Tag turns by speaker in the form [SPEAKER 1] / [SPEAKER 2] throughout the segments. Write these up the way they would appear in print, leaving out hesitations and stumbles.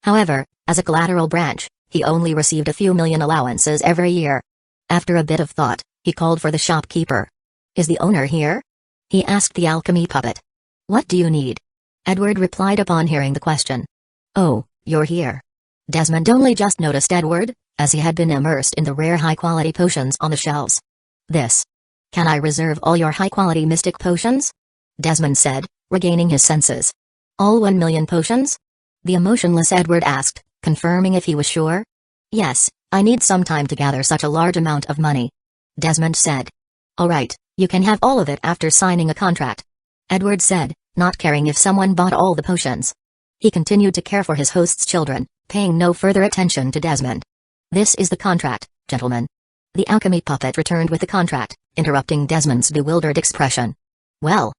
[SPEAKER 1] However, as a collateral branch, he only received a few million allowances every year. After a bit of thought, he called for the shopkeeper. "Is the owner here?" he asked the alchemy puppet. "What do you need?" Edward replied upon hearing the question. "Oh, you're here." Desmond only just noticed Edward, as he had been immersed in the rare high-quality potions on the shelves. "This. Can I reserve all your high-quality mystic potions?" Desmond said, regaining his senses. "All 1 million potions?" the emotionless Edward asked, confirming if he was sure. "Yes, I need some time to gather such a large amount of money," Desmond said. "All right, you can have all of it after signing a contract," Edward said, not caring if someone bought all the potions. He continued to care for his host's children, paying no further attention to Desmond. "This is the contract, gentlemen." The alchemy puppet returned with the contract, interrupting Desmond's bewildered expression. "Well."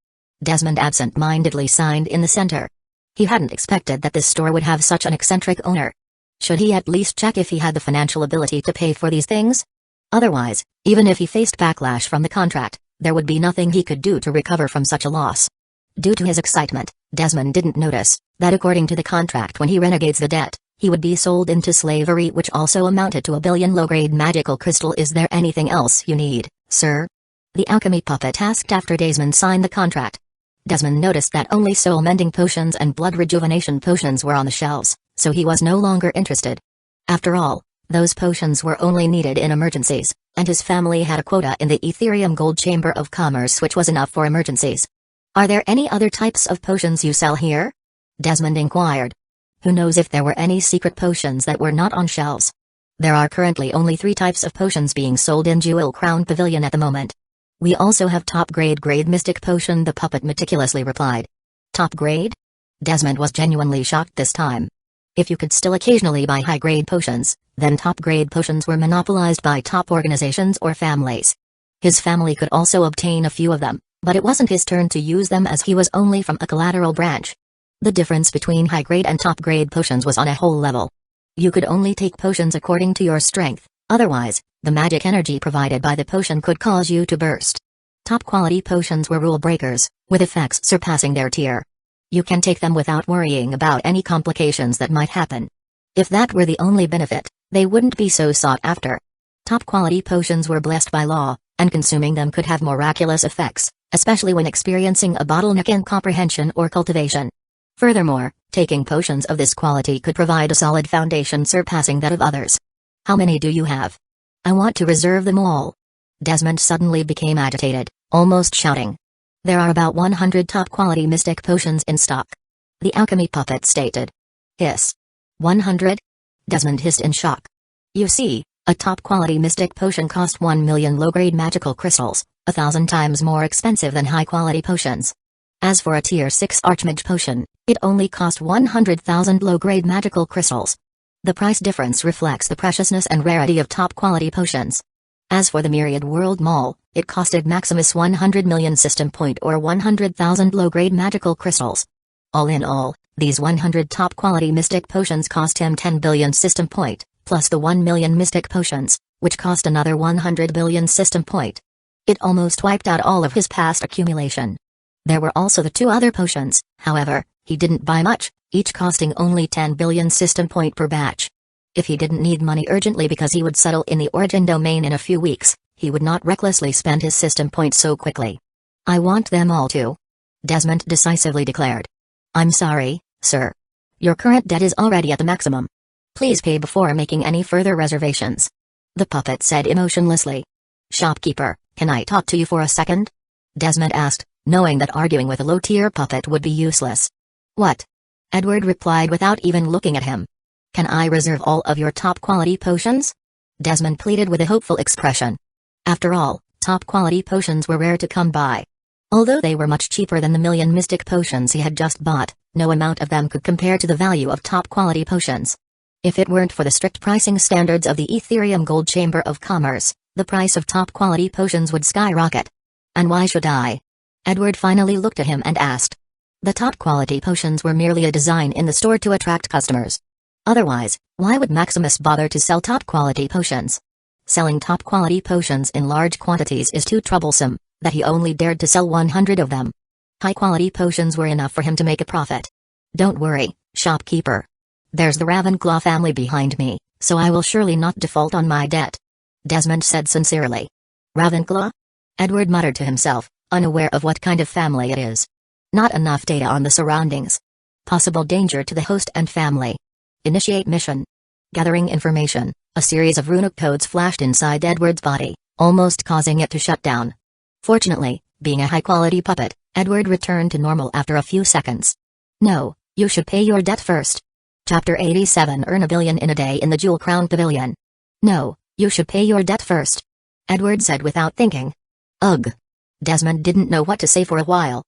[SPEAKER 1] Desmond absent-mindedly signed in the center. He hadn't expected that this store would have such an eccentric owner. Should he at least check if he had the financial ability to pay for these things? Otherwise, even if he faced backlash from the contract, there would be nothing he could do to recover from such a loss. Due to his excitement, Desmond didn't notice that according to the contract, when he renegades the debt, he would be sold into slavery, which also amounted to 1 billion low-grade magical crystal. "Is there anything else you need, sir?" the alchemy puppet asked after Desmond signed the contract. Desmond noticed that only soul-mending potions and blood rejuvenation potions were on the shelves, so he was no longer interested. After all, those potions were only needed in emergencies, and his family had a quota in the Ethereum Gold Chamber of Commerce which was enough for emergencies. "Are there any other types of potions you sell here?" Desmond inquired. Who knows if there were any secret potions that were not on shelves. There are currently only 3 types of potions being sold in Jewel Crown Pavilion at the moment. "We also have top-grade mystic potion," the puppet meticulously replied. "Top grade?" Desmond was genuinely shocked this time. If you could still occasionally buy high-grade potions, then top-grade potions were monopolized by top organizations or families. His family could also obtain a few of them, but it wasn't his turn to use them as he was only from a collateral branch. The difference between high-grade and top-grade potions was on a whole level. You could only take potions according to your strength, otherwise, the magic energy provided by the potion could cause you to burst. Top-quality potions were rule breakers, with effects surpassing their tier. You can take them without worrying about any complications that might happen. If that were the only benefit, they wouldn't be so sought after. Top-quality potions were blessed by law, and consuming them could have miraculous effects, especially when experiencing a bottleneck in comprehension or cultivation. Furthermore, taking potions of this quality could provide a solid foundation surpassing that of others. "How many do you have?" "I want to reserve them all." Desmond suddenly became agitated, almost shouting. "There are about 100 top-quality mystic potions in stock," the alchemy puppet stated. "Hiss. 100? Desmond hissed in shock. "You see, a top-quality mystic potion cost 1 million low-grade magical crystals, 1,000 times more expensive than high-quality potions. As for a Tier 6 Archmage potion, it only cost 100,000 low-grade magical crystals. The price difference reflects the preciousness and rarity of top-quality potions. As for the Myriad World Mall, it costed Maximus 100 million system point or 100,000 low-grade magical crystals. All in all, these 100 top-quality mystic potions cost him 10 billion system point, plus the 1 million mystic potions, which cost another 100 billion system point. It almost wiped out all of his past accumulation. There were also the 2 other potions, however, he didn't buy much, each costing only 10 billion system point per batch. If he didn't need money urgently because he would settle in the origin domain in a few weeks, he would not recklessly spend his system points so quickly. "I want them all too," Desmond decisively declared. "I'm sorry, sir. Your current debt is already at the maximum. Please pay before making any further reservations," the puppet said emotionlessly. "Shopkeeper, can I talk to you for a second?" Desmond asked, knowing that arguing with a low-tier puppet would be useless. "What?" Edward replied without even looking at him. "Can I reserve all of your top-quality potions?" Desmond pleaded with a hopeful expression. After all, top-quality potions were rare to come by. Although they were much cheaper than the million mystic potions he had just bought, no amount of them could compare to the value of top-quality potions. If it weren't for the strict pricing standards of the Ethereum Gold Chamber of Commerce, the price of top-quality potions would skyrocket. "And why should I?" Edward finally looked at him and asked. The top-quality potions were merely a design in the store to attract customers. Otherwise, why would Maximus bother to sell top-quality potions? Selling top-quality potions in large quantities is too troublesome, that he only dared to sell 100 of them. High-quality potions were enough for him to make a profit. "Don't worry, shopkeeper. There's the Ravenclaw family behind me, so I will surely not default on my debt," Desmond said sincerely. "Ravenclaw?" Edward muttered to himself, unaware of what kind of family it is. Not enough data on the surroundings. Possible danger to the host and family. Initiate mission. Gathering information, a series of runic codes flashed inside Edward's body, almost causing it to shut down. Fortunately, being a high-quality puppet, Edward returned to normal after a few seconds. "No, you should pay your debt first." Chapter 87. Earn a billion in a day in the Jewel Crown Pavilion. "No, you should pay your debt first," Edward said without thinking. Ugh. Desmond didn't know what to say for a while.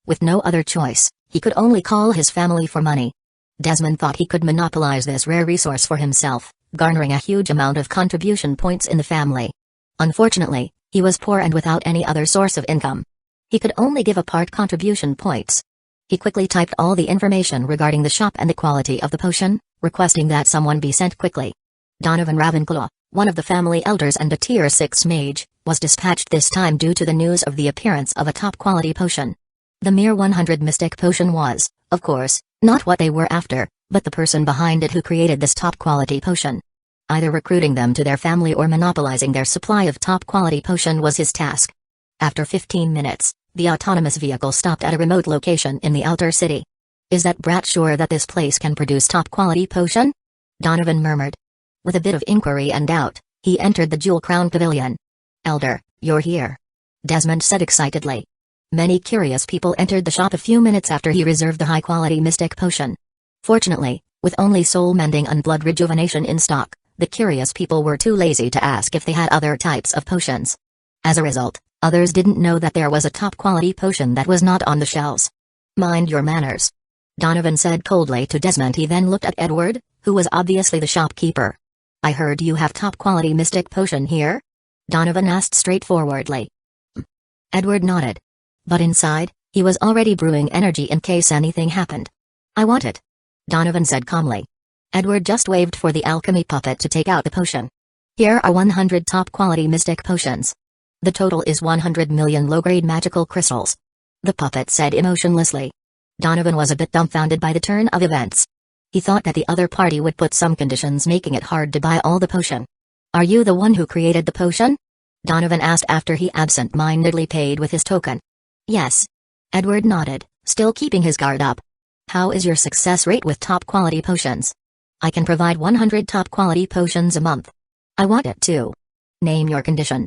[SPEAKER 1] With no other choice, he could only call his family for money. Desmond thought he could monopolize this rare resource for himself, garnering a huge amount of contribution points in the family. Unfortunately, he was poor and without any other source of income. He could only give a part contribution points. He quickly typed all the information regarding the shop and the quality of the potion, requesting that someone be sent quickly. Donovan Ravenclaw, one of the family elders and a Tier 6 mage, was dispatched this time due to the news of the appearance of a top-quality potion. The mere 100 mystic potion was, of course, not what they were after, but the person behind it who created this top-quality potion. Either recruiting them to their family or monopolizing their supply of top-quality potion was his task. After 15 minutes, the autonomous vehicle stopped at a remote location in the outer city. "Is that brat sure that this place can produce top-quality potion?" Donovan murmured. With a bit of inquiry and doubt, he entered the Jewel Crown Pavilion. "Elder, you're here," Desmond said excitedly. Many curious people entered the shop a few minutes after he reserved the high-quality mystic potion. Fortunately, with only soul mending and blood rejuvenation in stock, the curious people were too lazy to ask if they had other types of potions. As a result, others didn't know that there was a top-quality potion that was not on the shelves. "Mind your manners," Donovan said coldly to Desmond. He then looked at Edward, who was obviously the shopkeeper. "I heard you have top-quality mystic potion here?" Donovan asked straightforwardly. Edward nodded. But inside, he was already brewing energy in case anything happened. "I want it," Donovan said calmly. Edward just waved for the alchemy puppet to take out the potion. "Here are 100 top-quality mystic potions. The total is 100 million low-grade magical crystals," the puppet said emotionlessly. Donovan was a bit dumbfounded by the turn of events. He thought that the other party would put some conditions making it hard to buy all the potion. "Are you the one who created the potion?" Donovan asked after he absent-mindedly paid with his token. "Yes." Edward nodded, still keeping his guard up. "How is your success rate with top-quality potions?" "I can provide 100 top-quality potions a month." "I want it too." "Name your condition,"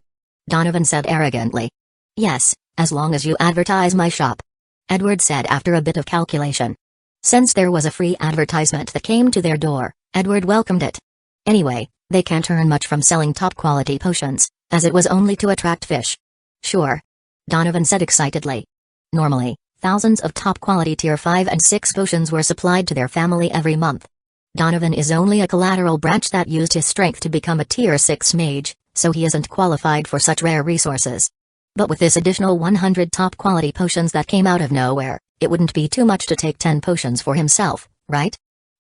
[SPEAKER 1] Donovan said arrogantly. "Yes, as long as you advertise my shop," Edward said after a bit of calculation. Since there was a free advertisement that came to their door, Edward welcomed it. Anyway, they can't earn much from selling top-quality potions, as it was only to attract fish. "Sure," Donovan said excitedly. Normally, thousands of top-quality Tier 5 and 6 potions were supplied to their family every month. Donovan is only a collateral branch that used his strength to become a Tier 6 mage, so he isn't qualified for such rare resources. But with this additional 100 top-quality potions that came out of nowhere, it wouldn't be too much to take 10 potions for himself, right?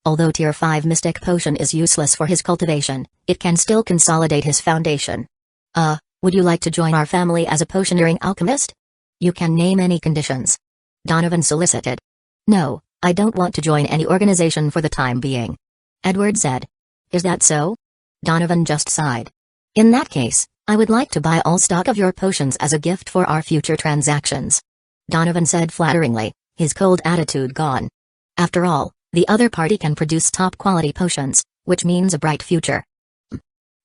[SPEAKER 1] Although Tier 5 mystic potion is useless for his cultivation, it can still consolidate his foundation. Would you like to join our family as a potioneering alchemist? You can name any conditions," Donovan solicited. "No, I don't want to join any organization for the time being," Edward said. "Is that so?" Donovan just sighed. "In that case, I would like to buy all stock of your potions as a gift for our future transactions," Donovan said flatteringly, his cold attitude gone. After all, the other party can produce top-quality potions, which means a bright future.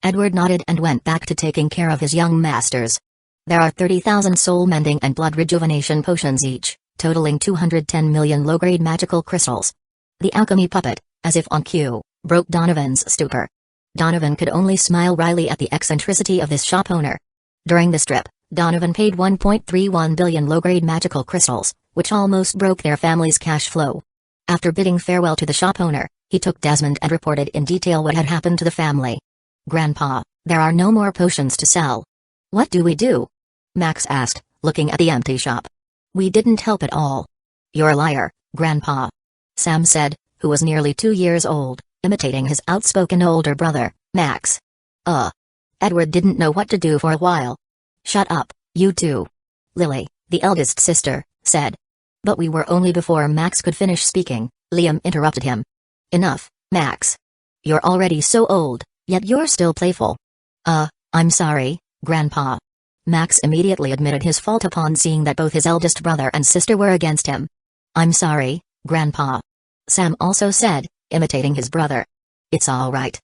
[SPEAKER 1] Edward nodded and went back to taking care of his young masters. There are 30,000 soul-mending and blood rejuvenation potions each, totaling 210 million low-grade magical crystals. The alchemy puppet, as if on cue, broke Donovan's stupor. Donovan could only smile wryly at the eccentricity of this shop owner. During this trip, Donovan paid 1.31 billion low-grade magical crystals, which almost broke their family's cash flow. After bidding farewell to the shop owner, he took Desmond and reported in detail what had happened to the family. "Grandpa, there are no more potions to sell." "What do we do?" Max asked, looking at the empty shop. "We didn't help at all." "You're a liar, Grandpa," Sam said, who was nearly 2 years old, imitating his outspoken older brother, Max. Edward didn't know what to do for a while. "Shut up, you two," Lily, the eldest sister, said. But we were only before Max could finish speaking, Liam interrupted him. "Enough, Max. You're already so old, yet you're still playful. I'm sorry, Grandpa. Max immediately admitted his fault upon seeing that both his eldest brother and sister were against him. I'm sorry, Grandpa. Sam also said, imitating his brother. It's all right.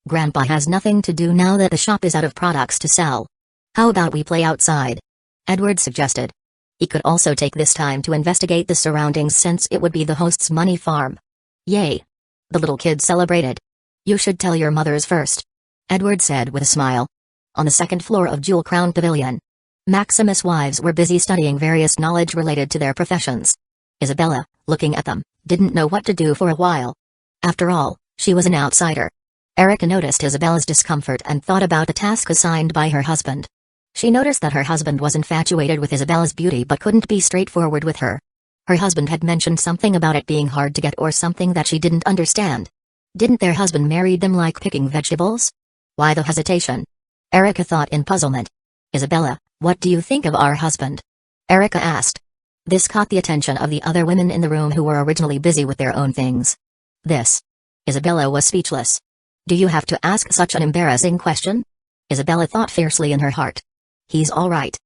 [SPEAKER 1] Grandpa has nothing to do now that the shop is out of products to sell. How about we play outside? Edward suggested. He could also take this time to investigate the surroundings since it would be the host's money farm. Yay! The little kid celebrated. You should tell your mothers first, Edward said with a smile. On the second floor of Jewel Crown Pavilion, Maximus' wives were busy studying various knowledge related to their professions. Isabella, looking at them, didn't know what to do for a while. After all, she was an outsider. Erica noticed Isabella's discomfort and thought about the task assigned by her husband. She noticed that her husband was infatuated with Isabella's beauty but couldn't be straightforward with her. Her husband had mentioned something about it being hard to get or something that she didn't understand. Didn't their husband marry them like picking vegetables? Why the hesitation? Erica thought in puzzlement. Isabella, what do you think of our husband? Erica asked. This caught the attention of the other women in the room who were originally busy with their own things. Isabella was speechless. Do you have to ask such an embarrassing question? Isabella thought fiercely in her heart. He's all right.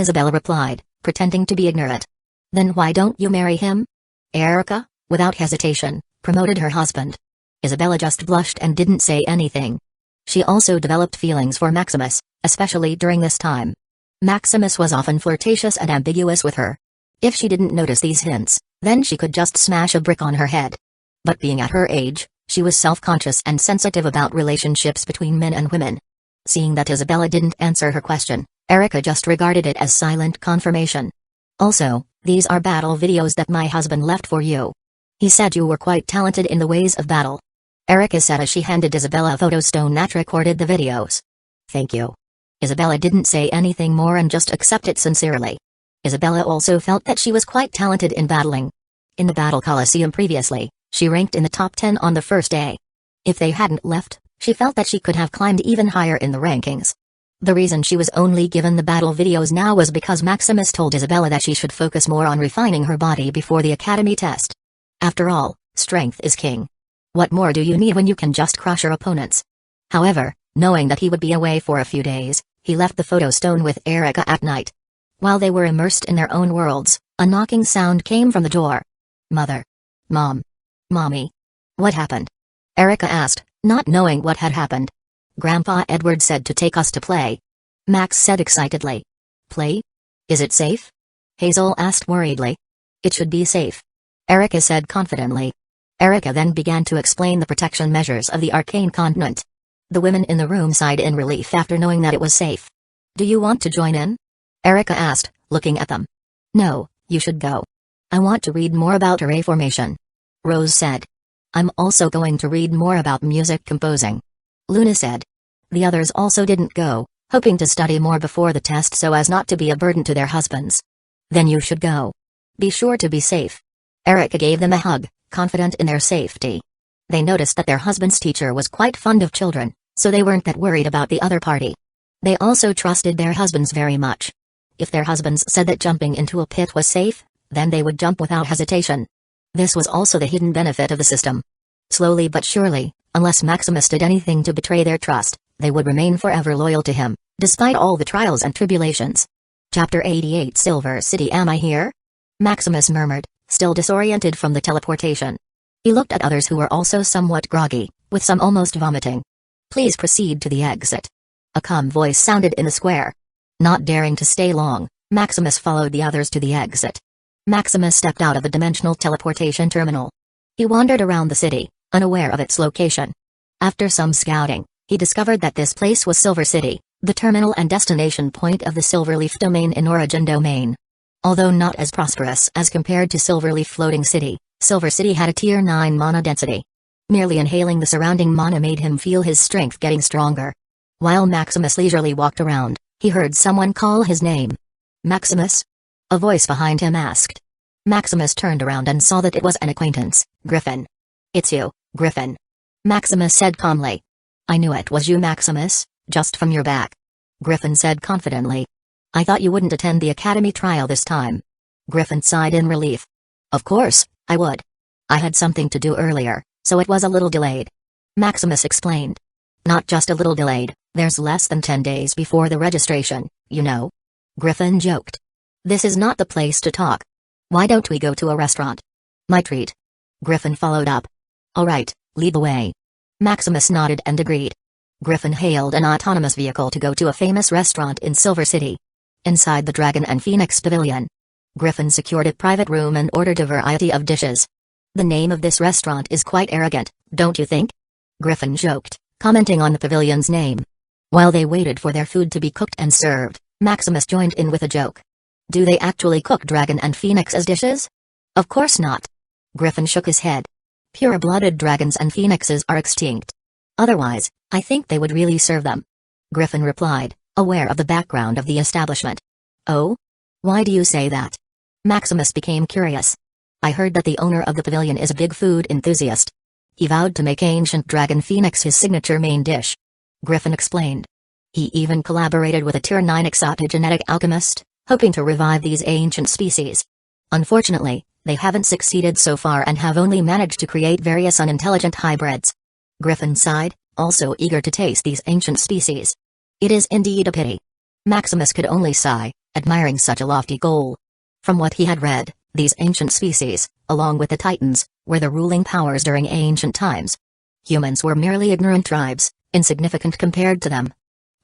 [SPEAKER 1] Isabella replied, pretending to be ignorant. Then why don't you marry him? Erica, without hesitation, promoted her husband. Isabella just blushed and didn't say anything. She also developed feelings for Maximus, especially during this time. Maximus was often flirtatious and ambiguous with her. If she didn't notice these hints, then she could just smash a brick on her head. But being at her age, she was self-conscious and sensitive about relationships between men and women. Seeing that Isabella didn't answer her question, Erica just regarded it as silent confirmation. Also, these are battle videos that my husband left for you. He said you were quite talented in the ways of battle. Erica said as she handed Isabella a photo stone that recorded the videos. Thank you. Isabella didn't say anything more and just accepted sincerely. Isabella also felt that she was quite talented in battling. In the Battle Coliseum previously, she ranked in the top 10 on the first day. If they hadn't left, she felt that she could have climbed even higher in the rankings. The reason she was only given the battle videos now was because Maximus told Isabella that she should focus more on refining her body before the academy test. After all, strength is king. What more do you need when you can just crush your opponents? However, knowing that he would be away for a few days, he left the photo stone with Erica at night. While they were immersed in their own worlds, a knocking sound came from the door. Mother. Mom. Mommy. What happened? Erica asked, not knowing what had happened. Grandpa Edward said to take us to play. Max said excitedly. Play? Is it safe? Hazel asked worriedly. It should be safe. Erica said confidently. Erica then began to explain the protection measures of the arcane continent. The women in the room sighed in relief after knowing that it was safe. Do you want to join in? Erica asked, looking at them. No, you should go. I want to read more about array formation. Rose said. I'm also going to read more about music composing. Luna said. The others also didn't go, hoping to study more before the test so as not to be a burden to their husbands. Then you should go. Be sure to be safe. Erica gave them a hug, confident in their safety. They noticed that their husband's teacher was quite fond of children, so they weren't that worried about the other party. They also trusted their husbands very much. If their husbands said that jumping into a pit was safe, then they would jump without hesitation. This was also the hidden benefit of the system. Slowly but surely, unless Maximus did anything to betray their trust, they would remain forever loyal to him, despite all the trials and tribulations. Chapter 88 Silver City. Am I here? Maximus murmured, still disoriented from the teleportation. He looked at others who were also somewhat groggy, with some almost vomiting. Please proceed to the exit. A calm voice sounded in the square. Not daring to stay long, Maximus followed the others to the exit. Maximus stepped out of the dimensional teleportation terminal. He wandered around the city, unaware of its location. After some scouting, he discovered that this place was Silver City, the terminal and destination point of the Silverleaf domain in Origin Domain. Although not as prosperous as compared to Silverleaf Floating City, Silver City had a Tier 9 mana density. Merely inhaling the surrounding mana made him feel his strength getting stronger. While Maximus leisurely walked around, he heard someone call his name. Maximus? A voice behind him asked. Maximus turned around and saw that it was an acquaintance, Griffin. It's you, Griffin. Maximus said calmly. I knew it was you, Maximus, just from your back. Griffin said confidently. I thought you wouldn't attend the academy trial this time. Griffin sighed in relief. Of course, I would. I had something to do earlier, so it was a little delayed. Maximus explained. Not just a little delayed, there's less than 10 days before the registration, you know. Griffin joked. This is not the place to talk. Why don't we go to a restaurant? My treat. Griffin followed up. Alright, lead the way. Maximus nodded and agreed. Griffin hailed an autonomous vehicle to go to a famous restaurant in Silver City. Inside the Dragon and Phoenix Pavilion, Griffin secured a private room and ordered a variety of dishes. The name of this restaurant is quite arrogant, don't you think? Griffin joked, commenting on the pavilion's name. While they waited for their food to be cooked and served, Maximus joined in with a joke. Do they actually cook Dragon and Phoenix as dishes? Of course not. Griffin shook his head. Pure-blooded dragons and phoenixes are extinct. Otherwise, I think they would really serve them. Griffin replied, aware of the background of the establishment. Oh? Why do you say that? Maximus became curious. I heard that the owner of the pavilion is a big food enthusiast. He vowed to make ancient dragon phoenix his signature main dish. Griffin explained. He even collaborated with a Tier 9 exotogenetic alchemist, hoping to revive these ancient species. Unfortunately, they haven't succeeded so far and have only managed to create various unintelligent hybrids. Griffin sighed, also eager to taste these ancient species. It is indeed a pity. Maximus could only sigh, admiring such a lofty goal. From what he had read, these ancient species, along with the Titans, were the ruling powers during ancient times. Humans were merely ignorant tribes, insignificant compared to them.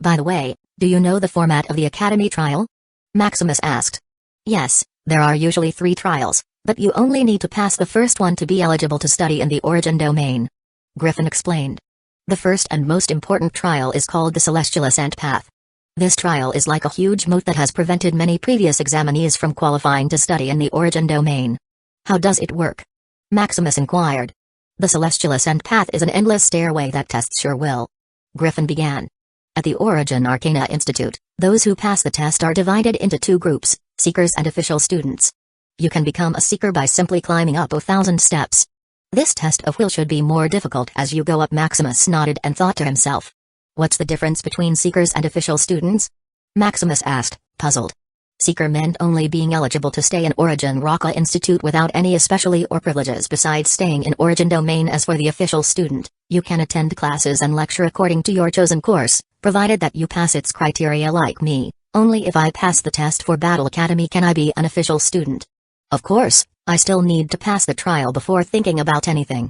[SPEAKER 1] By the way, do you know the format of the Academy trial? Maximus asked. Yes, there are usually 3 trials, but you only need to pass the first one to be eligible to study in the Origin Domain. Griffin explained. The first and most important trial is called the Celestial Ascent Path. This trial is like a huge moat that has prevented many previous examinees from qualifying to study in the Origin Domain. How does it work? Maximus inquired. The Celestial Ascent Path is an endless stairway that tests your will. Griffin began. At the Origin Arcana Institute, those who pass the test are divided into 2 groups, seekers and official students. You can become a seeker by simply climbing up 1,000 steps. This test of will should be more difficult as you go up. Maximus nodded and thought to himself. What's the difference between seekers and official students? Maximus asked, puzzled. Seeker meant only being eligible to stay in Origin Raka Institute without any especially or privileges besides staying in Origin Domain. As for the official student, you can attend classes and lecture according to your chosen course, provided that you pass its criteria. Like me, only if I pass the test for Battle Academy can I be an official student. Of course, I still need to pass the trial before thinking about anything.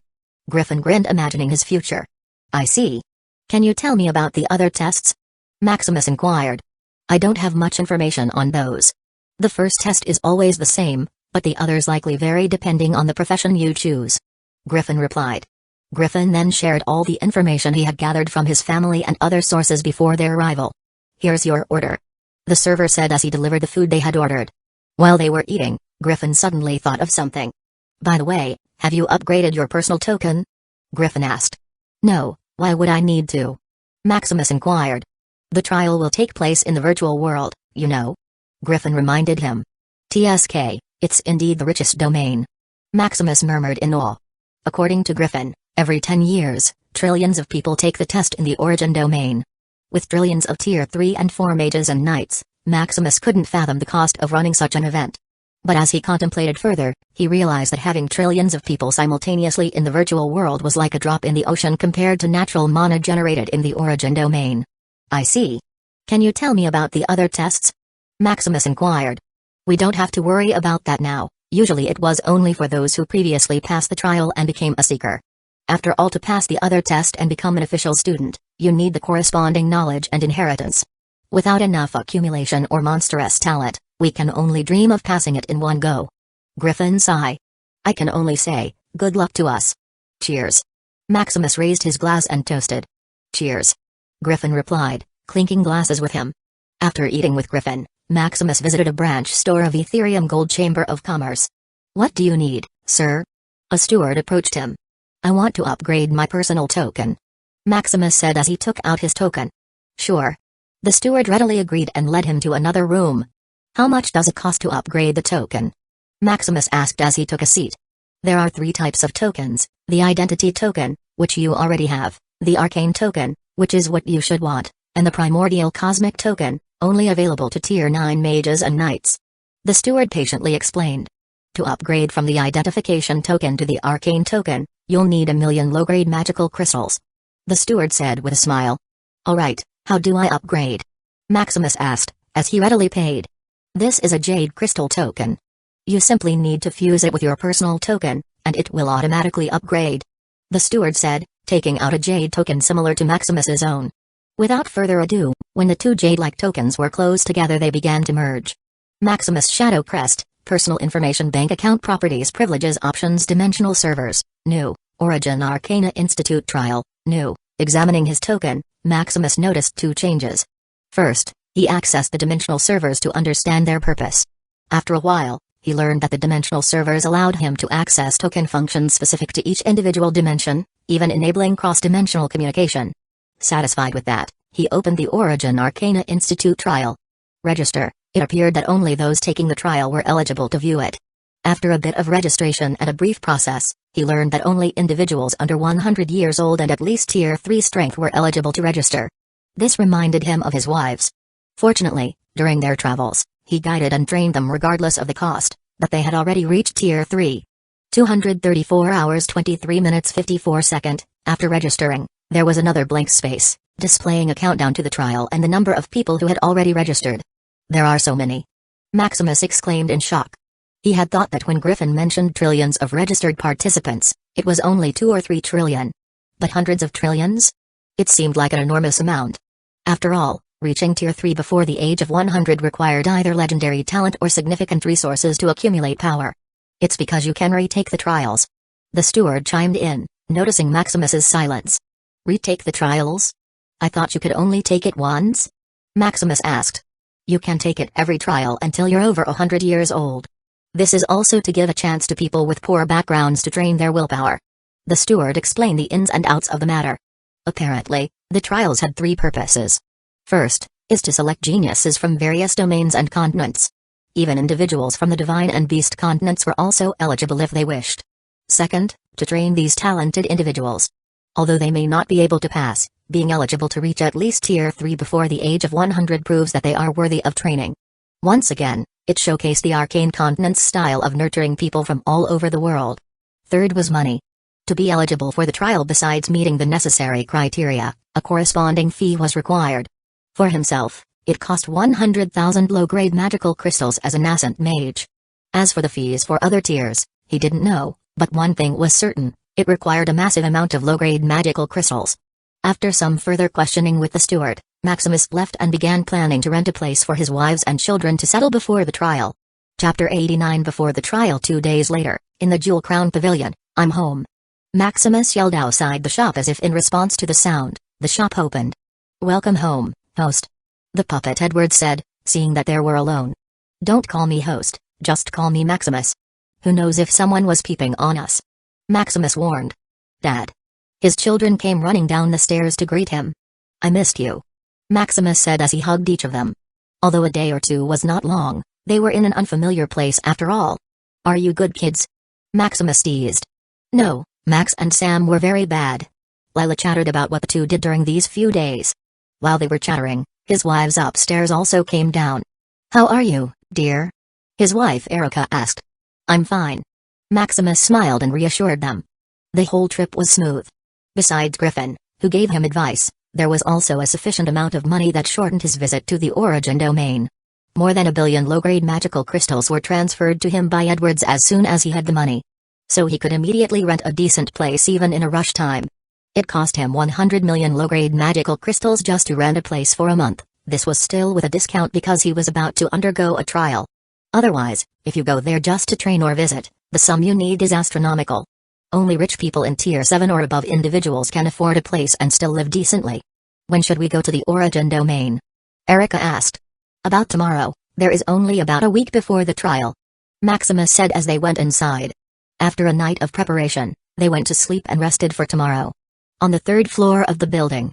[SPEAKER 1] Griffin grinned, imagining his future. I see. Can you tell me about the other tests? Maximus inquired. I don't have much information on those. The first test is always the same, but the others likely vary depending on the profession you choose. Griffin replied. Griffin then shared all the information he had gathered from his family and other sources before their arrival. Here's your order. The server said as he delivered the food they had ordered. While they were eating, Griffin suddenly thought of something. By the way, have you upgraded your personal token? Griffin asked. No, why would I need to? Maximus inquired. The trial will take place in the virtual world, you know. Griffin reminded him. TSK, it's indeed the richest domain. Maximus murmured in awe. According to Griffin, every 10 years, trillions of people take the test in the Origin Domain. With trillions of Tier 3 and 4 mages and knights, Maximus couldn't fathom the cost of running such an event. But as he contemplated further, he realized that having trillions of people simultaneously in the virtual world was like a drop in the ocean compared to natural mana generated in the Origin Domain. I see. Can you tell me about the other tests? Maximus inquired. We don't have to worry about that now. Usually it was only for those who previously passed the trial and became a seeker. After all, to pass the other test and become an official student, you need the corresponding knowledge and inheritance. Without enough accumulation or monstrous talent, we can only dream of passing it in one go. Griffin sighed. I can only say, good luck to us. Cheers. Maximus raised his glass and toasted. Cheers. Griffin replied, clinking glasses with him. After eating with Griffin, Maximus visited a branch store of Ethereum Gold Chamber of Commerce. What do you need, sir? A steward approached him. I want to upgrade my personal token. Maximus said as he took out his token. Sure. The steward readily agreed and led him to another room. How much does it cost to upgrade the token? Maximus asked as he took a seat. There are 3 types of tokens, the identity token, which you already have, the arcane token, which is what you should want, and the primordial cosmic token, only available to Tier 9 mages and knights. The steward patiently explained. To upgrade from the identification token to the arcane token, you'll need 1,000,000 low-grade magical crystals. The steward said with a smile. Alright, how do I upgrade? Maximus asked, as he readily paid. This is a jade crystal token. You simply need to fuse it with your personal token, and it will automatically upgrade. The steward said, taking out a jade token similar to Maximus's own. Without further ado, when the two jade-like tokens were close together they began to merge. Maximus Shadow Crest, Personal Information Bank Account Properties Privileges Options Dimensional Servers, New, Origin Arcana Institute Trial, New. Examining his token, Maximus noticed two changes. First, he accessed the dimensional servers to understand their purpose. After a while, he learned that the dimensional servers allowed him to access token functions specific to each individual dimension, even enabling cross-dimensional communication. Satisfied with that, he opened the Origin Arcana Institute trial. Register. It appeared that only those taking the trial were eligible to view it. After a bit of registration and a brief process, he learned that only individuals under 100 years old and at least Tier 3 strength were eligible to register. This reminded him of his wives. Fortunately, during their travels, he guided and trained them regardless of the cost, but they had already reached Tier 3. 234 hours 23 minutes 54 seconds, after registering, there was another blank space, displaying a countdown to the trial and the number of people who had already registered. There are so many. Maximus exclaimed in shock. He had thought that when Griffin mentioned trillions of registered participants, it was only 2 or 3 trillion. But hundreds of trillions? It seemed like an enormous amount. After all, reaching Tier 3 before the age of 100 required either legendary talent or significant resources to accumulate power. It's because you can retake the trials. The steward chimed in, noticing Maximus's silence. Retake the trials? I thought you could only take it once? Maximus asked. You can take it every trial until you're over 100 years old. This is also to give a chance to people with poor backgrounds to train their willpower. The steward explained the ins and outs of the matter. Apparently, the trials had 3 purposes. First, is to select geniuses from various domains and continents. Even individuals from the divine and beast continents were also eligible if they wished. Second, to train these talented individuals. Although they may not be able to pass, being eligible to reach at least Tier 3 before the age of 100 proves that they are worthy of training. Once again, it showcased the arcane continent's style of nurturing people from all over the world. Third was money. To be eligible for the trial besides meeting the necessary criteria, a corresponding fee was required. For himself, it cost 100,000 low-grade magical crystals as a nascent mage. As for the fees for other tiers, he didn't know, but one thing was certain, it required a massive amount of low-grade magical crystals. After some further questioning with the steward, Maximus left and began planning to rent a place for his wives and children to settle before the trial. Chapter 89 Before the trial 2 days later, in the Jewel Crown Pavilion, I'm home. Maximus yelled outside the shop as if in response to the sound, the shop opened. Welcome home, host. The puppet Edward said, seeing that they were alone. Don't call me host, just call me Maximus. Who knows if someone was peeping on us? Maximus warned. Dad. His children came running down the stairs to greet him. I missed you. Maximus said as he hugged each of them. Although a day or two was not long, they were in an unfamiliar place after all. Are you good kids? Maximus teased. No, Max and Sam were very bad. Lila chattered about what the two did during these few days. While they were chattering, his wives upstairs also came down. How are you, dear? His wife Erica asked. I'm fine. Maximus smiled and reassured them. The whole trip was smooth. Besides Griffin, who gave him advice, there was also a sufficient amount of money that shortened his visit to the Origin domain. More than 1 billion low-grade magical crystals were transferred to him by Edwards as soon as he had the money. So he could immediately rent a decent place even in a rush time. It cost him 100 million low-grade magical crystals just to rent a place for a month. This was still with a discount because he was about to undergo a trial. Otherwise, if you go there just to train or visit, the sum you need is astronomical. Only rich people in Tier 7 or above individuals can afford a place and still live decently. When should we go to the Origin domain? Erica asked. About tomorrow, there is only about a week before the trial. Maximus said as they went inside. After a night of preparation, they went to sleep and rested for tomorrow. On the 3rd floor of the building.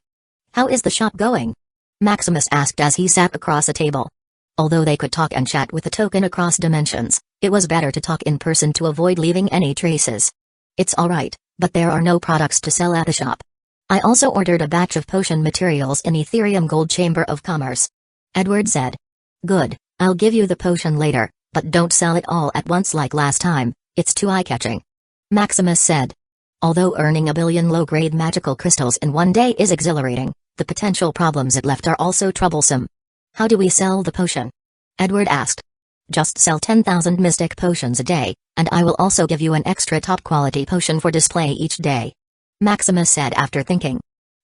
[SPEAKER 1] How is the shop going? Maximus asked as he sat across a table. Although they could talk and chat with the token across dimensions, it was better to talk in person to avoid leaving any traces. It's alright, but there are no products to sell at the shop. I also ordered a batch of potion materials in Ethereum Gold Chamber of Commerce. Edward said. Good, I'll give you the potion later, but don't sell it all at once like last time, it's too eye-catching. Maximus said. Although earning a billion low-grade magical crystals in one day is exhilarating, the potential problems it left are also troublesome. How do we sell the potion? Edward asked. Just sell 10,000 mystic potions a day, and I will also give you an extra top-quality potion for display each day. Maximus said after thinking.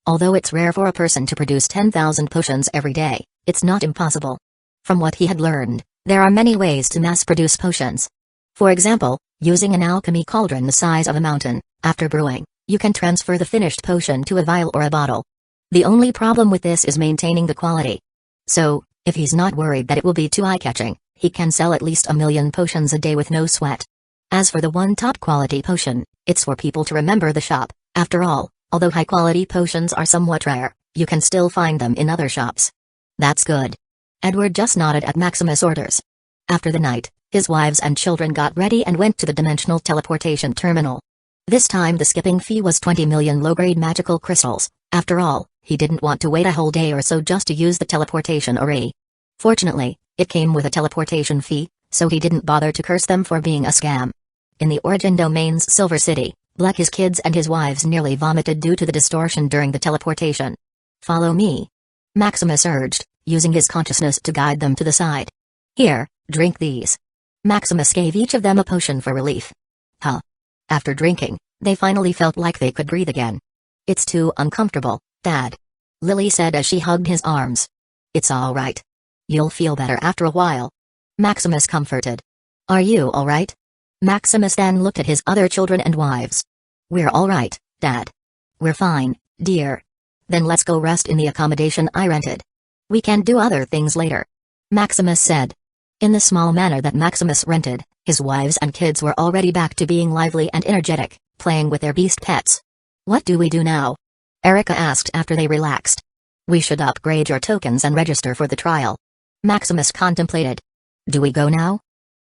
[SPEAKER 1] Although it's rare for a person to produce 10,000 potions every day, it's not impossible. From what he had learned, there are many ways to mass-produce potions. For example, using an alchemy cauldron the size of a mountain, after brewing, you can transfer the finished potion to a vial or a bottle. The only problem with this is maintaining the quality. So, if he's not worried that it will be too eye-catching, he can sell at least 1,000,000 potions a day with no sweat. As for the one top-quality potion, it's for people to remember the shop. After all, although high-quality potions are somewhat rare, you can still find them in other shops. That's good. Edward just nodded at Maximus' orders. After the night, his wives and children got ready and went to the dimensional teleportation terminal. This time the skipping fee was 20 million low-grade magical crystals. After all, he didn't want to wait a whole day or so just to use the teleportation array. Fortunately, it came with a teleportation fee, so he didn't bother to curse them for being a scam. In the Origin Domain's Silver City, Black, his kids and his wives nearly vomited due to the distortion during the teleportation. Follow me. Maximus urged, using his consciousness to guide them to the side. Here, drink these. Maximus gave each of them a potion for relief. Huh. After drinking, they finally felt like they could breathe again. It's too uncomfortable, Dad. Lily said as she hugged his arms. It's all right. You'll feel better after a while. Maximus comforted. Are you all right? Maximus then looked at his other children and wives. We're all right, Dad. We're fine, dear. Then let's go rest in the accommodation I rented. We can do other things later. Maximus said. In the small manor that Maximus rented, his wives and kids were already back to being lively and energetic, playing with their beast pets. What do we do now? Erica asked after they relaxed. We should upgrade your tokens and register for the trial. Maximus contemplated. Do we go now?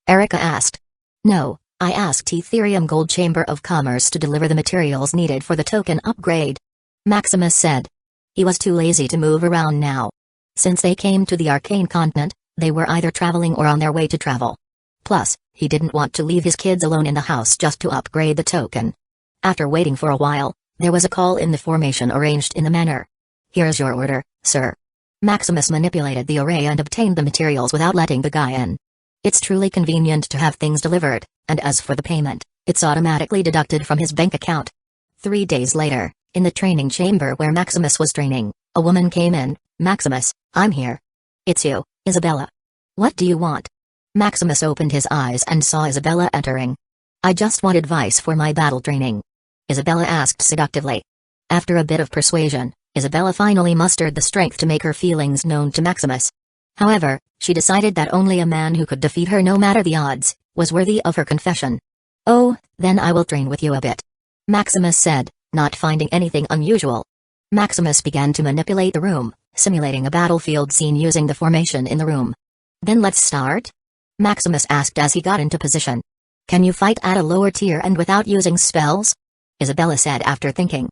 [SPEAKER 1] Erica asked. No, I asked Ethereum Gold Chamber of Commerce to deliver the materials needed for the token upgrade. Maximus said. He was too lazy to move around now. Since they came to the Arcane Continent, they were either traveling or on their way to travel. Plus, he didn't want to leave his kids alone in the house just to upgrade the token. After waiting for a while, there was a call in the formation arranged in the manor. Here's your order, sir. Maximus manipulated the array and obtained the materials without letting the guy in. It's truly convenient to have things delivered, and as for the payment, it's automatically deducted from his bank account. 3 days later, in the training chamber where Maximus was training, a woman came in. Maximus, I'm here. It's you, Isabella. What do you want? Maximus opened his eyes and saw Isabella entering. I just want advice for my battle training. Isabella asked seductively. After a bit of persuasion, Isabella finally mustered the strength to make her feelings known to Maximus. However, she decided that only a man who could defeat her no matter the odds, was worthy of her confession. Oh, then I will train with you a bit. Maximus said, not finding anything unusual. Maximus began to manipulate the room, simulating a battlefield scene using the formation in the room. Then let's start? Maximus asked as he got into position. Can you fight at a lower tier and without using spells? Isabella said after thinking.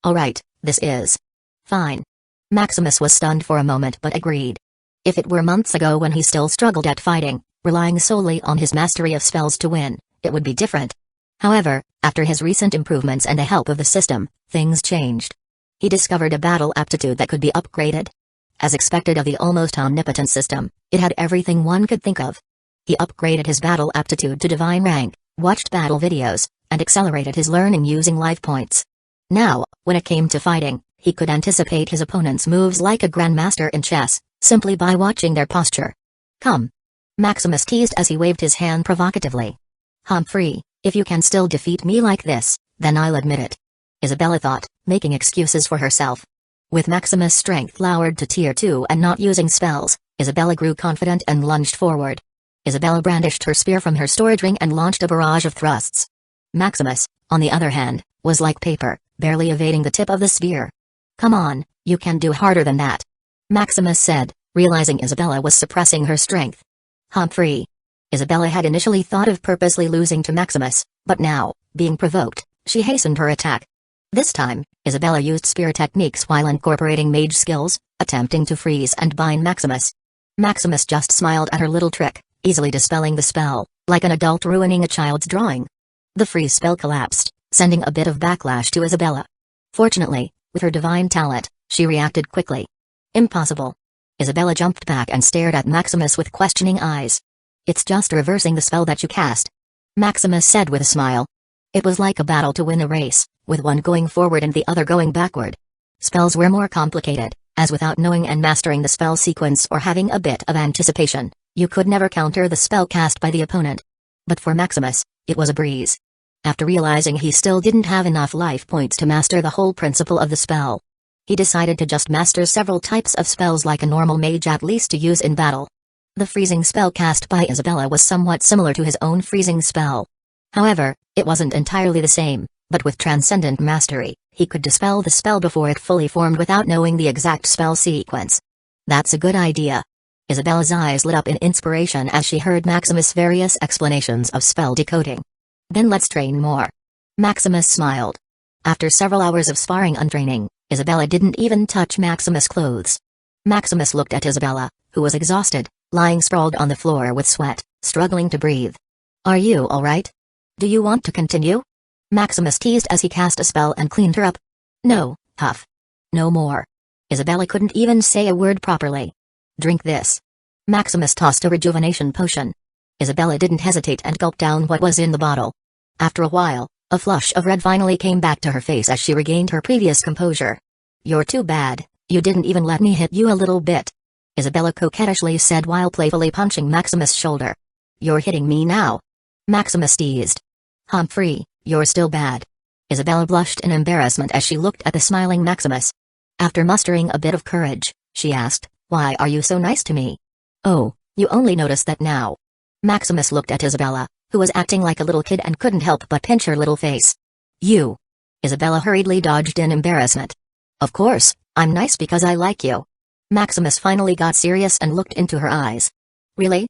[SPEAKER 1] Alright, this is fine. Maximus was stunned for a moment but agreed. If it were months ago when he still struggled at fighting, relying solely on his mastery of spells to win, it would be different. However, after his recent improvements and the help of the system, things changed. He discovered a battle aptitude that could be upgraded. As expected of the almost omnipotent system, it had everything one could think of. He upgraded his battle aptitude to divine rank, watched battle videos, and accelerated his learning using life points. Now, when it came to fighting, he could anticipate his opponent's moves like a grandmaster in chess, simply by watching their posture. Come. Maximus teased as he waved his hand provocatively. Humphrey, if you can still defeat me like this, then I'll admit it. Isabella thought, making excuses for herself. With Maximus' strength lowered to tier 2 and not using spells, Isabella grew confident and lunged forward. Isabella brandished her spear from her storage ring and launched a barrage of thrusts. Maximus, on the other hand, was like paper, barely evading the tip of the spear. Come on, you can do harder than that. Maximus said, realizing Isabella was suppressing her strength. Humphrey. Isabella had initially thought of purposely losing to Maximus, but now, being provoked, she hastened her attack. This time, Isabella used spear techniques while incorporating mage skills, attempting to freeze and bind Maximus. Maximus just smiled at her little trick, easily dispelling the spell, like an adult ruining a child's drawing. The freeze spell collapsed, sending a bit of backlash to Isabella. Fortunately, with her divine talent, she reacted quickly. Impossible. Isabella jumped back and stared at Maximus with questioning eyes. It's just reversing the spell that you cast, Maximus said with a smile. It was like a battle to win a race, with one going forward and the other going backward. Spells were more complicated, as without knowing and mastering the spell sequence or having a bit of anticipation, you could never counter the spell cast by the opponent. But for Maximus, it was a breeze. After realizing he still didn't have enough life points to master the whole principle of the spell, he decided to just master several types of spells like a normal mage at least to use in battle. The freezing spell cast by Isabella was somewhat similar to his own freezing spell. However, it wasn't entirely the same, but with transcendent mastery, he could dispel the spell before it fully formed without knowing the exact spell sequence. That's a good idea. Isabella's eyes lit up in inspiration as she heard Maximus' various explanations of spell decoding. Then let's train more. Maximus smiled. After several hours of sparring and training, Isabella didn't even touch Maximus' clothes. Maximus looked at Isabella, who was exhausted, lying sprawled on the floor with sweat, struggling to breathe. Are you alright? Do you want to continue? Maximus teased as he cast a spell and cleaned her up. No, huff. No more. Isabella couldn't even say a word properly. Drink this. Maximus tossed a rejuvenation potion. Isabella didn't hesitate and gulped down what was in the bottle. After a while, a flush of red finally came back to her face as she regained her previous composure. You're too bad, you didn't even let me hit you a little bit, Isabella coquettishly said while playfully punching Maximus' shoulder. You're hitting me now. Maximus teased. Humphrey, you're still bad. Isabella blushed in embarrassment as she looked at the smiling Maximus. After mustering a bit of courage, she asked, Why are you so nice to me? Oh, you only noticed that now. Maximus looked at Isabella, who was acting like a little kid and couldn't help but pinch her little face. You. Isabella hurriedly dodged in embarrassment. Of course, I'm nice because I like you. Maximus finally got serious and looked into her eyes. Really?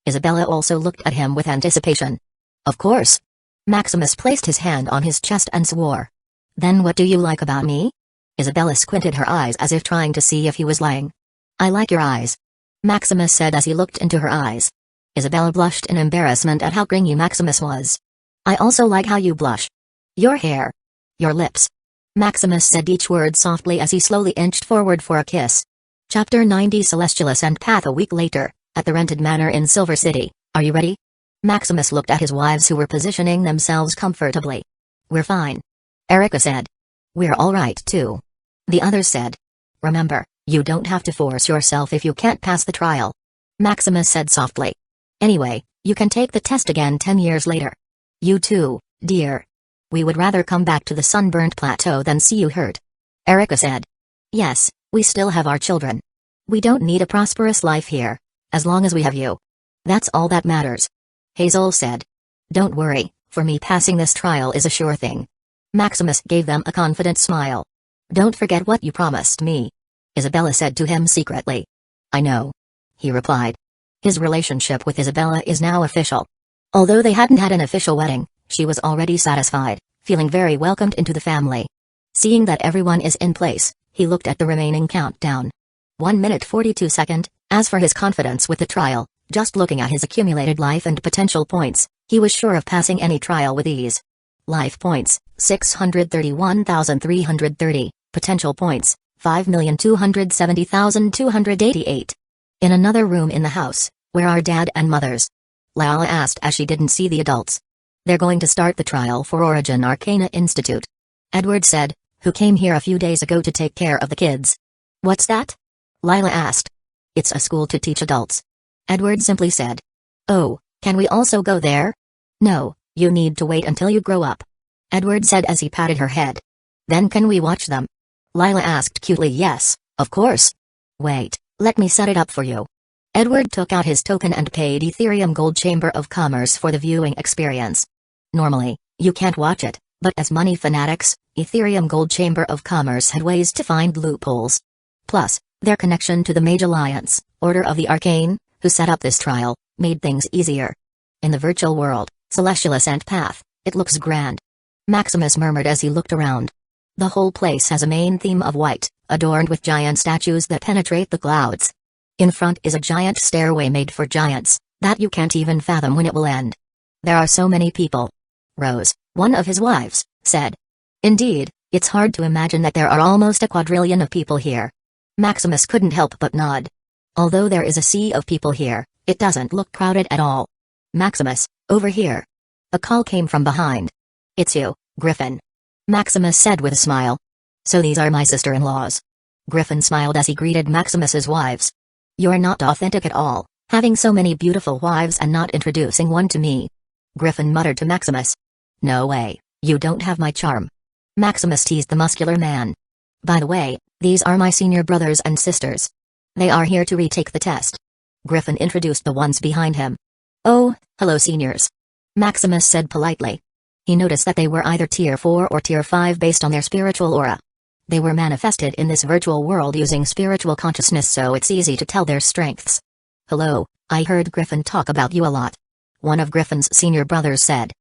[SPEAKER 1] Isabella also looked at him with anticipation. Of course. Maximus placed his hand on his chest and swore. Then what do you like about me? Isabella squinted her eyes as if trying to see if he was lying. I like your eyes. Maximus said as he looked into her eyes. Isabella blushed in embarrassment at how gringy Maximus was. I also like how you blush. Your hair. Your lips. Maximus said each word softly as he slowly inched forward for a kiss. Chapter 90 Celestialis and Path. A week later, at the rented manor in Silver City. Are you ready? Maximus looked at his wives who were positioning themselves comfortably. We're fine. Erica said. We're alright too. The others said. Remember, you don't have to force yourself if you can't pass the trial. Maximus said softly. Anyway, you can take the test again 10 years later. You too, dear. We would rather come back to the sunburnt plateau than see you hurt. Erica said. Yes, we still have our children. We don't need a prosperous life here, as long as we have you. That's all that matters. Hazel said. Don't worry, for me passing this trial is a sure thing. Maximus gave them a confident smile. Don't forget what you promised me. Isabella said to him secretly. I know. He replied. His relationship with Isabella is now official. Although they hadn't had an official wedding, she was already satisfied, feeling very welcomed into the family. Seeing that everyone is in place, he looked at the remaining countdown. 1 minute 42 seconds. As for his confidence with the trial, just looking at his accumulated life and potential points, he was sure of passing any trial with ease. Life points, 631,330, potential points, 5,270,288. In another room in the house, where are Dad and Mothers? Lala asked as she didn't see the adults. They're going to start the trial for Origin Arcana Institute. Edward said, who came here a few days ago to take care of the kids. What's that? Lila asked. It's a school to teach adults. Edward simply said. Oh, can we also go there? No, you need to wait until you grow up. Edward said as he patted her head. Then can we watch them? Lila asked cutely. Yes, of course. Wait, let me set it up for you. Edward took out his token and paid Ethereum Gold Chamber of Commerce for the viewing experience. Normally, you can't watch it, but as money fanatics, Ethereum Gold Chamber of Commerce had ways to find loopholes. Plus, their connection to the Mage Alliance, Order of the Arcane, who set up this trial, made things easier. In the virtual world, Celestialis and Path, it looks grand. Maximus murmured as he looked around. The whole place has a main theme of white, adorned with giant statues that penetrate the clouds. In front is a giant stairway made for giants, that you can't even fathom when it will end. There are so many people. Rose, one of his wives, said. Indeed, it's hard to imagine that there are almost a quadrillion of people here. Maximus couldn't help but nod. Although there is a sea of people here, it doesn't look crowded at all. Maximus, over here. A call came from behind. It's you, Griffin. Maximus said with a smile. So these are my sister-in-laws. Griffin smiled as he greeted Maximus's wives. You're not authentic at all, having so many beautiful wives and not introducing one to me. Griffin muttered to Maximus. No way, you don't have my charm. Maximus teased the muscular man. By the way, these are my senior brothers and sisters. They are here to retake the test. Griffin introduced the ones behind him. Oh, hello seniors. Maximus said politely. He noticed that they were either Tier 4 or Tier 5 based on their spiritual aura. They were manifested in this virtual world using spiritual consciousness, so it's easy to tell their strengths. Hello, I heard Griffin talk about you a lot. One of Griffin's senior brothers said.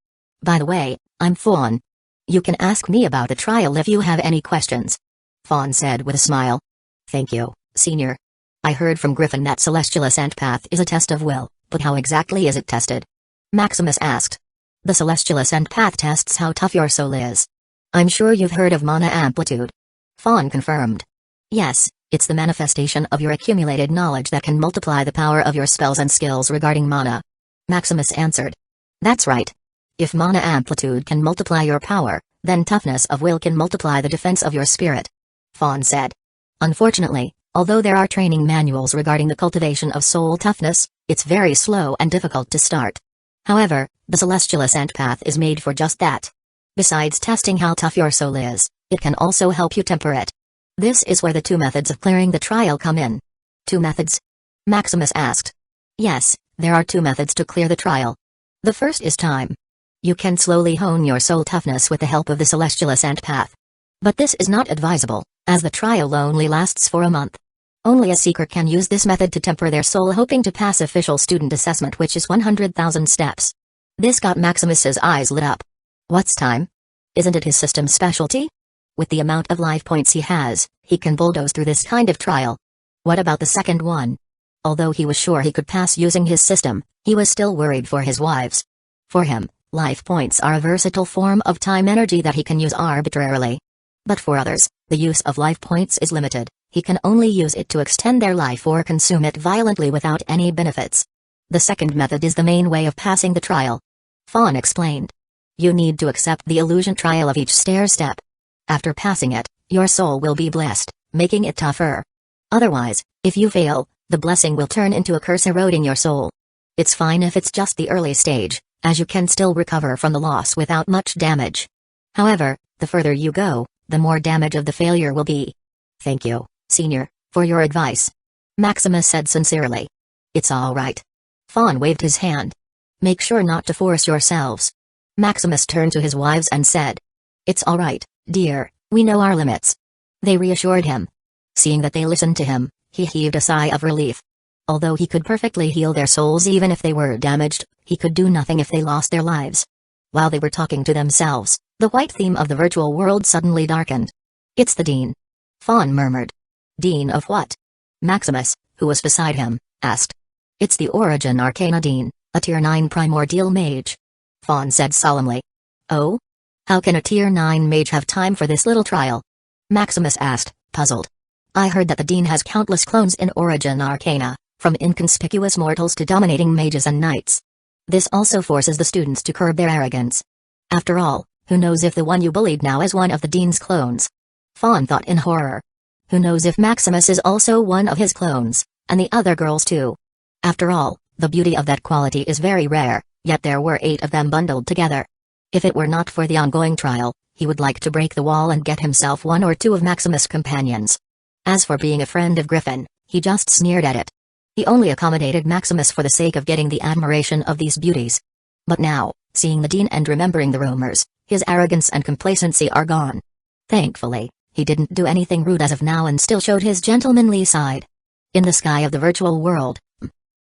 [SPEAKER 1] By the way, I'm Fawn. You can ask me about the trial if you have any questions. Fawn said with a smile. Thank you, senior. I heard from Griffin that Celestial Ascent Path is a test of will, but how exactly is it tested? Maximus asked. The Celestial Ascent Path tests how tough your soul is. I'm sure you've heard of mana amplitude. Fawn confirmed. Yes, it's the manifestation of your accumulated knowledge that can multiply the power of your spells and skills regarding mana. Maximus answered. That's right. If mana amplitude can multiply your power, then toughness of will can multiply the defense of your spirit. Fawn said. Unfortunately, although there are training manuals regarding the cultivation of soul toughness, it's very slow and difficult to start. However, the Celestial Ascent Path is made for just that. Besides testing how tough your soul is, it can also help you temper it. This is where the two methods of clearing the trial come in. Two methods? Maximus asked. Yes, there are two methods to clear the trial. The first is time. You can slowly hone your soul toughness with the help of the Celestial Ascent Path. But this is not advisable, as the trial only lasts for a month. Only a seeker can use this method to temper their soul, hoping to pass official student assessment, which is 100,000 steps. This got Maximus's eyes lit up. What's time? Isn't it his system's specialty? With the amount of life points he has, he can bulldoze through this kind of trial. What about the second one? Although he was sure he could pass using his system, he was still worried for his wives. For him, life points are a versatile form of time energy that he can use arbitrarily. But for others, the use of life points is limited. He can only use it to extend their life or consume it violently without any benefits. The second method is the main way of passing the trial. Fawn explained. You need to accept the illusion trial of each stair step. After passing it, your soul will be blessed, making it tougher. Otherwise, if you fail, the blessing will turn into a curse, eroding your soul. It's fine if it's just the early stage, as you can still recover from the loss without much damage. However, the further you go, the more damage of the failure will be. Thank you, senior, for your advice. Maximus said sincerely. It's all right. Fawn waved his hand. Make sure not to force yourselves. Maximus turned to his wives and said. It's all right, dear, we know our limits. They reassured him. Seeing that they listened to him, he heaved a sigh of relief. Although he could perfectly heal their souls even if they were damaged, he could do nothing if they lost their lives. While they were talking to themselves, the white theme of the virtual world suddenly darkened. It's the Dean. Fawn murmured. Dean of what? Maximus, who was beside him, asked. It's the Origin Arcana Dean, a Tier 9 primordial mage. Fawn said solemnly. Oh? How can a Tier 9 mage have time for this little trial? Maximus asked, puzzled. I heard that the Dean has countless clones in Origin Arcana, from inconspicuous mortals to dominating mages and knights. This also forces the students to curb their arrogance. After all, who knows if the one you bullied now is one of the Dean's clones? Fawn thought in horror. Who knows if Maximus is also one of his clones, and the other girls too? After all, the beauty of that quality is very rare, yet there were 8 of them bundled together. If it were not for the ongoing trial, he would like to break the wall and get himself 1 or 2 of Maximus' companions. As for being a friend of Griffin, he just sneered at it. He only accommodated Maximus for the sake of getting the admiration of these beauties. But now, seeing the Dean and remembering the rumors, his arrogance and complacency are gone. Thankfully, he didn't do anything rude as of now and still showed his gentlemanly side. In the sky of the virtual world,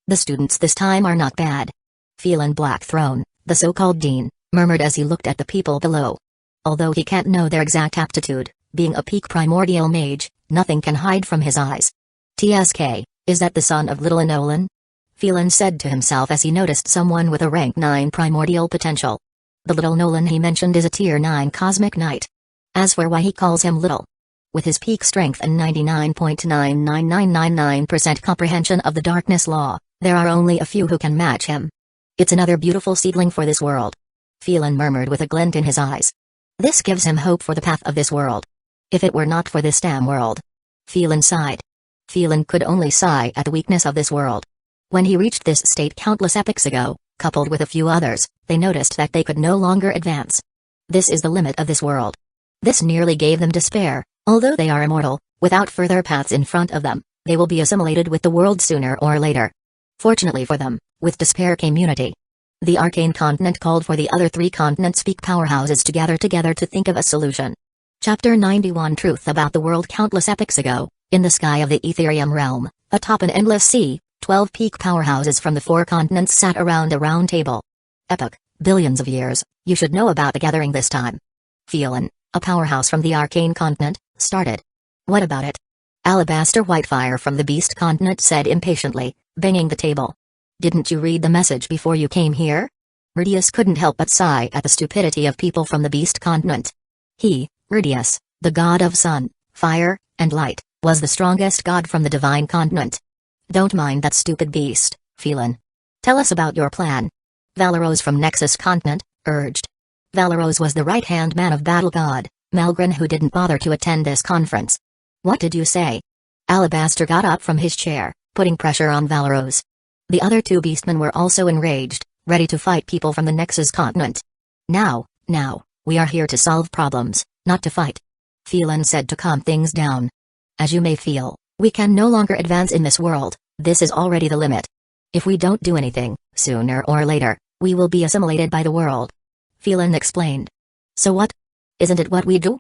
[SPEAKER 1] the students this time are not bad. Phelan Blackthrone, the so-called Dean, murmured as he looked at the people below. Although he can't know their exact aptitude, being a peak primordial mage, nothing can hide from his eyes. TSK, is that the son of Little Enolan? Phelan said to himself as he noticed someone with a rank 9 primordial potential. The little Nolan he mentioned is a Tier 9 Cosmic Knight. As for why he calls him little, with his peak strength and 99.99999% comprehension of the darkness law, there are only a few who can match him. It's another beautiful seedling for this world. Phelan murmured with a glint in his eyes. This gives him hope for the path of this world. If it were not for this damn world. Phelan sighed. Phelan could only sigh at the weakness of this world. When he reached this state countless epochs ago, coupled with a few others, they noticed that they could no longer advance. This is the limit of this world. This nearly gave them despair. Although they are immortal, without further paths in front of them, they will be assimilated with the world sooner or later. Fortunately for them, with despair came unity. The arcane continent called for the other three continents' peak powerhouses to gather together to think of a solution. Chapter 91 Truth about the world. Countless epochs ago, in the sky of the Ethereum realm, atop an endless sea, 12 peak powerhouses from the 4 continents sat around a round table. Epoch, billions of years, you should know about the gathering this time. Phelan, a powerhouse from the arcane continent, started. What about it? Alabaster Whitefire from the Beast continent said impatiently, banging the table. Didn't you read the message before you came here? Rudius couldn't help but sigh at the stupidity of people from the Beast continent. He, Rudius, the god of sun, fire, and light, was the strongest god from the divine continent. Don't mind that stupid beast, Phelan. Tell us about your plan. Valeros from Nexus continent, urged. Valeros was the right-hand man of battle god, Malgren, who didn't bother to attend this conference. What did you say? Alabaster got up from his chair, putting pressure on Valeros. The other 2 beastmen were also enraged, ready to fight people from the Nexus continent. Now, we are here to solve problems, not to fight. Phelan said to calm things down. As you may feel, we can no longer advance in this world, this is already the limit. If we don't do anything, sooner or later, we will be assimilated by the world. Phelan explained. So what? Isn't it what we do?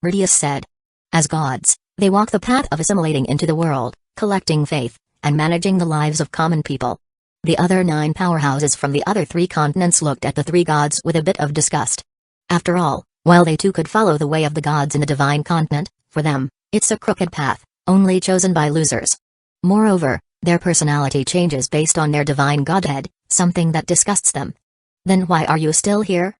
[SPEAKER 1] Rudius said. As gods, they walk the path of assimilating into the world, collecting faith, and managing the lives of common people. The other 9 powerhouses from the other 3 continents looked at the 3 gods with a bit of disgust. After all, while they too could follow the way of the gods in the divine continent, for them, it's a crooked path, only chosen by losers. Moreover, their personality changes based on their divine godhead, something that disgusts them. Then why are you still here?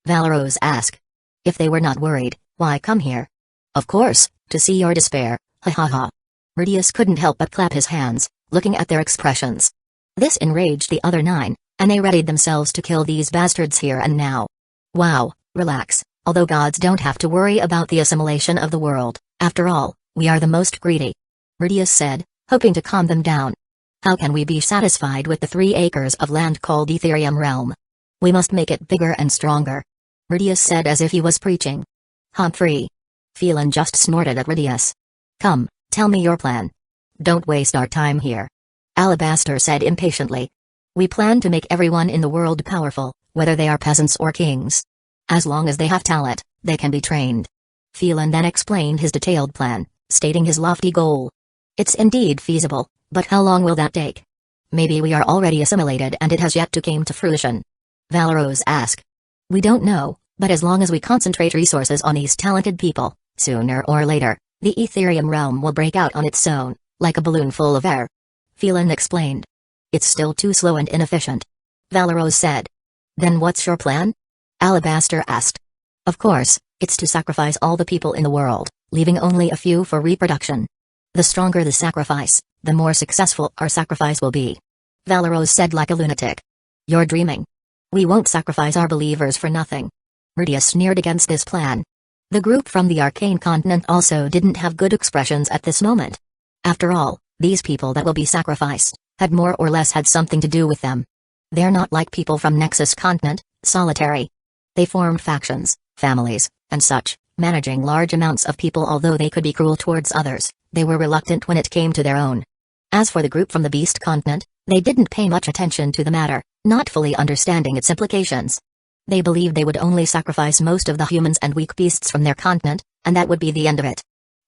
[SPEAKER 1] Valeros asked. If they were not worried, why come here? Of course, to see your despair, ha ha ha. Rudius couldn't help but clap his hands, looking at their expressions. This enraged the other 9, and they readied themselves to kill these bastards here and now. Wow, relax, although gods don't have to worry about the assimilation of the world, after all, we are the most greedy. Rudius said, hoping to calm them down. How can we be satisfied with the 3 acres of land called Ethereum Realm? We must make it bigger and stronger. Rudius said as if he was preaching. Humphrey. Phelan just snorted at Rudius. Come, tell me your plan. Don't waste our time here. Alabaster said impatiently. We plan to make everyone in the world powerful, whether they are peasants or kings. As long as they have talent, they can be trained. Phelan then explained his detailed plan, stating his lofty goal. It's indeed feasible, but how long will that take? Maybe we are already assimilated and it has yet to come to fruition. Valeros asked. We don't know, but as long as we concentrate resources on these talented people, sooner or later, the Ethereum realm will break out on its own, like a balloon full of air. Phelan explained. It's still too slow and inefficient. Valeros said. Then what's your plan? Alabaster asked. Of course, it's to sacrifice all the people in the world, leaving only a few for reproduction. The stronger the sacrifice, the more successful our sacrifice will be. Valeros said like a lunatic. You're dreaming. We won't sacrifice our believers for nothing. Rudius sneered against this plan. The group from the Arcane Continent also didn't have good expressions at this moment. After all, these people that will be sacrificed, had more or less had something to do with them. They're not like people from Nexus Continent, solitary. They formed factions, families, and such, managing large amounts of people. Although they could be cruel towards others, they were reluctant when it came to their own. As for the group from the Beast Continent, they didn't pay much attention to the matter, not fully understanding its implications. They believed they would only sacrifice most of the humans and weak beasts from their continent, and that would be the end of it.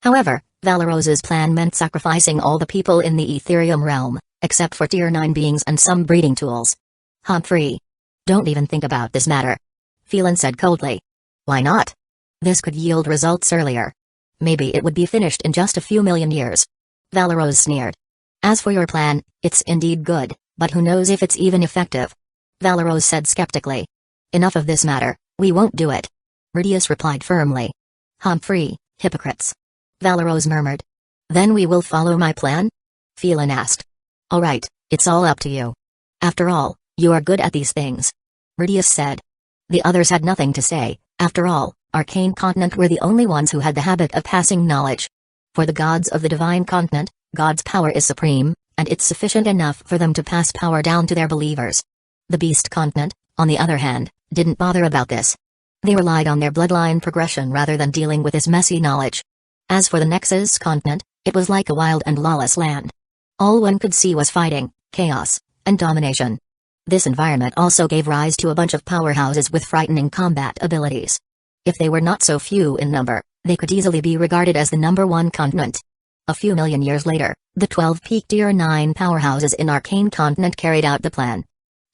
[SPEAKER 1] However, Valeros's plan meant sacrificing all the people in the Ethereum realm, except for Tier 9 beings and some breeding tools. Humphrey. Don't even think about this matter. Phelan said coldly. Why not? This could yield results earlier. Maybe it would be finished in just a few million years. Valeros sneered. As for your plan, it's indeed good, but who knows if it's even effective? Valeros said skeptically. Enough of this matter, We won't do it. Rudius replied firmly. Humphrey, hypocrites. Valeros murmured. Then we will follow my plan? Phelan asked. Alright, it's all up to you. After all, you are good at these things. Rudius said. The others had nothing to say. After all, Arcane Continent were the only ones who had the habit of passing knowledge. For the gods of the Divine Continent, God's power is supreme, and it's sufficient enough for them to pass power down to their believers. The Beast Continent, on the other hand, didn't bother about this. They relied on their bloodline progression rather than dealing with this messy knowledge. As for the Nexus Continent, it was like a wild and lawless land. All one could see was fighting, chaos, and domination. This environment also gave rise to a bunch of powerhouses with frightening combat abilities. If they were not so few in number, they could easily be regarded as the #1 continent. A few million years later, the 12 peak Tier 9 powerhouses in Arcane Continent carried out the plan.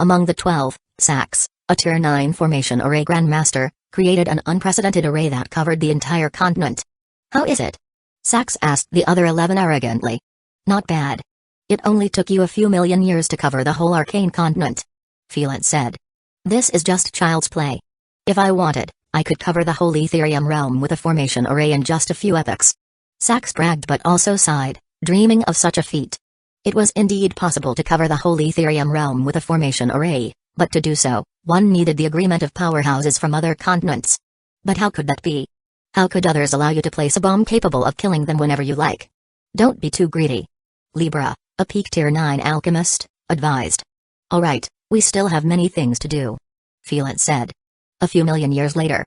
[SPEAKER 1] Among the 12, Sax, a Tier 9 formation array grandmaster, created an unprecedented array that covered the entire continent. How is it? Sax asked the other 11 arrogantly. Not bad. It only took you a few million years to cover the whole Arcane Continent. Phelan said. This is just child's play. If I wanted, I could cover the whole Ethereum realm with a formation array in just a few epochs. Sax bragged but also sighed, dreaming of such a feat. It was indeed possible to cover the whole Ethereum realm with a formation array, but to do so, one needed the agreement of powerhouses from other continents. But how could that be? How could others allow you to place a bomb capable of killing them whenever you like? Don't be too greedy. Libra, a peak Tier 9 alchemist, advised. Alright, we still have many things to do. Phelan said. A few million years later.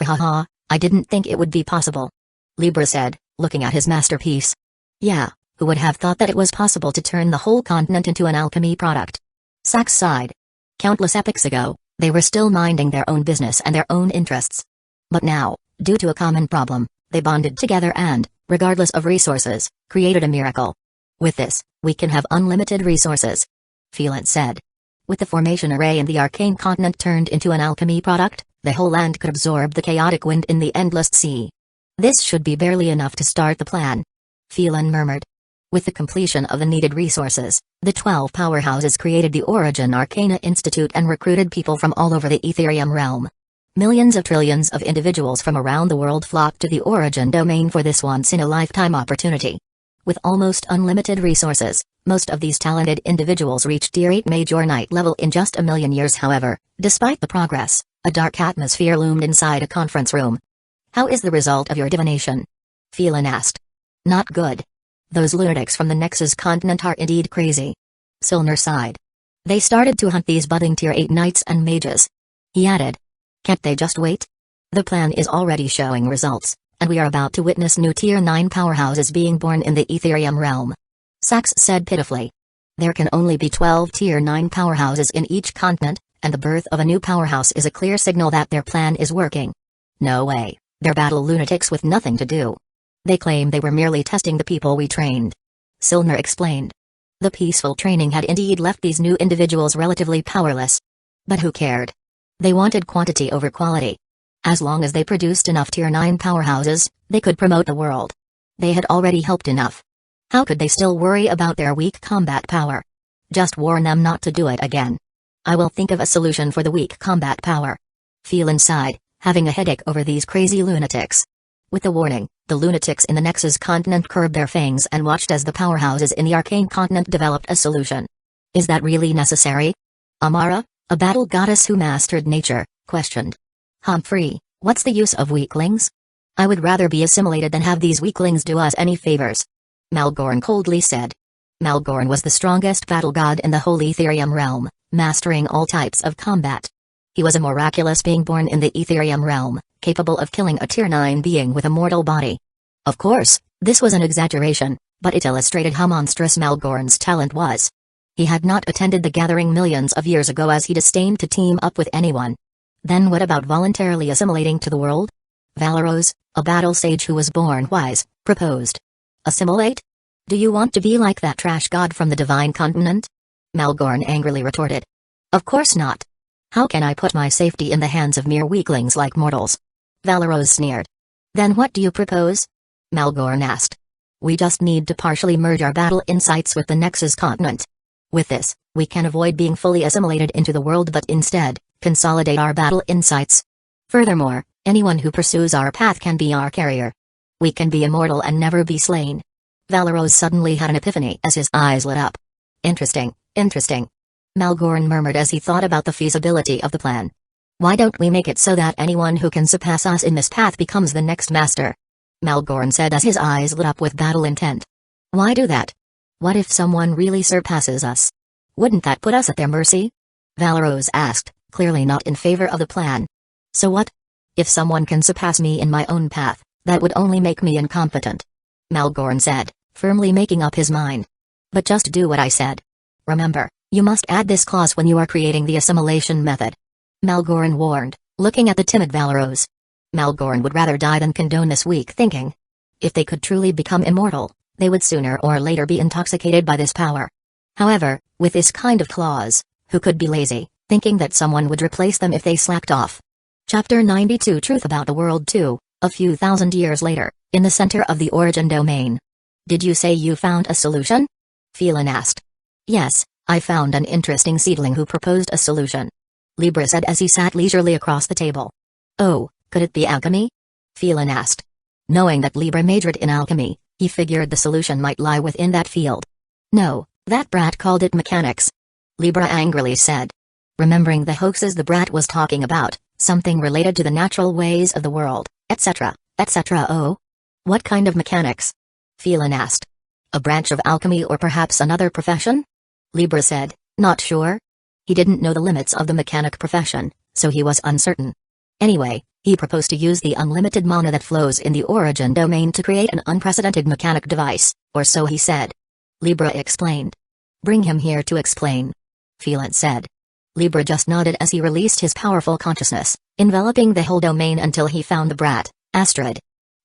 [SPEAKER 1] Ha ha ha, I didn't think it would be possible. Libra said, looking at his masterpiece. Yeah, who would have thought that it was possible to turn the whole continent into an alchemy product? Sax sighed. Countless epochs ago, they were still minding their own business and their own interests. But now, due to a common problem, they bonded together and, regardless of resources, created a miracle. With this, we can have unlimited resources. Phelan said. With the formation array in the Arcane Continent turned into an alchemy product, the whole land could absorb the chaotic wind in the endless sea. This should be barely enough to start the plan. Phelan murmured. With the completion of the needed resources, the 12 powerhouses created the Origin Arcana Institute and recruited people from all over the Ethereum realm. Millions of trillions of individuals from around the world flocked to the Origin domain for this once-in-a-lifetime opportunity. With almost unlimited resources, most of these talented individuals reached Tier 8 Mage or Knight level in just a million years. However, despite the progress, a dark atmosphere loomed inside a conference room. How is the result of your divination? Phelan asked. Not good. Those lunatics from the Nexus continent are indeed crazy. Silner sighed. They started to hunt these budding Tier 8 Knights and Mages. He added. Can't they just wait? The plan is already showing results, and we are about to witness new Tier 9 powerhouses being born in the Ethereum realm. Sax said pitifully. There can only be 12 Tier 9 powerhouses in each continent, and the birth of a new powerhouse is a clear signal that their plan is working. No way, they're battle lunatics with nothing to do. They claim they were merely testing the people we trained. Silner explained. The peaceful training had indeed left these new individuals relatively powerless. But who cared? They wanted quantity over quality. As long as they produced enough Tier 9 powerhouses, they could promote the world. They had already helped enough. How could they still worry about their weak combat power? Just warn them not to do it again. I will think of a solution for the weak combat power. Phelan sighed, having a headache over these crazy lunatics. With the warning, the lunatics in the Nexus continent curbed their fangs and watched as the powerhouses in the Arcane continent developed a solution. Is that really necessary? Amara, a battle goddess who mastered nature, questioned. Humphrey, what's the use of weaklings? I would rather be assimilated than have these weaklings do us any favors. Malgorn coldly said. Malgorn was the strongest battle god in the whole Ethereum realm, mastering all types of combat. He was a miraculous being born in the Ethereum realm, capable of killing a Tier 9 being with a mortal body. Of course, this was an exaggeration, but it illustrated how monstrous Malgorn's talent was. He had not attended the gathering millions of years ago as he disdained to team up with anyone. Then what about voluntarily assimilating to the world? Valeros, a battle sage who was born wise, proposed. Assimilate? Do you want to be like that trash god from the Divine Continent? Malgorn angrily retorted. Of course not. How can I put my safety in the hands of mere weaklings like mortals? Valeros sneered. Then what do you propose? Malgorn asked. We just need to partially merge our battle insights with the Nexus continent. With this, we can avoid being fully assimilated into the world but instead, consolidate our battle insights. Furthermore, anyone who pursues our path can be our carrier. We can be immortal and never be slain. Valeros suddenly had an epiphany as his eyes lit up. Interesting, interesting. Malgoran murmured as he thought about the feasibility of the plan. Why don't we make it so that anyone who can surpass us in this path becomes the next master? Malgoran said as his eyes lit up with battle intent. Why do that? What if someone really surpasses us? Wouldn't that put us at their mercy? Valeros asked, clearly not in favor of the plan. So what? If someone can surpass me in my own path, that would only make me incompetent. Malgoran said, firmly making up his mind. But just do what I said. Remember, you must add this clause when you are creating the assimilation method. Malgoran warned, looking at the timid Valeros. Malgoran would rather die than condone this weak thinking. If they could truly become immortal, they would sooner or later be intoxicated by this power. However, with this kind of clause, who could be lazy, thinking that someone would replace them if they slacked off? Chapter 92 Truth About the World 2, a few thousand years later, in the center of the origin domain. Did you say you found a solution? Phelan asked. Yes, I found an interesting seedling who proposed a solution. Libra said as he sat leisurely across the table. Oh, could it be alchemy? Phelan asked. Knowing that Libra majored in alchemy, he figured the solution might lie within that field. No, that brat called it mechanics. Libra angrily said. Remembering the hoaxes the brat was talking about, something related to the natural ways of the world, etc., etc. Oh? What kind of mechanics? Phelan asked. A branch of alchemy or perhaps another profession? Libra said, not sure. He didn't know the limits of the mechanic profession, so he was uncertain. Anyway, he proposed to use the unlimited mana that flows in the origin domain to create an unprecedented mechanic device, or so he said. Libra explained. Bring him here to explain. Phelan said. Libra just nodded as he released his powerful consciousness, enveloping the whole domain until he found the brat, Astrid.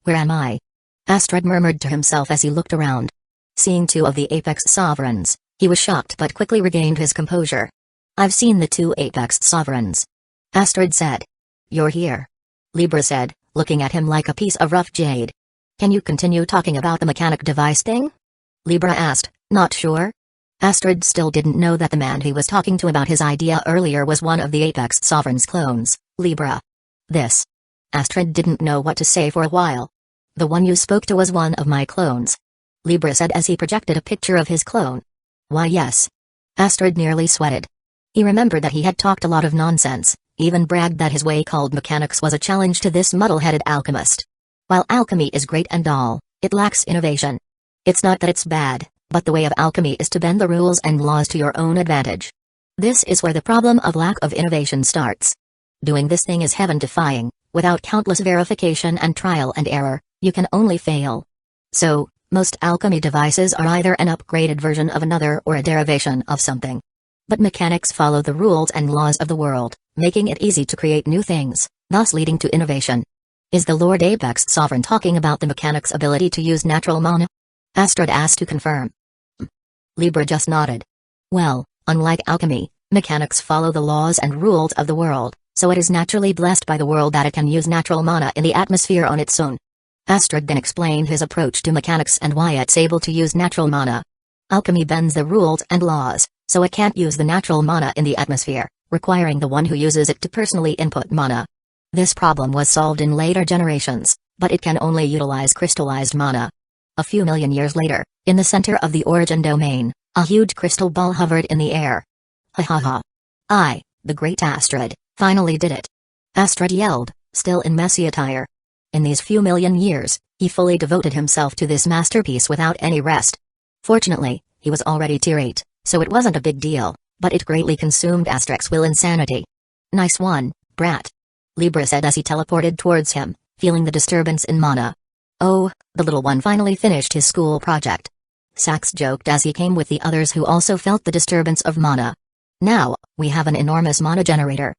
[SPEAKER 1] Where am I? Astrid murmured to himself as he looked around. Seeing two of the Apex Sovereigns, he was shocked but quickly regained his composure. I've seen the two Apex Sovereigns. Astrid said. You're here. Libra said, looking at him like a piece of rough jade. Can you continue talking about the mechanic device thing? Libra asked, not sure. Astrid still didn't know that the man he was talking to about his idea earlier was one of the Apex Sovereign's clones, Libra. This. Astrid didn't know what to say for a while. The one you spoke to was one of my clones. Libra said as he projected a picture of his clone. Why yes. Astrid nearly sweated. He remembered that he had talked a lot of nonsense, even bragged that his way called mechanics was a challenge to this muddle-headed alchemist. While alchemy is great and all, it lacks innovation. It's not that it's bad, but the way of alchemy is to bend the rules and laws to your own advantage. This is where the problem of lack of innovation starts. Doing this thing is heaven-defying, without countless verification and trial and error, you can only fail. So, most alchemy devices are either an upgraded version of another or a derivation of something. But mechanics follow the rules and laws of the world, making it easy to create new things, thus leading to innovation. Is the Lord Apex Sovereign talking about the mechanic's ability to use natural mana? Astrid asked to confirm. Libra just nodded. Well, unlike alchemy, mechanics follow the laws and rules of the world, so it is naturally blessed by the world that it can use natural mana in the atmosphere on its own. Astrid then explained his approach to mechanics and why it's able to use natural mana. Alchemy bends the rules and laws, so it can't use the natural mana in the atmosphere, requiring the one who uses it to personally input mana. This problem was solved in later generations, but it can only utilize crystallized mana. A few million years later, in the center of the origin domain, a huge crystal ball hovered in the air. Ha ha ha. I, the great Astrid, finally did it. Astrid yelled, still in messy attire. In these few million years, he fully devoted himself to this masterpiece without any rest. Fortunately, he was already tier 8, so it wasn't a big deal, but it greatly consumed Asterix's will insanity. Nice one, brat. Libra said as he teleported towards him, feeling the disturbance in mana. Oh, the little one finally finished his school project. Sax joked as he came with the others who also felt the disturbance of mana. Now, we have an enormous mana generator.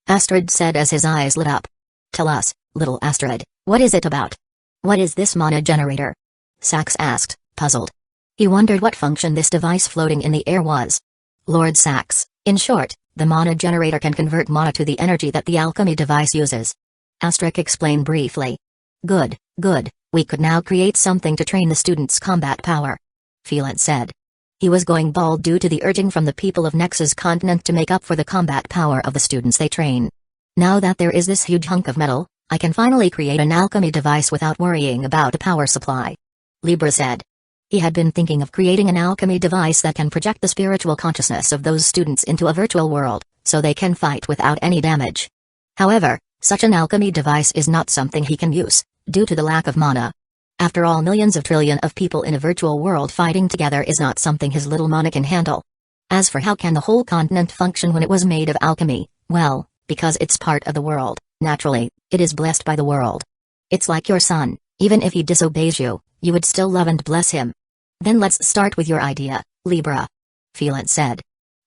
[SPEAKER 1] Astrid said as his eyes lit up. Tell us, little Astrid, what is it about? What is this mana generator? Sax asked, puzzled. He wondered what function this device floating in the air was. Lord Sax, in short, the mana generator can convert mana to the energy that the alchemy device uses. Astrid explained briefly. Good, good, we could now create something to train the students' combat power. Phelan said. He was going bald due to the urging from the people of Nexus continent to make up for the combat power of the students they train. Now that there is this huge hunk of metal, I can finally create an alchemy device without worrying about a power supply. Libra said. He had been thinking of creating an alchemy device that can project the spiritual consciousness of those students into a virtual world, so they can fight without any damage. However, such an alchemy device is not something he can use, due to the lack of mana. After all, millions of trillion of people in a virtual world fighting together is not something his little mana can handle. As for how can the whole continent function when it was made of alchemy, well, because it's part of the world, naturally, it is blessed by the world. It's like your son, even if he disobeys you, you would still love and bless him. Then let's start with your idea, Libra. Phelan said.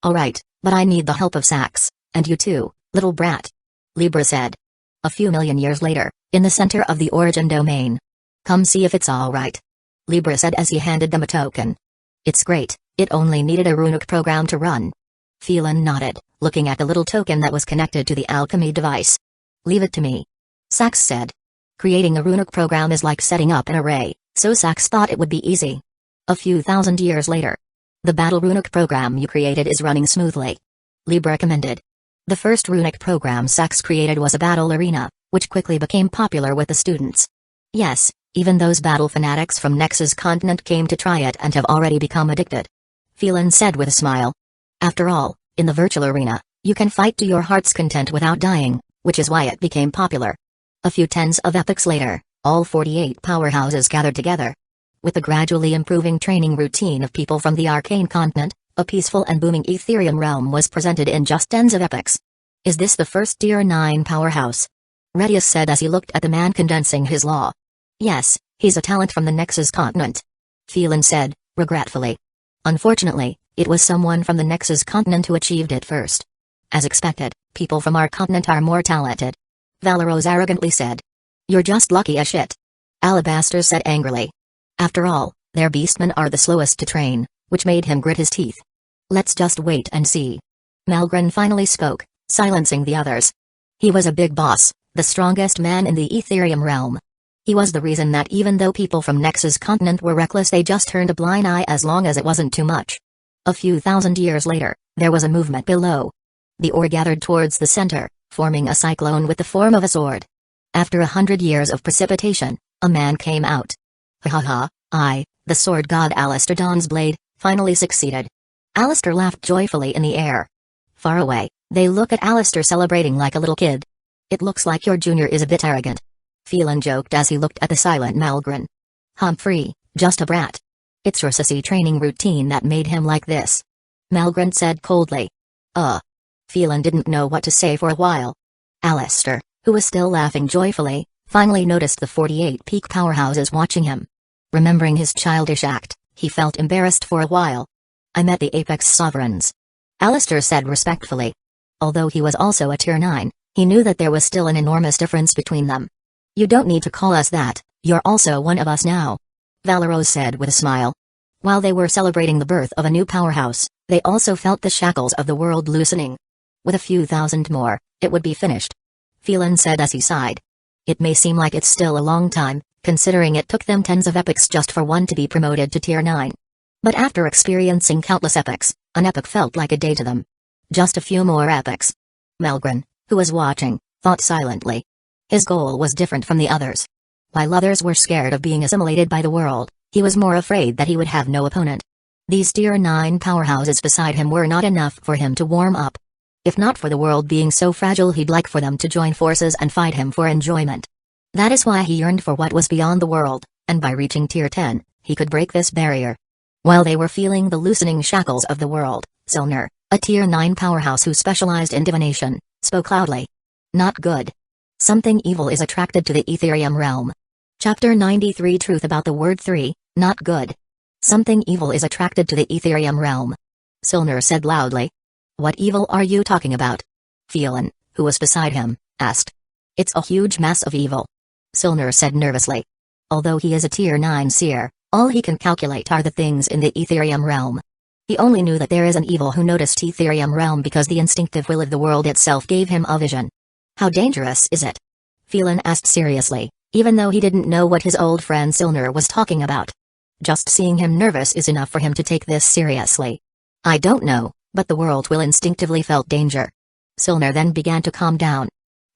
[SPEAKER 1] Alright, but I need the help of Sax, and you too, little brat. Libra said. A few million years later, in the center of the origin domain. Come see if it's alright. Libra said as he handed them a token. It's great, it only needed a runic program to run. Phelan nodded, looking at the little token that was connected to the alchemy device. Leave it to me. Sax said. Creating a runic program is like setting up an array, so Sax thought it would be easy. A few thousand years later. The battle runic program you created is running smoothly. Libra commended. The first runic program Sax created was a battle arena, which quickly became popular with the students. Yes, even those battle fanatics from Nexus continent came to try it and have already become addicted. Phelan said with a smile. After all, in the virtual arena, you can fight to your heart's content without dying, which is why it became popular. A few tens of epochs later, all 48 powerhouses gathered together. With the gradually improving training routine of people from the arcane continent, a peaceful and booming Ethereum realm was presented in just tens of epochs. Is this the first Tier 9 powerhouse? Redius said as he looked at the man condensing his law. Yes, he's a talent from the Nexus continent. Phelan said, regretfully. Unfortunately, it was someone from the Nexus continent who achieved it first. As expected, people from our continent are more talented. Valeros arrogantly said. You're just lucky as shit. Alabaster said angrily. After all, their beastmen are the slowest to train, which made him grit his teeth. Let's just wait and see. Malgren finally spoke, silencing the others. He was a big boss, the strongest man in the Ethereum realm. He was the reason that even though people from Nexus continent were reckless, they just turned a blind eye as long as it wasn't too much. A few thousand years later, there was a movement below. The ore gathered towards the center, forming a cyclone with the form of a sword. After 100 years of precipitation, a man came out. Ha ha ha, the sword god Alistair Dawn's blade, finally succeeded. Alistair laughed joyfully in the air. Far away, they look at Alistair celebrating like a little kid. It looks like your junior is a bit arrogant. Phelan joked as he looked at the silent Malgren. Humphrey, just a brat. It's your sissy training routine that made him like this. Malgren said coldly. Phelan didn't know what to say for a while. Alistair, who was still laughing joyfully, finally noticed the 48 peak powerhouses watching him. Remembering his childish act, he felt embarrassed for a while. I met the Apex Sovereigns. Alistair said respectfully. Although he was also a Tier 9, he knew that there was still an enormous difference between them. You don't need to call us that, you're also one of us now. Valeros said with a smile. While they were celebrating the birth of a new powerhouse, they also felt the shackles of the world loosening. With a few thousand more, it would be finished. Phelan said as he sighed. It may seem like it's still a long time, considering it took them tens of epochs just for one to be promoted to Tier 9. But after experiencing countless epochs, an epoch felt like a day to them. Just a few more epochs. Malgren, who was watching, thought silently. His goal was different from the others. While others were scared of being assimilated by the world, he was more afraid that he would have no opponent. These Tier 9 powerhouses beside him were not enough for him to warm up. If not for the world being so fragile, he'd like for them to join forces and fight him for enjoyment. That is why he yearned for what was beyond the world, and by reaching Tier 10, he could break this barrier. While they were feeling the loosening shackles of the world, Silner, a Tier 9 powerhouse who specialized in divination, spoke loudly. Not good. Something evil is attracted to the Ethereum realm. Chapter 93 Truth about the word 3, not good. Something evil is attracted to the Ethereum realm. Silner said loudly. What evil are you talking about? Phelan, who was beside him, asked. It's a huge mass of evil. Silner said nervously. Although he is a Tier 9 seer, all he can calculate are the things in the Ethereum realm. He only knew that there is an evil who noticed Ethereum realm because the instinctive will of the world itself gave him a vision. How dangerous is it? Phelan asked seriously, even though he didn't know what his old friend Silner was talking about. Just seeing him nervous is enough for him to take this seriously. I don't know, but the world will instinctively felt danger. Silner then began to calm down.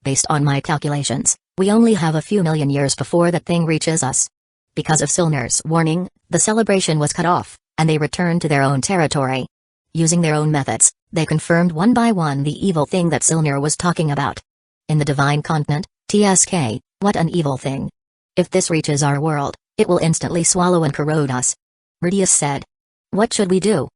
[SPEAKER 1] Based on my calculations, we only have a few million years before that thing reaches us. Because of Silner's warning, the celebration was cut off, and they returned to their own territory. Using their own methods, they confirmed one by one the evil thing that Silner was talking about. In the Divine Continent, TSK, what an evil thing. If this reaches our world, it will instantly swallow and corrode us. Radius said. What should we do?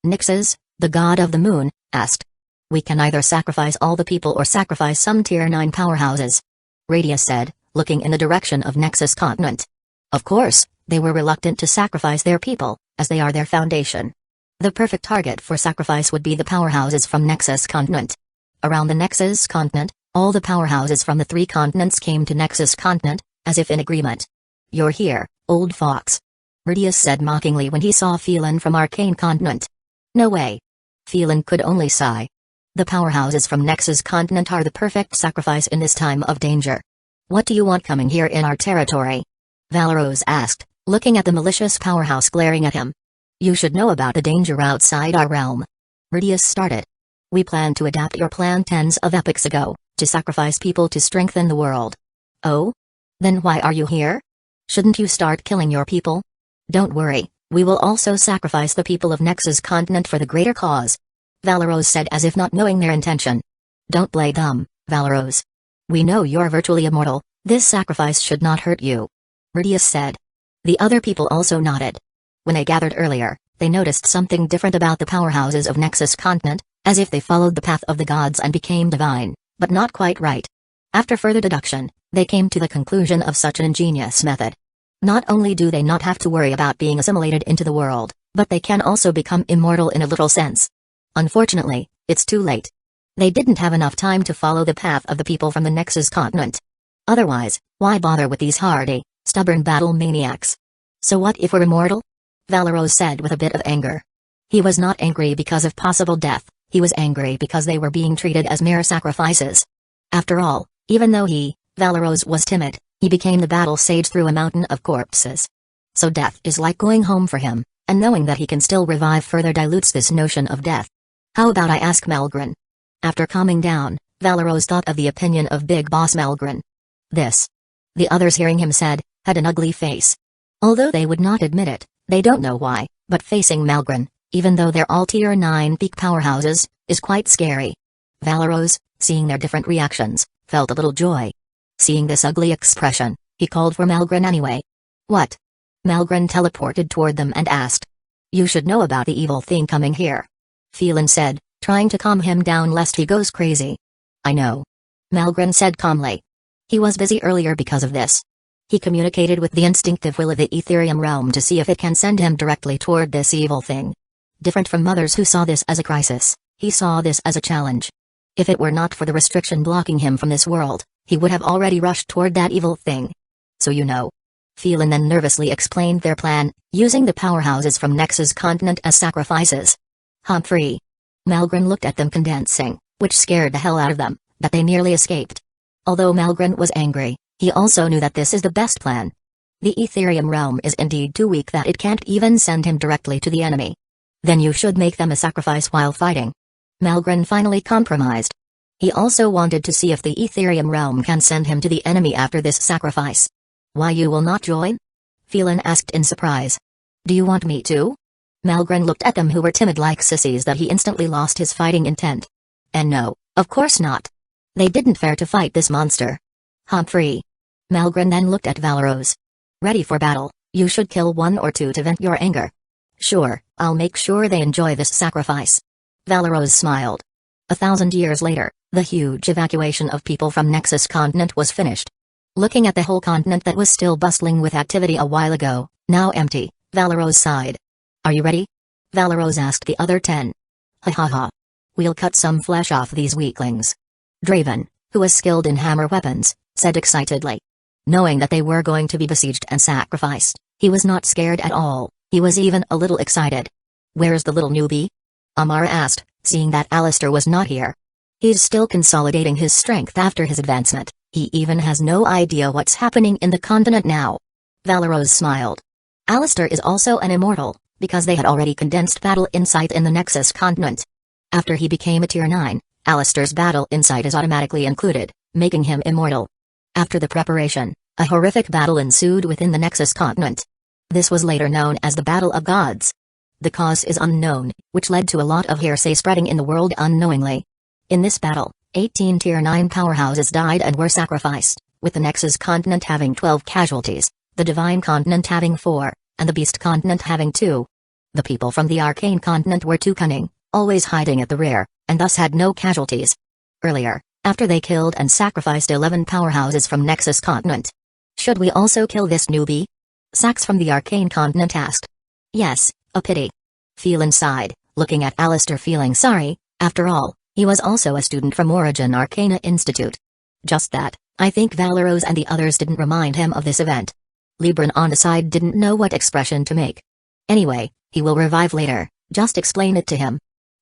[SPEAKER 1] Nyxus, the god of the moon, asked. We can either sacrifice all the people or sacrifice some tier 9 powerhouses. Radius said, looking in the direction of Nexus Continent. Of course, they were reluctant to sacrifice their people, as they are their foundation. The perfect target for sacrifice would be the powerhouses from Nexus Continent. Around the Nexus Continent, all the powerhouses from the 3 continents came to Nexus Continent, as if in agreement. You're here, old fox. Radius said mockingly when he saw Phelan from Arcane Continent. No way. Phelan could only sigh. The powerhouses from Nexus Continent are the perfect sacrifice in this time of danger. What do you want coming here in our territory? Valeros asked, looking at the malicious powerhouse glaring at him. You should know about the danger outside our realm. Radius started. We planned to adapt your plan tens of epochs ago, to sacrifice people to strengthen the world. Oh? Then why are you here? Shouldn't you start killing your people? Don't worry, we will also sacrifice the people of Nexus Continent for the greater cause. Valeros said as if not knowing their intention. Don't play dumb, Valeros. We know you're virtually immortal, this sacrifice should not hurt you. Radius said. The other people also nodded. When they gathered earlier, they noticed something different about the powerhouses of Nexus Continent, as if they followed the path of the gods and became divine, but not quite right. After further deduction, they came to the conclusion of such an ingenious method. Not only do they not have to worry about being assimilated into the world, but they can also become immortal in a literal sense. Unfortunately, it's too late. They didn't have enough time to follow the path of the people from the Nexus Continent. Otherwise, why bother with these hardy, stubborn battle maniacs? So what if we're immortal? Valeros said with a bit of anger. He was not angry because of possible death, he was angry because they were being treated as mere sacrifices. After all, even though Valeros was timid, he became the battle sage through a mountain of corpses. So death is like going home for him, and knowing that he can still revive further dilutes this notion of death. How about I ask Malgren? After calming down, Valeros thought of the opinion of Big Boss Malgren. This. The others hearing him said, had an ugly face. Although they would not admit it, they don't know why, but facing Malgren, even though they're all tier 9 peak powerhouses, is quite scary. Valeros, seeing their different reactions, felt a little joy. Seeing this ugly expression, he called for Malgren anyway. What? Malgren teleported toward them and asked. You should know about the evil thing coming here. Phelan said, trying to calm him down lest he goes crazy. I know. Malgren said calmly. He was busy earlier because of this. He communicated with the instinctive will of the Ethereum realm to see if it can send him directly toward this evil thing. Different from others who saw this as a crisis, he saw this as a challenge. If it were not for the restriction blocking him from this world, he would have already rushed toward that evil thing. So you know. Phelan then nervously explained their plan, using the powerhouses from Nexus Continent as sacrifices. Humphrey. Malgren looked at them condensing, which scared the hell out of them, that they nearly escaped. Although Malgren was angry, he also knew that this is the best plan. The Ethereum realm is indeed too weak that it can't even send him directly to the enemy. Then you should make them a sacrifice while fighting. Malgren finally compromised. He also wanted to see if the Ethereum realm can send him to the enemy after this sacrifice. Why you will not join? Phelan asked in surprise. Do you want me to? Malgren looked at them who were timid like sissies that he instantly lost his fighting intent. And no, of course not. They didn't fare to fight this monster. Humphrey. Malgren then looked at Valeros. Ready for battle, you should kill 1 or 2 to vent your anger. Sure, I'll make sure they enjoy this sacrifice. Valeros smiled. 1,000 years later, the huge evacuation of people from Nexus Continent was finished. Looking at the whole continent that was still bustling with activity a while ago, now empty, Valeros sighed. Are you ready? Valeros asked the other 10. Ha ha ha. We'll cut some flesh off these weaklings. Draven, who was skilled in hammer weapons, said excitedly. Knowing that they were going to be besieged and sacrificed, he was not scared at all, he was even a little excited. Where's the little newbie? Amara asked, seeing that Alistair was not here. He's still consolidating his strength after his advancement, he even has no idea what's happening in the continent now. Valeros smiled. Alistair is also an immortal, because they had already condensed battle insight in the Nexus Continent. After he became a tier 9, Alistair's battle insight is automatically included, making him immortal. After the preparation, a horrific battle ensued within the Nexus continent. This was later known as the Battle of Gods. The cause is unknown, which led to a lot of hearsay spreading in the world unknowingly. In this battle, 18 Tier 9 powerhouses died and were sacrificed, with the Nexus continent having 12 casualties, the Divine continent having 4, and the Beast continent having 2. The people from the Arcane continent were too cunning, always hiding at the rear, and thus had no casualties. Earlier, after they killed and sacrificed 11 powerhouses from Nexus continent. Should we also kill this newbie? Sax from the Arcane continent asked. Yes, a pity. Phelan sighed, looking at Alistair feeling sorry. After all, he was also a student from Origin Arcana Institute. Just that, I think Valeros and the others didn't remind him of this event. Libran on the side didn't know what expression to make. Anyway, he will revive later, just explain it to him.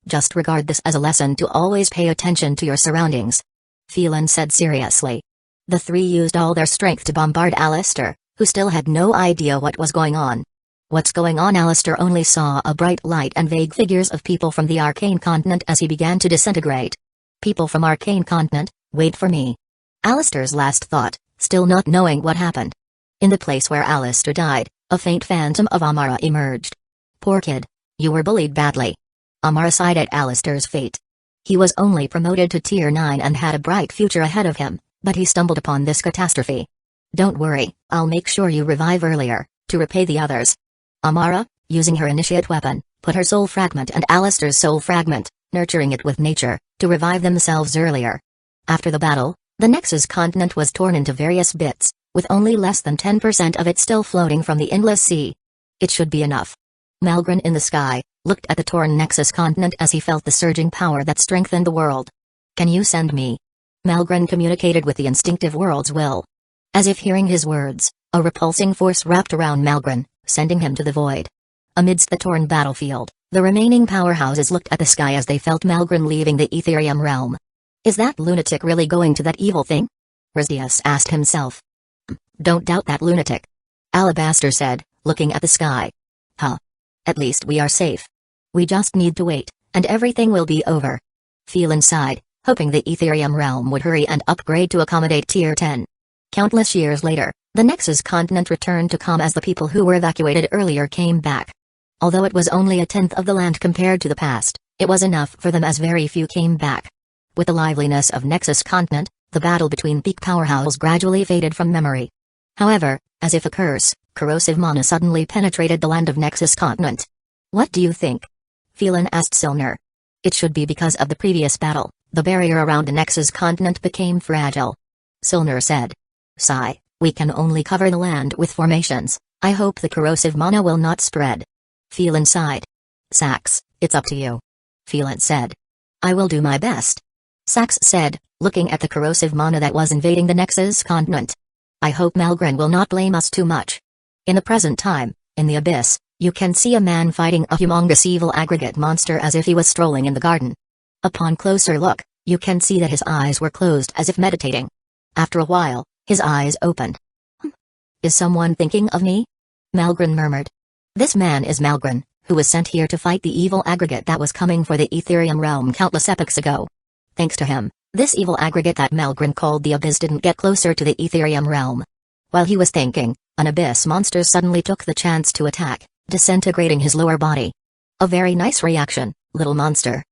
[SPEAKER 1] Just regard this as a lesson to always pay attention to your surroundings. Phelan said seriously. The three used all their strength to bombard Alistair, who still had no idea what was going on. What's going on? Alistair only saw a bright light and vague figures of people from the Arcane continent as he began to disintegrate. People from Arcane continent, wait for me. Alistair's last thought, still not knowing what happened. In the place where Alistair died, a faint phantom of Amara emerged. Poor kid. You were bullied badly. Amara sighed at Alistair's fate. He was only promoted to Tier 9 and had a bright future ahead of him, but he stumbled upon this catastrophe. Don't worry, I'll make sure you revive earlier, to repay the others. Amara, using her initiate weapon, put her soul fragment and Alistair's soul fragment, nurturing it with nature, to revive themselves earlier. After the battle, the Nexus continent was torn into various bits, with only less than 10% of it still floating from the endless sea. It should be enough. Malgren in the sky, looked at the torn Nexus continent as he felt the surging power that strengthened the world. Can you send me? Malgren communicated with the instinctive world's will. As if hearing his words, a repulsing force wrapped around Malgren, sending him to the void. Amidst the torn battlefield, the remaining powerhouses looked at the sky as they felt Malgren leaving the Etherium realm. Is that lunatic really going to that evil thing? Rizdius asked himself. Don't doubt that lunatic. Alabaster said, looking at the sky. Huh. At least we are safe. We just need to wait, and everything will be over. Phelan sighed, hoping the Etherium realm would hurry and upgrade to accommodate Tier 10. Countless years later, the Nexus continent returned to calm as the people who were evacuated earlier came back. Although it was only a tenth of the land compared to the past, it was enough for them as very few came back. With the liveliness of Nexus continent, the battle between peak powerhouses gradually faded from memory. However, as if a curse, corrosive mana suddenly penetrated the land of Nexus continent. What do you think? Phelan asked Silner. It should be because of the previous battle, the barrier around the Nexus continent became fragile. Silner said. Sigh, we can only cover the land with formations. I hope the corrosive mana will not spread. Phelan sighed. Sax, it's up to you. Phelan said. I will do my best. Sax said, looking at the corrosive mana that was invading the Nexus continent. I hope Malgren will not blame us too much. In the present time, in the abyss, you can see a man fighting a humongous evil aggregate monster as if he was strolling in the garden. Upon closer look, you can see that his eyes were closed as if meditating. After a while, his eyes opened. Is someone thinking of me? Malgren murmured. This man is Malgren, who was sent here to fight the evil aggregate that was coming for the Etherium realm countless epochs ago. Thanks to him, this evil aggregate that Malgren called the Abyss didn't get closer to the Etherium realm. While he was thinking, an Abyss monster suddenly took the chance to attack, disintegrating his lower body. A very nice reaction, little monster.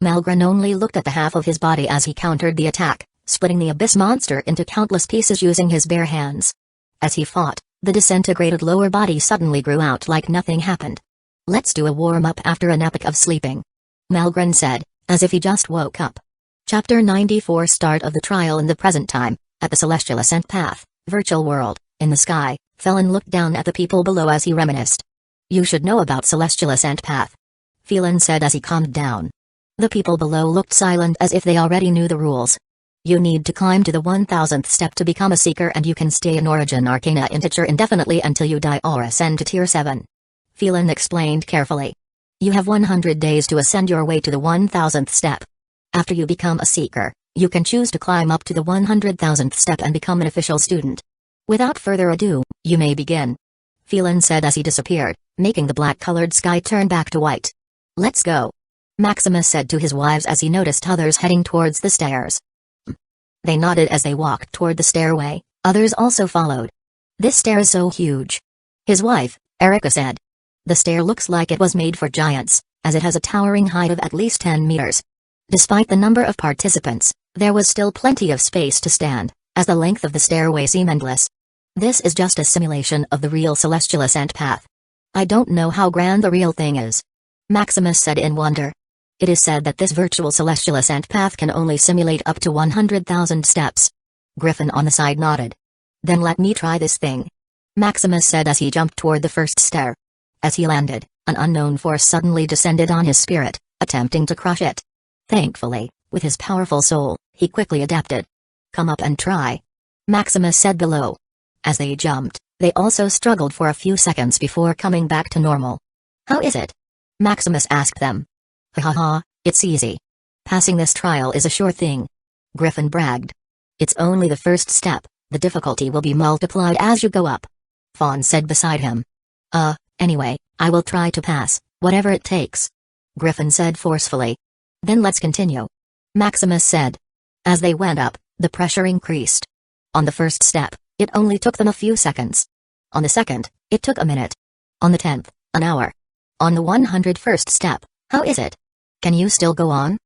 [SPEAKER 1] Malgren only looked at the half of his body as he countered the attack, splitting the Abyss monster into countless pieces using his bare hands. As he fought, the disintegrated lower body suddenly grew out like nothing happened. Let's do a warm-up after an epoch of sleeping. Malgren said, as if he just woke up. Chapter 94 Start of the trial in the present time, at the Celestial Ascent Path, virtual world, in the sky, Phelan looked down at the people below as he reminisced. You should know about Celestial Ascent Path. Phelan said as he calmed down. The people below looked silent as if they already knew the rules. You need to climb to the 1000th step to become a Seeker, and you can stay in Origin Arcana Integer indefinitely until you die or ascend to Tier 7. Phelan explained carefully. You have 100 days to ascend your way to the 1000th step. After you become a Seeker, you can choose to climb up to the 100,000th step and become an official student. Without further ado, you may begin. Phelan said as he disappeared, making the black-colored sky turn back to white. Let's go. Maximus said to his wives as he noticed others heading towards the stairs. They nodded as they walked toward the stairway, others also followed. This stair is so huge. His wife, Erica, said. The stair looks like it was made for giants, as it has a towering height of at least 10 meters. Despite the number of participants, there was still plenty of space to stand, as the length of the stairway seemed endless. This is just a simulation of the real celestial ascent path. I don't know how grand the real thing is. Maximus said in wonder. It is said that this virtual celestial ascent path can only simulate up to 100,000 steps. Griffin on the side nodded. Then let me try this thing. Maximus said as he jumped toward the first stair. As he landed, an unknown force suddenly descended on his spirit, attempting to crush it. Thankfully, with his powerful soul, he quickly adapted. Come up and try. Maximus said below. As they jumped, they also struggled for a few seconds before coming back to normal. How is it? Maximus asked them. Ha ha, it's easy. Passing this trial is a sure thing. Griffin bragged. It's only the first step, the difficulty will be multiplied as you go up. Fawn said beside him. Anyway, I will try to pass, whatever it takes. Griffin said forcefully. Then let's continue. Maximus said. As they went up, the pressure increased. On the first step, it only took them a few seconds. On the second, it took a minute. On the 10th, an hour. On the 101st step, how is it? Can you still go on?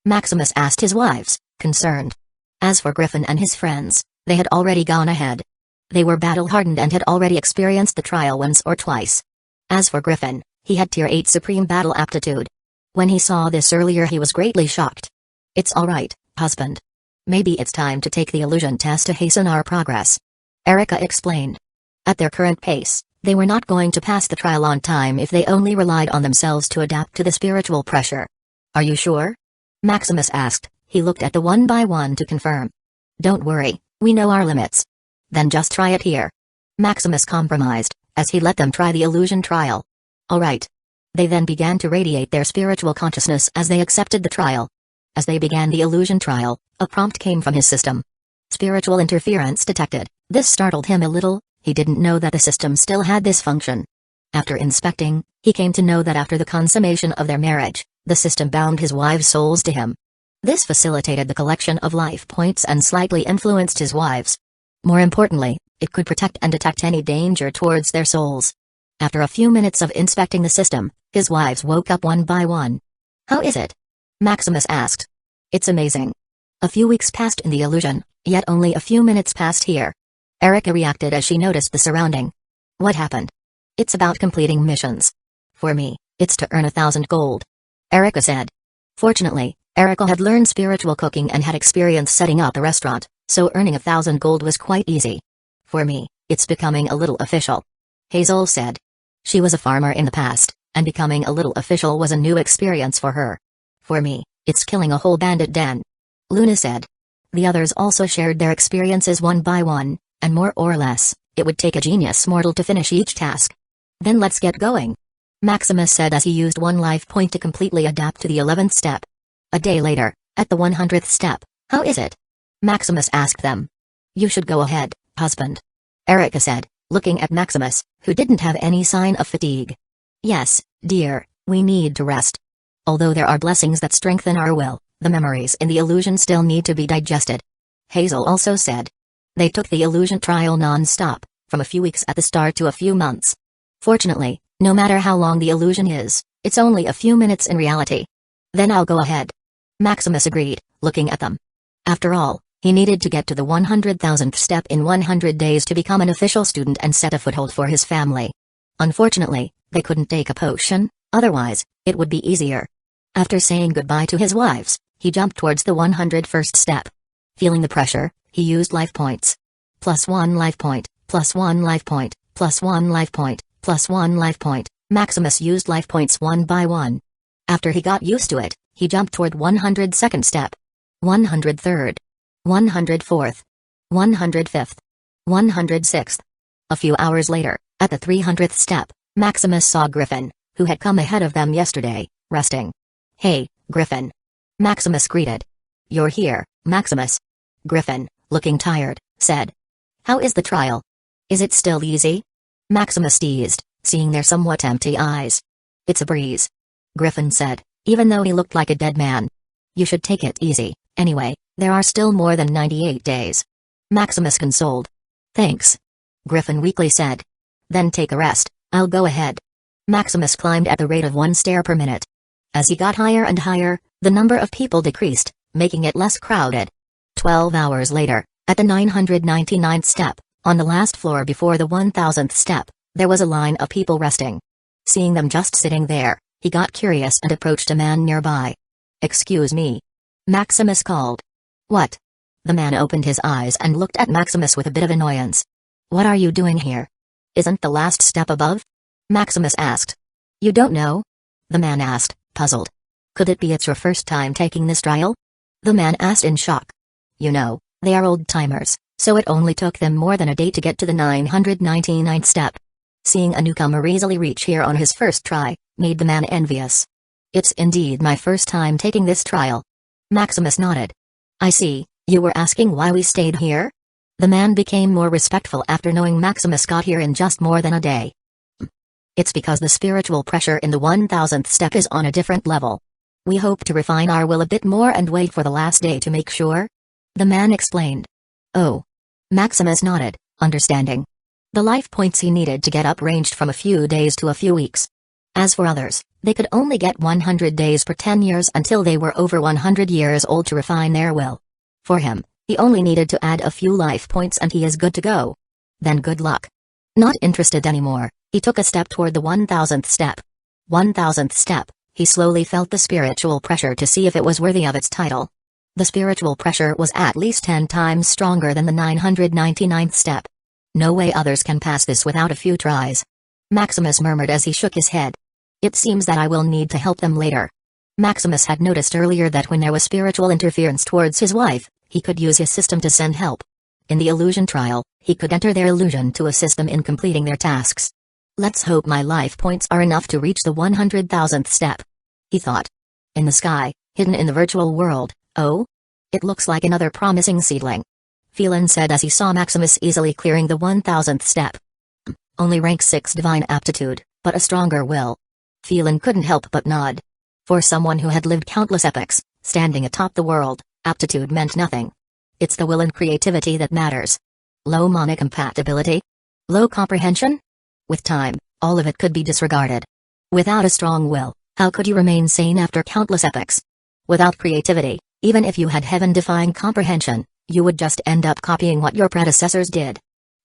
[SPEAKER 1] Maximus asked his wives, concerned. As for Griffin and his friends, they had already gone ahead. They were battle-hardened and had already experienced the trial once or twice. As for Griffin, he had Tier 8 Supreme Battle Aptitude. When he saw this earlier he was greatly shocked. It's alright, husband. Maybe it's time to take the illusion test to hasten our progress. Erica explained. At their current pace, they were not going to pass the trial on time if they only relied on themselves to adapt to the spiritual pressure. Are you sure? Maximus asked. He looked at the one by one to confirm. Don't worry, we know our limits. Then just try it here. Maximus compromised, as he let them try the illusion trial. Alright. They then began to radiate their spiritual consciousness as they accepted the trial. As they began the illusion trial, a prompt came from his system. Spiritual interference detected. This startled him a little, he didn't know that the system still had this function. After inspecting, he came to know that after the consummation of their marriage, the system bound his wives' souls to him. This facilitated the collection of life points and slightly influenced his wives. More importantly, it could protect and detect any danger towards their souls. After a few minutes of inspecting the system, his wives woke up one by one. How is it? Maximus asked. It's amazing. A few weeks passed in the illusion, yet only a few minutes passed here. Erica reacted as she noticed the surrounding. What happened? It's about completing missions. For me, it's to earn 1,000 gold. Erica said. Fortunately, Erica had learned spiritual cooking and had experience setting up a restaurant, so earning 1,000 gold was quite easy. For me, it's becoming a little official. Hazel said. She was a farmer in the past, and becoming a little official was a new experience for her. For me, it's killing a whole bandit den. Luna said. The others also shared their experiences one by one, and more or less, it would take a genius mortal to finish each task. Then let's get going. Maximus said as he used one life point to completely adapt to the 11th step. A day later, at the 100th step, how is it? Maximus asked them. You should go ahead, husband. Erica said, looking at Maximus, who didn't have any sign of fatigue. Yes, dear, we need to rest. Although there are blessings that strengthen our will, the memories in the illusion still need to be digested. Hazel also said. They took the illusion trial non-stop, from a few weeks at the start to a few months. Fortunately, no matter how long the illusion is, it's only a few minutes in reality. Then I'll go ahead. Maximus agreed, looking at them. After all, he needed to get to the 100,000th step in 100 days to become an official student and set a foothold for his family. Unfortunately, they couldn't take a potion, otherwise, it would be easier. After saying goodbye to his wives, he jumped towards the 101st step. Feeling the pressure, he used life points. +1 life point, +1 life point, +1 life point, +1 life point. Maximus used life points one by one. After he got used to it, he jumped toward 102nd step. 103rd. 104th. 105th. 106th. A few hours later, at the 300th step, Maximus saw Griffin, who had come ahead of them yesterday, resting. Hey, Griffin. Maximus greeted. You're here, Maximus. Griffin, looking tired, said. How is the trial? Is it still easy? Maximus teased, seeing their somewhat empty eyes. It's a breeze. Griffin said, even though he looked like a dead man. You should take it easy, anyway, There are still more than 98 days. Maximus consoled. Thanks. Griffin weakly said. Then take a rest, I'll go ahead. Maximus climbed at the rate of 1 stair per minute. As he got higher and higher, the number of people decreased, making it less crowded. 12 hours later, at the 999th step, on the last floor before the 1000th step, there was a line of people resting. Seeing them just sitting there, he got curious and approached a man nearby. Excuse me. Maximus called. What? The man opened his eyes and looked at Maximus with a bit of annoyance. What are you doing here? Isn't the last step above? Maximus asked. You don't know? The man asked, puzzled. Could it be it's your first time taking this trial? The man asked in shock. You know, they are old-timers, so it only took them more than a day to get to the 999th step. Seeing a newcomer easily reach here on his first try, made the man envious. It's indeed my first time taking this trial. Maximus nodded. I see, you were asking why we stayed here? The man became more respectful after knowing Maximus got here in just more than a day. It's because the spiritual pressure in the 1000th step is on a different level. We hope to refine our will a bit more and wait for the last day to make sure. The man explained. Oh. Maximus nodded, understanding. The life points he needed to get up ranged from a few days to a few weeks. As for others, they could only get 100 days per 10 years until they were over 100 years old to refine their will. For him, he only needed to add a few life points and he is good to go. Then good luck. Not interested anymore, he took a step toward the 1000th step. 1000th step, he slowly felt the spiritual pressure to see if it was worthy of its title. The spiritual pressure was at least 10 times stronger than the 999th step. No way others can pass this without a few tries. Maximus murmured as he shook his head. It seems that I will need to help them later. Maximus had noticed earlier that when there was spiritual interference towards his wife, he could use his system to send help. In the illusion trial, he could enter their illusion to assist them in completing their tasks. Let's hope my life points are enough to reach the 100,000th step. He thought. In the sky, hidden in the virtual world, oh? It looks like another promising seedling. Phelan said as he saw Maximus easily clearing the 1000th step. Only rank 6 divine aptitude, but a stronger will. Phelan couldn't help but nod. For someone who had lived countless epochs, standing atop the world, aptitude meant nothing. It's the will and creativity that matters. Low mnemonic compatibility? Low comprehension? With time, all of it could be disregarded. Without a strong will, how could you remain sane after countless epochs? Without creativity, even if you had heaven-defying comprehension, you would just end up copying what your predecessors did.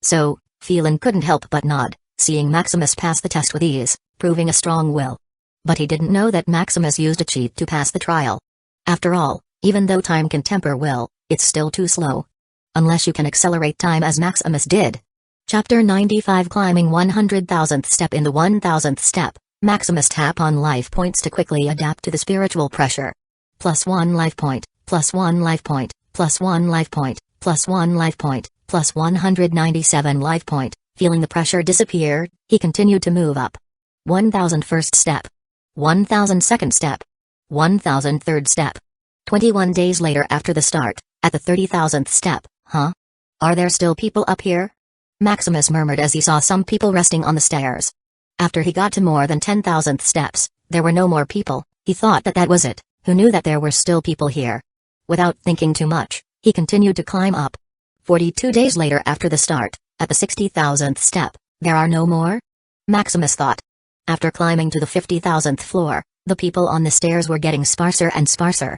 [SPEAKER 1] So, Phelan couldn't help but nod, seeing Maximus pass the test with ease, proving a strong will. But he didn't know that Maximus used a cheat to pass the trial. After all, even though time can temper will, it's still too slow. Unless you can accelerate time as Maximus did. Chapter 95 Climbing 100,000th step. In the 1000th step, Maximus tap on life points to quickly adapt to the spiritual pressure. +1 life point, +1 life point, +1 life point, +1 life point, plus 197 life point. Feeling the pressure disappear, he continued to move up. 1001st step. 1002nd step. 1003rd step. 21 days later after the start, at the 30,000th step, huh? Are there still people up here? Maximus murmured as he saw some people resting on the stairs. After he got to more than 10,000th steps, there were no more people. He thought that was it. Who knew that there were still people here? Without thinking too much, he continued to climb up. 42 days later after the start, at the 60,000th step, there are no more? Maximus thought. After climbing to the 50,000th floor, the people on the stairs were getting sparser and sparser.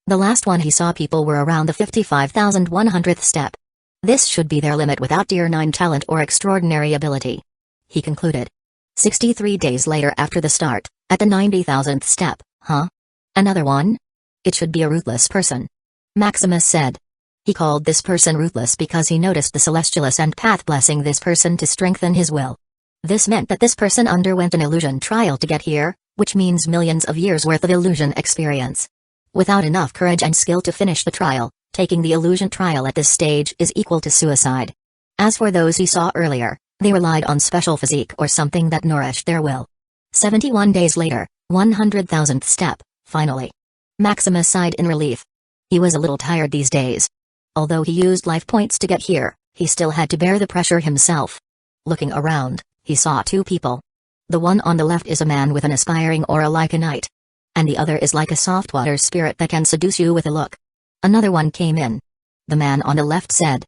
[SPEAKER 1] The last one he saw people were around the 55,100th step. This should be their limit without Tier 9 talent or extraordinary ability. He concluded. 63 days later after the start, at the 90,000th step, huh? Another one? It should be a ruthless person. Maximus said. He called this person ruthless because he noticed the Celestialist and path blessing this person to strengthen his will. This meant that this person underwent an illusion trial to get here, which means millions of years worth of illusion experience. Without enough courage and skill to finish the trial, taking the illusion trial at this stage is equal to suicide. As for those he saw earlier, they relied on special physique or something that nourished their will. 71 days later, 100,000th step, finally. Maximus sighed in relief. He was a little tired these days. Although he used life points to get here, he still had to bear the pressure himself. Looking around, he saw two people. The one on the left is a man with an aspiring aura like a knight. And the other is like a soft water spirit that can seduce you with a look. Another one came in. The man on the left said,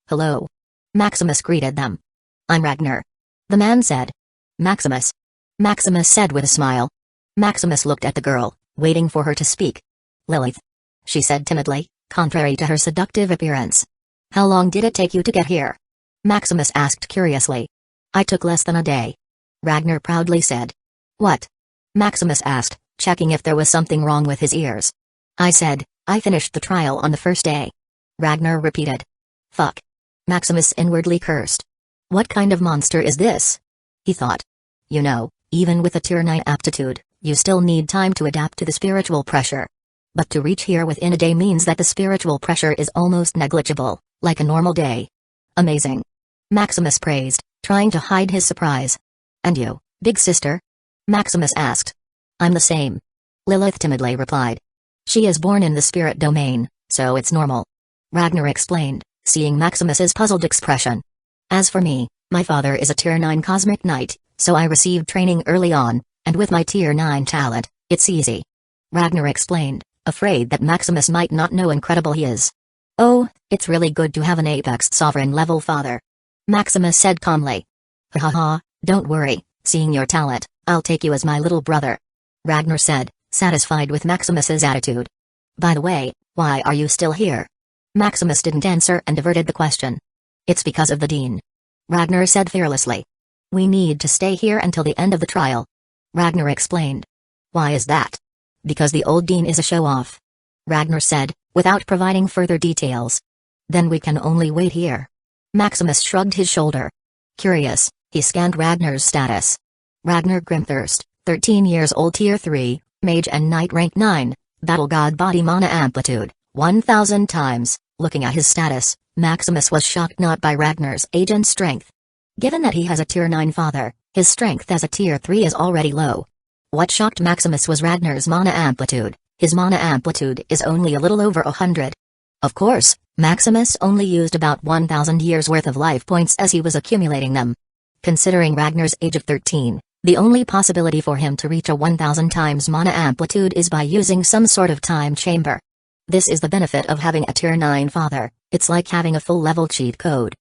[SPEAKER 1] "Hello." Maximus greeted them. "I'm Ragnar." The man said. "Maximus." Maximus said with a smile. Maximus looked at the girl, waiting for her to speak. "Lilith," she said timidly, contrary to her seductive appearance. "How long did it take you to get here?" Maximus asked curiously. "I took less than a day." Ragnar proudly said. "What?" Maximus asked, checking if there was something wrong with his ears. "I said, I finished the trial on the first day." Ragnar repeated. "Fuck." Maximus inwardly cursed. What kind of monster is this? He thought. You know, even with a tier 9 aptitude, you still need time to adapt to the spiritual pressure. But to reach here within a day means that the spiritual pressure is almost negligible, like a normal day. Amazing. Maximus praised, trying to hide his surprise. "And you, big sister?" Maximus asked. "I'm the same." Lilith timidly replied. "She is born in the spirit domain, so it's normal." Ragnar explained, seeing Maximus's puzzled expression. "As for me, my father is a tier 9 cosmic knight, so I received training early on, and with my tier 9 talent, it's easy." Ragnar explained, afraid that Maximus might not know how incredible he is. "Oh, it's really good to have an apex sovereign level father," Maximus said calmly. "Ha ha ha, don't worry, seeing your talent, I'll take you as my little brother," Ragnar said, satisfied with Maximus's attitude. "By the way, why are you still here?" Maximus didn't answer and diverted the question. "It's because of the Dean," Ragnar said fearlessly. "We need to stay here until the end of the trial," Ragnar explained. "Why is that?" "Because the old Dean is a show-off," Ragnar said, without providing further details. "Then we can only wait here." Maximus shrugged his shoulder. Curious, he scanned Ragnar's status. Ragnar Grimthirst, 13 years old, tier 3, Mage and Knight rank 9, Battle God body mana amplitude, 1000 times. Looking at his status, Maximus was shocked not by Ragnar's age and strength. Given that he has a tier 9 father, his strength as a tier 3 is already low. What shocked Maximus was Ragnar's mana amplitude. His mana amplitude is only a little over 100. Of course, Maximus only used about 1000 years worth of life points as he was accumulating them. Considering Ragnar's age of 13, the only possibility for him to reach a 1000 times mana amplitude is by using some sort of time chamber. This is the benefit of having a tier 9 father, it's like having a full level cheat code.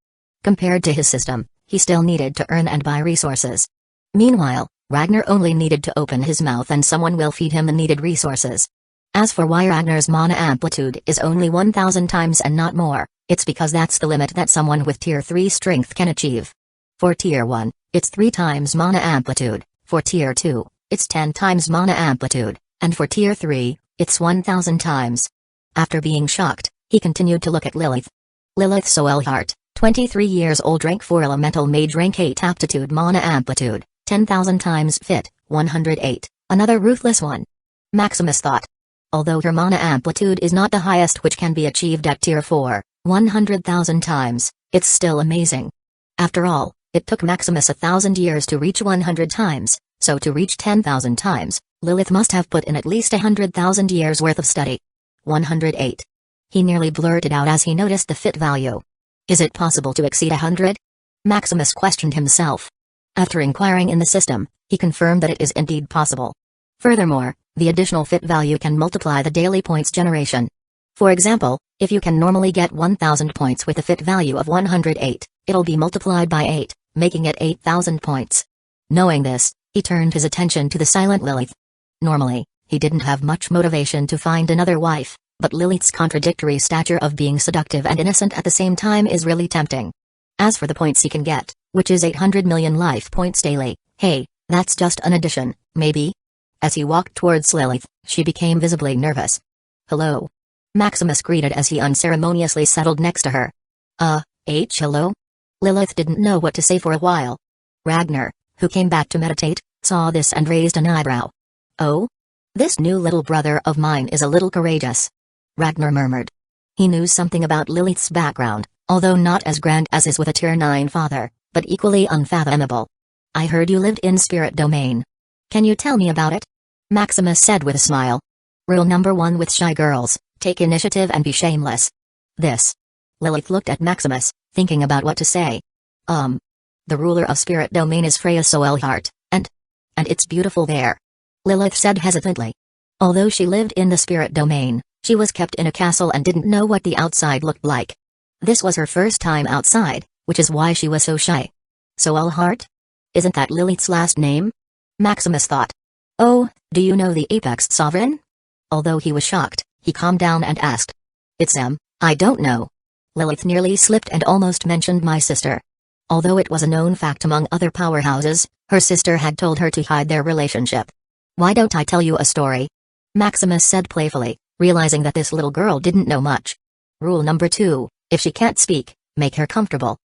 [SPEAKER 1] Compared to his system, he still needed to earn and buy resources. Meanwhile, Ragnar only needed to open his mouth and someone will feed him the needed resources. As for why Ragnar's mana amplitude is only 1000 times and not more, it's because that's the limit that someone with tier 3 strength can achieve. For tier 1, it's 3 times mana amplitude, for tier 2, it's 10 times mana amplitude, and for tier 3, it's 1000 times. After being shocked, he continued to look at Lilith. Lilith Soelhart, 23 years old, rank 4 elemental mage, rank 8 aptitude, mana amplitude, 10,000 times fit, 108, another ruthless one. Maximus thought. Although her mana amplitude is not the highest which can be achieved at tier 4, 100,000 times, it's still amazing. After all, it took Maximus 1,000 years to reach 100 times, so to reach 10,000 times, Lilith must have put in at least 100,000 years worth of study. 108. He nearly blurted out as he noticed the fit value. Is it possible to exceed 100? Maximus questioned himself. After inquiring in the system, he confirmed that it is indeed possible. Furthermore, the additional fit value can multiply the daily points generation. For example, if you can normally get 1000 points with a fit value of 108, it'll be multiplied by 8, making it 8000 points. Knowing this, he turned his attention to the silent Lilith. Normally, he didn't have much motivation to find another wife, but Lilith's contradictory stature of being seductive and innocent at the same time is really tempting. As for the points he can get, which is 800 million life points daily, hey, that's just an addition, maybe? As he walked towards Lilith, she became visibly nervous. "Hello," Maximus greeted as he unceremoniously settled next to her. Hello?" Lilith didn't know what to say for a while. Ragnar, who came back to meditate, saw this and raised an eyebrow. "Oh? This new little brother of mine is a little courageous," Ragnar murmured. He knew something about Lilith's background, although not as grand as his with a tier 9 father, but equally unfathomable. "I heard you lived in spirit domain. Can you tell me about it?" Maximus said with a smile. "Rule number 1 with shy girls, take initiative and be shameless." This. Lilith looked at Maximus, thinking about what to say. The ruler of spirit domain is Freya Soelhart, and it's beautiful there," Lilith said hesitantly. Although she lived in the spirit domain, She was kept in a castle and didn't know what the outside looked like. This was her first time outside, which is why she was so shy. So Allheart? Isn't that Lilith's last name? Maximus thought. Oh, do you know the Apex Sovereign? Although he was shocked, he calmed down and asked. It's I don't know. Lilith nearly slipped and almost mentioned my sister. Although it was a known fact among other powerhouses, her sister had told her to hide their relationship. Why don't I tell you a story? Maximus said playfully, realizing that this little girl didn't know much. Rule number 2, if she can't speak, make her comfortable.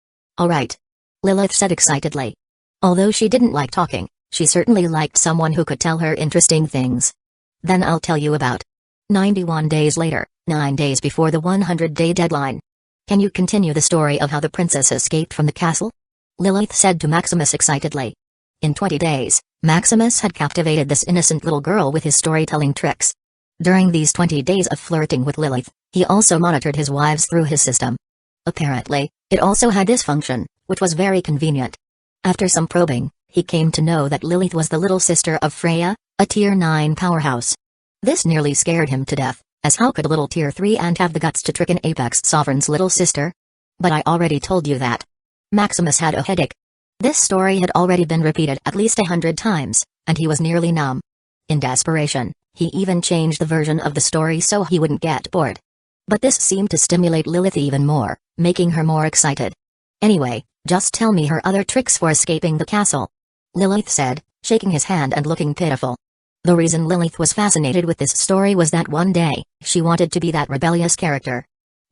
[SPEAKER 1] Alright. Lilith said excitedly. Although she didn't like talking, she certainly liked someone who could tell her interesting things. Then I'll tell you about 91 days later, 9 days before the 100-day deadline. Can you continue the story of how the princess escaped from the castle? Lilith said to Maximus excitedly. In 20 days, Maximus had captivated this innocent little girl with his storytelling tricks. During these 20 days of flirting with Lilith, he also monitored his wives through his system. Apparently, it also had this function, which was very convenient. After some probing, he came to know that Lilith was the little sister of Freya, a Tier 9 powerhouse. This nearly scared him to death, as how could a little Tier 3 ant have the guts to trick an Apex Sovereign's little sister? But I already told you that. Maximus had a headache. This story had already been repeated at least 100 times, and he was nearly numb. In desperation, he even changed the version of the story so he wouldn't get bored. But this seemed to stimulate Lilith even more, making her more excited. Anyway, just tell me her other tricks for escaping the castle. Lilith said, shaking his hand and looking pitiful. The reason Lilith was fascinated with this story was that one day, she wanted to be that rebellious character.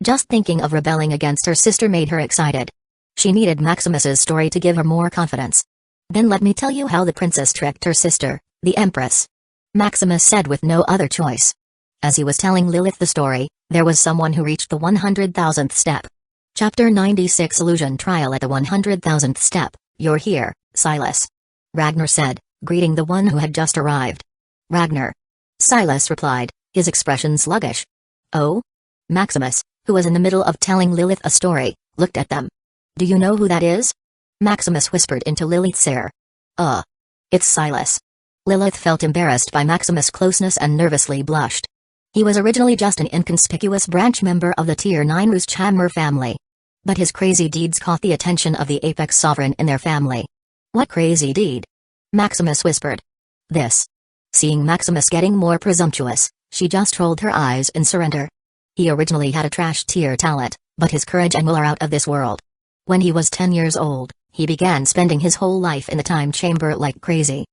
[SPEAKER 1] Just thinking of rebelling against her sister made her excited. She needed Maximus's story to give her more confidence. Then let me tell you how the princess tricked her sister, the Empress. Maximus said with no other choice. As he was telling Lilith the story, there was someone who reached the 100,000th step. Chapter 96 Illusion Trial at the 100,000th step. You're here, Silas. Ragnar said, greeting the one who had just arrived. Ragnar. Silas replied, his expression sluggish. Oh? Maximus, who was in the middle of telling Lilith a story, looked at them. Do you know who that is? Maximus whispered into Lilith's ear. It's Silas. Lilith felt embarrassed by Maximus' closeness and nervously blushed. He was originally just an inconspicuous branch member of the Tier 9 Uchiha family. But his crazy deeds caught the attention of the Apex Sovereign in their family. What crazy deed? Maximus whispered. This. Seeing Maximus getting more presumptuous, she just rolled her eyes in surrender. He originally had a trash tier talent, but his courage and will are out of this world. When he was 10 years old, he began spending his whole life in the time chamber like crazy.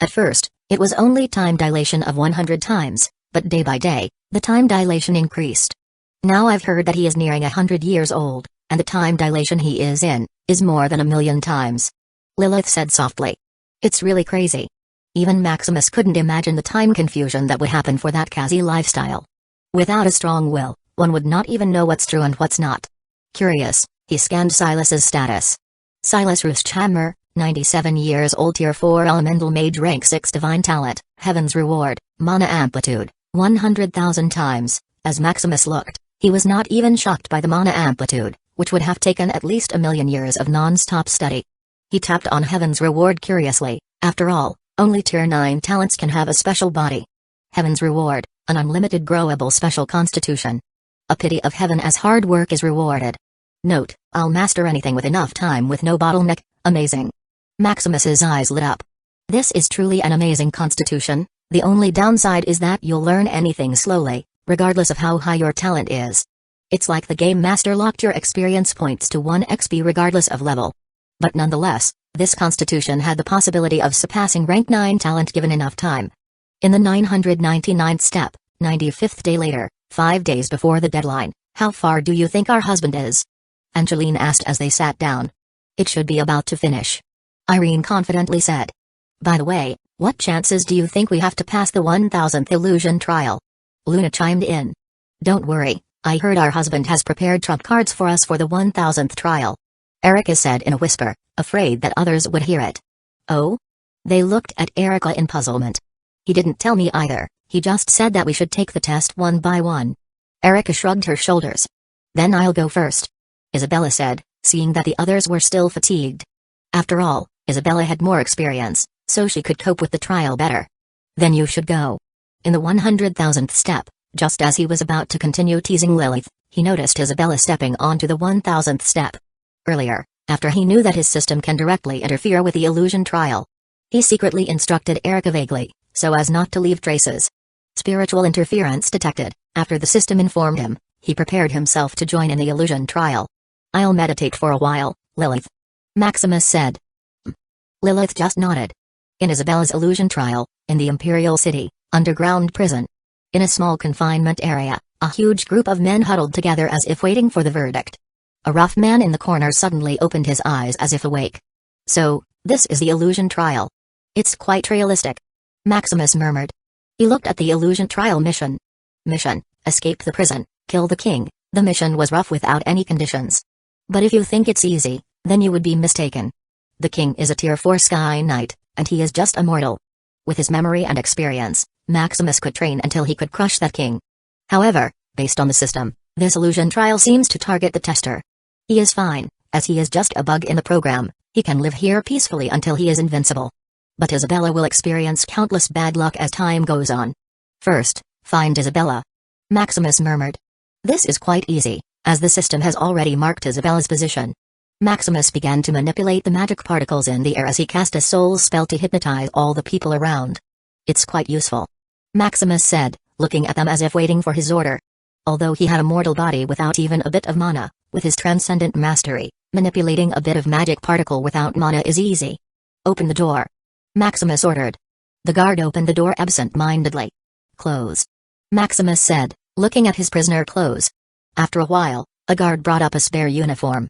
[SPEAKER 1] At first, it was only time dilation of 100 times, but day by day, the time dilation increased. Now I've heard that he is nearing 100 years old, and the time dilation he is in, is more than 1,000,000 times. Lilith said softly. It's really crazy. Even Maximus couldn't imagine the time confusion that would happen for that Kazi lifestyle. Without a strong will, one would not even know what's true and what's not. Curious, he scanned Silas's status. Silas Ruschhammer, 97 years old, Tier 4 Elemental Mage, Rank 6 Divine Talent, Heaven's Reward, Mana Amplitude, 100,000 times. As Maximus looked, he was not even shocked by the mana amplitude, which would have taken at least 1,000,000 years of non-stop study. He tapped on Heaven's Reward curiously. After all, only Tier 9 talents can have a special body. Heaven's Reward, an unlimited growable special constitution. A pity of heaven as hard work is rewarded. Note, I'll master anything with enough time with no bottleneck. Amazing. Maximus's eyes lit up. This is truly an amazing constitution. The only downside is that you'll learn anything slowly, regardless of how high your talent is. It's like the game master locked your experience points to 1 XP regardless of level. But nonetheless, this constitution had the possibility of surpassing rank 9 talent given enough time. In the 999th step, 95th day later, 5 days before the deadline, how far do you think our husband is? Angeline asked as they sat down. It should be about to finish. Irene confidently said. By the way, what chances do you think we have to pass the 1000th illusion trial? Luna chimed in. Don't worry, I heard our husband has prepared trump cards for us for the 1000th trial. Erica said in a whisper, afraid that others would hear it. Oh? They looked at Erica in puzzlement. He didn't tell me either, he just said that we should take the test one by one. Erica shrugged her shoulders. Then I'll go first. Isabella said, seeing that the others were still fatigued. After all, Isabella had more experience, so she could cope with the trial better. Then you should go. In the 100,000th step, Just as he was about to continue teasing Lilith, he noticed Isabella stepping onto the 1000th step. Earlier, after he knew that his system can directly interfere with the illusion trial, he secretly instructed Erica vaguely, so as not to leave traces. Spiritual interference detected. After the system informed him, he prepared himself to join in the illusion trial. "I'll meditate for a while, Lilith," Maximus said. Lilith just nodded. In Isabella's illusion trial, in the Imperial City, underground prison. In a small confinement area, a huge group of men huddled together as if waiting for the verdict. A rough man in the corner suddenly opened his eyes as if awake. "So, this is the illusion trial. It's quite realistic," Maximus murmured. He looked at the illusion trial mission. Mission: escape the prison, kill the king. The mission was rough without any conditions. But if you think it's easy, then you would be mistaken. The king is a tier 4 sky knight, and he is just a mortal. With his memory and experience, Maximus could train until he could crush that king. However, based on the system, this illusion trial seems to target the tester. He is fine, as he is just a bug in the program. He can live here peacefully until he is invincible. But Isabella will experience countless bad luck as time goes on. "First, find Isabella," Maximus murmured. "This is quite easy, as the system has already marked Isabella's position." Maximus began to manipulate the magic particles in the air as he cast a soul spell to hypnotize all the people around. "It's quite useful," Maximus said, looking at them as if waiting for his order. Although he had a mortal body without even a bit of mana, with his transcendent mastery, manipulating a bit of magic particle without mana is easy. "Open the door," Maximus ordered. The guard opened the door absent-mindedly. "Close," Maximus said, looking at his prisoner clothes. After a while, a guard brought up a spare uniform.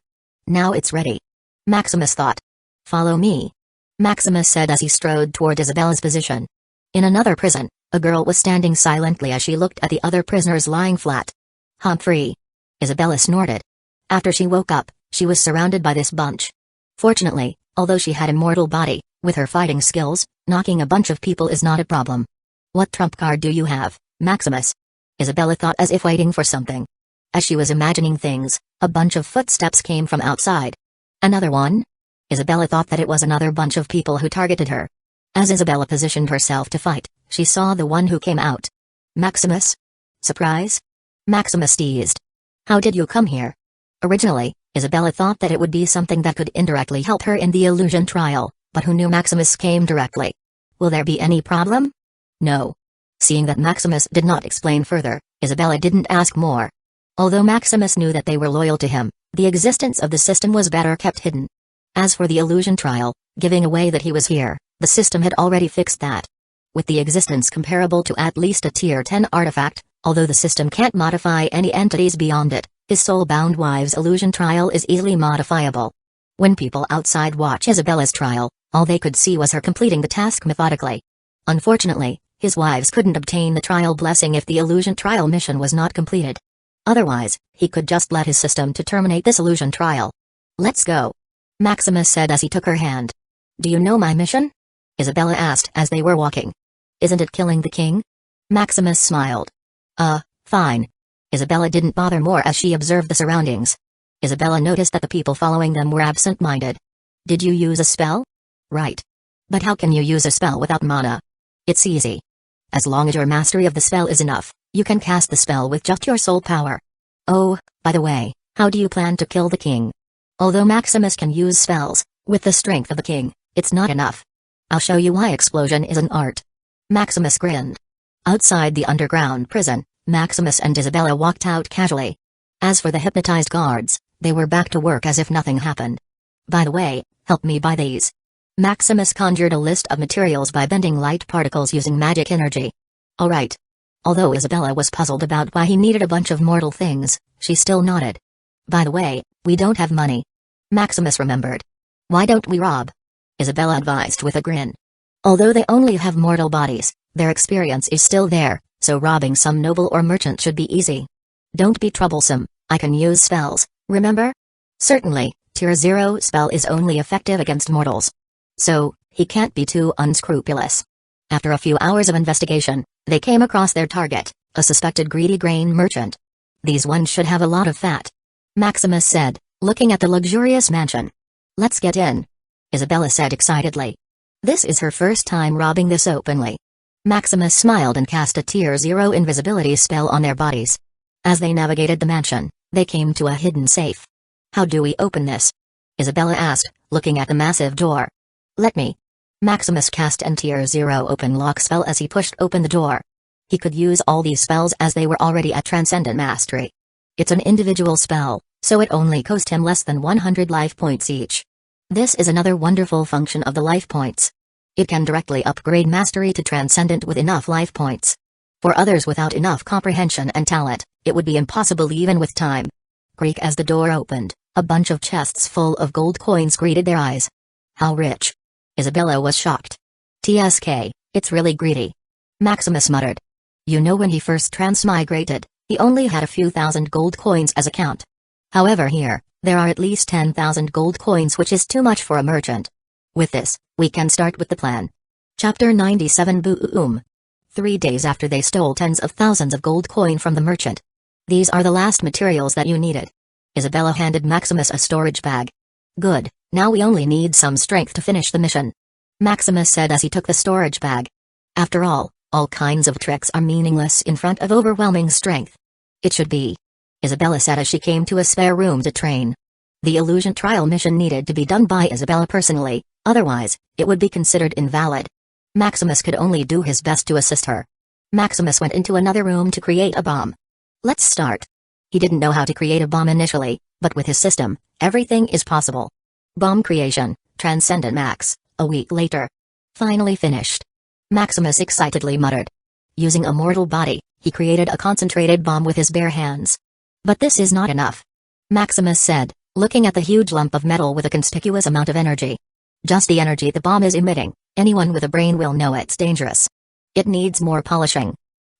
[SPEAKER 1] "Now it's ready," Maximus thought. "Follow me," Maximus said as he strode toward Isabella's position. In another prison, a girl was standing silently as she looked at the other prisoners lying flat. "Humphrey," Isabella snorted. After she woke up, she was surrounded by this bunch. Fortunately, although she had a mortal body, with her fighting skills, knocking a bunch of people is not a problem. "What trump card do you have, Maximus?" Isabella thought as if waiting for something. As she was imagining things, a bunch of footsteps came from outside. "Another one?" Isabella thought that it was another bunch of people who targeted her. As Isabella positioned herself to fight, she saw the one who came out. "Maximus?" "Surprise?" Maximus teased. "How did you come here?" Originally, Isabella thought that it would be something that could indirectly help her in the illusion trial, but who knew Maximus came directly? "Will there be any problem?" "No." Seeing that Maximus did not explain further, Isabella didn't ask more. Although Maximus knew that they were loyal to him, the existence of the system was better kept hidden. As for the illusion trial, giving away that he was here, the system had already fixed that. With the existence comparable to at least a tier 10 artifact, although the system can't modify any entities beyond it, his soul-bound wife's illusion trial is easily modifiable. When people outside watch Isabella's trial, all they could see was her completing the task methodically. Unfortunately, his wives couldn't obtain the trial blessing if the illusion trial mission was not completed. Otherwise, he could just let his system to terminate this illusion trial. "Let's go," Maximus said as he took her hand. "Do you know my mission?" Isabella asked as they were walking. "Isn't it killing the king?" Maximus smiled. Fine." Isabella didn't bother more as she observed the surroundings. Isabella noticed that the people following them were absent-minded. "Did you use a spell?" "Right. But how can you use a spell without mana?" "It's easy. As long as your mastery of the spell is enough, you can cast the spell with just your soul power." "Oh, by the way, how do you plan to kill the king?" Although Maximus can use spells, with the strength of the king, it's not enough. "I'll show you why explosion is an art." Maximus grinned. Outside the underground prison, Maximus and Isabella walked out casually. As for the hypnotized guards, they were back to work as if nothing happened. "By the way, help me buy these." Maximus conjured a list of materials by bending light particles using magic energy. "All right." Although Isabella was puzzled about why he needed a bunch of mortal things, she still nodded. "By the way, we don't have money." Maximus remembered. "Why don't we rob?" Isabella advised with a grin. Although they only have mortal bodies, their experience is still there, so robbing some noble or merchant should be easy. "Don't be troublesome, I can use spells, remember?" "Certainly, tier 0 spell is only effective against mortals. So, he can't be too unscrupulous." After a few hours of investigation, they came across their target, a suspected greedy grain merchant. "These ones should have a lot of fat," Maximus said, looking at the luxurious mansion. "Let's get in," Isabella said excitedly. This is her first time robbing this openly. Maximus smiled and cast a Tier 0 invisibility spell on their bodies. As they navigated the mansion, they came to a hidden safe. How do we open this? Isabella asked, looking at the massive door. Let me. Maximus cast an Tier 0 open lock spell as he pushed open the door. He could use all these spells as they were already at Transcendent Mastery. It's an individual spell, so it only cost him less than 100 life points each. This is another wonderful function of the life points. It can directly upgrade Mastery to Transcendent with enough life points. For others without enough comprehension and talent, it would be impossible even with time. Creak as the door opened, a bunch of chests full of gold coins greeted their eyes. How rich! Isabella was shocked. TSK, it's really greedy. Maximus muttered. You know, when he first transmigrated, he only had a few thousand gold coins as a count. However, here, there are at least 10,000 gold coins, which is too much for a merchant. With this, we can start with the plan. Chapter 97 Boom. 3 days after they stole tens of thousands of gold coin from the merchant. These are the last materials that you needed. Isabella handed Maximus a storage bag. Good, now we only need some strength to finish the mission. Maximus said as he took the storage bag. After all kinds of tricks are meaningless in front of overwhelming strength. It should be. Isabella said as she came to a spare room to train. The illusion trial mission needed to be done by Isabella personally, otherwise, it would be considered invalid. Maximus could only do his best to assist her. Maximus went into another room to create a bomb. Let's start. He didn't know how to create a bomb initially, but with his system, everything is possible. Bomb creation, Transcendent Max, a week later. Finally finished. Maximus excitedly muttered. Using a mortal body, he created a concentrated bomb with his bare hands. But this is not enough. Maximus said, looking at the huge lump of metal with a conspicuous amount of energy. Just the energy the bomb is emitting, anyone with a brain will know it's dangerous. It needs more polishing.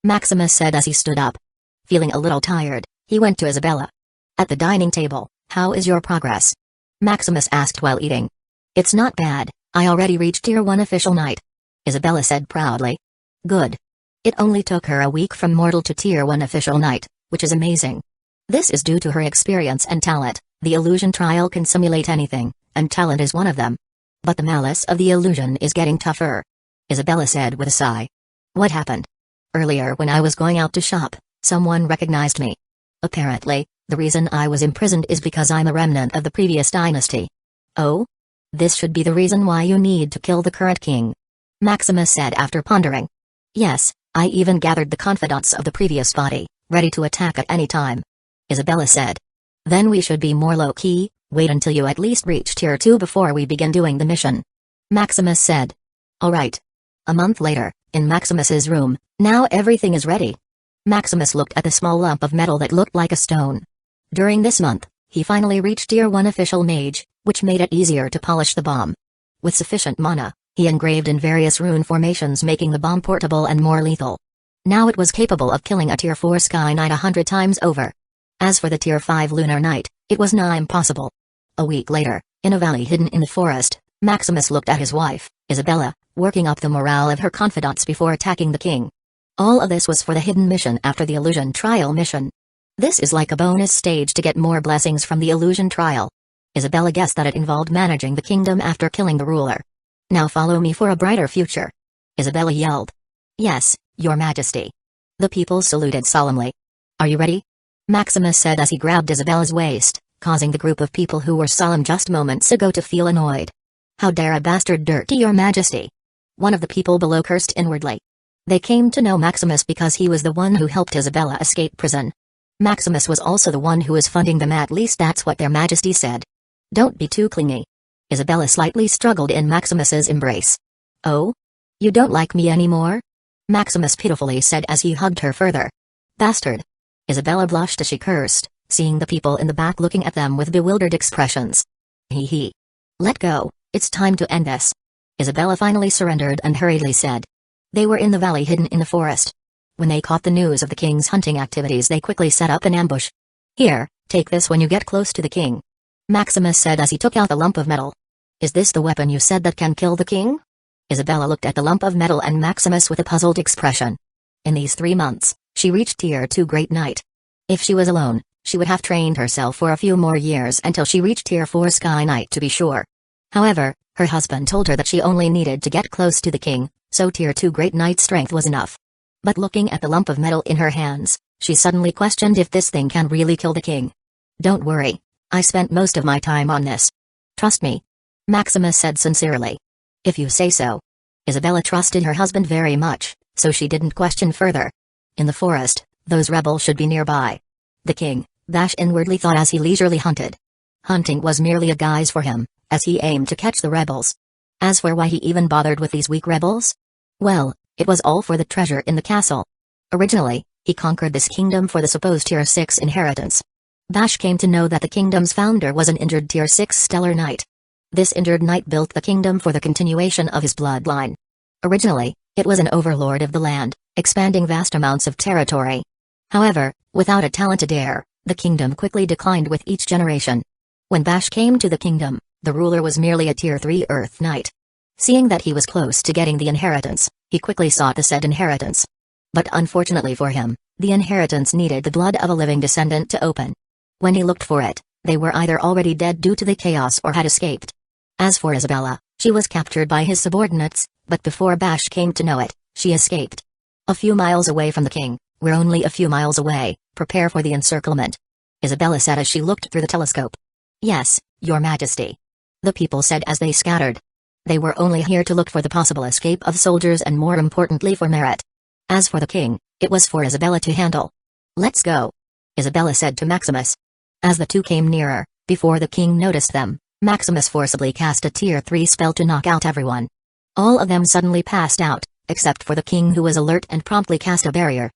[SPEAKER 1] Maximus said as he stood up. Feeling a little tired, he went to Isabella. At the dining table, how is your progress? Maximus asked while eating. It's not bad, I already reached Tier 1 official knight. Isabella said proudly. Good. It only took her a week from mortal to Tier 1 official knight, which is amazing. This is due to her experience and talent. The illusion trial can simulate anything, and talent is one of them. But the malice of the illusion is getting tougher. Isabella said with a sigh. What happened? Earlier when I was going out to shop, someone recognized me. Apparently, the reason I was imprisoned is because I'm a remnant of the previous dynasty. Oh? This should be the reason why you need to kill the current king. Maximus said after pondering. Yes, I even gathered the confidants of the previous body, ready to attack at any time. Isabella said. Then we should be more low-key, wait until you at least reach Tier 2 before we begin doing the mission. Maximus said. Alright. A month later, in Maximus's room, now everything is ready. Maximus looked at the small lump of metal that looked like a stone. During this month, he finally reached Tier 1 official Mage, which made it easier to polish the bomb. With sufficient mana, he engraved in various rune formations, making the bomb portable and more lethal. Now it was capable of killing a Tier 4 Sky Knight 100 times over. As for the Tier 5 Lunar Knight, it was nigh impossible. A week later, in a valley hidden in the forest, Maximus looked at his wife, Isabella, working up the morale of her confidants before attacking the king. All of this was for the hidden mission after the illusion trial mission. This is like a bonus stage to get more blessings from the illusion trial. Isabella guessed that it involved managing the kingdom after killing the ruler. Now follow me for a brighter future. Isabella yelled. Yes, Your Majesty. The people saluted solemnly. Are you ready? Maximus said as he grabbed Isabella's waist, causing the group of people who were solemn just moments ago to feel annoyed. How dare a bastard dirty Your Majesty? One of the people below cursed inwardly. They came to know Maximus because he was the one who helped Isabella escape prison. Maximus was also the one who was funding them, at least that's what their Majesty said. Don't be too clingy. Isabella slightly struggled in Maximus's embrace. Oh? You don't like me anymore? Maximus pitifully said as he hugged her further. Bastard. Isabella blushed as she cursed, seeing the people in the back looking at them with bewildered expressions. Hee hee. Let go, it's time to end this. Isabella finally surrendered and hurriedly said. They were in the valley hidden in the forest. When they caught the news of the king's hunting activities, they quickly set up an ambush. Here, take this when you get close to the king. Maximus said as he took out the lump of metal. Is this the weapon you said that can kill the king? Isabella looked at the lump of metal and Maximus with a puzzled expression. In these 3 months, she reached Tier 2 Great Knight. If she was alone, she would have trained herself for a few more years until she reached Tier 4 Sky Knight to be sure. However, her husband told her that she only needed to get close to the king, So tier 2 Great Knight strength was enough. But looking at the lump of metal in her hands, she suddenly questioned if this thing can really kill the king. Don't worry. I spent most of my time on this. Trust me. Maximus said sincerely. If you say so. Isabella trusted her husband very much, so she didn't question further. In the forest, those rebels should be nearby. The king, Vash inwardly thought as he leisurely hunted. Hunting was merely a guise for him, as he aimed to catch the rebels. As for why he even bothered with these weak rebels? Well, it was all for the treasure in the castle. Originally, he conquered this kingdom for the supposed tier 6 inheritance. Vash came to know that the kingdom's founder was an injured tier 6 stellar knight. This injured knight built the kingdom for the continuation of his bloodline. Originally, it was an overlord of the land, expanding vast amounts of territory. However, without a talented heir, the kingdom quickly declined with each generation. When Vash came to the kingdom, the ruler was merely a tier 3 earth knight. Seeing that he was close to getting the inheritance, he quickly sought the said inheritance. But unfortunately for him, the inheritance needed the blood of a living descendant to open. When he looked for it, they were either already dead due to the chaos or had escaped. As for Isabella, she was captured by his subordinates, but before Vash came to know it, she escaped. A few miles away from the king, we're only a few miles away, prepare for the encirclement. Isabella said as she looked through the telescope. Yes, your majesty. The people said as they scattered. They were only here to look for the possible escape of soldiers and more importantly for merit. As for the king, it was for Isabella to handle. Let's go. Isabella said to Maximus. As the two came nearer, before the king noticed them, Maximus forcibly cast a tier 3 spell to knock out everyone. All of them suddenly passed out, except for the king who was alert and promptly cast a barrier.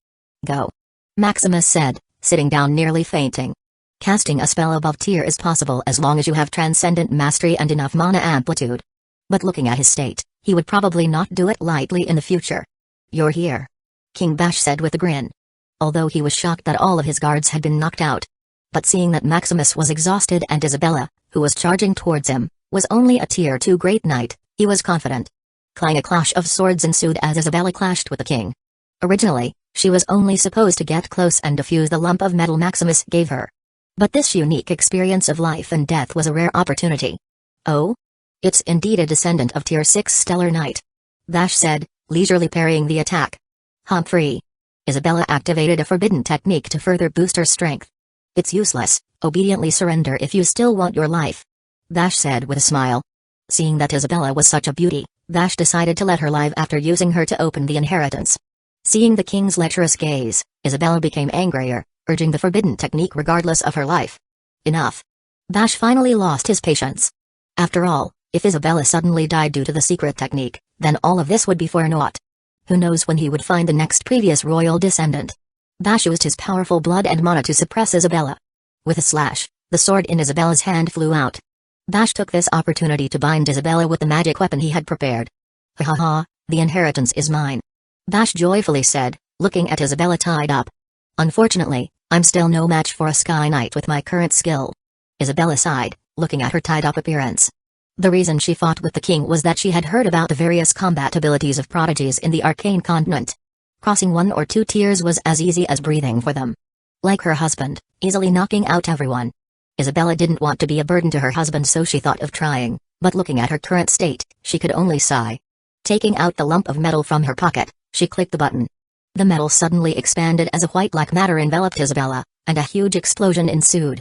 [SPEAKER 1] Go. Maximus said, sitting down nearly fainting. Casting a spell above tier is possible as long as you have transcendent mastery and enough mana amplitude. But looking at his state, he would probably not do it lightly in the future. You're here. King Vash said with a grin. Although he was shocked that all of his guards had been knocked out. But seeing that Maximus was exhausted and Isabella, who was charging towards him, was only a tier 2 great knight, he was confident. Clang, a clash of swords ensued as Isabella clashed with the king. Originally, she was only supposed to get close and defuse the lump of metal Maximus gave her. But this unique experience of life and death was a rare opportunity. Oh? It's indeed a descendant of tier 6 stellar knight. Vash said, leisurely parrying the attack. Humphrey. Isabella activated a forbidden technique to further boost her strength. It's useless, obediently surrender if you still want your life. Vash said with a smile. Seeing that Isabella was such a beauty, Vash decided to let her live after using her to open the inheritance. Seeing the king's lecherous gaze, Isabella became angrier, urging the forbidden technique regardless of her life. Enough. Vash finally lost his patience. After all, if Isabella suddenly died due to the secret technique, then all of this would be for naught. Who knows when he would find the next previous royal descendant. Vash used his powerful blood and mana to suppress Isabella. With a slash, the sword in Isabella's hand flew out. Vash took this opportunity to bind Isabella with the magic weapon he had prepared. Ha ha ha, the inheritance is mine. Vash joyfully said, looking at Isabella tied up. Unfortunately, I'm still no match for a Sky Knight with my current skill. Isabella sighed, looking at her tied-up appearance. The reason she fought with the king was that she had heard about the various combat abilities of prodigies in the Arcane Continent. Crossing 1 or 2 tiers was as easy as breathing for them. Like her husband, easily knocking out everyone. Isabella didn't want to be a burden to her husband, so she thought of trying, but looking at her current state, she could only sigh. Taking out the lump of metal from her pocket, she clicked the button. The metal suddenly expanded as a white-like matter enveloped Isabella, and a huge explosion ensued.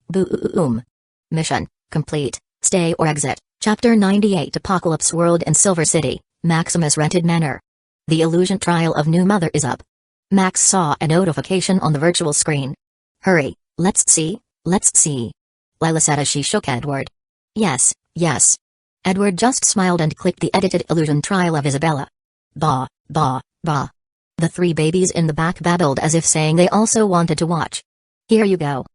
[SPEAKER 1] Boom. Mission complete. Stay or exit. Chapter 98, Apocalypse World and Silver City, Maximus Rented Manor. The illusion trial of new mother is up. Max saw a notification on the virtual screen. Hurry, let's see. Lila said as she shook Edward. Yes. Edward just smiled and clicked the edited illusion trial of Isabella. Bah. The 3 babies in the back babbled as if saying they also wanted to watch. Here you go.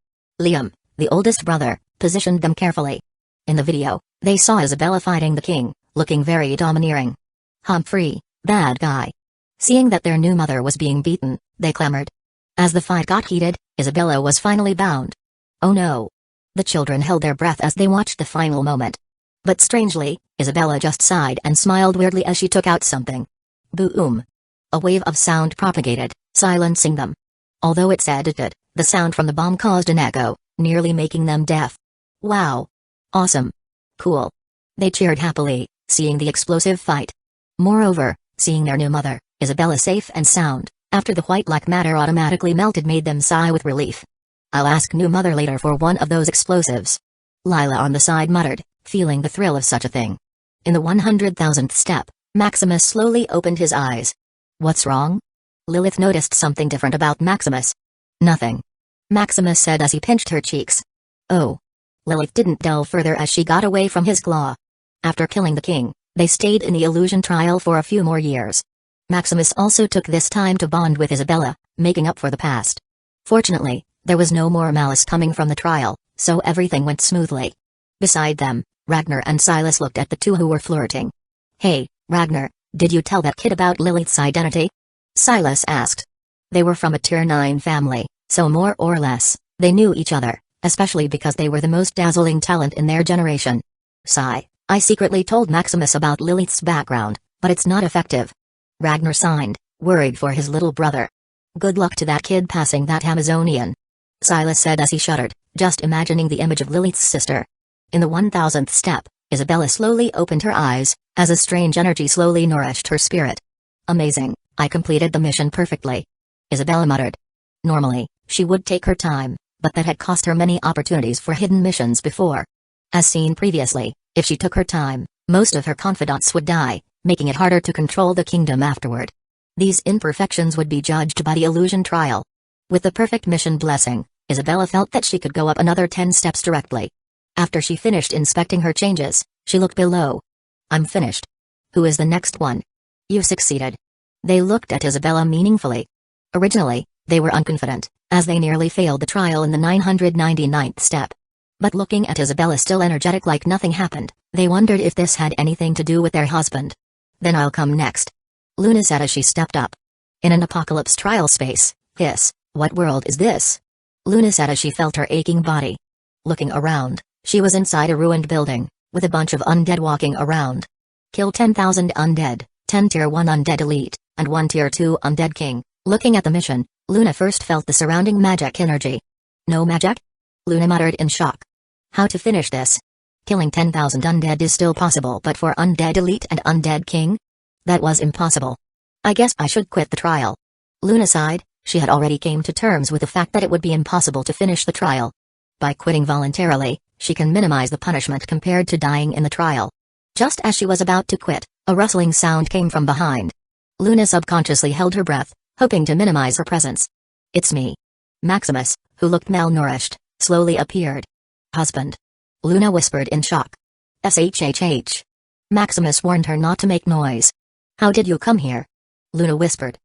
[SPEAKER 1] Liam, the oldest brother, positioned them carefully. In the video, they saw Isabella fighting the king, looking very domineering. Humphrey, bad guy. Seeing that their new mother was being beaten, they clamored. As the fight got heated, Isabella was finally bound. Oh no. The children held their breath as they watched the final moment. But strangely, Isabella just sighed and smiled weirdly as she took out something. Boom. A wave of sound propagated, silencing them. Although it's edited, the sound from the bomb caused an echo, nearly making them deaf. Wow. Awesome. Cool. They cheered happily, seeing the explosive fight. Moreover, Seeing their new mother, Isabella safe and sound, after the white-like matter automatically melted made them sigh with relief. "I'll ask new mother later for one of those explosives," Lila on the side muttered, feeling the thrill of such a thing. In the 100,000th step, Maximus slowly opened his eyes. "What's wrong?" Lilith noticed something different about Maximus. "Nothing," Maximus said as he pinched her cheeks. "Oh." Lilith didn't delve further as she got away from his claw. After killing the king, they stayed in the illusion trial for a few more years. Maximus also took this time to bond with Isabella, making up for the past. Fortunately, there was no more malice coming from the trial, so everything went smoothly. Beside them, Ragnar and Silas looked at the two who were flirting. "Hey, Ragnar, did you tell that kid about Lilith's identity?" Silas asked. They were from a Tier 9 family, so more or less, they knew each other, especially because they were the most dazzling talent in their generation. "Sigh, I secretly told Maximus about Lilith's background, but it's not effective." Ragnar signed, worried for his little brother. "Good luck to that kid passing that Amazonian," Silas said as he shuddered, just imagining the image of Lilith's sister. In the 1000th step, Isabella slowly opened her eyes, as a strange energy slowly nourished her spirit. "Amazing, I completed the mission perfectly," Isabella muttered. Normally, she would take her time, but that had cost her many opportunities for hidden missions before. As seen previously, if she took her time, most of her confidants would die, making it harder to control the kingdom afterward. These imperfections would be judged by the illusion trial. With the perfect mission blessing, Isabella felt that she could go up another 10 steps directly. After she finished inspecting her changes, she looked below. "I'm finished. Who is the next one?" "You succeeded." They looked at Isabella meaningfully. Originally, they were unconfident, as they nearly failed the trial in the 999th step. But looking at Isabella still energetic like nothing happened, they wondered if this had anything to do with their husband. "Then I'll come next," Luna said as she stepped up. "In an apocalypse trial space, what world is this?" Luna said as she felt her aching body. Looking around, she was inside a ruined building, with a bunch of undead walking around. Kill 10,000 undead, 10 Tier 1 undead elite, and 1 Tier 2 undead king. Looking at the mission, Luna first felt the surrounding magic energy. "No magic?" Luna muttered in shock. "How to finish this? Killing 10,000 undead is still possible, but for undead elite and undead king? That was impossible. I guess I should quit the trial." Luna sighed. She had already came to terms with the fact that it would be impossible to finish the trial. By quitting voluntarily, she can minimize the punishment compared to dying in the trial. Just as she was about to quit, a rustling sound came from behind. Luna subconsciously held her breath, hoping to minimize her presence. "It's me." Maximus, who looked malnourished, slowly appeared. "Husband?" Luna whispered in shock. "SHHH." Maximus warned her not to make noise. "How did you come here?" Luna whispered.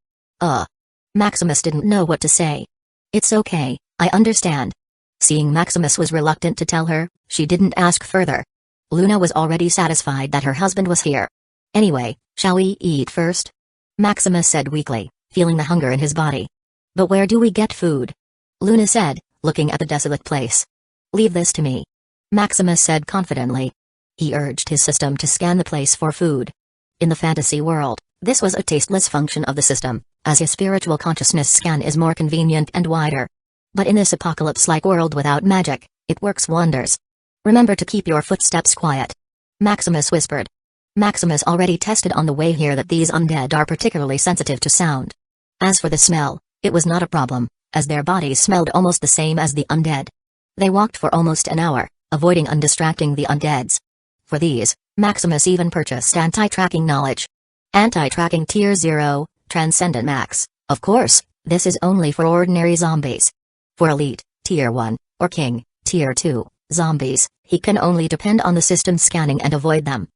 [SPEAKER 1] Maximus didn't know what to say. "It's okay, I understand." Seeing Maximus was reluctant to tell her, she didn't ask further. Luna was already satisfied that her husband was here. "Anyway, shall we eat first?" Maximus said weakly, feeling the hunger in his body. "But where do we get food?" Luna said, looking at the desolate place. "Leave this to me," Maximus said confidently. He urged his system to scan the place for food. In the fantasy world, this was a tasteless function of the system, as his spiritual consciousness scan is more convenient and wider. But in this apocalypse-like world without magic, it works wonders. "Remember to keep your footsteps quiet," Maximus whispered. Maximus already tested on the way here that these undead are particularly sensitive to sound. As for the smell, it was not a problem, as their bodies smelled almost the same as the undead. They walked for almost an hour, avoiding undistracting the undeads. For these, Maximus even purchased anti-tracking knowledge. Anti-tracking Tier 0, Transcendent Max, of course, this is only for ordinary zombies. For Elite, Tier 1, or King, Tier 2, zombies, he can only depend on the system scanning and avoid them.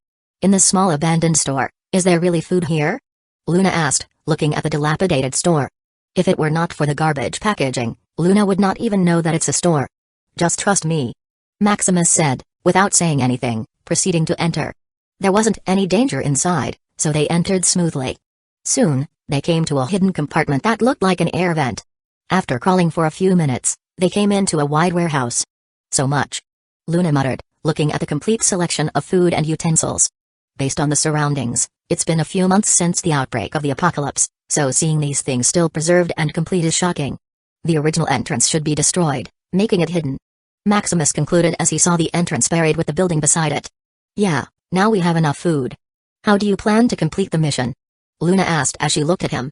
[SPEAKER 1] In the small abandoned store, is there really food here? Luna asked, looking at the dilapidated store. If it were not for the garbage packaging, Luna would not even know that it's a store. "Just trust me," Maximus said, without saying anything, proceeding to enter. There wasn't any danger inside, so they entered smoothly. Soon, they came to a hidden compartment that looked like an air vent. After crawling for a few minutes, they came into a wide warehouse. "So much," Luna muttered, looking at the complete selection of food and utensils. Based on the surroundings, it's been a few months since the outbreak of the apocalypse, so seeing these things still preserved and complete is shocking. The original entrance should be destroyed, making it hidden. Maximus concluded as he saw the entrance buried with the building beside it. "Yeah, now we have enough food. How do you plan to complete the mission?" Luna asked as she looked at him.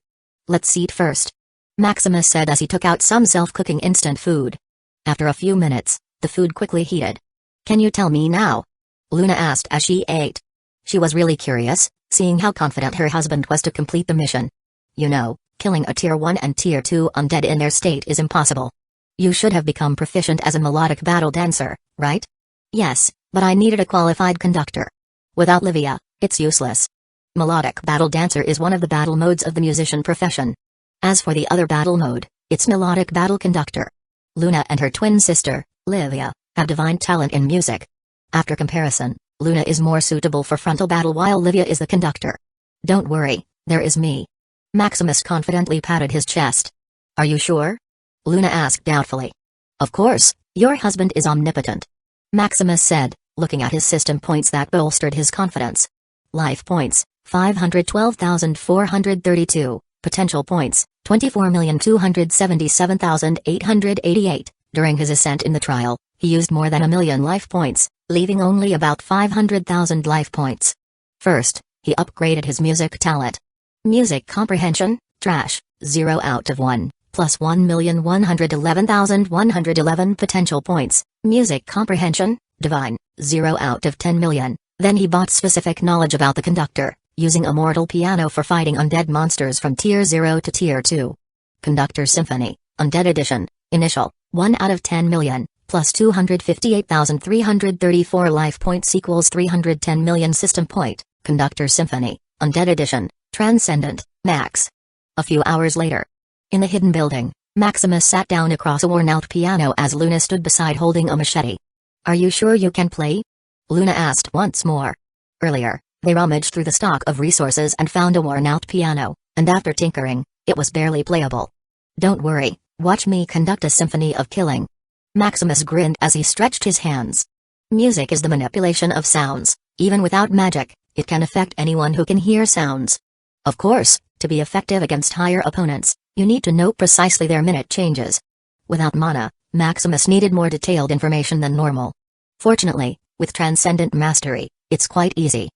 [SPEAKER 1] Let's eat first, Maximus said as he took out some self-cooking instant food. After a few minutes, the food quickly heated. Can you tell me now? Luna asked as she ate. She was really curious, seeing how confident her husband was to complete the mission. You know, killing a Tier 1 and Tier 2 undead in their state is impossible. You should have become proficient as a melodic battle dancer, right? Yes, but I needed a qualified conductor. Without Livia, it's useless. Melodic battle dancer is one of the battle modes of the musician profession. As for the other battle mode, it's melodic battle conductor. Luna and her twin sister, Livia, have divine talent in music. After comparison, Luna is more suitable for frontal battle while Livia is the conductor. Don't worry, there is me. Maximus confidently patted his chest. Are you sure? Luna asked doubtfully. Of course, your husband is omnipotent, Maximus said, looking at his system points that bolstered his confidence. Life points, 512,432, potential points, 24,277,888. During his ascent in the trial, he used more than 1 million life points, leaving only about 500,000 life points. First, he upgraded his music talent. Music comprehension, trash, 0 out of 1, plus 1,111,111 potential points. Music comprehension, divine, 0 out of 10 million. Then he bought specific knowledge about the conductor, using a mortal piano for fighting undead monsters from Tier 0 to Tier 2. Conductor Symphony, Undead Edition, initial, 1 out of 10 million, plus 258,334 life points equals 310 million system point. Conductor Symphony, Undead Edition, Transcendent, max. A few hours later. In the hidden building, Maximus sat down across a worn-out piano as Luna stood beside holding a machete. Are you sure you can play? Luna asked once more. Earlier, they rummaged through the stock of resources and found a worn-out piano, and after tinkering, it was barely playable. Don't worry, watch me conduct a symphony of killing. Maximus grinned as he stretched his hands. Music is the manipulation of sounds. Even without magic, it can affect anyone who can hear sounds. Of course, to be effective against higher opponents, you need to know precisely their minute changes. Without mana, Maximus needed more detailed information than normal. Fortunately, with Transcendent Mastery, it's quite easy.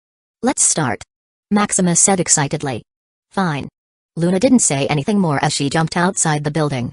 [SPEAKER 1] Let's start, Maximus said excitedly. Fine. Luna didn't say anything more as she jumped outside the building.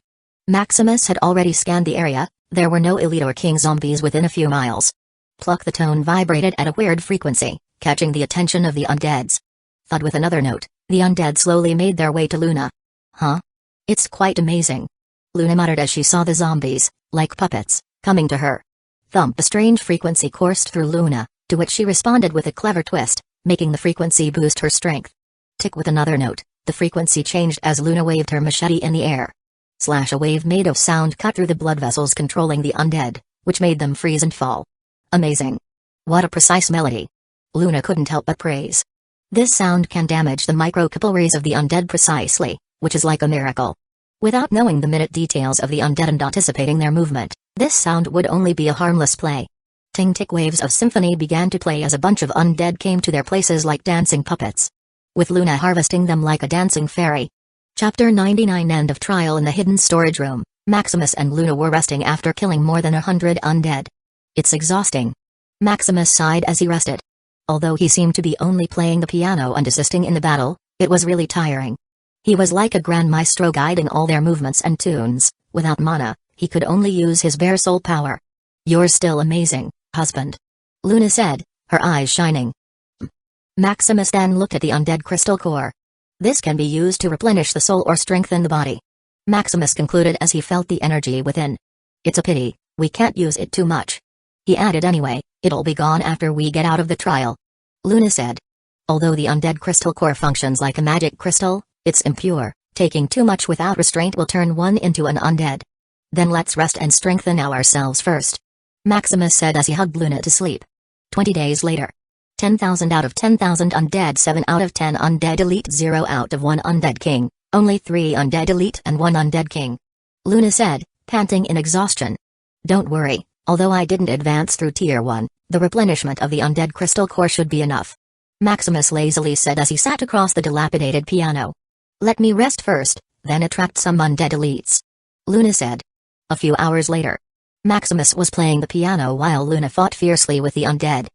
[SPEAKER 1] Maximus had already scanned the area. There were no elite or king zombies within a few miles. Pluck the tone vibrated at a weird frequency, catching the attention of the undeads. Thud with another note, the undead slowly made their way to Luna. Huh? It's quite amazing, Luna muttered as she saw the zombies, like puppets, coming to her. Thump. A strange frequency coursed through Luna, to which she responded with a clever twist, making the frequency boost her strength. Tick with another note, the frequency changed as Luna waved her machete in the air. Slash. A wave made of sound cut through the blood vessels controlling the undead, which made them freeze and fall. Amazing. What a precise melody. Luna couldn't help but praise. This sound can damage the microcapillaries of the undead precisely, which is like a miracle. Without knowing the minute details of the undead and anticipating their movement, this sound would only be a harmless play. Ting-tick waves of symphony began to play as a bunch of undead came to their places like dancing puppets, with Luna harvesting them like a dancing fairy. Chapter 99. End of trial. In the hidden storage room, Maximus and Luna were resting after killing more than 100 undead. It's exhausting. Maximus sighed as he rested. Although he seemed to be only playing the piano and assisting in the battle, it was really tiring. He was like a grand maestro guiding all their movements and tunes. Without mana, he could only use his bare soul power. You're still amazing, husband, Luna said, her eyes shining. Maximus then looked at the undead crystal core. This can be used to replenish the soul or strengthen the body, Maximus concluded as he felt the energy within. It's a pity, we can't use it too much. He added anyway, it'll be gone after we get out of the trial, Luna said. Although the undead crystal core functions like a magic crystal, it's impure. Taking too much without restraint will turn one into an undead. Then let's rest and strengthen ourselves first, Maximus said as he hugged Luna to sleep. 20 days later. 10,000 out of 10,000 undead, 7 out of 10 undead elite, 0 out of 1 undead king, only 3 undead elite and 1 undead king, Luna said, panting in exhaustion. Don't worry, although I didn't advance through Tier 1, the replenishment of the undead crystal core should be enough, Maximus lazily said as he sat across the dilapidated piano. Let me rest first, then attract some undead elites, Luna said. A few hours later. Maximus was playing the piano while Luna fought fiercely with the undead.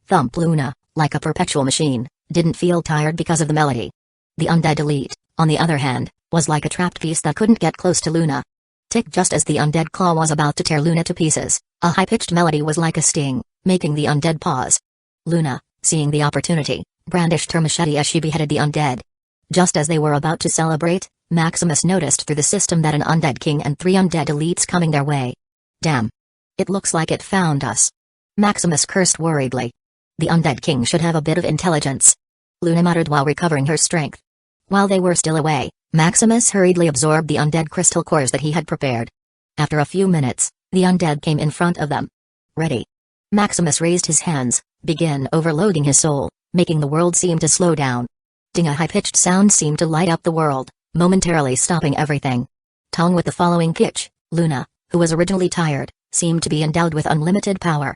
[SPEAKER 1] Thump. Luna, like a perpetual machine, didn't feel tired because of the melody. The undead elite, on the other hand, was like a trapped piece that couldn't get close to Luna. Tick, just as the undead claw was about to tear Luna to pieces, a high-pitched melody was like a sting, making the undead pause. Luna, seeing the opportunity, brandished her machete as she beheaded the undead. Just as they were about to celebrate, Maximus noticed through the system that an undead king and 3 undead elites coming their way. Damn. It looks like it found us. Maximus cursed worriedly. The undead king should have a bit of intelligence. Luna muttered while recovering her strength. While they were still away, Maximus hurriedly absorbed the undead crystal cores that he had prepared. After a few minutes, the undead came in front of them. Ready. Maximus raised his hands, began overloading his soul, making the world seem to slow down. Ding, a high-pitched sound seemed to light up the world, momentarily stopping everything. Tongue with the following pitch, Luna, who was originally tired, seemed to be endowed with unlimited power.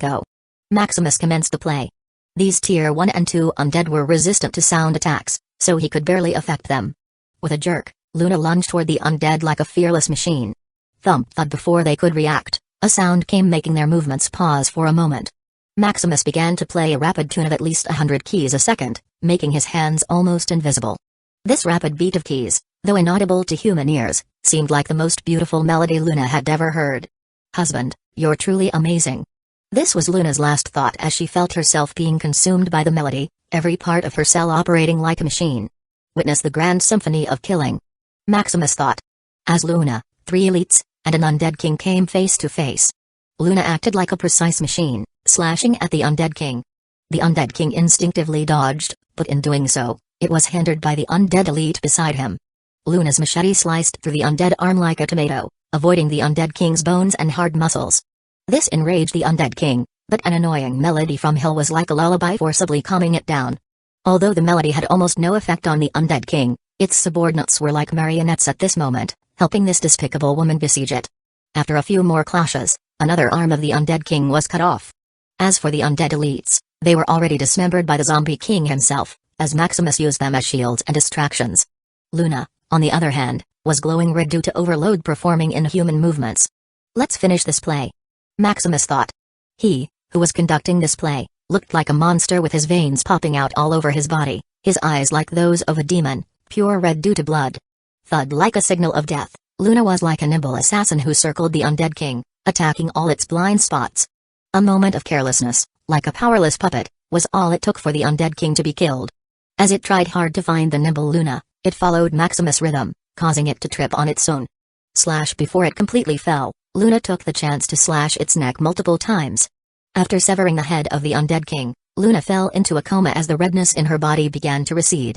[SPEAKER 1] Go. Maximus commenced the play. These tier 1 and 2 undead were resistant to sound attacks, so he could barely affect them. With a jerk, Luna lunged toward the undead like a fearless machine. Thump-thud, before they could react, a sound came making their movements pause for a moment. Maximus began to play a rapid tune of at least 100 keys a second, making his hands almost invisible. This rapid beat of keys, though inaudible to human ears, seemed like the most beautiful melody Luna had ever heard. Husband, you're truly amazing. This was Luna's last thought as she felt herself being consumed by the melody, every part of her cell operating like a machine. Witness the grand symphony of killing. Maximus thought. As Luna, 3 elites, and an undead king came face to face. Luna acted like a precise machine, slashing at the undead king. The undead king instinctively dodged, but in doing so, it was hindered by the undead elite beside him. Luna's machete sliced through the undead arm like a tomato, avoiding the undead king's bones and hard muscles. This enraged the undead king, but an annoying melody from hell was like a lullaby forcibly calming it down. Although the melody had almost no effect on the undead king, its subordinates were like marionettes at this moment, helping this despicable woman besiege it. After a few more clashes, another arm of the undead king was cut off. As for the undead elites, they were already dismembered by the zombie king himself, as Maximus used them as shields and distractions. Luna, on the other hand, was glowing red due to overload performing inhuman movements. Let's finish this play. Maximus thought. He, who was conducting this play, looked like a monster with his veins popping out all over his body, his eyes like those of a demon, pure red due to blood. Thud, like a signal of death, Luna was like a nimble assassin who circled the undead king, attacking all its blind spots. A moment of carelessness, like a powerless puppet, was all it took for the undead king to be killed. As it tried hard to find the nimble Luna, it followed Maximus' rhythm, causing it to trip on its own. Slash, before it completely fell, Luna took the chance to slash its neck multiple times. After severing the head of the undead king, Luna fell into a coma as the redness in her body began to recede.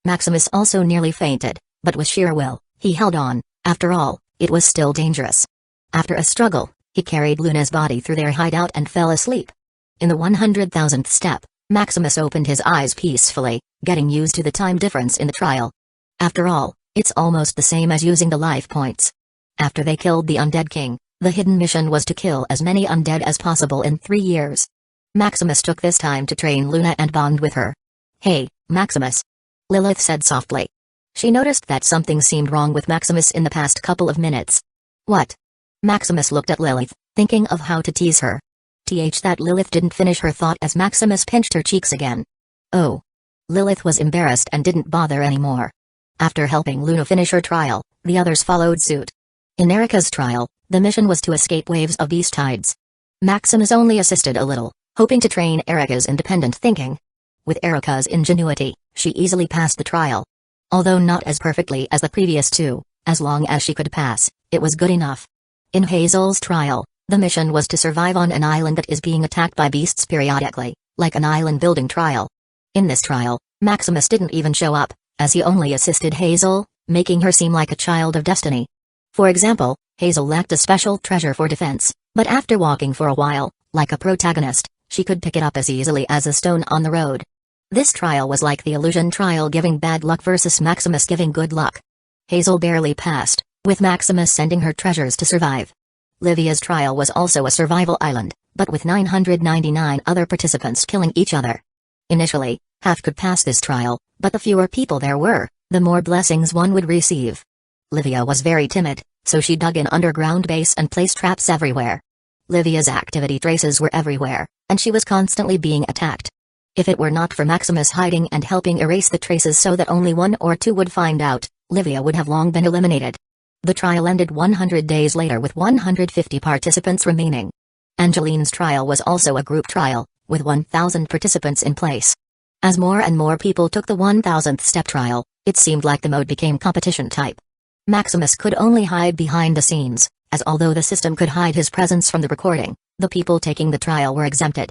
[SPEAKER 1] Maximus also nearly fainted, but with sheer will, he held on. After all, it was still dangerous. After a struggle, he carried Luna's body through their hideout and fell asleep. In the 100,000th step, Maximus opened his eyes peacefully, getting used to the time difference in the trial. After all, it's almost the same as using the life points. After they killed the undead king, the hidden mission was to kill as many undead as possible in 3 years. Maximus took this time to train Luna and bond with her. Hey, Maximus. Lilith said softly. She noticed that something seemed wrong with Maximus in the past couple of minutes. What? Maximus looked at Lilith, thinking of how to tease her. That Lilith didn't finish her thought as Maximus pinched her cheeks again. Oh. Lilith was embarrassed and didn't bother anymore. After helping Luna finish her trial, the others followed suit. In Erica's trial, the mission was to escape waves of beast tides. Maximus only assisted a little, hoping to train Erica's independent thinking. With Erica's ingenuity, she easily passed the trial. Although not as perfectly as the previous 2, as long as she could pass, it was good enough. In Hazel's trial, the mission was to survive on an island that is being attacked by beasts periodically, like an island building trial. In this trial, Maximus didn't even show up, as he only assisted Hazel, making her seem like a child of destiny. For example, Hazel lacked a special treasure for defense, but after walking for a while, like a protagonist, she could pick it up as easily as a stone on the road. This trial was like the illusion trial giving bad luck versus Maximus giving good luck. Hazel barely passed, with Maximus sending her treasures to survive. Livia's trial was also a survival island, but with 999 other participants killing each other. Initially, half could pass this trial, but the fewer people there were, the more blessings one would receive. Livia was very timid, so she dug an underground base and placed traps everywhere. Livia's activity traces were everywhere, and she was constantly being attacked. If it were not for Maximus hiding and helping erase the traces so that only one or two would find out, Livia would have long been eliminated. The trial ended 100 days later with 150 participants remaining. Angeline's trial was also a group trial, with 1,000 participants in place. As more and more people took the 1,000th step trial, it seemed like the mode became competition type. Maximus could only hide behind the scenes, as although the system could hide his presence from the recording, the people taking the trial were exempted.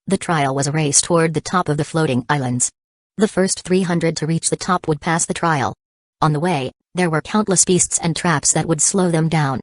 [SPEAKER 1] The trial was a race toward the top of the floating islands. The first 300 to reach the top would pass the trial. On the way, there were countless beasts and traps that would slow them down.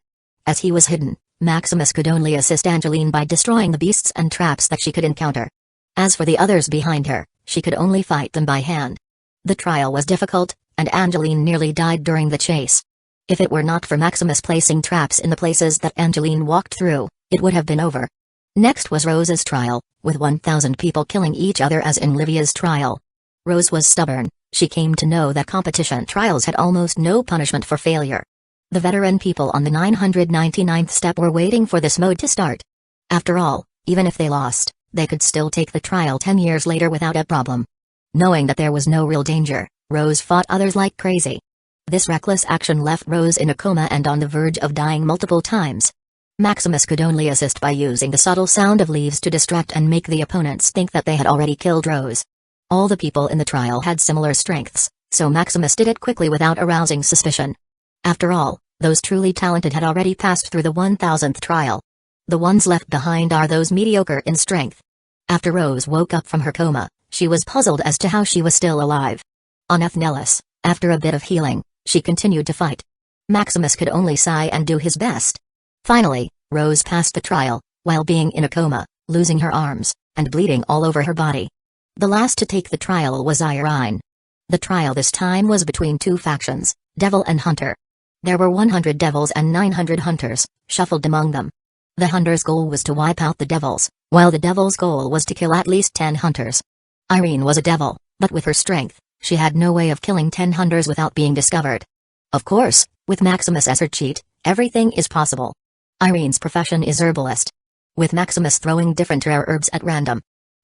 [SPEAKER 1] As he was hidden, Maximus could only assist Angeline by destroying the beasts and traps that she could encounter. As for the others behind her, she could only fight them by hand. The trial was difficult, and Angeline nearly died during the chase. If it were not for Maximus placing traps in the places that Angeline walked through, it would have been over. Next was Rose's trial, with 1,000 people killing each other as in Livia's trial. Rose was stubborn. She came to know that competition trials had almost no punishment for failure. The veteran people on the 999th step were waiting for this mode to start. After all, even if they lost, they could still take the trial 10 years later without a problem. Knowing that there was no real danger, Rose fought others like crazy. This reckless action left Rose in a coma and on the verge of dying multiple times. Maximus could only assist by using the subtle sound of leaves to distract and make the opponents think that they had already killed Rose. All the people in the trial had similar strengths, so Maximus did it quickly without arousing suspicion. After all, those truly talented had already passed through the 1,000th trial. The ones left behind are those mediocre in strength. After Rose woke up from her coma, she was puzzled as to how she was still alive. On Ethnelis, after a bit of healing, she continued to fight. Maximus could only sigh and do his best. Finally, Rose passed the trial, while being in a coma, losing her arms, and bleeding all over her body. The last to take the trial was Irene. The trial this time was between two factions, Devil and Hunter. There were 100 devils and 900 hunters, shuffled among them. The hunters' goal was to wipe out the devils, while the devils' goal was to kill at least 10 hunters. Irene was a devil, but with her strength, she had no way of killing 10 hunters without being discovered. Of course, with Maximus as her cheat, everything is possible. Irene's profession is herbalist. With Maximus throwing different rare herbs at random,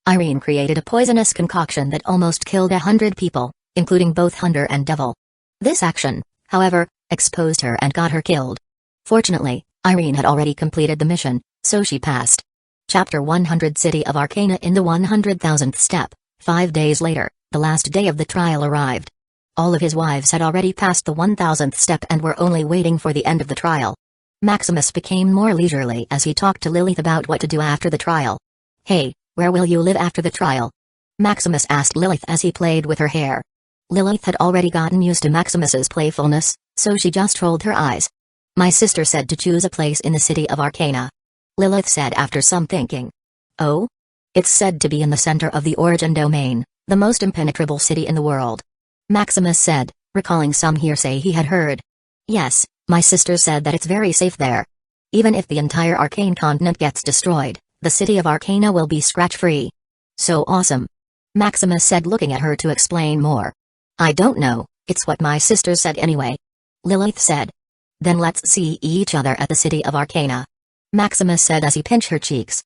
[SPEAKER 1] Irene created a poisonous concoction that almost killed 100 people, including both hunter and devil. This action, however, exposed her and got her killed. Fortunately, Irene had already completed the mission, so she passed. Chapter 100 City of Arcana in the 100,000th step. 5 days later, the last day of the trial arrived. All of his wives had already passed the 1,000th step and were only waiting for the end of the trial. Maximus became more leisurely as he talked to Lilith about what to do after the trial. "Hey, where will you live after the trial?" Maximus asked Lilith as he played with her hair. Lilith had already gotten used to Maximus's playfulness, so she just rolled her eyes. "My sister said to choose a place in the City of Arcana," Lilith said after some thinking. "Oh? It's said to be in the center of the Origin Domain, the most impenetrable city in the world," Maximus said, recalling some hearsay he had heard. "Yes, my sister said that it's very safe there. Even if the entire Arcane continent gets destroyed, the City of Arcana will be scratch-free." "So awesome," Maximus said, looking at her to explain more. "I don't know, it's what my sister said anyway," Lilith said. "Then let's see each other at the City of Arcana," Maximus said as he pinched her cheeks.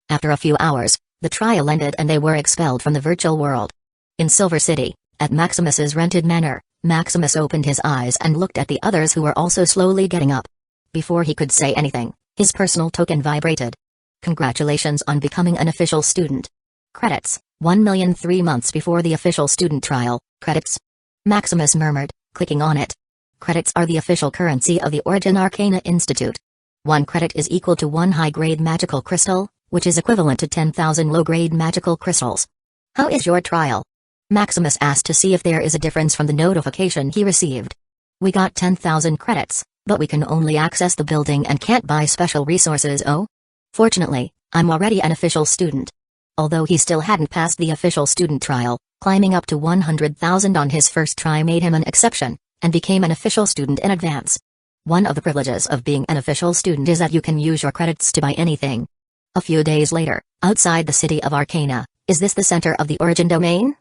[SPEAKER 1] After a few hours, the trial ended and they were expelled from the virtual world. In Silver City, at Maximus's rented manor, Maximus opened his eyes and looked at the others who were also slowly getting up. Before he could say anything, his personal token vibrated. "Congratulations on becoming an official student. Credits, 1,000,000 3 months before the official student trial, credits," Maximus murmured, clicking on it. Credits are the official currency of the Origin Arcana Institute. 1 credit is equal to 1 high-grade magical crystal, which is equivalent to 10,000 low-grade magical crystals. "How is your trial?" Maximus asked to see if there is a difference from the notification he received. "We got 10,000 credits, but we can only access the building and can't buy special resources. Oh? Fortunately, I'm already an official student." Although he still hadn't passed the official student trial, climbing up to 100,000 on his first try made him an exception, and became an official student in advance. One of the privileges of being an official student is that you can use your credits to buy anything. A few days later, outside the City of Arcana, "Is this the center of the Origin Domain?"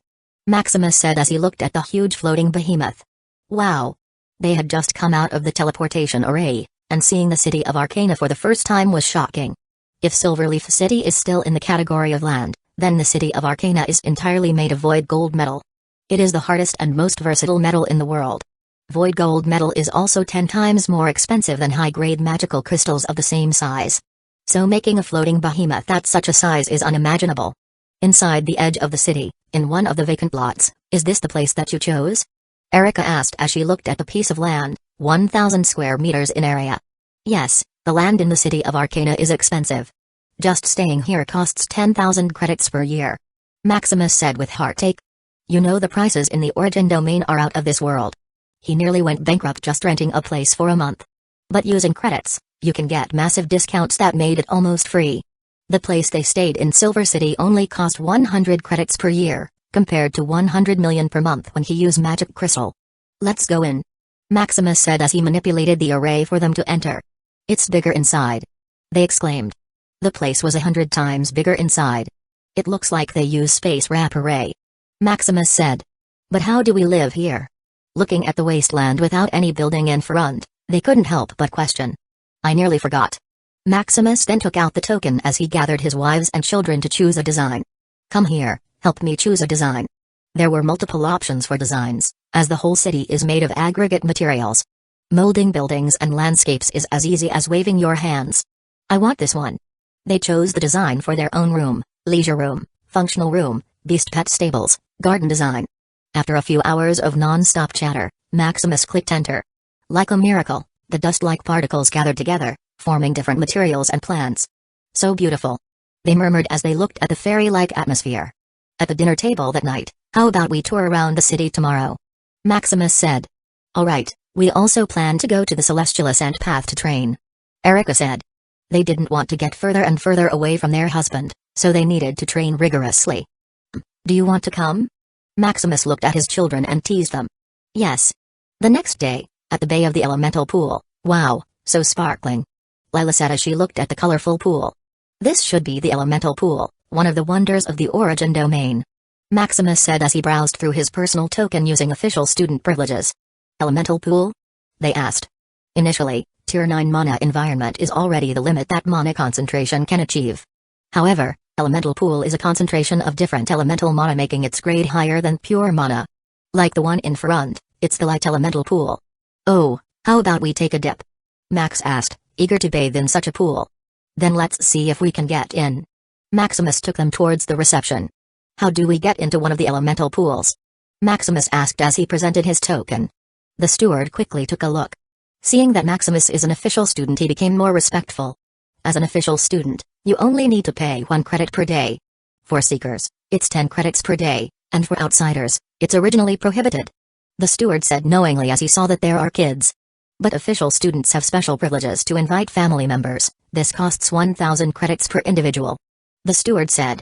[SPEAKER 1] Maximus said as he looked at the huge floating behemoth. Wow! They had just come out of the teleportation array, and seeing the City of Arcana for the first time was shocking. If Silverleaf City is still in the category of land, then the city of Arcana is entirely made of void gold metal. It is the hardest and most versatile metal in the world. Void gold metal is also 10 times more expensive than high-grade magical crystals of the same size. So making a floating behemoth at such a size is unimaginable. Inside the edge of the city, in one of the vacant lots, is this the place that you chose? Erica asked as she looked at the piece of land, 1,000 square meters in area. Yes, the land in the city of Arcana is expensive. Just staying here costs 10,000 credits per year. Maximus said with heartache. You know the prices in the Origin domain are out of this world. He nearly went bankrupt just renting a place for a month. But using credits, you can get massive discounts that made it almost free. The place they stayed in Silver City only cost 100 credits per year, compared to 100 million per month when he used Magic Crystal. Let's go in. Maximus said as he manipulated the array for them to enter. It's bigger inside. They exclaimed. The place was 100 times bigger inside. It looks like they use space wrap array. Maximus said. But how do we live here? Looking at the wasteland without any building in front, they couldn't help but question. I nearly forgot. Maximus then took out the token as he gathered his wives and children to choose a design. Come here, help me choose a design. There were multiple options for designs, as the whole city is made of aggregate materials. Molding buildings and landscapes is as easy as waving your hands. I want this one. They chose the design for their own room, leisure room, functional room, beast pet stables, garden design. After a few hours of non-stop chatter, Maximus clicked enter. Like a miracle, the dust-like particles gathered together, forming different materials and plants. So beautiful. They murmured as they looked at the fairy-like atmosphere. At the dinner table that night, how about we tour around the city tomorrow? Maximus said. Alright, we also plan to go to the Celestial Ascent path to train. Erica said. They didn't want to get further and further away from their husband, so they needed to train rigorously. Do you want to come? Maximus looked at his children and teased them. Yes. The next day, at the bay of the elemental pool, wow, so sparkling. Lila said as she looked at the colorful pool. This should be the elemental pool, one of the wonders of the Origin domain. Maximus said as he browsed through his personal token using official student privileges. Elemental pool? They asked. Initially, Tier 9 mana environment is already the limit that mana concentration can achieve. However, elemental pool is a concentration of different elemental mana making its grade higher than pure mana. Like the one in front, it's the light elemental pool. Oh, how about we take a dip? Max asked, eager to bathe in such a pool. Then let's see if we can get in. Maximus took them towards the reception. How do we get into one of the elemental pools? Maximus asked as he presented his token. The steward quickly took a look. Seeing that Maximus is an official student, he became more respectful. As an official student, you only need to pay 1 credit per day. For seekers, it's 10 credits per day, and for outsiders, it's originally prohibited. The steward said knowingly as he saw that there are kids. But official students have special privileges to invite family members. This costs 1,000 credits per individual. The steward said.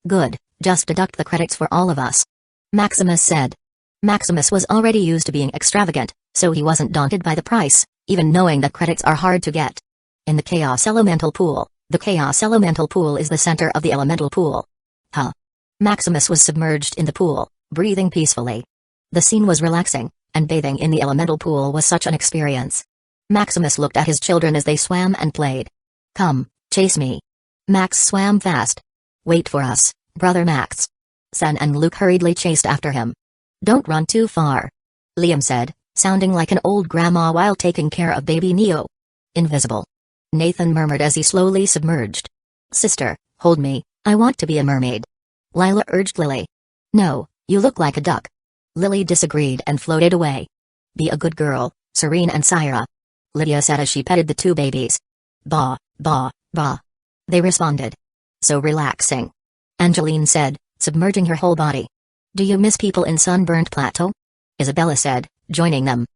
[SPEAKER 1] Good, just deduct the credits for all of us. Maximus said. Maximus was already used to being extravagant, so he wasn't daunted by the price, even knowing that credits are hard to get. In the Chaos Elemental Pool, the Chaos Elemental Pool is the center of the elemental pool. Huh. Maximus was submerged in the pool, breathing peacefully. The scene was relaxing, and bathing in the elemental pool was such an experience. Maximus looked at his children as they swam and played. Come, chase me. Max swam fast. Wait for us, brother Max. Sen and Luke hurriedly chased after him. Don't run too far. Liam said, sounding like an old grandma while taking care of baby Neo. Invisible. Nathan murmured as he slowly submerged. Sister, hold me, I want to be a mermaid. Lila urged Lily. No, you look like a duck. Lily disagreed and floated away. Be a good girl, Serene and Syra. Lydia said as she petted the 2 babies. Ba, ba, ba. They responded. So relaxing. Angeline said, submerging her whole body. Do you miss people in Sunburnt Plateau? Isabella said, joining them.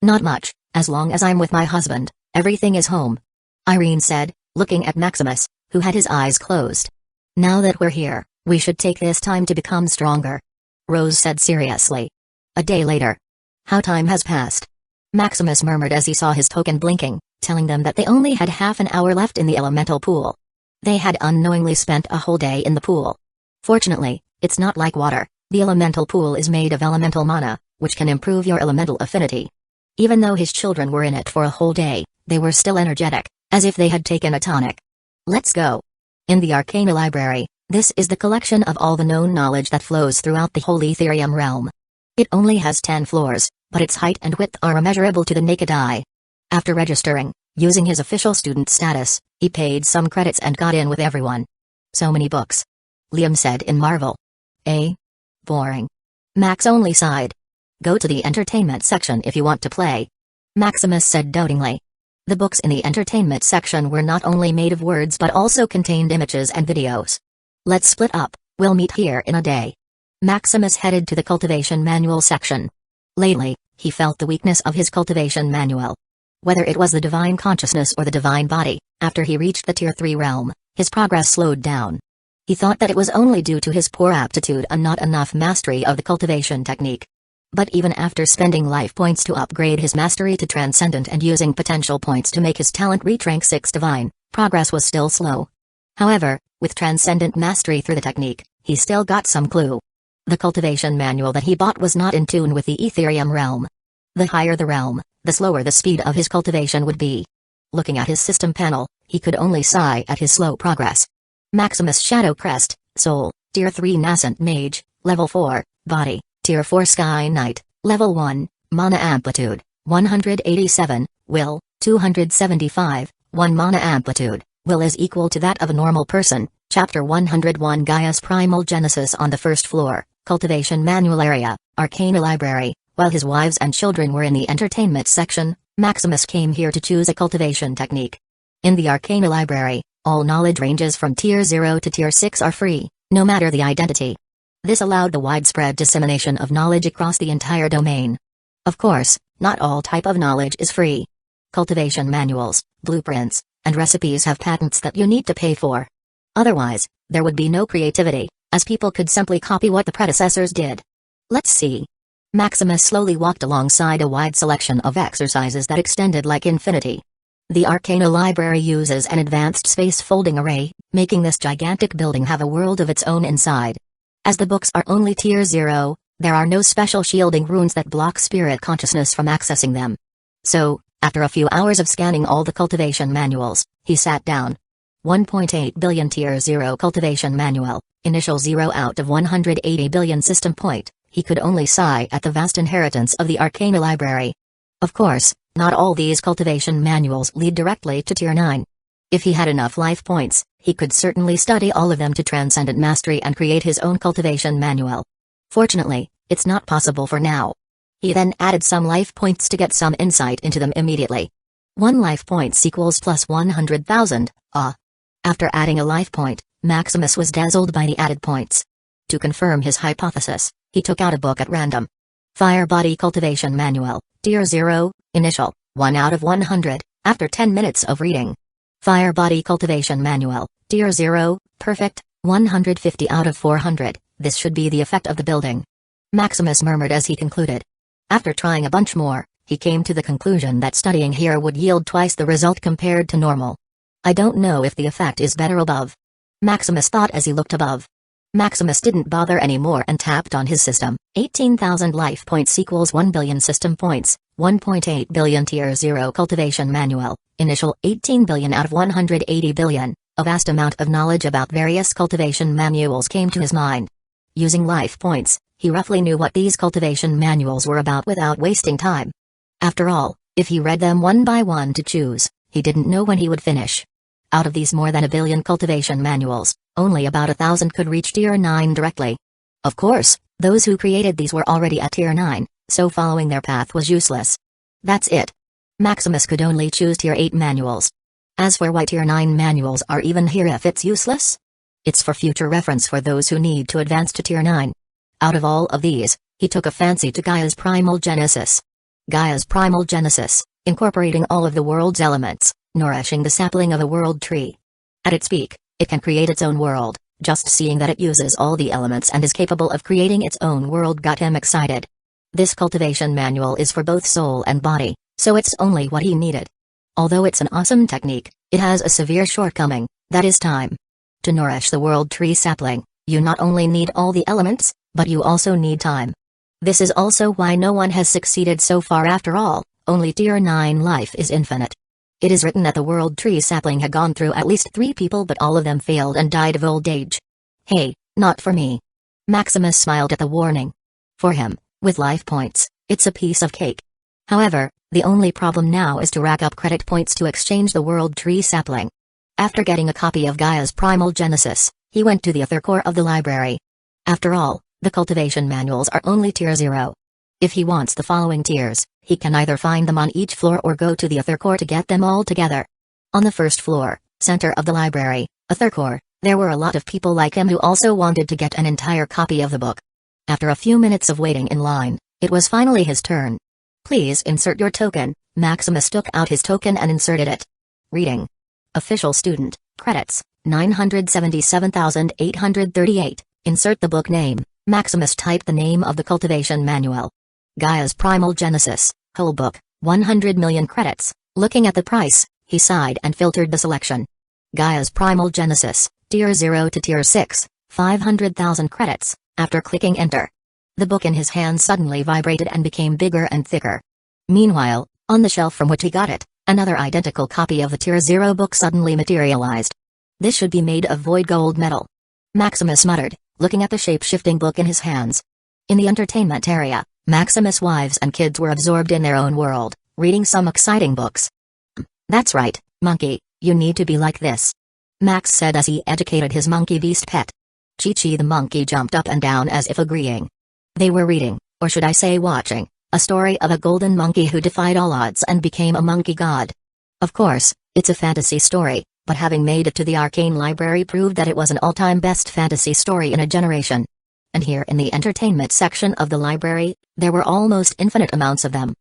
[SPEAKER 1] Not much, as long as I'm with my husband, everything is home. Irene said, looking at Maximus, who had his eyes closed. Now that we're here, we should take this time to become stronger. Rose said seriously. A day later. How time has passed. Maximus murmured as he saw his token blinking, telling them that they only had half an hour left in the elemental pool. They had unknowingly spent a whole day in the pool. Fortunately, it's not like water. The elemental pool is made of elemental mana, which can improve your elemental affinity. Even though his children were in it for a whole day, they were still energetic, as if they had taken a tonic. Let's go. In the Arcana Library, This is the collection of all the known knowledge that flows throughout the whole Ethereum realm. It only has 10 floors, but its height and width are immeasurable to the naked eye. After registering, using his official student status, he paid some credits and got in with everyone. So many books. Liam said in marvel. Boring. Max only sighed. Go to the entertainment section if you want to play. Maximus said doubtingly. The books in the entertainment section were not only made of words but also contained images and videos. Let's split up, we'll meet here in a day. Maximus headed to the cultivation manual section. Lately, he felt the weakness of his cultivation manual. Whether it was the divine consciousness or the divine body, after he reached the Tier 3 realm, his progress slowed down. He thought that it was only due to his poor aptitude and not enough mastery of the cultivation technique. But even after spending life points to upgrade his mastery to transcendent and using potential points to make his talent reach rank 6 divine, progress was still slow. However, with transcendent mastery through the technique, he still got some clue. The cultivation manual that he bought was not in tune with the Ethereum realm. The higher the realm, the slower the speed of his cultivation would be. Looking at his system panel, he could only sigh at his slow progress. Maximus Shadow Crest, Soul, Tier 3 Nascent Mage, Level 4, Body, Tier 4 Sky Knight, Level 1, Mana Amplitude, 187, Will, 275, 1 Mana Amplitude, Will is equal to that of a normal person. Chapter 101 Gaia's Primal Genesis on the first floor, Cultivation Manual Area, Arcana Library. While his wives and children were in the entertainment section, Maximus came here to choose a cultivation technique. In the Arcana Library, all knowledge ranges from Tier 0 to Tier 6 are free, no matter the identity. This allowed the widespread dissemination of knowledge across the entire domain. Of course, not all type of knowledge is free. Cultivation manuals, blueprints, and recipes have patents that you need to pay for. Otherwise, there would be no creativity, as people could simply copy what the predecessors did. Let's see. Maximus slowly walked alongside a wide selection of exercises that extended like infinity. The Arcana Library uses an advanced space folding array, making this gigantic building have a world of its own inside. As the books are only Tier 0, there are no special shielding runes that block spirit consciousness from accessing them. So, after a few hours of scanning all the cultivation manuals, he sat down. 1.8 billion Tier 0 cultivation manual, initial 0 out of 180 billion system point. He could only sigh at the vast inheritance of the Arcana Library. Of course, not all these cultivation manuals lead directly to Tier 9. If he had enough life points, he could certainly study all of them to transcendent mastery and create his own cultivation manual. Fortunately, it's not possible for now. He then added some life points to get some insight into them immediately. 1 life point equals plus 100,000, After adding a life point, Maximus was dazzled by the added points. To confirm his hypothesis, he took out a book at random. Fire Body Cultivation Manual, Tier 0, Initial, 1 out of 100, after 10 minutes of reading. Fire Body Cultivation Manual, Tier 0, Perfect, 150 out of 400, this should be the effect of the building. Maximus murmured as he concluded. After trying a bunch more, he came to the conclusion that studying here would yield twice the result compared to normal. I don't know if the effect is better above. Maximus thought as he looked above. Maximus didn't bother anymore and tapped on his system. 18,000 life points equals 1 billion system points, 1.8 billion Tier 0 cultivation manual, initial 18 billion out of 180 billion. A vast amount of knowledge about various cultivation manuals came to his mind. Using life points, he roughly knew what these cultivation manuals were about without wasting time. After all, if he read them one by one to choose, he didn't know when he would finish. Out of these more than a billion cultivation manuals, only about 1,000 could reach Tier 9 directly. Of course, those who created these were already at Tier 9, so following their path was useless. That's it. Maximus could only choose Tier 8 manuals. As for why Tier 9 manuals are even here if it's useless? It's for future reference for those who need to advance to Tier 9. Out of all of these, he took a fancy to Gaia's Primal Genesis. Gaia's Primal Genesis, incorporating all of the world's elements, nourishing the sapling of a world tree. At its peak, it can create its own world. Just seeing that it uses all the elements and is capable of creating its own world got him excited. This cultivation manual is for both soul and body, so it's only what he needed. Although it's an awesome technique, it has a severe shortcoming, that is time. To nourish the world tree sapling, you not only need all the elements, but you also need time. This is also why no one has succeeded so far after all, only Tier 9 life is infinite. It is written that the world tree sapling had gone through at least 3 people but all of them failed and died of old age. Hey, not for me. Maximus smiled at the warning. For him, with life points, it's a piece of cake. However, the only problem now is to rack up credit points to exchange the World Tree sapling. After getting a copy of Gaia's Primal Genesis, he went to the other core of the library. After all, the cultivation manuals are only tier 0. If he wants the following tiers, he can either find them on each floor or go to the other core to get them all together. On the first floor, center of the library, other core, there were a lot of people like him who also wanted to get an entire copy of the book. After a few minutes of waiting in line, it was finally his turn. Please insert your token. Maximus took out his token and inserted it. Reading. Official student, credits, 977,838, insert the book name. Maximus typed the name of the cultivation manual. Gaia's Primal Genesis, whole book, 100 million credits. Looking at the price, he sighed and filtered the selection. Gaia's Primal Genesis, tier 0 to tier 6, 500,000 credits. After clicking enter, the book in his hand suddenly vibrated and became bigger and thicker. Meanwhile, on the shelf from which he got it, another identical copy of the tier 0 book suddenly materialized. This should be made of void gold metal. Maximus muttered, looking at the shape-shifting book in his hands. In the entertainment area, Maximus' wives and kids were absorbed in their own world, reading some exciting books. That's right, monkey, you need to be like this. Max said as he educated his monkey beast pet. Chi-Chi the monkey jumped up and down as if agreeing. They were reading, or should I say watching, a story of a golden monkey who defied all odds and became a monkey god. Of course, it's a fantasy story, but having made it to the arcane library proved that it was an all-time best fantasy story in a generation. And here in the entertainment section of the library, there were almost infinite amounts of them.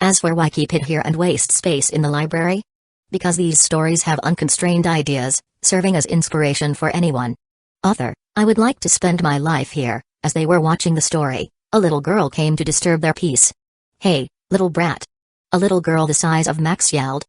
[SPEAKER 1] As for why keep it here and waste space in the library? Because these stories have unconstrained ideas, serving as inspiration for anyone. Author, I would like to spend my life here. As they were watching the story, a little girl came to disturb their peace. Hey, little brat. A little girl the size of Max yelled.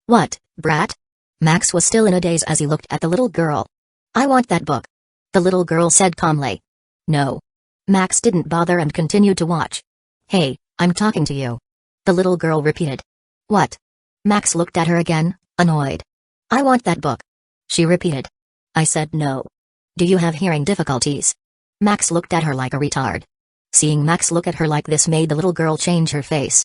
[SPEAKER 1] What, brat? Max was still in a daze as he looked at the little girl. I want that book. The little girl said calmly. No. Max didn't bother and continued to watch. Hey, I'm talking to you. The little girl repeated. What? Max looked at her again, annoyed. I want that book. She repeated. I said no. Do you have hearing difficulties? Max looked at her like a retard. Seeing Max look at her like this made the little girl change her face.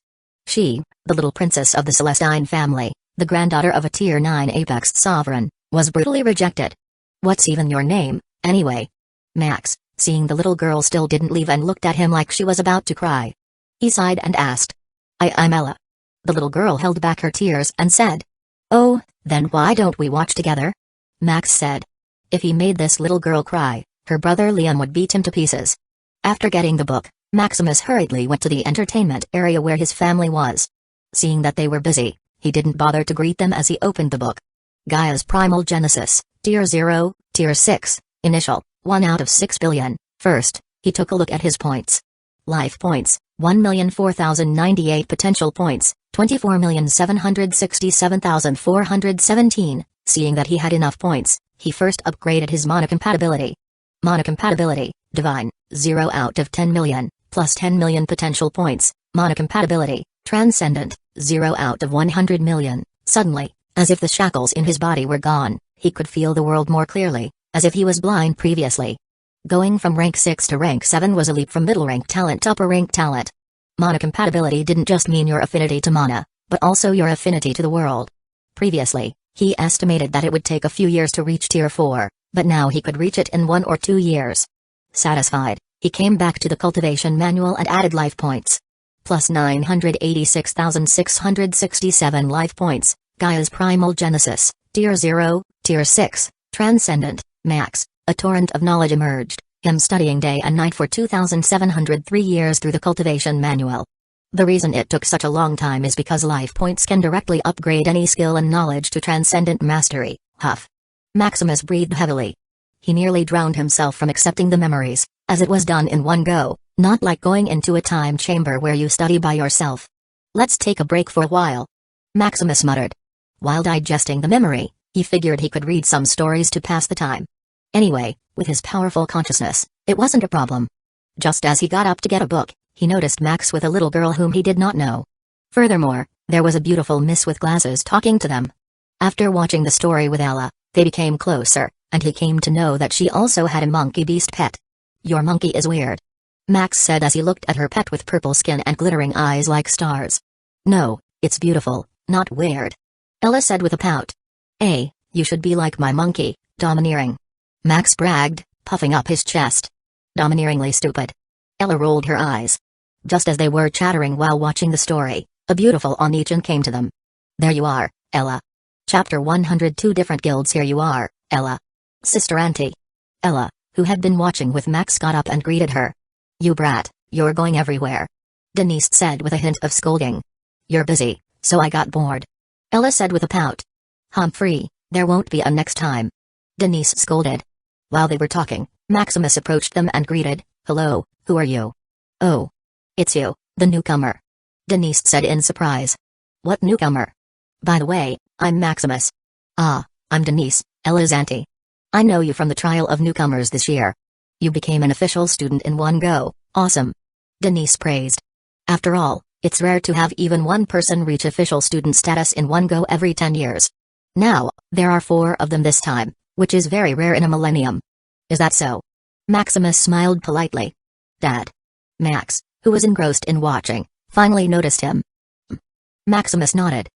[SPEAKER 1] She, the little princess of the Celestine family, the granddaughter of a tier 9 apex sovereign, was brutally rejected. What's even your name, anyway? Max, seeing the little girl still didn't leave and looked at him like she was about to cry. He sighed and asked. I'm Ella. The little girl held back her tears and said. Oh, then why don't we watch together? Max said. If he made this little girl cry, her brother Liam would beat him to pieces. After getting the book, Maximus hurriedly went to the entertainment area where his family was. Seeing that they were busy, he didn't bother to greet them as he opened the book. Gaia's Primal Genesis, Tier 0, Tier 6, Initial, 1 out of 6 billion. First, he took a look at his points. Life points, 1,004,098 potential points, 24,767,417. Seeing that he had enough points, he first upgraded his mana compatibility. Mana compatibility, Divine, 0 out of 10 million, plus 10 million potential points. Mana compatibility, Transcendent, 0 out of 100 million. Suddenly, as if the shackles in his body were gone, he could feel the world more clearly, as if he was blind previously. Going from rank 6 to rank 7 was a leap from middle rank talent to upper rank talent. Mana compatibility didn't just mean your affinity to mana, but also your affinity to the world. Previously, he estimated that it would take a few years to reach Tier 4, but now he could reach it in 1 or 2 years. Satisfied, he came back to the cultivation manual and added life points. Plus 986,667 life points, Gaia's Primal Genesis, Tier 0, Tier 6, Transcendent, Max. A torrent of knowledge emerged, him studying day and night for 2,703 years through the cultivation manual. The reason it took such a long time is because life points can directly upgrade any skill and knowledge to transcendent mastery. Huff. Maximus breathed heavily. He nearly drowned himself from accepting the memories, as it was done in one go, not like going into a time chamber where you study by yourself. Let's take a break for a while. Maximus muttered. While digesting the memory, he figured he could read some stories to pass the time. Anyway, with his powerful consciousness, it wasn't a problem. Just as he got up to get a book, he noticed Max with a little girl whom he did not know. Furthermore, there was a beautiful miss with glasses talking to them. After watching the story with Ella, they became closer, And he came to know that she also had a monkey beast pet. Your monkey is weird, Max said as he looked at her pet with purple skin and glittering eyes like stars. No, it's beautiful, not weird, Ella said with a pout. You should be like my monkey, domineering, Max bragged, puffing up his chest. Domineeringly stupid. Ella rolled her eyes. Just as they were chattering while watching the story, a beautiful Onichan came to them. There you are, Ella. Chapter 102. Different guilds. Here you are, Ella. Sister Auntie. Ella, who had been watching with Max, got up and greeted her. You brat, you're going everywhere, Denise said with a hint of scolding. You're busy, so I got bored, Ella said with a pout. Humphrey, there won't be a next time, Denise scolded. While they were talking, Maximus approached them and greeted, Hello, who are you? Oh. It's you, the newcomer, Denise said in surprise. What newcomer? By the way, I'm Maximus. Ah, I'm Denise, Ella's auntie. I know you from the trial of newcomers this year. You became an official student in one go, awesome, Denise praised. After all, it's rare to have even one person reach official student status in one go every 10 years. Now, there are 4 of them this time, which is very rare in a millennium. Is that so? Maximus smiled politely. Dad. Max, who was engrossed in watching, finally noticed him. Maximus nodded.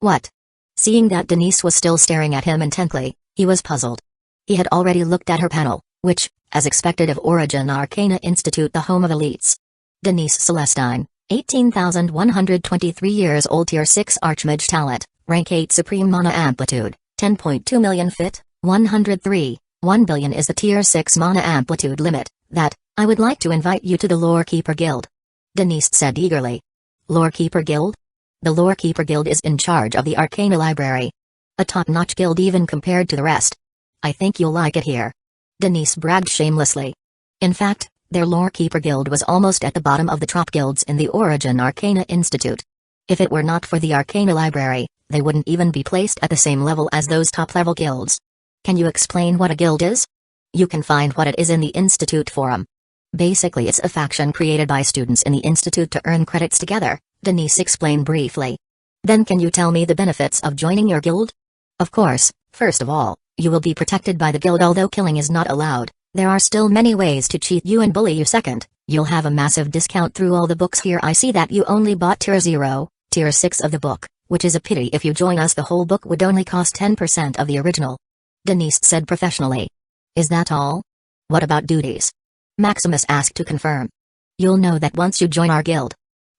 [SPEAKER 1] What? Seeing that Denise was still staring at him intently, he was puzzled. He had already looked at her panel, which, as expected of Origin Arcana Institute, the home of elites. Denise Celestine, 18,123 years old, Tier 6 Archmage talent, Rank 8 Supreme Mana Amplitude, 10.2 million fit, 103, 1 billion is the Tier 6 Mana Amplitude limit. That, I would like to invite you to the Lorekeeper Guild, Denise said eagerly. Lorekeeper Guild? The Lorekeeper Guild is in charge of the Arcana Library. A top-notch guild even compared to the rest. I think you'll like it here, Denise bragged shamelessly. In fact, their Lorekeeper Guild was almost at the bottom of the top guilds in the Origin Arcana Institute. If it were not for the Arcana Library, they wouldn't even be placed at the same level as those top-level guilds. Can you explain what a guild is? You can find what it is in the Institute forum. Basically, it's a faction created by students in the Institute to earn credits together, Denise explained briefly. Then can you tell me the benefits of joining your guild? Of course, first of all, you will be protected by the guild. Although killing is not allowed, there are still many ways to cheat you and bully you. Second, you'll have a massive discount through all the books here. I see that you only bought Tier 0, Tier 6 of the book, which is a pity. If you join us, the whole book would only cost 10% of the original, Denise said professionally. Is that all? What about duties? Maximus asked to confirm. You'll know that once you join our guild,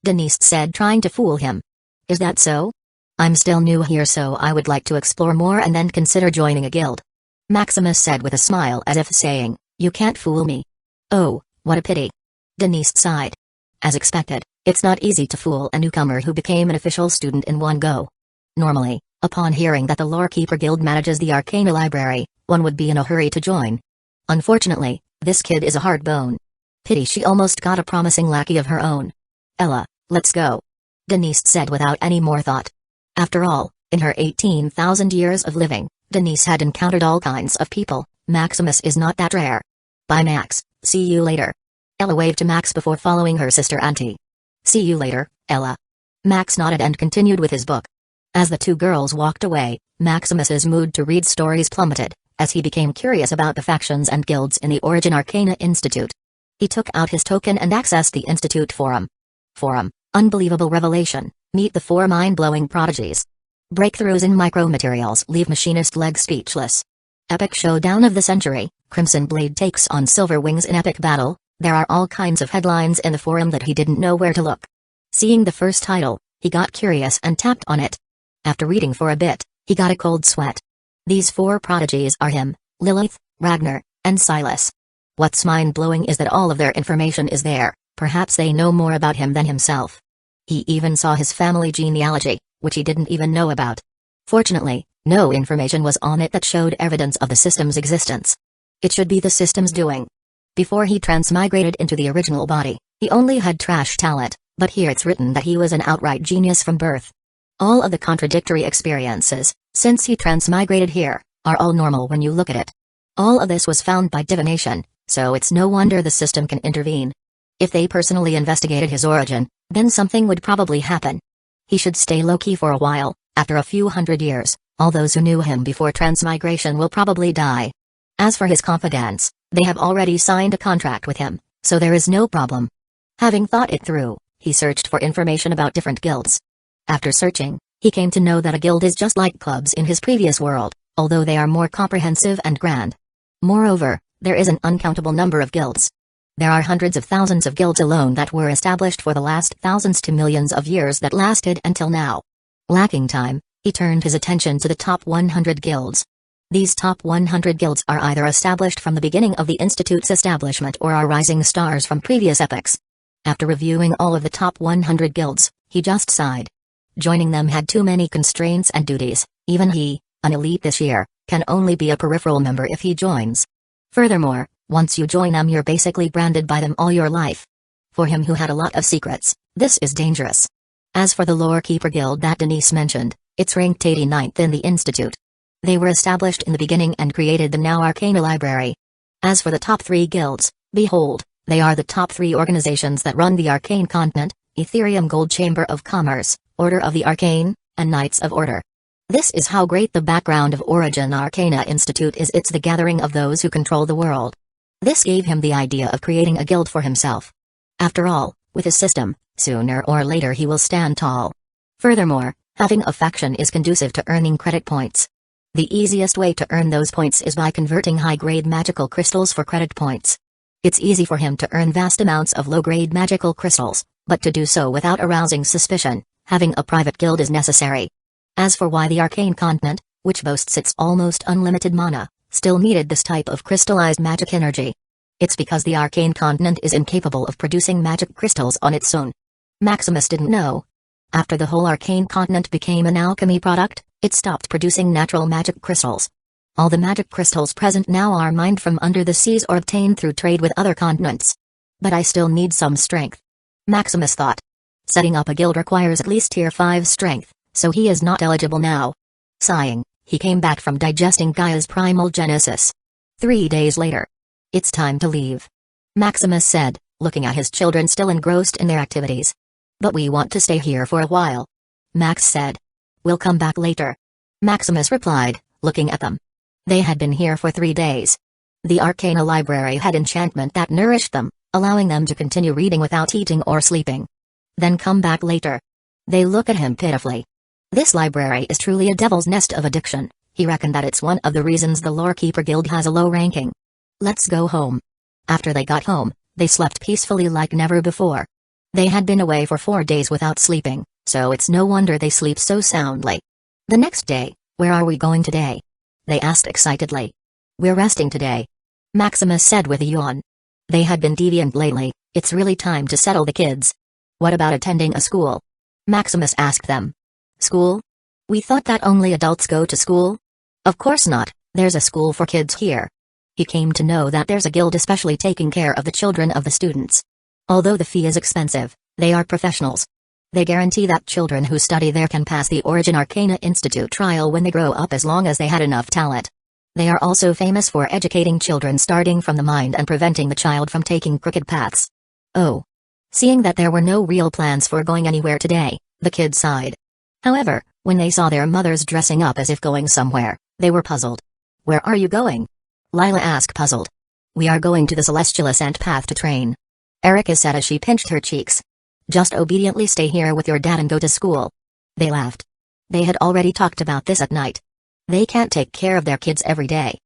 [SPEAKER 1] Denise said, trying to fool him. Is that so? I'm still new here, so I would like to explore more and then consider joining a guild, Maximus said with a smile, as if saying, you can't fool me. Oh, what a pity, Denise sighed. As expected, it's not easy to fool a newcomer who became an official student in one go. Normally, upon hearing that the Lorekeeper Guild manages the Arcana Library, one would be in a hurry to join. Unfortunately, this kid is a hard bone. Pity she almost got a promising lackey of her own. Ella, let's go, Denise said without any more thought. After all, in her 18,000 years of living, Denise had encountered all kinds of people. Maximus is not that rare. Bye Max, see you later. Ella waved to Max before following her sister Auntie. See you later, Ella. Max nodded and continued with his book. As the two girls walked away, Maximus's mood to read stories plummeted, as he became curious about the factions and guilds in the Origin Arcana Institute. He took out his token and accessed the Institute forum. Unbelievable revelation, meet the 4 mind-blowing prodigies. Breakthroughs in micromaterials leave machinist leg speechless. Epic showdown of the century, Crimson Blade takes on Silver Wings in epic battle. There are all kinds of headlines in the forum that he didn't know where to look. Seeing the first title, he got curious and tapped on it. After reading for a bit, he got a cold sweat. These 4 prodigies are him, Lilith, Ragnar, and Silas. What's mind-blowing is that all of their information is there. Perhaps they know more about him than himself. He even saw his family genealogy, which he didn't even know about. Fortunately, no information was on it that showed evidence of the system's existence. It should be the system's doing. Before he transmigrated into the original body, he only had trash talent, but here it's written that he was an outright genius from birth. All of the contradictory experiences, since he transmigrated here, are all normal when you look at it. All of this was found by divination, so it's no wonder the system can intervene. If they personally investigated his origin, then something would probably happen. He should stay low-key for a while. After a few hundred years, All those who knew him before transmigration will probably die. As for his confidants, they have already signed a contract with him, so there is no problem. Having thought it through, he searched for information about different guilds. After searching, he came to know that a guild is just like clubs in his previous world, although they are more comprehensive and grand. Moreover, there is an uncountable number of guilds. There are hundreds of thousands of guilds alone that were established for the last thousands to millions of years that lasted until now. Lacking time, he turned his attention to the top 100 guilds. These top 100 guilds are either established from the beginning of the Institute's establishment or are rising stars from previous epochs. After reviewing all of the top 100 guilds, he just sighed. Joining them had too many constraints and duties. Even he, an elite this year, can only be a peripheral member if he joins. Furthermore, once you join them, you're basically branded by them all your life. For him who had a lot of secrets, this is dangerous. As for the Lore Keeper Guild that Denise mentioned, it's ranked 89th in the Institute. They were established in the beginning and created the now Arcana Library. As for the top 3 guilds, behold, they are the top 3 organizations that run the Arcane Continent: Ethereum Gold Chamber of Commerce, Order of the Arcane, and Knights of Order. This is how great the background of Origin Arcana Institute is. It's the gathering of those who control the world. This gave him the idea of creating a guild for himself. After all, with his system, sooner or later he will stand tall. Furthermore, having a faction is conducive to earning credit points. The easiest way to earn those points is by converting high-grade magical crystals for credit points. It's easy for him to earn vast amounts of low-grade magical crystals, but to do so without arousing suspicion, having a private guild is necessary. As for why the Arcane Continent, which boasts its almost unlimited mana, still needed this type of crystallized magic energy. It's because the Arcane Continent is incapable of producing magic crystals on its own. Maximus didn't know. After the whole Arcane Continent became an alchemy product, it stopped producing natural magic crystals. All the magic crystals present now are mined from under the seas or obtained through trade with other continents. But I still need some strength. Maximus thought. Setting up a guild requires at least tier 5 strength, so he is not eligible now. Sighing, he came back from digesting Gaia's primal genesis. 3 days later. It's time to leave. Maximus said, looking at his children still engrossed in their activities. But we want to stay here for a while. Max said. We'll come back later. Maximus replied, looking at them. They had been here for 3 days. The Arcana Library had enchantment that nourished them, allowing them to continue reading without eating or sleeping. Then come back later. They look at him pitifully. This library is truly a devil's nest of addiction. He reckoned that it's one of the reasons the Lore Keeper Guild has a low ranking. Let's go home. After they got home, they slept peacefully like never before. They had been away for 4 days without sleeping, so it's no wonder they sleep so soundly. The next day, where are we going today? They asked excitedly. We're resting today. Maximus said with a yawn. They had been deviant lately. It's really time to settle the kids. What about attending a school? Maximus asked them. School? We thought that only adults go to school? Of course not, there's a school for kids here. He came to know that there's a guild especially taking care of the children of the students. Although the fee is expensive, they are professionals. They guarantee that children who study there can pass the Origin Arcana Institute trial when they grow up as long as they had enough talent. They are also famous for educating children starting from the mind and preventing the child from taking crooked paths. Oh. Seeing that there were no real plans for going anywhere today, the kids sighed. However, when they saw their mothers dressing up as if going somewhere, they were puzzled. Where are you going? Lila asked puzzled. We are going to the Celestial Ascent path to train. Erica said as she pinched her cheeks. Just obediently stay here with your dad and go to school. They laughed. They had already talked about this at night. They can't take care of their kids every day.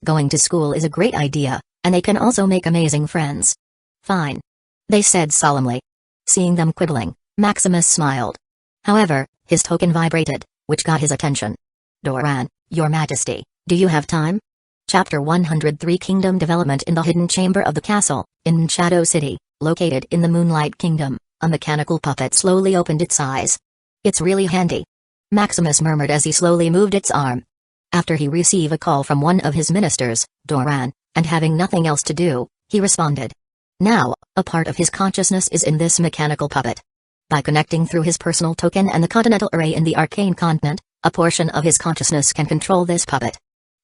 [SPEAKER 1] Going to school is a great idea, and they can also make amazing friends. Fine. They said solemnly. Seeing them quibbling, Maximus smiled. However, his token vibrated, which got his attention. Doran, Your Majesty, do you have time? Chapter 103 Kingdom Development. In the hidden chamber of the castle, in Shadow City, located in the Moonlight Kingdom, a mechanical puppet slowly opened its eyes. It's really handy. Maximus murmured as he slowly moved its arm. After he received a call from one of his ministers, Doran, and having nothing else to do, he responded. Now, a part of his consciousness is in this mechanical puppet. By connecting through his personal token and the continental array in the Arcane Continent, a portion of his consciousness can control this puppet.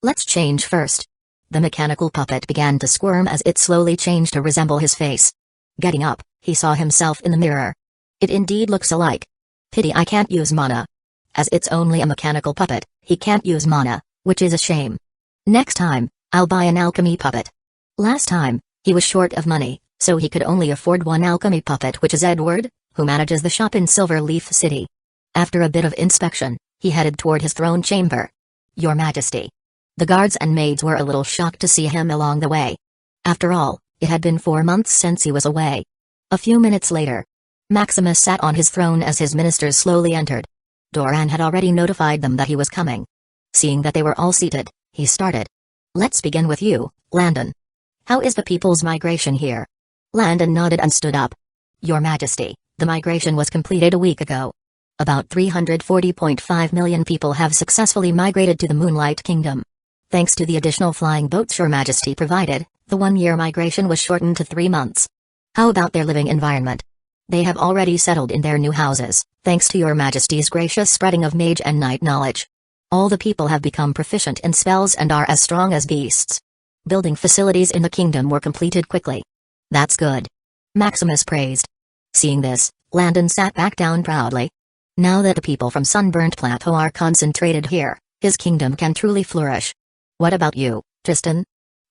[SPEAKER 1] Let's change first. The mechanical puppet began to squirm as it slowly changed to resemble his face. Getting up, he saw himself in the mirror. It indeed looks alike. Pity I can't use mana. As it's only a mechanical puppet, he can't use mana, which is a shame. Next time, I'll buy an alchemy puppet. Last time, he was short of money, so he could only afford one alchemy puppet, which is Edward, who manages the shop in Silverleaf City. After a bit of inspection, he headed toward his throne chamber. Your Majesty. The guards and maids were a little shocked to see him along the way. After all, it had been 4 months since he was away. A few minutes later, Maximus sat on his throne as his ministers slowly entered. Doran had already notified them that he was coming. Seeing that they were all seated, he started. Let's begin with you, Landon. How is the people's migration here? Landon nodded and stood up. Your Majesty, the migration was completed a week ago. About 340.5 million people have successfully migrated to the Moonlight Kingdom. Thanks to the additional flying boats Your Majesty provided, the 1-year migration was shortened to 3 months. How about their living environment? They have already settled in their new houses, thanks to Your Majesty's gracious spreading of mage and knight knowledge. All the people have become proficient in spells and are as strong as beasts. Building facilities in the kingdom were completed quickly. That's good. Maximus praised. Seeing this, Landon sat back down proudly. Now that the people from Sunburnt Plateau are concentrated here, his kingdom can truly flourish. What about you, Tristan?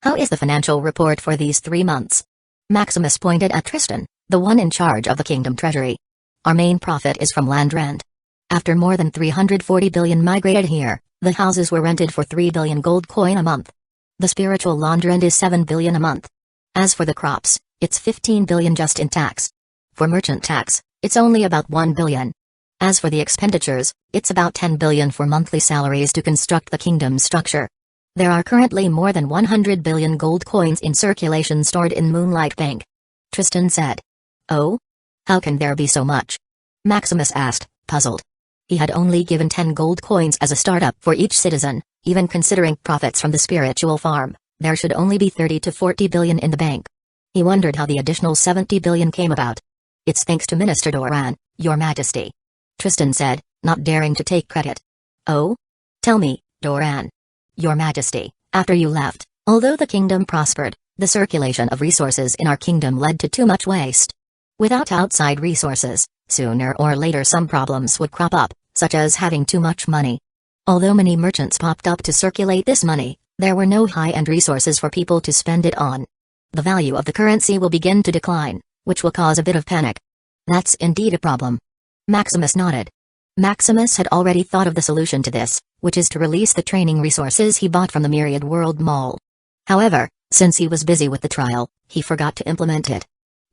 [SPEAKER 1] How is the financial report for these 3 months? Maximus pointed at Tristan, the one in charge of the kingdom treasury. Our main profit is from land rent. After more than 340 billion migrated here, the houses were rented for 3 billion gold coin a month. The spiritual land rent is 7 billion a month. As for the crops, it's 15 billion just in tax. For merchant tax, it's only about 1 billion. As for the expenditures, it's about 10 billion for monthly salaries to construct the kingdom's structure. There are currently more than 100 billion gold coins in circulation stored in Moonlight Bank. Tristan said. Oh? How can there be so much? Maximus asked, puzzled. He had only given 10 gold coins as a startup for each citizen, even considering profits from the spiritual farm. There should only be 30 to 40 billion in the bank. He wondered how the additional 70 billion came about. It's thanks to Minister Doran, Your Majesty. Tristan said, not daring to take credit. Oh? Tell me, Doran. Your Majesty, after you left, although the kingdom prospered, the circulation of resources in our kingdom led to too much waste. Without outside resources, sooner or later some problems would crop up, such as having too much money. Although many merchants popped up to circulate this money, there were no high-end resources for people to spend it on. The value of the currency will begin to decline, which will cause a bit of panic. That's indeed a problem. Maximus nodded. Maximus had already thought of the solution to this, which is to release the training resources he bought from the Myriad World Mall. However, since he was busy with the trial, he forgot to implement it.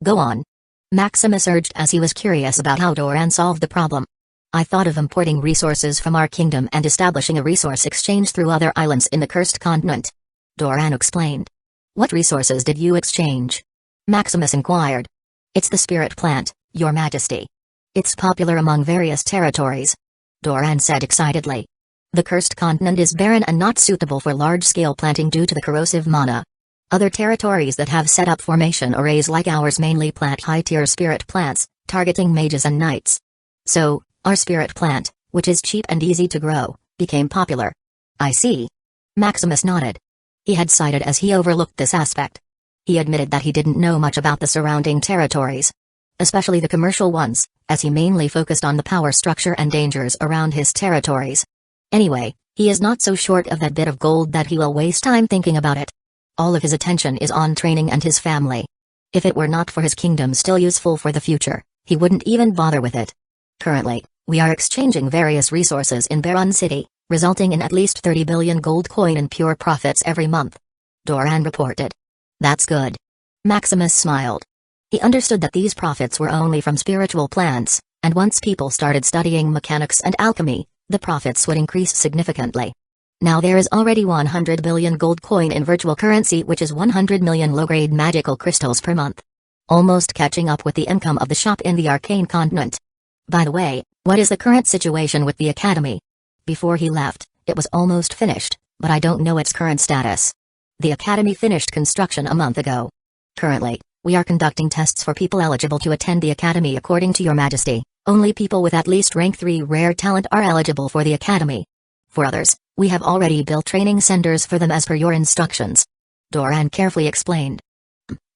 [SPEAKER 1] Go on. Maximus urged as he was curious about how Doran solved the problem. I thought of importing resources from our kingdom and establishing a resource exchange through other islands in the Cursed Continent. Doran explained. What resources did you exchange? Maximus inquired. It's the spirit plant, Your Majesty. It's popular among various territories. Doran said excitedly. The Cursed Continent is barren and not suitable for large-scale planting due to the corrosive mana. Other territories that have set up formation arrays like ours mainly plant high-tier spirit plants, targeting mages and knights. So, our spirit plant, which is cheap and easy to grow, became popular. I see. Maximus nodded. He had sighed as he overlooked this aspect. He admitted that he didn't know much about the surrounding territories, especially the commercial ones, as he mainly focused on the power structure and dangers around his territories. Anyway, he is not so short of that bit of gold that he will waste time thinking about it. All of his attention is on training and his family. If it were not for his kingdom still useful for the future, he wouldn't even bother with it. Currently, we are exchanging various resources in Baron City, resulting in at least 30 billion gold coin in pure profits every month. Doran reported. That's good. Maximus smiled. He understood that these profits were only from spiritual plants, and once people started studying mechanics and alchemy, the profits would increase significantly. Now there is already 100 billion gold coin in virtual currency, which is 100 million low-grade magical crystals per month. Almost catching up with the income of the shop in the Arcane Continent. By the way, what is the current situation with the Academy? Before he left, it was almost finished, but I don't know its current status. The Academy finished construction a month ago. Currently, we are conducting tests for people eligible to attend the Academy according to Your Majesty. Only people with at least rank 3 rare talent are eligible for the Academy. For others, we have already built training centers for them as per your instructions. Doran carefully explained.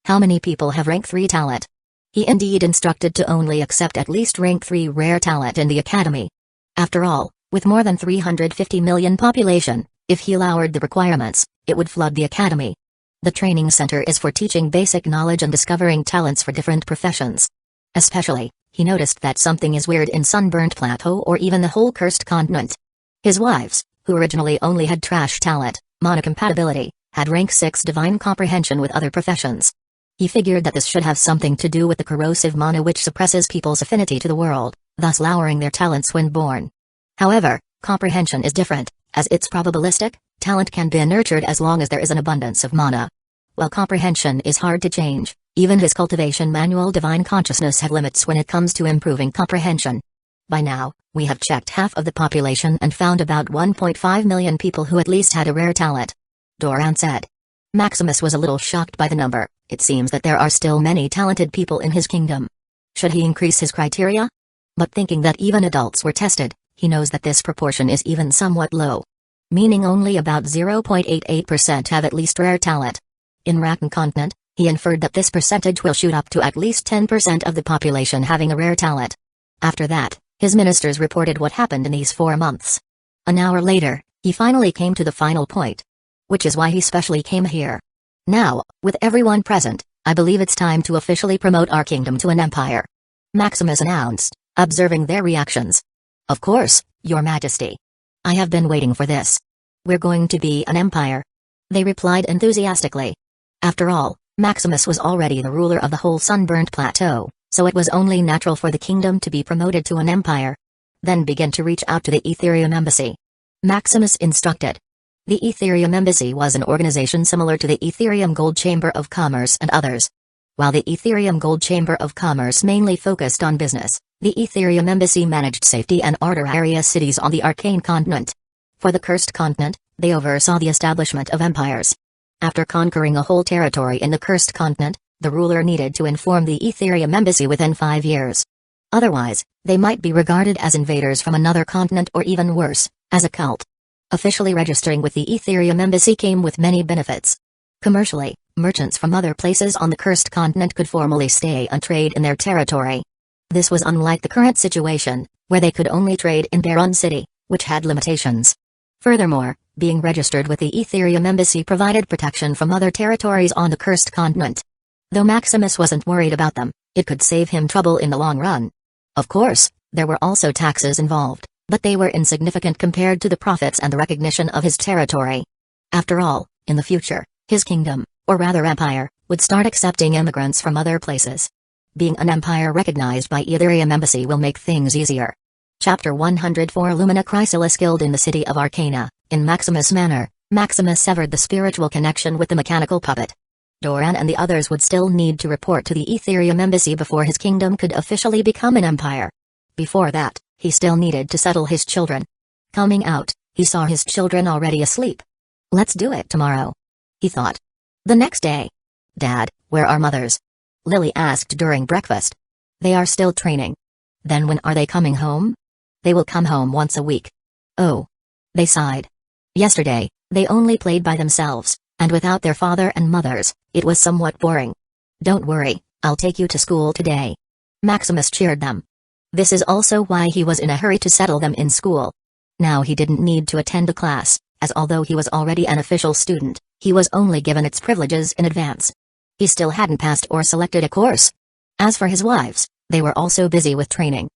[SPEAKER 1] How many people have rank 3 talent? He indeed instructed to only accept at least rank 3 rare talent in the Academy. After all, With more than 350 million population, if he lowered the requirements, it would flood the academy. The training center is for teaching basic knowledge and discovering talents for different professions. Especially, he noticed that something is weird in Sunburnt Plateau or even the whole cursed continent. His wives, who originally only had trash talent, monocompatibility, had rank 6 divine comprehension with other professions. He figured that this should have something to do with the corrosive mana which suppresses people's affinity to the world, thus lowering their talents when born. However, comprehension is different, as it's probabilistic. Talent can be nurtured as long as there is an abundance of mana. While comprehension is hard to change, even his cultivation manual divine consciousness had limits when it comes to improving comprehension. By now, we have checked half of the population and found about 1.5 million people who at least had a rare talent. Doran said. Maximus was a little shocked by the number. It seems that there are still many talented people in his kingdom. Should he increase his criteria? But thinking that even adults were tested, he knows that this proportion is even somewhat low. Meaning only about 0.88% have at least rare talent. In Rakan continent, he inferred that this percentage will shoot up to at least 10% of the population having a rare talent. After that, his ministers reported what happened in these 4 months. An hour later, he finally came to the final point. Which is why he specially came here. Now, with everyone present, I believe it's time to officially promote our kingdom to an empire. Maximus announced, observing their reactions. Of course, Your Majesty. I have been waiting for this. We're going to be an empire. They replied enthusiastically. After all, Maximus was already the ruler of the whole Sunburnt Plateau, so it was only natural for the kingdom to be promoted to an empire. Then begin to reach out to the Ethereum Embassy. Maximus instructed. The Ethereum Embassy was an organization similar to the Ethereum Gold Chamber of Commerce and others. While the Ethereum Gold Chamber of Commerce mainly focused on business, the Ethereum Embassy managed safety and order area cities on the Arcane Continent. For the Cursed Continent, they oversaw the establishment of empires. After conquering a whole territory in the Cursed Continent, the ruler needed to inform the Ethereum Embassy within 5 years. Otherwise, they might be regarded as invaders from another continent or even worse, as a cult. Officially registering with the Ethereum Embassy came with many benefits. Commercially, merchants from other places on the Cursed Continent could formally stay and trade in their territory. This was unlike the current situation, where they could only trade in their own city, which had limitations. Furthermore, being registered with the Ethereum Embassy provided protection from other territories on the Cursed Continent. Though Maximus wasn't worried about them, it could save him trouble in the long run. Of course, there were also taxes involved, but they were insignificant compared to the profits and the recognition of his territory. After all, in the future, his kingdom, or rather empire, would start accepting immigrants from other places. Being an empire recognized by Ethereum Embassy will make things easier. Chapter 104 Lumina Chrysalis Guild in the city of Arcana. In Maximus' manner, Maximus severed the spiritual connection with the mechanical puppet. Doran and the others would still need to report to the Ethereum Embassy before his kingdom could officially become an empire. Before that, he still needed to settle his children. Coming out, he saw his children already asleep. Let's do it tomorrow, he thought. The next day. Dad, where are mothers? Lily asked during breakfast. They are still training. Then when are they coming home? They will come home once a week. Oh. They sighed. Yesterday, they only played by themselves, and without their father and mothers, it was somewhat boring. Don't worry, I'll take you to school today. Maximus cheered them. This is also why he was in a hurry to settle them in school. Now he didn't need to attend a class, as although he was already an official student, he was only given its privileges in advance. He still hadn't passed or selected a course. As for his wives, they were also busy with training.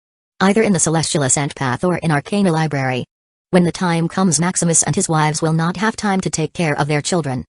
[SPEAKER 1] Either in the Celestial Ascent Path or in Arcana Library. When the time comes, Maximus and his wives will not have time to take care of their children.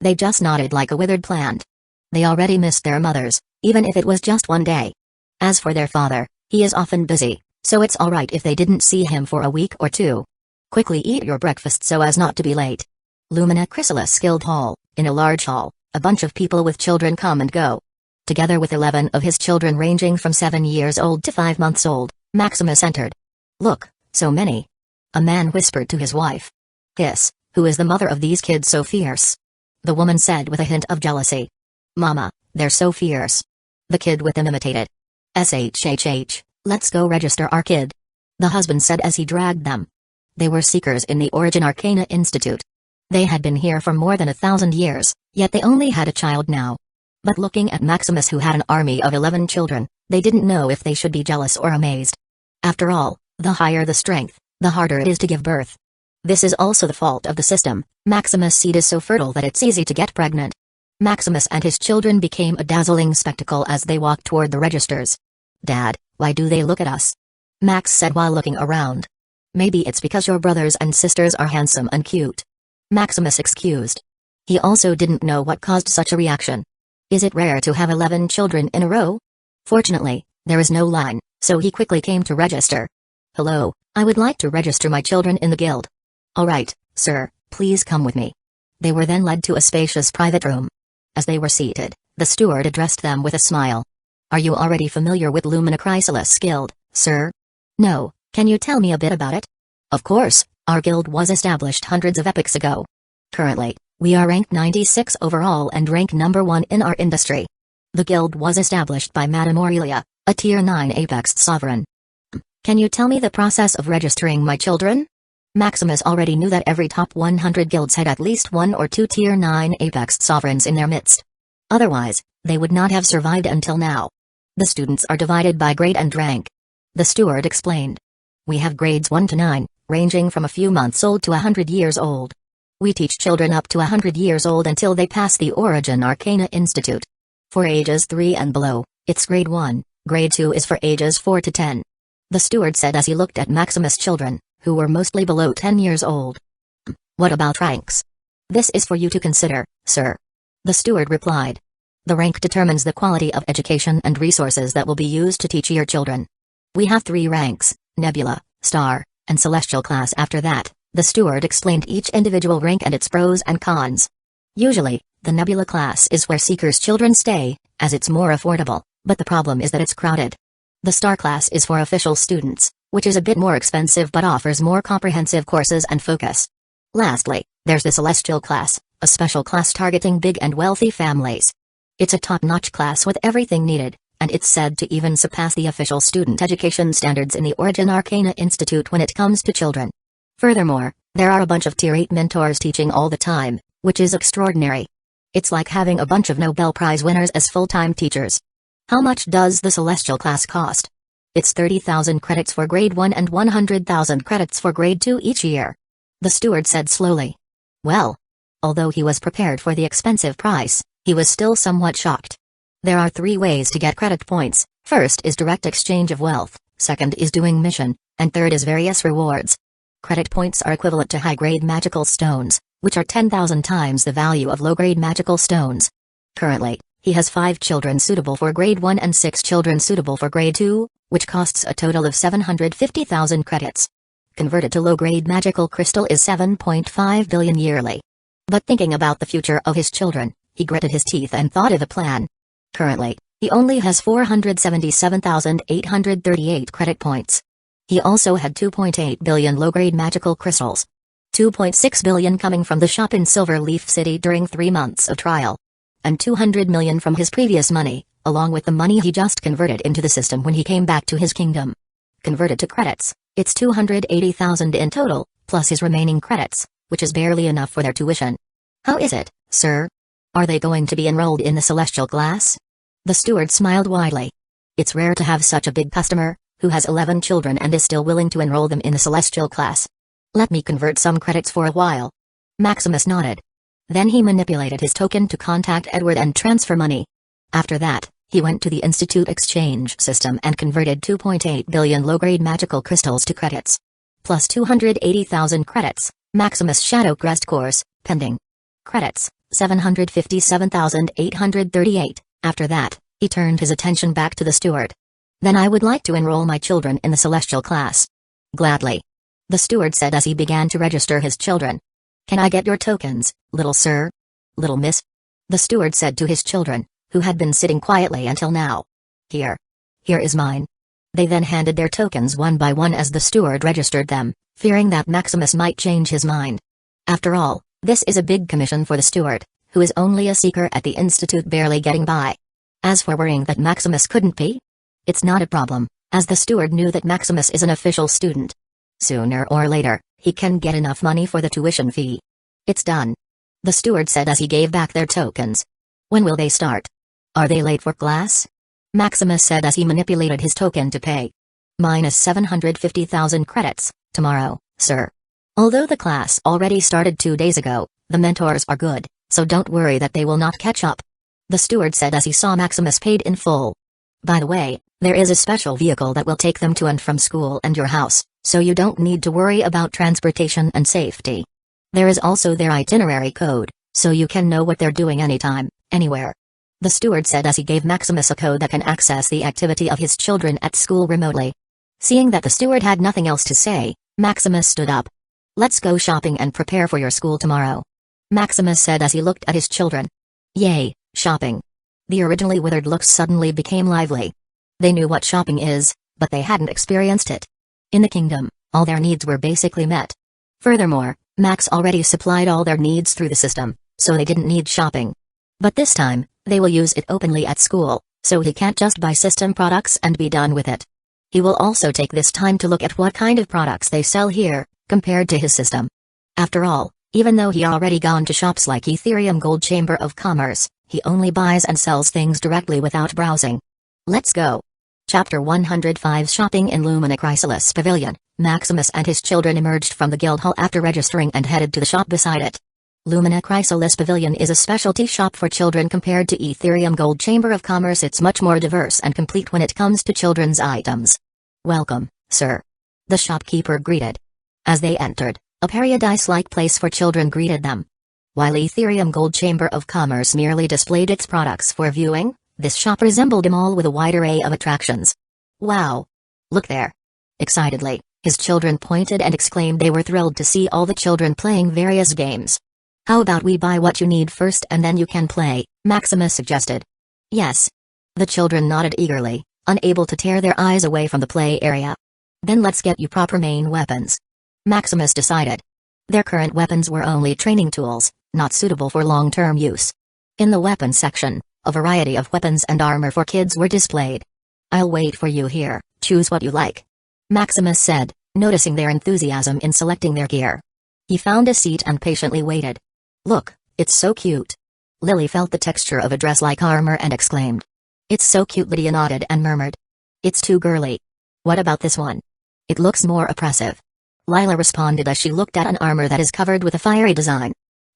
[SPEAKER 1] They just nodded like a withered plant. They already missed their mothers, even if it was just one day. As for their father, he is often busy, so it's alright if they didn't see him for a week or two. Quickly eat your breakfast so as not to be late. Lumina Chrysalis Guild Hall. In a large hall, a bunch of people with children come and go. Together with 11 of his children ranging from 7 years old to 5 months old, Maximus entered. Look, so many. A man whispered to his wife. Hiss, who is the mother of these kids so fierce? The woman said with a hint of jealousy. Mama, they're so fierce. The kid with them imitated. SHHH, let's go register our kid. The husband said as he dragged them. They were seekers in the Origin Arcana Institute. They had been here for more than 1,000 years, yet they only had a child now. But looking at Maximus, who had an army of 11 children, they didn't know if they should be jealous or amazed. After all, the higher the strength, the harder it is to give birth. This is also the fault of the system. Maximus' seed is so fertile that it's easy to get pregnant. Maximus and his children became a dazzling spectacle as they walked toward the registers. "Dad, why do they look at us?" Max said while looking around. "Maybe it's because your brothers and sisters are handsome and cute." Maximus excused. He also didn't know what caused such a reaction. Is it rare to have 11 children in a row? Fortunately, there is no line, so he quickly came to register. "Hello, I would like to register my children in the guild." "All right, sir, please come with me." They were then led to a spacious private room. As they were seated, the steward addressed them with a smile. "Are you already familiar with Lumina Chrysalis Guild, sir?" "No, can you tell me a bit about it?" "Of course, our guild was established hundreds of epochs ago. Currently, we are ranked 96 overall and rank number 1 in our industry. The guild was established by Madame Aurelia, a Tier 9 Apex sovereign." "Can you tell me the process of registering my children?" Maximus already knew that every top 100 guilds had at least 1 or 2 Tier 9 Apex sovereigns in their midst. Otherwise, they would not have survived until now. "The students are divided by grade and rank," the steward explained. "We have grades 1 to 9, ranging from a few months old to 100 years old. We teach children up to 100 years old until they pass the Origin Arcana Institute. For ages 3 and below, it's grade 1, grade 2 is for ages 4 to 10. The steward said as he looked at Maximus' children, who were mostly below 10 years old. "What about ranks?" "This is for you to consider, sir," the steward replied. "The rank determines the quality of education and resources that will be used to teach your children. We have 3 ranks, Nebula, Star, and Celestial class. After that, the steward explained each individual rank and its pros and cons. Usually, the Nebula class is where Seeker's children stay, as it's more affordable, but the problem is that it's crowded. The Star class is for official students, which is a bit more expensive but offers more comprehensive courses and focus. Lastly, there's the Celestial class, a special class targeting big and wealthy families. It's a top-notch class with everything needed, and it's said to even surpass the official student education standards in the Origin Arcana Institute when it comes to children. Furthermore, there are a bunch of Tier 8 mentors teaching all the time, which is extraordinary. It's like having a bunch of Nobel Prize winners as full-time teachers." "How much does the Celestial class cost?" "It's 30,000 credits for grade 1 and 100,000 credits for grade 2 each year," the steward said slowly. Well, although he was prepared for the expensive price, he was still somewhat shocked. There are 3 ways to get credit points. First is direct exchange of wealth, second is doing mission, and third is various rewards. Credit points are equivalent to high-grade magical stones, which are 10,000 times the value of low-grade magical stones. Currently, he has 5 children suitable for grade 1 and 6 children suitable for grade 2, which costs a total of 750,000 credits. Converted to low-grade magical crystal is 7.5 billion yearly. But thinking about the future of his children, he gritted his teeth and thought of a plan. Currently, he only has 477,838 credit points. He also had 2.8 billion low-grade magical crystals. 2.6 billion coming from the shop in Silver Leaf City during 3 months of trial. And 200 million from his previous money, along with the money he just converted into the system when he came back to his kingdom. Converted to credits, it's 280,000 in total, plus his remaining credits, which is barely enough for their tuition. "How is it, sir? Are they going to be enrolled in the Celestial class?" The steward smiled widely. "It's rare to have such a big customer, who has 11 children and is still willing to enroll them in the Celestial class. Let me convert some credits for a while." Maximus nodded. Then he manipulated his token to contact Edward and transfer money. After that, he went to the Institute exchange system and converted 2.8 billion low-grade magical crystals to credits. Plus 280,000 credits, Maximus Shadow Crest course, pending. Credits, 757,838. After that, he turned his attention back to the steward. "Then I would like to enroll my children in the Celestial class." "Gladly," the steward said as he began to register his children. "Can I get your tokens, little sir?" "Little miss," the steward said to his children, who had been sitting quietly until now. Here is mine." They then handed their tokens one by one as the steward registered them, fearing that Maximus might change his mind. After all, this is a big commission for the steward, who is only a seeker at the institute barely getting by. As for worrying that Maximus couldn't pay, it's not a problem, as the steward knew that Maximus is an official student. Sooner or later, he can get enough money for the tuition fee. "It's done," the steward said as he gave back their tokens. "When will they start? Are they late for class?" Maximus said as he manipulated his token to pay. "Minus 750,000 credits, Tomorrow, sir. Although the class already started 2 days ago, the mentors are good, so don't worry that they will not catch up. The steward said as he saw Maximus paid in full. By the way, there is a special vehicle that will take them to and from school and your house, so you don't need to worry about transportation and safety. There is also their itinerary code, so you can know what they're doing anytime, anywhere. The steward said as he gave Maximus a code that can access the activity of his children at school remotely. Seeing that the steward had nothing else to say, Maximus stood up. Let's go shopping and prepare for your school tomorrow. Maximus said as he looked at his children. Yay, shopping. The originally withered looks suddenly became lively. They knew what shopping is, but they hadn't experienced it. In the kingdom, all their needs were basically met. Furthermore, Max already supplied all their needs through the system, so they didn't need shopping. But this time, they will use it openly at school, so he can't just buy system products and be done with it. He will also take this time to look at what kind of products they sell here, compared to his system. After all, even though he already gone to shops like Ethereum Gold Chamber of Commerce, he only buys and sells things directly without browsing. Let's go. Chapter 105 Shopping in Lumina Chrysalis Pavilion. Maximus and his children emerged from the guild hall after registering and headed to the shop beside it. Lumina Chrysalis Pavilion is a specialty shop for children compared to Ethereum Gold Chamber of Commerce. It's much more diverse and complete when it comes to children's items. Welcome, sir. The shopkeeper greeted. As they entered, a paradise-like place for children greeted them. While Ethereum Gold Chamber of Commerce merely displayed its products for viewing, this shop resembled a mall with a wide array of attractions. Wow! Look there! Excitedly, his children pointed and exclaimed they were thrilled to see all the children playing various games. How about we buy what you need first and then you can play, Maximus suggested. Yes. The children nodded eagerly, unable to tear their eyes away from the play area. Then let's get you proper main weapons. Maximus decided. Their current weapons were only training tools, not suitable for long-term use. In the weapons section, a variety of weapons and armor for kids were displayed. I'll wait for you here, choose what you like. Maximus said, noticing their enthusiasm in selecting their gear. He found a seat and patiently waited. Look, it's so cute. Lily felt the texture of a dress-like armor and exclaimed. It's so cute. Lydia nodded and murmured. It's too girly. What about this one? It looks more oppressive. Lila responded as she looked at an armor that is covered with a fiery design.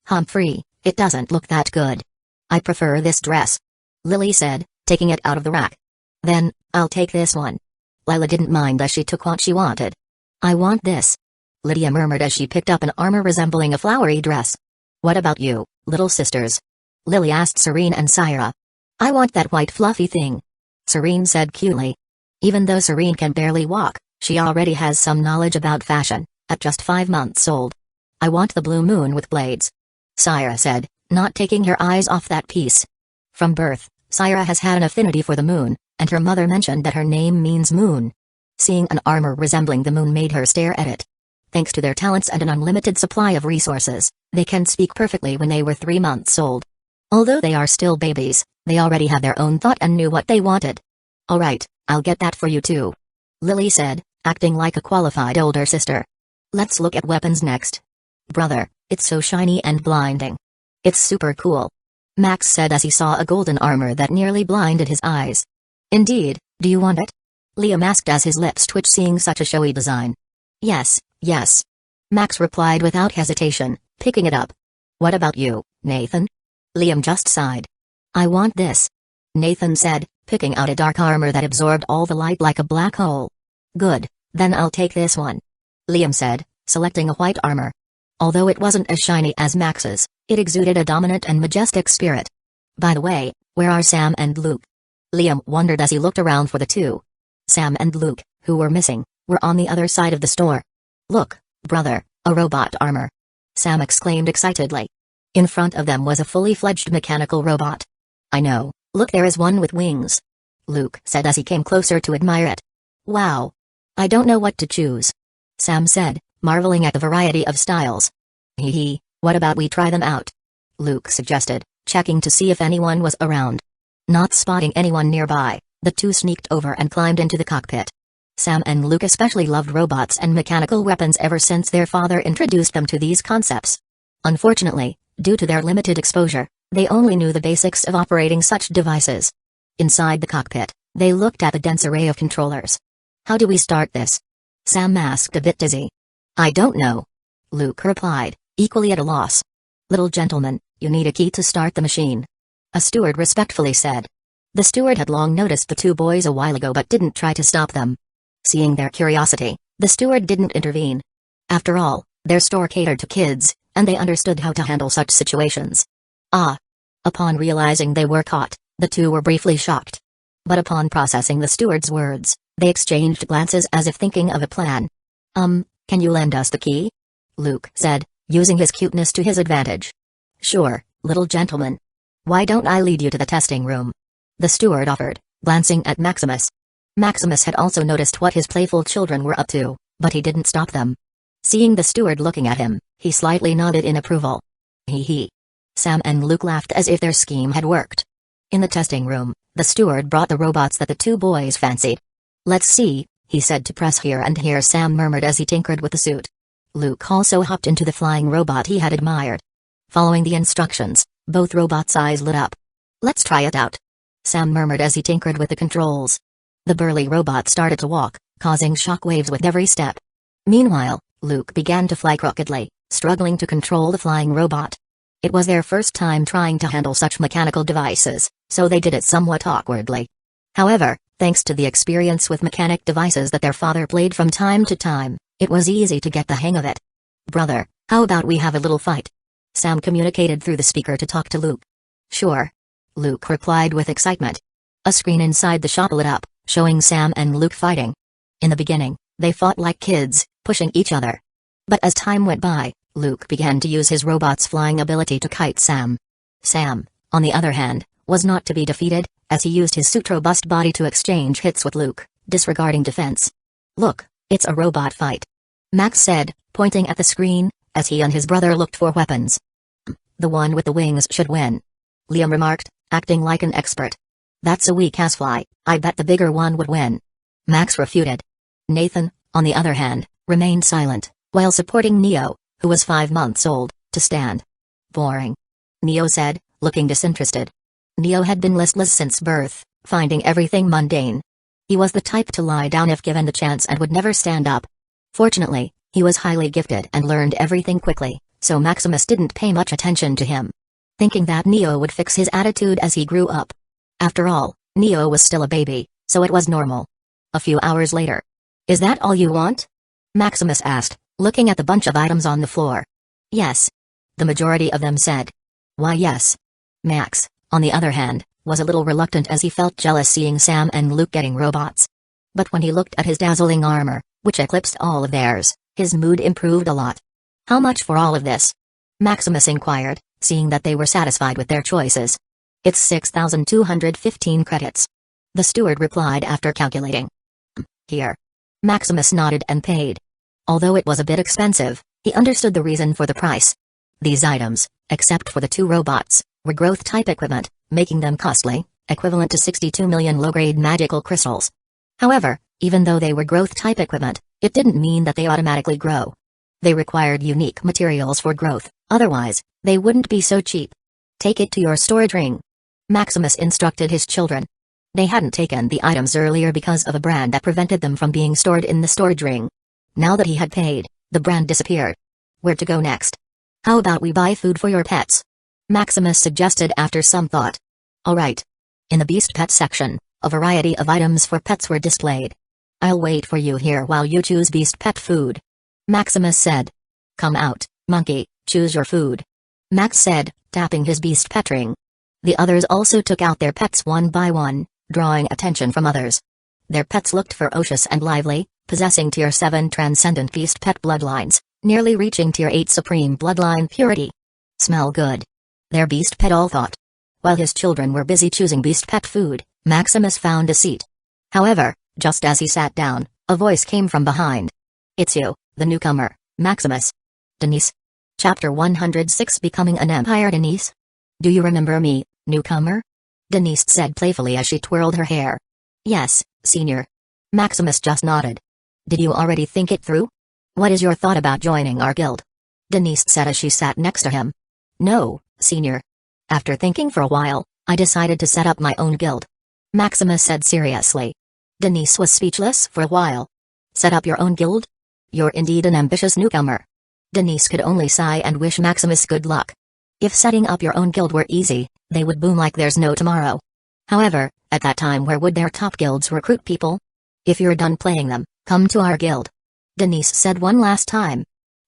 [SPEAKER 1] Humphrey, it doesn't look that good. I prefer this dress. Lily said, taking it out of the rack. Then, I'll take this one. Lila didn't mind as she took what she wanted. I want this. Lydia murmured as she picked up an armor resembling a flowery dress. What about you, little sisters? Lily asked Serene and Syra. I want that white fluffy thing. Serene said cutely. Even though Serene can barely walk, she already has some knowledge about fashion, at just 5 months old. I want the blue moon with blades. Syra said, not taking her eyes off that piece. From birth, Syra has had an affinity for the moon, and her mother mentioned that her name means moon. Seeing an armor resembling the moon made her stare at it. Thanks to their talents and an unlimited supply of resources, they can speak perfectly when they were 3 months old. Although they are still babies, they already had their own thought and knew what they wanted. Alright, I'll get that for you too. Lily said, acting like a qualified older sister. Let's look at weapons next. Brother, it's so shiny and blinding. It's super cool. Max said as he saw a golden armor that nearly blinded his eyes. Indeed, do you want it? Liam asked as his lips twitched seeing such a showy design. Yes, yes. Max replied without hesitation, picking it up. What about you, Nathan? Liam just sighed. I want this. Nathan said, picking out a dark armor that absorbed all the light like a black hole. Good, then I'll take this one. Liam said, selecting a white armor. Although it wasn't as shiny as Max's, it exuded a dominant and majestic spirit. By the way, where are Sam and Luke? Liam wondered as he looked around for the two. Sam and Luke, who were missing, were on the other side of the store. Look, brother, a robot armor. Sam exclaimed excitedly. In front of them was a fully fledged mechanical robot. I know, look, there is one with wings. Luke said as he came closer to admire it. Wow. I don't know what to choose. Sam said, marveling at the variety of styles. Hee hee, what about we try them out? Luke suggested, checking to see if anyone was around. Not spotting anyone nearby, the two sneaked over and climbed into the cockpit. Sam and Luke especially loved robots and mechanical weapons ever since their father introduced them to these concepts. Unfortunately, due to their limited exposure, they only knew the basics of operating such devices. Inside the cockpit, they looked at the dense array of controllers. How do we start this? Sam asked, a bit dizzy. I don't know. Luke replied, equally at a loss. Little gentleman, you need a key to start the machine. A steward respectfully said. The steward had long noticed the two boys a while ago but didn't try to stop them. Seeing their curiosity, the steward didn't intervene. After all, their store catered to kids, and they understood how to handle such situations. Ah! Upon realizing they were caught, the two were briefly shocked. But upon processing the steward's words, they exchanged glances as if thinking of a plan. Can you lend us the key? Luke said, using his cuteness to his advantage. Sure, little gentleman. Why don't I lead you to the testing room? The steward offered, glancing at Maximus. Maximus had also noticed what his playful children were up to, but he didn't stop them. Seeing the steward looking at him, he slightly nodded in approval. Hee. Sam and Luke laughed as if their scheme had worked. In the testing room, the steward brought the robots that the two boys fancied. Let's see, he said to press here and here. Sam murmured as he tinkered with the suit. Luke also hopped into the flying robot he had admired. Following the instructions, both robots' eyes lit up. Let's try it out. Sam murmured as he tinkered with the controls. The burly robot started to walk, causing shockwaves with every step. Meanwhile, Luke began to fly crookedly, struggling to control the flying robot. It was their first time trying to handle such mechanical devices, so they did it somewhat awkwardly. However, thanks to the experience with mechanic devices that their father played from time to time, it was easy to get the hang of it. Brother, how about we have a little fight? Sam communicated through the speaker to talk to Luke. Sure. Luke replied with excitement. A screen inside the shop lit up, showing Sam and Luke fighting. In the beginning, they fought like kids, pushing each other. But as time went by, Luke began to use his robot's flying ability to kite Sam. Sam, on the other hand, was not to be defeated, as he used his suit robust body to exchange hits with Luke, disregarding defense. Look, it's a robot fight. Max said, pointing at the screen, as he and his brother looked for weapons. The one with the wings should win. Liam remarked, acting like an expert. That's a weak-ass fly, I bet the bigger one would win. Max refuted. Nathan, on the other hand, remained silent, while supporting Neo, who was 5 months old, to stand. Boring. Neo said, looking disinterested. Neo had been listless since birth, finding everything mundane. He was the type to lie down if given the chance and would never stand up. Fortunately, he was highly gifted and learned everything quickly, so Maximus didn't pay much attention to him, thinking that Neo would fix his attitude as he grew up. After all, Neo was still a baby, so it was normal. A few hours later. Is that all you want? Maximus asked, looking at the bunch of items on the floor. Yes. The majority of them said. Why yes. Max, on the other hand, was a little reluctant as he felt jealous seeing Sam and Luke getting robots. But when he looked at his dazzling armor, which eclipsed all of theirs, his mood improved a lot. How much for all of this? Maximus inquired, seeing that they were satisfied with their choices. It's 6,215 credits. The steward replied after calculating. Here. Maximus nodded and paid. Although it was a bit expensive, he understood the reason for the price. These items, except for the two robots, were growth-type equipment, making them costly, equivalent to 62 million low-grade magical crystals. However, even though they were growth-type equipment, it didn't mean that they automatically grow. They required unique materials for growth, otherwise, they wouldn't be so cheap. Take it to your storage ring. Maximus instructed his children. They hadn't taken the items earlier because of a brand that prevented them from being stored in the storage ring. Now that he had paid, the brand disappeared. Where to go next? How about we buy food for your pets? Maximus suggested after some thought. Alright. In the beast pet section, a variety of items for pets were displayed. I'll wait for you here while you choose beast pet food. Maximus said. Come out, monkey, choose your food. Max said, tapping his beast pet ring. The others also took out their pets one by one, drawing attention from others. Their pets looked ferocious and lively, possessing Tier 7 Transcendent Beast Pet bloodlines, nearly reaching Tier 8 Supreme Bloodline purity. Smell good. Their beast pet all thought. While his children were busy choosing beast pet food, Maximus found a seat. However, just as he sat down, a voice came from behind. It's you, the newcomer, Maximus. Denise. Chapter 106 Becoming an Empire. Denise? Do you remember me, newcomer? Denise said playfully as she twirled her hair. Yes, senior. Maximus just nodded. Did you already think it through? What is your thought about joining our guild? Denise said as she sat next to him. No, senior. After thinking for a while, I decided to set up my own guild. Maximus said seriously. Denise was speechless for a while. Set up your own guild? You're indeed an ambitious newcomer. Denise could only sigh and wish Maximus good luck. If setting up your own guild were easy, they would boom like there's no tomorrow. However, at that time where would their top guilds recruit people? If you're done playing them, come to our guild. Denise said one last time.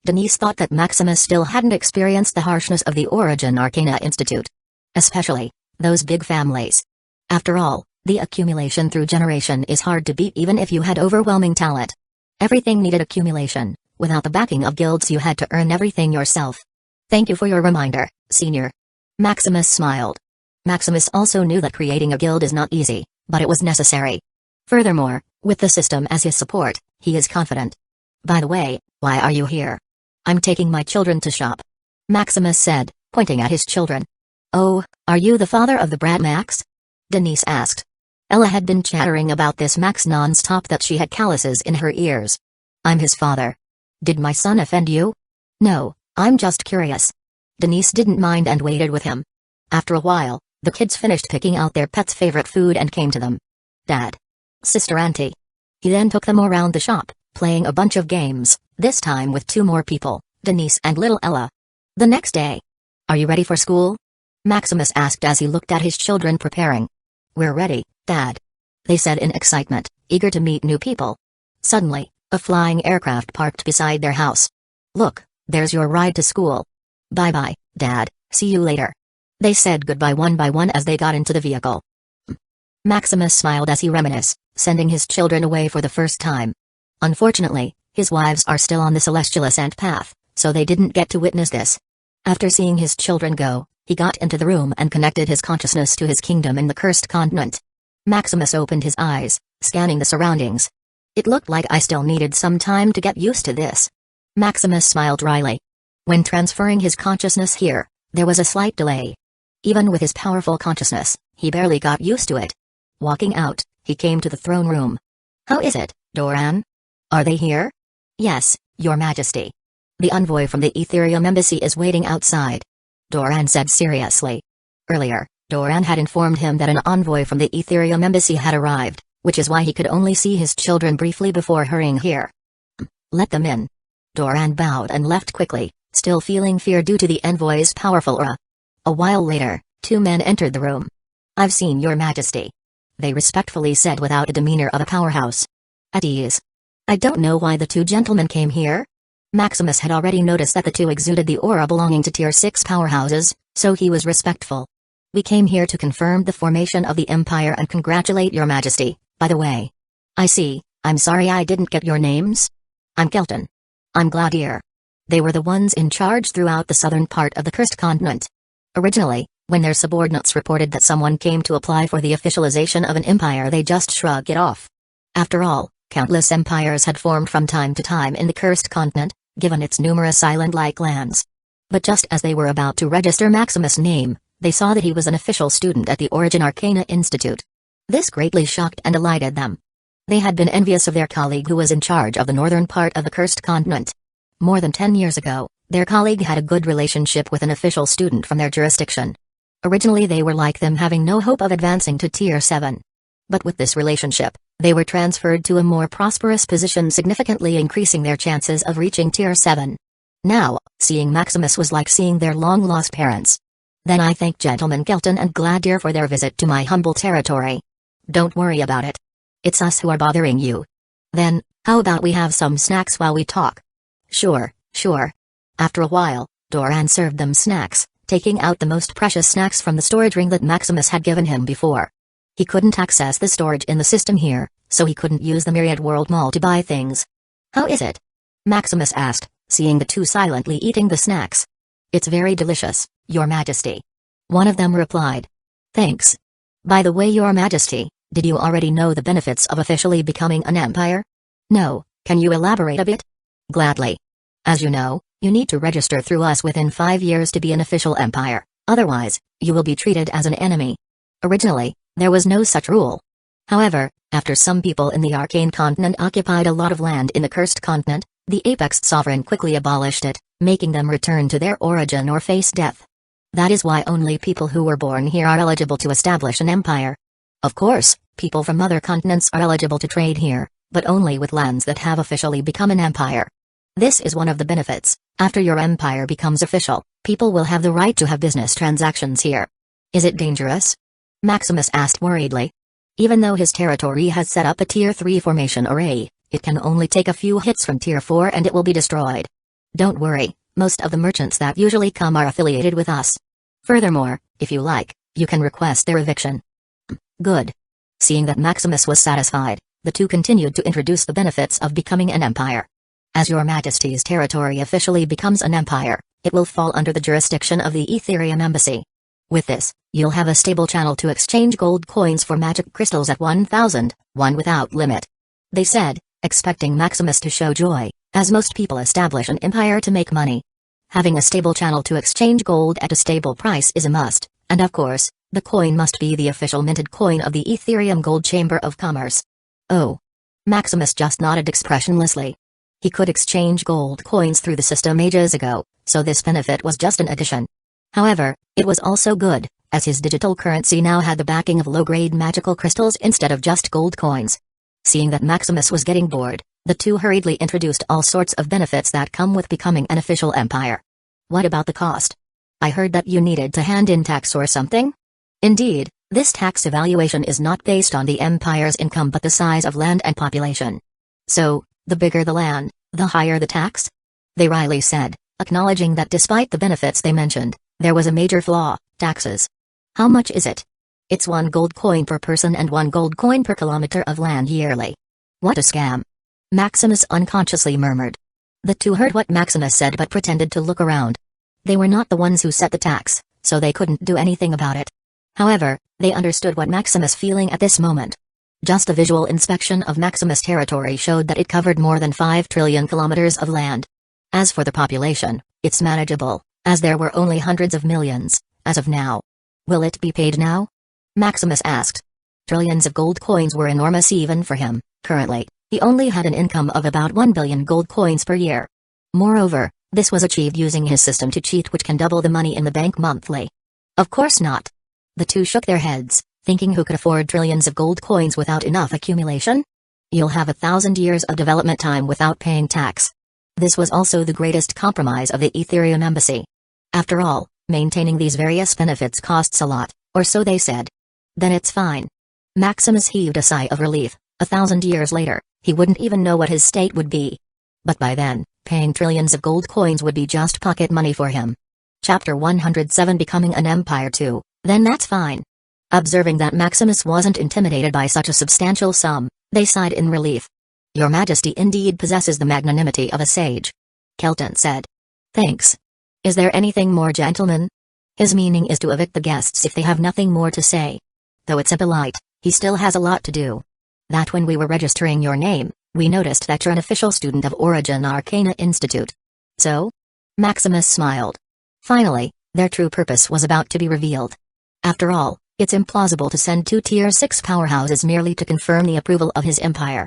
[SPEAKER 1] Denise thought that Maximus still hadn't experienced the harshness of the Origin Arcana Institute. Especially, those big families. After all, the accumulation through generation is hard to beat even if you had overwhelming talent. Everything needed accumulation. Without the backing of guilds you had to earn everything yourself. Thank you for your reminder, senior. Maximus smiled. Maximus also knew that creating a guild is not easy, but it was necessary. Furthermore, with the system as his support, he is confident. By the way, why are you here? I'm taking my children to shop. Maximus said, pointing at his children. Oh, are you the father of the brat Max? Denise asked. Ella had been chattering about this Max non-stop that she had calluses in her ears. I'm his father. Did my son offend you? No, I'm just curious. Denise didn't mind and waited with him. After a while, the kids finished picking out their pet's favorite food and came to them. Dad. Sister Auntie. He then took them around the shop, playing a bunch of games, this time with 2 more people, Denise and little Ella. The next day. Are you ready for school? Maximus asked as he looked at his children preparing. We're ready, Dad. They said in excitement, eager to meet new people. Suddenly, a flying aircraft parked beside their house. Look, there's your ride to school. Bye-bye, Dad, see you later. They said goodbye one by one as they got into the vehicle. Maximus smiled as he reminisced, sending his children away for the first time. Unfortunately, his wives are still on the celestial ascent path, so they didn't get to witness this. After seeing his children go, he got into the room and connected his consciousness to his kingdom in the cursed continent. Maximus opened his eyes, scanning the surroundings. It looked like I still needed some time to get used to this. Maximus smiled wryly. When transferring his consciousness here, there was a slight delay. Even with his powerful consciousness, he barely got used to it. Walking out, he came to the throne room. How is it, Doran? Are they here? Yes, Your Majesty. The envoy from the Ethereum Embassy is waiting outside. Doran said seriously. Earlier, Doran had informed him that an envoy from the Ethereum Embassy had arrived, which is why he could only see his children briefly before hurrying here. Let them in. Doran bowed and left quickly, still feeling fear due to the envoy's powerful aura. A while later, 2 men entered the room. I've seen Your Majesty. They respectfully said without a demeanor of a powerhouse. At ease. I don't know why the 2 gentlemen came here. Maximus had already noticed that the 2 exuded the aura belonging to Tier 6 powerhouses, so he was respectful. We came here to confirm the formation of the Empire and congratulate Your Majesty, by the way. I see, I'm sorry I didn't get your names. I'm Kelton. I'm Gladier. They were the ones in charge throughout the southern part of the cursed continent. Originally, when their subordinates reported that someone came to apply for the officialization of an empire, they just shrugged it off. After all, countless empires had formed from time to time in the cursed continent, given its numerous island-like lands. But just as they were about to register Maximus' name, they saw that he was an official student at the Origin Arcana Institute. This greatly shocked and delighted them. They had been envious of their colleague who was in charge of the northern part of the cursed continent. More than 10 years ago, their colleague had a good relationship with an official student from their jurisdiction. Originally they were like them, having no hope of advancing to Tier 7. But with this relationship, they were transferred to a more prosperous position, significantly increasing their chances of reaching Tier 7. Now, seeing Maximus was like seeing their long-lost parents. Then I thank Gentleman Kelton and Gladier for their visit to my humble territory. Don't worry about it. It's us who are bothering you. Then, how about we have some snacks while we talk? Sure, sure. After a while, Doran served them snacks, taking out the most precious snacks from the storage ring that Maximus had given him before. He couldn't access the storage in the system here, so he couldn't use the Myriad World Mall to buy things. How is it? Maximus asked, seeing the 2 silently eating the snacks. It's very delicious, Your Majesty. One of them replied. Thanks. By the way, Your Majesty, did you already know the benefits of officially becoming an empire? No, can you elaborate a bit? Gladly. As you know, you need to register through us within 5 years to be an official empire, otherwise, you will be treated as an enemy. Originally, there was no such rule. However, after some people in the Arcane Continent occupied a lot of land in the Cursed Continent, the Apex Sovereign quickly abolished it, making them return to their origin or face death. That is why only people who were born here are eligible to establish an empire. Of course, people from other continents are eligible to trade here, but only with lands that have officially become an empire. This is one of the benefits. After your empire becomes official, people will have the right to have business transactions here. Is it dangerous? Maximus asked worriedly. Even though his territory has set up a Tier 3 formation array, it can only take a few hits from Tier 4 and it will be destroyed. Don't worry, most of the merchants that usually come are affiliated with us. Furthermore, if you like, you can request their eviction. Good. Seeing that Maximus was satisfied, the two continued to introduce the benefits of becoming an empire. As your Majesty's territory officially becomes an empire, it will fall under the jurisdiction of the Ethereum Embassy. With this, you'll have a stable channel to exchange gold coins for magic crystals at 1,000, one without limit. They said, expecting Maximus to show joy, as most people establish an empire to make money. Having a stable channel to exchange gold at a stable price is a must, and of course, the coin must be the official minted coin of the Ethereum Gold Chamber of Commerce. Oh. Maximus just nodded expressionlessly. He could exchange gold coins through the system ages ago, so this benefit was just an addition. However, it was also good, as his digital currency now had the backing of low-grade magical crystals instead of just gold coins. Seeing that Maximus was getting bored, the two hurriedly introduced all sorts of benefits that come with becoming an official empire. What about the cost? I heard that you needed to hand in tax or something? Indeed, this tax evaluation is not based on the empire's income but the size of land and population. So, the bigger the land, the higher the tax? They wryly said, acknowledging that despite the benefits they mentioned, there was a major flaw: taxes. How much is it? It's 1 gold coin per person and 1 gold coin per kilometer of land yearly. What a scam! Maximus unconsciously murmured. The two heard what Maximus said but pretended to look around. They were not the ones who set the tax, so they couldn't do anything about it. However, they understood what Maximus feeling at this moment. Just a visual inspection of Maximus' territory showed that it covered more than 5 trillion kilometers of land. As for the population, it's manageable, as there were only hundreds of millions, as of now. Will it be paid now? Maximus asked. Trillions of gold coins were enormous even for him. Currently, he only had an income of about 1 billion gold coins per year. Moreover, this was achieved using his system to cheat, which can double the money in the bank monthly. Of course not. The two shook their heads, thinking who could afford trillions of gold coins without enough accumulation? You'll have 1,000 years of development time without paying tax. This was also the greatest compromise of the Ethereum Embassy. After all, maintaining these various benefits costs a lot, or so they said. Then it's fine. Maximus heaved a sigh of relief. 1,000 years later, he wouldn't even know what his state would be. But by then, paying trillions of gold coins would be just pocket money for him. Chapter 107 Becoming an Empire too, then that's fine. Observing that Maximus wasn't intimidated by such a substantial sum, they sighed in relief. Your Majesty indeed possesses the magnanimity of a sage. Kelton said. Thanks. Is there anything more, gentlemen? His meaning is to evict the guests if they have nothing more to say. Though it's a polite, he still has a lot to do. That when we were registering your name, we noticed that you're an official student of Origin Arcana Institute. So? Maximus smiled. Finally, their true purpose was about to be revealed. After all, it's implausible to send 2 Tier 6 powerhouses merely to confirm the approval of his empire.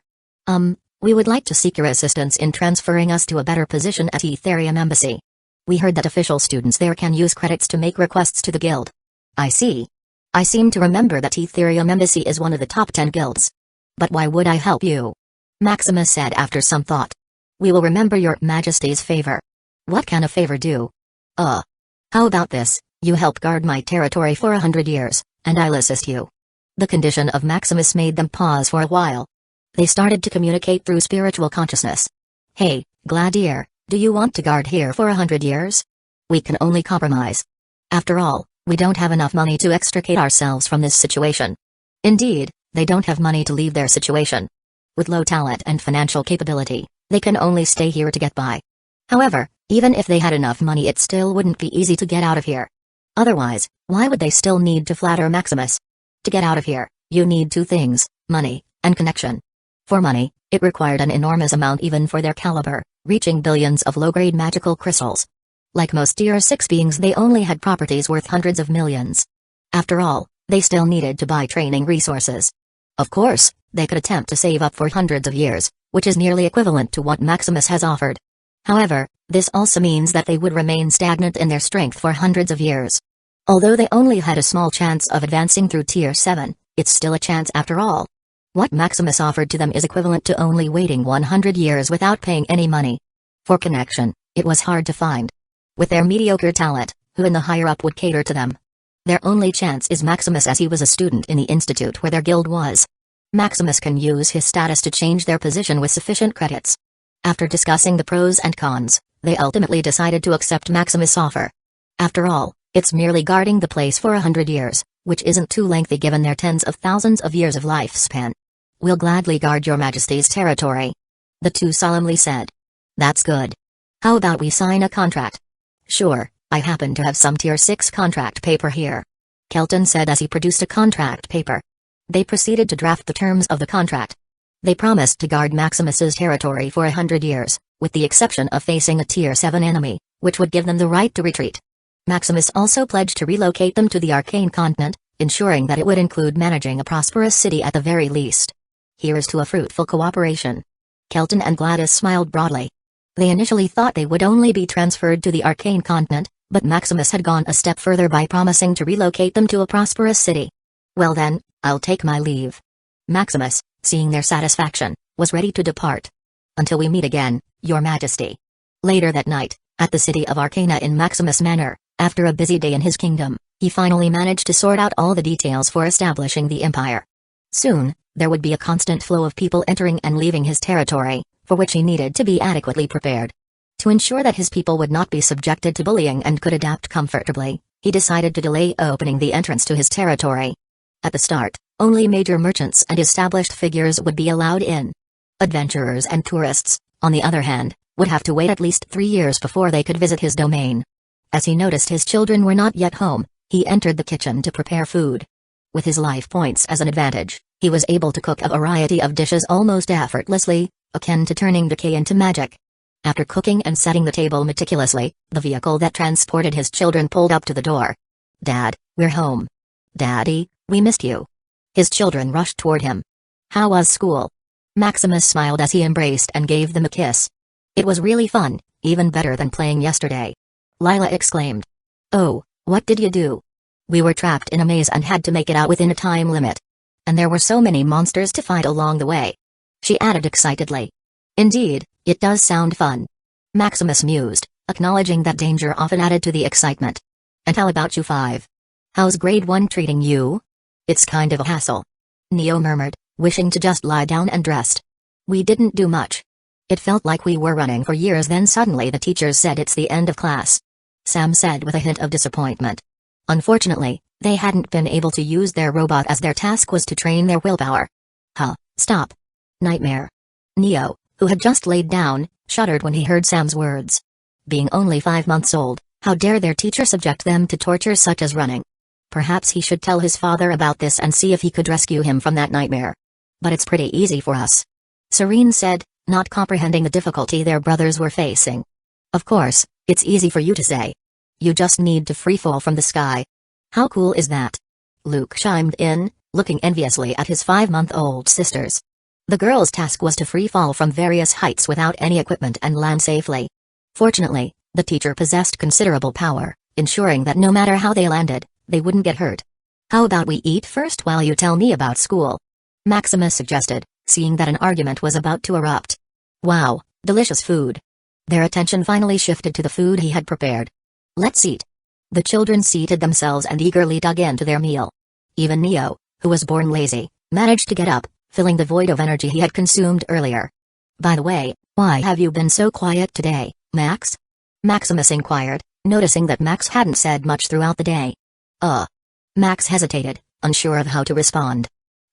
[SPEAKER 1] We would like to seek your assistance in transferring us to a better position at Ethereum Embassy. We heard that official students there can use credits to make requests to the guild. I see. I seem to remember that Ethereum Embassy is one of the top 10 guilds. But why would I help you? Maximus said after some thought. We will remember your Majesty's favor. What can a favor do? How about this, you help guard my territory for 100 years, and I'll assist you. The condition of Maximus made them pause for a while. They started to communicate through spiritual consciousness. Hey, Gladiator, do you want to guard here for 100 years? We can only compromise. After all, we don't have enough money to extricate ourselves from this situation. Indeed, they don't have money to leave their situation. With low talent and financial capability, they can only stay here to get by. However, even if they had enough money, it still wouldn't be easy to get out of here. Otherwise, why would they still need to flatter Maximus? To get out of here, you need 2 things, money, and connection. For money, it required an enormous amount even for their caliber, reaching billions of low-grade magical crystals. Like most Tier 6 beings, they only had properties worth hundreds of millions. After all, they still needed to buy training resources. Of course, they could attempt to save up for hundreds of years, which is nearly equivalent to what Maximus has offered. However, this also means that they would remain stagnant in their strength for hundreds of years. Although they only had a small chance of advancing through Tier 7, it's still a chance after all. What Maximus offered to them is equivalent to only waiting 100 years without paying any money. For connection, it was hard to find. With their mediocre talent, who in the higher-up would cater to them? Their only chance is Maximus, as he was a student in the institute where their guild was. Maximus can use his status to change their position with sufficient credits. After discussing the pros and cons, they ultimately decided to accept Maximus' offer. After all, it's merely guarding the place for 100 years, which isn't too lengthy given their tens of thousands of years of lifespan. We'll gladly guard your majesty's territory. The two solemnly said. That's good. How about we sign a contract? Sure, I happen to have some tier 6 contract paper here. Kelton said as he produced a contract paper. They proceeded to draft the terms of the contract. They promised to guard Maximus's territory for 100 years, with the exception of facing a tier 7 enemy, which would give them the right to retreat. Maximus also pledged to relocate them to the Arcane Continent, ensuring that it would include managing a prosperous city at the very least. Here's to a fruitful cooperation. Kelton and Gladys smiled broadly. They initially thought they would only be transferred to the Arcane Continent, but Maximus had gone a step further by promising to relocate them to a prosperous city. Well then, I'll take my leave. Maximus, seeing their satisfaction, was ready to depart. Until we meet again, Your Majesty. Later that night, at the city of Arcana in Maximus Manor, after a busy day in his kingdom, he finally managed to sort out all the details for establishing the empire. Soon, there would be a constant flow of people entering and leaving his territory, for which he needed to be adequately prepared. To ensure that his people would not be subjected to bullying and could adapt comfortably, he decided to delay opening the entrance to his territory. At the start, only major merchants and established figures would be allowed in. Adventurers and tourists, on the other hand, would have to wait at least 3 years before they could visit his domain. As he noticed his children were not yet home, he entered the kitchen to prepare food. With his life points as an advantage, he was able to cook a variety of dishes almost effortlessly, akin to turning decay into magic. After cooking and setting the table meticulously, the vehicle that transported his children pulled up to the door. Dad, we're home. Daddy, we missed you. His children rushed toward him. How was school? Maximus smiled as he embraced and gave them a kiss. It was really fun, even better than playing yesterday. Lila exclaimed. Oh, what did you do? We were trapped in a maze and had to make it out within a time limit. And there were so many monsters to fight along the way. She added excitedly. Indeed, it does sound fun. Maximus mused, acknowledging that danger often added to the excitement. And how about you 5? How's grade 1 treating you? It's kind of a hassle. Neo murmured, wishing to just lie down and rest. We didn't do much. It felt like we were running for years, then suddenly the teachers said it's the end of class. Sam said with a hint of disappointment. Unfortunately, they hadn't been able to use their robot as their task was to train their willpower. Huh, stop. Nightmare. Neo, who had just laid down, shuddered when he heard Sam's words. Being only 5 months old, how dare their teacher subject them to torture such as running? Perhaps he should tell his father about this and see if he could rescue him from that nightmare. But it's pretty easy for us. Serene said, not comprehending the difficulty their brothers were facing. Of course, it's easy for you to say. You just need to free fall from the sky. How cool is that? Luke chimed in, looking enviously at his 5-month-old sisters. The girls' task was to free fall from various heights without any equipment and land safely. Fortunately, the teacher possessed considerable power, ensuring that no matter how they landed, they wouldn't get hurt. How about we eat first while you tell me about school? Maximus suggested, seeing that an argument was about to erupt. Wow, delicious food. Their attention finally shifted to the food he had prepared. Let's eat. The children seated themselves and eagerly dug into their meal. Even Neo, who was born lazy, managed to get up, filling the void of energy he had consumed earlier. By the way, why have you been so quiet today, Max? Maximus inquired, noticing that Max hadn't said much throughout the day. Max hesitated, unsure of how to respond.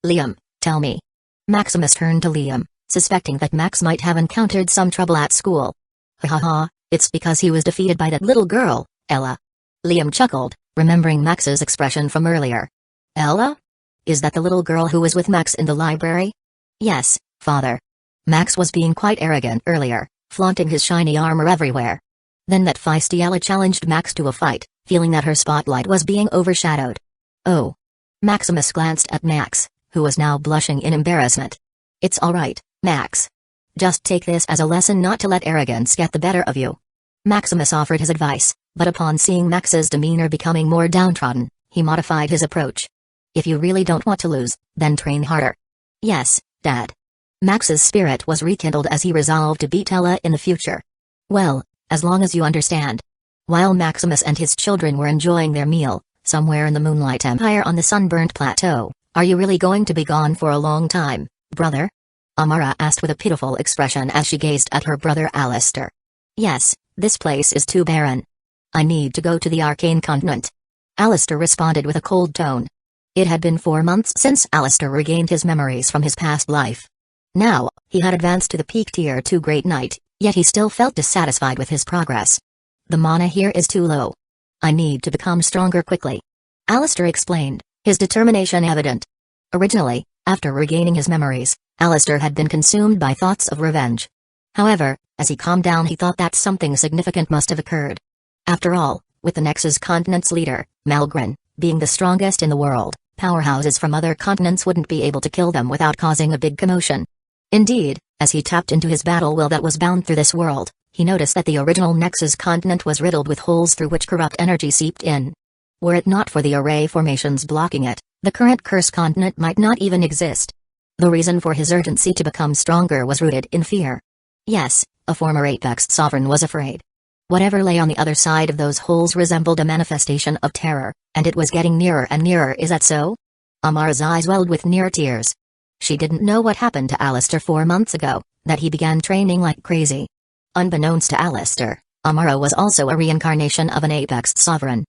[SPEAKER 1] Liam, tell me. Maximus turned to Liam, suspecting that Max might have encountered some trouble at school. Ha ha ha, it's because he was defeated by that little girl, Ella. Liam chuckled, remembering Max's expression from earlier. Ella? Is that the little girl who was with Max in the library? Yes, father. Max was being quite arrogant earlier, flaunting his shiny armor everywhere. Then that feisty Ella challenged Max to a fight, feeling that her spotlight was being overshadowed. Oh. Maximus glanced at Max, who was now blushing in embarrassment. It's alright, Max. Just take this as a lesson not to let arrogance get the better of you. Maximus offered his advice, but upon seeing Max's demeanor becoming more downtrodden, he modified his approach. If you really don't want to lose, then train harder. Yes, Dad. Max's spirit was rekindled as he resolved to beat Ella in the future. Well, as long as you understand. While Maximus and his children were enjoying their meal, somewhere in the Moonlight Empire on the sunburnt plateau, are you really going to be gone for a long time, brother? Amara asked with a pitiful expression as she gazed at her brother Alistair. Yes, this place is too barren. I need to go to the Arcane Continent. Alistair responded with a cold tone. It had been 4 months since Alistair regained his memories from his past life. Now, he had advanced to the peak Tier 2 Great Knight, yet he still felt dissatisfied with his progress. The mana here is too low. I need to become stronger quickly. Alistair explained, his determination evident. Originally, after regaining his memories, Alistair had been consumed by thoughts of revenge. However, as he calmed down he thought that something significant must have occurred. After all, with the Nexus continent's leader, Malgrin, being the strongest in the world, powerhouses from other continents wouldn't be able to kill them without causing a big commotion. Indeed, as he tapped into his battle will that was bound through this world, he noticed that the original Nexus continent was riddled with holes through which corrupt energy seeped in. Were it not for the array formations blocking it, the current Curse continent might not even exist. The reason for his urgency to become stronger was rooted in fear. Yes, a former Apex sovereign was afraid. Whatever lay on the other side of those holes resembled a manifestation of terror, and it was getting nearer and nearer. Is that so? Amara's eyes welled with near tears. She didn't know what happened to Alistair 4 months ago, that he began training like crazy. Unbeknownst to Alistair, Amara was also a reincarnation of an Apex sovereign.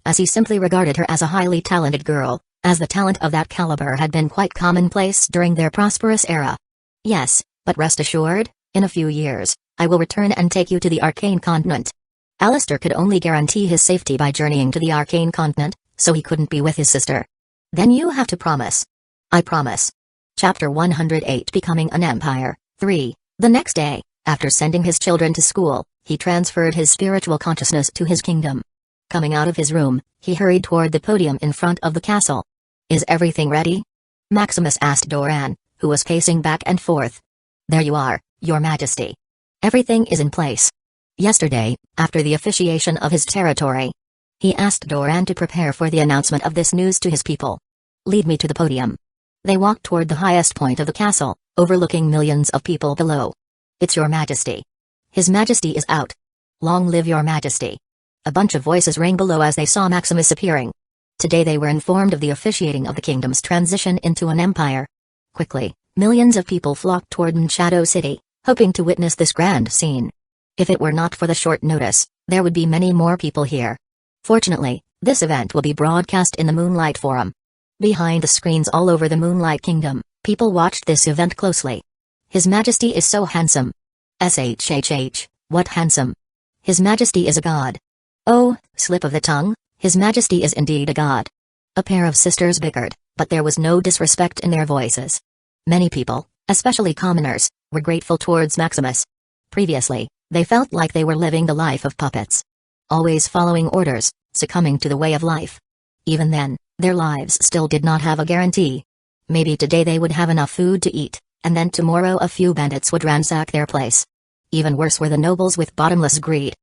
[SPEAKER 1] As he simply regarded her as a highly talented girl, as the talent of that caliber had been quite commonplace during their prosperous era. Yes, but rest assured, in a few years, I will return and take you to the Arcane Continent. Alistair could only guarantee his safety by journeying to the Arcane Continent, so he couldn't be with his sister. Then you have to promise. I promise. Chapter 108 Becoming an Empire, 3. The next day, after sending his children to school, he transferred his spiritual consciousness to his kingdom. Coming out of his room, he hurried toward the podium in front of the castle. Is everything ready? Maximus asked Doran, who was pacing back and forth. There you are, Your Majesty. Everything is in place. Yesterday, after the officiation of his territory, he asked Doran to prepare for the announcement of this news to his people. Lead me to the podium. They walked toward the highest point of the castle, overlooking millions of people below. It's Your Majesty. His Majesty is out. Long live Your Majesty. A bunch of voices rang below as they saw Maximus appearing. Today they were informed of the officiating of the kingdom's transition into an empire. Quickly, millions of people flocked toward Shadow City, hoping to witness this grand scene. If it were not for the short notice, there would be many more people here. Fortunately, this event will be broadcast in the Moonlight Forum. Behind the screens all over the Moonlight Kingdom, people watched this event closely. His Majesty is so handsome. SHHH, what handsome. His Majesty is a god. Oh, slip of the tongue, His Majesty is indeed a god. A pair of sisters bickered, but there was no disrespect in their voices. Many people, especially commoners, were grateful towards Maximus. Previously, they felt like they were living the life of puppets. Always following orders, succumbing to the way of life. Even then, their lives still did not have a guarantee. Maybe today they would have enough food to eat, and then tomorrow a few bandits would ransack their place. Even worse were the nobles with bottomless greed.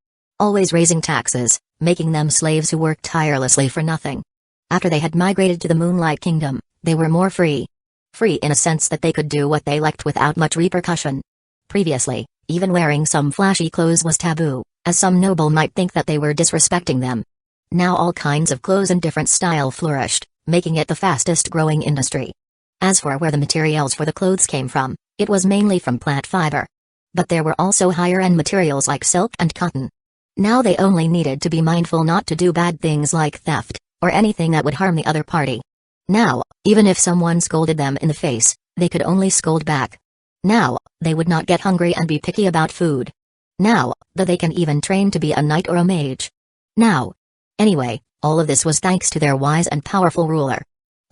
[SPEAKER 1] Always raising taxes, making them slaves who worked tirelessly for nothing. After they had migrated to the Moonlight Kingdom, they were more free. Free in a sense that they could do what they liked without much repercussion. Previously, even wearing some flashy clothes was taboo, as some noble might think that they were disrespecting them. Now all kinds of clothes in different style flourished, making it the fastest growing industry. As for where the materials for the clothes came from, it was mainly from plant fiber. But there were also higher-end materials like silk and cotton. Now they only needed to be mindful not to do bad things like theft, or anything that would harm the other party. Now, even if someone scolded them in the face, they could only scold back. Now, they would not get hungry and be picky about food. Now, they can even train to be a knight or a mage. Now. Anyway, all of this was thanks to their wise and powerful ruler.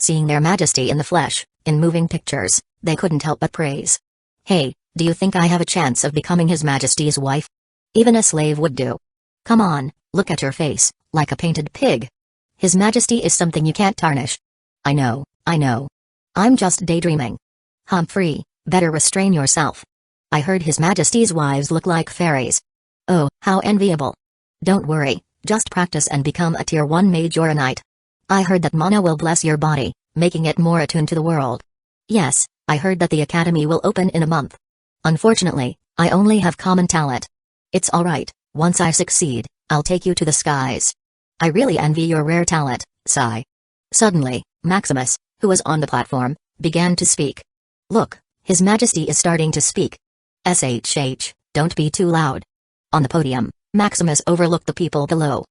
[SPEAKER 1] Seeing their Majesty in the flesh, in moving pictures, they couldn't help but praise. Hey, do you think I have a chance of becoming His Majesty's wife? Even a slave would do. Come on, look at your face, like a painted pig. His Majesty is something you can't tarnish. I know. I'm just daydreaming. Humphrey, better restrain yourself. I heard His Majesty's wives look like fairies. Oh, how enviable. Don't worry, just practice and become a Tier 1 mage or a knight. I heard that mana will bless your body, making it more attuned to the world. Yes, I heard that the academy will open in a month. Unfortunately, I only have common talent. It's alright, once I succeed, I'll take you to the skies. I really envy your rare talent, sigh. Suddenly, Maximus, who was on the platform, began to speak. Look, His Majesty is starting to speak. SHH, don't be too loud. On the podium, Maximus overlooked the people below.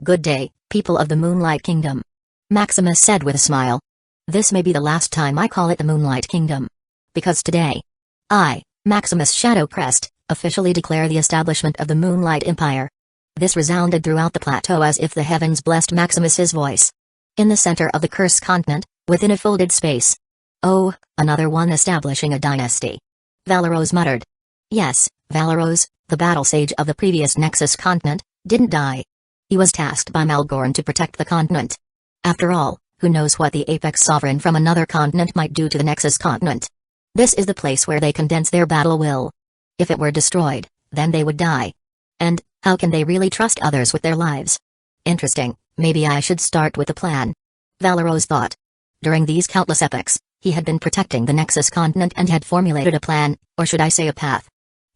[SPEAKER 1] Good day, people of the Moonlight Kingdom. Maximus said with a smile. This may be the last time I call it the Moonlight Kingdom. Because today, I, Maximus Shadowcrest, officially declare the establishment of the Moonlight Empire. This resounded throughout the plateau as if the heavens blessed Maximus's voice. In the center of the Cursed Continent, within a folded space. Oh, another one establishing a dynasty. Valeros muttered. Yes, Valeros, the battle sage of the previous Nexus continent, didn't die. He was tasked by Malgorn to protect the continent. After all, who knows what the apex sovereign from another continent might do to the Nexus continent? This is the place where they condense their battle will. If it were destroyed, then they would die. And, how can they really trust others with their lives? Interesting, maybe I should start with a plan. Valeros thought. During these countless epochs, he had been protecting the Nexus continent and had formulated a plan, or should I say a path.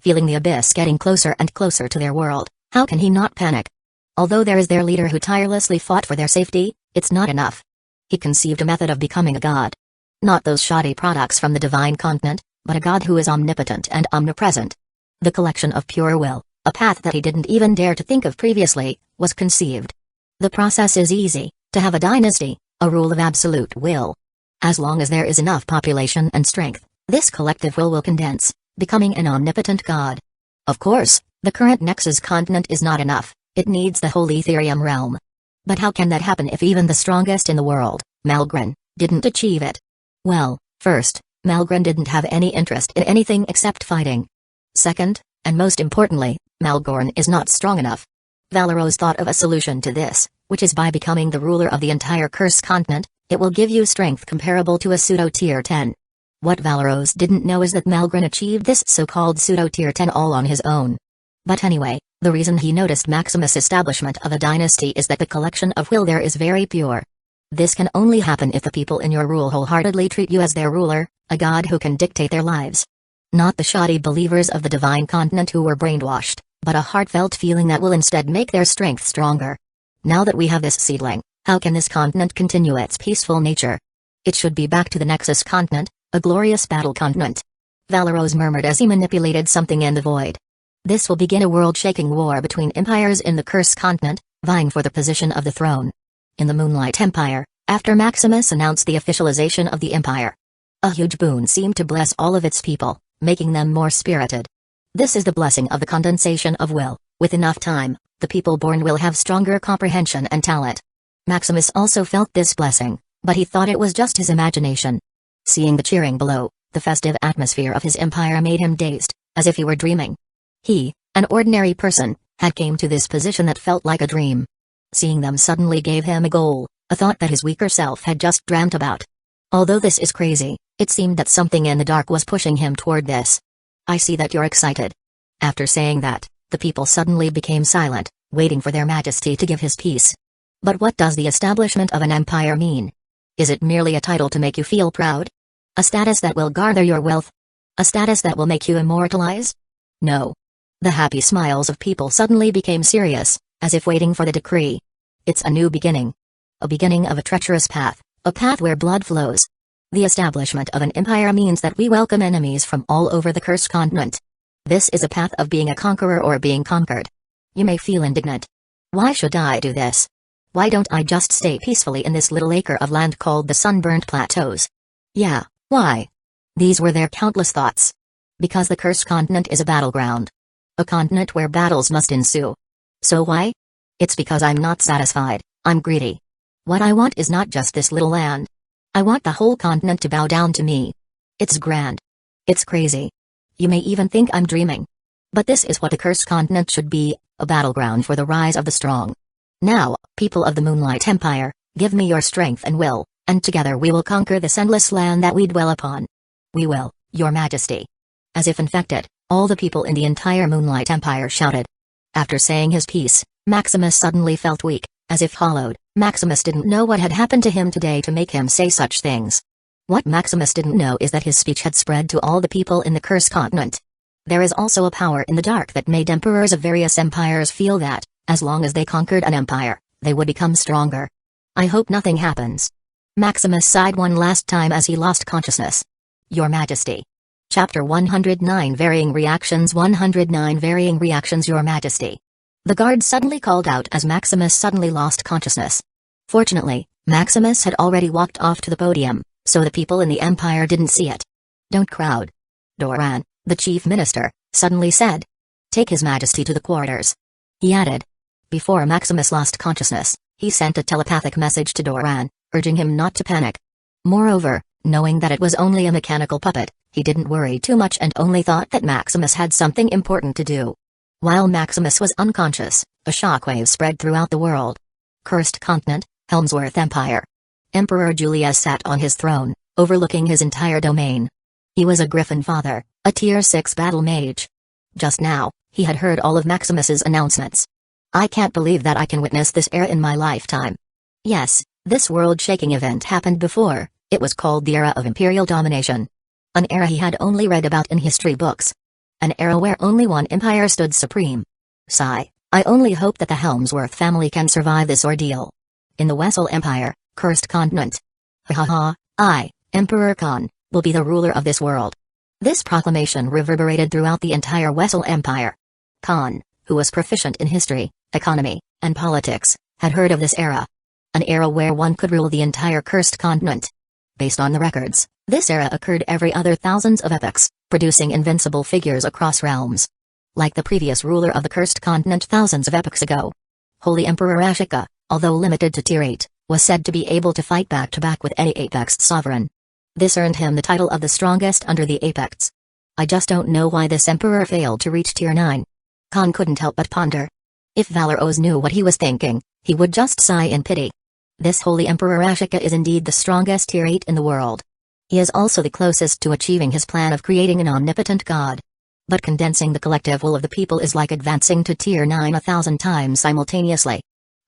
[SPEAKER 1] Feeling the abyss getting closer and closer to their world, how can he not panic? Although there is their leader who tirelessly fought for their safety, it's not enough. He conceived a method of becoming a god. Not those shoddy products from the divine continent, but a god who is omnipotent and omnipresent. The collection of pure will, a path that he didn't even dare to think of previously, was conceived. The process is easy, to have a dynasty, a rule of absolute will. As long as there is enough population and strength, this collective will condense, becoming an omnipotent god. Of course, the current Nexus continent is not enough, it needs the whole Ethereum realm. But how can that happen if even the strongest in the world, Malgren, didn't achieve it? Well, first, Malgren didn't have any interest in anything except fighting. Second, and most importantly, Malgorn is not strong enough. Valeros thought of a solution to this, which is by becoming the ruler of the entire Cursed Continent, it will give you strength comparable to a pseudo-tier 10. What Valeros didn't know is that Malgren achieved this so-called pseudo-tier 10 all on his own. But anyway, the reason he noticed Maximus' establishment of a dynasty is that the collection of will there is very pure. This can only happen if the people in your rule wholeheartedly treat you as their ruler, a god who can dictate their lives. Not the shoddy believers of the divine continent who were brainwashed, but a heartfelt feeling that will instead make their strength stronger. Now that we have this seedling, how can this continent continue its peaceful nature? It should be back to the Nexus continent, a glorious battle continent. Valeros murmured as he manipulated something in the void. This will begin a world-shaking war between empires in the Cursed Continent, vying for the position of the throne. In the Moonlight Empire, after Maximus announced the officialization of the empire, a huge boon seemed to bless all of its people, making them more spirited. This is the blessing of the condensation of will. With enough time, the people born will have stronger comprehension and talent. Maximus also felt this blessing, but he thought it was just his imagination. Seeing the cheering below, the festive atmosphere of his empire made him dazed, as if he were dreaming. He, an ordinary person, had came to this position that felt like a dream. Seeing them suddenly gave him a goal, a thought that his weaker self had just dreamt about. Although this is crazy, it seemed that something in the dark was pushing him toward this. I see that you're excited. After saying that, the people suddenly became silent, waiting for their majesty to give his peace. But what does the establishment of an empire mean? Is it merely a title to make you feel proud? A status that will garner your wealth? A status that will make you immortalize? No. The happy smiles of people suddenly became serious, as if waiting for the decree. It's a new beginning. A beginning of a treacherous path, a path where blood flows. The establishment of an empire means that we welcome enemies from all over the Cursed Continent. This is a path of being a conqueror or being conquered. You may feel indignant. Why should I do this? Why don't I just stay peacefully in this little acre of land called the Sunburnt Plateaus? Yeah, why? These were their countless thoughts. Because the Cursed Continent is a battleground. A continent where battles must ensue. So why? It's because I'm not satisfied, I'm greedy. What I want is not just this little land. I want the whole continent to bow down to me. It's grand. It's crazy. You may even think I'm dreaming. But this is what the Cursed Continent should be, a battleground for the rise of the strong. Now, people of the Moonlight Empire, give me your strength and will, and together we will conquer this endless land that we dwell upon. We will, Your Majesty. As if infected, all the people in the entire Moonlight Empire shouted. After saying his piece, Maximus suddenly felt weak, as if hollowed. Maximus didn't know what had happened to him today to make him say such things. What Maximus didn't know is that his speech had spread to all the people in the Cursed Continent. There is also a power in the dark that made emperors of various empires feel that, as long as they conquered an empire, they would become stronger. I hope nothing happens. Maximus sighed one last time as he lost consciousness. Your Majesty. Chapter 109 Varying Reactions 109 Varying Reactions Your Majesty. The guard suddenly called out as Maximus suddenly lost consciousness. Fortunately, Maximus had already walked off to the podium, so the people in the empire didn't see it. Don't crowd. Doran, the chief minister, suddenly said. Take His Majesty to the quarters. He added. Before Maximus lost consciousness, he sent a telepathic message to Doran, urging him not to panic. Moreover, knowing that it was only a mechanical puppet, he didn't worry too much and only thought that Maximus had something important to do. While Maximus was unconscious, a shockwave spread throughout the world. Cursed continent, Helmsworth Empire. Emperor Julius sat on his throne, overlooking his entire domain. He was a Griffin Father, a Tier 6 battle mage. Just now, he had heard all of Maximus's announcements. I can't believe that I can witness this era in my lifetime. Yes, this world-shaking event happened before. It was called the Era of Imperial Domination. An era he had only read about in history books. An era where only one empire stood supreme. Sigh, I only hope that the Helmsworth family can survive this ordeal. In the Wessel Empire, Cursed Continent. Ha ha ha, I, Emperor Khan, will be the ruler of this world. This proclamation reverberated throughout the entire Wessel Empire. Khan, who was proficient in history, economy, and politics, had heard of this era. An era where one could rule the entire Cursed Continent. Based on the records, this era occurred every other thousands of epochs, producing invincible figures across realms. Like the previous ruler of the Cursed Continent thousands of epochs ago. Holy Emperor Ashoka, although limited to Tier 8, was said to be able to fight back-to-back with any Apex sovereign. This earned him the title of the strongest under the Apex. I just don't know why this emperor failed to reach Tier 9. Khan couldn't help but ponder. If Valoros knew what he was thinking, he would just sigh in pity. This Holy Emperor Ashoka is indeed the strongest Tier 8 in the world. He is also the closest to achieving his plan of creating an omnipotent god. But condensing the collective will of the people is like advancing to Tier 9 1,000 times simultaneously.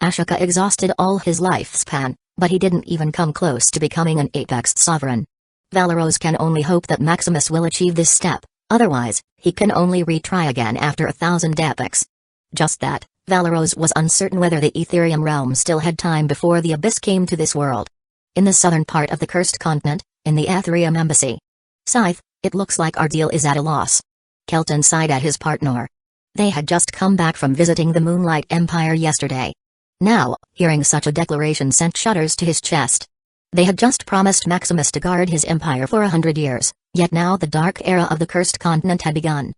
[SPEAKER 1] Ashoka exhausted all his lifespan, but he didn't even come close to becoming an Apex sovereign. Valoros can only hope that Maximus will achieve this step, otherwise, he can only retry again after 1,000 epochs. Just that, Valoros was uncertain whether the Etherium realm still had time before the Abyss came to this world. In the southern part of the Cursed Continent, in the Etherium embassy. Scythe, it looks like our deal is at a loss. Kelton sighed at his partner. They had just come back from visiting the Moonlight Empire yesterday. Now, hearing such a declaration sent shudders to his chest. They had just promised Maximus to guard his empire for 100 years, yet now the dark era of the Cursed Continent had begun.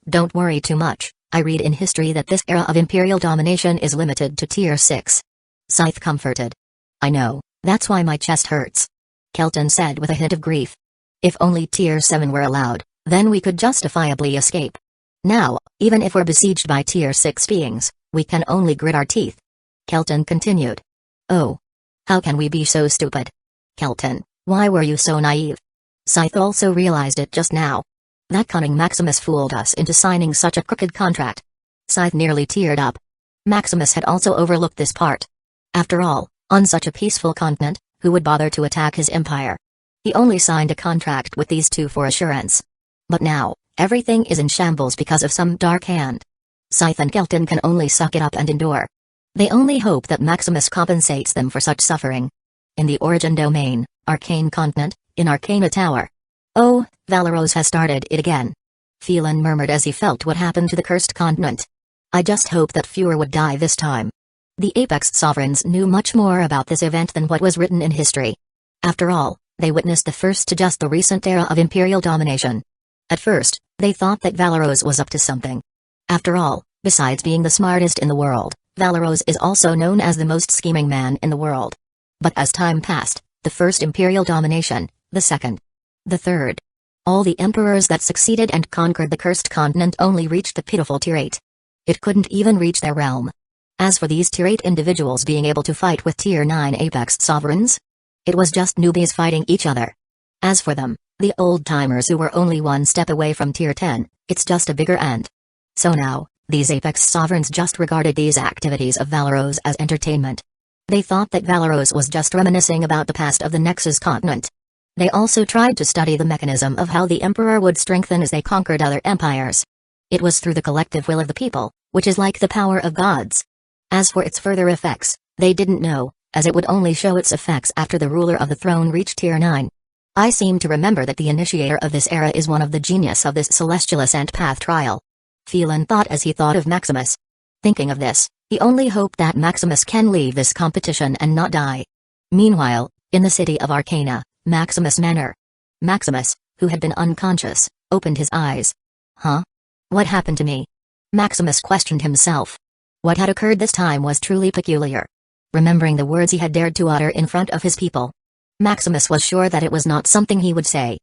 [SPEAKER 1] Don't worry too much, I read in history that this era of imperial domination is limited to Tier 6. Scythe comforted. I know, that's why my chest hurts. Kelton said with a hint of grief. If only Tier 7 were allowed, then we could justifiably escape. Now, even if we're besieged by Tier 6 beings, we can only grit our teeth. Kelton continued. Oh. How can we be so stupid? Kelton, why were you so naive? Scythe also realized it just now. That cunning Maximus fooled us into signing such a crooked contract. Scythe nearly teared up. Maximus had also overlooked this part. After all, on such a peaceful continent, who would bother to attack his empire? He only signed a contract with these two for assurance. But now, everything is in shambles because of some dark hand. Scythe and Kelton can only suck it up and endure. They only hope that Maximus compensates them for such suffering. In the Origin Domain, Arcane Continent, in Arcana Tower. Oh, Valoros has started it again. Phelan murmured as he felt what happened to the Cursed Continent. I just hope that fewer would die this time. The Apex Sovereigns knew much more about this event than what was written in history. After all, they witnessed the first to just the recent era of imperial domination. At first, they thought that Valoros was up to something. After all, besides being the smartest in the world, Valoros is also known as the most scheming man in the world. But as time passed, the first imperial domination, the second, the third. All the emperors that succeeded and conquered the Cursed Continent only reached the pitiful Tier 8. It couldn't even reach their realm. As for these Tier 8 individuals being able to fight with Tier 9 Apex sovereigns, it was just newbies fighting each other. As for them, the old-timers who were only one step away from Tier 10, it's just a bigger ant. So now, these Apex sovereigns just regarded these activities of Valoros as entertainment. They thought that Valoros was just reminiscing about the past of the Nexus continent. They also tried to study the mechanism of how the Emperor would strengthen as they conquered other empires. It was through the collective will of the people, which is like the power of gods. As for its further effects, they didn't know, as it would only show its effects after the ruler of the throne reached Tier 9. I seem to remember that the initiator of this era is one of the genius of this celestial ascent path trial. Phelan thought as he thought of Maximus. Thinking of this, he only hoped that Maximus can leave this competition and not die. Meanwhile, in the city of Arcana, Maximus Manor. Maximus, who had been unconscious, opened his eyes. Huh? What happened to me? Maximus questioned himself. What had occurred this time was truly peculiar. Remembering the words he had dared to utter in front of his people, Maximus was sure that it was not something he would say.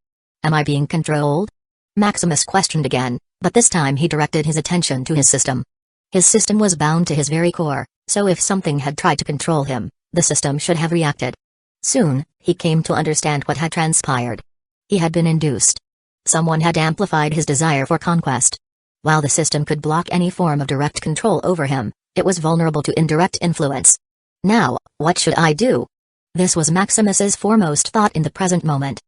[SPEAKER 1] Am I being controlled? Maximus questioned again, but this time he directed his attention to his system. His system was bound to his very core, so if something had tried to control him, the system should have reacted. Soon, he came to understand what had transpired. He had been induced. Someone had amplified his desire for conquest. While the system could block any form of direct control over him, it was vulnerable to indirect influence. Now, what should I do? This was Maximus's foremost thought in the present moment.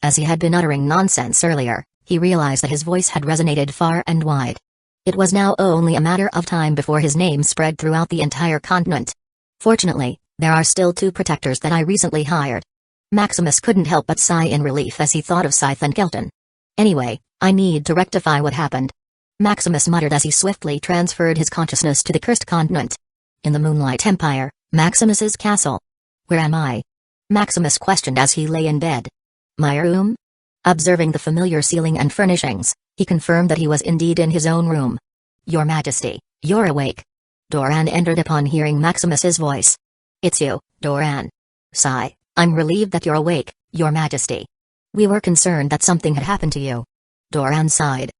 [SPEAKER 1] As he had been uttering nonsense earlier, he realized that his voice had resonated far and wide. It was now only a matter of time before his name spread throughout the entire continent. Fortunately, there are still 2 protectors that I recently hired. Maximus couldn't help but sigh in relief as he thought of Scythe and Kelton. Anyway, I need to rectify what happened. Maximus muttered as he swiftly transferred his consciousness to the cursed continent. In the Moonlight Empire, Maximus's castle. Where am I? Maximus questioned as he lay in bed. My room? Observing the familiar ceiling and furnishings, he confirmed that he was indeed in his own room. Your Majesty, you're awake. Doran entered upon hearing Maximus's voice. It's you, Doran. Sigh, I'm relieved that you're awake, Your Majesty. We were concerned that something had happened to you. Doran sighed.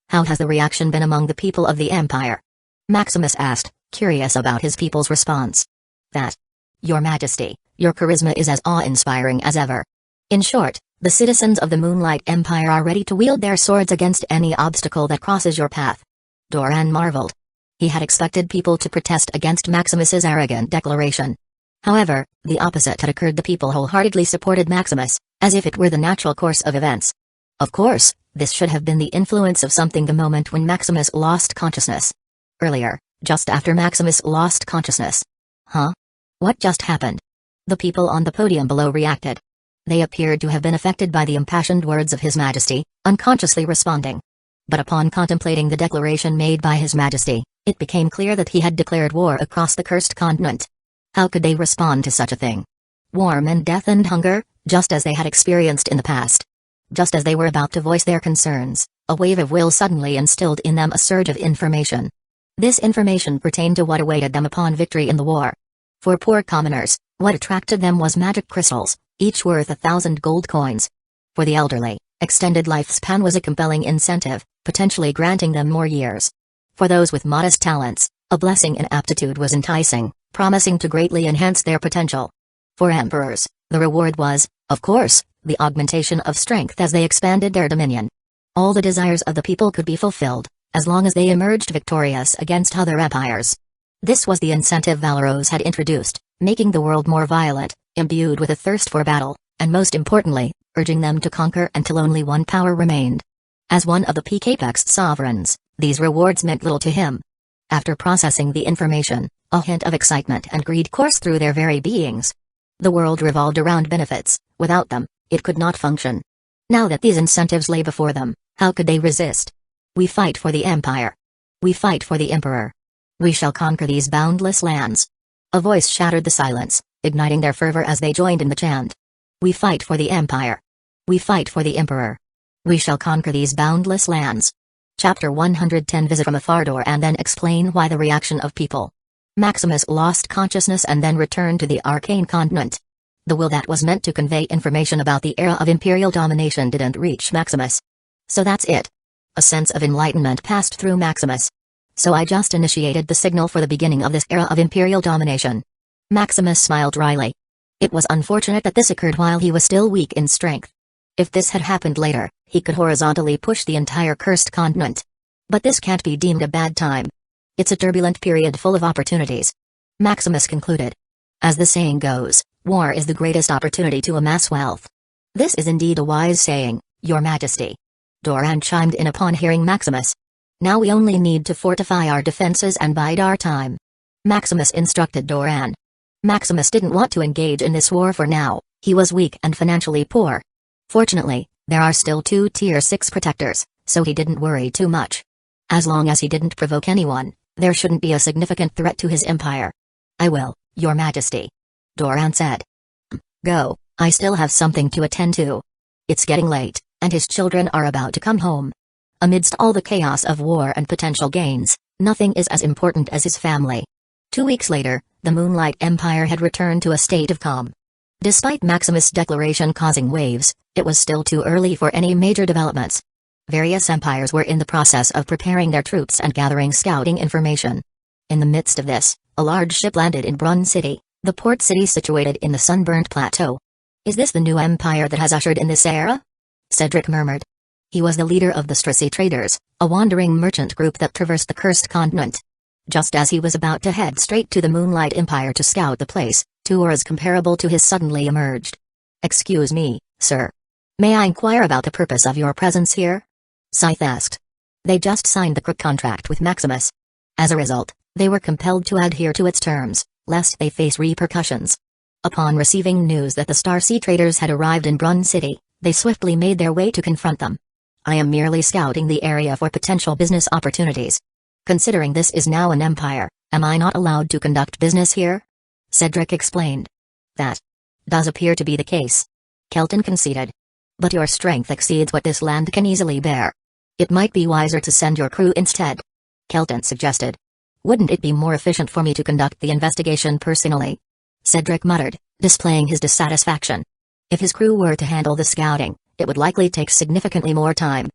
[SPEAKER 1] How has the reaction been among the people of the Empire? Maximus asked, curious about his people's response. That. Your Majesty, your charisma is as awe-inspiring as ever. In short, the citizens of the Moonlight Empire are ready to wield their swords against any obstacle that crosses your path. Doran marveled. He had expected people to protest against Maximus's arrogant declaration. However, the opposite had occurred. The people wholeheartedly supported Maximus, as if it were the natural course of events. Of course, this should have been the influence of something the moment when Maximus lost consciousness. Earlier, just after Maximus lost consciousness. Huh? What just happened? The people on the podium below reacted. They appeared to have been affected by the impassioned words of His Majesty, unconsciously responding. But upon contemplating the declaration made by His Majesty, it became clear that he had declared war across the cursed continent. How could they respond to such a thing? War meant death and hunger, just as they had experienced in the past. Just as they were about to voice their concerns, a wave of will suddenly instilled in them a surge of information. This information pertained to what awaited them upon victory in the war. For poor commoners, what attracted them was magic crystals, each worth 1,000 gold coins. For the elderly, extended lifespan was a compelling incentive, potentially granting them more years. For those with modest talents, a blessing in aptitude was enticing, promising to greatly enhance their potential. For emperors, the reward was, of course, the augmentation of strength as they expanded their dominion. All the desires of the people could be fulfilled, as long as they emerged victorious against other empires. This was the incentive Valeros had introduced, making the world more violent, imbued with a thirst for battle, and most importantly, urging them to conquer until only one power remained. As one of the peak apex sovereigns, these rewards meant little to him. After processing the information, a hint of excitement and greed coursed through their very beings. The world revolved around benefits. Without them, it could not function. Now that these incentives lay before them, how could they resist? We fight for the Empire. We fight for the Emperor. We shall conquer these boundless lands. A voice shattered the silence, igniting their fervor as they joined in the chant. We fight for the Empire. We fight for the Emperor. We shall conquer these boundless lands. Chapter 110. Visit from afar. Door and then explain why the reaction of people. Maximus lost consciousness and then returned to the arcane continent. The will that was meant to convey information about the era of imperial domination didn't reach Maximus. So that's it. A sense of enlightenment passed through Maximus. So I just initiated the signal for the beginning of this era of imperial domination. Maximus smiled wryly. It was unfortunate that this occurred while he was still weak in strength. If this had happened later, he could horizontally push the entire cursed continent. But this can't be deemed a bad time. It's a turbulent period full of opportunities. Maximus concluded. As the saying goes, war is the greatest opportunity to amass wealth. This is indeed a wise saying, Your Majesty. Doran chimed in upon hearing Maximus. Now we only need to fortify our defenses and bide our time. Maximus instructed Doran. Maximus didn't want to engage in this war for now, he was weak and financially poor. Fortunately, there are still 2 Tier 6 protectors, so he didn't worry too much. As long as he didn't provoke anyone, there shouldn't be a significant threat to his empire. I will, Your Majesty. Doran said. Go, I still have something to attend to. It's getting late, and his children are about to come home. Amidst all the chaos of war and potential gains, nothing is as important as his family. 2 weeks later, the Moonlight Empire had returned to a state of calm. Despite Maximus' declaration causing waves, it was still too early for any major developments. Various empires were in the process of preparing their troops and gathering scouting information. In the midst of this, a large ship landed in Brun City, the port city situated in the sunburnt plateau. Is this the new empire that has ushered in this era? Cedric murmured. He was the leader of the Starsea traders, a wandering merchant group that traversed the cursed continent. Just as he was about to head straight to the Moonlight Empire to scout the place, 2 auras comparable to his suddenly emerged. Excuse me, sir. May I inquire about the purpose of your presence here? Scythe asked. They just signed the contract with Maximus. As a result, they were compelled to adhere to its terms, lest they face repercussions. Upon receiving news that the Starsea traders had arrived in Brun City, they swiftly made their way to confront them. I am merely scouting the area for potential business opportunities. Considering this is now an empire, am I not allowed to conduct business here? Cedric explained. That does appear to be the case. Kelton conceded. But your strength exceeds what this land can easily bear. It might be wiser to send your crew instead. Kelton suggested. Wouldn't it be more efficient for me to conduct the investigation personally? Cedric muttered, displaying his dissatisfaction. If his crew were to handle the scouting, it would likely take significantly more time.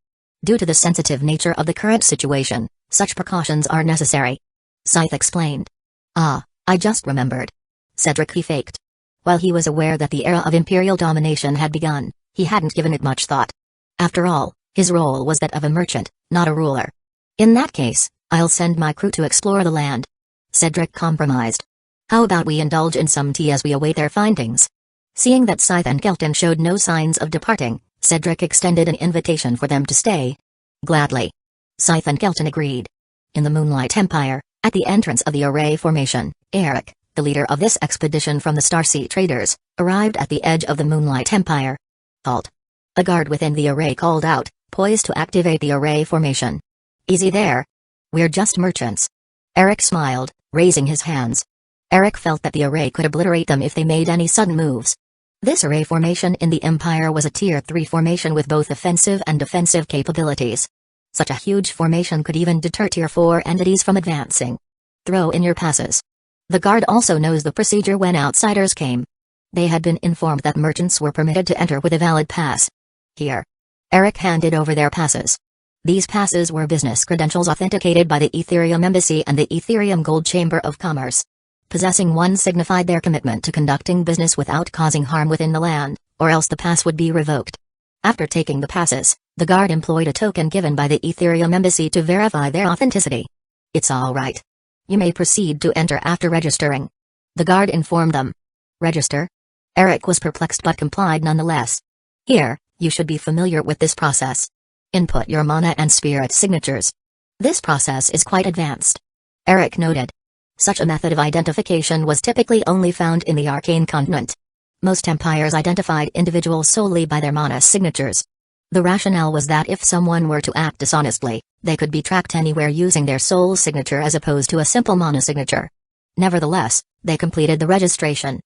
[SPEAKER 1] Due to the sensitive nature of the current situation, such precautions are necessary. Scythe explained. Ah, I just remembered. Cedric he faked. While he was aware that the era of imperial domination had begun, he hadn't given it much thought. After all, his role was that of a merchant, not a ruler. In that case, I'll send my crew to explore the land. Cedric compromised. How about we indulge in some tea as we await their findings? Seeing that Scythe and Kelton showed no signs of departing, Cedric extended an invitation for them to stay. Gladly. Scythe and Kelton agreed. In the Moonlight Empire, at the entrance of the Array Formation, Eric, the leader of this expedition from the Starsea traders, arrived at the edge of the Moonlight Empire. Halt. A guard within the array called out, poised to activate the Array Formation. Easy there. We're just merchants. Eric smiled, raising his hands. Eric felt that the array could obliterate them if they made any sudden moves. This array formation in the Empire was a Tier 3 formation with both offensive and defensive capabilities. Such a huge formation could even deter Tier 4 entities from advancing. Throw in your passes. The guard also knows the procedure when outsiders came. They had been informed that merchants were permitted to enter with a valid pass. Here. Eric handed over their passes. These passes were business credentials authenticated by the Ethereum Embassy and the Ethereum Gold Chamber of Commerce. Possessing one signified their commitment to conducting business without causing harm within the land, or else the pass would be revoked. After taking the passes, the guard employed a token given by the Ethereum Embassy to verify their authenticity. It's all right. You may proceed to enter after registering. The guard informed them. Register? Eric was perplexed but complied nonetheless. Here, you should be familiar with this process. Input your mana and spirit signatures. This process is quite advanced. Eric noted. Such a method of identification was typically only found in the Arcane Continent. Most empires identified individuals solely by their mana signatures. The rationale was that if someone were to act dishonestly, they could be tracked anywhere using their soul signature as opposed to a simple mana signature. Nevertheless, they completed the registration.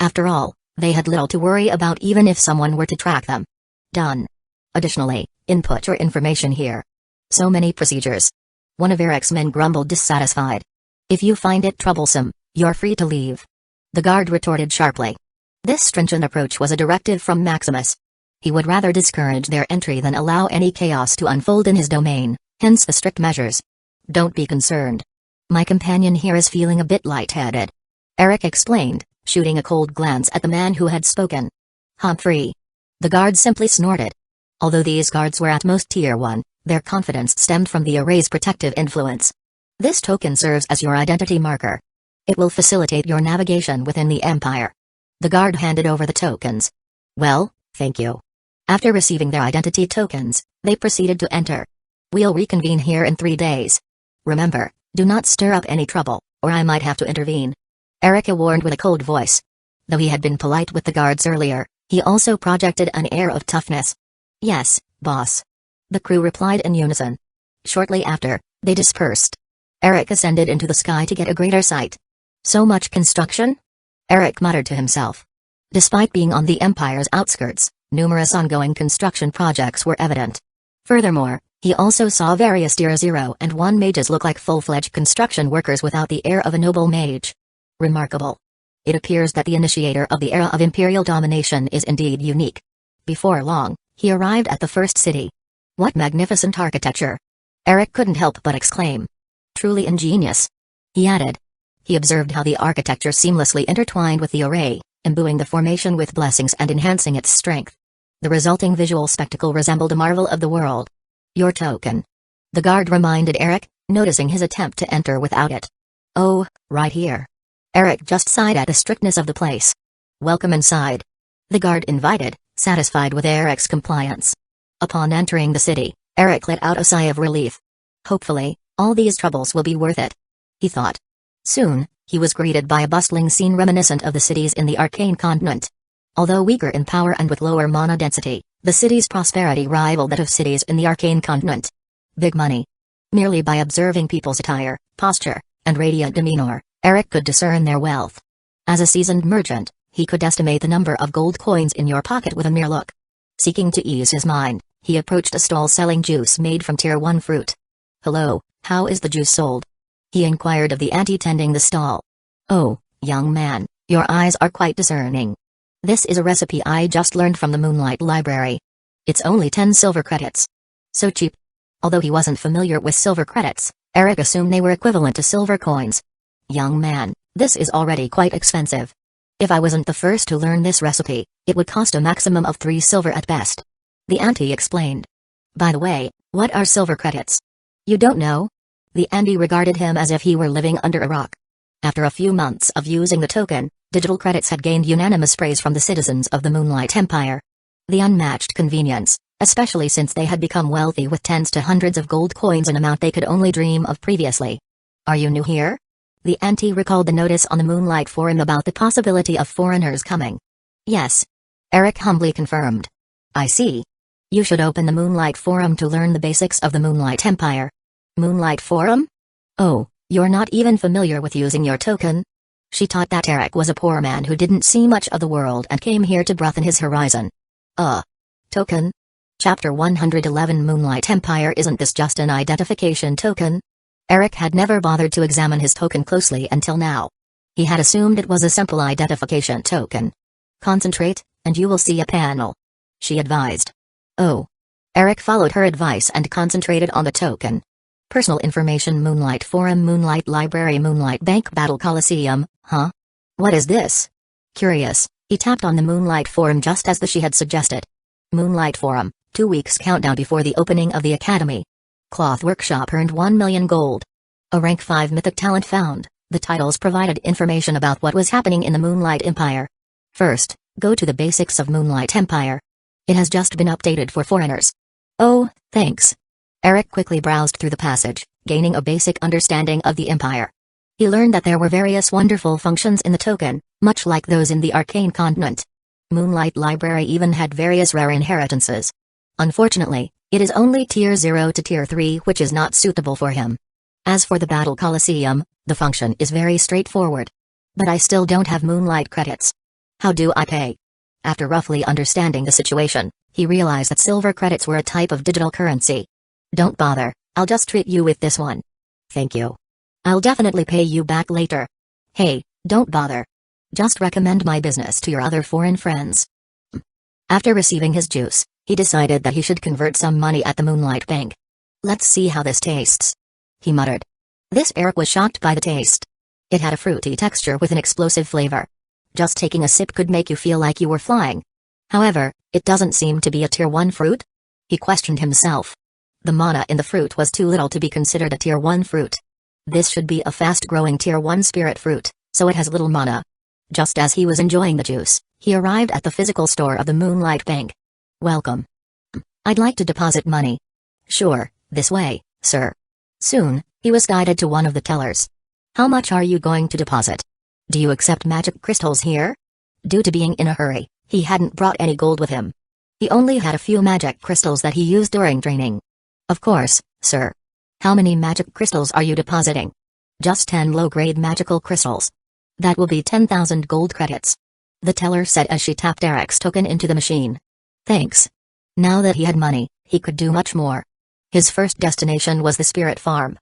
[SPEAKER 1] After all, they had little to worry about even if someone were to track them. Done. Additionally, input your information here. So many procedures. One of Eric's men grumbled dissatisfied. If you find it troublesome, you're free to leave. The guard retorted sharply. This stringent approach was a directive from Maximus. He would rather discourage their entry than allow any chaos to unfold in his domain, hence the strict measures. Don't be concerned. My companion here is feeling a bit lightheaded. Eric explained, shooting a cold glance at the man who had spoken. Humphrey. The guard simply snorted. Although these guards were at most Tier 1, their confidence stemmed from the array's protective influence. This token serves as your identity marker. It will facilitate your navigation within the Empire. The guard handed over the tokens. Well, thank you. After receiving their identity tokens, they proceeded to enter. We'll reconvene here in 3 days. Remember, do not stir up any trouble, or I might have to intervene. Erica warned with a cold voice. Though he had been polite with the guards earlier, he also projected an air of toughness. Yes, boss. The crew replied in unison. Shortly after, they dispersed. Eric ascended into the sky to get a greater sight. So much construction? Eric muttered to himself. Despite being on the Empire's outskirts, numerous ongoing construction projects were evident. Furthermore, he also saw various Tier 0 and 1 mages look like full-fledged construction workers without the air of a noble mage. Remarkable. It appears that the initiator of the era of imperial domination is indeed unique. Before long, he arrived at the first city. What magnificent architecture! Eric couldn't help but exclaim. Truly ingenious. He added. He observed how the architecture seamlessly intertwined with the array, imbuing the formation with blessings and enhancing its strength. The resulting visual spectacle resembled a marvel of the world. Your token. The guard reminded Eric, noticing his attempt to enter without it. Oh, right here. Eric just sighed at the strictness of the place. Welcome inside. The guard invited, satisfied with Eric's compliance. Upon entering the city, Eric let out a sigh of relief. Hopefully, all these troubles will be worth it, he thought. Soon, he was greeted by a bustling scene reminiscent of the cities in the Arcane Continent. Although weaker in power and with lower mana density, the city's prosperity rivaled that of cities in the Arcane Continent. Big money. Merely by observing people's attire, posture, and radiant demeanor, Eric could discern their wealth. As a seasoned merchant, he could estimate the number of gold coins in your pocket with a mere look. Seeking to ease his mind, he approached a stall selling juice made from Tier 1 fruit. Hello, how is the juice sold? He inquired of the auntie tending the stall. Oh, young man, your eyes are quite discerning. This is a recipe I just learned from the Moonlight Library. It's only 10 silver credits. So cheap. Although he wasn't familiar with silver credits, Eric assumed they were equivalent to silver coins. Young man, this is already quite expensive. If I wasn't the first to learn this recipe, it would cost a maximum of 3 silver at best. The auntie explained. By the way, what are silver credits? You don't know? The auntie regarded him as if he were living under a rock. After a few months of using the token, digital credits had gained unanimous praise from the citizens of the Moonlight Empire. The unmatched convenience, especially since they had become wealthy with tens to hundreds of gold coins, an amount they could only dream of previously. Are you new here? The auntie recalled the notice on the Moonlight Forum about the possibility of foreigners coming. Yes. Eric humbly confirmed. I see. You should open the Moonlight Forum to learn the basics of the Moonlight Empire. Moonlight Forum? Oh, you're not even familiar with using your token? She thought that Eric was a poor man who didn't see much of the world and came here to broaden his horizon. Token? Chapter 111 Moonlight Empire. Isn't this just an identification token? Eric had never bothered to examine his token closely until now. He had assumed it was a simple identification token. Concentrate, and you will see a panel. She advised. Oh. Eric followed her advice and concentrated on the token. Personal information. Moonlight Forum, Moonlight Library, Moonlight Bank, Battle Coliseum. Huh? What is this? Curious, he tapped on the Moonlight Forum just as she had suggested. Moonlight Forum, 2 weeks countdown before the opening of the academy. Cloth Workshop earned 1 million gold. A rank 5 mythic talent found. The titles provided information about what was happening in the Moonlight Empire. First, go to the basics of Moonlight Empire. It has just been updated for foreigners. Oh, thanks. Eric quickly browsed through the passage, gaining a basic understanding of the Empire. He learned that there were various wonderful functions in the token, much like those in the Arcane Continent. Moonlight Library even had various rare inheritances. Unfortunately, it is only Tier 0 to Tier 3 which is not suitable for him. As for the Battle Coliseum, the function is very straightforward. But I still don't have Moonlight credits. How do I pay? After roughly understanding the situation, he realized that silver credits were a type of digital currency. Don't bother, I'll just treat you with this one. Thank you. I'll definitely pay you back later. Hey, don't bother. Just recommend my business to your other foreign friends. After receiving his juice, he decided that he should convert some money at the Moonlight Bank. Let's see how this tastes. He muttered. Eric was shocked by the taste. It had a fruity texture with an explosive flavor. Just taking a sip could make you feel like you were flying. However, it doesn't seem to be a Tier 1 fruit? He questioned himself. The mana in the fruit was too little to be considered a Tier 1 fruit. This should be a fast-growing Tier 1 spirit fruit, so it has little mana. Just as he was enjoying the juice, he arrived at the physical store of the Moonlight Bank. Welcome. I'd like to deposit money. Sure, This way, sir. Soon, he was guided to one of the tellers. How much are you going to deposit? Do you accept magic crystals here? Due to being in a hurry, he hadn't brought any gold with him. He only had a few magic crystals that he used during training. Of course, sir. How many magic crystals are you depositing? Just 10 low-grade magical crystals. That will be 10,000 gold credits. The teller said as she tapped Eric's token into the machine. Thanks. Now that he had money, he could do much more. His first destination was the spirit farm.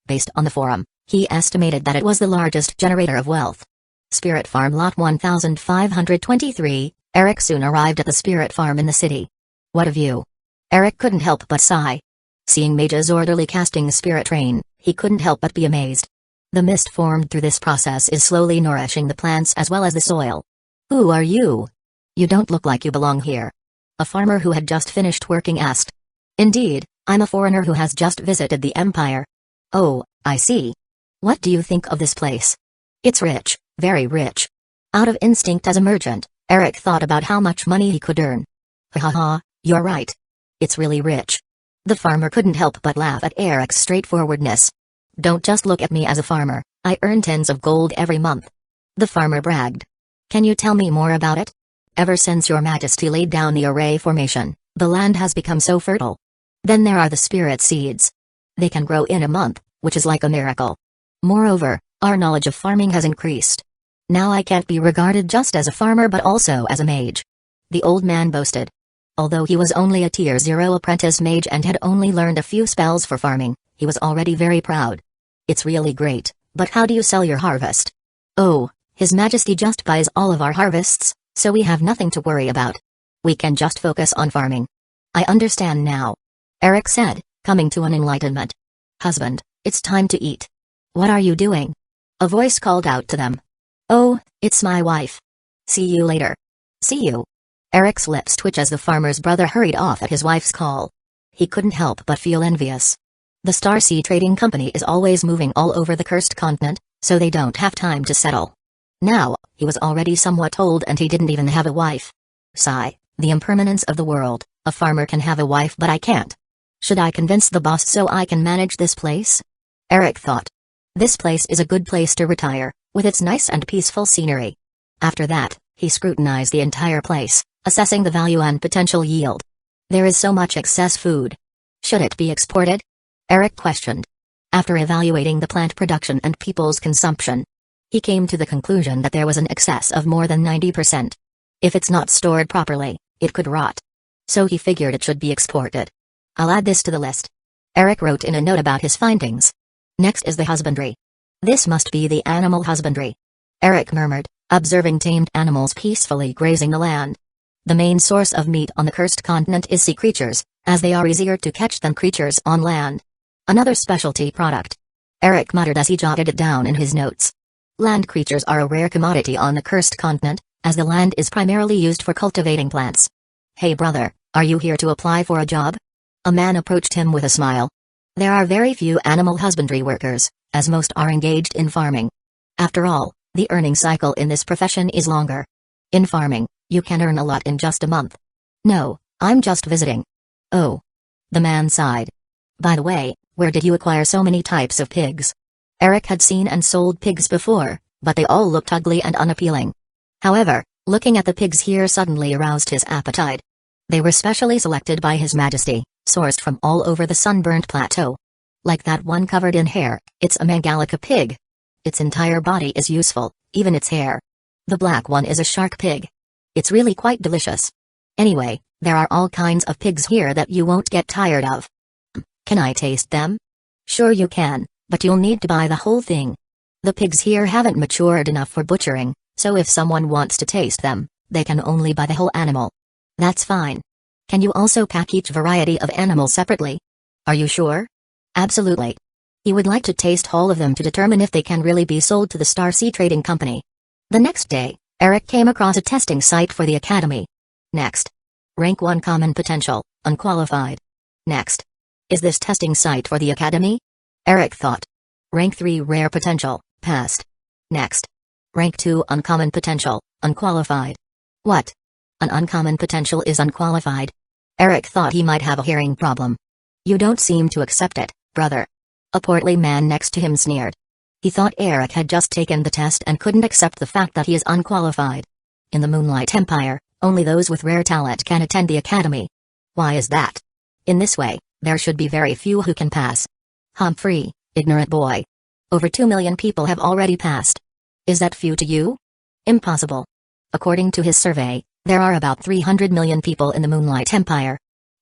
[SPEAKER 1] Based on the forum, he estimated that it was the largest generator of wealth. Spirit Farm Lot 1523, Eric soon arrived at the spirit farm in the city. What a view. Eric couldn't help but sigh. Seeing Mage's orderly casting spirit rain, he couldn't help but be amazed. The mist formed through this process is slowly nourishing the plants as well as the soil. Who are you? You don't look like you belong here. A farmer who had just finished working asked. Indeed, I'm a foreigner who has just visited the empire. Oh, I see. What do you think of this place? It's rich, very rich. Out of instinct as a merchant, Eric thought about how much money he could earn. Ha ha ha, you're right. It's really rich. The farmer couldn't help but laugh at Eric's straightforwardness. Don't just look at me as a farmer, I earn tens of gold every month. The farmer bragged. Can you tell me more about it? Ever since your majesty laid down the array formation, the land has become so fertile. Then there are the spirit seeds. They can grow in a month, which is like a miracle. Moreover, our knowledge of farming has increased. Now I can't be regarded just as a farmer but also as a mage. The old man boasted. Although he was only a Tier 0 apprentice mage and had only learned a few spells for farming, he was already very proud. It's really great, but how do you sell your harvest? Oh, His Majesty just buys all of our harvests, so we have nothing to worry about. We can just focus on farming. I understand now. Eric said, coming to an enlightenment. Husband, it's time to eat. What are you doing? A voice called out to them. Oh, it's my wife. See you later. See you. Eric's lips twitched as the farmer's brother hurried off at his wife's call. He couldn't help but feel envious. The Starsea Trading Company is always moving all over the cursed continent, so they don't have time to settle. Now, he was already somewhat old and he didn't even have a wife. Sigh, the impermanence of the world, a farmer can have a wife but I can't. Should I convince the boss so I can manage this place? Eric thought. This place is a good place to retire, with its nice and peaceful scenery. After that, he scrutinized the entire place, assessing the value and potential yield. There is so much excess food. Should it be exported? Eric questioned. After evaluating the plant production and people's consumption, he came to the conclusion that there was an excess of more than 90%. If it's not stored properly, it could rot. So he figured it should be exported. I'll add this to the list. Eric wrote in a note about his findings. Next is the husbandry. This must be the animal husbandry. Eric murmured, observing tamed animals peacefully grazing the land. The main source of meat on the cursed continent is sea creatures, as they are easier to catch than creatures on land. Another specialty product. Eric muttered as he jotted it down in his notes. Land creatures are a rare commodity on the cursed continent, as the land is primarily used for cultivating plants. Hey brother, are you here to apply for a job? A man approached him with a smile. There are very few animal husbandry workers, as most are engaged in farming. After all, the earning cycle in this profession is longer. In farming, you can earn a lot in just a month. No, I'm just visiting. Oh. The man sighed. By the way, where did you acquire so many types of pigs? Eric had seen and sold pigs before, but they all looked ugly and unappealing. However, looking at the pigs here suddenly aroused his appetite. They were specially selected by His Majesty, sourced from all over the sunburnt plateau. Like that one covered in hair, it's a Mangalica pig. Its entire body is useful, even its hair. The black one is a shark pig. It's really quite delicious. Anyway, there are all kinds of pigs here that you won't get tired of. Can I taste them? Sure you can, but you'll need to buy the whole thing. The pigs here haven't matured enough for butchering, so if someone wants to taste them, they can only buy the whole animal. That's fine. Can you also pack each variety of animal separately? Are you sure? Absolutely. He would like to taste all of them to determine if they can really be sold to the Starsea Trading Company. The next day, Eric came across a testing site for the academy. Next. Rank 1 common potential, unqualified. Next. Is this testing site for the academy? Eric thought. Rank 3 rare potential, passed. Next. Rank 2 uncommon potential, unqualified. What? An uncommon potential is unqualified? Eric thought he might have a hearing problem. You don't seem to accept it, brother. A portly man next to him sneered. He thought Eric had just taken the test and couldn't accept the fact that he is unqualified. In the Moonlight Empire, only those with rare talent can attend the academy. Why is that? In this way, there should be very few who can pass. Humphrey, ignorant boy. Over 2 million people have already passed. Is that few to you? Impossible. According to his survey, there are about 300 million people in the Moonlight Empire.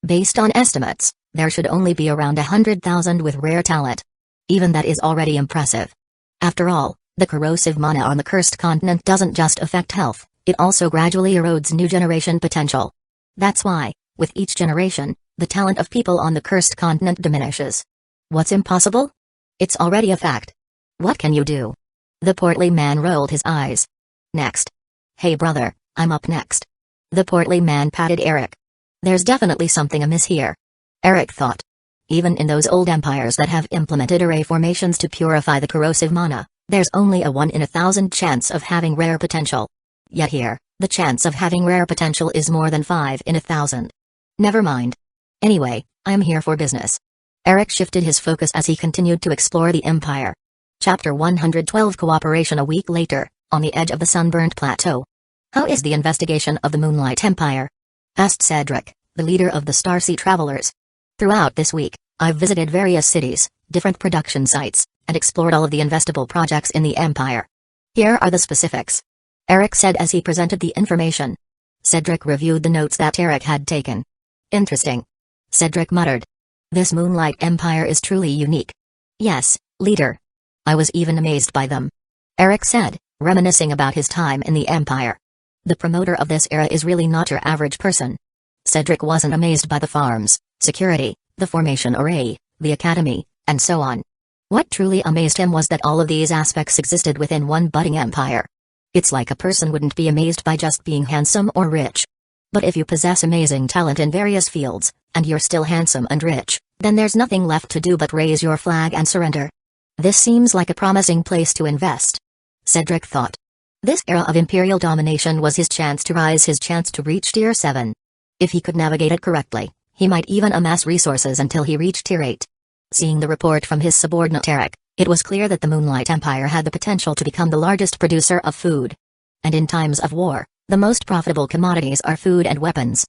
[SPEAKER 1] Based on estimates, there should only be around 100,000 with rare talent. Even that is already impressive. After all, the corrosive mana on the cursed continent doesn't just affect health, it also gradually erodes new generation potential. That's why, with each generation, the talent of people on the cursed continent diminishes. What's impossible? It's already a fact. What can you do? The portly man rolled his eyes. Next. Hey brother, I'm up next. The portly man patted Eric. There's definitely something amiss here. Eric thought. Even in those old empires that have implemented array formations to purify the corrosive mana, there's only a 1 in 1,000 chance of having rare potential. Yet here, the chance of having rare potential is more than 5 in 1,000. Never mind. Anyway, I'm here for business. Eric shifted his focus as he continued to explore the empire. Chapter 112 Cooperation. A week later, on the edge of the sunburnt plateau. How is the investigation of the Moonlight Empire? Asked Cedric, the leader of the Starsea travelers. Throughout this week, I've visited various cities, different production sites, and explored all of the investable projects in the empire. Here are the specifics. Eric said as he presented the information. Cedric reviewed the notes that Eric had taken. Interesting. Cedric muttered. This Moonlight Empire is truly unique. Yes, leader. I was even amazed by them. Eric said, reminiscing about his time in the empire. The promoter of this era is really not your average person. Cedric wasn't amazed by the farms, security, the formation array, the academy, and so on. What truly amazed him was that all of these aspects existed within one budding empire. It's like a person wouldn't be amazed by just being handsome or rich. But if you possess amazing talent in various fields, and you're still handsome and rich, then there's nothing left to do but raise your flag and surrender. This seems like a promising place to invest. Cedric thought. This era of imperial domination was his chance to reach tier 7. If he could navigate it correctly, he might even amass resources until he reached tier 8. Seeing the report from his subordinate Eric, it was clear that the Moonlight Empire had the potential to become the largest producer of food. And in times of war, the most profitable commodities are food and weapons.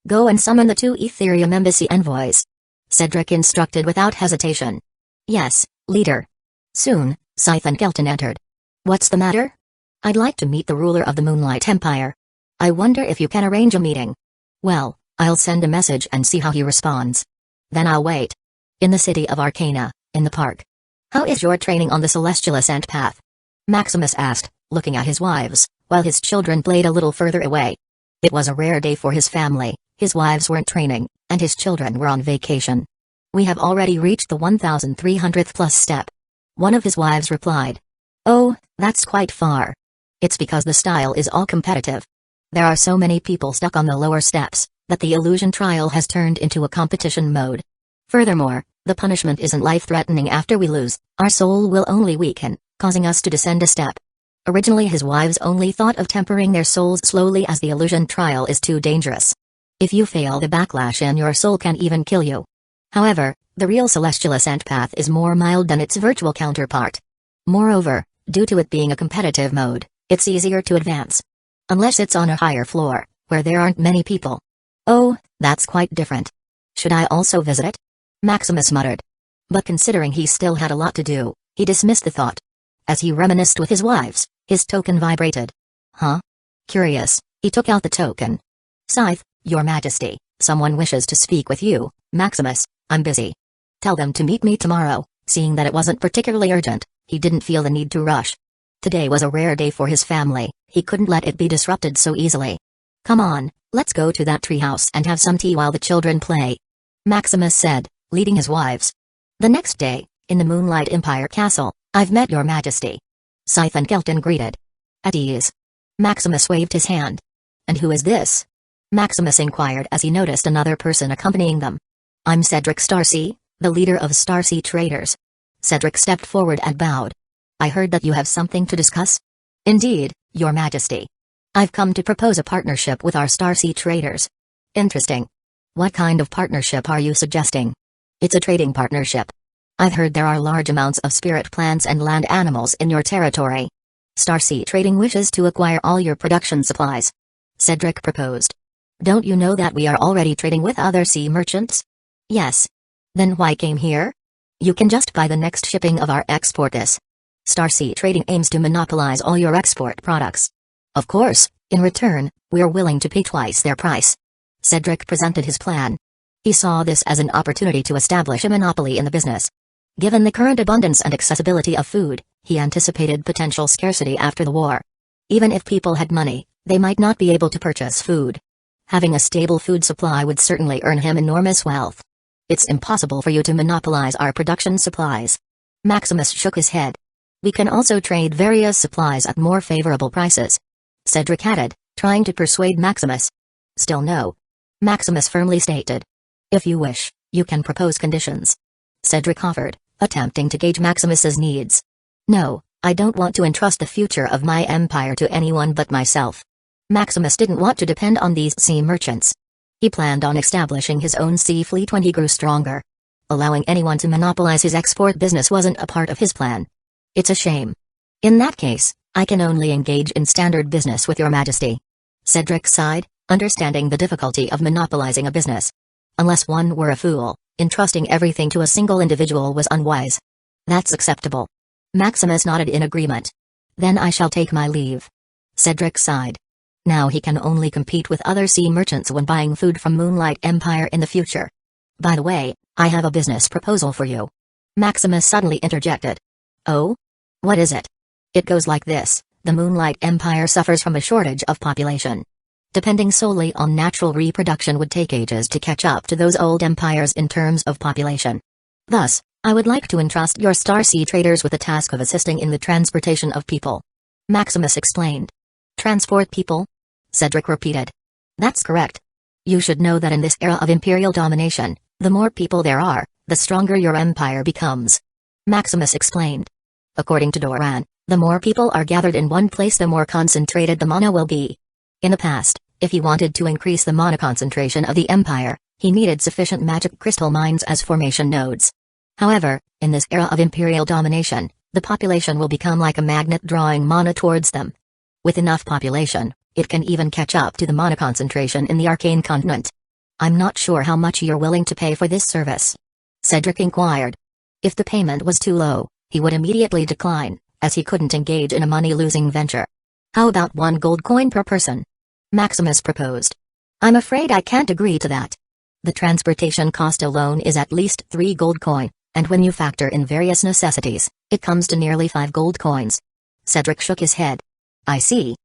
[SPEAKER 1] Go and summon the 2 Ethereum embassy envoys. Cedric instructed without hesitation. Yes, leader. Soon, Scythe and Kelton entered. What's the matter? I'd like to meet the ruler of the Moonlight Empire. I wonder if you can arrange a meeting. Well, I'll send a message and see how he responds. Then I'll wait. In the city of Arcana, in the park. How is your training on the celestial ascent path? Maximus asked, looking at his wives, while his children played a little further away. It was a rare day for his family, his wives weren't training, and his children were on vacation. We have already reached the 1300th plus step. One of his wives replied. Oh, that's quite far. It's because the style is all competitive. There are so many people stuck on the lower steps, that the illusion trial has turned into a competition mode. Furthermore, the punishment isn't life-threatening after we lose, our soul will only weaken, causing us to descend a step. Originally his wives only thought of tempering their souls slowly as the illusion trial is too dangerous. If you fail the backlash and your soul can even kill you. However, the real celestial ascent path is more mild than its virtual counterpart. Moreover, due to it being a competitive mode, it's easier to advance. Unless it's on a higher floor, where there aren't many people. Oh, that's quite different. Should I also visit it? Maximus muttered. But considering he still had a lot to do, he dismissed the thought. As he reminisced with his wives, his token vibrated. Huh? Curious, he took out the token. Scythe, Your Majesty, someone wishes to speak with you. Maximus, I'm busy. Tell them to meet me tomorrow. Seeing that it wasn't particularly urgent, he didn't feel the need to rush. Today was a rare day for his family, he couldn't let it be disrupted so easily. Come on, let's go to that treehouse and have some tea while the children play. Maximus said, leading his wives. The next day, in the Moonlight Empire castle, I've met Your Majesty. Scythe and Kelton greeted. At ease. Maximus waved his hand. And who is this? Maximus inquired as he noticed another person accompanying them. I'm Cedric Starsea, the leader of Starsea traders. Cedric stepped forward and bowed. I heard that you have something to discuss? Indeed, Your Majesty. I've come to propose a partnership with our Starsea traders. Interesting. What kind of partnership are you suggesting? It's a trading partnership. I've heard there are large amounts of spirit plants and land animals in your territory. Starsea Trading wishes to acquire all your production supplies. Cedric proposed. Don't you know that we are already trading with other sea merchants? Yes. Then why came here? You can just buy the next shipping of our export this. Starsea Trading aims to monopolize all your export products. Of course, in return, we're willing to pay twice their price. Cedric presented his plan. He saw this as an opportunity to establish a monopoly in the business. Given the current abundance and accessibility of food, he anticipated potential scarcity after the war. Even if people had money, they might not be able to purchase food. Having a stable food supply would certainly earn him enormous wealth. It's impossible for you to monopolize our production supplies. Maximus shook his head. We can also trade various supplies at more favorable prices. Cedric added, trying to persuade Maximus. Still no. Maximus firmly stated. If you wish, you can propose conditions. Cedric offered, attempting to gauge Maximus's needs. No, I don't want to entrust the future of my empire to anyone but myself. Maximus didn't want to depend on these sea merchants. He planned on establishing his own sea fleet when he grew stronger. Allowing anyone to monopolize his export business wasn't a part of his plan. It's a shame. In that case, I can only engage in standard business with your majesty. Cedric sighed, understanding the difficulty of monopolizing a business. Unless one were a fool, entrusting everything to a single individual was unwise. That's acceptable. Maximus nodded in agreement. Then I shall take my leave. Cedric sighed. Now he can only compete with other sea merchants when buying food from Moonlight Empire in the future. By the way, I have a business proposal for you. Maximus suddenly interjected. Oh? What is it? It goes like this, the Moonlight Empire suffers from a shortage of population. Depending solely on natural reproduction would take ages to catch up to those old empires in terms of population. Thus, I would like to entrust your Starsea traders with the task of assisting in the transportation of people. Maximus explained. Transport people? Cedric repeated. That's correct. You should know that in this era of imperial domination, the more people there are, the stronger your empire becomes. Maximus explained. According to Doran, the more people are gathered in one place, the more concentrated the mana will be. In the past, if he wanted to increase the mana concentration of the empire, he needed sufficient magic crystal mines as formation nodes. However, in this era of imperial domination, the population will become like a magnet drawing mana towards them. With enough population, it can even catch up to the mana concentration in the arcane continent. I'm not sure how much you're willing to pay for this service. Cedric inquired. If the payment was too low, he would immediately decline, as he couldn't engage in a money-losing venture. How about 1 gold coin per person? Maximus proposed. I'm afraid I can't agree to that. The transportation cost alone is at least 3 gold coin, and when you factor in various necessities, it comes to nearly 5 gold coins. Cedric shook his head. I see.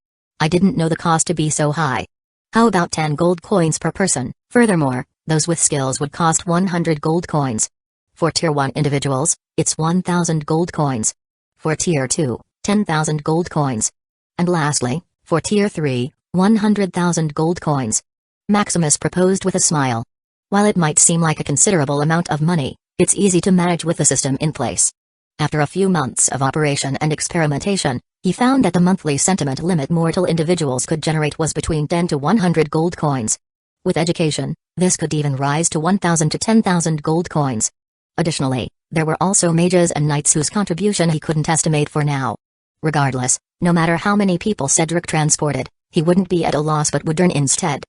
[SPEAKER 1] I didn't know the cost to be so high. How about 10 gold coins per person? Furthermore, those with skills would cost 100 gold coins. For Tier 1 individuals, it's 1,000 gold coins. For Tier 2, 10,000 gold coins. And lastly, for Tier 3, 100,000 gold coins. Maximus proposed with a smile. While it might seem like a considerable amount of money, it's easy to manage with the system in place. After a few months of operation and experimentation, he found that the monthly sentiment limit mortal individuals could generate was between 10 to 100 gold coins. With education, this could even rise to 1,000 to 10,000 gold coins. Additionally, there were also mages and knights whose contribution he couldn't estimate for now. Regardless, no matter how many people Cedric transported, he wouldn't be at a loss but would earn instead.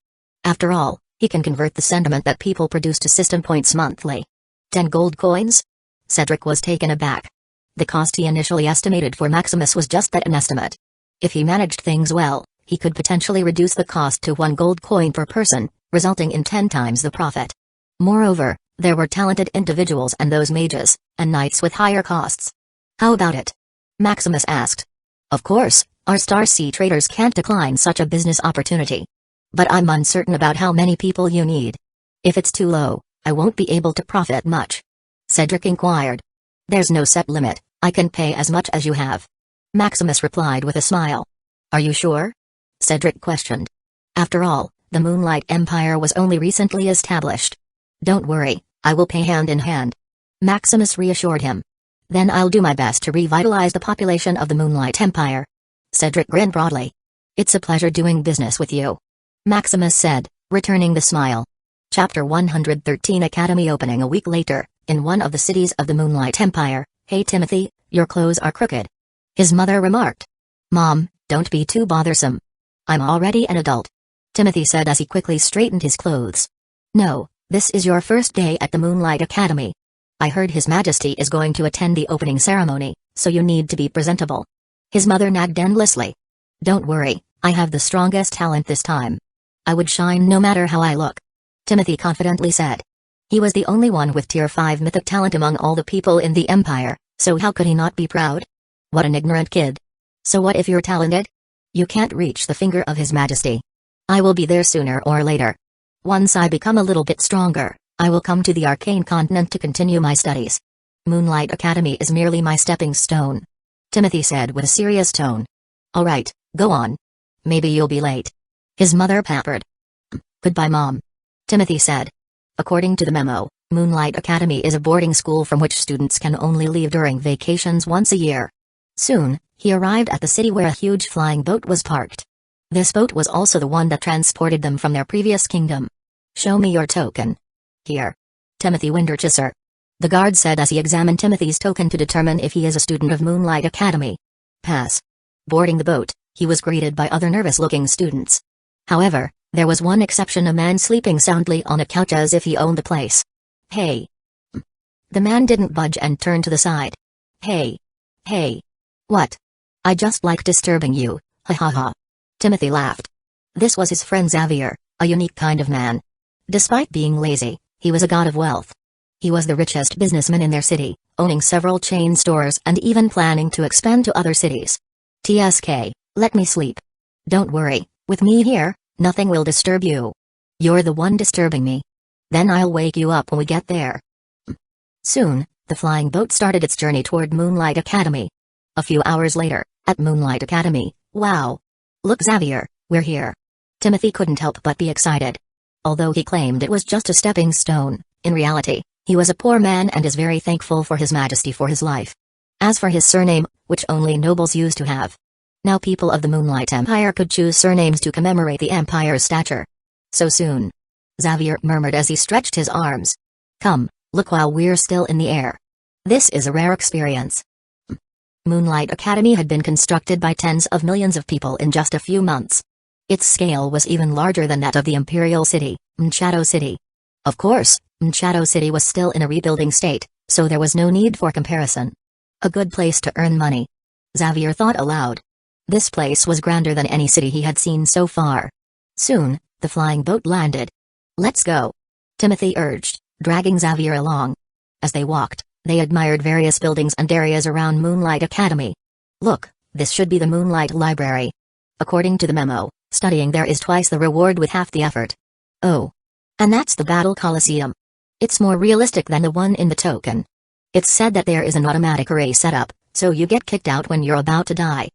[SPEAKER 1] After all, he can convert the sentiment that people produce to system points monthly. 10 gold coins? Cedric was taken aback. The cost he initially estimated for Maximus was just that, an estimate. If he managed things well, he could potentially reduce the cost to 1 gold coin per person, resulting in 10 times the profit. Moreover, there were talented individuals and those mages, and knights with higher costs. How about it? Maximus asked. Of course, our Starsea traders can't decline such a business opportunity. But I'm uncertain about how many people you need. If it's too low, I won't be able to profit much. Cedric inquired. There's no set limit, I can pay as much as you have. Maximus replied with a smile. Are you sure? Cedric questioned. After all, the Moonlight Empire was only recently established. Don't worry, I will pay hand in hand. Maximus reassured him. Then I'll do my best to revitalize the population of the Moonlight Empire. Cedric grinned broadly. It's a pleasure doing business with you. Maximus said, returning the smile. Chapter 113 Academy opening. A week later, in one of the cities of the Moonlight Empire. "Hey Timothy, your clothes are crooked," his mother remarked. "Mom, don't be too bothersome. I'm already an adult," Timothy said as he quickly straightened his clothes. "No, this is your first day at the Moonlight Academy. I heard His Majesty is going to attend the opening ceremony, so you need to be presentable," his mother nagged endlessly. "Don't worry, I have the strongest talent this time. I would shine no matter how I look," Timothy confidently said. He was the only one with Tier 5 mythic talent among all the people in the Empire, so how could he not be proud? What an ignorant kid. "So what if you're talented? You can't reach the finger of His Majesty. I will be there sooner or later. Once I become a little bit stronger, I will come to the Arcane Continent to continue my studies. Moonlight Academy is merely my stepping stone," Timothy said with a serious tone. "Alright, go on. Maybe you'll be late," his mother pampered. "Goodbye Mom," Timothy said. According to the memo, Moonlight Academy is a boarding school from which students can only leave during vacations once a year. Soon, he arrived at the city where a huge flying boat was parked. This boat was also the one that transported them from their previous kingdom. "Show me your token." "Here. Timothy Winterchaser," the guard said as he examined Timothy's token to determine if he is a student of Moonlight Academy. "Pass." Boarding the boat, he was greeted by other nervous-looking students. However, there was one exception: a man sleeping soundly on a couch as if he owned the place. "Hey." The man didn't budge and turned to the side. "Hey. Hey. What? I just like disturbing you, ha ha ha." Timothy laughed. This was his friend Xavier, a unique kind of man. Despite being lazy, he was a god of wealth. He was the richest businessman in their city, owning several chain stores and even planning to expand to other cities. "TSK, let me sleep. Don't worry, with me here, nothing will disturb you. You're the one disturbing me. Then I'll wake you up when we get there." Soon, the flying boat started its journey toward Moonlight Academy. A few hours later, at Moonlight Academy, "Wow! Look Xavier, we're here." Timothy couldn't help but be excited. Although he claimed it was just a stepping stone, in reality, he was a poor man and is very thankful for His Majesty for his life. As for his surname, which only nobles used to have. Now people of the Moonlight Empire could choose surnames to commemorate the Empire's stature. "So soon?" Xavier murmured as he stretched his arms. "Come, look while we're still in the air. This is a rare experience." Moonlight Academy had been constructed by tens of millions of people in just a few months. Its scale was even larger than that of the Imperial City, Shadow City. Of course, Shadow City was still in a rebuilding state, so there was no need for comparison. A good place to earn money. Xavier thought aloud. This place was grander than any city he had seen so far. Soon, the flying boat landed. "Let's go," Timothy urged, dragging Xavier along. As they walked, they admired various buildings and areas around Moonlight Academy. "Look, this should be the Moonlight Library." According to the memo, studying there is twice the reward with half the effort. "Oh. And that's the Battle Coliseum. It's more realistic than the one in the token. It's said that there is an automatic array set up, so you get kicked out when you're about to die."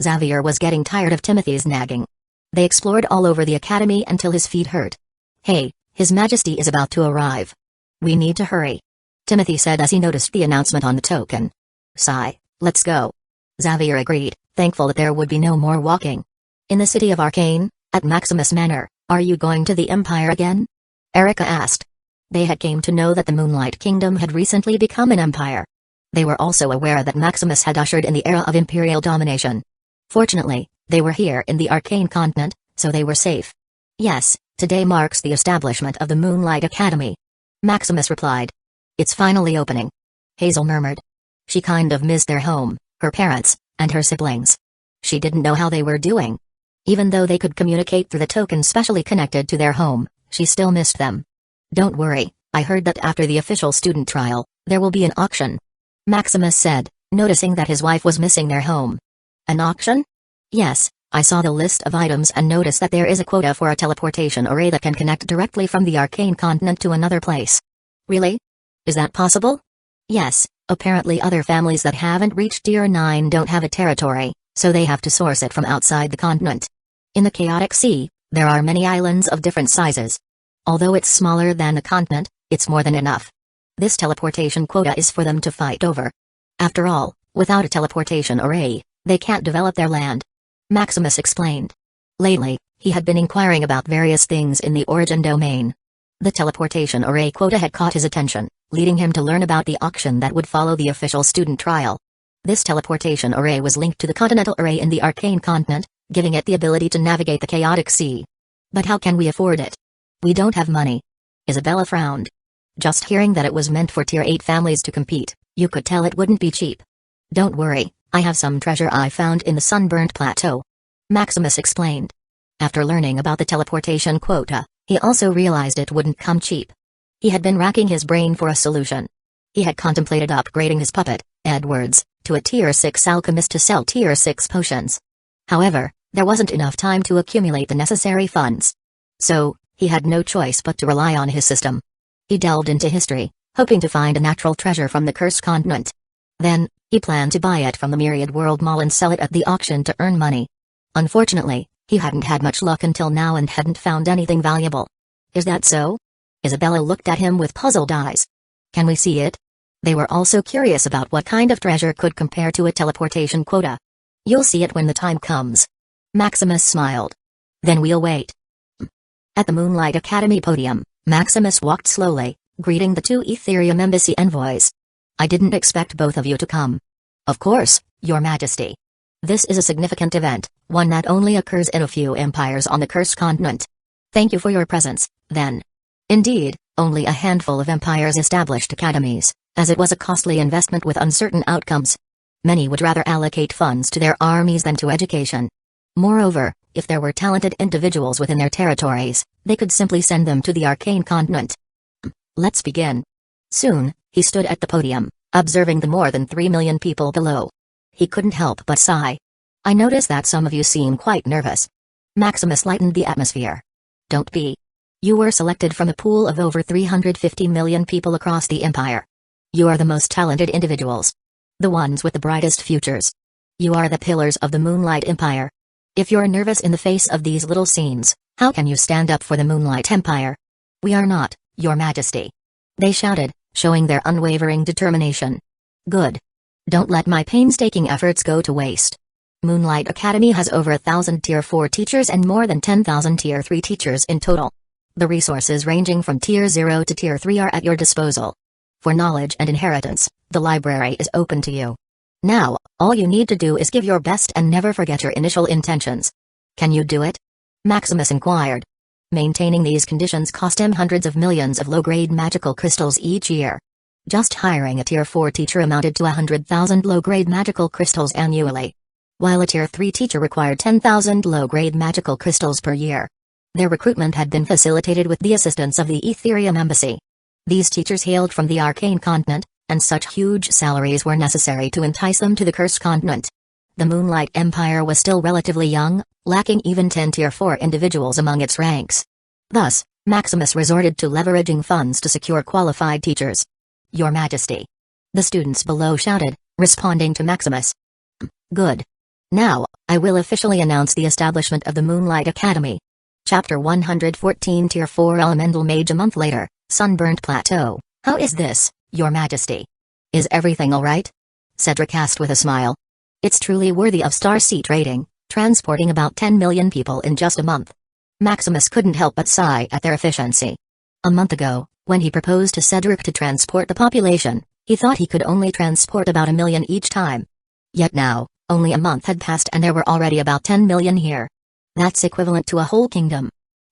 [SPEAKER 1] Xavier was getting tired of Timothy's nagging. They explored all over the academy until his feet hurt. "Hey, His Majesty is about to arrive. We need to hurry," Timothy said as he noticed the announcement on the token. "Sigh, let's go." Xavier agreed, thankful that there would be no more walking. "In the city of Arcane, at Maximus Manor, are you going to the Empire again?" Erica asked. They had came to know that the Moonlight Kingdom had recently become an empire. They were also aware that Maximus had ushered in the era of imperial domination. Fortunately, they were here in the Arcane Continent, so they were safe. "Yes, today marks the establishment of the Moonlight Academy," Maximus replied. "It's finally opening," Hazel murmured. She kind of missed their home, her parents, and her siblings. She didn't know how they were doing. Even though they could communicate through the token specially connected to their home, she still missed them. "Don't worry, I heard that after the official student trial, there will be an auction," Maximus said, noticing that his wife was missing their home. "An auction?" "Yes, I saw the list of items and noticed that there is a quota for a teleportation array that can connect directly from the Arcane Continent to another place." "Really? Is that possible?" "Yes, apparently other families that haven't reached Tier 9 don't have a territory, so they have to source it from outside the continent. In the Chaotic Sea, there are many islands of different sizes. Although it's smaller than the continent, it's more than enough. This teleportation quota is for them to fight over. After all, without a teleportation array, they can't develop their land," Maximus explained. Lately, he had been inquiring about various things in the Origin domain. The teleportation array quota had caught his attention, leading him to learn about the auction that would follow the official student trial. This teleportation array was linked to the continental array in the arcane continent, giving it the ability to navigate the chaotic sea. But how can we afford it? We don't have money. Isabella frowned. Just hearing that it was meant for Tier 8 families to compete, you could tell it wouldn't be cheap. Don't worry, I have some treasure I found in the Sunburnt Plateau. Maximus explained. After learning about the teleportation quota, he also realized it wouldn't come cheap. He had been racking his brain for a solution. He had contemplated upgrading his puppet, Edwards, to a Tier 6 alchemist to sell Tier 6 potions. However, there wasn't enough time to accumulate the necessary funds. So, he had no choice but to rely on his system. He delved into history, hoping to find a natural treasure from the Cursed Continent. Then, he planned to buy it from the Myriad World Mall and sell it at the auction to earn money. Unfortunately, he hadn't had much luck until now and hadn't found anything valuable. Is that so? Isabella looked at him with puzzled eyes. Can we see it? They were also curious about what kind of treasure could compare to a teleportation quota. You'll see it when the time comes. Maximus smiled. Then we'll wait. At the Moonlight Academy podium, Maximus walked slowly, greeting the two Ethereum embassy envoys. I didn't expect both of you to come. Of course, Your Majesty. This is a significant event, one that only occurs in a few empires on the Cursed Continent. Thank you for your presence, then. Indeed, only a handful of empires established academies, as it was a costly investment with uncertain outcomes. Many would rather allocate funds to their armies than to education. Moreover, if there were talented individuals within their territories, they could simply send them to the arcane continent. Let's begin. Soon, he stood at the podium, observing the more than 3 million people below. He couldn't help but sigh. I notice that some of you seem quite nervous. Maximus lightened the atmosphere. Don't be. You were selected from a pool of over 350 million people across the empire. You are the most talented individuals. The ones with the brightest futures. You are the pillars of the Moonlight Empire. If you're nervous in the face of these little scenes, how can you stand up for the Moonlight Empire? We are not, Your Majesty. They shouted, showing their unwavering determination. Good. Don't let my painstaking efforts go to waste. Moonlight Academy has over 1,000 Tier 4 teachers and more than 10,000 Tier 3 teachers in total. The resources ranging from Tier 0 to Tier 3 are at your disposal. For knowledge and inheritance, the library is open to you. Now, all you need to do is give your best and never forget your initial intentions. Can you do it? Maximus inquired. Maintaining these conditions cost him hundreds of millions of low-grade magical crystals each year. Just hiring a Tier 4 teacher amounted to 100,000 low-grade magical crystals annually, while a Tier 3 teacher required 10,000 low-grade magical crystals per year. Their recruitment had been facilitated with the assistance of the Ethereum Embassy. These teachers hailed from the Arcane Continent, and such huge salaries were necessary to entice them to the Cursed Continent. The Moonlight Empire was still relatively young, lacking even 10 Tier 4 individuals among its ranks. Thus, Maximus resorted to leveraging funds to secure qualified teachers. Your Majesty. The students below shouted, responding to Maximus. Good. Now, I will officially announce the establishment of the Moonlight Academy. Chapter 114 Tier 4 Elemental Mage. A month later, Sunburnt Plateau. How is this, Your Majesty? Is everything alright? Cedric asked with a smile. It's truly worthy of Starsea rating, transporting about 10 million people in just a month. Maximus couldn't help but sigh at their efficiency. A month ago, when he proposed to Cedric to transport the population, he thought he could only transport about 1 million each time. Yet now, only a month had passed and there were already about 10 million here. That's equivalent to a whole kingdom.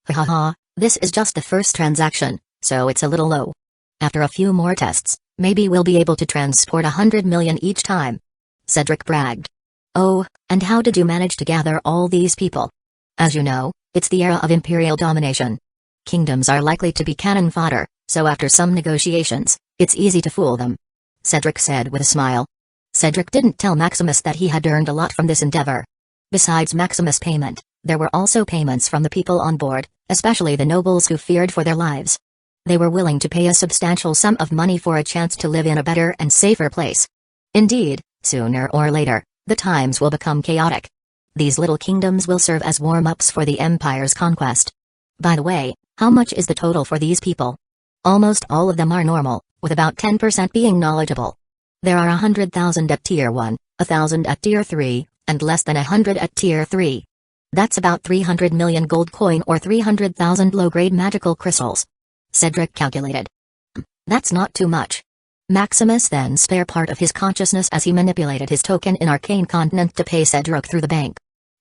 [SPEAKER 1] Ha, this is just the first transaction, so it's a little low. After a few more tests, maybe we'll be able to transport 100 million each time. Cedric bragged. Oh, and how did you manage to gather all these people? As you know, it's the era of imperial domination. Kingdoms are likely to be cannon fodder, so after some negotiations, it's easy to fool them. Cedric said with a smile. Cedric didn't tell Maximus that he had earned a lot from this endeavor. Besides Maximus' payment, there were also payments from the people on board, especially the nobles who feared for their lives. They were willing to pay a substantial sum of money for a chance to live in a better and safer place. Indeed, sooner or later, the times will become chaotic. These little kingdoms will serve as warm-ups for the Empire's conquest. By the way, how much is the total for these people? Almost all of them are normal, with about 10% being knowledgeable. There are 100,000 at Tier 1, 1,000 at Tier 3, and less than 100 at Tier 3. That's about 300 million gold coin or 300,000 low-grade magical crystals. Cedric calculated. That's not too much. Maximus then spare part of his consciousness as he manipulated his token in Arcane Continent to pay Cedric through the bank.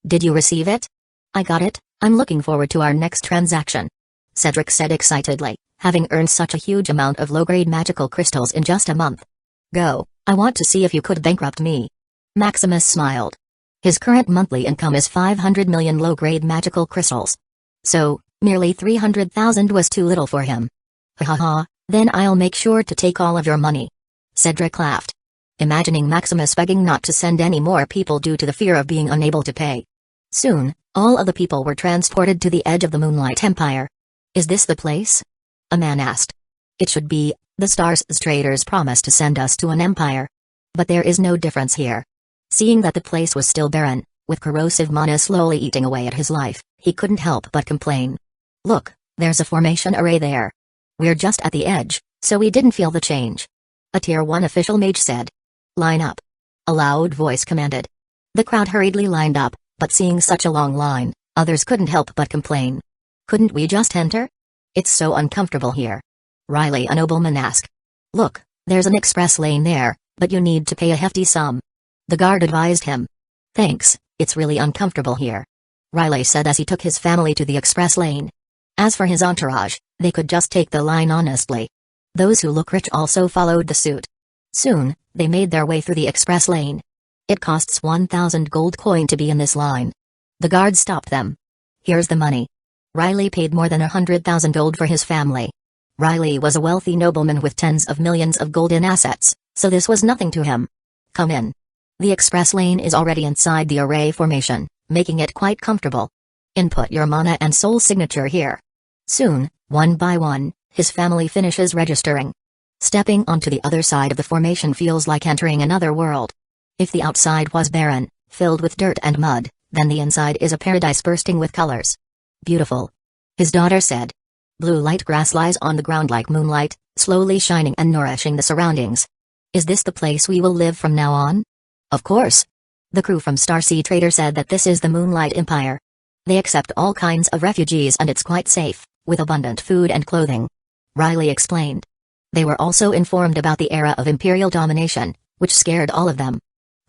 [SPEAKER 1] Did you receive it? I got it. I'm looking forward to our next transaction. Cedric said excitedly, having earned such a huge amount of low-grade magical crystals in just a month. Go, I want to see if you could bankrupt me. Maximus smiled. His current monthly income is 500 million low-grade magical crystals. So, merely 300,000 was too little for him. Ha ha ha, then I'll make sure to take all of your money. Cedric laughed, imagining Maximus begging not to send any more people due to the fear of being unable to pay. Soon, all of the people were transported to the edge of the Moonlight Empire. Is this the place? A man asked. It should be. The Starsea traders promised to send us to an empire. But there is no difference here. Seeing that the place was still barren, with corrosive mana slowly eating away at his life, he couldn't help but complain. Look, there's a formation array there. We're just at the edge, so we didn't feel the change. A Tier 1 official mage said. Line up. A loud voice commanded. The crowd hurriedly lined up, but seeing such a long line, others couldn't help but complain. Couldn't we just enter? It's so uncomfortable here. Riley, a nobleman, asked. Look, there's an express lane there, but you need to pay a hefty sum. The guard advised him. Thanks, it's really uncomfortable here. Riley said as he took his family to the express lane. As for his entourage, they could just take the line honestly. Those who look rich also followed the suit. Soon, they made their way through the express lane. It costs 1,000 gold coin to be in this line. The guard stopped them. Here's the money. Riley paid more than 100,000 gold for his family. Riley was a wealthy nobleman with tens of millions of gold in assets, so this was nothing to him. Come in. The express lane is already inside the array formation, making it quite comfortable. Input your mana and soul signature here. Soon, one by one, his family finishes registering. Stepping onto the other side of the formation feels like entering another world. If the outside was barren, filled with dirt and mud, then the inside is a paradise bursting with colors. Beautiful. His daughter said. Blue light grass lies on the ground like moonlight, slowly shining and nourishing the surroundings. Is this the place we will live from now on? Of course. The crew from Starsea Trader said that this is the Moonlight Empire. They accept all kinds of refugees and it's quite safe, with abundant food and clothing. Riley explained. They were also informed about the era of imperial domination, which scared all of them.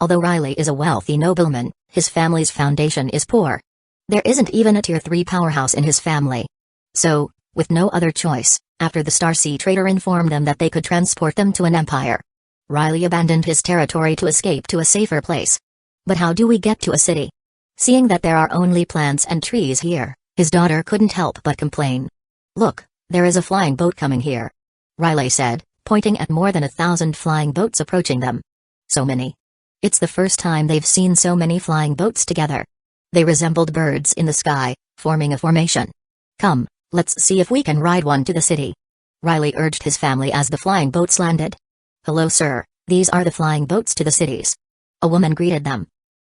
[SPEAKER 1] Although Riley is a wealthy nobleman, his family's foundation is poor. There isn't even a Tier 3 powerhouse in his family. So, with no other choice, after the Starsea Trader informed them that they could transport them to an empire, Riley abandoned his territory to escape to a safer place. But how do we get to a city? Seeing that there are only plants and trees here, his daughter couldn't help but complain. Look, there is a flying boat coming here. Riley said, pointing at more than 1,000 flying boats approaching them. So many. It's the first time they've seen so many flying boats together. They resembled birds in the sky, forming a formation. Come, let's see if we can ride one to the city. Riley urged his family as the flying boats landed. Hello sir, these are the flying boats to the cities. A woman greeted them.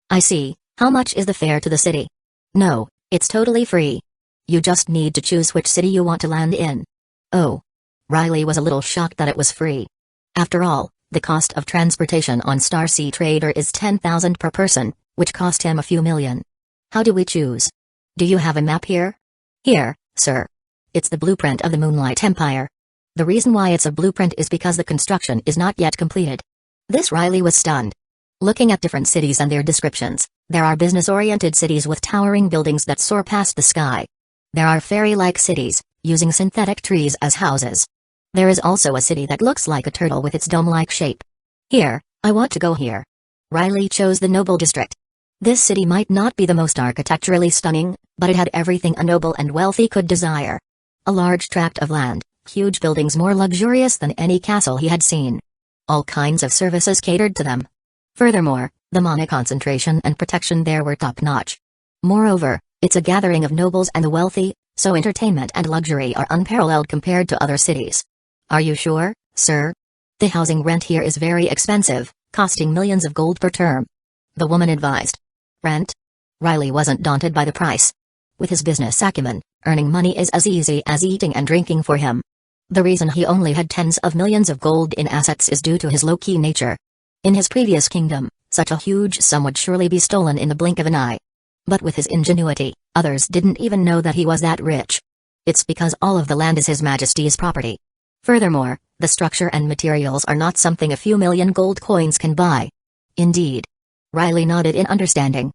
[SPEAKER 1] I see, how much is the fare to the city? No, it's totally free. You just need to choose which city you want to land in. Oh. Riley was a little shocked that it was free. After all, the cost of transportation on Starsea Trader is 10,000 per person, which cost him a few million. How do we choose? Do you have a map here? Here, sir. It's the blueprint of the Moonlight Empire. The reason why it's a blueprint is because the construction is not yet completed. This Riley was stunned. Looking at different cities and their descriptions, there are business-oriented cities with towering buildings that soar past the sky. There are fairy-like cities, using synthetic trees as houses. There is also a city that looks like a turtle with its dome-like shape. Here, I want to go here. Riley chose the noble district. This city might not be the most architecturally stunning, but it had everything a noble and wealthy could desire. A large tract of land, huge buildings more luxurious than any castle he had seen. All kinds of services catered to them. Furthermore, the mana concentration and protection there were top-notch. Moreover, it's a gathering of nobles and the wealthy, so entertainment and luxury are unparalleled compared to other cities. Are you sure, sir? The housing rent here is very expensive, costing millions of gold per term. The woman advised. Rent? Riley wasn't daunted by the price. With his business acumen, earning money is as easy as eating and drinking for him. The reason he only had tens of millions of gold in assets is due to his low-key nature. In his previous kingdom, such a huge sum would surely be stolen in the blink of an eye. But with his ingenuity, others didn't even know that he was that rich. It's because all of the land is His Majesty's property. Furthermore, the structure and materials are not something a few million gold coins can buy. Indeed. Riley nodded in understanding.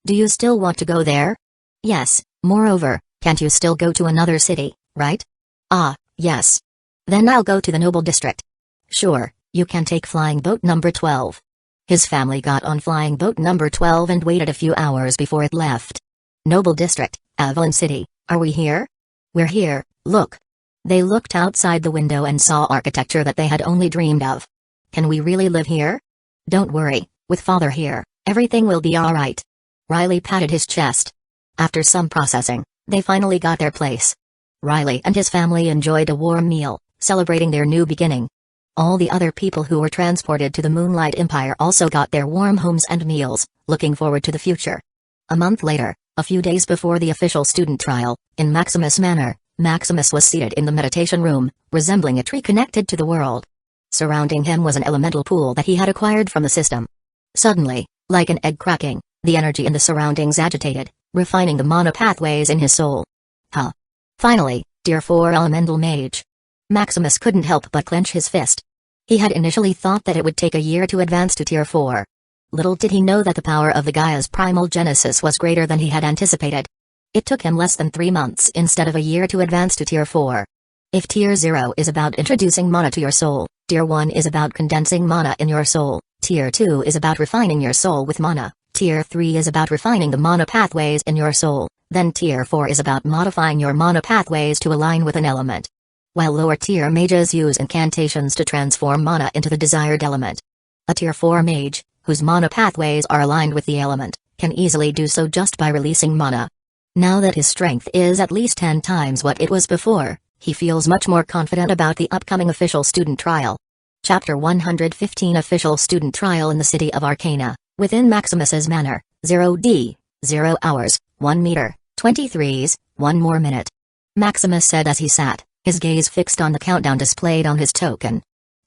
[SPEAKER 1] Do you still want to go there? Yes, moreover, can't you still go to another city, right? Ah, yes. Then I'll go to the Noble District. Sure, you can take flying boat number 12. His family got on flying boat number 12 and waited a few hours before it left. Noble District, Avalon City, are we here? We're here, look. They looked outside the window and saw architecture that they had only dreamed of. Can we really live here? Don't worry, with Father here, everything will be alright. Riley patted his chest. After some processing, they finally got their place. Riley and his family enjoyed a warm meal, celebrating their new beginning. All the other people who were transported to the Moonlight Empire also got their warm homes and meals, looking forward to the future. A month later, a few days before the official student trial, in Maximus Manor, Maximus was seated in the meditation room, resembling a tree connected to the world. Surrounding him was an elemental pool that he had acquired from the system. Suddenly, like an egg cracking, the energy in the surroundings agitated, refining the mana pathways in his soul. Huh. Finally, Tier 4 Elemental Mage. Maximus couldn't help but clench his fist. He had initially thought that it would take a year to advance to Tier 4. Little did he know that the power of the Gaia's primal genesis was greater than he had anticipated. It took him less than 3 months instead of a year to advance to Tier 4. If Tier 0 is about introducing mana to your soul, Tier 1 is about condensing mana in your soul, Tier 2 is about refining your soul with mana, Tier 3 is about refining the mana pathways in your soul, then Tier 4 is about modifying your mana pathways to align with an element. While lower tier mages use incantations to transform mana into the desired element. A Tier 4 mage, whose mana pathways are aligned with the element, can easily do so just by releasing mana. Now that his strength is at least 10 times what it was before, he feels much more confident about the upcoming official student trial. Chapter 115 Official Student Trial in the City of Arcana, within Maximus's Manor, 0D, 0 hours, 1 meter, 23s, 1 more minute. Maximus said as he sat, his gaze fixed on the countdown displayed on his token.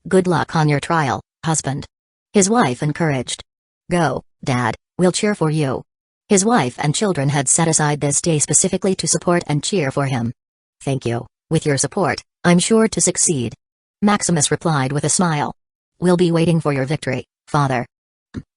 [SPEAKER 1] Good luck on your trial, husband. His wife encouraged. Go, Dad, we'll cheer for you. His wife and children had set aside this day specifically to support and cheer for him. Thank you, with your support, I'm sure to succeed. Maximus replied with a smile. We'll be waiting for your victory, Father.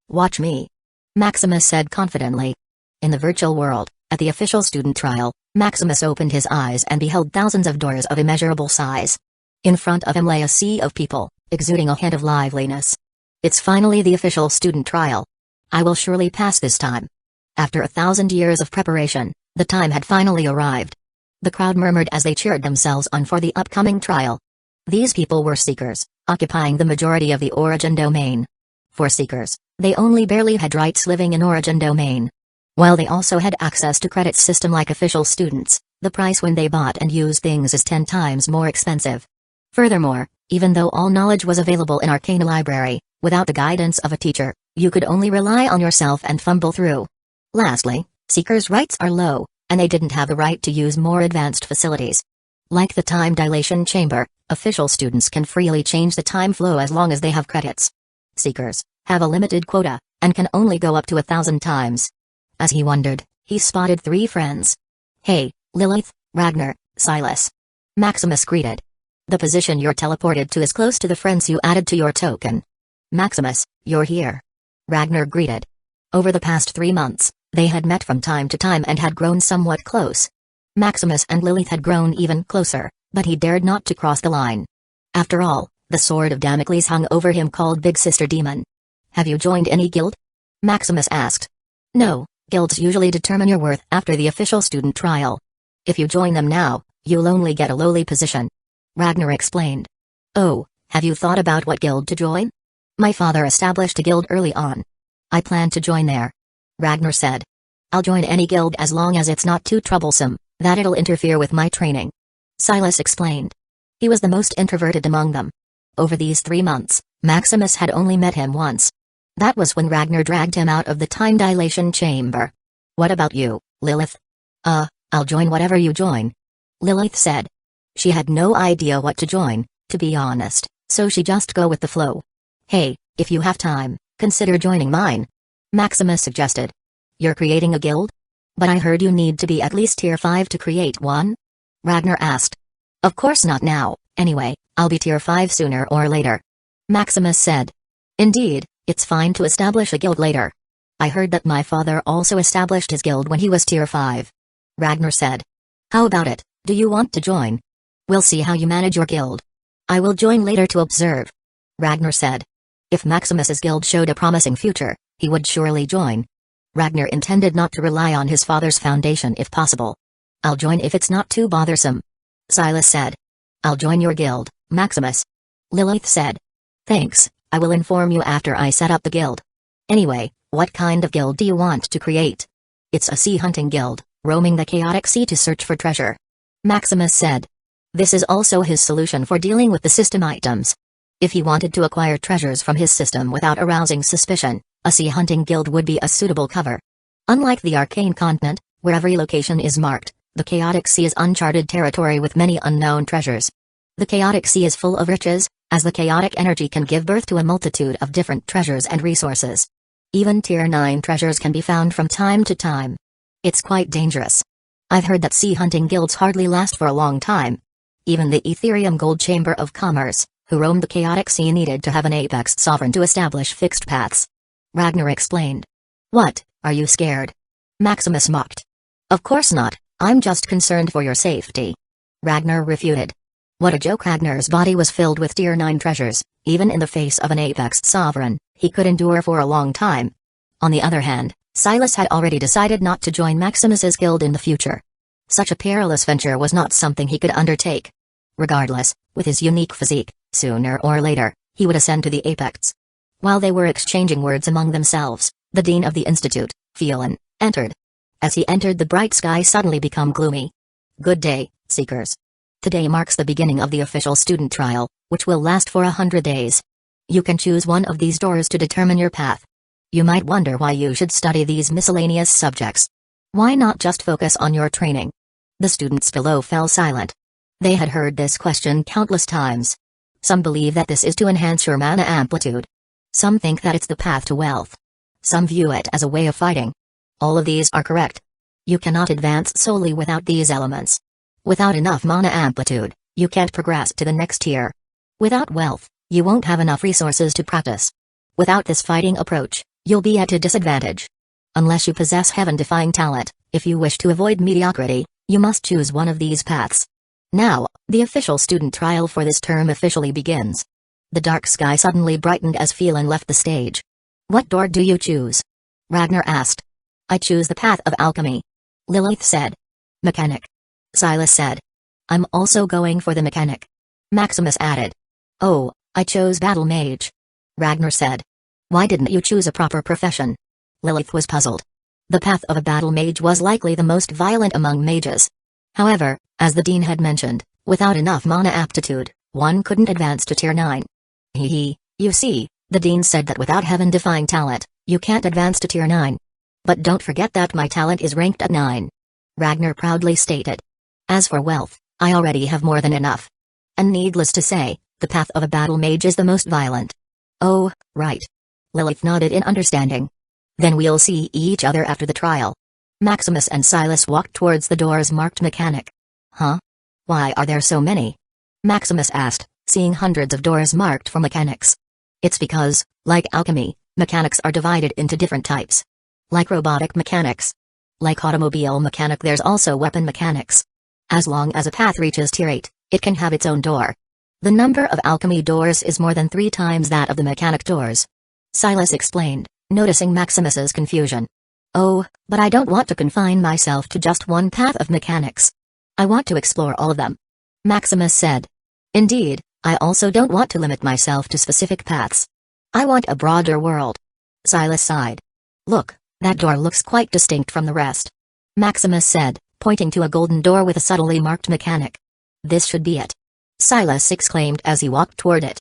[SPEAKER 1] Watch me. Maximus said confidently. In the virtual world, at the official student trial, Maximus opened his eyes and beheld thousands of doors of immeasurable size. In front of him lay a sea of people, exuding a hint of liveliness. It's finally the official student trial. I will surely pass this time. After 1,000 years of preparation, the time had finally arrived. The crowd murmured as they cheered themselves on for the upcoming trial. These people were Seekers, occupying the majority of the Origin domain. For Seekers, they only barely had rights living in Origin domain. While they also had access to credit system like official students, the price when they bought and used things is 10 times more expensive. Furthermore, even though all knowledge was available in Arcana Library, without the guidance of a teacher, you could only rely on yourself and fumble through. Lastly, Seekers' rights are low, and they didn't have the right to use more advanced facilities. Like the time dilation chamber, official students can freely change the time flow as long as they have credits. Seekers have a limited quota, and can only go up to 1,000 times. As he wondered, he spotted 3 friends. Hey, Lilith, Ragnar, Silas. Maximus greeted. The position you're teleported to is close to the friends you added to your token. Maximus, you're here. Ragnar greeted. Over the past 3 months, they had met from time to time and had grown somewhat close. Maximus and Lilith had grown even closer, but he dared not to cross the line. After all, the sword of Damocles hung over him called Big Sister Demon. Have you joined any guild? Maximus asked. No. Guilds usually determine your worth after the official student trial. If you join them now, you'll only get a lowly position. Ragnar explained. Oh, have you thought about what guild to join? My father established a guild early on. I plan to join there. Ragnar said. I'll join any guild as long as it's not too troublesome, that it'll interfere with my training. Silas explained. He was the most introverted among them. Over these 3 months, Maximus had only met him once. That was when Ragnar dragged him out of the time dilation chamber. What about you, Lilith? I'll join whatever you join. Lilith said. She had no idea what to join, to be honest, so she just go with the flow. Hey, if you have time, consider joining mine. Maximus suggested. You're creating a guild? But I heard you need to be at least tier 5 to create one? Ragnar asked. Of course not now, anyway, I'll be tier 5 sooner or later. Maximus said. Indeed, it's fine to establish a guild later. I heard that my father also established his guild when he was tier 5. Ragnar said. How about it, do you want to join? We'll see how you manage your guild. I will join later to observe. Ragnar said. If Maximus's guild showed a promising future, he would surely join. Ragnar intended not to rely on his father's foundation if possible. I'll join if it's not too bothersome. Silas said. I'll join your guild, Maximus. Lilith said. Thanks, I will inform you after I set up the guild. Anyway, what kind of guild do you want to create? It's a sea hunting guild, roaming the chaotic sea to search for treasure. Maximus said. This is also his solution for dealing with the system items. If he wanted to acquire treasures from his system without arousing suspicion, a sea hunting guild would be a suitable cover. Unlike the arcane continent, where every location is marked, the chaotic sea is uncharted territory with many unknown treasures. The chaotic sea is full of riches, as the chaotic energy can give birth to a multitude of different treasures and resources. Even tier 9 treasures can be found from time to time. It's quite dangerous. I've heard that sea hunting guilds hardly last for a long time. Even the Ethereum Gold Chamber of Commerce, who roamed the chaotic sea, needed to have an apex sovereign to establish fixed paths. Ragnar explained. What, are you scared? Maximus mocked. Of course not, I'm just concerned for your safety. Ragnar refuted. What a joke. Ragnar's body was filled with tier 9 treasures, even in the face of an apex sovereign, he could endure for a long time. On the other hand, Silas had already decided not to join Maximus's guild in the future. Such a perilous venture was not something he could undertake. Regardless, with his unique physique, sooner or later, he would ascend to the apex. While they were exchanging words among themselves, the dean of the institute, Phelan, entered. As he entered, the bright sky suddenly became gloomy. Good day, seekers. Today marks the beginning of the official student trial, which will last for 100 days. You can choose one of these doors to determine your path. You might wonder why you should study these miscellaneous subjects. Why not just focus on your training? The students below fell silent. They had heard this question countless times. Some believe that this is to enhance your mana amplitude. Some think that it's the path to wealth. Some view it as a way of fighting. All of these are correct. You cannot advance solely without these elements. Without enough mana amplitude, you can't progress to the next tier. Without wealth, you won't have enough resources to practice. Without this fighting approach, you'll be at a disadvantage. Unless you possess heaven-defying talent, if you wish to avoid mediocrity, you must choose one of these paths. Now, the official student trial for this term officially begins. The dark sky suddenly brightened as Phelan left the stage. What door do you choose? Ragnar asked. I choose the path of alchemy. Lilith said. Mechanic. Silas said. I'm also going for the mechanic. Maximus added. Oh, I chose battle mage. Ragnar said. Why didn't you choose a proper profession? Lilith was puzzled. The path of a battle mage was likely the most violent among mages. However, as the dean had mentioned, without enough mana aptitude, one couldn't advance to tier 9. You see, the dean said that without heaven-defying talent, you can't advance to tier 9. But don't forget that my talent is ranked at 9. Ragnar proudly stated. As for wealth, I already have more than enough. And needless to say, the path of a battle mage is the most violent. Oh, right. Lilith nodded in understanding. Then we'll see each other after the trial. Maximus and Silas walked towards the doors marked mechanic. Huh? Why are there so many? Maximus asked, seeing hundreds of doors marked for mechanics. It's because, like alchemy, mechanics are divided into different types. Like robotic mechanics. Like automobile mechanic, there's also weapon mechanics. As long as a path reaches tier 8, it can have its own door. The number of alchemy doors is more than 3 times that of the mechanic doors. Silas explained, noticing Maximus's confusion. Oh, but I don't want to confine myself to just one path of mechanics. I want to explore all of them. Maximus said. Indeed, I also don't want to limit myself to specific paths. I want a broader world. Silas sighed. Look, that door looks quite distinct from the rest. Maximus said, pointing to a golden door with a subtly marked mechanic. This should be it. Silas exclaimed as he walked toward it.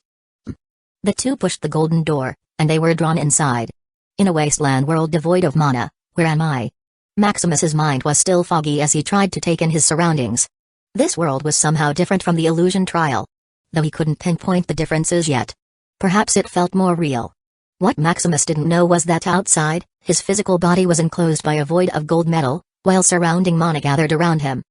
[SPEAKER 1] The two pushed the golden door, and they were drawn inside. In a wasteland world devoid of mana, where am I? Maximus's mind was still foggy as he tried to take in his surroundings. This world was somehow different from the illusion trial. Though he couldn't pinpoint the differences yet. Perhaps it felt more real. What Maximus didn't know was that outside, his physical body was enclosed by a void of gold metal, while surrounding mana gathered around him.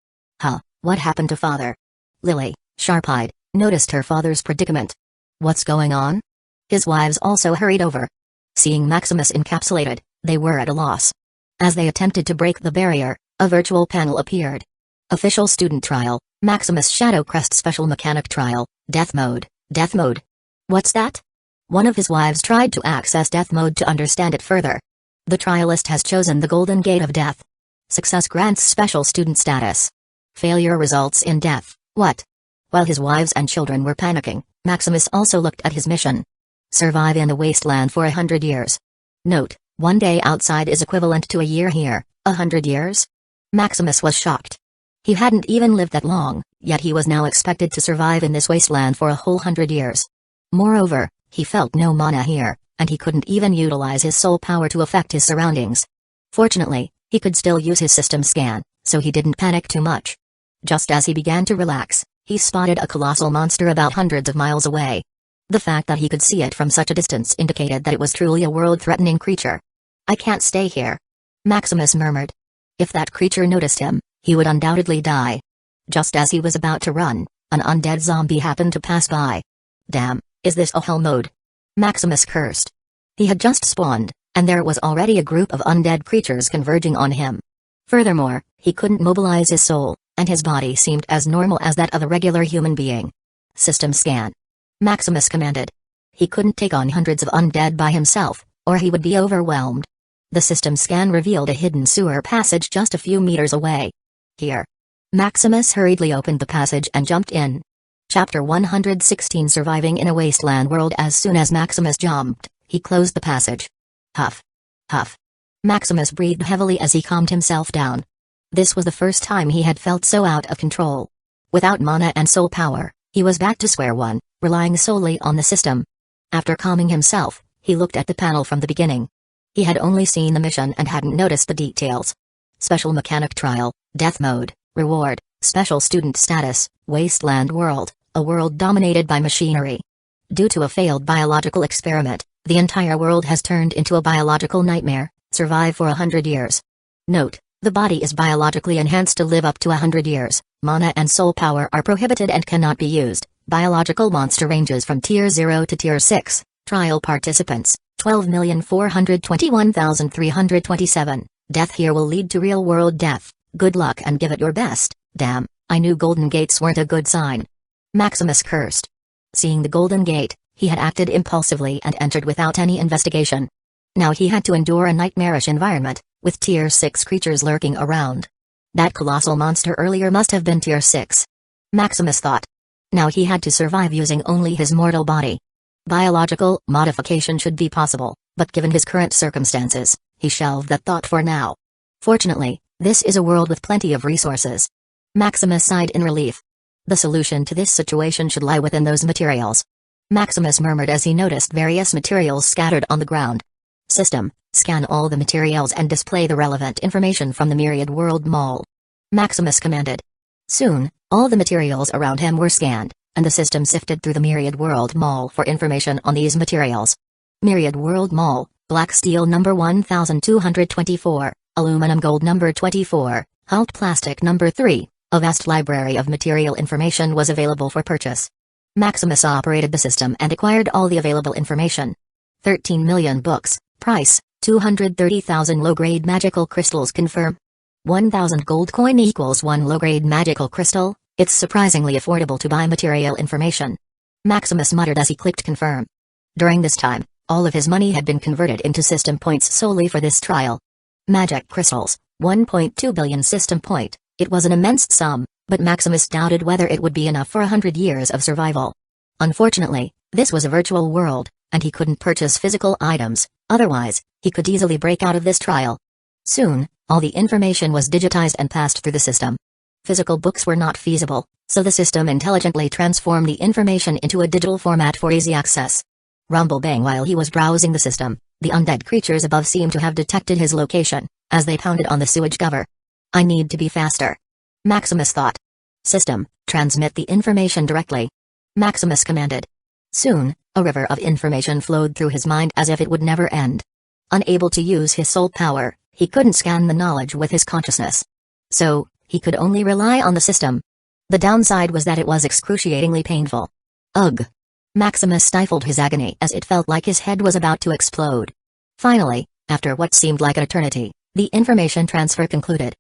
[SPEAKER 1] Huh, What happened to father? Lily, sharp-eyed, noticed her father's predicament. What's going on? His wives also hurried over. Seeing Maximus encapsulated, they were at a loss. As they attempted to break the barrier, a virtual panel appeared. Official student trial, Maximus Shadow Crest Special Mechanic Trial, Death Mode, Death Mode. What's that? One of his wives tried to access Death Mode to understand it further. The trialist has chosen the Golden Gate of Death. Success grants special student status. Failure results in death. What? While his wives and children were panicking, Maximus also looked at his mission. Survive in the wasteland for 100 years. Note, 1 day outside is equivalent to a year here. 100 years? Maximus was shocked. He hadn't even lived that long, yet he was now expected to survive in this wasteland for a whole 100 years. Moreover, he felt no mana here, and he couldn't even utilize his soul power to affect his surroundings. Fortunately, he could still use his system scan, so he didn't panic too much. Just as he began to relax, he spotted a colossal monster about hundreds of miles away. The fact that he could see it from such a distance indicated that it was truly a world-threatening creature. I can't stay here, Maximus murmured. If that creature noticed him, he would undoubtedly die. Just as he was about to run, an undead zombie happened to pass by. Damn, is this a hell mode? Maximus cursed. He had just spawned, and there was already a group of undead creatures converging on him. Furthermore, he couldn't mobilize his soul, and his body seemed as normal as that of a regular human being. System scan. Maximus commanded. He couldn't take on hundreds of undead by himself, or he would be overwhelmed. The system scan revealed a hidden sewer passage just a few meters away. Here. Maximus hurriedly opened the passage and jumped in. Chapter 116 Surviving in a Wasteland World. As soon as Maximus jumped, he closed the passage. Huff. Huff. Maximus breathed heavily as he calmed himself down. This was the first time he had felt so out of control. Without mana and soul power, he was back to square one, relying solely on the system. After calming himself, he looked at the panel from the beginning. He had only seen the mission and hadn't noticed the details. Special Mechanic Trial, Death Mode, Reward, Special Student Status, Wasteland World, a world dominated by machinery. Due to a failed biological experiment, the entire world has turned into a biological nightmare. Survive for 100 years. Note, the body is biologically enhanced to live up to 100 years. Mana and soul power are prohibited and cannot be used. Biological monster ranges from Tier 0 to Tier 6. Trial participants, 12,421,327. Death here will lead to real-world death. Good luck and give it your best. Damn, I knew Golden Gates weren't a good sign. Maximus cursed. Seeing the Golden Gate, he had acted impulsively and entered without any investigation. Now he had to endure a nightmarish environment, with Tier 6 creatures lurking around. That colossal monster earlier must have been Tier 6. Maximus thought. Now he had to survive using only his mortal body. Biological modification should be possible, but given his current circumstances, he shelved that thought for now. Fortunately, this is a world with plenty of resources. Maximus sighed in relief. The solution to this situation should lie within those materials. Maximus murmured as he noticed various materials scattered on the ground. System, scan all the materials and display the relevant information from the Myriad World Mall. Maximus commanded. Soon, all the materials around him were scanned, and the system sifted through the Myriad World Mall for information on these materials. Myriad World Mall, black steel number 1224, aluminum gold number 24, hulled plastic number 3, a vast library of material information was available for purchase. Maximus operated the system and acquired all the available information. 13 million books, price, 230,000 low-grade magical crystals confirm. 1,000 gold coin equals 1 low-grade magical crystal. It's surprisingly affordable to buy material information. Maximus muttered as he clicked confirm. During this time, all of his money had been converted into system points solely for this trial. Magic crystals, 1.2 billion system point. It was an immense sum, but Maximus doubted whether it would be enough for 100 years of survival. Unfortunately, this was a virtual world, and he couldn't purchase physical items, otherwise, he could easily break out of this trial. Soon, all the information was digitized and passed through the system. Physical books were not feasible, so the system intelligently transformed the information into a digital format for easy access. Rumble bang. While he was browsing the system, the undead creatures above seemed to have detected his location, as they pounded on the sewage cover. I need to be faster, Maximus thought. System, transmit the information directly, Maximus commanded. Soon, a river of information flowed through his mind as if it would never end. Unable to use his soul power, he couldn't scan the knowledge with his consciousness. So, he could only rely on the system. The downside was that it was excruciatingly painful. Ugh. Maximus stifled his agony as it felt like his head was about to explode. Finally, after what seemed like an eternity, the information transfer concluded.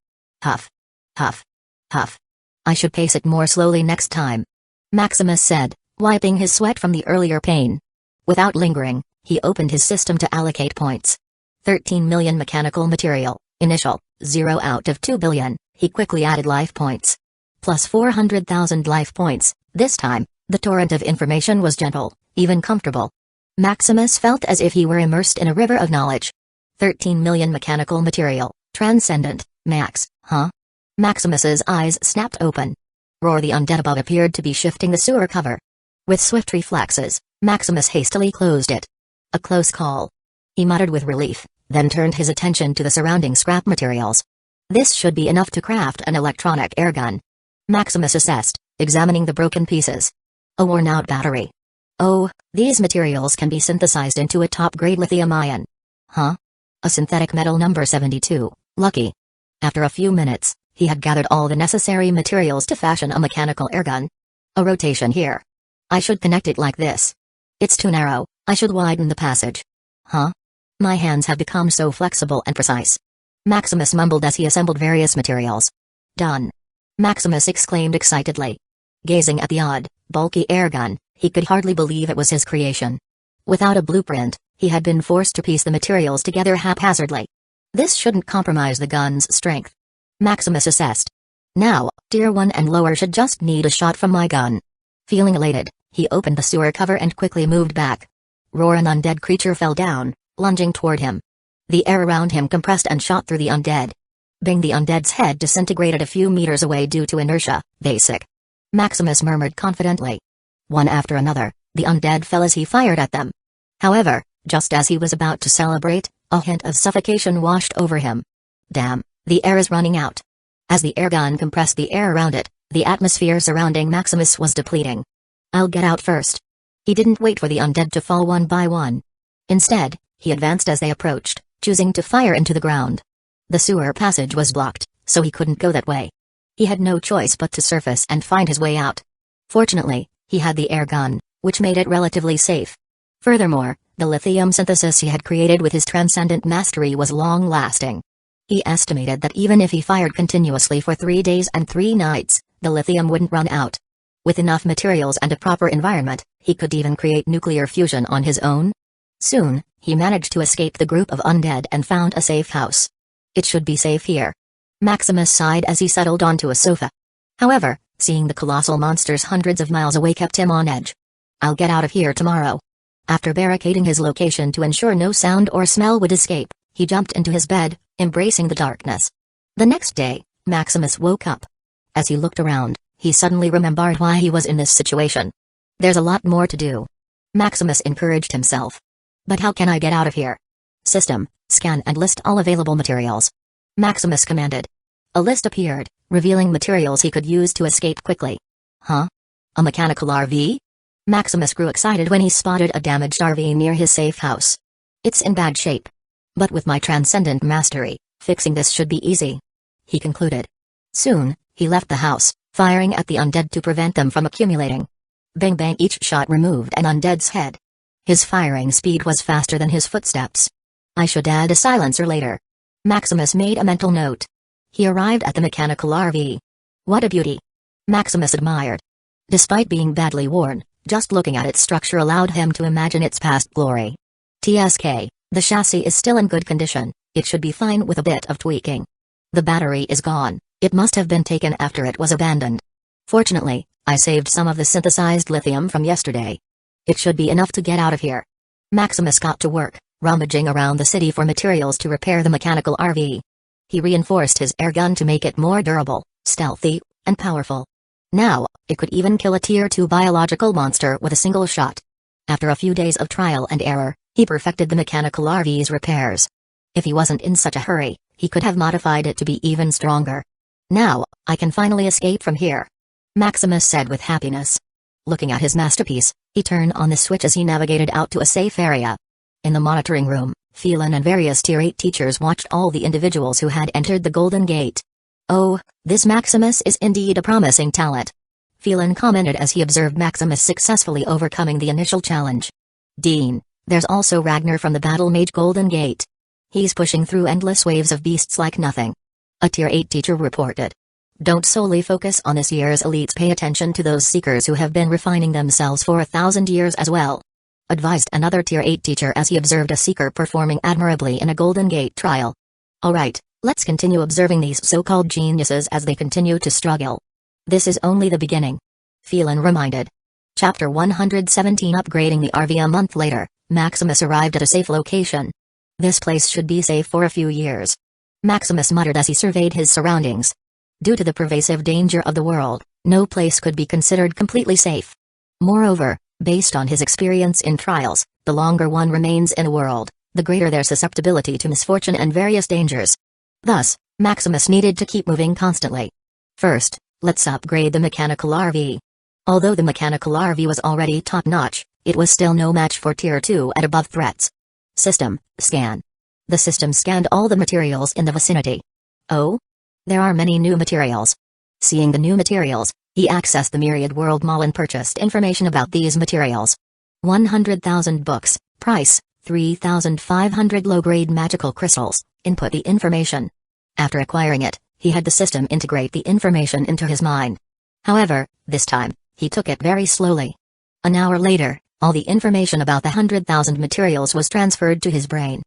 [SPEAKER 1] Huff. Huff. Huff. I should pace it more slowly next time, Maximus said, wiping his sweat from the earlier pain. Without lingering, he opened his system to allocate points. 13 million mechanical material, initial, 0 out of 2 billion, he quickly added life points. Plus 400,000 life points, this time, the torrent of information was gentle, even comfortable. Maximus felt as if he were immersed in a river of knowledge. 13 million mechanical material, transcendent, max, huh? Maximus's eyes snapped open. Roar the undead above appeared to be shifting the sewer cover. With swift reflexes, Maximus hastily closed it. A close call. He muttered with relief, then turned his attention to the surrounding scrap materials. This should be enough to craft an electronic airgun. Maximus assessed, examining the broken pieces. A worn-out battery. Oh, these materials can be synthesized into a top-grade lithium-ion. Huh? A synthetic metal number 72, lucky. After a few minutes, he had gathered all the necessary materials to fashion a mechanical airgun. A rotation here. I should connect it like this. It's too narrow, I should widen the passage. Huh? My hands have become so flexible and precise. Maximus mumbled as he assembled various materials. Done. Maximus exclaimed excitedly. Gazing at the odd, bulky airgun, he could hardly believe it was his creation. Without a blueprint, he had been forced to piece the materials together haphazardly. This shouldn't compromise the gun's strength, Maximus assessed. Now, Tier 1 and lower should just need a shot from my gun. Feeling elated, he opened the sewer cover and quickly moved back. Roar, an undead creature fell down, lunging toward him. The air around him compressed and shot through the undead. Bing, the undead's head disintegrated a few meters away due to inertia, basic. Maximus murmured confidently. One after another, the undead fell as he fired at them. However, just as he was about to celebrate, a hint of suffocation washed over him. Damn, the air is running out. As the airgun compressed the air around it, the atmosphere surrounding Maximus was depleting. I'll get out first. He didn't wait for the undead to fall one by one. Instead, he advanced as they approached, choosing to fire into the ground. The sewer passage was blocked, so he couldn't go that way. He had no choice but to surface and find his way out. Fortunately, he had the air gun, which made it relatively safe. Furthermore, the lithium synthesis he had created with his transcendent mastery was long-lasting. He estimated that even if he fired continuously for 3 days and 3 nights, the lithium wouldn't run out. With enough materials and a proper environment, he could even create nuclear fusion on his own. Soon, he managed to escape the group of undead and found a safe house. It should be safe here. Maximus sighed as he settled onto a sofa. However, seeing the colossal monsters hundreds of miles away kept him on edge. I'll get out of here tomorrow. After barricading his location to ensure no sound or smell would escape, he jumped into his bed, embracing the darkness. The next day, Maximus woke up. As he looked around, he suddenly remembered why he was in this situation. There's a lot more to do, Maximus encouraged himself. But how can I get out of here? System, scan and list all available materials, Maximus commanded. A list appeared, revealing materials he could use to escape quickly. Huh? A mechanical RV? Maximus grew excited when he spotted a damaged RV near his safe house. It's in bad shape. But with my transcendent mastery, fixing this should be easy, he concluded. Soon, he left the house, firing at the undead to prevent them from accumulating. Bang bang, each shot removed an undead's head. His firing speed was faster than his footsteps. I should add a silencer later. Maximus made a mental note. He arrived at the mechanical RV. What a beauty! Maximus admired. Despite being badly worn, just looking at its structure allowed him to imagine its past glory. TSK, the chassis is still in good condition, it should be fine with a bit of tweaking. The battery is gone, it must have been taken after it was abandoned. Fortunately, I saved some of the synthesized lithium from yesterday. It should be enough to get out of here. Maximus got to work, rummaging around the city for materials to repair the mechanical RV. He reinforced his airgun to make it more durable, stealthy, and powerful. Now, it could even kill a Tier 2 biological monster with a single shot. After a few days of trial and error, he perfected the mechanical RV's repairs. If he wasn't in such a hurry, he could have modified it to be even stronger. Now, I can finally escape from here, Maximus said with happiness. Looking at his masterpiece, he turned on the switch as he navigated out to a safe area. In the monitoring room, Phelan and various Tier 8 teachers watched all the individuals who had entered the Golden Gate. "Oh, this Maximus is indeed a promising talent," Phelan commented as he observed Maximus successfully overcoming the initial challenge. "Dean, there's also Ragnar from the Battle Mage Golden Gate. He's pushing through endless waves of beasts like nothing," a Tier 8 teacher reported. "Don't solely focus on this year's elites, pay attention to those seekers who have been refining themselves for 1,000 years as well," advised another Tier 8 teacher as he observed a seeker performing admirably in a Golden Gate trial. "Alright, let's continue observing these so-called geniuses as they continue to struggle. This is only the beginning," Phelan reminded. Chapter 117. Upgrading the RV. A month later, Maximus arrived at a safe location. "This place should be safe for a few years," Maximus muttered as he surveyed his surroundings. Due to the pervasive danger of the world, no place could be considered completely safe. Moreover, based on his experience in trials, the longer one remains in a world, the greater their susceptibility to misfortune and various dangers. Thus, Maximus needed to keep moving constantly. First, let's upgrade the mechanical RV. Although the mechanical RV was already top-notch, it was still no match for Tier 2 and above threats. System, scan. The system scanned all the materials in the vicinity. Oh? There are many new materials. Seeing the new materials, he accessed the Myriad World Mall and purchased information about these materials. 100,000 books, price, 3,500 low-grade magical crystals, input the information. After acquiring it, he had the system integrate the information into his mind. However, this time, he took it very slowly. An hour later, all the information about the 100,000 materials was transferred to his brain.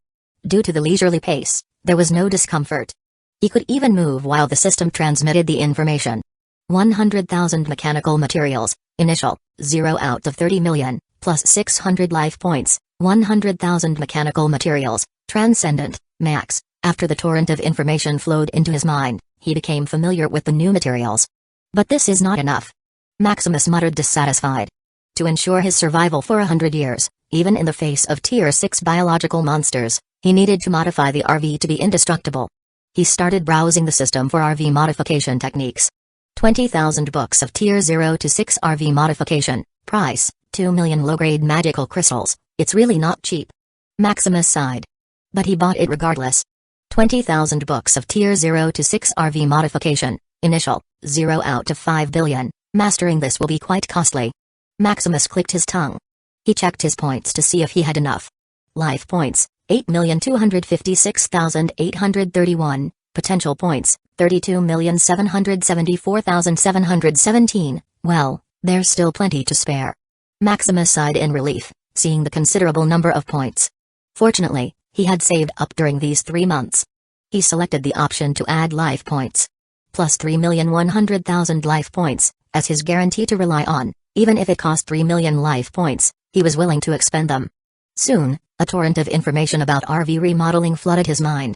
[SPEAKER 1] Due to the leisurely pace, there was no discomfort. He could even move while the system transmitted the information. 100,000 mechanical materials, initial, 0 out of 30 million, plus 600 life points, 100,000 mechanical materials, transcendent, max. After the torrent of information flowed into his mind, he became familiar with the new materials. But this is not enough. Maximus muttered dissatisfied. To ensure his survival for 100 years, even in the face of Tier 6 biological monsters, he needed to modify the RV to be indestructible. He started browsing the system for RV modification techniques. 20,000 books of Tier 0 to 6 RV modification, price, 2 million low-grade magical crystals. It's really not cheap. Maximus sighed. But he bought it regardless. 20,000 books of Tier 0 to 6 RV modification, initial, 0 out of 5 billion, mastering this will be quite costly. Maximus clicked his tongue. He checked his points to see if he had enough. Life points, 8,256,831, potential points, 32,774,717, well, there's still plenty to spare. Maximus sighed in relief, seeing the considerable number of points. Fortunately, he had saved up during these 3 months. He selected the option to add life points. Plus 3,100,000 life points, as his guarantee to rely on, even if it cost 3 million life points, he was willing to expend them. Soon, a torrent of information about RV remodeling flooded his mind.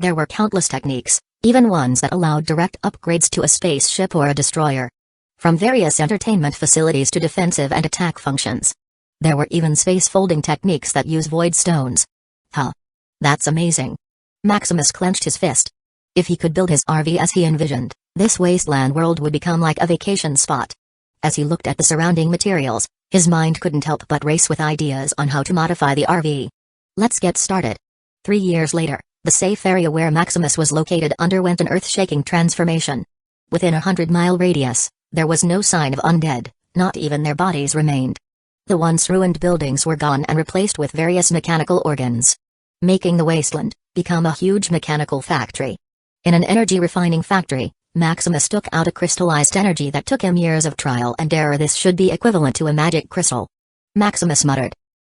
[SPEAKER 1] There were countless techniques, even ones that allowed direct upgrades to a spaceship or a destroyer. From various entertainment facilities to defensive and attack functions. There were even space folding techniques that use void stones. Huh. That's amazing. Maximus clenched his fist. If he could build his RV as he envisioned, this wasteland world would become like a vacation spot. As he looked at the surrounding materials, his mind couldn't help but race with ideas on how to modify the RV. Let's get started. 3 years later, the safe area where Maximus was located underwent an earth-shaking transformation. Within a 100-mile radius, there was no sign of undead, not even their bodies remained. The once ruined buildings were gone and replaced with various mechanical organs, making the wasteland become a huge mechanical factory. In an energy refining factory, Maximus took out a crystallized energy that took him years of trial and error. This should be equivalent to a magic crystal. Maximus muttered.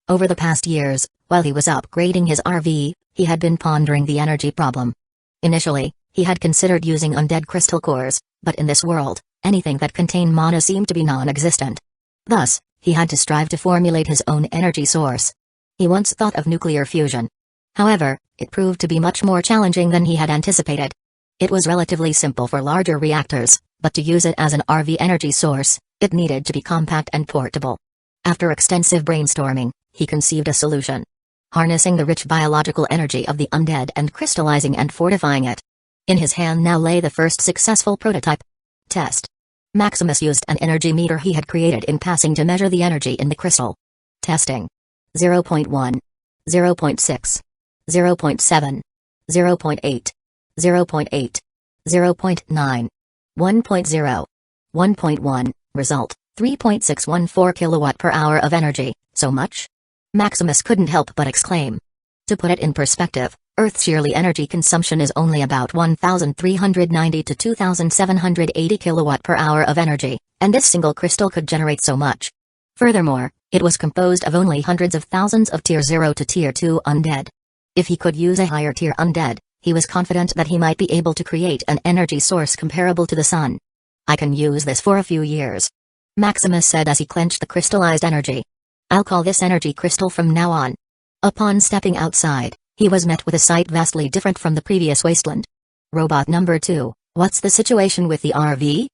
[SPEAKER 1] Over the past years, while he was upgrading his RV, he had been pondering the energy problem. Initially, he had considered using undead crystal cores, but in this world, anything that contained mana seemed to be non-existent. Thus, he had to strive to formulate his own energy source. He once thought of nuclear fusion. However, it proved to be much more challenging than he had anticipated. It was relatively simple for larger reactors, but to use it as an RV energy source, it needed to be compact and portable. After extensive brainstorming, he conceived a solution. Harnessing the rich biological energy of the undead and crystallizing and fortifying it. In his hand now lay the first successful prototype. Test. Maximus used an energy meter he had created in passing to measure the energy in the crystal. Testing. 0.1. 0.6. 0.7. 0.8. 0.8. 0.9. 1.0. 1.1. Result, 3.614 kilowatt per hour of energy. So much? Maximus couldn't help but exclaim. To put it in perspective, Earth's yearly energy consumption is only about 1,390 to 2,780 kilowatt per hour of energy, and this single crystal could generate so much. Furthermore, it was composed of only hundreds of thousands of Tier 0 to Tier 2 undead. If he could use a higher tier undead, he was confident that he might be able to create an energy source comparable to the sun. I can use this for a few years, Maximus said as he clenched the crystallized energy. I'll call this energy crystal from now on. Upon stepping outside, he was met with a sight vastly different from the previous wasteland. Robot number 2, what's the situation with the RV?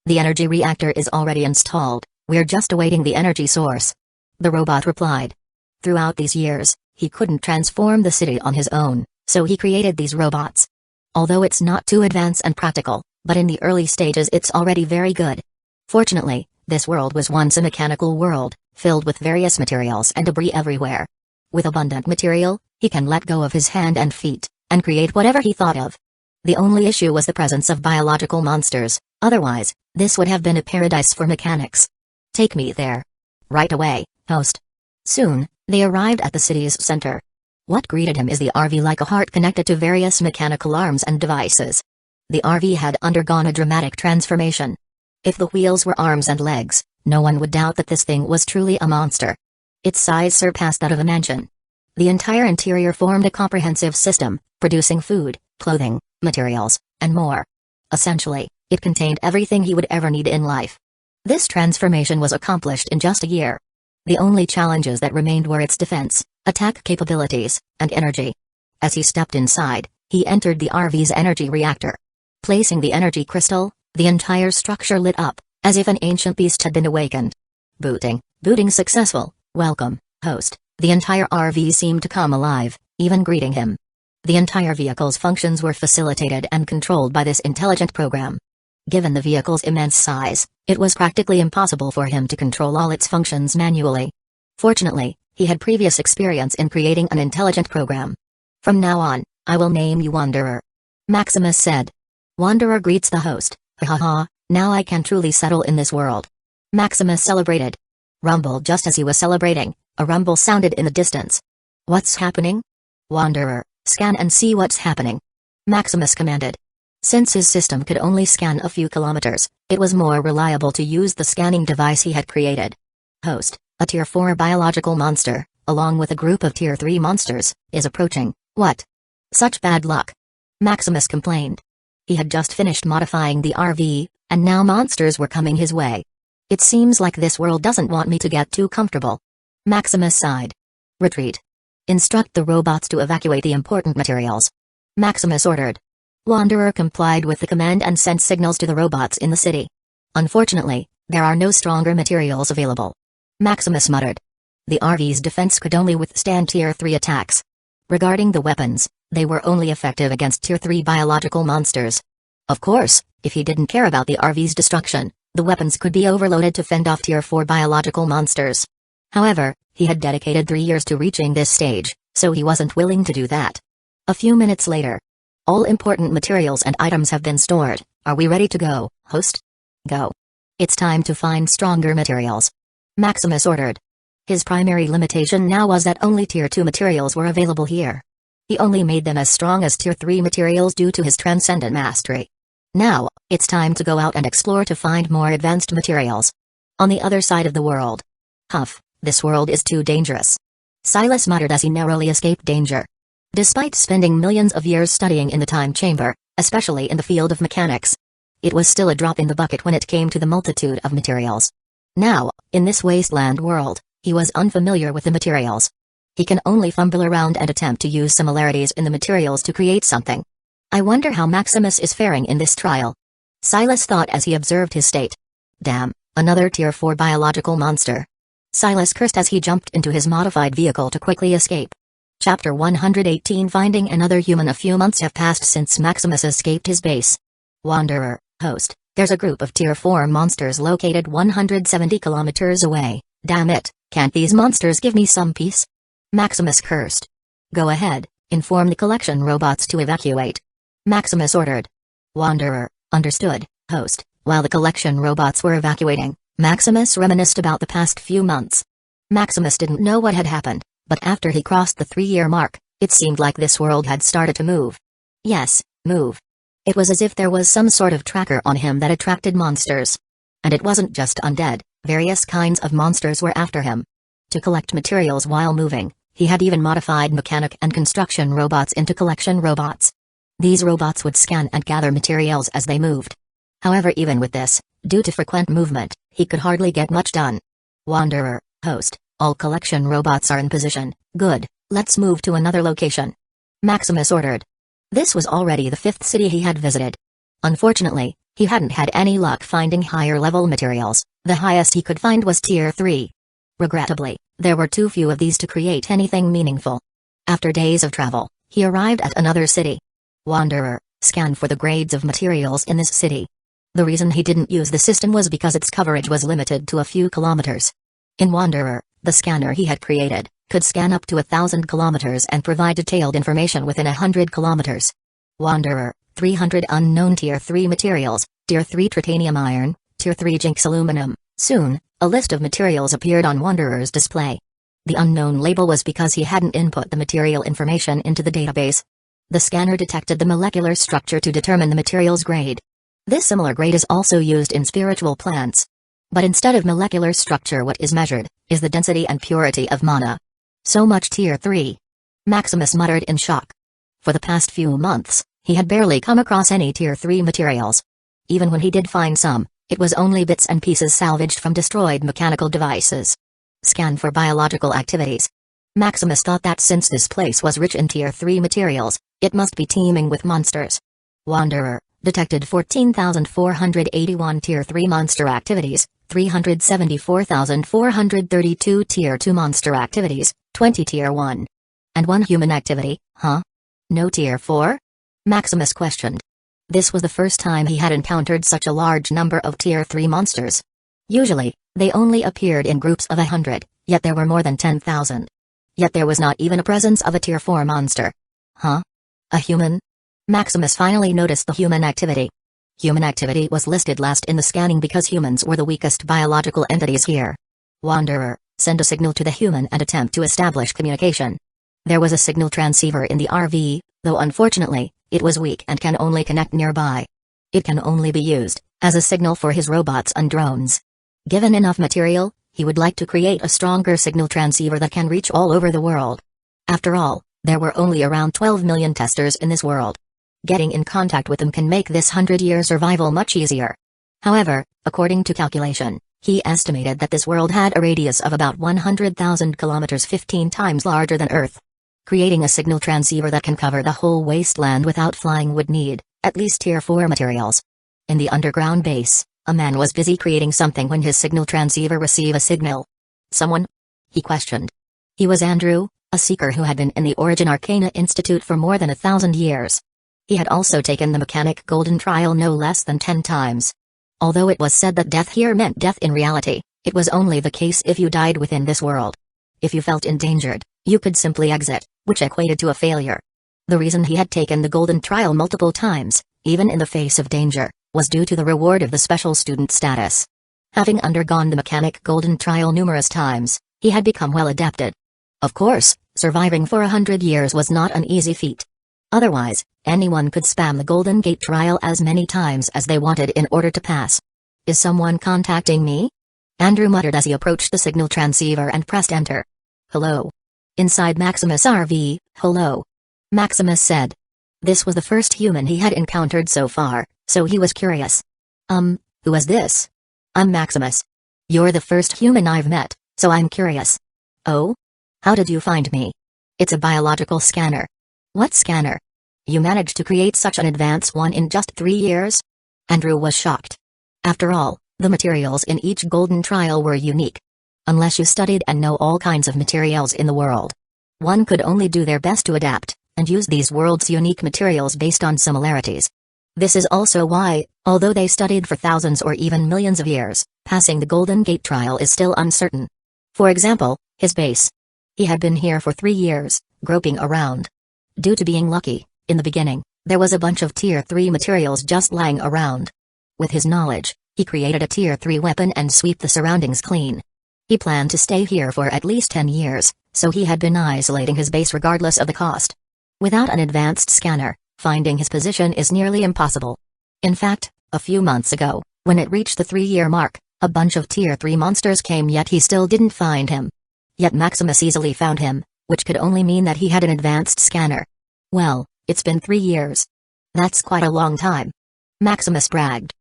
[SPEAKER 1] The energy reactor is already installed, we're just awaiting the energy source. The robot replied. Throughout these years, he couldn't transform the city on his own, so he created these robots. Although it's not too advanced and practical, but in the early stages it's already very good. Fortunately, this world was once a mechanical world, filled with various materials and debris everywhere. With abundant material, he can let go of his hand and feet, and create whatever he thought of. The only issue was the presence of biological monsters, otherwise, this would have been a paradise for mechanics. Take me there. Right away, host. Soon, they arrived at the city's center. What greeted him is the RV like a heart connected to various mechanical arms and devices. The RV had undergone a dramatic transformation. If the wheels were arms and legs, no one would doubt that this thing was truly a monster. Its size surpassed that of a mansion. The entire interior formed a comprehensive system, producing food, clothing, materials, and more. Essentially, it contained everything he would ever need in life. This transformation was accomplished in just a year. The only challenges that remained were its defense, attack capabilities, and energy. As he stepped inside, he entered the RV's energy reactor. Placing the energy crystal, the entire structure lit up, as if an ancient beast had been awakened. Booting successful. Welcome, host. The entire RV seemed to come alive, even greeting him. The entire vehicle's functions were facilitated and controlled by this intelligent program. Given the vehicle's immense size, it was practically impossible for him to control all its functions manually. Fortunately, he had previous experience in creating an intelligent program. From now on, I will name you Wanderer, Maximus said. Wanderer greets the host. Haha, now I can truly settle in this world. Maximus celebrated. Rumble. Just as he was celebrating, a rumble sounded in the distance. What's happening? Wanderer, scan and see what's happening, Maximus commanded. Since his system could only scan a few kilometers, it was more reliable to use the scanning device he had created. Host, a Tier 4 biological monster, along with a group of Tier 3 monsters, is approaching. What? Such bad luck, Maximus complained. He had just finished modifying the RV, and now monsters were coming his way. It seems like this world doesn't want me to get too comfortable, Maximus sighed. Retreat. Instruct the robots to evacuate the important materials, Maximus ordered. Wanderer complied with the command and sent signals to the robots in the city. Unfortunately, there are no stronger materials available, Maximus muttered. The RV's defense could only withstand Tier 3 attacks. Regarding the weapons, they were only effective against Tier 3 biological monsters. Of course, if he didn't care about the RV's destruction, the weapons could be overloaded to fend off Tier 4 biological monsters. However, he had dedicated 3 years to reaching this stage, so he wasn't willing to do that. A few minutes later. All important materials and items have been stored. Are we ready to go, host? Go. It's time to find stronger materials, Maximus ordered. His primary limitation now was that only Tier 2 materials were available here. He only made them as strong as Tier 3 materials due to his transcendent mastery. Now, it's time to go out and explore to find more advanced materials. On the other side of the world. Huff, this world is too dangerous, Silas muttered as he narrowly escaped danger. Despite spending millions of years studying in the time chamber, especially in the field of mechanics, it was still a drop in the bucket when it came to the multitude of materials. Now, in this wasteland world, he was unfamiliar with the materials. He can only fumble around and attempt to use similarities in the materials to create something. I wonder how Maximus is faring in this trial, Silas thought as he observed his state. Damn, another Tier 4 biological monster. Silas cursed as he jumped into his modified vehicle to quickly escape. Chapter 118. Finding another human. A few months have passed since Maximus escaped his base. Wanderer, host, there's a group of Tier 4 monsters located 170 kilometers away. Damn it, can't these monsters give me some peace? Maximus cursed. Go ahead, inform the collection robots to evacuate, Maximus ordered. Wanderer, understood, host. While the collection robots were evacuating, Maximus reminisced about the past few months. Maximus didn't know what had happened, but after he crossed the 3-year mark, it seemed like this world had started to move. Yes, move. It was as if there was some sort of tracker on him that attracted monsters. And it wasn't just undead, various kinds of monsters were after him. To collect materials while moving, he had even modified mechanic and construction robots into collection robots. These robots would scan and gather materials as they moved. However, even with this, due to frequent movement, he could hardly get much done. Wanderer, host, all collection robots are in position. Good, let's move to another location. Maximus ordered. This was already the 5th city he had visited. Unfortunately, he hadn't had any luck finding higher-level materials. The highest he could find was Tier 3. Regrettably, there were too few of these to create anything meaningful. After days of travel, he arrived at another city. Wanderer, scan for the grades of materials in this city. The reason he didn't use the system was because its coverage was limited to a few kilometers. In Wanderer, the scanner he had created could scan up to 1,000 kilometers and provide detailed information within 100 kilometers. Wanderer, 300 unknown Tier 3 materials, Tier 3 titanium iron, Tier 3 Jinx aluminum. Soon, a list of materials appeared on Wanderer's display. The unknown label was because he hadn't input the material information into the database. The scanner detected the molecular structure to determine the material's grade. This similar grade is also used in spiritual plants. But instead of molecular structure, what is measured is the density and purity of mana. So much Tier 3. Maximus muttered in shock. For the past few months, he had barely come across any Tier 3 materials. Even when he did find some, it was only bits and pieces salvaged from destroyed mechanical devices. Scan for biological activities. Maximus thought that since this place was rich in Tier 3 materials, it must be teeming with monsters. Wanderer, detected 14,481 Tier 3 monster activities, 374,432 Tier 2 monster activities, 20 Tier 1. And 1 human activity, huh? No Tier 4? Maximus questioned. This was the first time he had encountered such a large number of Tier 3 monsters. Usually, they only appeared in groups of 100, yet there were more than 10,000. Yet there was not even a presence of a Tier 4 monster. Huh? A human? Maximus finally noticed the human activity. Human activity was listed last in the scanning because humans were the weakest biological entities here. Wanderer, send a signal to the human and attempt to establish communication. There was a signal transceiver in the RV, though unfortunately, it was weak and can only connect nearby. It can only be used as a signal for his robots and drones. Given enough material, he would like to create a stronger signal transceiver that can reach all over the world. After all, there were only around 12 million testers in this world. Getting in contact with them can make this 100-year survival much easier. However, according to calculation, he estimated that this world had a radius of about 100,000 kilometers, 15 times larger than Earth. Creating a signal transceiver that can cover the whole wasteland without flying would need at least Tier 4 materials. In the underground base, a man was busy creating something when his signal transceiver received a signal. Someone? He questioned. He was Andrew, a seeker who had been in the Origin Arcana Institute for more than 1,000 years. He had also taken the mechanic golden trial no less than 10 times. Although it was said that death here meant death in reality, it was only the case if you died within this world. If you felt endangered, you could simply exit, which equated to a failure. The reason he had taken the golden trial multiple times, even in the face of danger, was due to the reward of the special student status. Having undergone the mechanic golden trial numerous times, he had become well adapted. Of course, surviving for 100 years was not an easy feat. Otherwise, anyone could spam the Golden Gate trial as many times as they wanted in order to pass. Is someone contacting me? Andrew muttered as he approached the signal transceiver and pressed enter. Hello. Inside Maximus' RV, hello. Maximus said. This was the first human he had encountered so far, so he was curious. Who is this? I'm Maximus. You're the first human I've met, so I'm curious. Oh? How did you find me? It's a biological scanner. What scanner? You managed to create such an advanced one in just 3 years? Andrew was shocked. After all, the materials in each golden trial were unique. Unless you studied and know all kinds of materials in the world, one could only do their best to adapt and use these world's unique materials based on similarities. This is also why, although they studied for thousands or even millions of years, passing the Golden Gate trial is still uncertain. For example, his base. He had been here for 3 years, groping around. Due to being lucky, in the beginning, There was a bunch of Tier 3 materials just lying around. With his knowledge, he created a Tier 3 weapon and sweep the surroundings clean. He planned to stay here for at least 10 years, so he had been isolating his base regardless of the cost. Without an advanced scanner, finding his position is nearly impossible. In fact, a few months ago, when it reached the 3-year mark, a bunch of Tier 3 monsters came yet he still didn't find him. Yet Maximus easily found him, which could only mean that he had an advanced scanner. Well, it's been 3 years. That's quite a long time. Maximus bragged.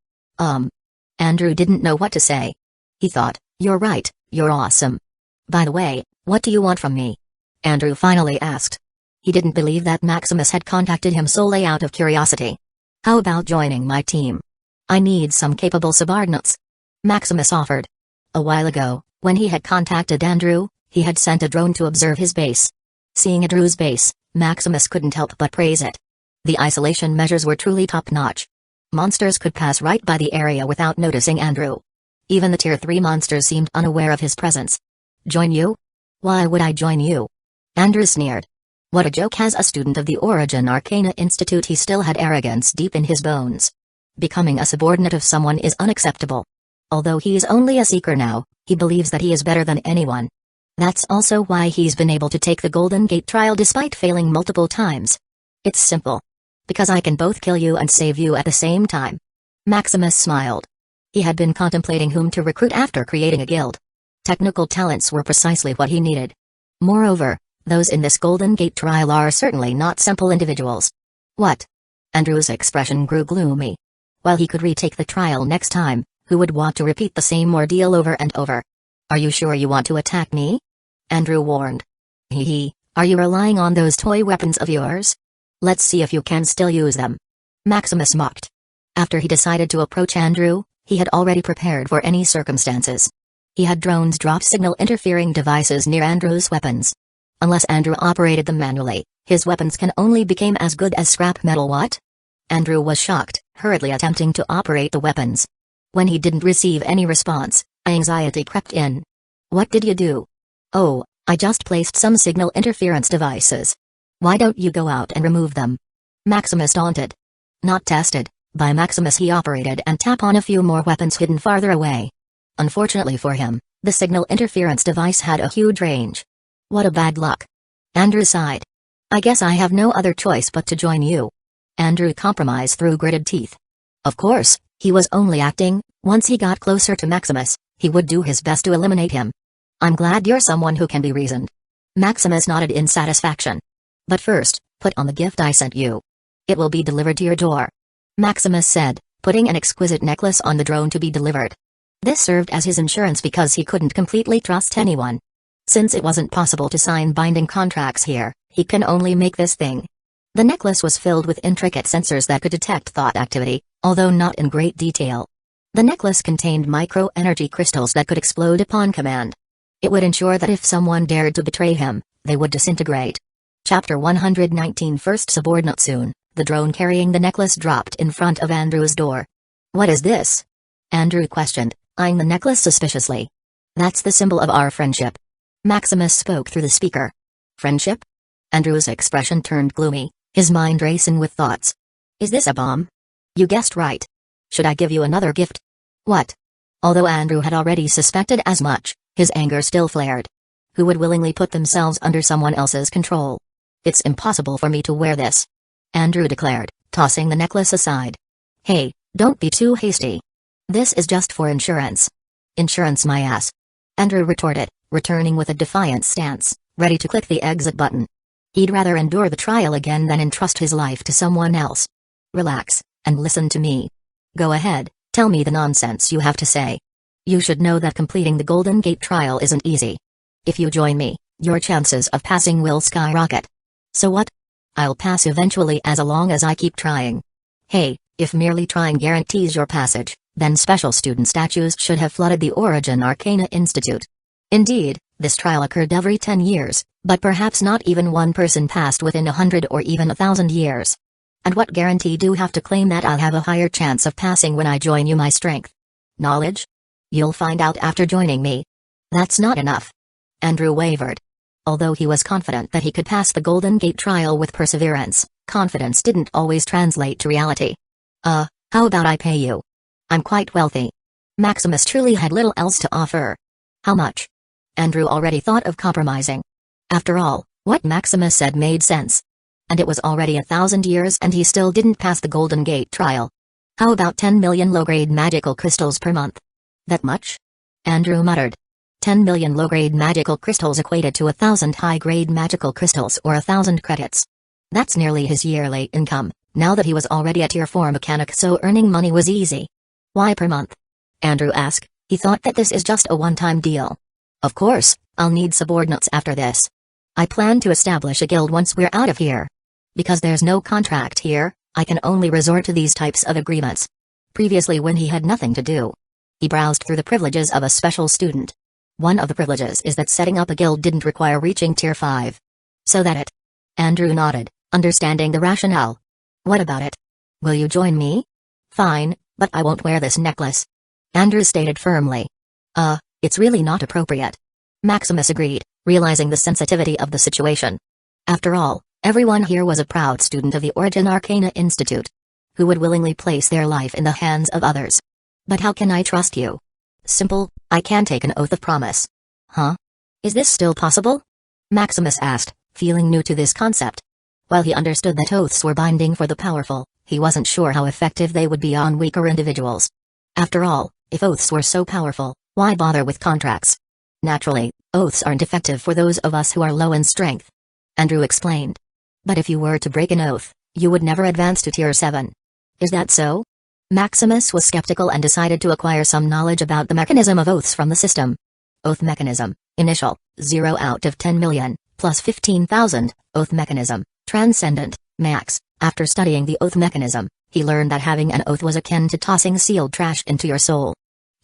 [SPEAKER 1] Andrew didn't know what to say. He thought, you're right, you're awesome. By the way, what do you want from me? Andrew finally asked. He didn't believe that Maximus had contacted him solely out of curiosity. How about joining my team? I need some capable subordinates. Maximus offered. A while ago, when he had contacted Andrew, he had sent a drone to observe his base. Seeing Andrew's base, Maximus couldn't help but praise it. The isolation measures were truly top-notch. Monsters could pass right by the area without noticing Andrew. Even the Tier 3 monsters seemed unaware of his presence. Join you? Why would I join you? Andrew sneered. What a joke. As a student of the Origin Arcana Institute, he still had arrogance deep in his bones. Becoming a subordinate of someone is unacceptable. Although he is only a seeker now, he believes that he is better than anyone. That's also why he's been able to take the Golden Gate trial despite failing multiple times. It's simple. Because I can both kill you and save you at the same time. Maximus smiled. He had been contemplating whom to recruit after creating a guild. Technical talents were precisely what he needed. Moreover, those in this Golden Gate trial are certainly not simple individuals. What? Andrew's expression grew gloomy. While he could retake the trial next time, who would want to repeat the same ordeal over and over? Are you sure you want to attack me? Andrew warned. Are you relying on those toy weapons of yours? Let's see if you can still use them. Maximus mocked. After he decided to approach Andrew, he had already prepared for any circumstances. He had drones drop signal interfering devices near Andrew's weapons. Unless Andrew operated them manually, his weapons can only become as good as scrap metal. What? Andrew was shocked, hurriedly attempting to operate the weapons. When he didn't receive any response, anxiety crept in. What did you do? Oh, I just placed some signal interference devices. Why don't you go out and remove them? Maximus taunted. Not tested. By Maximus he operated and tap on a few more weapons hidden farther away. Unfortunately for him, the signal interference device had a huge range. What a bad luck. Andrew sighed. I guess I have no other choice but to join you. Andrew compromised through gritted teeth. Of course, he was only acting. Once he got closer to Maximus, he would do his best to eliminate him. I'm glad you're someone who can be reasoned. Maximus nodded in satisfaction. But first, put on the gift I sent you. It will be delivered to your door. Maximus said, putting an exquisite necklace on the drone to be delivered. This served as his insurance because he couldn't completely trust anyone. Since it wasn't possible to sign binding contracts here, he can only make this thing. The necklace was filled with intricate sensors that could detect thought activity, although not in great detail. The necklace contained micro-energy crystals that could explode upon command. It would ensure that if someone dared to betray him, they would disintegrate. Chapter 119. First subordinate. Soon, the drone carrying the necklace dropped in front of Andrew's door. What is this? Andrew questioned, eyeing the necklace suspiciously. That's the symbol of our friendship. Maximus spoke through the speaker. Friendship? Andrew's expression turned gloomy, his mind racing with thoughts. Is this a bomb? You guessed right. Should I give you another gift? What? Although Andrew had already suspected as much, his anger still flared. Who would willingly put themselves under someone else's control? It's impossible for me to wear this. Andrew declared, tossing the necklace aside. Hey, don't be too hasty. This is just for insurance. Insurance my ass. Andrew retorted, returning with a defiant stance, ready to click the exit button. He'd rather endure the trial again than entrust his life to someone else. Relax, and listen to me. Go ahead, tell me the nonsense you have to say. You should know that completing the Golden Gate trial isn't easy. If you join me, your chances of passing will skyrocket. So what? I'll pass eventually as long as I keep trying. Hey, if merely trying guarantees your passage, then special student statues should have flooded the Origin Arcana Institute. Indeed, this trial occurred every 10 years, but perhaps not even one person passed within 100 or even 1,000 years. And what guarantee do you have to claim that I'll have a higher chance of passing when I join you? My strength? Knowledge? You'll find out after joining me. That's not enough. Andrew wavered. Although he was confident that he could pass the Golden Gate trial with perseverance, Confidence didn't always translate to reality. How about I pay you? I'm quite wealthy. Maximus truly had little else to offer. How much? Andrew already thought of compromising. After all, what Maximus said made sense. And it was already 1,000 years and he still didn't pass the Golden Gate trial. How about 10 million low-grade magical crystals per month? That much? Andrew muttered. 10 million low-grade magical crystals equated to 1,000 high-grade magical crystals or 1,000 credits. That's nearly his yearly income, now that he was already a Tier 4 mechanic, so earning money was easy. Why per month? Andrew asked. He thought that this is just a one-time deal. Of course, I'll need subordinates after this. I plan to establish a guild once we're out of here. Because there's no contract here, I can only resort to these types of agreements. Previously, when he had nothing to do, he browsed through the privileges of a special student. One of the privileges is that setting up a guild didn't require reaching Tier 5. So that it. Andrew nodded, understanding the rationale. What about it? Will you join me? Fine, but I won't wear this necklace. Andrew stated firmly. It's really not appropriate. Maximus agreed, realizing the sensitivity of the situation. After all, everyone here was a proud student of the Origin Arcana Institute, who would willingly place their life in the hands of others. But how can I trust you? Simple, I can take an oath of promise. Huh? Is this still possible? Maximus asked, feeling new to this concept. While he understood that oaths were binding for the powerful, he wasn't sure how effective they would be on weaker individuals. After all, if oaths were so powerful, why bother with contracts? Naturally, oaths aren't effective for those of us who are low in strength. Andrew explained. But if you were to break an oath, you would never advance to Tier 7. Is that so? Maximus was skeptical and decided to acquire some knowledge about the mechanism of oaths from the system. Oath mechanism, initial, 0 out of 10 million, plus 15,000, oath mechanism, transcendent, max. After studying the oath mechanism, he learned that having an oath was akin to tossing sealed trash into your soul.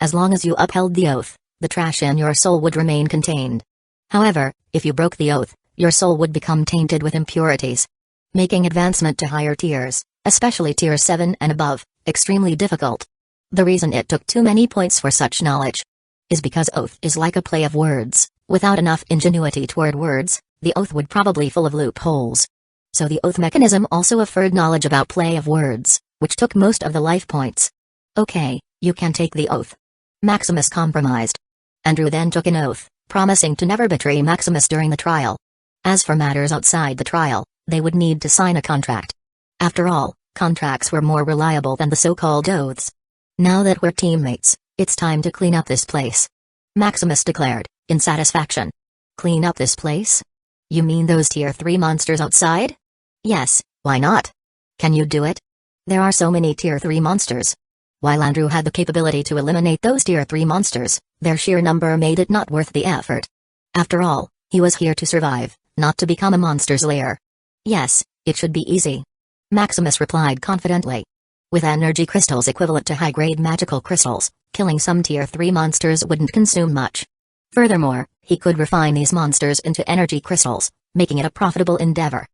[SPEAKER 1] As long as you upheld the oath, the trash in your soul would remain contained. However, if you broke the oath, your soul would become tainted with impurities, making advancement to higher tiers, especially Tier 7 and above, extremely difficult. The reason it took too many points for such knowledge is because oath is like a play of words. Without enough ingenuity toward words, the oath would probably full of loopholes. So the oath mechanism also offered knowledge about play of words, which took most of the life points. Okay, you can take the oath. Maximus compromised. Andrew then took an oath, promising to never betray Maximus during the trial. As for matters outside the trial, they would need to sign a contract. After all, contracts were more reliable than the so-called oaths. Now that we're teammates, it's time to clean up this place, Maximus declared, in satisfaction. Clean up this place? You mean those Tier 3 monsters outside? Yes, why not? Can you do it? There are so many Tier 3 monsters. While Andrew had the capability to eliminate those Tier 3 monsters, their sheer number made it not worth the effort. After all, he was here to survive, not to become a monster's lair. Yes, it should be easy, Maximus replied confidently. With energy crystals equivalent to high-grade magical crystals, killing some Tier 3 monsters wouldn't consume much. Furthermore, he could refine these monsters into energy crystals, making it a profitable endeavor.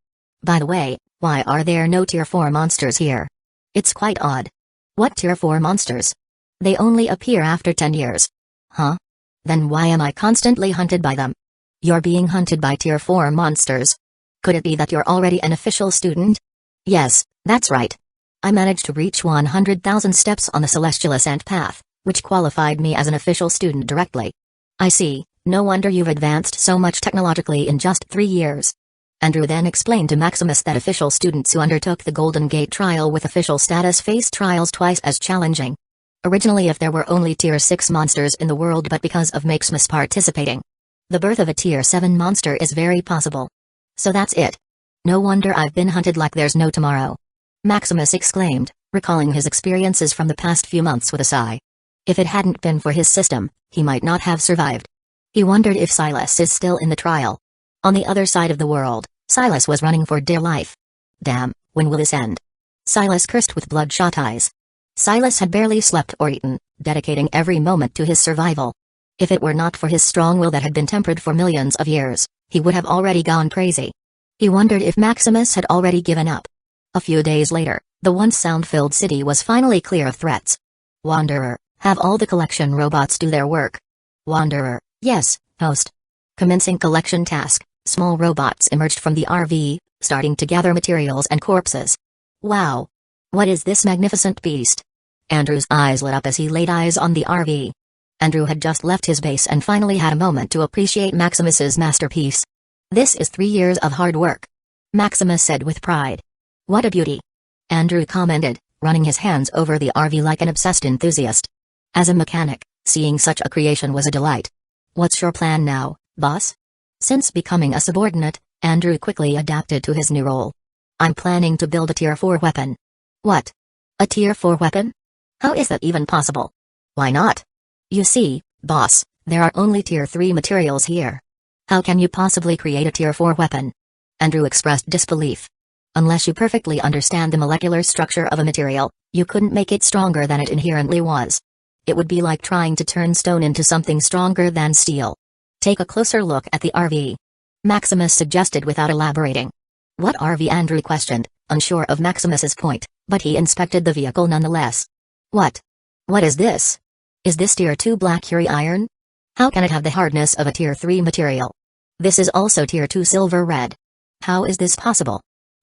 [SPEAKER 1] By the way, why are there no Tier 4 monsters here? It's quite odd. What Tier 4 monsters? They only appear after 10 years. Huh? Then why am I constantly hunted by them? You're being hunted by Tier 4 monsters. Could it be that you're already an official student? Yes, that's right. I managed to reach 100,000 steps on the Celestial Ascent path, which qualified me as an official student directly. I see, no wonder you've advanced so much technologically in just 3 years. Andrew then explained to Maximus that official students who undertook the Golden Gate trial with official status faced trials twice as challenging. Originally, if there were only Tier 6 monsters in the world, but because of Maximus participating, the birth of a Tier 7 monster is very possible. So that's it. No wonder I've been hunted like there's no tomorrow, Maximus exclaimed, recalling his experiences from the past few months with a sigh. If it hadn't been for his system, he might not have survived. He wondered if Silas is still in the trial. On the other side of the world, Silas was running for dear life. Damn, when will this end? Silas cursed with bloodshot eyes. Silas had barely slept or eaten, dedicating every moment to his survival. If it were not for his strong will that had been tempered for millions of years, he would have already gone crazy. He wondered if Maximus had already given up. A few days later, the once sound-filled city was finally clear of threats. Wanderer, have all the collection robots do their work. Wanderer, yes, host. Commencing collection task, small robots emerged from the RV, starting to gather materials and corpses. Wow! What is this magnificent beast? Andrew's eyes lit up as he laid eyes on the RV. Andrew had just left his base and finally had a moment to appreciate Maximus's masterpiece. This is 3 years of hard work, Maximus said with pride. What a beauty! Andrew commented, running his hands over the RV like an obsessed enthusiast. As a mechanic, seeing such a creation was a delight. What's your plan now, boss? Since becoming a subordinate, Andrew quickly adapted to his new role. I'm planning to build a Tier 4 weapon. What? A Tier 4 weapon? How is that even possible? Why not? You see, boss, there are only Tier 3 materials here. How can you possibly create a Tier 4 weapon? Andrew expressed disbelief. Unless you perfectly understand the molecular structure of a material, you couldn't make it stronger than it inherently was. It would be like trying to turn stone into something stronger than steel. Take a closer look at the RV. Maximus suggested without elaborating. What RV? Andrew questioned, unsure of Maximus's point, but he inspected the vehicle nonetheless. What? What is this? Is this Tier 2 black Curie iron? How can it have the hardness of a Tier 3 material? This is also Tier 2 silver red. How is this possible?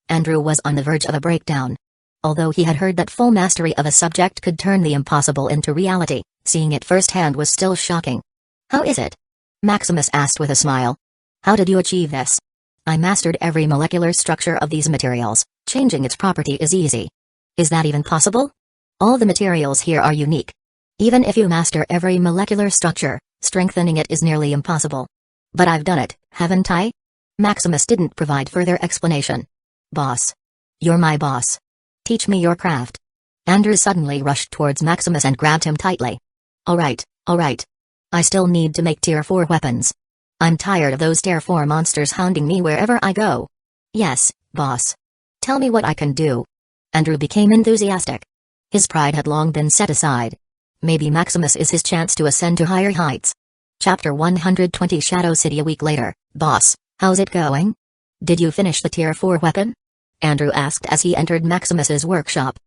[SPEAKER 1] Andrew was on the verge of a breakdown. Although he had heard that full mastery of a subject could turn the impossible into reality, seeing it firsthand was still shocking. How is it? Maximus asked with a smile. How did you achieve this? I mastered every molecular structure of these materials. Changing its property is easy. Is that even possible? All the materials here are unique. Even if you master every molecular structure, strengthening it is nearly impossible. But I've done it, haven't I? Maximus didn't provide further explanation. Boss. You're my boss. Teach me your craft. Andrew suddenly rushed towards Maximus and grabbed him tightly. Alright. I still need to make Tier 4 weapons. I'm tired of those Tier 4 monsters hounding me wherever I go. Yes, boss. Tell me what I can do. Andrew became enthusiastic. His pride had long been set aside. Maybe Maximus is his chance to ascend to higher heights. Chapter 120 Shadow City. A week later. Boss, how's it going? Did you finish the Tier 4 weapon? Andrew asked as he entered Maximus's workshop.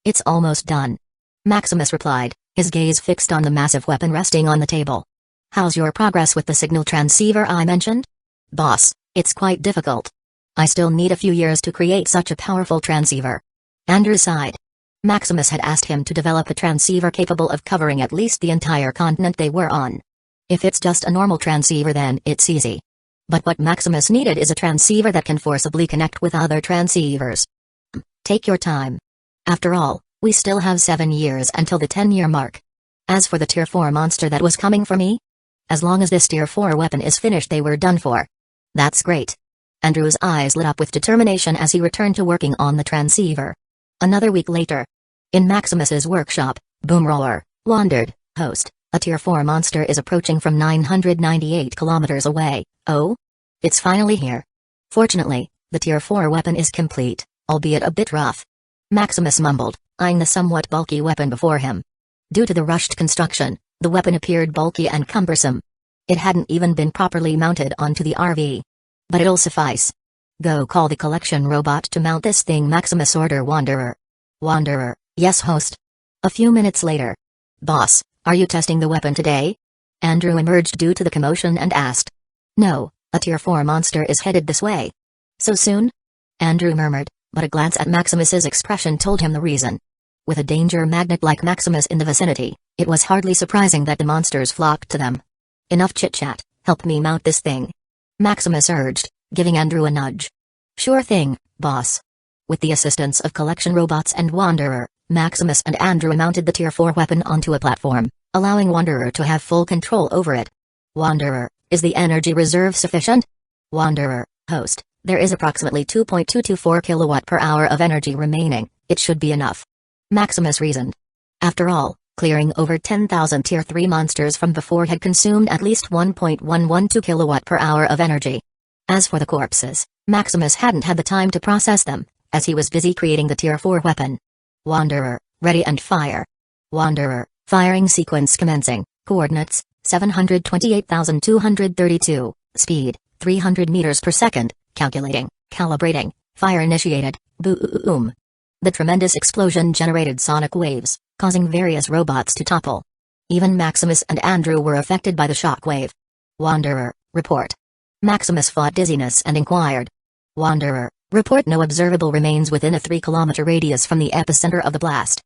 [SPEAKER 1] It's almost done. Maximus replied, his gaze fixed on the massive weapon resting on the table. How's your progress with the signal transceiver I mentioned? Boss, it's quite difficult. I still need a few years to create such a powerful transceiver. Andrew sighed. Maximus had asked him to develop a transceiver capable of covering at least the entire continent they were on. If it's just a normal transceiver then it's easy. But what Maximus needed is a transceiver that can forcibly connect with other transceivers. Take your time. After all, we still have 7 years until the 10-year mark. As for the Tier 4 monster that was coming for me? As long as this Tier 4 weapon is finished they were done for. That's great. Andrew's eyes lit up with determination as he returned to working on the transceiver. Another week later. In Maximus's workshop, Boomroar, Wandered, Host, a Tier 4 monster is approaching from 998 kilometers away. Oh? It's finally here. Fortunately, the Tier 4 weapon is complete, albeit a bit rough. Maximus mumbled, eyeing the somewhat bulky weapon before him. Due to the rushed construction, the weapon appeared bulky and cumbersome. It hadn't even been properly mounted onto the RV. But it'll suffice. Go call the collection robot to mount this thing. Maximus ordered Wanderer. Wanderer, yes host. A few minutes later. Boss, are you testing the weapon today? Andrew emerged due to the commotion and asked. No, a Tier 4 monster is headed this way. So soon? Andrew murmured, but a glance at Maximus's expression told him the reason. With a danger magnet like Maximus in the vicinity, it was hardly surprising that the monsters flocked to them. Enough chit-chat, help me mount this thing. Maximus urged, giving Andrew a nudge. Sure thing, boss. With the assistance of collection robots and Wanderer, Maximus and Andrew mounted the Tier 4 weapon onto a platform, allowing Wanderer to have full control over it. Wanderer, is the energy reserve sufficient? Wanderer, host, there is approximately 2.224 kilowatt per hour of energy remaining, it should be enough. Maximus reasoned. After all, clearing over 10,000 Tier 3 monsters from before had consumed at least 1.112 kilowatt per hour of energy. As for the corpses, Maximus hadn't had the time to process them, as he was busy creating the Tier 4 weapon. Wanderer, ready and fire. Wanderer, firing sequence commencing, coordinates, 728,232, speed, 300 meters per second, calculating, calibrating, fire initiated, boom. The tremendous explosion generated sonic waves, causing various robots to topple. Even Maximus and Andrew were affected by the shock wave. Wanderer, report. Maximus fought dizziness and inquired. Wanderer, report no observable remains within a 3-kilometer radius from the epicenter of the blast.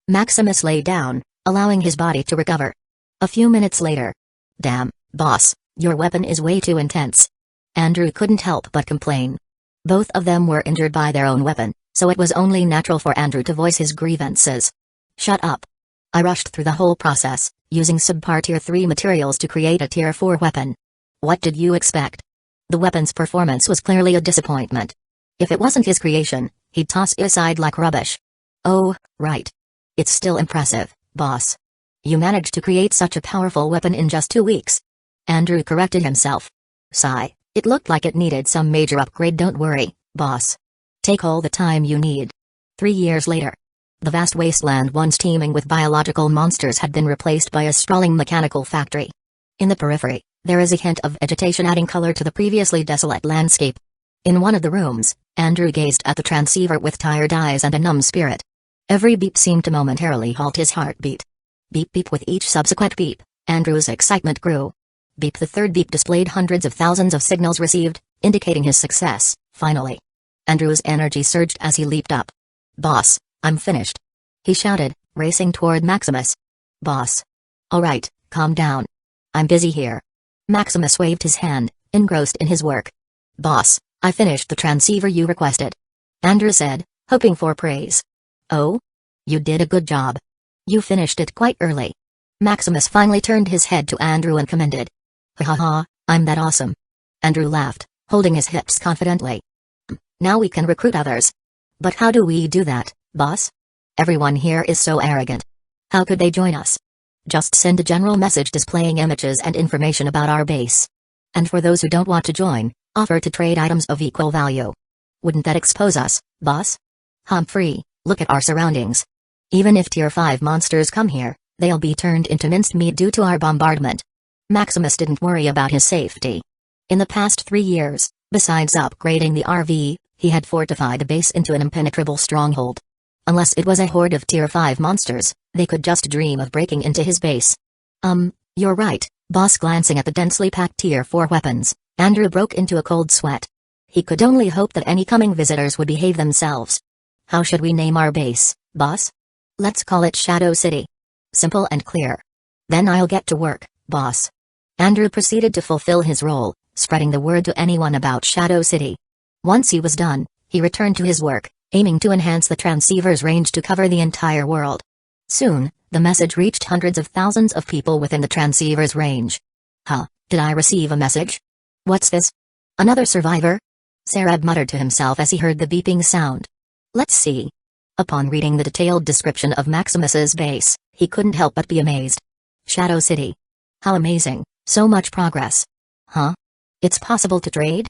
[SPEAKER 1] Maximus lay down, allowing his body to recover. A few minutes later. Damn, boss, your weapon is way too intense. Andrew couldn't help but complain. Both of them were injured by their own weapon, so it was only natural for Andrew to voice his grievances. Shut up. I rushed through the whole process, using subpar Tier 3 materials to create a Tier 4 weapon. What did you expect? The weapon's performance was clearly a disappointment. If it wasn't his creation, he'd toss it aside like rubbish. Oh, right. It's still impressive, boss. You managed to create such a powerful weapon in just 2 weeks. Andrew corrected himself. Sigh, it looked like it needed some major upgrade. Don't worry, boss. Take all the time you need. 3 years later. The vast wasteland once teeming with biological monsters had been replaced by a sprawling mechanical factory. In the periphery, there is a hint of vegetation adding color to the previously desolate landscape. In one of the rooms, Andrew gazed at the transceiver with tired eyes and a numb spirit. Every beep seemed to momentarily halt his heartbeat. Beep beep. With each subsequent beep, Andrew's excitement grew. Beep. The third beep displayed hundreds of thousands of signals received, indicating his success. Finally. Andrew's energy surged as he leaped up. Boss, I'm finished. He shouted, racing toward Maximus. Boss. All right, calm down. I'm busy here. Maximus waved his hand, engrossed in his work. Boss, I finished the transceiver you requested. Andrew said, hoping for praise. Oh? You did a good job. You finished it quite early. Maximus finally turned his head to Andrew and commended. Ha ha ha, I'm that awesome. Andrew laughed, holding his hips confidently. Now we can recruit others. But how do we do that, boss? Everyone here is so arrogant. How could they join us? Just send a general message displaying images and information about our base. And for those who don't want to join, offer to trade items of equal value. Wouldn't that expose us, boss? Humphrey, look at our surroundings. Even if Tier 5 monsters come here, they'll be turned into minced meat due to our bombardment. Maximus didn't worry about his safety. In the past 3 years, besides upgrading the RV, he had fortified the base into an impenetrable stronghold. Unless it was a horde of Tier 5 monsters, they could just dream of breaking into his base. You're right, boss. Glancing at the densely packed Tier 4 weapons, Andrew broke into a cold sweat. He could only hope that any coming visitors would behave themselves. How should we name our base, boss? Let's call it Shadow City. Simple and clear. Then I'll get to work, boss. Andrew proceeded to fulfill his role, spreading the word to anyone about Shadow City. Once he was done, he returned to his work, aiming to enhance the transceiver's range to cover the entire world. Soon, the message reached hundreds of thousands of people within the transceiver's range. Huh, did I receive a message? What's this? Another survivor? Sarab muttered to himself as he heard the beeping sound. Let's see. Upon reading the detailed description of Maximus's base, he couldn't help but be amazed. Shadow City. How amazing, so much progress. Huh? It's possible to trade?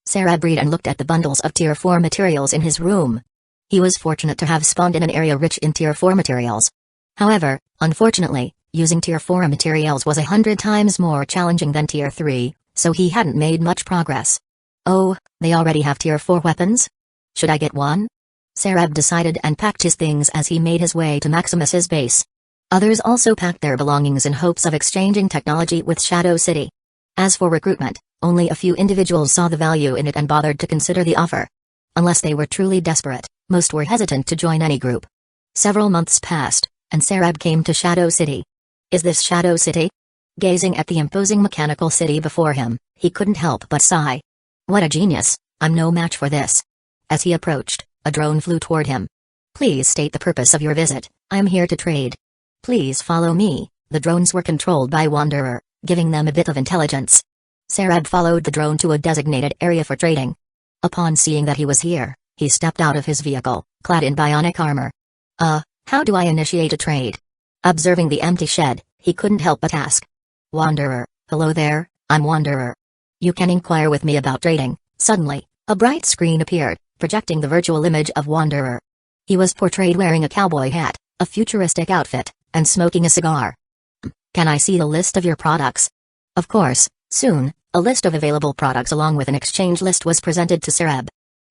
[SPEAKER 1] Sarab read and looked at the bundles of Tier 4 materials in his room. He was fortunate to have spawned in an area rich in Tier 4 materials. However, unfortunately, using Tier 4 materials was 100 times more challenging than Tier 3, so he hadn't made much progress. Oh, they already have Tier 4 weapons? Should I get one? Sarab decided and packed his things as he made his way to Maximus's base. Others also packed their belongings in hopes of exchanging technology with Shadow City. As for recruitment, only a few individuals saw the value in it and bothered to consider the offer. Unless they were truly desperate, most were hesitant to join any group. Several months passed, and Sarab came to Shadow City. Is this Shadow City? Gazing at the imposing mechanical city before him, he couldn't help but sigh. What a genius, I'm no match for this. As he approached, a drone flew toward him. Please state the purpose of your visit. I'm here to trade. Please follow me. The drones were controlled by Wanderer, giving them a bit of intelligence. Sarab followed the drone to a designated area for trading. Upon seeing that he was here, he stepped out of his vehicle, clad in bionic armor. How do I initiate a trade? Observing the empty shed, he couldn't help but ask. Wanderer, hello there, I'm Wanderer. You can inquire with me about trading. Suddenly, a bright screen appeared, projecting the virtual image of Wanderer. He was portrayed wearing a cowboy hat, a futuristic outfit, and smoking a cigar. Can I see the list of your products? Of course. Soon, a list of available products along with an exchange list was presented to Sarab.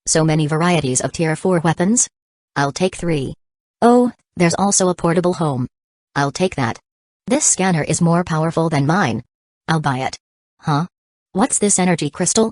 [SPEAKER 1] So many varieties of Tier 4 weapons? I'll take 3. Oh, there's also a portable home. I'll take that. This scanner is more powerful than mine. I'll buy it. Huh? What's this energy crystal?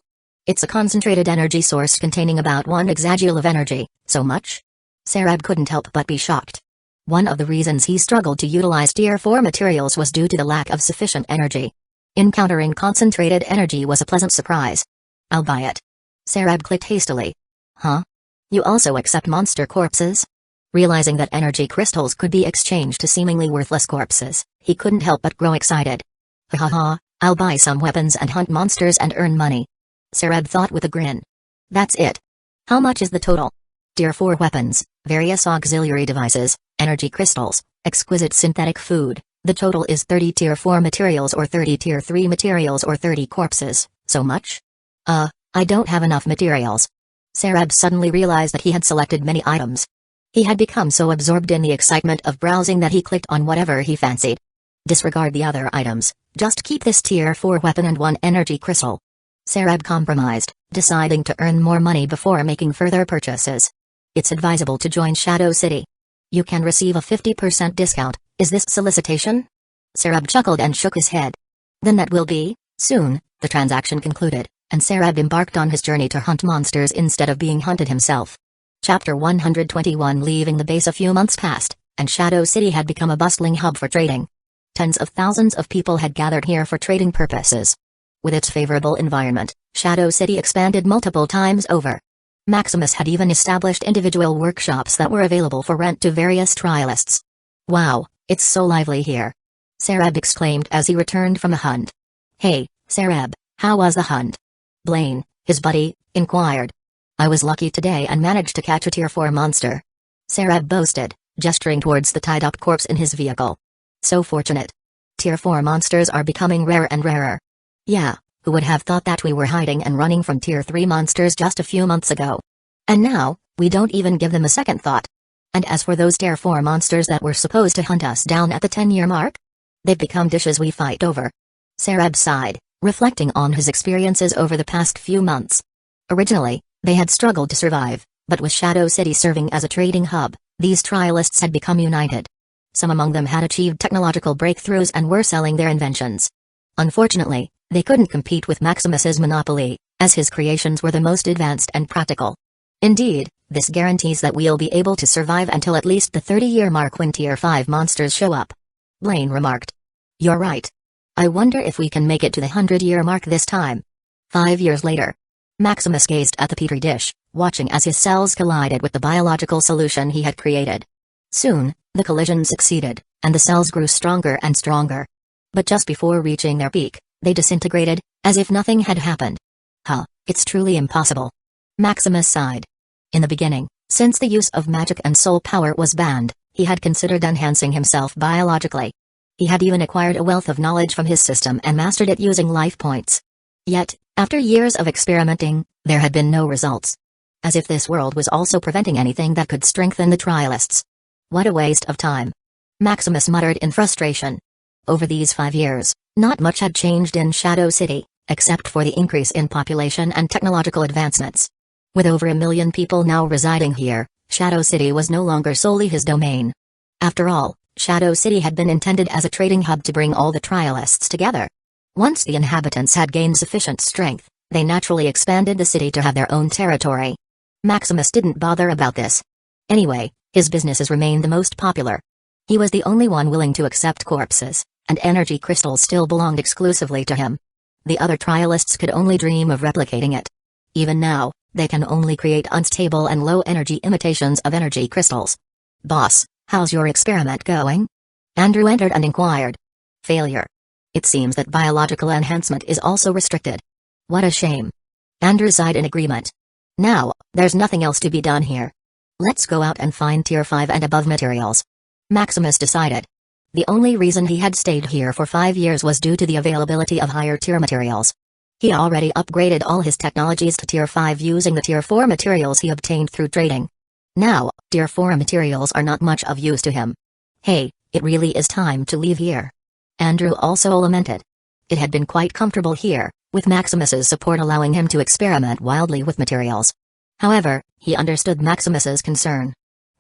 [SPEAKER 1] It's a concentrated energy source containing about 1 exajoule of energy. So much? Sarab couldn't help but be shocked. One of the reasons he struggled to utilize Tier 4 materials was due to the lack of sufficient energy. Encountering concentrated energy was a pleasant surprise. I'll buy it. Sarab clicked hastily. Huh? You also accept monster corpses? Realizing that energy crystals could be exchanged to seemingly worthless corpses, he couldn't help but grow excited. Ha ha ha, I'll buy some weapons and hunt monsters and earn money. Sarab thought with a grin. That's it. How much is the total? Tier 4 weapons, various auxiliary devices, energy crystals, exquisite synthetic food. The total is 30 Tier 4 materials or 30 Tier 3 materials or 30 corpses. So much? I don't have enough materials. Sarab suddenly realized that he had selected many items. He had become so absorbed in the excitement of browsing that he clicked on whatever he fancied. Disregard the other items, just keep this Tier 4 weapon and 1 energy crystal. Sarab compromised, deciding to earn more money before making further purchases. It's advisable to join Shadow City. You can receive a 50% discount. Is this solicitation? Sarab chuckled and shook his head. Then that will be, soon. The transaction concluded, and Sarab embarked on his journey to hunt monsters instead of being hunted himself. Chapter 121. Leaving the base a few months passed, and Shadow City had become a bustling hub for trading. Tens of thousands of people had gathered here for trading purposes. With its favorable environment, Shadow City expanded multiple times over. Maximus had even established individual workshops that were available for rent to various trialists. Wow, it's so lively here. Sarab exclaimed as he returned from the hunt. Hey, Sarab, how was the hunt? Blaine, his buddy, inquired. I was lucky today and managed to catch a Tier 4 monster. Sarab boasted, gesturing towards the tied-up corpse in his vehicle. So fortunate. Tier 4 monsters are becoming rarer and rarer. Yeah, who would have thought that we were hiding and running from Tier 3 monsters just a few months ago? And now, we don't even give them a second thought. And as for those Tier 4 monsters that were supposed to hunt us down at the 10-year mark? They've become dishes we fight over. Sarab sighed, reflecting on his experiences over the past few months. Originally, they had struggled to survive, but with Shadow City serving as a trading hub, these trialists had become united. Some among them had achieved technological breakthroughs and were selling their inventions. Unfortunately, they couldn't compete with Maximus's monopoly, as his creations were the most advanced and practical. Indeed, this guarantees that we'll be able to survive until at least the 30-year mark when Tier 5 monsters show up. Blaine remarked. You're right. I wonder if we can make it to the 100-year mark this time. 5 years later. Maximus gazed at the petri dish, watching as his cells collided with the biological solution he had created. Soon, the collision succeeded, and the cells grew stronger and stronger. But just before reaching their peak, they disintegrated, as if nothing had happened. It's truly impossible. Maximus sighed. In the beginning, since the use of magic and soul power was banned, he had considered enhancing himself biologically. He had even acquired a wealth of knowledge from his system and mastered it using life points. Yet, after years of experimenting, there had been no results. As if this world was also preventing anything that could strengthen the trialists. What a waste of time. Maximus muttered in frustration. Over these 5 years, not much had changed in Shadow City, except for the increase in population and technological advancements. With over 1 million people now residing here, Shadow City was no longer solely his domain. After all, Shadow City had been intended as a trading hub to bring all the trialists together. Once the inhabitants had gained sufficient strength, they naturally expanded the city to have their own territory. Maximus didn't bother about this. Anyway, his businesses remained the most popular. He was the only one willing to accept corpses, and energy crystals still belonged exclusively to him. The other trialists could only dream of replicating it. Even now, they can only create unstable and low-energy imitations of energy crystals. Boss, how's your experiment going? Andrew entered and inquired. Failure. It seems that biological enhancement is also restricted. What a shame. Andrew sighed in agreement. Now, there's nothing else to be done here. Let's go out and find Tier 5 and above materials. Maximus decided. The only reason he had stayed here for 5 years was due to the availability of higher tier materials. He already upgraded all his technologies to Tier 5 using the Tier 4 materials he obtained through trading. Now, Tier 4 materials are not much of use to him. Hey, it really is time to leave here. Andrew also lamented. It had been quite comfortable here, with Maximus's support allowing him to experiment wildly with materials. However, he understood Maximus's concern.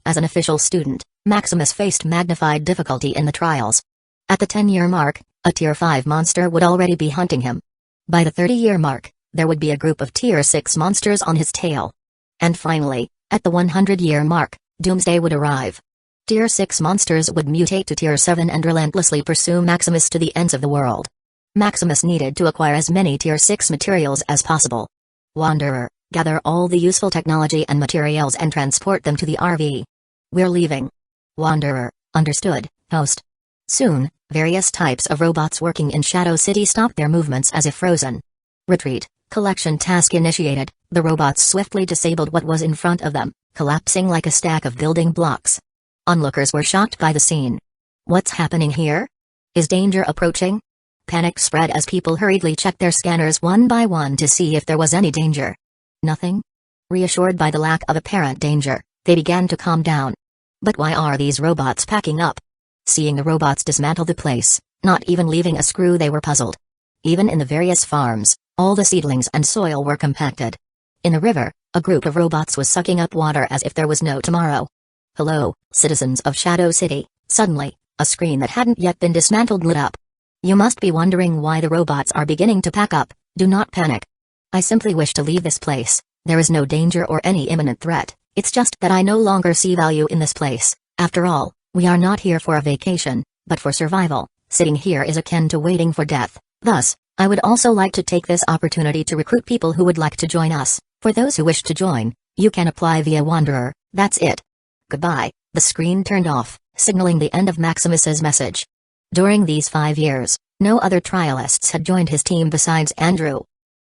[SPEAKER 1] As an official student, Maximus faced magnified difficulty in the trials. At the 10-year mark, a Tier 5 monster would already be hunting him. By the 30-year mark, there would be a group of Tier 6 monsters on his tail. And finally, at the 100-year mark, Doomsday would arrive. Tier 6 monsters would mutate to Tier 7 and relentlessly pursue Maximus to the ends of the world. Maximus needed to acquire as many Tier 6 materials as possible. Wanderer, gather all the useful technology and materials and transport them to the RV. We're leaving. Wanderer, understood, host. Soon, various types of robots working in Shadow City stopped their movements as if frozen. Retreat, collection task initiated. The robots swiftly disabled what was in front of them, collapsing like a stack of building blocks. Onlookers were shocked by the scene. What's happening here? Is danger approaching? Panic spread as people hurriedly checked their scanners one by one to see if there was any danger. Nothing? Reassured by the lack of apparent danger, they began to calm down. But why are these robots packing up? Seeing the robots dismantle the place, not even leaving a screw, they were puzzled. Even in the various farms, all the seedlings and soil were compacted. In a river, a group of robots was sucking up water as if there was no tomorrow. Hello, citizens of Shadow City. Suddenly, a screen that hadn't yet been dismantled lit up. You must be wondering why the robots are beginning to pack up. Do not panic. I simply wish to leave this place. There is no danger or any imminent threat. It's just that I no longer see value in this place. After all, we are not here for a vacation, but for survival. Sitting here is akin to waiting for death. Thus, I would also like to take this opportunity to recruit people who would like to join us. For those who wish to join, you can apply via Wanderer. That's it. Goodbye. The screen turned off, signaling the end of Maximus's message. During these 5 years, no other trialists had joined his team besides Andrew.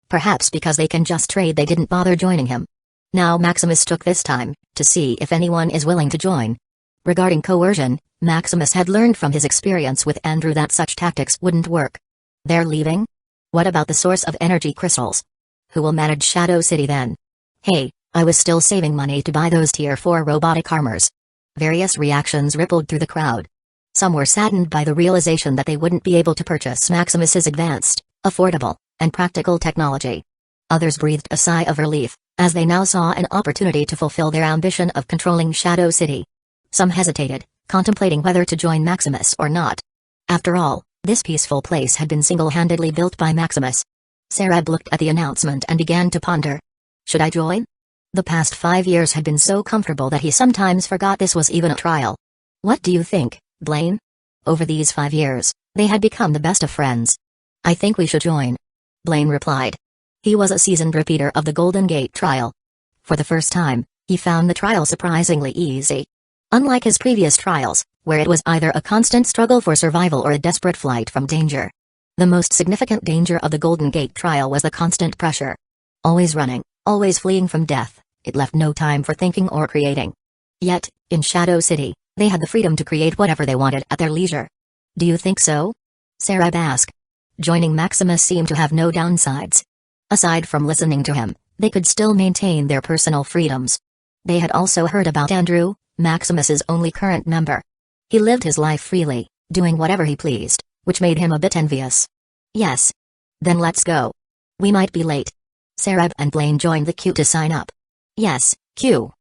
[SPEAKER 1] Perhaps because they can just trade, they didn't bother joining him. Now Maximus took this time to see if anyone is willing to join. Regarding coercion, Maximus had learned from his experience with Andrew that such tactics wouldn't work. They're leaving? What about the source of energy crystals? Who will manage Shadow City then? Hey, I was still saving money to buy those Tier 4 robotic armors. Various reactions rippled through the crowd. Some were saddened by the realization that they wouldn't be able to purchase Maximus's advanced, affordable, and practical technology. Others breathed a sigh of relief, as they now saw an opportunity to fulfill their ambition of controlling Shadow City. Some hesitated, contemplating whether to join Maximus or not. After all, this peaceful place had been single-handedly built by Maximus. Sarab looked at the announcement and began to ponder. Should I join? The past 5 years had been so comfortable that he sometimes forgot this was even a trial. What do you think, Blaine? Over these 5 years, they had become the best of friends. I think we should join. Blaine replied. He was a seasoned repeater of the Golden Gate trial. For the first time, he found the trial surprisingly easy. Unlike his previous trials, where it was either a constant struggle for survival or a desperate flight from danger. The most significant danger of the Golden Gate trial was the constant pressure. Always running, always fleeing from death, it left no time for thinking or creating. Yet, in Shadow City, they had the freedom to create whatever they wanted at their leisure. Do you think so? Sarab asked. Joining Maximus seemed to have no downsides. Aside from listening to him, they could still maintain their personal freedoms. They had also heard about Andrew, Maximus's only current member. He lived his life freely, doing whatever he pleased, which made him a bit envious. Yes. Then let's go. We might be late. Sarab and Blaine joined the queue to sign up. Yes, queue.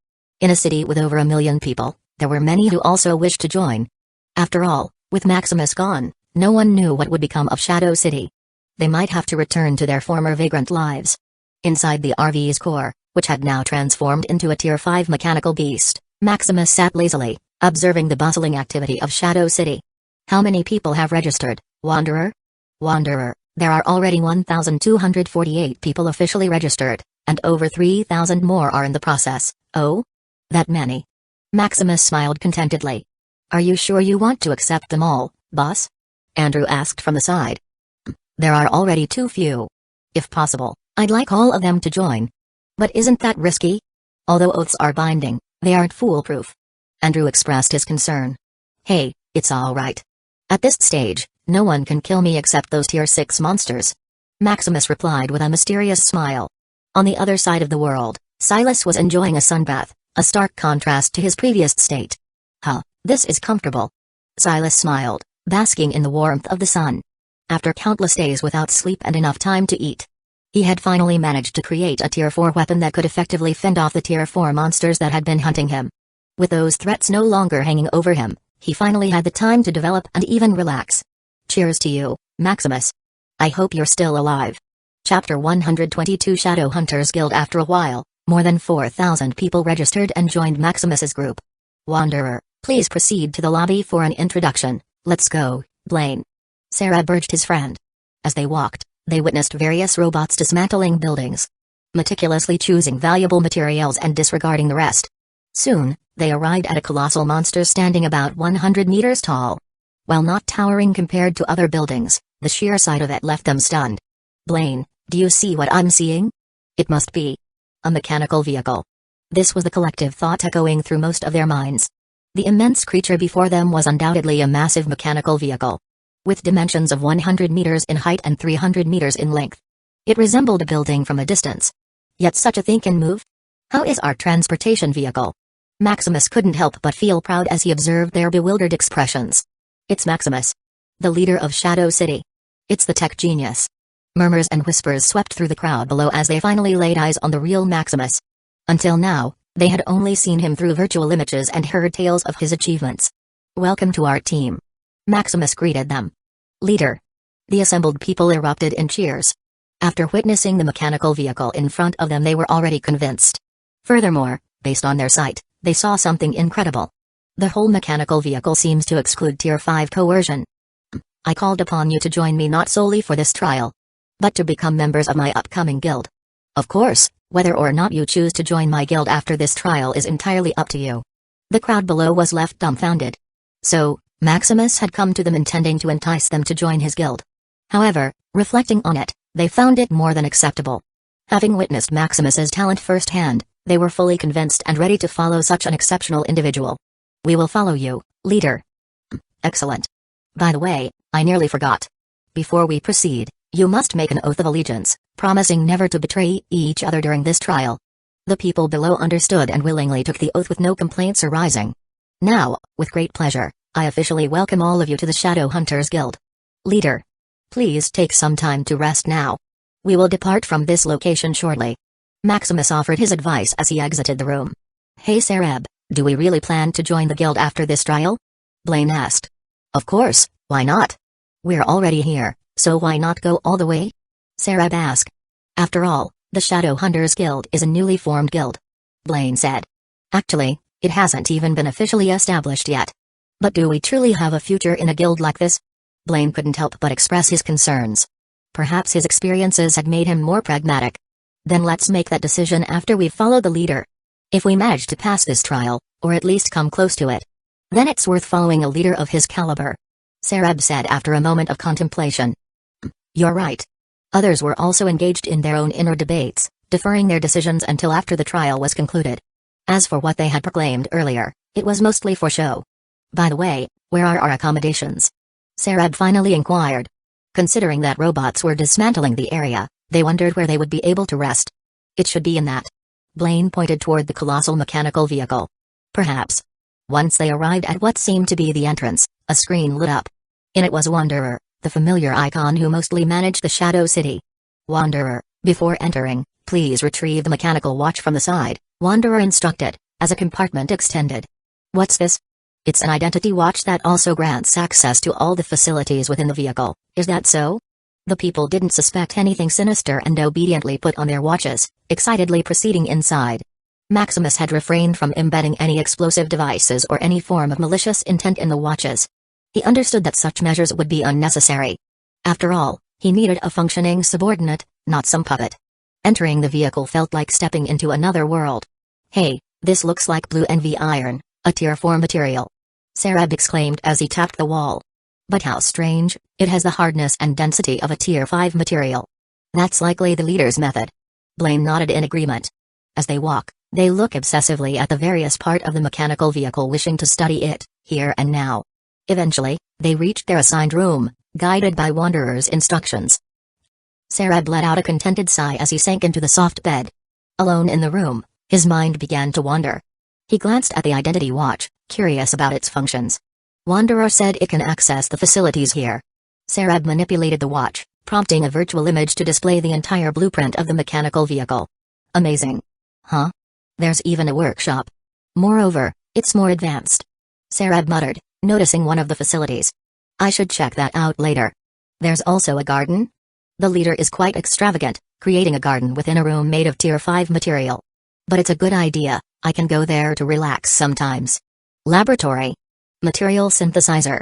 [SPEAKER 1] In a city with over 1 million people, there were many who also wished to join. After all, with Maximus gone, no one knew what would become of Shadow City. They might have to return to their former vagrant lives. Inside the RV's core, which had now transformed into a Tier 5 mechanical beast, Maximus sat lazily, observing the bustling activity of Shadow City. How many people have registered, Wanderer? Wanderer, there are already 1,248 people officially registered, and over 3,000 more are in the process. Oh? That many? Maximus smiled contentedly. Are you sure you want to accept them all, boss? Andrew asked from the side. There are already too few. If possible, I'd like all of them to join. But isn't that risky? Although oaths are binding, they aren't foolproof. Andrew expressed his concern. Hey, it's all right. At this stage, no one can kill me except those Tier 6 monsters. Maximus replied with a mysterious smile. On the other side of the world, Silas was enjoying a sunbath, a stark contrast to his previous state. Huh, this is comfortable. Silas smiled, basking in the warmth of the sun. After countless days without sleep and enough time to eat, he had finally managed to create a Tier 4 weapon that could effectively fend off the Tier 4 monsters that had been hunting him. With those threats no longer hanging over him, he finally had the time to develop and even relax. Cheers to you, Maximus. I hope you're still alive. Chapter 122 Shadow Hunters Guild. After a while, more than 4,000 people registered and joined Maximus's group. Wanderer, please proceed to the lobby for an introduction. Let's go, Blaine. Sarah urged his friend. As they walked, they witnessed various robots dismantling buildings, meticulously choosing valuable materials and disregarding the rest. Soon, they arrived at a colossal monster standing about 100 meters tall. While not towering compared to other buildings, the sheer sight of it left them stunned. Blaine, do you see what I'm seeing? It must be a mechanical vehicle. This was the collective thought echoing through most of their minds. The immense creature before them was undoubtedly a massive mechanical vehicle, with dimensions of 100 meters in height and 300 meters in length. It resembled a building from a distance. Yet such a thing can move? How is our transportation vehicle? Maximus couldn't help but feel proud as he observed their bewildered expressions. It's Maximus, the leader of Shadow City. It's the tech genius. Murmurs and whispers swept through the crowd below as they finally laid eyes on the real Maximus. Until now, they had only seen him through virtual images and heard tales of his achievements. Welcome to our team. Maximus greeted them. Leader. The assembled people erupted in cheers. After witnessing the mechanical vehicle in front of them, they were already convinced. Furthermore, based on their sight, they saw something incredible. The whole mechanical vehicle seems to exclude Tier 5 coercion. I called upon you to join me not solely for this trial, but to become members of my upcoming guild. Of course, whether or not you choose to join my guild after this trial is entirely up to you. The crowd below was left dumbfounded. So, Maximus had come to them intending to entice them to join his guild. However, reflecting on it, they found it more than acceptable. Having witnessed Maximus's talent firsthand, they were fully convinced and ready to follow such an exceptional individual. We will follow you, leader. Excellent. By the way, I nearly forgot. Before we proceed, you must make an oath of allegiance, promising never to betray each other during this trial. The people below understood and willingly took the oath with no complaints arising. Now, with great pleasure, I officially welcome all of you to the Shadow Hunters Guild. Leader. Please take some time to rest now. We will depart from this location shortly. Maximus offered his advice as he exited the room. Hey Sareb, do we really plan to join the guild after this trial? Blaine asked. Of course, why not? We're already here, so why not go all the way? Sareb asked. After all, the Shadow Hunters Guild is a newly formed guild. Blaine said. Actually, it hasn't even been officially established yet. But do we truly have a future in a guild like this? Blaine couldn't help but express his concerns. Perhaps his experiences had made him more pragmatic. Then let's make that decision after we follow the leader. If we manage to pass this trial, or at least come close to it, then it's worth following a leader of his caliber. Sareb said after a moment of contemplation. You're right. Others were also engaged in their own inner debates, deferring their decisions until after the trial was concluded. As for what they had proclaimed earlier, it was mostly for show. By the way, where are our accommodations? Sareb finally inquired. Considering that robots were dismantling the area, they wondered where they would be able to rest. It should be in that. Blaine pointed toward the colossal mechanical vehicle. Perhaps. Once they arrived at what seemed to be the entrance, a screen lit up. In it was Wanderer, the familiar icon who mostly managed the Shadow City. Wanderer, before entering, please retrieve the mechanical watch from the side, Wanderer instructed, as a compartment extended. What's this? It's an identity watch that also grants access to all the facilities within the vehicle, is that so? The people didn't suspect anything sinister and obediently put on their watches, excitedly proceeding inside. Maximus had refrained from embedding any explosive devices or any form of malicious intent in the watches. He understood that such measures would be unnecessary. After all, he needed a functioning subordinate, not some puppet. Entering the vehicle felt like stepping into another world. Hey, this looks like blue envy iron, a Tier 4 material. Sareb exclaimed as he tapped the wall. But how strange, it has the hardness and density of a Tier 5 material. That's likely the leader's method. Blaine nodded in agreement. As they walk, they look obsessively at the various part of the mechanical vehicle, wishing to study it, here and now. Eventually, they reached their assigned room, guided by Wanderer's instructions. Sareb let out a contented sigh as he sank into the soft bed. Alone in the room, his mind began to wander. He glanced at the identity watch, curious about its functions. Wanderer said it can access the facilities here. Sareb manipulated the watch, prompting a virtual image to display the entire blueprint of the mechanical vehicle. Amazing. Huh? There's even a workshop. Moreover, it's more advanced. Sareb muttered, noticing one of the facilities. I should check that out later. There's also a garden? The leader is quite extravagant, creating a garden within a room made of tier 5 material. But it's a good idea, I can go there to relax sometimes. Laboratory. Material synthesizer.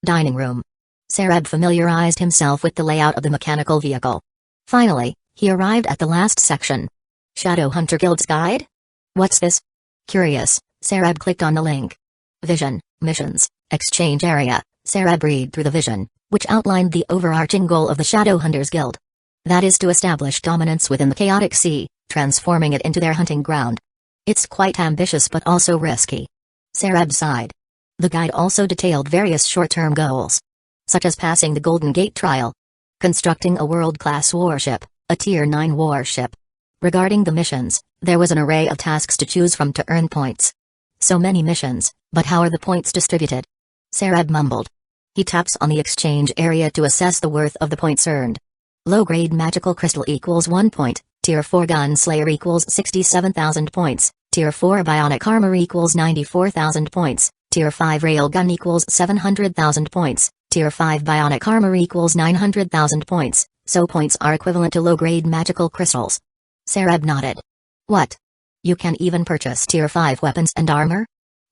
[SPEAKER 1] Dining room. Sarab familiarized himself with the layout of the mechanical vehicle. Finally, he arrived at the last section. Shadow Hunter Guild's Guide? What's this? Curious, Sarab clicked on the link. Vision, Missions, Exchange Area. Sarab read through the vision, which outlined the overarching goal of the Shadow Hunters Guild. That is to establish dominance within the chaotic sea, transforming it into their hunting ground. It's quite ambitious but also risky. Sarab sighed. The guide also detailed various short-term goals, such as passing the Golden Gate trial, constructing a world-class warship, a Tier 9 warship. Regarding the missions, there was an array of tasks to choose from to earn points. So many missions, but how are the points distributed? Sarab mumbled. He taps on the exchange area to assess the worth of the points earned. Low-grade magical crystal equals 1 point, Tier 4 gunslayer equals 67,000 points, Tier 4 bionic armor equals 94,000 points, Tier 5 railgun equals 700,000 points, Tier 5 bionic armor equals 900,000 points, so points are equivalent to low-grade magical crystals. Sarab nodded. What? You can even purchase Tier 5 weapons and armor?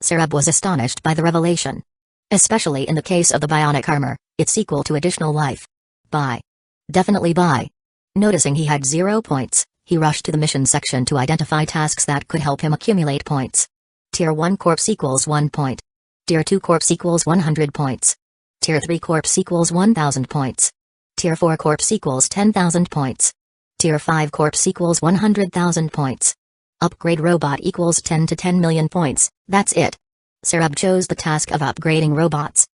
[SPEAKER 1] Sarab was astonished by the revelation. Especially in the case of the bionic armor, it's equal to additional life. Buy. Definitely buy. Noticing he had 0 points, he rushed to the mission section to identify tasks that could help him accumulate points. Tier 1 corpse equals 1 point. Tier 2 corpse equals 100 points. Tier 3 corpse equals 1000 points. Tier 4 corpse equals 10,000 points. Tier 5 corpse equals 100,000 points. Upgrade robot equals 10 to 10 million points, that's it. Sarab chose the task of upgrading robots.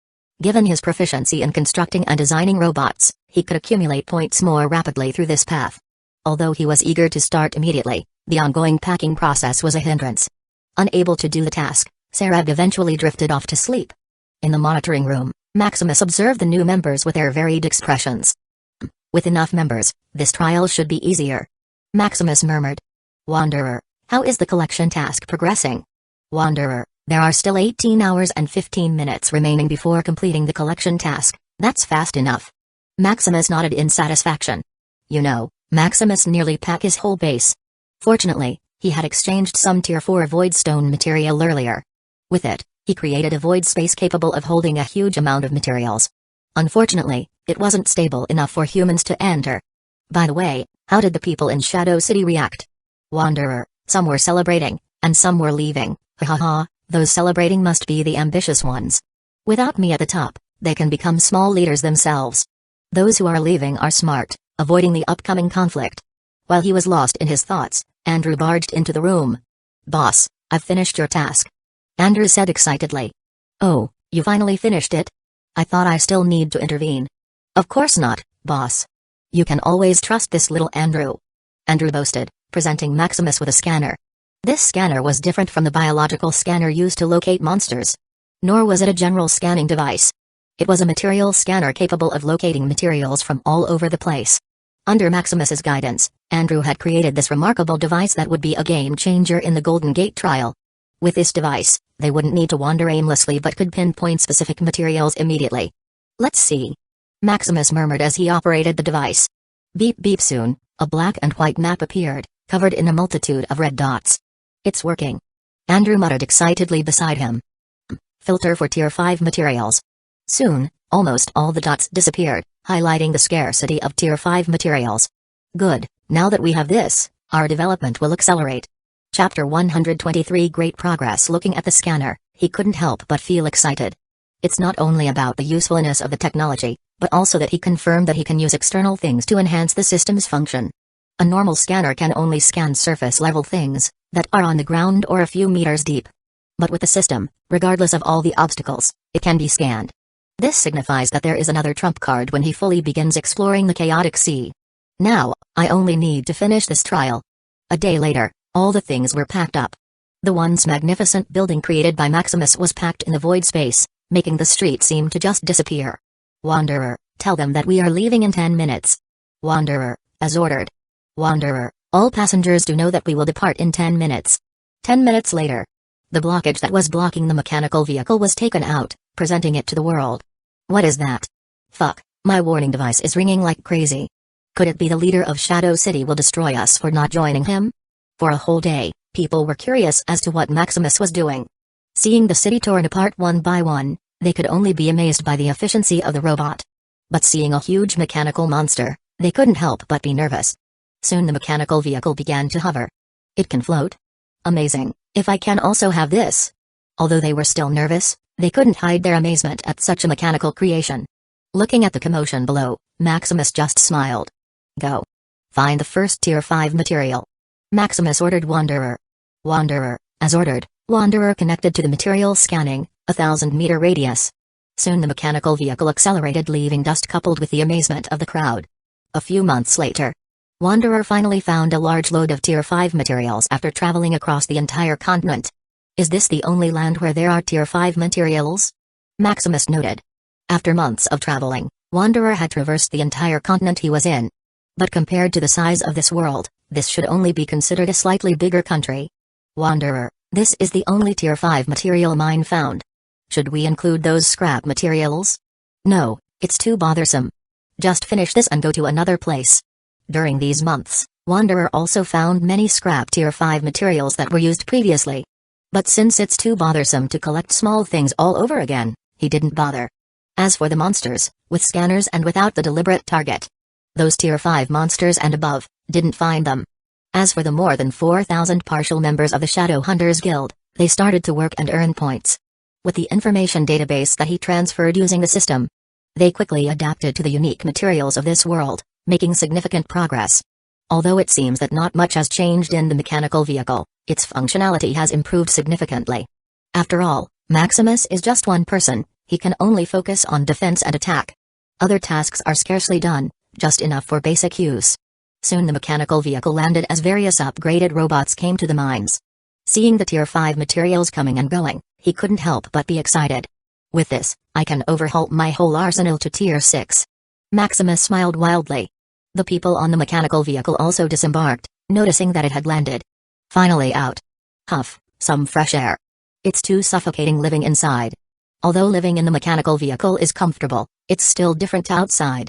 [SPEAKER 1] Given his proficiency in constructing and designing robots, he could accumulate points more rapidly through this path. Although he was eager to start immediately, the ongoing packing process was a hindrance. Unable to do the task, Sarab eventually drifted off to sleep. In the monitoring room, Maximus observed the new members with their varied expressions. With enough members, this trial should be easier. Maximus murmured. Wanderer, how is the collection task progressing? Wanderer, there are still 18 hours and 15 minutes remaining before completing the collection task, that's fast enough. Maximus nodded in satisfaction. You know, Maximus nearly packed his whole base. Fortunately, he had exchanged some Tier 4 void stone material earlier. With it, he created a void space capable of holding a huge amount of materials. Unfortunately, it wasn't stable enough for humans to enter. By the way, how did the people in Shadow City react? Wanderer, some were celebrating, and some were leaving, ha. Those celebrating must be the ambitious ones. Without me at the top, they can become small leaders themselves. Those who are leaving are smart, avoiding the upcoming conflict. While he was lost in his thoughts, Andrew barged into the room. Boss, I've finished your task. Andrew said excitedly. Oh, you finally finished it? I thought I still need to intervene. Of course not, boss. You can always trust this little Andrew. Andrew boasted, presenting Maximus with a scanner. This scanner was different from the biological scanner used to locate monsters. Nor was it a general scanning device. It was a material scanner capable of locating materials from all over the place. Under Maximus's guidance, Andrew had created this remarkable device that would be a game changer in the Golden Gate trial. With this device, they wouldn't need to wander aimlessly but could pinpoint specific materials immediately. Let's see. Maximus murmured as he operated the device. Beep beep soon, a black and white map appeared, covered in a multitude of red dots. It's working. Andrew muttered excitedly beside him. Filter for Tier 5 materials. Soon, almost all the dots disappeared, highlighting the scarcity of Tier 5 materials. Good, now that we have this, our development will accelerate. Chapter 123 Great progress. Looking at the scanner, he couldn't help but feel excited. It's not only about the usefulness of the technology, but also that he confirmed that he can use external things to enhance the system's function. A normal scanner can only scan surface-level things that are on the ground or a few meters deep. But with the system, regardless of all the obstacles, it can be scanned. This signifies that there is another trump card when he fully begins exploring the chaotic sea. Now, I only need to finish this trial. A day later, all the things were packed up. The once magnificent building created by Maximus was packed in the void space, making the street seem to just disappear. Wanderer, tell them that we are leaving in 10 minutes. Wanderer, as ordered. Wanderer, all passengers do know that we will depart in 10 minutes. 10 minutes later. The blockage that was blocking the mechanical vehicle was taken out, presenting it to the world. What is that? Fuck, my warning device is ringing like crazy. Could it be the leader of Shadow City will destroy us for not joining him? For a whole day, people were curious as to what Maximus was doing. Seeing the city torn apart one by one, they could only be amazed by the efficiency of the robot. But seeing a huge mechanical monster, they couldn't help but be nervous. Soon the mechanical vehicle began to hover. It can float? Amazing, if I can also have this. Although they were still nervous, they couldn't hide their amazement at such a mechanical creation. Looking at the commotion below, Maximus just smiled. Go. Find the first Tier 5 material. Maximus ordered Wanderer. Wanderer, as ordered, Wanderer connected to the material scanning, 1,000-meter radius. Soon the mechanical vehicle accelerated, leaving dust coupled with the amazement of the crowd. A few months later, Wanderer finally found a large load of Tier 5 materials after traveling across the entire continent. Is this the only land where there are Tier 5 materials? Maximus noted. After months of traveling, Wanderer had traversed the entire continent he was in. But compared to the size of this world, this should only be considered a slightly bigger country. Wanderer, this is the only Tier 5 material mine found. Should we include those scrap materials? No, it's too bothersome. Just finish this and go to another place. During these months, Wanderer also found many scrap Tier 5 materials that were used previously. But since it's too bothersome to collect small things all over again, he didn't bother. As for the monsters, with scanners and without the deliberate target, those Tier 5 monsters and above, didn't find them. As for the more than 4,000 partial members of the Shadow Hunters Guild, they started to work and earn points. With the information database that he transferred using the system, they quickly adapted to the unique materials of this world, making significant progress. Although it seems that not much has changed in the mechanical vehicle, its functionality has improved significantly. After all, Maximus is just one person, he can only focus on defense and attack. Other tasks are scarcely done, just enough for basic use. Soon the mechanical vehicle landed as various upgraded robots came to the mines. Seeing the Tier 5 materials coming and going, he couldn't help but be excited. With this, I can overhaul my whole arsenal to Tier 6. Maximus smiled wildly. The people on the mechanical vehicle also disembarked, noticing that it had landed. Finally out. Huff, some fresh air. It's too suffocating living inside. Although living in the mechanical vehicle is comfortable, it's still different outside.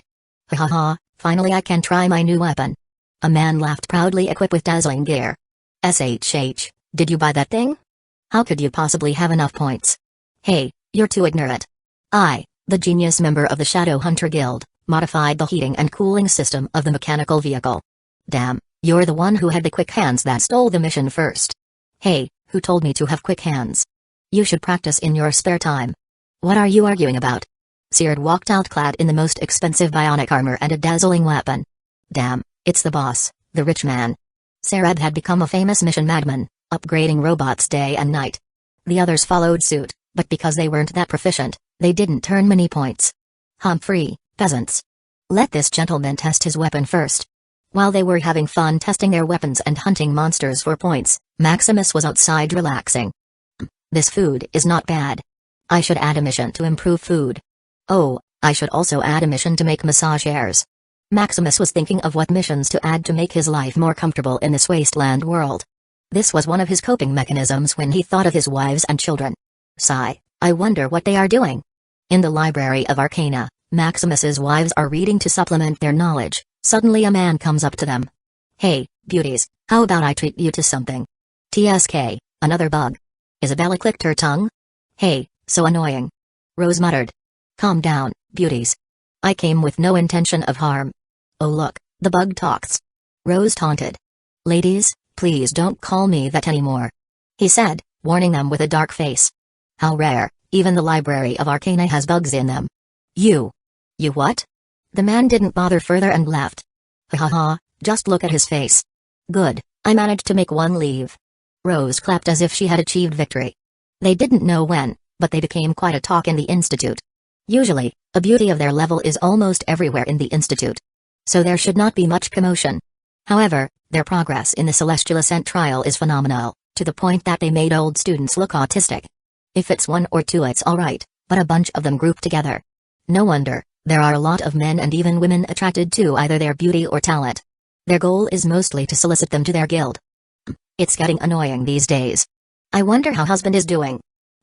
[SPEAKER 1] Ha ha ha, finally I can try my new weapon. A man laughed proudly, equipped with dazzling gear. SHH, did you buy that thing? How could you possibly have enough points? Hey, you're too ignorant. I, the genius member of the Shadow Hunter Guild, modified the heating and cooling system of the mechanical vehicle. Damn, you're the one who had the quick hands that stole the mission first. Hey, who told me to have quick hands? You should practice in your spare time. What are you arguing about? Seared walked out clad in the most expensive bionic armor and a dazzling weapon. Damn, it's the boss, the rich man. Seared had become a famous mission madman, upgrading robots day and night. The others followed suit, but because they weren't that proficient, they didn't earn many points. Humphrey, peasants. Let this gentleman test his weapon first. While they were having fun testing their weapons and hunting monsters for points, Maximus was outside relaxing. This food is not bad. I should add a mission to improve food. Oh, I should also add a mission to make massage chairs. Maximus was thinking of what missions to add to make his life more comfortable in this wasteland world. This was one of his coping mechanisms when he thought of his wives and children. Sigh, I wonder what they are doing. In the Library of Arcana, Maximus's wives are reading to supplement their knowledge. Suddenly a man comes up to them. Hey, beauties, how about I treat you to something? TSK, another bug. Isabella clicked her tongue. Hey, so annoying. Rose muttered. Calm down, beauties. I came with no intention of harm. Oh look, the bug talks. Rose taunted. Ladies, please don't call me that anymore. He said, warning them with a dark face. How rare, even the Library of Arcana has bugs in them. You what? The man didn't bother further and left. Ha ha ha, just look at his face. Good, I managed to make one leave. Rose clapped as if she had achieved victory. They didn't know when, but they became quite a talk in the institute. Usually, a beauty of their level is almost everywhere in the institute. So there should not be much commotion. However, their progress in the Celestial Ascent trial is phenomenal, to the point that they made old students look autistic. If it's one or two it's alright, but a bunch of them grouped together. No wonder, there are a lot of men and even women attracted to either their beauty or talent. Their goal is mostly to solicit them to their guild. It's getting annoying these days. I wonder how husband is doing.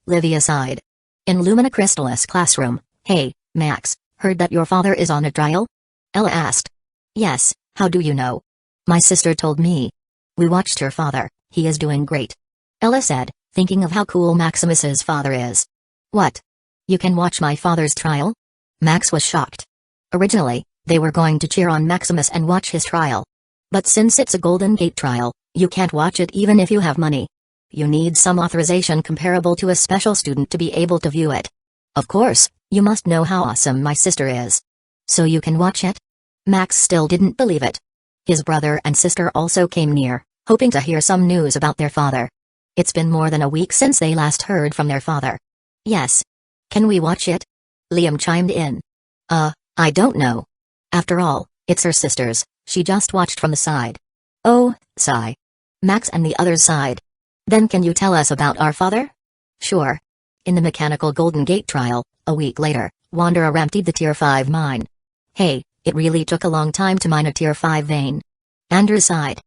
[SPEAKER 1] Livia sighed. In Lumina Crystallis' classroom, hey, Max, heard that your father is on a trial? Ella asked. Yes, how do you know? My sister told me. We watched her father, he is doing great. Ella said, thinking of how cool Maximus's father is. What? You can watch my father's trial? Max was shocked. Originally, they were going to cheer on Maximus and watch his trial. But since it's a Golden Gate trial, you can't watch it even if you have money. You need some authorization comparable to a special student to be able to view it. Of course, you must know how awesome my sister is. So you can watch it? Max still didn't believe it. His brother and sister also came near, hoping to hear some news about their father. It's been more than a week since they last heard from their father. Yes. Can we watch it? Liam chimed in. I don't know. After all, it's her sister's, she just watched from the side. Oh, sigh. Max and the others sighed. Then can you tell us about our father? Sure. In the mechanical Golden Gate trial, a week later, Wanderer emptied the Tier 5 mine. Hey, it really took a long time to mine a Tier 5 vein. Andrew sighed.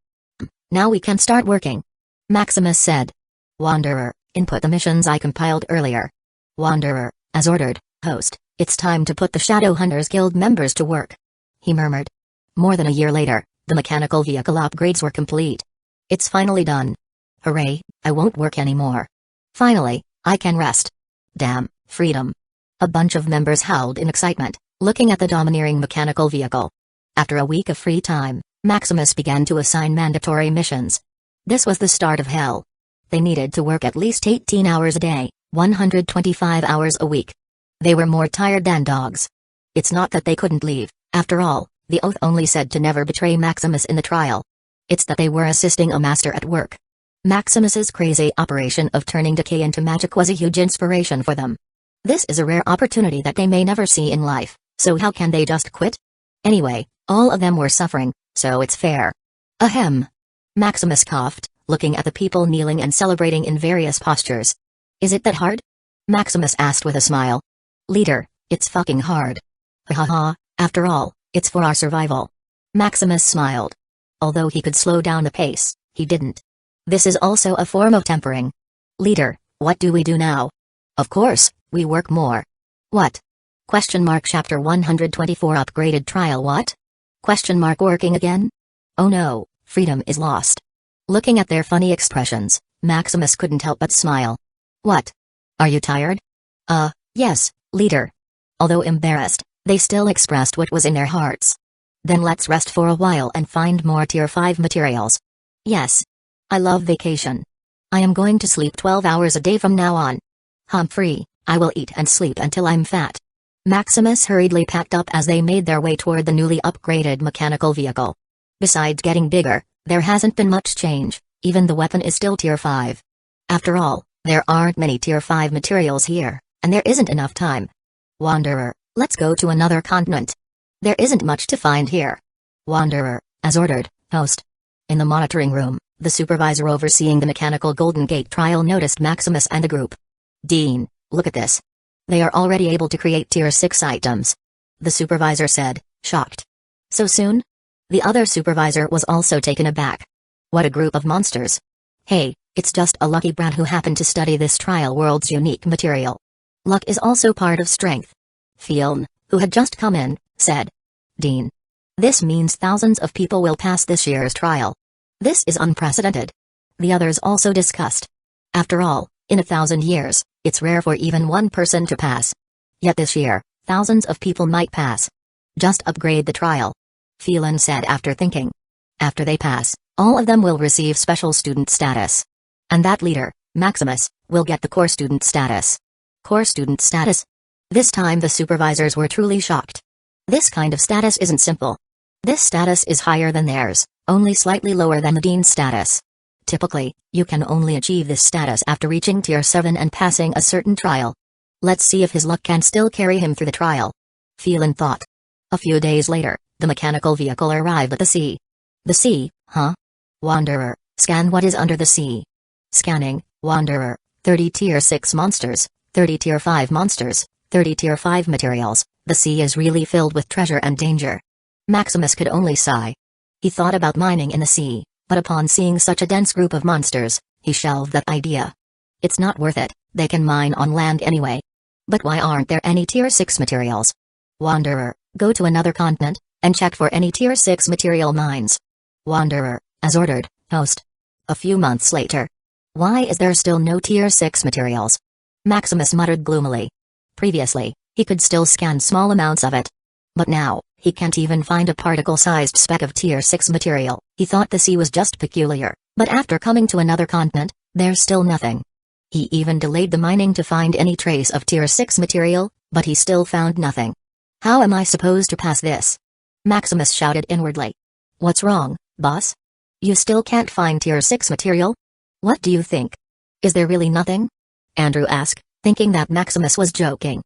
[SPEAKER 1] Now we can start working. Maximus said. Wanderer, input the missions I compiled earlier. Wanderer, as ordered, host, it's time to put the Shadow Hunters Guild members to work. He murmured. More than a year later, the mechanical vehicle upgrades were complete. It's finally done. Hooray, I won't work anymore. Finally, I can rest. Damn, freedom. A bunch of members howled in excitement, looking at the domineering mechanical vehicle. After a week of free time, Maximus began to assign mandatory missions. This was the start of hell. They needed to work at least 18 hours a day, 125 hours a week. They were more tired than dogs. It's not that they couldn't leave, after all, the oath only said to never betray Maximus in the trial. It's that they were assisting a master at work. Maximus's crazy operation of turning decay into magic was a huge inspiration for them. This is a rare opportunity that they may never see in life, so how can they just quit? Anyway, all of them were suffering, so it's fair. Ahem. Maximus coughed, looking at the people kneeling and celebrating in various postures. Is it that hard? Maximus asked with a smile. Leader, it's fucking hard. Ha ha ha, after all, it's for our survival. Maximus smiled. Although he could slow down the pace, he didn't. This is also a form of tempering. Leader, what do we do now? Of course, we work more. What? Question mark chapter 124 upgraded trial what? Question mark working again? Oh no, freedom is lost. Looking at their funny expressions, Maximus couldn't help but smile. What? Are you tired? Yes, leader. Although embarrassed, they still expressed what was in their hearts. Then let's rest for a while and find more Tier 5 materials. Yes. I love vacation. I am going to sleep 12 hours a day from now on. Humphrey, I will eat and sleep until I'm fat. Maximus hurriedly packed up as they made their way toward the newly upgraded mechanical vehicle. Besides getting bigger, there hasn't been much change, even the weapon is still Tier 5. After all, there aren't many Tier 5 materials here, and there isn't enough time. Wanderer, let's go to another continent. There isn't much to find here. Wanderer, as ordered, host. In the monitoring room, the supervisor overseeing the mechanical Golden Gate trial noticed Maximus and the group. Dean, look at this. They are already able to create Tier 6 items. The supervisor said, shocked. So soon? The other supervisor was also taken aback. What a group of monsters. Hey, it's just a lucky brat who happened to study this trial world's unique material. Luck is also part of strength. Fieln, who had just come in, said. Dean. This means thousands of people will pass this year's trial. This is unprecedented. The others also discussed. After all, in 1,000 years, it's rare for even one person to pass. Yet this year, thousands of people might pass. Just upgrade the trial. Phelan said after thinking. After they pass, all of them will receive special student status. And that leader, Maximus, will get the core student status. Core student status? This time the supervisors were truly shocked. This kind of status isn't simple. This status is higher than theirs, only slightly lower than the dean's status. Typically, you can only achieve this status after reaching Tier 7 and passing a certain trial. Let's see if his luck can still carry him through the trial. Phelan thought. A few days later, the mechanical vehicle arrived at the sea. The sea, huh? Wanderer, scan what is under the sea. Scanning, Wanderer, 30 Tier 6 monsters, 30 Tier 5 monsters, 30 Tier 5 materials. The sea is really filled with treasure and danger. Maximus could only sigh. He thought about mining in the sea, but upon seeing such a dense group of monsters, he shelved that idea. It's not worth it, they can mine on land anyway. But why aren't there any Tier 6 materials? Wanderer, go to another continent, and check for any Tier 6 material mines. Wanderer, as ordered, host. A few months later. Why is there still no Tier 6 materials? Maximus muttered gloomily. Previously, he could still scan small amounts of it. But now, he can't even find a particle-sized speck of Tier 6 material. He thought the sea was just peculiar, but after coming to another continent, there's still nothing. He even delayed the mining to find any trace of Tier 6 material, but he still found nothing. How am I supposed to pass this? Maximus shouted inwardly. What's wrong, boss? You still can't find Tier 6 material? What do you think? Is there really nothing? Andrew asked, thinking that Maximus was joking.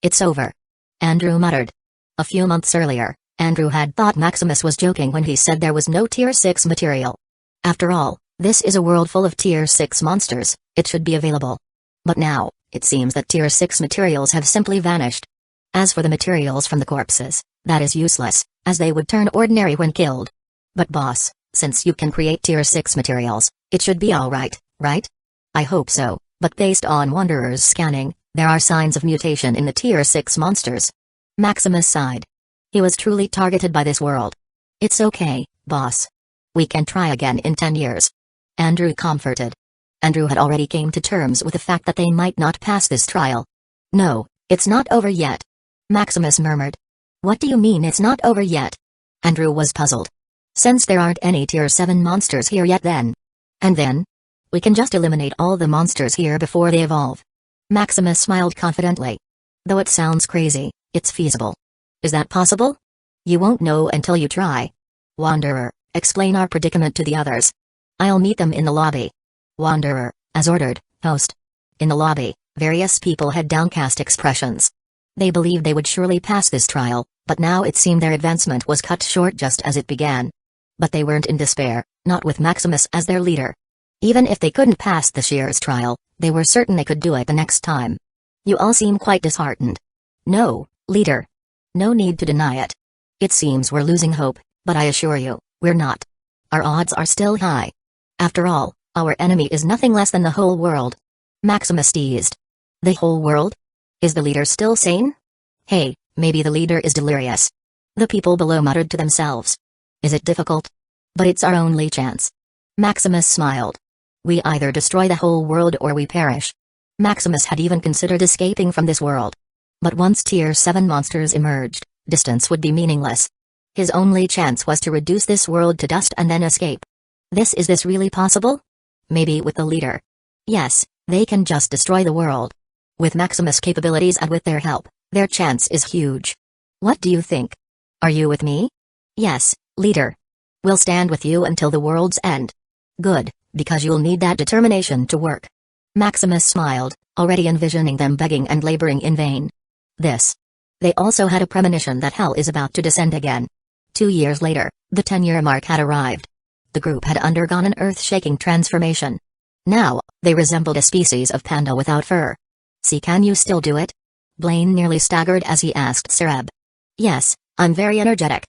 [SPEAKER 1] It's over. Andrew muttered. A few months earlier, Andrew had thought Maximus was joking when he said there was no Tier 6 material. After all, this is a world full of Tier 6 monsters, it should be available. But now, it seems that Tier 6 materials have simply vanished. As for the materials from the corpses, that is useless, as they would turn ordinary when killed. But boss, since you can create Tier 6 materials, it should be alright, right? I hope so, but based on Wanderer's scanning, there are signs of mutation in the Tier 6 monsters. Maximus sighed. He was truly targeted by this world. It's okay, boss. We can try again in 10 years. Andrew comforted. Andrew had already came to terms with the fact that they might not pass this trial. No, it's not over yet. Maximus murmured. What do you mean it's not over yet? Andrew was puzzled. Since there aren't any Tier 7 monsters here yet then. And then? We can just eliminate all the monsters here before they evolve. Maximus smiled confidently. Though it sounds crazy, it's feasible. Is that possible? You won't know until you try. Wanderer, explain our predicament to the others. I'll meet them in the lobby. Wanderer, as ordered, host. In the lobby, various people had downcast expressions. They believed they would surely pass this trial, but now it seemed their advancement was cut short just as it began. But they weren't in despair, not with Maximus as their leader. Even if they couldn't pass the Shear's trial, they were certain they could do it the next time. You all seem quite disheartened. No, leader. No need to deny it. It seems we're losing hope, but I assure you, we're not. Our odds are still high. After all, our enemy is nothing less than the whole world. Maximus teased. The whole world? Is the leader still sane? Hey, maybe the leader is delirious. The people below muttered to themselves. Is it difficult? But it's our only chance. Maximus smiled. We either destroy the whole world or we perish. Maximus had even considered escaping from this world. But once Tier 7 monsters emerged, distance would be meaningless. His only chance was to reduce this world to dust and then escape. Is this really possible? Maybe with the leader. Yes, they can just destroy the world. With Maximus' capabilities and with their help, their chance is huge. What do you think? Are you with me? Yes, leader. We'll stand with you until the world's end. Good, because you'll need that determination to work. Maximus smiled, already envisioning them begging and laboring in vain. They also had a premonition that hell is about to descend again. 2 years later, the 10-year mark had arrived. The group had undergone an earth-shaking transformation. Now, they resembled a species of panda without fur. See, can you still do it? Blaine nearly staggered as he asked Sereb. Yes, I'm very energetic.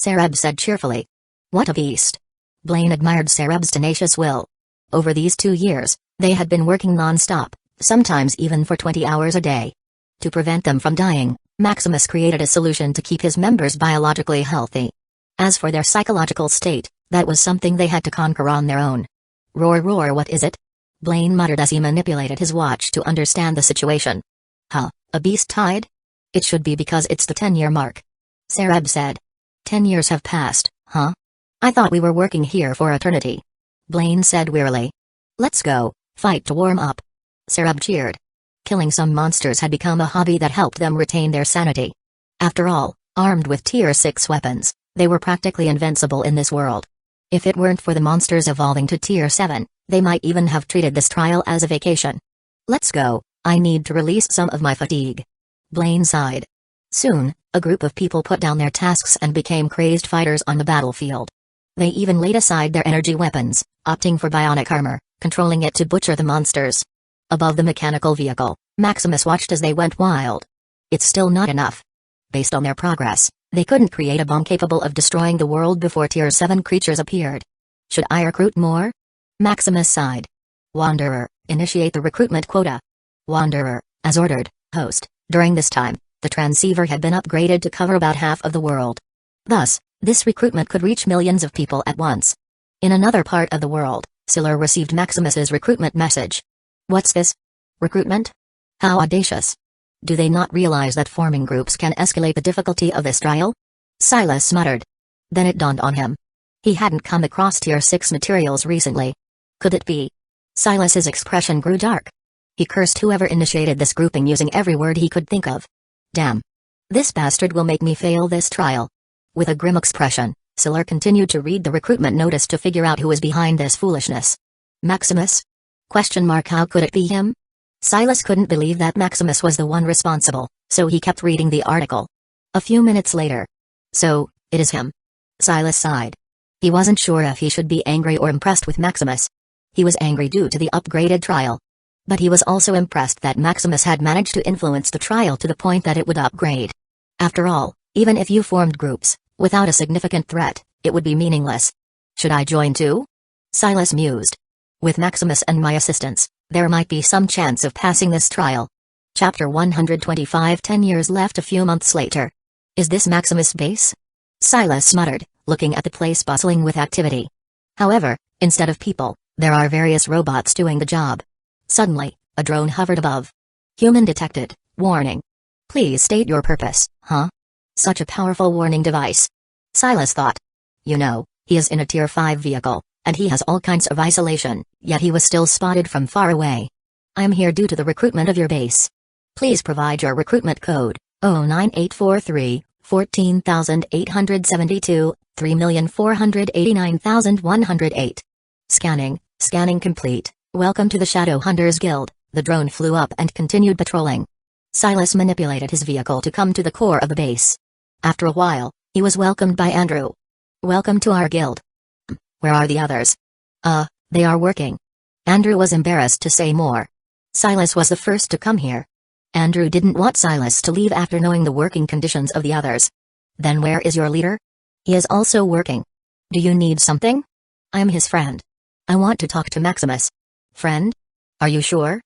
[SPEAKER 1] Sereb said cheerfully. What a beast. Blaine admired Sereb's tenacious will. Over these 2 years, they had been working non-stop, sometimes even for 20 hours a day. To prevent them from dying, Maximus created a solution to keep his members biologically healthy. As for their psychological state, that was something they had to conquer on their own. Roar, what is it? Blaine muttered as he manipulated his watch to understand the situation. Huh, a beast tide? It should be because it's the 10-year mark. Sereb said. 10 years have passed, huh? I thought we were working here for eternity. Blaine said wearily. Let's go, fight to warm up. Sereb cheered. Killing some monsters had become a hobby that helped them retain their sanity. After all, armed with Tier 6 weapons, they were practically invincible in this world. If it weren't for the monsters evolving to Tier 7, they might even have treated this trial as a vacation. Let's go, I need to release some of my fatigue. Blaine sighed. Soon, a group of people put down their tasks and became crazed fighters on the battlefield. They even laid aside their energy weapons, opting for bionic armor, controlling it to butcher the monsters. Above the mechanical vehicle, Maximus watched as they went wild. It's still not enough. Based on their progress, they couldn't create a bomb capable of destroying the world before Tier 7 creatures appeared. Should I recruit more? Maximus sighed. Wanderer, initiate the recruitment quota. Wanderer, as ordered, host. During this time, the transceiver had been upgraded to cover about half of the world. Thus, this recruitment could reach millions of people at once. In another part of the world, Siller received Maximus's recruitment message. What's this? Recruitment? How audacious. Do they not realize that forming groups can escalate the difficulty of this trial? Silas muttered. Then it dawned on him. He hadn't come across Tier 6 materials recently. Could it be? Silas's expression grew dark. He cursed whoever initiated this grouping using every word he could think of. Damn. This bastard will make me fail this trial. With a grim expression, Siller continued to read the recruitment notice to figure out who was behind this foolishness. Maximus? How could it be him? Silas couldn't believe that Maximus was the one responsible, so he kept reading the article. A few minutes later. So, it is him. Silas sighed. He wasn't sure if he should be angry or impressed with Maximus. He was angry due to the upgraded trial. But he was also impressed that Maximus had managed to influence the trial to the point that it would upgrade. After all, even if you formed groups, without a significant threat, it would be meaningless. Should I join too? Silas mused. With Maximus and my assistance, there might be some chance of passing this trial. Chapter 125. 10 years left. A few months later. Is this Maximus' base? Silas muttered, looking at the place bustling with activity. However, instead of people, there are various robots doing the job. Suddenly, a drone hovered above. Human detected. Warning. Please state your purpose, huh? Such a powerful warning device. Silas thought. You know, he is in a Tier 5 vehicle, and he has all kinds of isolation, yet he was still spotted from far away. I am here due to the recruitment of your base. Please provide your recruitment code, 09843, 14872, 3489108. Scanning complete. Welcome to the Shadow Hunters Guild. The drone flew up and continued patrolling. Silas manipulated his vehicle to come to the core of the base. After a while, he was welcomed by Andrew. Welcome to our guild. Where are the others? They are working. Andrew was embarrassed to say more. Silas was the first to come here. Andrew didn't want Silas to leave after knowing the working conditions of the others. Then where is your leader? He is also working. Do you need something? I am his friend. I want to talk to Maximus. Friend? Are you sure?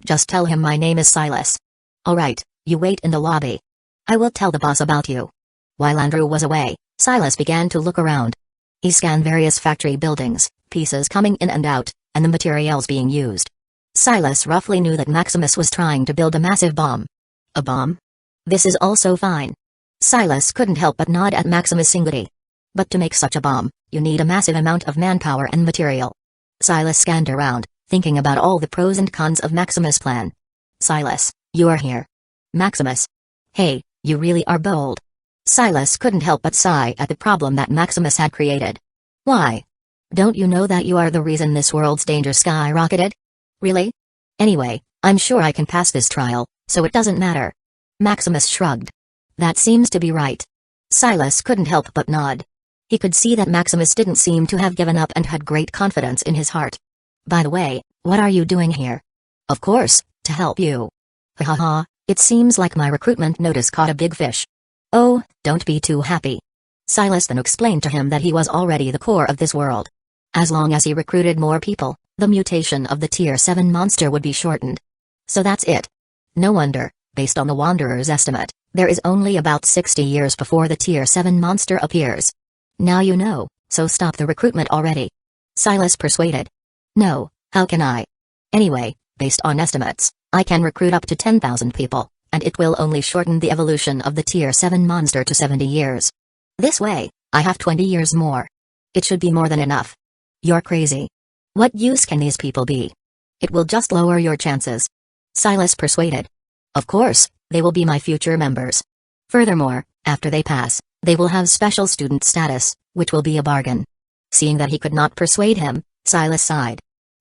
[SPEAKER 1] Just tell him my name is Silas. Alright, you wait in the lobby. I will tell the boss about you. While Andrew was away, Silas began to look around. He scanned various factory buildings, pieces coming in and out, and the materials being used. Silas roughly knew that Maximus was trying to build a massive bomb. A bomb? This is also fine. Silas couldn't help but nod at Maximus' singularity. But to make such a bomb, you need a massive amount of manpower and material. Silas scanned around, thinking about all the pros and cons of Maximus' plan. Silas, you are here. Maximus. Hey, you really are bold. Silas couldn't help but sigh at the problem that Maximus had created. Why? Don't you know that you are the reason this world's danger skyrocketed? Really? Anyway, I'm sure I can pass this trial, so it doesn't matter. Maximus shrugged. That seems to be right. Silas couldn't help but nod. He could see that Maximus didn't seem to have given up and had great confidence in his heart. By the way, what are you doing here? Of course, to help you. Ha ha ha, it seems like my recruitment notice caught a big fish. Oh, don't be too happy. Silas then explained to him that he was already the core of this world. As long as he recruited more people, the mutation of the Tier 7 monster would be shortened. So that's it. No wonder, based on the Wanderer's estimate, there is only about 60 years before the Tier 7 monster appears. Now you know, so stop the recruitment already. Silas persuaded. No, how can I? Anyway, based on estimates, I can recruit up to 10,000 people, and it will only shorten the evolution of the Tier 7 monster to 70 years. This way, I have 20 years more. It should be more than enough. You're crazy. What use can these people be? It will just lower your chances. Silas persuaded. Of course, they will be my future members. Furthermore, after they pass, they will have special student status, which will be a bargain. Seeing that he could not persuade him, Silas sighed.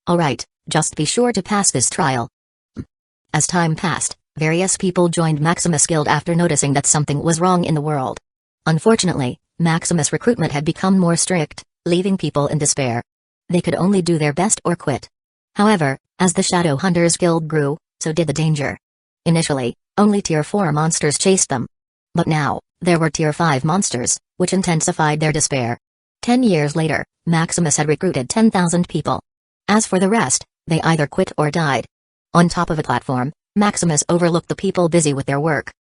[SPEAKER 1] Alright, just be sure to pass this trial. As time passed, various people joined Maximus' guild after noticing that something was wrong in the world. Unfortunately, Maximus' recruitment had become more strict, leaving people in despair. They could only do their best or quit. However, as the Shadow Hunters Guild grew, so did the danger. Initially, only Tier 4 monsters chased them. But now, there were Tier 5 monsters, which intensified their despair. 10 years later, Maximus had recruited 10,000 people. As for the rest, they either quit or died. On top of a platform, Maximus overlooked the people busy with their work.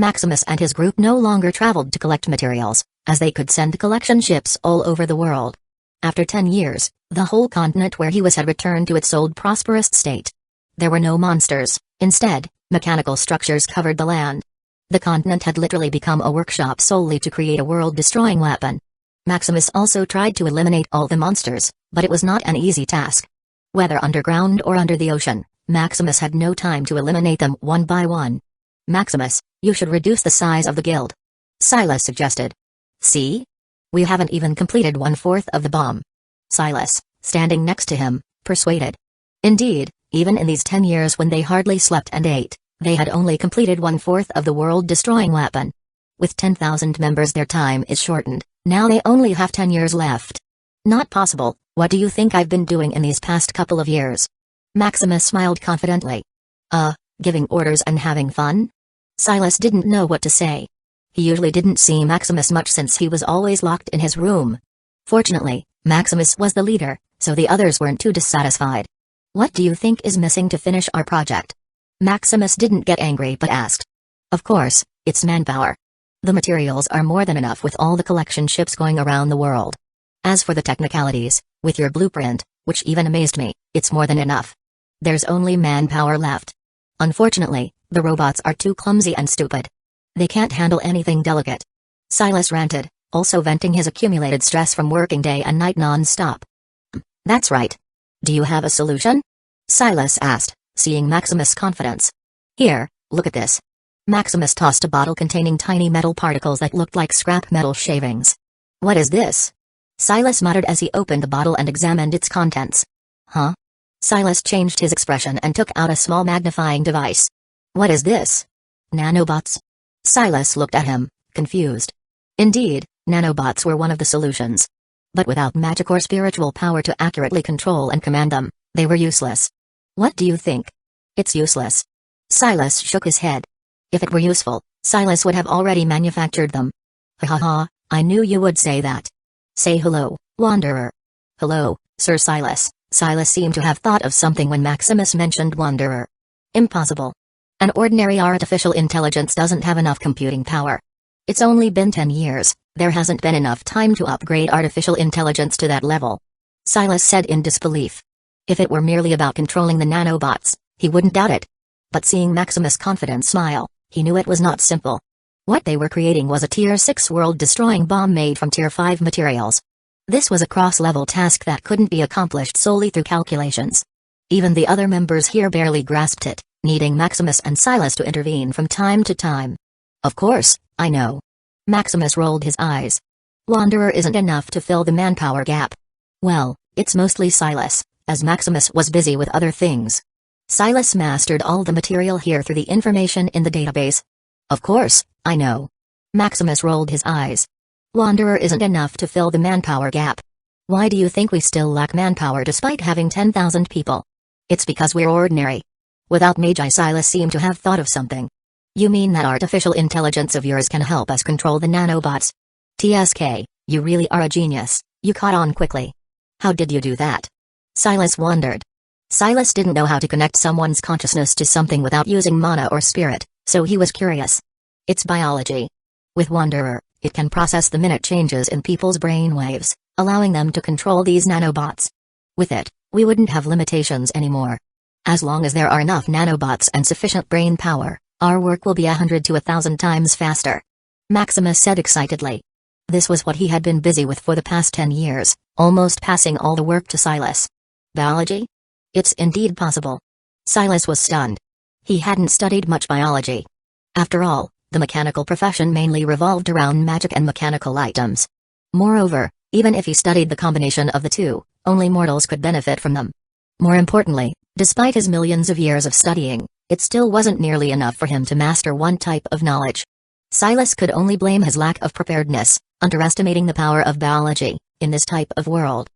[SPEAKER 1] Maximus and his group no longer traveled to collect materials, as they could send collection ships all over the world. After 10 years, the whole continent where he was had returned to its old prosperous state. There were no monsters, instead, mechanical structures covered the land. The continent had literally become a workshop solely to create a world-destroying weapon. Maximus also tried to eliminate all the monsters, but it was not an easy task. Whether underground or under the ocean, Maximus had no time to eliminate them one by one. Maximus, you should reduce the size of the guild. Silas suggested. See? We haven't even completed 1/4 of the bomb. Silas, standing next to him, persuaded. Indeed, even in these 10 years when they hardly slept and ate, they had only completed 1/4 of the world-destroying weapon. With 10,000 members their time is shortened, now they only have 10 years left. Not possible. What do you think I've been doing in these past couple of years? Maximus smiled confidently. Giving orders and having fun? Silas didn't know what to say. He usually didn't see Maximus much since he was always locked in his room. Fortunately, Maximus was the leader, so the others weren't too dissatisfied. What do you think is missing to finish our project? Maximus didn't get angry but asked. Of course, it's manpower. The materials are more than enough with all the collection ships going around the world. As for the technicalities, with your blueprint, which even amazed me, it's more than enough. There's only manpower left. Unfortunately, the robots are too clumsy and stupid. They can't handle anything delicate. Silas ranted, also venting his accumulated stress from working day and night non-stop. That's right. Do you have a solution? Silas asked, seeing Maximus' confidence. Here, look at this. Maximus tossed a bottle containing tiny metal particles that looked like scrap metal shavings. What is this? Silas muttered as he opened the bottle and examined its contents. Huh? Silas changed his expression and took out a small magnifying device. What is this? Nanobots? Silas looked at him, confused. Indeed, nanobots were one of the solutions. But without magic or spiritual power to accurately control and command them, they were useless. What do you think? It's useless. Silas shook his head. If it were useful, Silas would have already manufactured them. Ha ha ha, I knew you would say that. Say hello, Wanderer. Hello, Sir Silas. Silas seemed to have thought of something when Maximus mentioned Wanderer. Impossible. An ordinary artificial intelligence doesn't have enough computing power. It's only been 10 years, there hasn't been enough time to upgrade artificial intelligence to that level. Silas said in disbelief. If it were merely about controlling the nanobots, he wouldn't doubt it. But seeing Maximus' confident smile, he knew it was not simple. What they were creating was a Tier 6 world-destroying bomb made from Tier 5 materials. This was a cross-level task that couldn't be accomplished solely through calculations. Even the other members here barely grasped it, needing Maximus and Silas to intervene from time to time. Of course, I know. Maximus rolled his eyes. Wanderer isn't enough to fill the manpower gap. Well, it's mostly Silas, as Maximus was busy with other things. Silas mastered all the material here through the information in the database. Of course, I know. Maximus rolled his eyes. Wanderer isn't enough to fill the manpower gap. Why do you think we still lack manpower despite having 10,000 people? It's because we're ordinary. Without Mage, Silas seemed to have thought of something. You mean that artificial intelligence of yours can help us control the nanobots? TSK, you really are a genius, you caught on quickly. How did you do that? Silas wondered. Silas didn't know how to connect someone's consciousness to something without using mana or spirit, so he was curious. It's biology. With Wanderer, it can process the minute changes in people's brain waves, allowing them to control these nanobots. With it, we wouldn't have limitations anymore. As long as there are enough nanobots and sufficient brain power, our work will be 100 to 1,000 times faster. Maximus said excitedly. This was what he had been busy with for the past 10 years, almost passing all the work to Silas. Biology? It's indeed possible. Silas was stunned. He hadn't studied much biology. After all, the mechanical profession mainly revolved around magic and mechanical items. Moreover, even if he studied the combination of the two, only mortals could benefit from them. More importantly, despite his millions of years of studying, it still wasn't nearly enough for him to master one type of knowledge. Silas could only blame his lack of preparedness, underestimating the power of biology, in this type of world.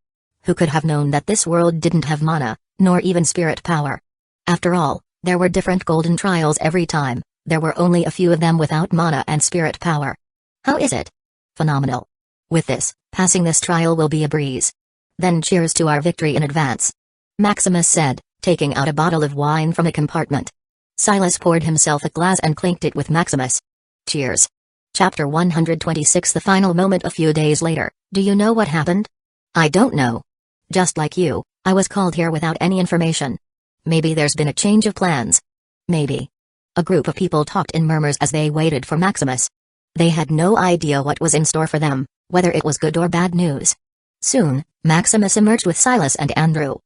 [SPEAKER 1] Who could have known that this world didn't have mana, nor even spirit power? After all, there were different golden trials every time, there were only a few of them without mana and spirit power. How is it? Phenomenal. With this, passing this trial will be a breeze. Then cheers to our victory in advance. Maximus said, taking out a bottle of wine from a compartment. Silas poured himself a glass and clinked it with Maximus. Cheers. Chapter 126. The final moment. A few days later. Do you know what happened? I don't know. Just like you, I was called here without any information. Maybe there's been a change of plans. Maybe. A group of people talked in murmurs as they waited for Maximus. They had no idea what was in store for them, whether it was good or bad news. Soon, Maximus emerged with Silas and Andrew.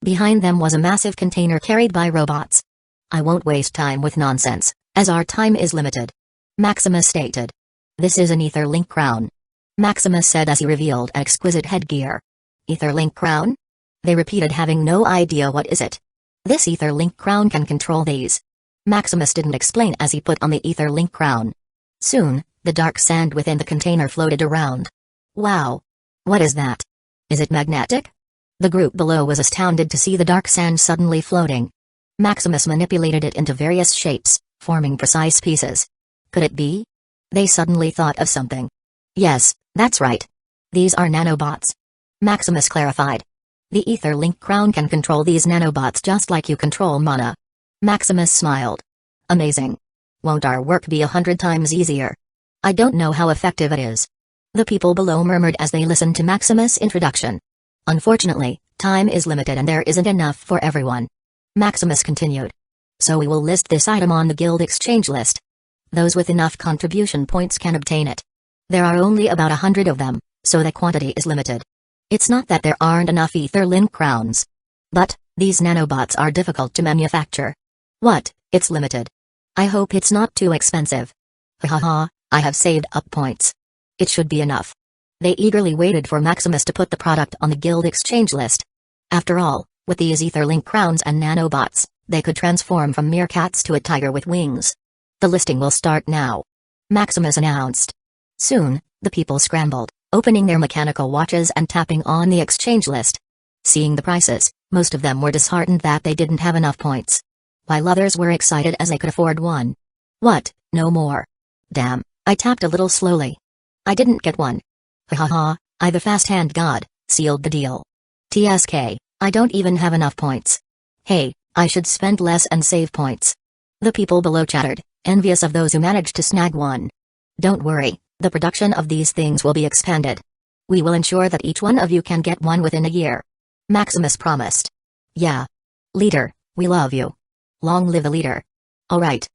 [SPEAKER 1] Behind them was a massive container carried by robots. I won't waste time with nonsense, as our time is limited. Maximus stated. This is an Etherlink crown. Maximus said as he revealed an exquisite headgear. Etherlink crown? They repeated, having no idea what is it. This Etherlink crown can control these. Maximus didn't explain as he put on the Etherlink crown. Soon, the dark sand within the container floated around. Wow! What is that? Is it magnetic? The group below was astounded to see the dark sand suddenly floating. Maximus manipulated it into various shapes, forming precise pieces. Could it be? They suddenly thought of something. Yes, that's right. These are nanobots. Maximus clarified. The Etherlink crown can control these nanobots just like you control mana. Maximus smiled. Amazing. Won't our work be 100 times easier? I don't know how effective it is. The people below murmured as they listened to Maximus' introduction. Unfortunately, time is limited and there isn't enough for everyone. Maximus continued. So we will list this item on the guild exchange list. Those with enough contribution points can obtain it. There are only about 100 of them, so the quantity is limited. It's not that there aren't enough Etherlink crowns. But, these nanobots are difficult to manufacture. What, it's limited? I hope it's not too expensive. Hahaha, I have saved up points. It should be enough. They eagerly waited for Maximus to put the product on the guild exchange list. After all, with these Etherlink crowns and nanobots, they could transform from meerkats to a tiger with wings. The listing will start now. Maximus announced. Soon, the people scrambled, opening their mechanical watches and tapping on the exchange list. Seeing the prices, most of them were disheartened that they didn't have enough points. While others were excited as they could afford one. What, no more? Damn, I tapped a little slowly. I didn't get one. Hahaha, I the fast hand god, sealed the deal. TSK, I don't even have enough points. Hey, I should spend less and save points. The people below chattered, envious of those who managed to snag one. Don't worry, the production of these things will be expanded. We will ensure that each one of you can get one within a year. Maximus promised. Yeah. Leader, we love you. Long live the leader. Alright,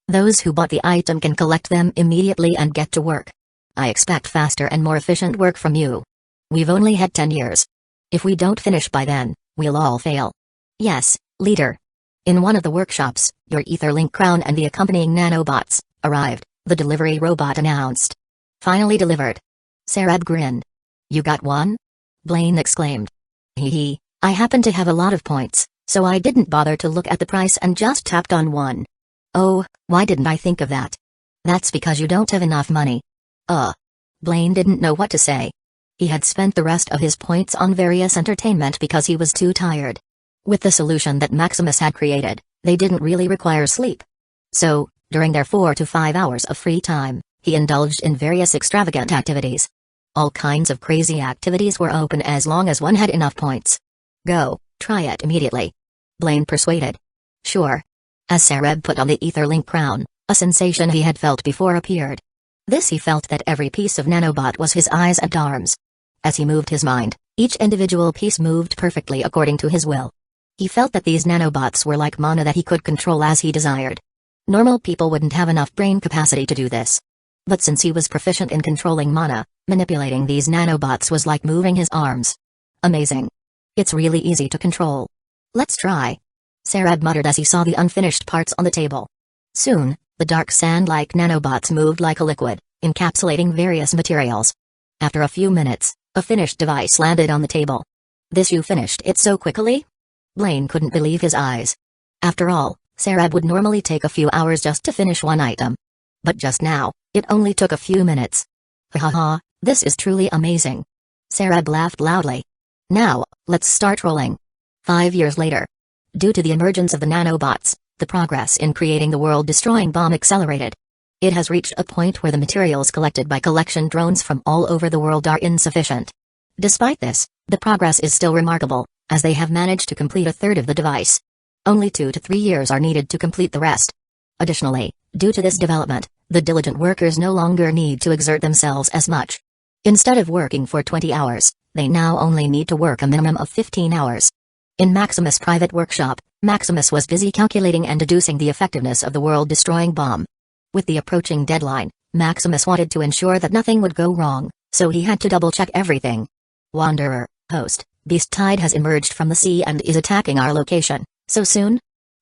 [SPEAKER 1] those who bought the item can collect them immediately and get to work. I expect faster and more efficient work from you. We've only had 10 years. If we don't finish by then, we'll all fail. Yes, leader. In one of the workshops, your Etherlink crown and the accompanying nanobots arrived, the delivery robot announced. Finally delivered. Sarab grinned. You got one? Blaine exclaimed. Hee, I happen to have a lot of points, so I didn't bother to look at the price and just tapped on one. Oh, why didn't I think of that? That's because you don't have enough money. Blaine didn't know what to say. He had spent the rest of his points on various entertainment because he was too tired. With the solution that Maximus had created, they didn't really require sleep. So, during their 4 to 5 hours of free time, he indulged in various extravagant activities. All kinds of crazy activities were open as long as one had enough points. Go, try it immediately. Blaine persuaded. Sure. As Sareb put on the Etherlink crown, a sensation he had felt before appeared. This he felt that every piece of nanobot was his eyes and arms. As he moved his mind, each individual piece moved perfectly according to his will. He felt that these nanobots were like mana that he could control as he desired. Normal people wouldn't have enough brain capacity to do this. But since he was proficient in controlling mana, manipulating these nanobots was like moving his arms. Amazing. It's really easy to control. Let's try. Sarab muttered as he saw the unfinished parts on the table. Soon, the dark sand-like nanobots moved like a liquid, encapsulating various materials. After a few minutes, a finished device landed on the table. This you finished it so quickly? Blaine couldn't believe his eyes. After all, Sarab would normally take a few hours just to finish one item. But just now, it only took a few minutes. Haha, this is truly amazing. Sarab laughed loudly. Now, let's start rolling. 5 years later. Due to the emergence of the nanobots, the progress in creating the world-destroying bomb accelerated. It has reached a point where the materials collected by collection drones from all over the world are insufficient. Despite this, the progress is still remarkable, as they have managed to complete a third of the device. Only 2 to 3 years are needed to complete the rest. Additionally, due to this development, The diligent workers no longer need to exert themselves as much. Instead of working for 20 hours, they now only need to work a minimum of 15 hours. In Maximus' private workshop, Maximus was busy calculating and deducing the effectiveness of the world-destroying bomb. With the approaching deadline, Maximus wanted to ensure that nothing would go wrong, so he had to double-check everything. Wanderer, host, beast tide has emerged from the sea and is attacking our location. So soon?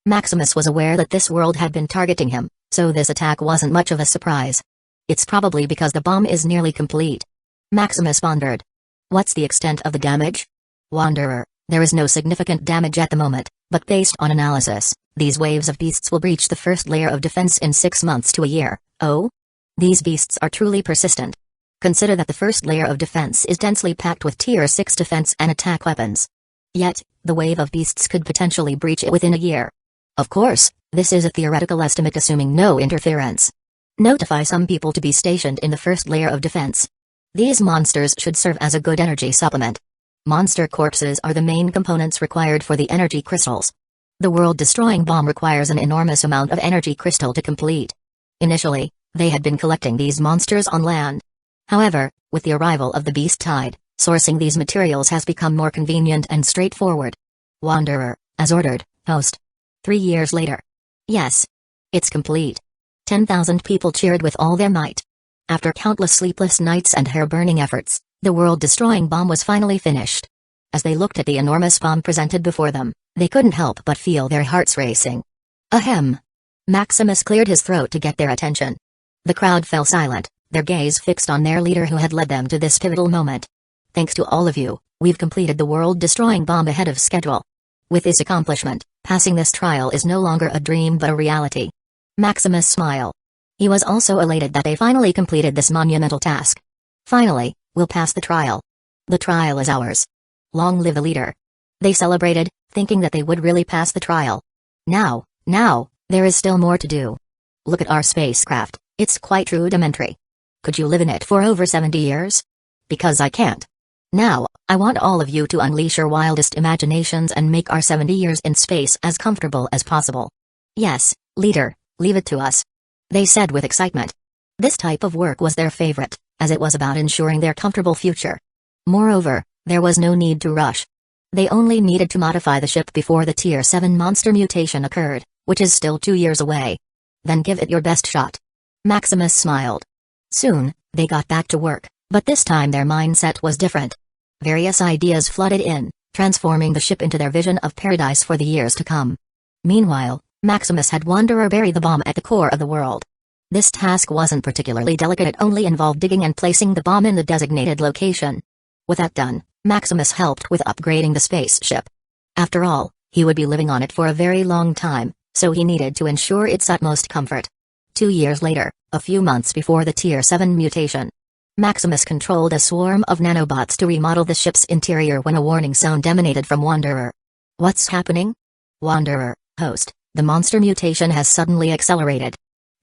[SPEAKER 1] Maximus was aware that this world had been targeting him, so this attack wasn't much of a surprise. It's probably because the bomb is nearly complete. Maximus pondered. What's the extent of the damage? Wanderer, there is no significant damage at the moment, but based on analysis, these waves of beasts will breach the first layer of defense in 6 months to a year. Oh? These beasts are truly persistent. Consider that the first layer of defense is densely packed with Tier 6 defense and attack weapons. Yet, the wave of beasts could potentially breach it within a year. Of course, this is a theoretical estimate assuming no interference. Notify some people to be stationed in the first layer of defense. These monsters should serve as a good energy supplement. Monster corpses are the main components required for the energy crystals. The world-destroying bomb requires an enormous amount of energy crystal to complete. Initially, they had been collecting these monsters on land. However, with the arrival of the beast tide, sourcing these materials has become more convenient and straightforward. Wanderer, as ordered, host. 3 years later. Yes. It's complete. 10,000 people cheered with all their might. After countless sleepless nights and hair-burning efforts, the world-destroying bomb was finally finished. As they looked at the enormous bomb presented before them, they couldn't help but feel their hearts racing. Ahem. Maximus cleared his throat to get their attention. The crowd fell silent, their gaze fixed on their leader who had led them to this pivotal moment. Thanks to all of you, we've completed the world-destroying bomb ahead of schedule. With this accomplishment, passing this trial is no longer a dream but a reality. Maximus smiled. He was also elated that they finally completed this monumental task. Finally, we'll pass the trial. The trial is ours. Long live the leader. They celebrated, thinking that they would really pass the trial. Now, there is still more to do. Look at our spacecraft, it's quite rudimentary. Could you live in it for over 70 years? Because I can't. Now, I want all of you to unleash your wildest imaginations and make our 70 years in space as comfortable as possible. Yes, leader, leave it to us. They said with excitement. This type of work was their favorite, as it was about ensuring their comfortable future. Moreover, there was no need to rush. They only needed to modify the ship before the Tier 7 monster mutation occurred, which is still 2 years away. Then give it your best shot. Maximus smiled. Soon, they got back to work, but this time their mindset was different. Various ideas flooded in, transforming the ship into their vision of paradise for the years to come. Meanwhile, Maximus had Wanderer bury the bomb at the core of the world. This task wasn't particularly delicate, it only involved digging and placing the bomb in the designated location. With that done, Maximus helped with upgrading the spaceship. After all, he would be living on it for a very long time, so he needed to ensure its utmost comfort. 2 years later, a few months before the Tier 7 mutation, Maximus controlled a swarm of nanobots to remodel the ship's interior when a warning sound emanated from Wanderer. What's happening? Wanderer, host, the monster mutation has suddenly accelerated.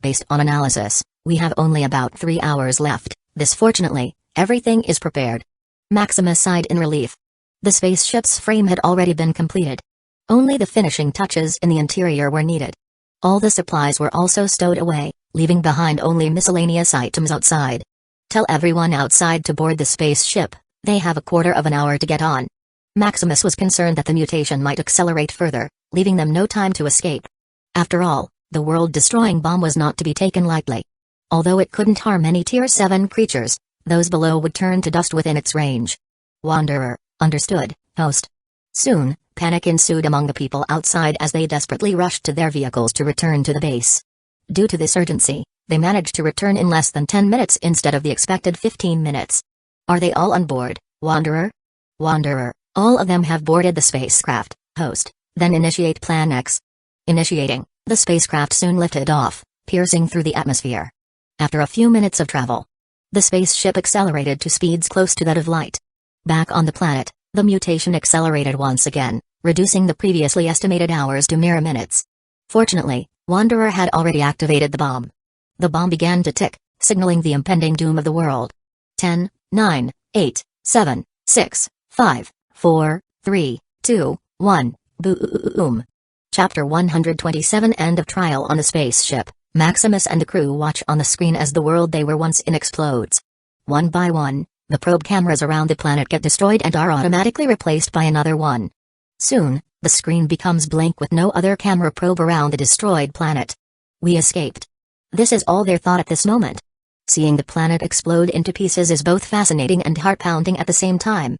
[SPEAKER 1] Based on analysis, we have only about 3 hours left. Fortunately, everything is prepared. Maximus sighed in relief. The spaceship's frame had already been completed. Only the finishing touches in the interior were needed. All the supplies were also stowed away, leaving behind only miscellaneous items outside. Tell everyone outside to board the spaceship, they have a quarter of an hour to get on. Maximus was concerned that the mutation might accelerate further, leaving them no time to escape. After all, the world-destroying bomb was not to be taken lightly. Although it couldn't harm any Tier 7 creatures, those below would turn to dust within its range. Wanderer, understood, host. Soon, panic ensued among the people outside as they desperately rushed to their vehicles to return to the base. Due to this urgency, they managed to return in less than 10 minutes instead of the expected 15 minutes. Are they all on board, Wanderer? Wanderer, all of them have boarded the spacecraft, host. Then initiate Plan X. Initiating, the spacecraft soon lifted off, piercing through the atmosphere. After a few minutes of travel, the spaceship accelerated to speeds close to that of light. Back on the planet, the mutation accelerated once again, reducing the previously estimated hours to mere minutes. Fortunately, Wanderer had already activated the bomb. The bomb began to tick, signaling the impending doom of the world. 10, 9, 8, 7, 6, 5, 4, 3, 2, 1, boom. Chapter 127 End of Trial on the Spaceship. Maximus and the crew watch on the screen as the world they were once in explodes. One by one, the probe cameras around the planet get destroyed and are automatically replaced by another one. Soon, the screen becomes blank with no other camera probe around the destroyed planet. We escaped. This is all their thought at this moment. Seeing the planet explode into pieces is both fascinating and heart-pounding at the same time.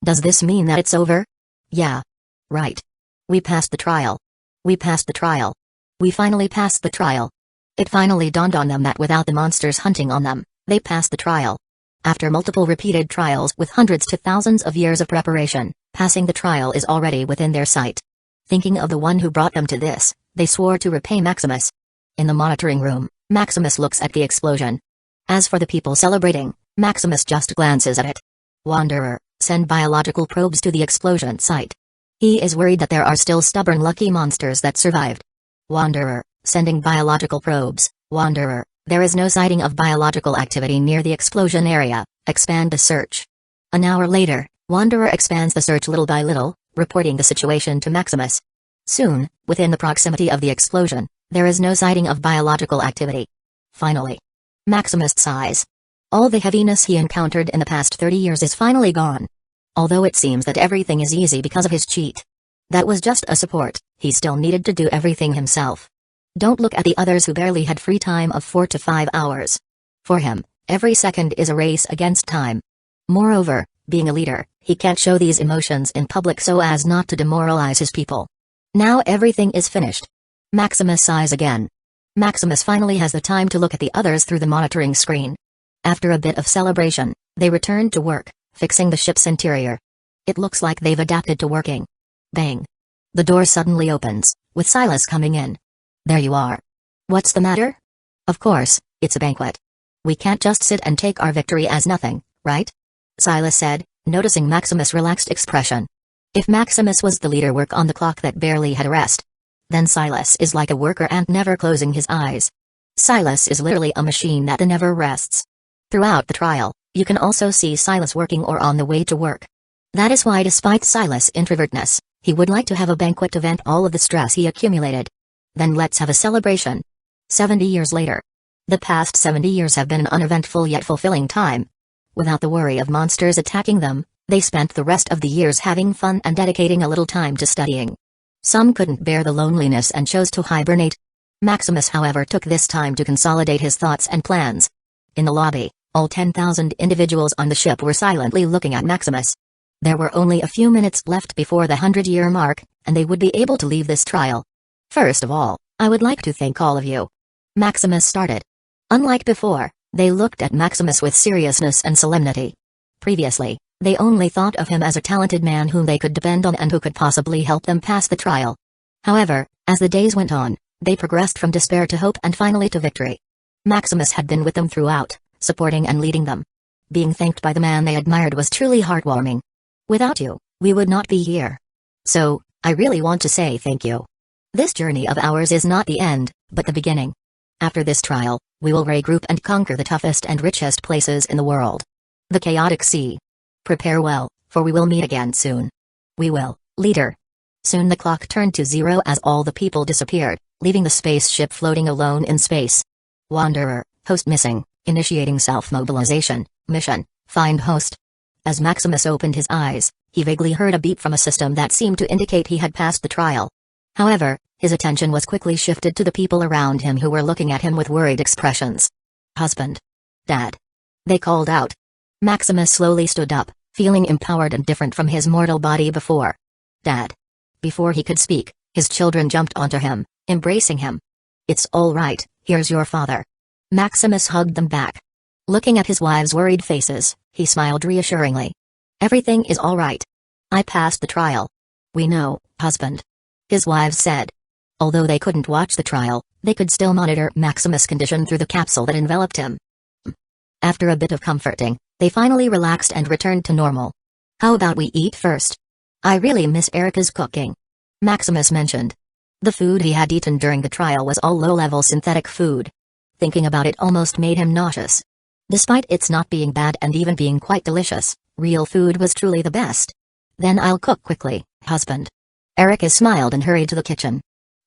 [SPEAKER 1] Does this mean that it's over? Yeah. Right. We passed the trial. We passed the trial. We finally passed the trial. It finally dawned on them that without the monsters hunting on them, they passed the trial. After multiple repeated trials with hundreds to thousands of years of preparation, passing the trial is already within their sight. Thinking of the one who brought them to this, they swore to repay Maximus. In the monitoring room, Maximus looks at the explosion. As for the people celebrating, Maximus just glances at it. Wanderer, send biological probes to the explosion site. He is worried that there are still stubborn lucky monsters that survived. Wanderer, sending biological probes. Wanderer, there is no sighting of biological activity near the explosion area. Expand the search. An hour later, Wanderer expands the search little by little, reporting the situation to Maximus. Soon, within the proximity of the explosion, there is no sighting of biological activity. Finally, Maximus sighs. All the heaviness he encountered in the past 30 years is finally gone. Although it seems that everything is easy because of his cheat. That was just a support, he still needed to do everything himself. Don't look at the others who barely had free time of 4 to 5 hours. For him, every second is a race against time. Moreover, being a leader, he can't show these emotions in public so as not to demoralize his people. Now everything is finished. Maximus sighs again. Maximus finally has the time to look at the others through the monitoring screen. After a bit of celebration, they return to work, fixing the ship's interior. It looks like they've adapted to working. Bang. The door suddenly opens, with Silas coming in. There you are. What's the matter? Of course, it's a banquet. We can't just sit and take our victory as nothing, right? Silas said, noticing Maximus' relaxed expression. If Maximus was the leader work on the clock that barely had a rest, then Silas is like a worker ant never closing his eyes. Silas is literally a machine that never rests. Throughout the trial, you can also see Silas working or on the way to work. That is why despite Silas' introvertness, he would like to have a banquet to vent all of the stress he accumulated. Then let's have a celebration. 70 years later. The past 70 years have been an uneventful yet fulfilling time. Without the worry of monsters attacking them, they spent the rest of the years having fun and dedicating a little time to studying. Some couldn't bear the loneliness and chose to hibernate. Maximus, however, took this time to consolidate his thoughts and plans. In the lobby, all 10,000 individuals on the ship were silently looking at Maximus. There were only a few minutes left before the 100-year mark, and they would be able to leave this trial. First of all, I would like to thank all of you. Maximus started. Unlike before, they looked at Maximus with seriousness and solemnity. Previously, they only thought of him as a talented man whom they could depend on and who could possibly help them pass the trial. However, as the days went on, they progressed from despair to hope and finally to victory. Maximus had been with them throughout, supporting and leading them. Being thanked by the man they admired was truly heartwarming. Without you, we would not be here. So, I really want to say thank you. This journey of ours is not the end, but the beginning. After this trial, we will regroup and conquer the toughest and richest places in the world. The Chaotic Sea. Prepare well, for we will meet again soon. We will, leader. Soon the clock turned to 0 as all the people disappeared, leaving the spaceship floating alone in space. Wanderer, host missing, initiating self-mobilization, mission, find host. As Maximus opened his eyes, he vaguely heard a beep from a system that seemed to indicate he had passed the trial. However, his attention was quickly shifted to the people around him who were looking at him with worried expressions. Husband. Dad. They called out. Maximus slowly stood up, feeling empowered and different from his mortal body before. Dad. Before he could speak, his children jumped onto him, embracing him. It's all right, here's your father. Maximus hugged them back. Looking at his wives' worried faces, he smiled reassuringly. Everything is all right. I passed the trial. We know, husband. His wives said. Although they couldn't watch the trial, they could still monitor Maximus' condition through the capsule that enveloped him. After a bit of comforting, they finally relaxed and returned to normal. How about we eat first? I really miss Erica's cooking. Maximus mentioned. The food he had eaten during the trial was all low-level synthetic food. Thinking about it almost made him nauseous. Despite its not being bad and even being quite delicious, real food was truly the best. Then I'll cook quickly, husband. Erica smiled and hurried to the kitchen.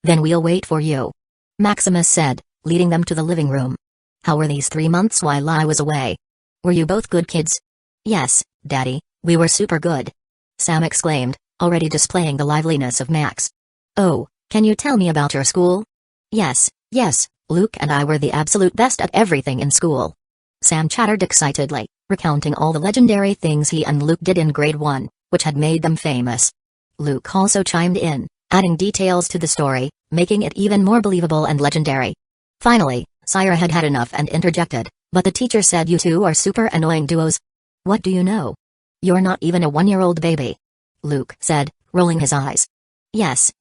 [SPEAKER 1] Then we'll wait for you. Maximus said, leading them to the living room. How were these 3 months while I was away? Were you both good kids? Yes, Daddy, we were super good. Sam exclaimed, already displaying the liveliness of Max. Oh, can you tell me about your school? Yes, Luke and I were the absolute best at everything in school. Sam chattered excitedly, recounting all the legendary things he and Luke did in grade 1, which had made them famous. Luke also chimed in, adding details to the story, making it even more believable and legendary. Finally, Syra had had enough and interjected, but the teacher said you two are super annoying duos. What do you know? You're not even a 1-year-old baby. Luke said, rolling his eyes. Yes,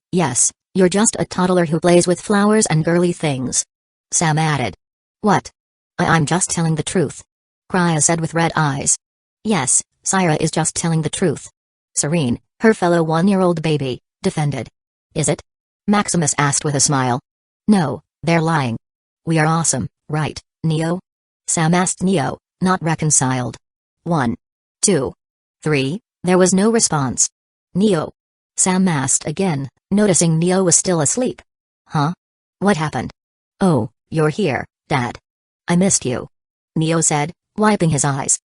[SPEAKER 1] you're just a toddler who plays with flowers and girly things. Sam added. What? I'm just telling the truth. Krya said with red eyes. Yes, Syra is just telling the truth. Serene, her fellow 1-year-old baby, defended. Is it? Maximus asked with a smile. No, they're lying. We are awesome, right, Neo? Sam asked Neo, not reconciled. 1, 2, 3, there was no response. Neo. Sam asked again, noticing Neo was still asleep. Huh? What happened? Oh, you're here, Dad. I missed you. Neo said, wiping his eyes.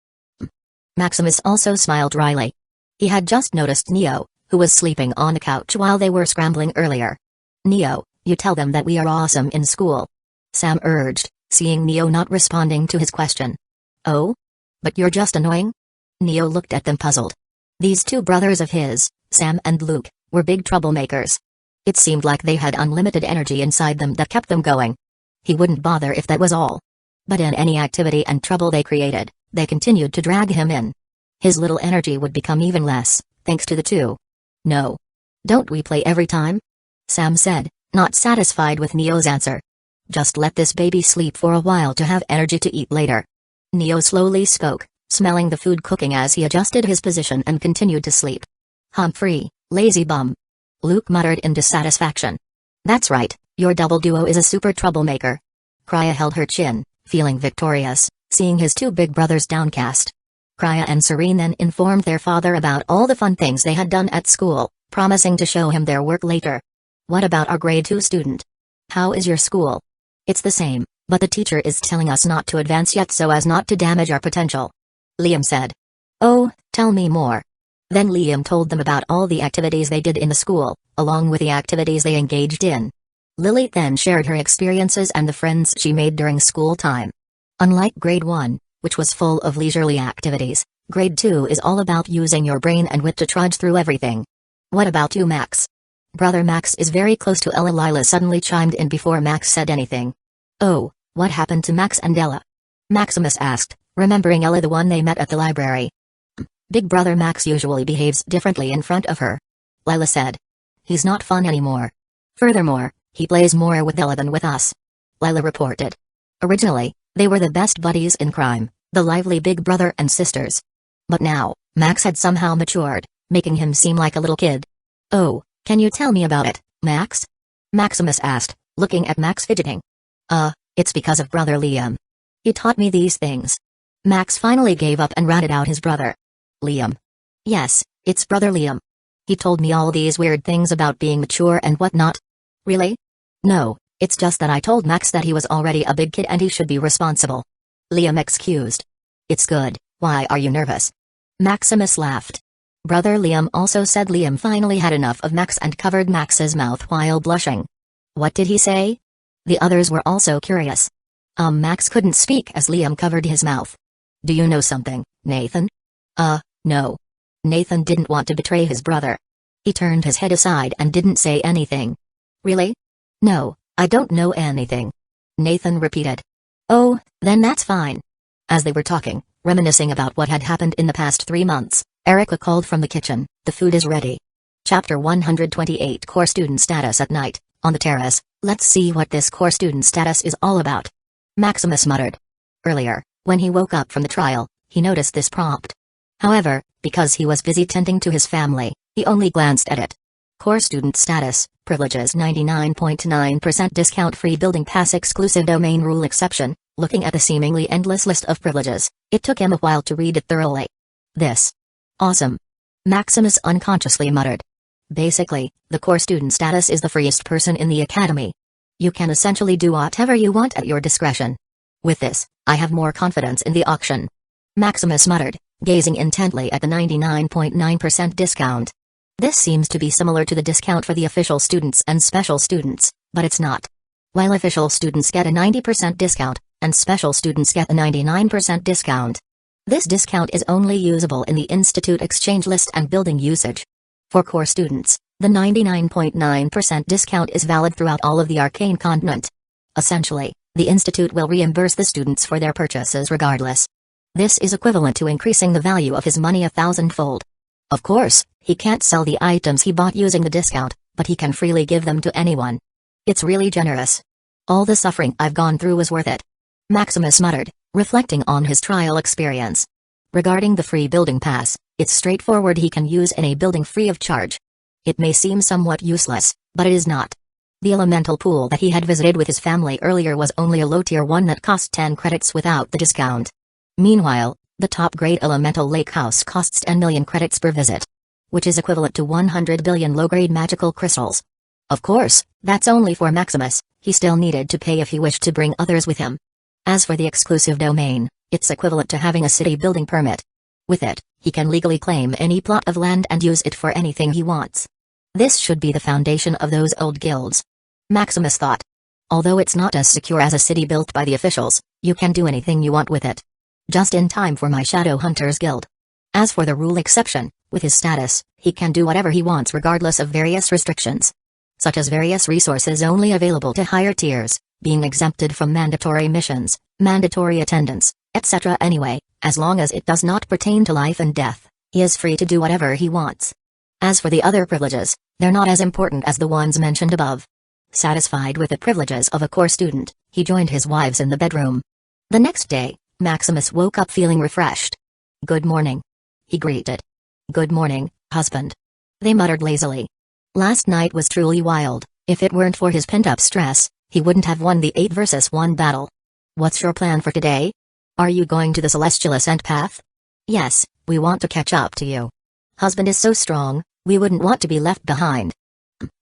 [SPEAKER 1] Maximus also smiled wryly. He had just noticed Neo, who was sleeping on the couch while they were scrambling earlier. Neo, you tell them that we are awesome in school. Sam urged, seeing Neo not responding to his question. Oh? But you're just annoying? Neo looked at them puzzled. These two brothers of his, Sam and Luke, were big troublemakers. It seemed like they had unlimited energy inside them that kept them going. He wouldn't bother if that was all. But in any activity and trouble they created, they continued to drag him in. His little energy would become even less, thanks to the two. No. Don't we play every time? Sam said, not satisfied with Neo's answer. Just let this baby sleep for a while to have energy to eat later. Neo slowly spoke, smelling the food cooking as he adjusted his position and continued to sleep. Humphrey, lazy bum. Luke muttered in dissatisfaction. That's right, your double duo is a super troublemaker. Krya held her chin, feeling victorious, seeing his two big brothers downcast. Krya and Serene then informed their father about all the fun things they had done at school, promising to show him their work later. What about our grade 2 student? How is your school? It's the same, but the teacher is telling us not to advance yet so as not to damage our potential. Liam said. Oh, tell me more. Then Liam told them about all the activities they did in the school, along with the activities they engaged in. Lily then shared her experiences and the friends she made during school time. Unlike grade 1, which was full of leisurely activities, grade 2 is all about using your brain and wit to trudge through everything. What about you, Max? Brother Max is very close to Ella. Lila suddenly chimed in before Max said anything. Oh, what happened to Max and Ella? Maximus asked, remembering Ella, the one they met at the library. Big brother Max usually behaves differently in front of her. Lila said. He's not fun anymore. Furthermore, he plays more with Ella than with us. Lila reported. Originally, they were the best buddies in crime, the lively big brother and sisters. But now, Max had somehow matured, making him seem like a little kid. Oh, can you tell me about it, Max? Maximus asked, looking at Max fidgeting. It's because of brother Liam. He taught me these things. Max finally gave up and ratted out his brother. Liam. Yes, it's brother Liam. He told me all these weird things about being mature and whatnot. Really? No, it's just that I told Max that he was already a big kid and he should be responsible. Liam excused. It's good, why are you nervous? Maximus laughed. Brother Liam also said Liam finally had enough of Max and covered Max's mouth while blushing. What did he say? The others were also curious. Max couldn't speak as Liam covered his mouth. Do you know something, Nathan? No. Nathan didn't want to betray his brother. He turned his head aside and didn't say anything. Really? No, I don't know anything. Nathan repeated. Oh, then that's fine. As they were talking, reminiscing about what had happened in the past 3 months, Erica called from the kitchen, the food is ready. Chapter 128 Core Student Status at Night, on the terrace, let's see what this core student status is all about. Maximus muttered. Earlier, when he woke up from the trial, he noticed this prompt. However, because he was busy tending to his family, he only glanced at it. Core student status, privileges 99.9% discount free building pass exclusive domain rule exception. Looking at the seemingly endless list of privileges, it took him a while to read it thoroughly. This. Awesome. Maximus unconsciously muttered. Basically, the core student status is the freest person in the academy. You can essentially do whatever you want at your discretion. With this, I have more confidence in the auction. Maximus muttered, gazing intently at the 99.9% discount. This seems to be similar to the discount for the official students and special students, but it's not. While official students get a 90% discount, and special students get a 99% discount. This discount is only usable in the Institute exchange list and building usage. For core students, the 99.9% discount is valid throughout all of the Arcane continent. Essentially, the Institute will reimburse the students for their purchases regardless. This is equivalent to increasing the value of his money 1,000-fold. Of course, he can't sell the items he bought using the discount, but he can freely give them to anyone. It's really generous. All the suffering I've gone through was worth it. Maximus muttered, reflecting on his trial experience. Regarding the free building pass, it's straightforward. He can use any building free of charge. It may seem somewhat useless, but it is not. The elemental pool that he had visited with his family earlier was only a low-tier one that cost 10 credits without the discount. Meanwhile, the top-grade elemental lake house costs 10 million credits per visit, which is equivalent to 100 billion low-grade magical crystals. Of course, that's only for Maximus. He still needed to pay if he wished to bring others with him. As for the exclusive domain, it's equivalent to having a city building permit. With it, he can legally claim any plot of land and use it for anything he wants. This should be the foundation of those old guilds. Maximus thought. Although it's not as secure as a city built by the officials, you can do anything you want with it. Just in time for my Shadow Hunters Guild. As for the rule exception, with his status, he can do whatever he wants regardless of various restrictions. Such as various resources only available to higher tiers, being exempted from mandatory missions, mandatory attendance, etc. Anyway, as long as it does not pertain to life and death, he is free to do whatever he wants. As for the other privileges, they're not as important as the ones mentioned above. Satisfied with the privileges of a core student, he joined his wives in the bedroom. The next day, Maximus woke up feeling refreshed. "Good morning," he greeted. "Good morning, husband." They muttered lazily. Last night was truly wild. If it weren't for his pent-up stress, he wouldn't have won the 8 versus 1 battle. "What's your plan for today? Are you going to the Celestial Ascent path?" "Yes, we want to catch up to you. Husband is so strong, we wouldn't want to be left behind."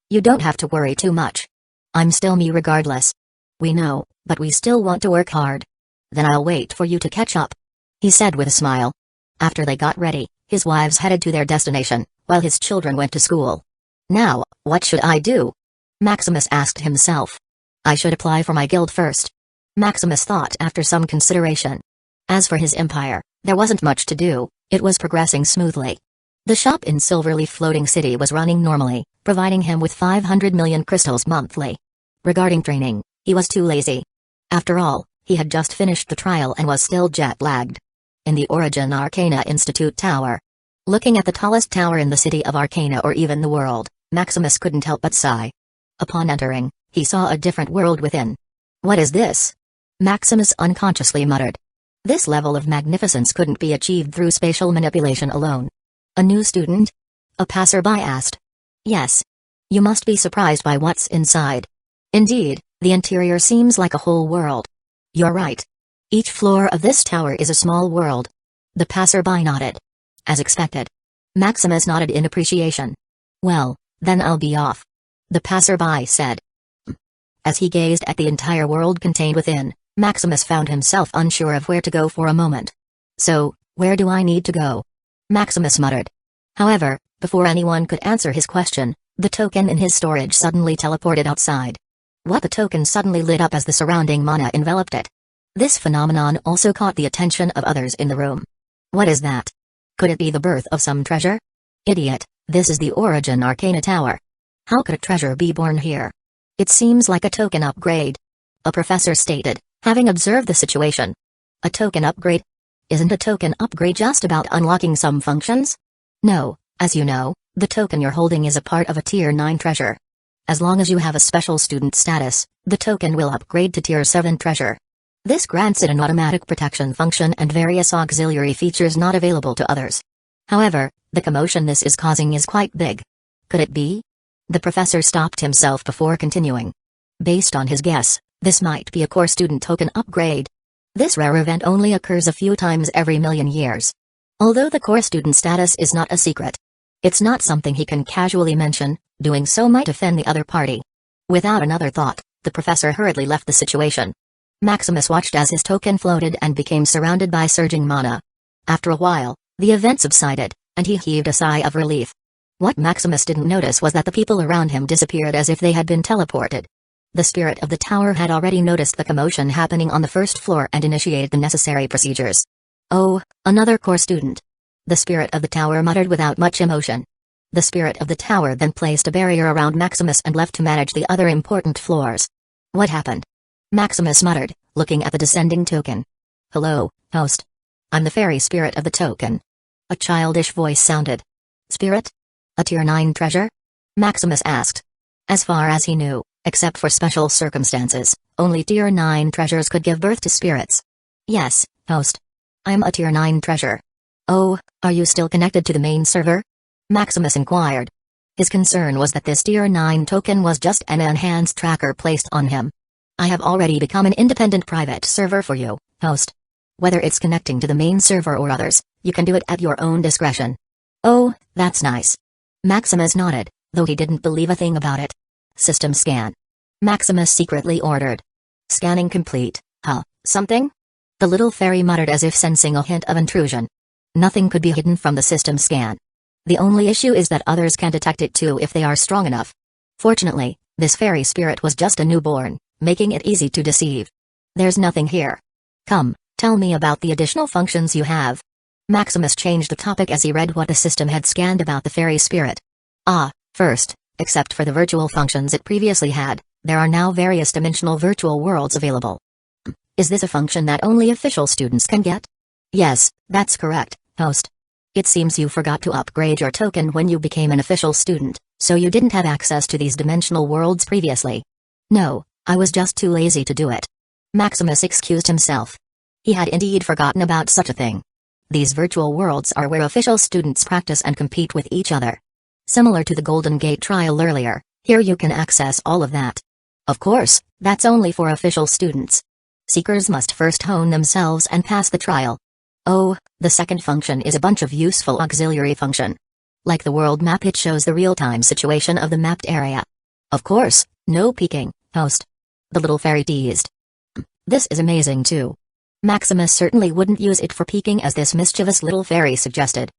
[SPEAKER 1] "You don't have to worry too much. I'm still me regardless." "We know, but we still want to work hard." "Then I'll wait for you to catch up," he said with a smile. After they got ready, his wives headed to their destination, while his children went to school. "Now, what should I do?" Maximus asked himself. "I should apply for my guild first," Maximus thought after some consideration. As for his empire, there wasn't much to do. It was progressing smoothly. The shop in Silverleaf Floating City was running normally, providing him with 500 million crystals monthly. Regarding training, he was too lazy. After all, he had just finished the trial and was still jet-lagged. In the Origin Arcana Institute Tower. Looking at the tallest tower in the city of Arcana or even the world, Maximus couldn't help but sigh. Upon entering, he saw a different world within. "What is this?" Maximus unconsciously muttered. This level of magnificence couldn't be achieved through spatial manipulation alone. "A new student?" a passerby asked. "Yes. You must be surprised by what's inside. Indeed, the interior seems like a whole world." "You're right. Each floor of this tower is a small world." The passerby nodded. "As expected." Maximus nodded in appreciation. "Well, then I'll be off," the passerby said. As he gazed at the entire world contained within, Maximus found himself unsure of where to go for a moment. "So, where do I need to go?" Maximus muttered. However, before anyone could answer his question, the token in his storage suddenly teleported outside. The token suddenly lit up as the surrounding mana enveloped it. This phenomenon also caught the attention of others in the room. "What is that? Could it be the birth of some treasure?" "Idiot, this is the Origin Arcana Tower. How could a treasure be born here?" "It seems like a token upgrade," a professor stated, having observed the situation. "A token upgrade? Isn't a token upgrade just about unlocking some functions?" "No, as you know, the token you're holding is a part of a Tier 9 treasure. As long as you have a special student status, the token will upgrade to Tier 7 treasure. This grants it an automatic protection function and various auxiliary features not available to others. However, the commotion this is causing is quite big. Could it be?" The professor stopped himself before continuing. Based on his guess, this might be a core student token upgrade. This rare event only occurs a few times every million years. Although the core student status is not a secret, it's not something he can casually mention. Doing so might offend the other party. Without another thought, The professor hurriedly left the situation. Maximus watched as his token floated and became surrounded by surging mana. After a while, the event subsided, and he heaved a sigh of relief. What Maximus didn't notice was that the people around him disappeared as if they had been teleported. The spirit of the tower had already noticed the commotion happening on the first floor and initiated the necessary procedures. Oh, another core student. The spirit of the tower muttered without much emotion. The spirit of the tower then placed a barrier around Maximus and left to manage the other important floors. What happened? Maximus muttered, looking at the descending token. Hello, host. I'm the fairy spirit of the token. A childish voice sounded. Spirit? A tier 9 treasure? Maximus asked. As far as he knew, except for special circumstances, only tier 9 treasures could give birth to spirits. Yes, host. I'm a tier 9 treasure. Oh, are you still connected to the main server? Maximus inquired. His concern was that this tier 9 token was just an enhanced tracker placed on him. I have already become an independent private server for you, host. Whether it's connecting to the main server or others, you can do it at your own discretion. Oh, that's nice. Maximus nodded, though he didn't believe a thing about it. System scan. Maximus secretly ordered. Scanning complete. Something? The little fairy muttered as if sensing a hint of intrusion. Nothing could be hidden from the system scan. The only issue is that others can detect it too if they are strong enough. Fortunately, this fairy spirit was just a newborn, making it easy to deceive. There's nothing here. Come, tell me about the additional functions you have. Maximus changed the topic as he read what the system had scanned about the fairy spirit. First, except for the virtual functions it previously had, there are now various dimensional virtual worlds available. Is this a function that only official students can get? Yes, that's correct, host. It seems you forgot to upgrade your token when you became an official student, so you didn't have access to these dimensional worlds previously. No, I was just too lazy to do it. Maximus excused himself. He had indeed forgotten about such a thing. These virtual worlds are where official students practice and compete with each other. Similar to the Golden Gate trial earlier, here you can access all of that. Of course, that's only for official students. Seekers must first hone themselves and pass the trial. Oh, the second function is a bunch of useful auxiliary function. Like the world map, it shows the real-time situation of the mapped area. Of course, no peeking, host. The little fairy teased. This is amazing too. Maximus certainly wouldn't use it for peeking as this mischievous little fairy suggested.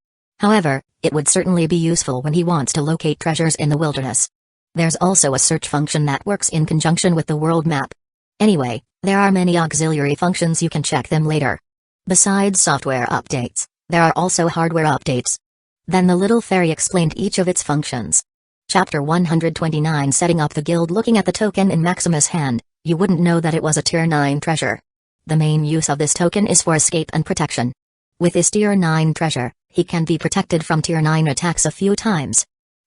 [SPEAKER 1] However, it would certainly be useful when he wants to locate treasures in the wilderness. There's also a search function that works in conjunction with the world map. Anyway, there are many auxiliary functions, you can check them later. Besides software updates, there are also hardware updates. Then the little fairy explained each of its functions. Chapter 129, Setting up the guild. Looking at the token in Maximus' hand, you wouldn't know that it was a tier 9 treasure. The main use of this token is for escape and protection. With this tier 9 treasure, he can be protected from tier 9 attacks a few times,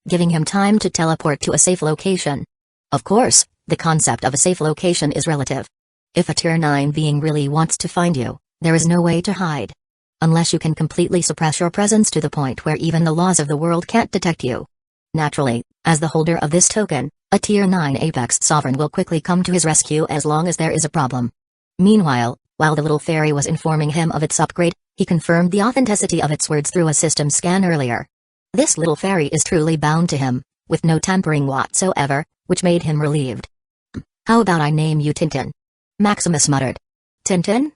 [SPEAKER 1] giving him time to teleport to a safe location. Of course, the concept of a safe location is relative. If a tier 9 being really wants to find you, there is no way to hide. Unless you can completely suppress your presence to the point where even the laws of the world can't detect you. Naturally, as the holder of this token, a tier 9 Apex Sovereign will quickly come to his rescue as long as there is a problem. Meanwhile, while the little fairy was informing him of its upgrade, he confirmed the authenticity of its words through a system scan earlier. This little fairy is truly bound to him, with no tampering whatsoever, which made him relieved. How about I name you Tintin? Maximus muttered. Tintin?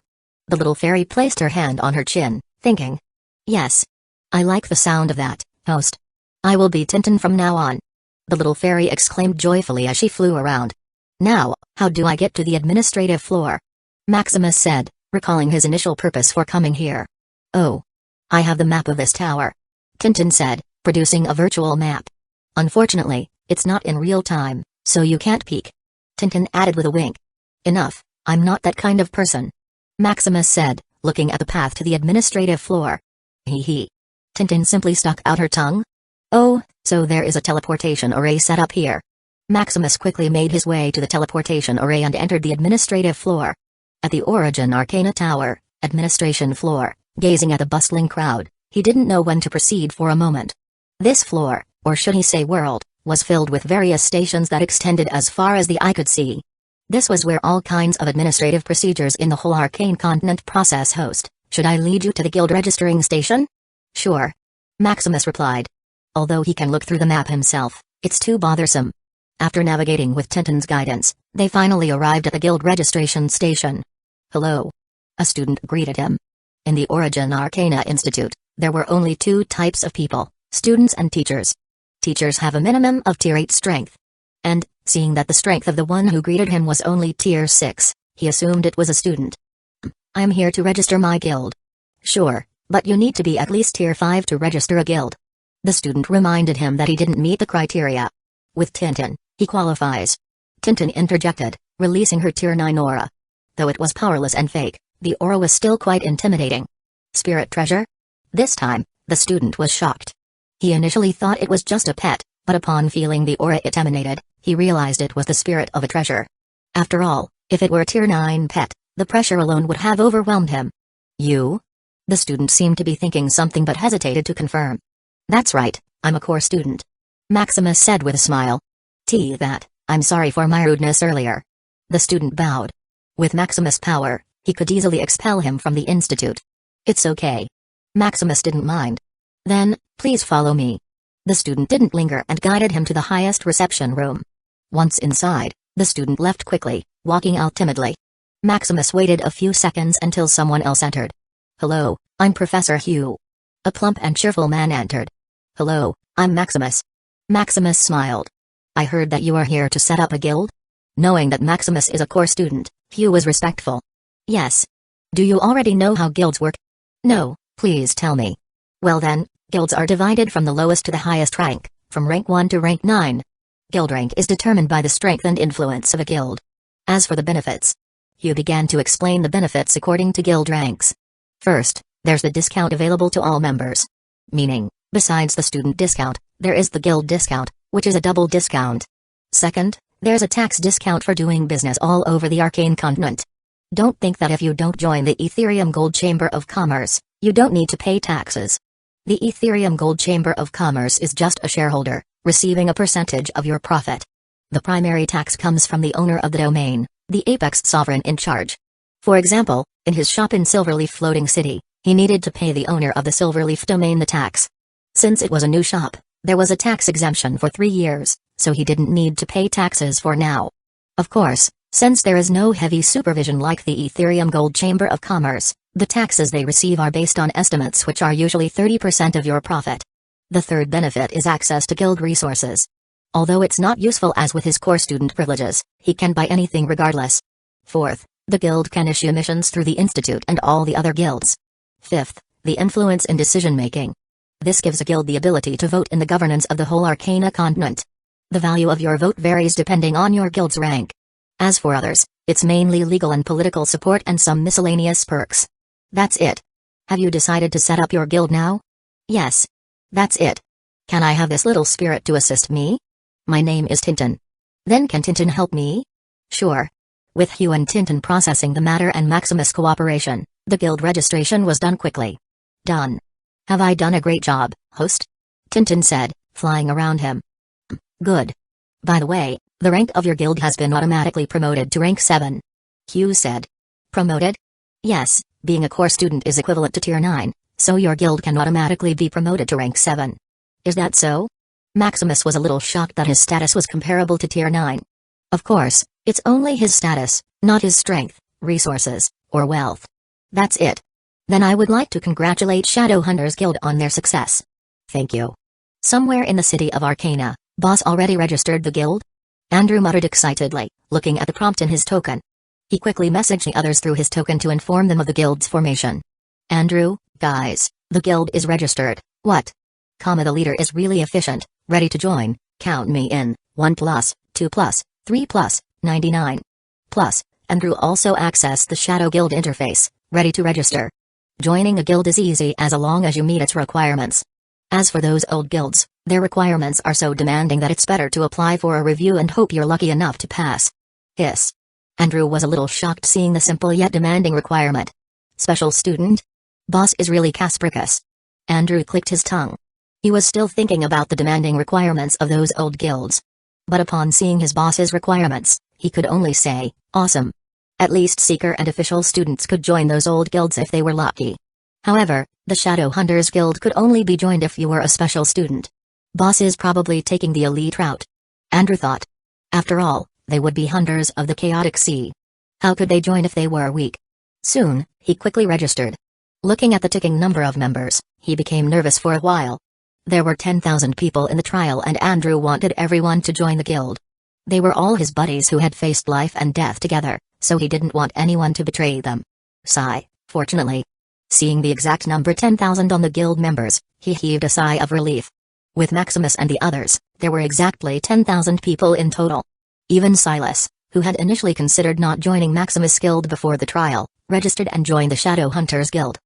[SPEAKER 1] The little fairy placed her hand on her chin, thinking. Yes. I like the sound of that, host. I will be Tintin from now on. The little fairy exclaimed joyfully as she flew around. Now, how do I get to the administrative floor? Maximus said, recalling his initial purpose for coming here. Oh. I have the map of this tower. Tintin said, producing a virtual map. Unfortunately, it's not in real time, so you can't peek. Tintin added with a wink. Enough, I'm not that kind of person. Maximus said, looking at the path to the administrative floor. Hee. Tintin simply stuck out her tongue. Oh, so there is a teleportation array set up here. Maximus quickly made his way to the teleportation array and entered the administrative floor. At the Origin Arcana Tower, administration floor, gazing at the bustling crowd, he didn't know when to proceed for a moment. This floor, or should he say world, was filled with various stations that extended as far as the eye could see. This was where all kinds of administrative procedures in the whole arcane continent process host. Should I lead you to the guild registering station? Sure. Maximus replied. Although he can look through the map himself, it's too bothersome. After navigating with Tintin's guidance, they finally arrived at the guild registration station. "Hello." A student greeted him. In the Origin Arcana Institute, there were only two types of people, students and teachers. Teachers have a minimum of Tier 8 strength. And, seeing that the strength of the one who greeted him was only Tier 6, he assumed it was a student. "I am here to register my guild." "Sure, but you need to be at least Tier 5 to register a guild." The student reminded him that he didn't meet the criteria. "With Tintin, he qualifies." Tintin interjected, releasing her Tier 9 aura. Though it was powerless and fake, the aura was still quite intimidating. "Spirit treasure?" This time, the student was shocked. He initially thought it was just a pet, but upon feeling the aura it emanated, he realized it was the spirit of a treasure. After all, if it were a Tier 9 pet, the pressure alone would have overwhelmed him. "You?" The student seemed to be thinking something but hesitated to confirm. "That's right, I'm a core student," Maximus said with a smile. I'm sorry for my rudeness earlier." The student bowed. With Maximus' power, he could easily expel him from the institute. "It's okay." Maximus didn't mind. "Then, please follow me." The student didn't linger and guided him to the highest reception room. Once inside, the student left quickly, walking out timidly. Maximus waited a few seconds until someone else entered. "Hello, I'm Professor Hugh." A plump and cheerful man entered. "Hello, I'm Maximus." Maximus smiled. "I heard that you are here to set up a guild?" Knowing that Maximus is a core student, Hugh was respectful. "Yes." "Do you already know how guilds work?" "No, please tell me." "Well then, guilds are divided from the lowest to the highest rank, from rank 1 to rank 9. Guild rank is determined by the strength and influence of a guild. As for the benefits," Hugh began to explain the benefits according to guild ranks. "First, there's the discount available to all members. Meaning, besides the student discount, there is the guild discount, which is a double discount. Second, there's a tax discount for doing business all over the Arcane Continent. Don't think that if you don't join the Ethereum Gold Chamber of Commerce, you don't need to pay taxes. The Ethereum Gold Chamber of Commerce is just a shareholder, receiving a percentage of your profit. The primary tax comes from the owner of the domain, the apex sovereign in charge. For example, in his shop in Silverleaf Floating City, he needed to pay the owner of the Silverleaf domain the tax. Since it was a new shop, there was a tax exemption for 3 years, so he didn't need to pay taxes for now. Of course, since there is no heavy supervision like the Ethereum Gold Chamber of Commerce, the taxes they receive are based on estimates which are usually 30% of your profit. The third benefit is access to guild resources. Although it's not useful as with his core student privileges, he can buy anything regardless. Fourth, the guild can issue missions through the institute and all the other guilds. Fifth, the influence in decision-making. This gives a guild the ability to vote in the governance of the whole Arcana continent. The value of your vote varies depending on your guild's rank. As for others, it's mainly legal and political support and some miscellaneous perks. That's it. Have you decided to set up your guild now? Yes. That's it. Can I have this little spirit to assist me? My name is Tintin. Then can Tintin help me? Sure. With Hugh and Tintin processing the matter and Maximus' cooperation, the guild registration was done quickly. Done. Have I done a great job, host? Tintin said, flying around him. Good. By the way, the rank of your guild has been automatically promoted to rank 7. Hugh said. Promoted? Yes, being a core student is equivalent to Tier 9, so your guild can automatically be promoted to rank 7. Is that so? Maximus was a little shocked that his status was comparable to Tier 9. Of course, it's only his status, not his strength, resources, or wealth. That's it. Then I would like to congratulate Shadowhunters Guild on their success. Thank you. Somewhere in the city of Arcana, boss already registered the guild? Andrew muttered excitedly, looking at the prompt in his token. He quickly messaged the others through his token to inform them of the guild's formation. Andrew, guys, the guild is registered. What? The leader is really efficient, ready to join, count me in, 1 plus, 2 plus, 3 plus, 99. Plus, Andrew also accessed the Shadow Guild interface, ready to register. Joining a guild is easy as long as you meet its requirements. As for those old guilds, their requirements are so demanding that it's better to apply for a review and hope you're lucky enough to pass. Hiss. Andrew was a little shocked seeing the simple yet demanding requirement. Special student? Boss is really Caspricus. Andrew clicked his tongue. He was still thinking about the demanding requirements of those old guilds. But upon seeing his boss's requirements, he could only say, awesome. At least Seeker and official students could join those old guilds if they were lucky. However, the Shadowhunters Guild could only be joined if you were a special student. Boss is probably taking the elite route. Andrew thought. After all, they would be hunters of the chaotic sea. How could they join if they were weak? Soon, he quickly registered. Looking at the ticking number of members, he became nervous for a while. There were 10,000 people in the trial and Andrew wanted everyone to join the guild. They were all his buddies who had faced life and death together, so he didn't want anyone to betray them. Sigh, fortunately. Seeing the exact number 10,000 on the guild members, he heaved a sigh of relief. With Maximus and the others, there were exactly 10,000 people in total. Even Silas, who had initially considered not joining Maximus' guild before the trial, registered and joined the Shadow Hunters Guild.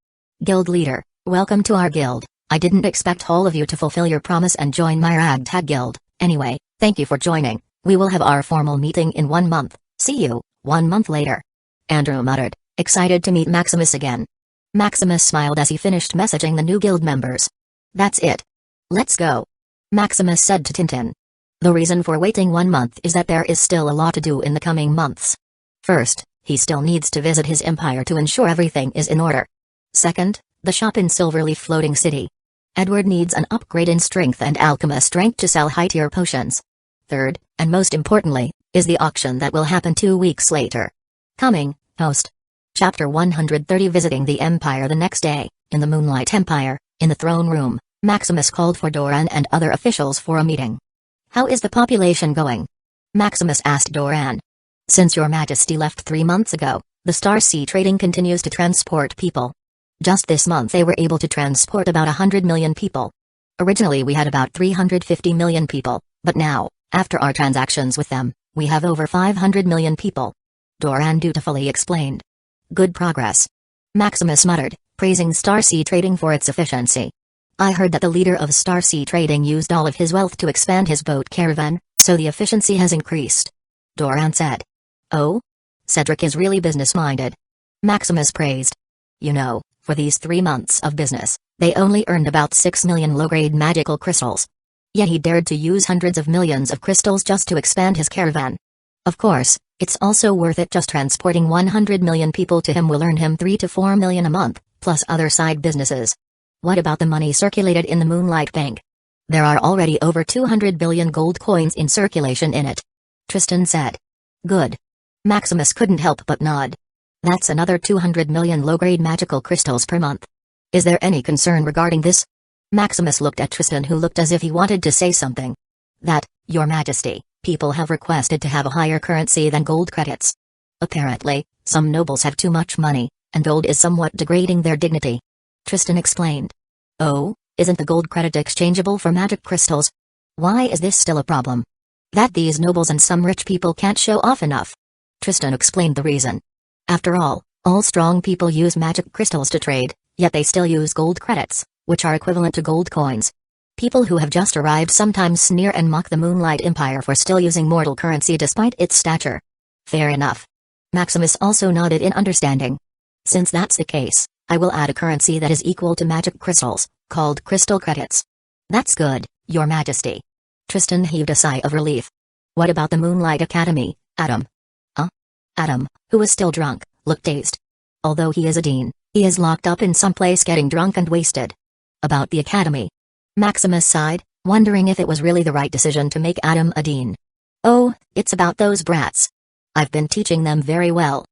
[SPEAKER 1] Guild leader, welcome to our guild. I didn't expect all of you to fulfill your promise and join my ragtag guild. Anyway, thank you for joining. We will have our formal meeting in 1 month. See you, 1 month later. Andrew muttered, excited to meet Maximus again. Maximus smiled as he finished messaging the new guild members. That's it. Let's go. Maximus said to Tintin. The reason for waiting 1 month is that there is still a lot to do in the coming months. First, he still needs to visit his empire to ensure everything is in order. Second, the shop in Silverleaf Floating City. Edward needs an upgrade in strength and alchemy strength to sell high-tier potions. Third, and most importantly, is the auction that will happen 2 weeks later. Coming, host. Chapter 130 Visiting the Empire the next day, in the Moonlight Empire, in the throne room, Maximus called for Doran and other officials for a meeting. How is the population going? Maximus asked Doran. Since your majesty left 3 months ago, the Starsea trading continues to transport people. Just this month they were able to transport about 100 million people. Originally we had about 350 million people, but now, after our transactions with them, we have over 500 million people. Doran dutifully explained. Good progress. Maximus muttered, praising Starsea Trading for its efficiency. I heard that the leader of Starsea Trading used all of his wealth to expand his boat caravan, so the efficiency has increased. Doran said. Oh? Cedric is really business-minded. Maximus praised. You know, for these 3 months of business, they only earned about 6 million low-grade magical crystals. Yet he dared to use hundreds of millions of crystals just to expand his caravan. Of course, it's also worth it. Just transporting 100 million people to him will earn him 3 to 4 million a month, plus other side businesses. What about the money circulated in the Moonlight Bank? There are already over 200 billion gold coins in circulation in it. Tristan said. Good. Maximus couldn't help but nod. That's another 200 million low-grade magical crystals per month. Is there any concern regarding this? Maximus looked at Tristan, who looked as if he wanted to say something. That, Your Majesty, people have requested to have a higher currency than gold credits. Apparently, some nobles have too much money, and gold is somewhat degrading their dignity. Tristan explained. Oh, isn't the gold credit exchangeable for magic crystals? Why is this still a problem? That these nobles and some rich people can't show off enough. Tristan explained the reason. After all strong people use magic crystals to trade, yet they still use gold credits, which are equivalent to gold coins. People who have just arrived sometimes sneer and mock the Moonlight Empire for still using mortal currency despite its stature. Fair enough. Maximus also nodded in understanding. Since that's the case, I will add a currency that is equal to magic crystals, called crystal credits. That's good, Your Majesty. Tristan heaved a sigh of relief. What about the Moonlight Academy, Adam? Adam, who was still drunk, looked dazed. Although he is a dean, he is locked up in some place getting drunk and wasted. About the academy. Maximus sighed, wondering if it was really the right decision to make Adam a dean. Oh, it's about those brats. I've been teaching them very well.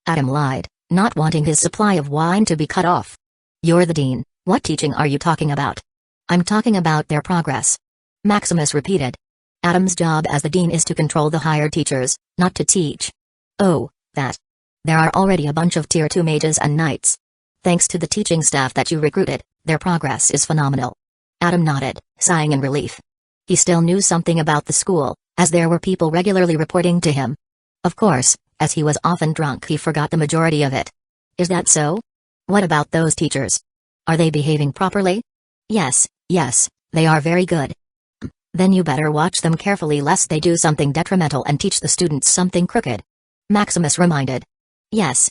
[SPEAKER 1] Adam lied, not wanting his supply of wine to be cut off. You're the dean, what teaching are you talking about? I'm talking about their progress. Maximus repeated. Adam's job as the dean is to control the hired teachers, not to teach. Oh, that. There are already a bunch of Tier 2 mages and knights. Thanks to the teaching staff that you recruited, their progress is phenomenal. Adam nodded, sighing in relief. He still knew something about the school, as there were people regularly reporting to him. Of course, as he was often drunk, he forgot the majority of it. Is that so? What about those teachers? Are they behaving properly? Yes, they are very good. Then you better watch them carefully lest they do something detrimental and teach the students something crooked. Maximus reminded. Yes,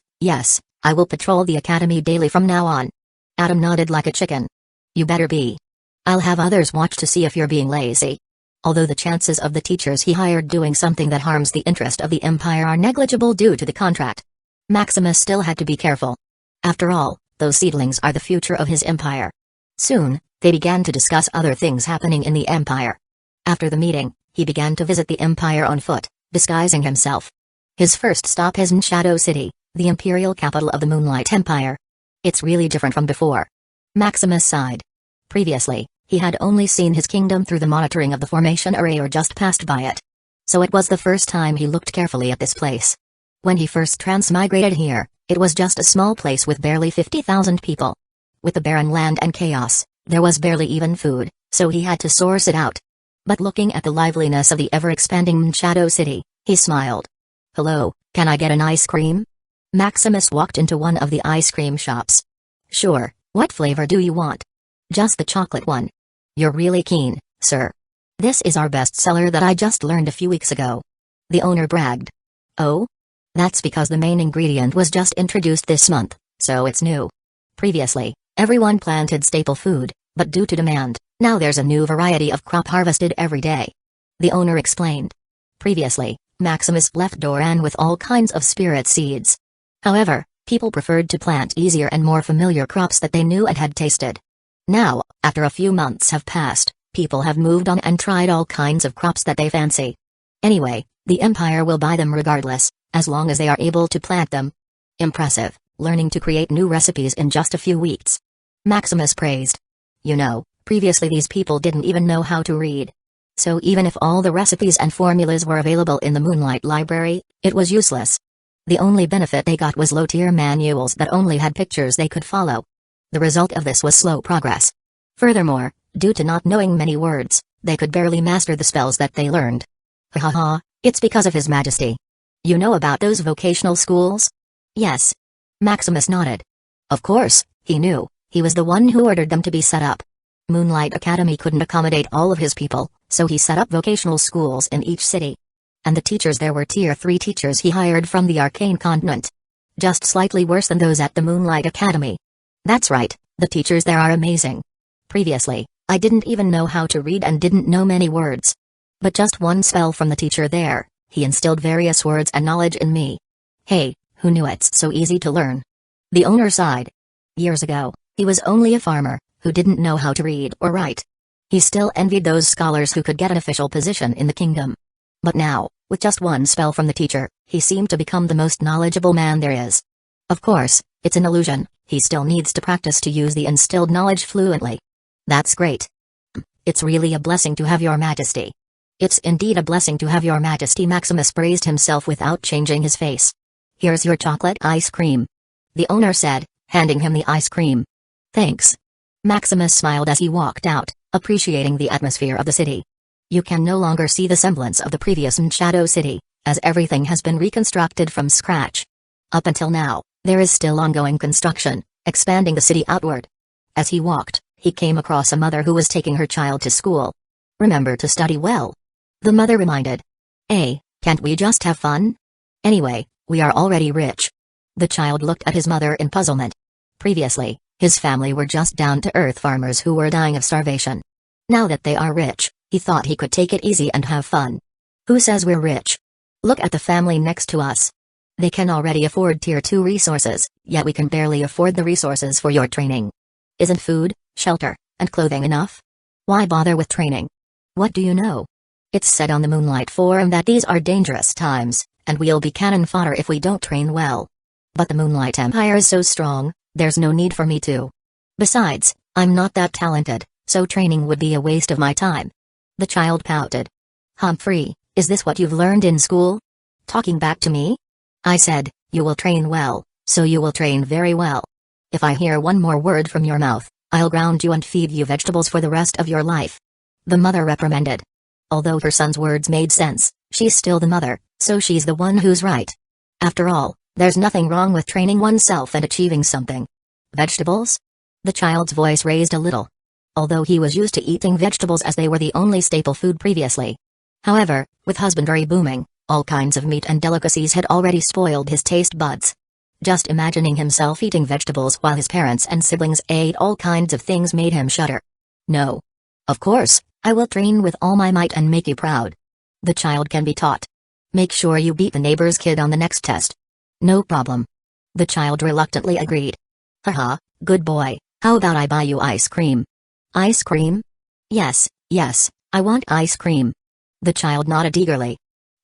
[SPEAKER 1] I will patrol the academy daily from now on. Adam nodded like a chicken. You better be. I'll have others watch to see if you're being lazy. Although the chances of the teachers he hired doing something that harms the interest of the empire are negligible due to the contract, Maximus still had to be careful. After all, those seedlings are the future of his empire. Soon, they began to discuss other things happening in the empire. After the meeting, he began to visit the empire on foot, disguising himself. His first stop is in Shadow City, the imperial capital of the Moonlight Empire. It's really different from before. Maximus sighed. Previously, he had only seen his kingdom through the monitoring of the formation array or just passed by it. So it was the first time he looked carefully at this place. When he first transmigrated here, it was just a small place with barely 50,000 people. With the barren land and chaos, there was barely even food, so he had to source it out. But looking at the liveliness of the ever-expanding Shadow City, he smiled. "Hello, can I get an ice cream?" Maximus walked into one of the ice cream shops. "Sure, what flavor do you want?" "Just the chocolate one." "You're really keen, sir. This is our best seller that I just learned a few weeks ago." The owner bragged. "Oh? That's because the main ingredient was just introduced this month, so it's new. Previously, everyone planted staple food, but due to demand, now there's a new variety of crop harvested every day." The owner explained. Previously, Maximus left Doran with all kinds of spirit seeds. However, people preferred to plant easier and more familiar crops that they knew and had tasted. Now, after a few months have passed, people have moved on and tried all kinds of crops that they fancy. Anyway, the Empire will buy them regardless, as long as they are able to plant them. Impressive, learning to create new recipes in just a few weeks. Maximus praised. You know, previously these people didn't even know how to read. So even if all the recipes and formulas were available in the Moonlight Library, it was useless. The only benefit they got was low-tier manuals that only had pictures they could follow. The result of this was slow progress. Furthermore, due to not knowing many words, they could barely master the spells that they learned. Ha ha ha, it's because of His Majesty. You know about those vocational schools? Yes. Maximus nodded. Of course, he knew. He was the one who ordered them to be set up. Moonlight Academy couldn't accommodate all of his people, so he set up vocational schools in each city. And the teachers there were Tier 3 teachers he hired from the Arcane Continent. Just slightly worse than those at the Moonlight Academy. That's right, the teachers there are amazing. Previously, I didn't even know how to read and didn't know many words. But just one spell from the teacher there, he instilled various words and knowledge in me. Hey, who knew it's so easy to learn? The owner sighed. Years ago, he was only a farmer, who didn't know how to read or write. He still envied those scholars who could get an official position in the kingdom. But now, with just one spell from the teacher, he seemed to become the most knowledgeable man there is. Of course, it's an illusion, he still needs to practice to use the instilled knowledge fluently. That's great. It's really a blessing to have your majesty. It's indeed a blessing to have your majesty. Maximus praised himself without changing his face. Here's your chocolate ice cream. The owner said, handing him the ice cream. Thanks. Maximus smiled as he walked out, appreciating the atmosphere of the city. You can no longer see the semblance of the previous Shadow City, as everything has been reconstructed from scratch. Up until now, there is still ongoing construction, expanding the city outward. As he walked, he came across a mother who was taking her child to school. Remember to study well. The mother reminded. Hey, can't we just have fun? Anyway, we are already rich. The child looked at his mother in puzzlement. Previously, his family were just down-to-earth farmers who were dying of starvation. Now that they are rich, he thought he could take it easy and have fun. Who says we're rich? Look at the family next to us. They can already afford Tier 2 resources, yet we can barely afford the resources for your training. Isn't food, shelter, and clothing enough? Why bother with training? What do you know? It's said on the Moonlight Forum that these are dangerous times, and we'll be cannon fodder if we don't train well. But the Moonlight Empire is so strong, there's no need for me to. Besides, I'm not that talented, so training would be a waste of my time. The child pouted. Humphrey, is this what you've learned in school? Talking back to me? I said, you will train well, so you will train very well. If I hear one more word from your mouth, I'll ground you and feed you vegetables for the rest of your life. The mother reprimanded. Although her son's words made sense, she's still the mother, so she's the one who's right. After all, there's nothing wrong with training oneself and achieving something. Vegetables? The child's voice raised a little. Although he was used to eating vegetables as they were the only staple food previously. However, with husbandry booming, all kinds of meat and delicacies had already spoiled his taste buds. Just imagining himself eating vegetables while his parents and siblings ate all kinds of things made him shudder. No. Of course, I will train with all my might and make you proud. The child can be taught. Make sure you beat the neighbor's kid on the next test. No problem. The child reluctantly agreed. Haha, good boy, how about I buy you ice cream? Ice cream? Yes, I want ice cream. The child nodded eagerly.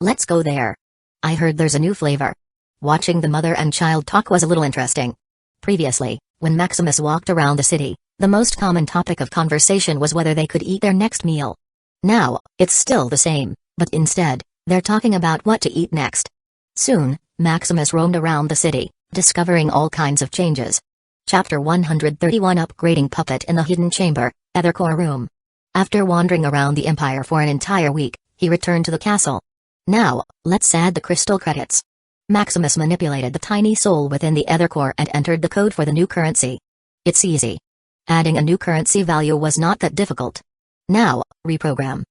[SPEAKER 1] Let's go there. I heard there's a new flavor. Watching the mother and child talk was a little interesting. Previously, when Maximus walked around the city, the most common topic of conversation was whether they could eat their next meal. Now, it's still the same, but instead, they're talking about what to eat next. Soon, Maximus roamed around the city, discovering all kinds of changes. Chapter 131 Upgrading Puppet in the Hidden Chamber, Ethercore Room. After wandering around the Empire for an entire week, he returned to the castle. Now, let's add the crystal credits. Maximus manipulated the tiny soul within the Ethercore and entered the code for the new currency. It's easy. Adding a new currency value was not that difficult. Now, reprogram.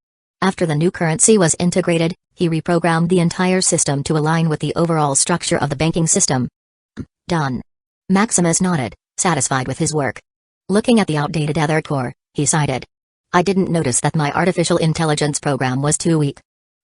[SPEAKER 1] After the new currency was integrated, he reprogrammed the entire system to align with the overall structure of the banking system. Done. Maximus nodded, satisfied with his work. Looking at the outdated Ethercore, he sighed. I didn't notice that my artificial intelligence program was too weak.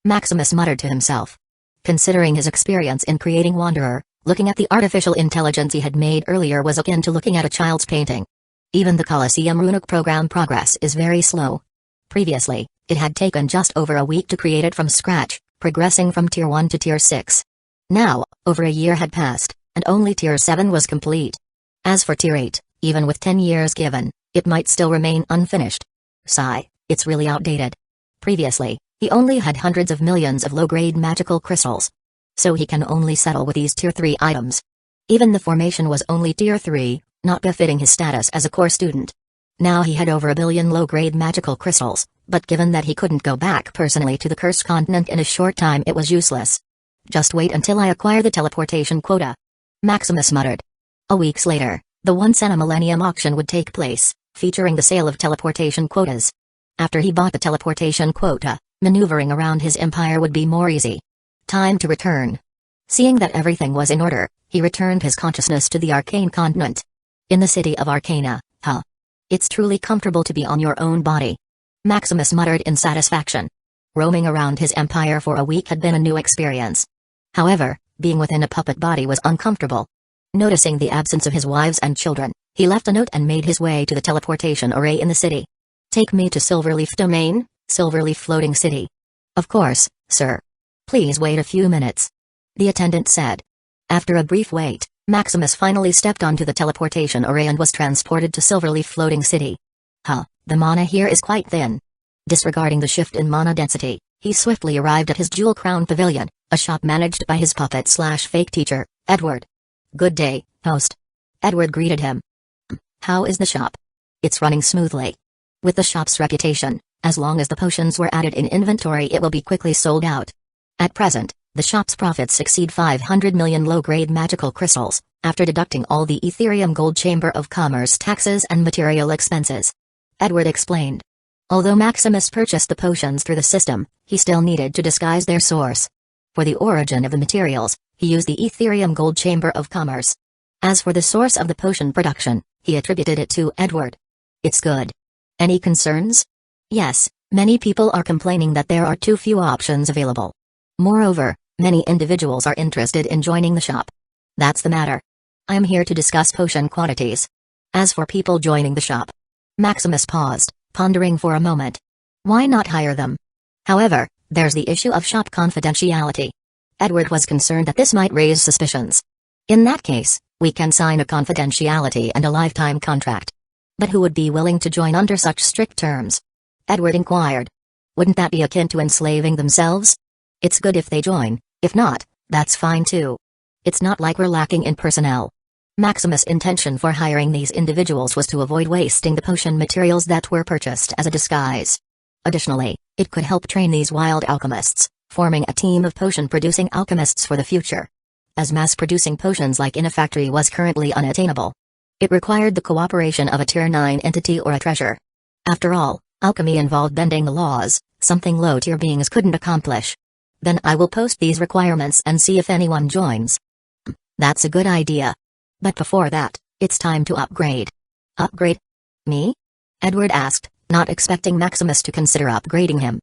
[SPEAKER 1] Maximus muttered to himself. Considering his experience in creating Wanderer, looking at the artificial intelligence he had made earlier was akin to looking at a child's painting. Even the Colosseum runic program progress is very slow. Previously, it had taken just over a week to create it from scratch, progressing from Tier 1 to Tier 6. Now, over a year had passed, and only Tier 7 was complete. As for Tier 8, even with 10 years given, it might still remain unfinished. Sigh, it's really outdated. Previously, he only had hundreds of millions of low-grade magical crystals. So he can only settle with these Tier 3 items. Even the formation was only Tier 3, not befitting his status as a core student. Now he had over a billion low-grade magical crystals, but given that he couldn't go back personally to the cursed continent in a short time, it was useless. Just wait until I acquire the teleportation quota. Maximus muttered. A week later, the once-in-a-millennium auction would take place, featuring the sale of teleportation quotas. After he bought the teleportation quota, maneuvering around his empire would be more easy. Time to return. Seeing that everything was in order, he returned his consciousness to the Arcane continent. In the city of Arcana, It's truly comfortable to be on your own body. Maximus muttered in satisfaction. Roaming around his empire for a week had been a new experience. However, being within a puppet body was uncomfortable. Noticing the absence of his wives and children, he left a note and made his way to the teleportation array in the city. Take me to Silverleaf Domain, Silverleaf Floating City. Of course, sir. Please wait a few minutes. The attendant said. After a brief wait, Maximus finally stepped onto the teleportation array and was transported to Silverleaf Floating City. The mana here is quite thin. Disregarding the shift in mana density, he swiftly arrived at his Jewel Crown Pavilion, a shop managed by his puppet/fake teacher, Edward. Good day, host. Edward greeted him. How is the shop? It's running smoothly. With the shop's reputation, as long as the potions were added in inventory, it will be quickly sold out. At present, the shop's profits exceed 500 million low-grade magical crystals, after deducting all the Ethereum Gold Chamber of Commerce taxes and material expenses. Edward explained. Although Maximus purchased the potions through the system, he still needed to disguise their source. For the origin of the materials, he used the Ethereum Gold Chamber of Commerce. As for the source of the potion production, he attributed it to Edward. It's good. Any concerns? Yes, many people are complaining that there are too few options available. Moreover, many individuals are interested in joining the shop. That's the matter. I am here to discuss potion quantities. As for people joining the shop, Maximus paused, pondering for a moment. Why not hire them? However, there's the issue of shop confidentiality. Edward was concerned that this might raise suspicions. In that case, we can sign a confidentiality and a lifetime contract. But who would be willing to join under such strict terms? Edward inquired. Wouldn't that be akin to enslaving themselves? It's good if they join, if not, that's fine too. It's not like we're lacking in personnel. Maximus' intention for hiring these individuals was to avoid wasting the potion materials that were purchased as a disguise. Additionally, it could help train these wild alchemists, forming a team of potion-producing alchemists for the future. As mass-producing potions like in a factory was currently unattainable, it required the cooperation of a Tier 9 entity or a treasure. After all, alchemy involved bending the laws, something low-tier beings couldn't accomplish. Then I will post these requirements and see if anyone joins. That's a good idea. But before that, it's time to upgrade. Upgrade? Me? Edward asked, not expecting Maximus to consider upgrading him.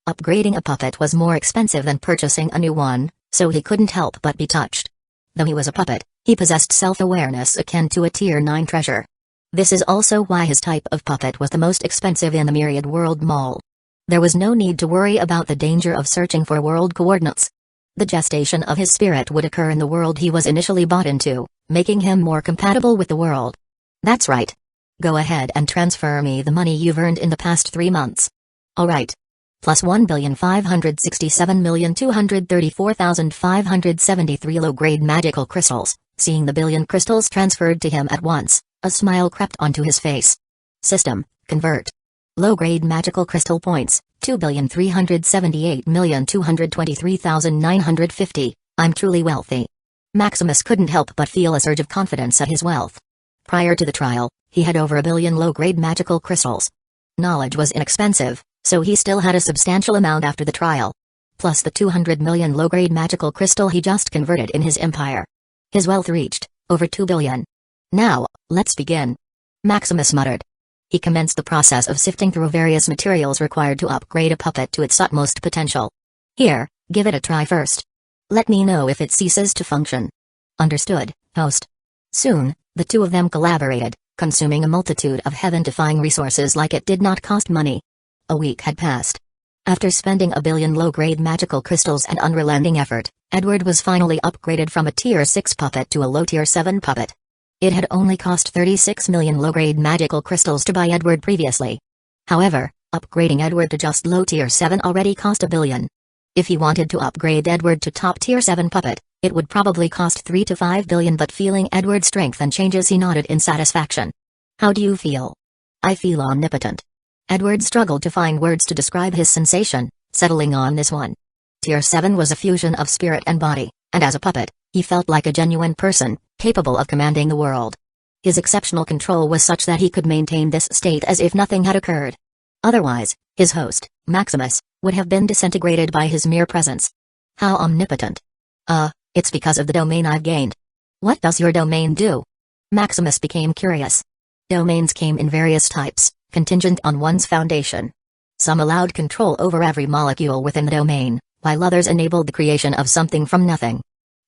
[SPEAKER 1] Upgrading a puppet was more expensive than purchasing a new one, so he couldn't help but be touched. Though he was a puppet, he possessed self-awareness akin to a Tier 9 treasure. This is also why his type of puppet was the most expensive in the Myriad World Mall. There was no need to worry about the danger of searching for world coordinates, The gestation of his spirit would occur in the world he was initially bought into, making him more compatible with the world. That's right. Go ahead and transfer me the money you've earned in the past 3 months. Alright. Plus 1,567,234,573 low-grade magical crystals. Seeing the billion crystals transferred to him at once, a smile crept onto his face. System, convert. Low-grade magical crystal points, 2,378,223,950. I'm truly wealthy. Maximus couldn't help but feel a surge of confidence at his wealth. Prior to the trial, he had over 1 billion low-grade magical crystals. Knowledge was inexpensive, so he still had a substantial amount after the trial. Plus the 200 million low-grade magical crystal he just converted in his empire. His wealth reached over 2 billion. Now, let's begin. Maximus muttered. He commenced the process of sifting through various materials required to upgrade a puppet to its utmost potential. Here, give it a try first. Let me know if it ceases to function. Understood, host. Soon, the two of them collaborated, consuming a multitude of heaven-defying resources like it did not cost money. A week had passed. After spending 1 billion low-grade magical crystals and unrelenting effort, Edward was finally upgraded from a Tier 6 puppet to a low Tier 7 puppet. It had only cost 36 million low-grade magical crystals to buy Edward previously. However, upgrading Edward to just low Tier 7 already cost 1 billion. If he wanted to upgrade Edward to top Tier 7 puppet, it would probably cost 3 to 5 billion, but feeling Edward's strength and changes he nodded in satisfaction. How do you feel? I feel omnipotent. Edward struggled to find words to describe his sensation, settling on this one. Tier 7 was a fusion of spirit and body, and as a puppet, he felt like a genuine person, capable of commanding the world. His exceptional control was such that he could maintain this state as if nothing had occurred. Otherwise, his host, Maximus, would have been disintegrated by his mere presence. How omnipotent. It's because of the domain I've gained. What does your domain do? Maximus became curious. Domains came in various types, contingent on one's foundation. Some allowed control over every molecule within the domain, while others enabled the creation of something from nothing.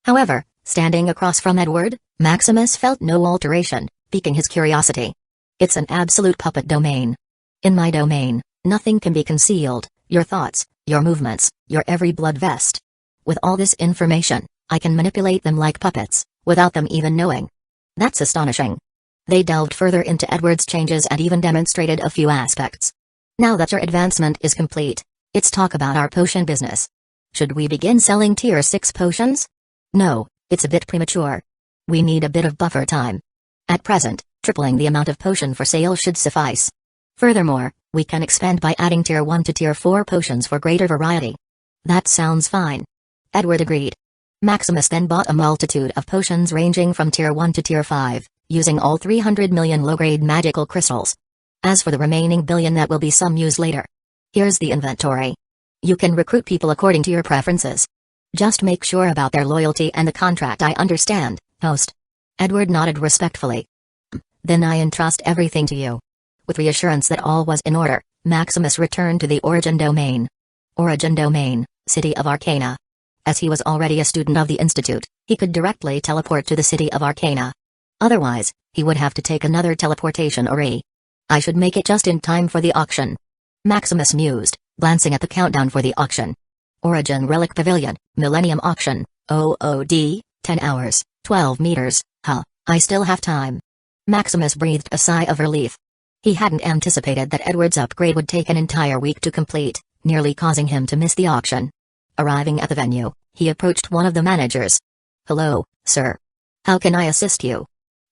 [SPEAKER 1] However, standing across from Edward, Maximus felt no alteration, piquing his curiosity. It's an absolute puppet domain. In my domain, nothing can be concealed, your thoughts, your movements, your every blood vest. With all this information, I can manipulate them like puppets, without them even knowing. That's astonishing. They delved further into Edward's changes and even demonstrated a few aspects. Now that your advancement is complete, let's talk about our potion business. Should we begin selling Tier 6 potions? No, it's a bit premature. We need a bit of buffer time. At present, tripling the amount of potion for sale should suffice. Furthermore, we can expand by adding Tier 1 to Tier 4 potions for greater variety. That sounds fine. Edward agreed. Maximus then bought a multitude of potions ranging from Tier 1 to Tier 5, using all 300 million low-grade magical crystals. As for the remaining billion, that will be some use later. Here's the inventory. You can recruit people according to your preferences. Just make sure about their loyalty and the contract. I understand, host. Edward nodded respectfully. Then I entrust everything to you. With reassurance that all was in order, Maximus returned to the Origin Domain. Origin Domain, City of Arcana. As he was already a student of the Institute, he could directly teleport to the City of Arcana. Otherwise, he would have to take another teleportation array. I should make it just in time for the auction. Maximus mused, glancing at the countdown for the auction. Origin Relic Pavilion, Millennium Auction, OOD, 10 hours, 12 meters, I still have time. Maximus breathed a sigh of relief. He hadn't anticipated that Edward's upgrade would take an entire week to complete, nearly causing him to miss the auction. Arriving at the venue, he approached one of the managers. Hello, sir. How can I assist you?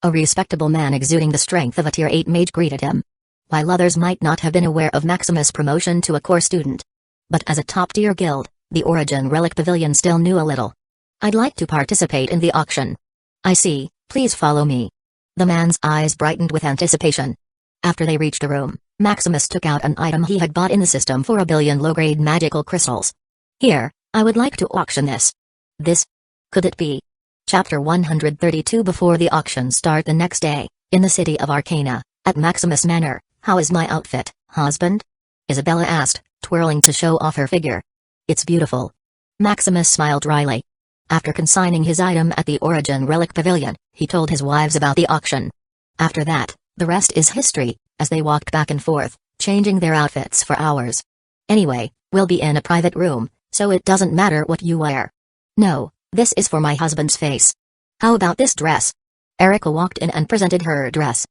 [SPEAKER 1] A respectable man exuding the strength of a Tier 8 mage greeted him. While others might not have been aware of Maximus' promotion to a core student. But as a top-tier guild, the Origin Relic Pavilion still knew a little. I'd like to participate in the auction. I see, please follow me. The man's eyes brightened with anticipation. After they reached the room, Maximus took out an item he had bought in the system for 1 billion low-grade magical crystals. Here, I would like to auction this. This? Could it be? Chapter 132. Before the auction start the next day, in the City of Arcana, at Maximus Manor, how is my outfit, husband? Isabella asked, twirling to show off her figure. It's beautiful. Maximus smiled wryly. After consigning his item at the Origin Relic Pavilion, he told his wives about the auction. After that, the rest is history, as they walked back and forth, changing their outfits for hours. Anyway, we'll be in a private room, so it doesn't matter what you wear. No, this is for my husband's face. How about this dress? Erica walked in and presented her dress.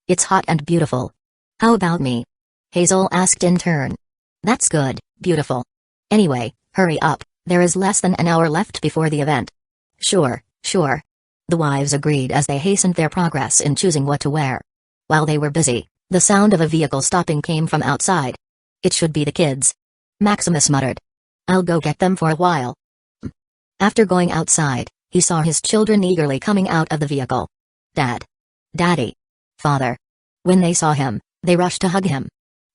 [SPEAKER 1] It's hot and beautiful. How about me? Hazel asked in turn. That's good, beautiful. Anyway, hurry up, there is less than an hour left before the event. Sure, sure. The wives agreed as they hastened their progress in choosing what to wear. While they were busy, the sound of a vehicle stopping came from outside. It should be the kids. Maximus muttered. I'll go get them for a while. After going outside, he saw his children eagerly coming out of the vehicle. Dad. Daddy. Father. When they saw him, they rushed to hug him.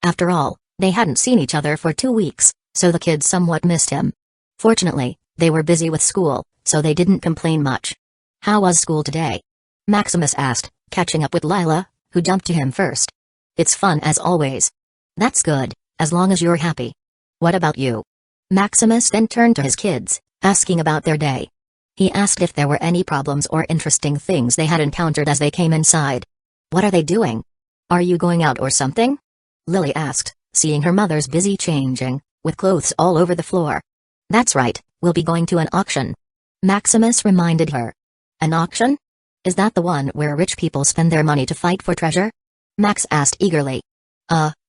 [SPEAKER 1] After all, they hadn't seen each other for 2 weeks, so the kids somewhat missed him. Fortunately, they were busy with school, so they didn't complain much. How was school today? Maximus asked, catching up with Lila, who jumped to him first. It's fun as always. That's good, as long as you're happy. What about you? Maximus then turned to his kids, asking about their day. He asked if there were any problems or interesting things they had encountered as they came inside. What are they doing? Are you going out or something? Lily asked, seeing her mother's busy changing, with clothes all over the floor. That's right, we'll be going to an auction. Maximus reminded her. An auction? Is that the one where rich people spend their money to fight for treasure? Max asked eagerly.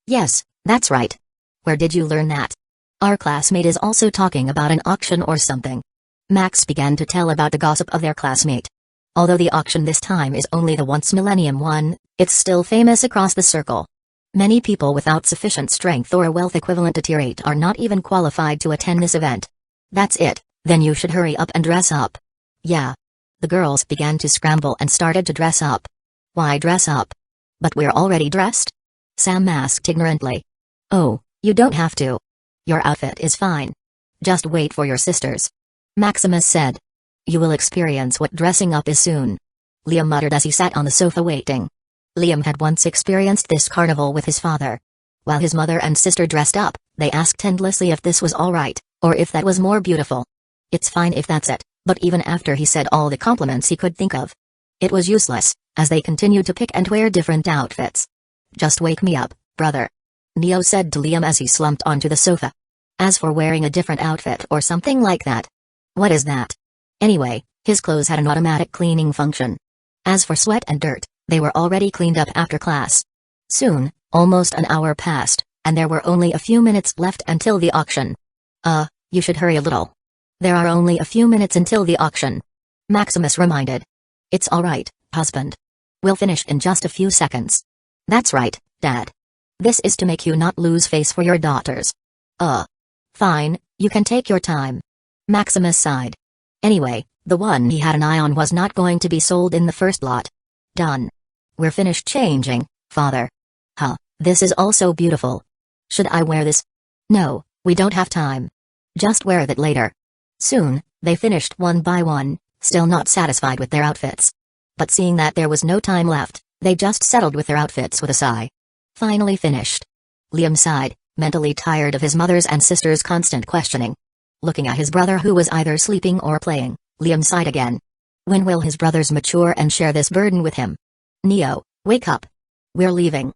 [SPEAKER 1] Yes, that's right. Where did you learn that? Our classmate is also talking about an auction or something. Max began to tell about the gossip of their classmate. Although the auction this time is only the once millennium one, it's still famous across the circle. Many people without sufficient strength or wealth equivalent to Tier 8 are not even qualified to attend this event. That's it, then you should hurry up and dress up. Yeah. The girls began to scramble and started to dress up. Why dress up? But we're already dressed? Sam asked ignorantly. Oh, you don't have to. Your outfit is fine. Just wait for your sisters. Maximus said. You will experience what dressing up is soon. Liam muttered as he sat on the sofa waiting. Liam had once experienced this carnival with his father. While his mother and sister dressed up, they asked endlessly if this was alright, or if that was more beautiful. It's fine if that's it, but even after he said all the compliments he could think of, it was useless, as they continued to pick and wear different outfits. Just wake me up, brother. Neo said to Liam as he slumped onto the sofa. As for wearing a different outfit or something like that. What is that? Anyway, his clothes had an automatic cleaning function. As for sweat and dirt, they were already cleaned up after class. Soon, almost an hour passed, and there were only a few minutes left until the auction. You should hurry a little. There are only a few minutes until the auction. Maximus reminded. It's alright, husband. We'll finish in just a few seconds. That's right, Dad. This is to make you not lose face for your daughters. Fine, you can take your time. Maximus sighed. Anyway, the one he had an eye on was not going to be sold in the first lot. Done. We're finished changing, father. This is also beautiful. Should I wear this? No, we don't have time. Just wear that later. Soon, they finished one by one, still not satisfied with their outfits. But seeing that there was no time left, they just settled with their outfits with a sigh. Finally finished. Liam sighed, mentally tired of his mother's and sister's constant questioning. Looking at his brother who was either sleeping or playing, Liam sighed again. When will his brothers mature and share this burden with him? Neo, wake up. We're leaving.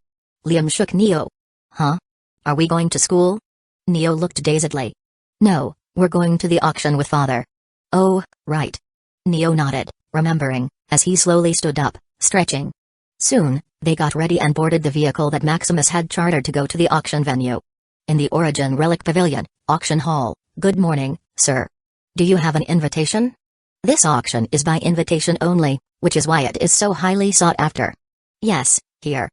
[SPEAKER 1] Liam shook Neo. Huh? Are we going to school? Neo looked dazedly. No, we're going to the auction with father. Oh, right. Neo nodded, remembering, as he slowly stood up, stretching. Soon, they got ready and boarded the vehicle that Maximus had chartered to go to the auction venue. In the Origin Relic Pavilion, auction hall. Good morning, sir. Do you have an invitation? This auction is by invitation only, which is why it is so highly sought after. Yes, here.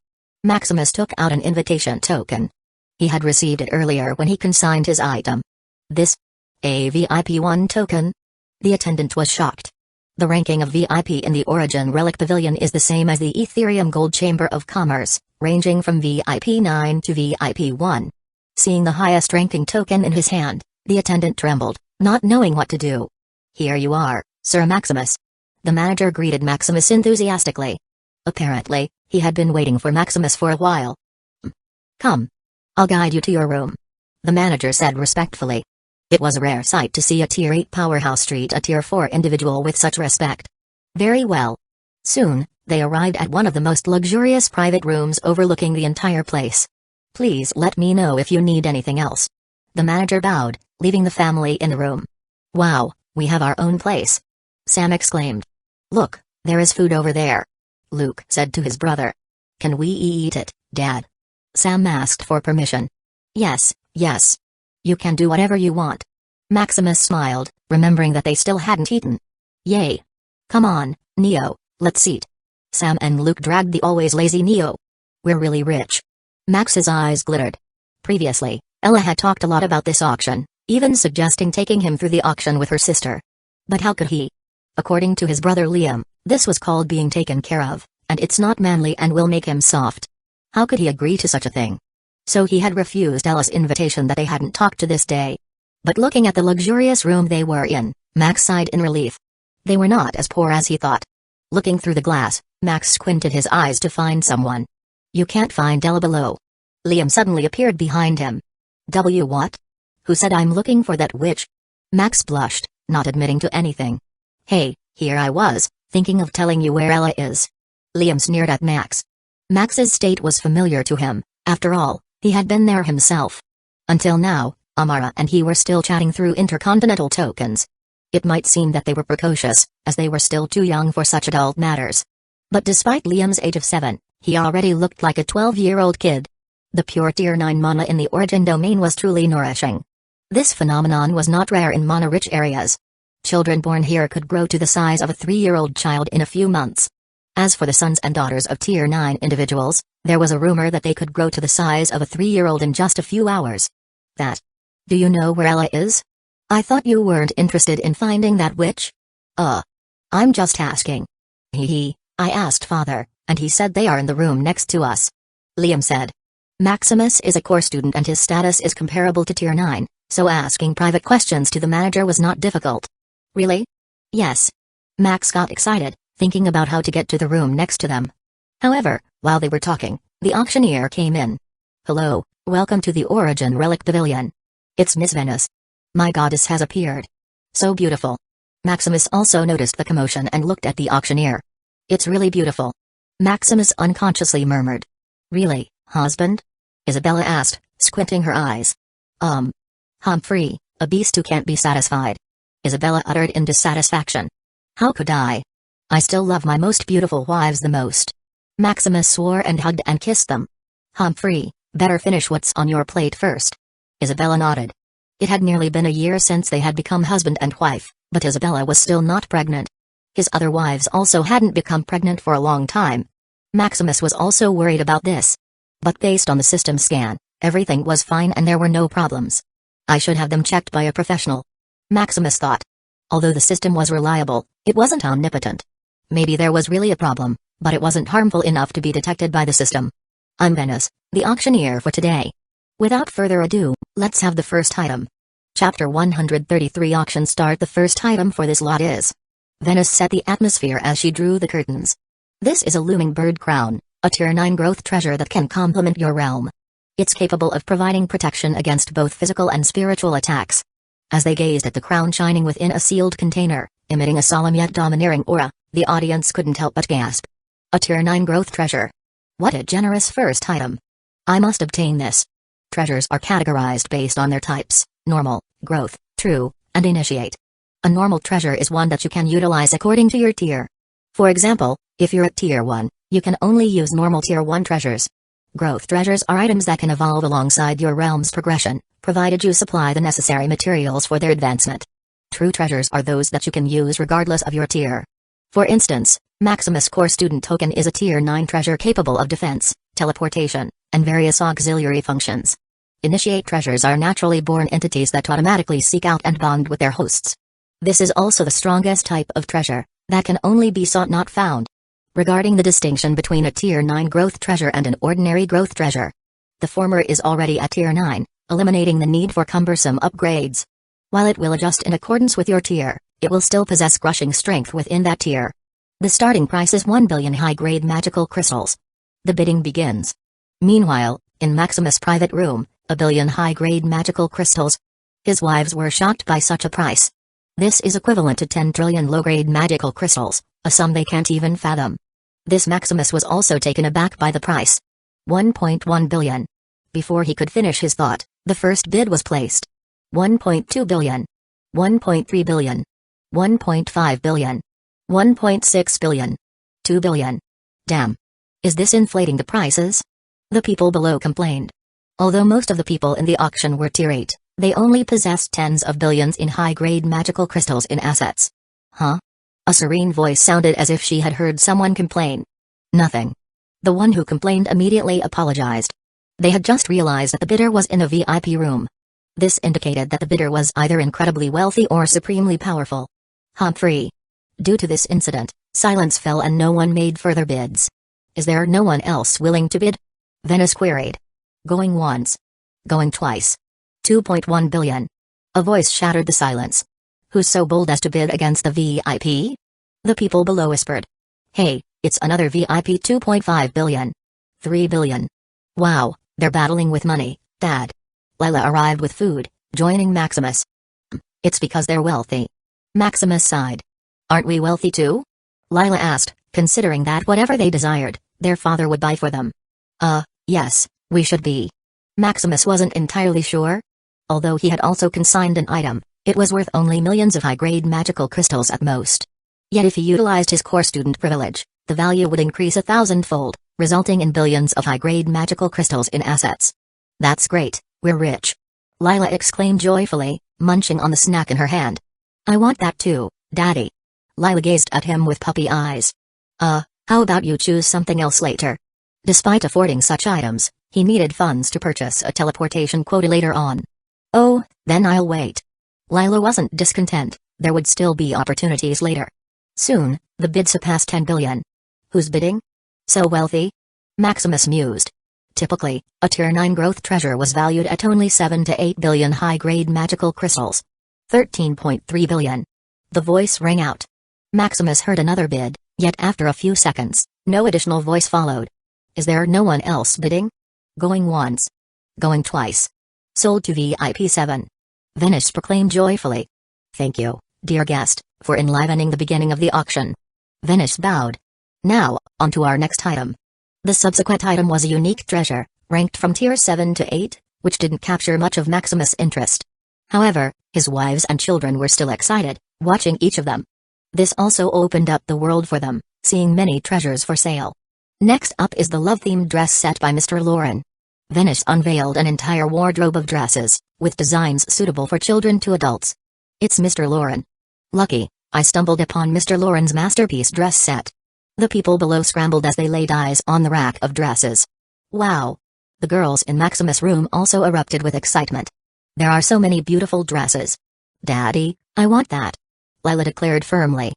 [SPEAKER 1] Maximus took out an invitation token. He had received it earlier when he consigned his item. This? A VIP-1 token? The attendant was shocked. The ranking of VIP in the Origin Relic Pavilion is the same as the Ethereum Gold Chamber of Commerce, ranging from VIP 9 to VIP 1. Seeing the highest ranking token in his hand, the attendant trembled, not knowing what to do. Here you are, Sir Maximus. The manager greeted Maximus enthusiastically. Apparently, he had been waiting for Maximus for a while. Come. I'll guide you to your room. The manager said respectfully. It was a rare sight to see a Tier 8 powerhouse treat a Tier 4 individual with such respect. Very well. Soon, they arrived at one of the most luxurious private rooms overlooking the entire place. Please let me know if you need anything else. The manager bowed, leaving the family in the room. Wow, We have our own place. Sam exclaimed. Look, there is food over there. Luke said to his brother. Can we eat it, Dad? Sam asked for permission. Yes, yes. You can do whatever you want. Maximus smiled, remembering that they still hadn't eaten. Yay. Come on, Neo, let's eat. Sam and Luke dragged the always lazy Neo. We're really rich. Max's eyes glittered. Previously, Ella had talked a lot about this auction, even suggesting taking him through the auction with her sister. But how could he? According to his brother Liam, this was called being taken care of, and it's not manly and will make him soft. How could he agree to such a thing? So he had refused Ella's invitation that they hadn't talked to this day. But looking at the luxurious room they were in, Max sighed in relief. They were not as poor as he thought. Looking through the glass, Max squinted his eyes to find someone. You can't find Ella below. Liam suddenly appeared behind him. What? Who said I'm looking for that witch? Max blushed, not admitting to anything. Hey, here I was, thinking of telling you where Ella is. Liam sneered at Max. Max's state was familiar to him, after all, he had been there himself. Until now, Amara and he were still chatting through intercontinental tokens. It might seem that they were precocious, as they were still too young for such adult matters. But despite Liam's age of 7, he already looked like a 12-year-old kid. The pure Tier 9 mana in the origin domain was truly nourishing. This phenomenon was not rare in mana-rich areas. Children born here could grow to the size of a 3-year-old child in a few months. As for the sons and daughters of Tier 9 individuals, there was a rumor that they could grow to the size of a 3-year-old in just a few hours. Do you know where Ella is? I thought you weren't interested in finding that witch? I'm just asking. I asked Father, and he said they are in the room next to us. Liam said. Maximus is a core student and his status is comparable to Tier 9, so asking private questions to the manager was not difficult. Really? Yes. Max got excited, thinking about how to get to the room next to them. However, while they were talking, the auctioneer came in. Hello, welcome to the Origin Relic Pavilion. It's Miss Venus. My goddess has appeared. So beautiful. Maximus also noticed the commotion and looked at the auctioneer. It's really beautiful. Maximus unconsciously murmured. Really, husband? Isabella asked, squinting her eyes. Humphrey, a beast who can't be satisfied. Isabella uttered in dissatisfaction. How could I? I still love my most beautiful wives the most. Maximus swore and hugged and kissed them. Humphrey, better finish what's on your plate first. Isabella nodded. It had nearly been a year since they had become husband and wife, but Isabella was still not pregnant. His other wives also hadn't become pregnant for a long time. Maximus was also worried about this. But based on the system scan, everything was fine and there were no problems. I should have them checked by a professional. Maximus thought. Although the system was reliable, it wasn't omnipotent. Maybe there was really a problem, but it wasn't harmful enough to be detected by the system. I'm Venus, the auctioneer for today. Without further ado, let's have the first item. Chapter 133 Auction Start. The first item for this lot is. Venus set the atmosphere as she drew the curtains. This is a looming bird crown, a Tier 9 growth treasure that can complement your realm. It's capable of providing protection against both physical and spiritual attacks. As they gazed at the crown shining within a sealed container, emitting a solemn yet domineering aura, the audience couldn't help but gasp. A Tier 9 growth treasure. What a generous first item. I must obtain this. Treasures are categorized based on their types: normal, growth, true, and initiate. A normal treasure is one that you can utilize according to your tier. For example, if you're at Tier 1, you can only use normal Tier 1 treasures. Growth treasures are items that can evolve alongside your realm's progression, provided you supply the necessary materials for their advancement. True treasures are those that you can use regardless of your tier. For instance, Maximus Core Student Token is a Tier 9 treasure capable of defense, teleportation, and various auxiliary functions. Initiate treasures are naturally born entities that automatically seek out and bond with their hosts. This is also the strongest type of treasure, that can only be sought not found. Regarding the distinction between a Tier 9 growth treasure and an ordinary growth treasure. The former is already at Tier 9, eliminating the need for cumbersome upgrades. While it will adjust in accordance with your tier, it will still possess crushing strength within that tier. The starting price is 1 billion high-grade magical crystals. The bidding begins. Meanwhile, in Maximus' private room, 1 billion high-grade magical crystals. His wives were shocked by such a price. This is equivalent to 10 trillion low-grade magical crystals, a sum they can't even fathom. This Maximus was also taken aback by the price. 1.1 billion. Before he could finish his thought, the first bid was placed. 1.2 billion. 1.3 billion. 1.5 billion. 1.6 billion. 2 billion. Damn. Is this inflating the prices? The people below complained. Although most of the people in the auction were tier 8, they only possessed tens of billions in high-grade magical crystals in assets. Huh? A serene voice sounded as if she had heard someone complain. Nothing. The one who complained immediately apologized. They had just realized that the bidder was in a VIP room. This indicated that the bidder was either incredibly wealthy or supremely powerful. Humphrey. Due to this incident, silence fell and no one made further bids. Is there no one else willing to bid? Venice queried. Going once. Going twice. 2.1 billion. A voice shattered the silence. Who's so bold as to bid against the VIP? The people below whispered. Hey, it's another VIP. 2.5 billion. 3 billion. Wow, they're battling with money, Dad. Lila arrived with food, joining Maximus. It's because they're wealthy. Maximus sighed. Aren't we wealthy too? Lila asked, considering that whatever they desired, their father would buy for them. Yes, we should be. Maximus wasn't entirely sure. Although he had also consigned an item, it was worth only millions of high-grade magical crystals at most. Yet if he utilized his core student privilege, the value would increase 1,000-fold, resulting in billions of high-grade magical crystals in assets. That's great, we're rich. Lila exclaimed joyfully, munching on the snack in her hand. I want that too, Daddy. Lila gazed at him with puppy eyes. How about you choose something else later? Despite affording such items, he needed funds to purchase a teleportation quota later on. Oh, then I'll wait. Lila wasn't discontent, there would still be opportunities later. Soon, the bid surpassed 10 billion. Who's bidding? So wealthy? Maximus mused. Typically, a Tier 9 growth treasure was valued at only 7 to 8 billion high-grade magical crystals. 13.3 billion. The voice rang out. Maximus heard another bid, yet after a few seconds, no additional voice followed. Is there no one else bidding? Going once. Going twice. Sold to VIP 7. Venice proclaimed joyfully. Thank you, dear guest, for enlivening the beginning of the auction. Venice bowed. Now, on to our next item. The subsequent item was a unique treasure, ranked from tier 7 to 8, which didn't capture much of Maximus' interest. However, his wives and children were still excited, watching each of them. This also opened up the world for them, seeing many treasures for sale. Next up is the love-themed dress set by Mr. Lauren. Venice unveiled an entire wardrobe of dresses, with designs suitable for children to adults. It's Mr. Lauren. Lucky, I stumbled upon Mr. Lauren's masterpiece dress set. The people below scrambled as they laid eyes on the rack of dresses. Wow! The girls in Maximus' room also erupted with excitement. There are so many beautiful dresses. Daddy, I want that. Lila declared firmly.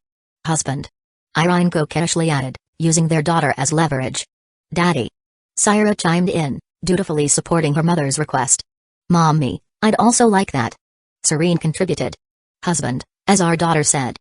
[SPEAKER 1] Husband. Irene coquettishly added, using their daughter as leverage. Daddy. Syra chimed in, dutifully supporting her mother's request. Mommy, I'd also like that. Serene contributed. Husband, as our daughter said.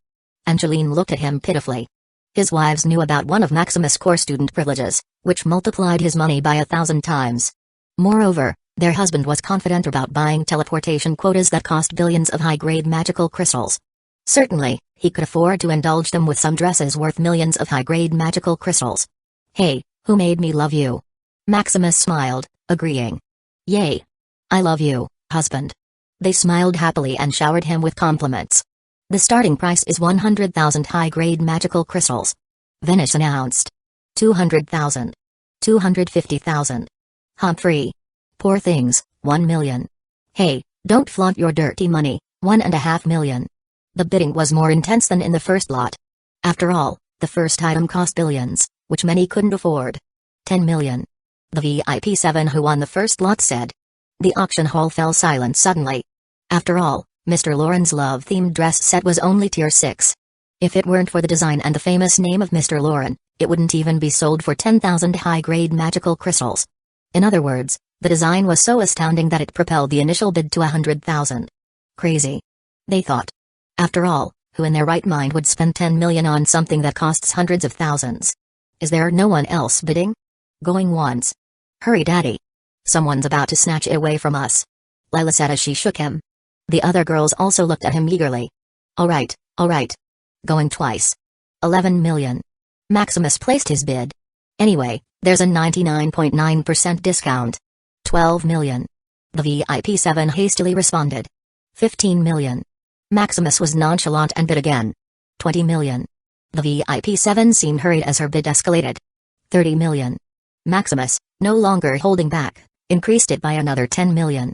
[SPEAKER 1] Angeline looked at him pitifully. His wives knew about one of Maximus' core student privileges, which multiplied his money by 1,000 times. Moreover, their husband was confident about buying teleportation quotas that cost billions of high-grade magical crystals. Certainly, he could afford to indulge them with some dresses worth millions of high-grade magical crystals. Hey, who made me love you? Maximus smiled, agreeing. Yay. I love you, husband. They smiled happily and showered him with compliments. The starting price is 100,000 high-grade magical crystals. Venice announced. 200,000. 250,000. Humphrey. Poor things, 1 million. Hey, don't flaunt your dirty money, 1.5 million. The bidding was more intense than in the first lot. After all, the first item cost billions, which many couldn't afford. 10 million. The VIP 7 who won the first lot said. The auction hall fell silent suddenly. After all, Mr. Lauren's love-themed dress set was only tier 6. If it weren't for the design and the famous name of Mr. Lauren, it wouldn't even be sold for 10,000 high-grade magical crystals. In other words, the design was so astounding that it propelled the initial bid to 100,000. Crazy. They thought. After all, who in their right mind would spend 10 million on something that costs hundreds of thousands? Is there no one else bidding? Going once. Hurry, Daddy. Someone's about to snatch it away from us. Lila said as she shook him. The other girls also looked at him eagerly. All right. Going twice. 11 million. Maximus placed his bid. Anyway, there's a 99.9% discount. 12 million. The VIP 7 hastily responded. 15 million. Maximus was nonchalant and bid again. 20 million. The VIP-7 seemed hurried as her bid escalated. 30 million. Maximus, no longer holding back, increased it by another 10 million.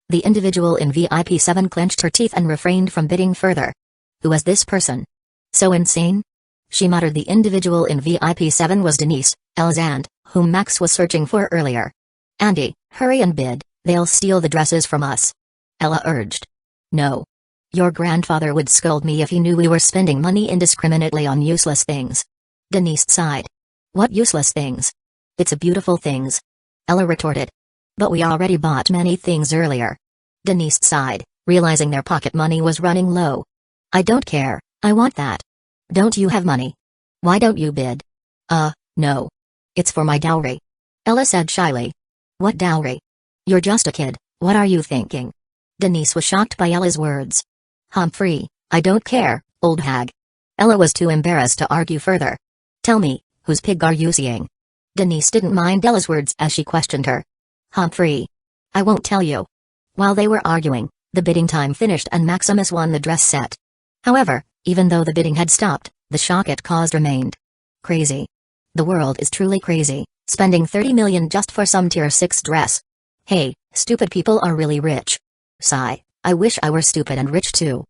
[SPEAKER 1] The individual in VIP-7 clenched her teeth and refrained from bidding further. Who was this person? So insane? She muttered. The individual in VIP-7 was Denise, Ella's aunt, whom Max was searching for earlier. Andy, hurry and bid, they'll steal the dresses from us. Ella urged. No. Your grandfather would scold me if he knew we were spending money indiscriminately on useless things. Denise sighed. What useless things? It's a beautiful things. Ella retorted. But we already bought many things earlier. Denise sighed, realizing their pocket money was running low. I don't care, I want that. Don't you have money? Why don't you bid? No. It's for my dowry. Ella said shyly. What dowry? You're just a kid, what are you thinking? Denise was shocked by Ella's words. Humphrey, I don't care, old hag. Ella was too embarrassed to argue further. Tell me, whose pig are you seeing? Denise didn't mind Ella's words as she questioned her. Humphrey. I won't tell you. While they were arguing, the bidding time finished and Maximus won the dress set. However, even though the bidding had stopped, the shock it caused remained. Crazy. The world is truly crazy, spending 30 million just for some tier 6 dress. Hey, stupid people are really rich. Sigh, I wish I were stupid and rich too.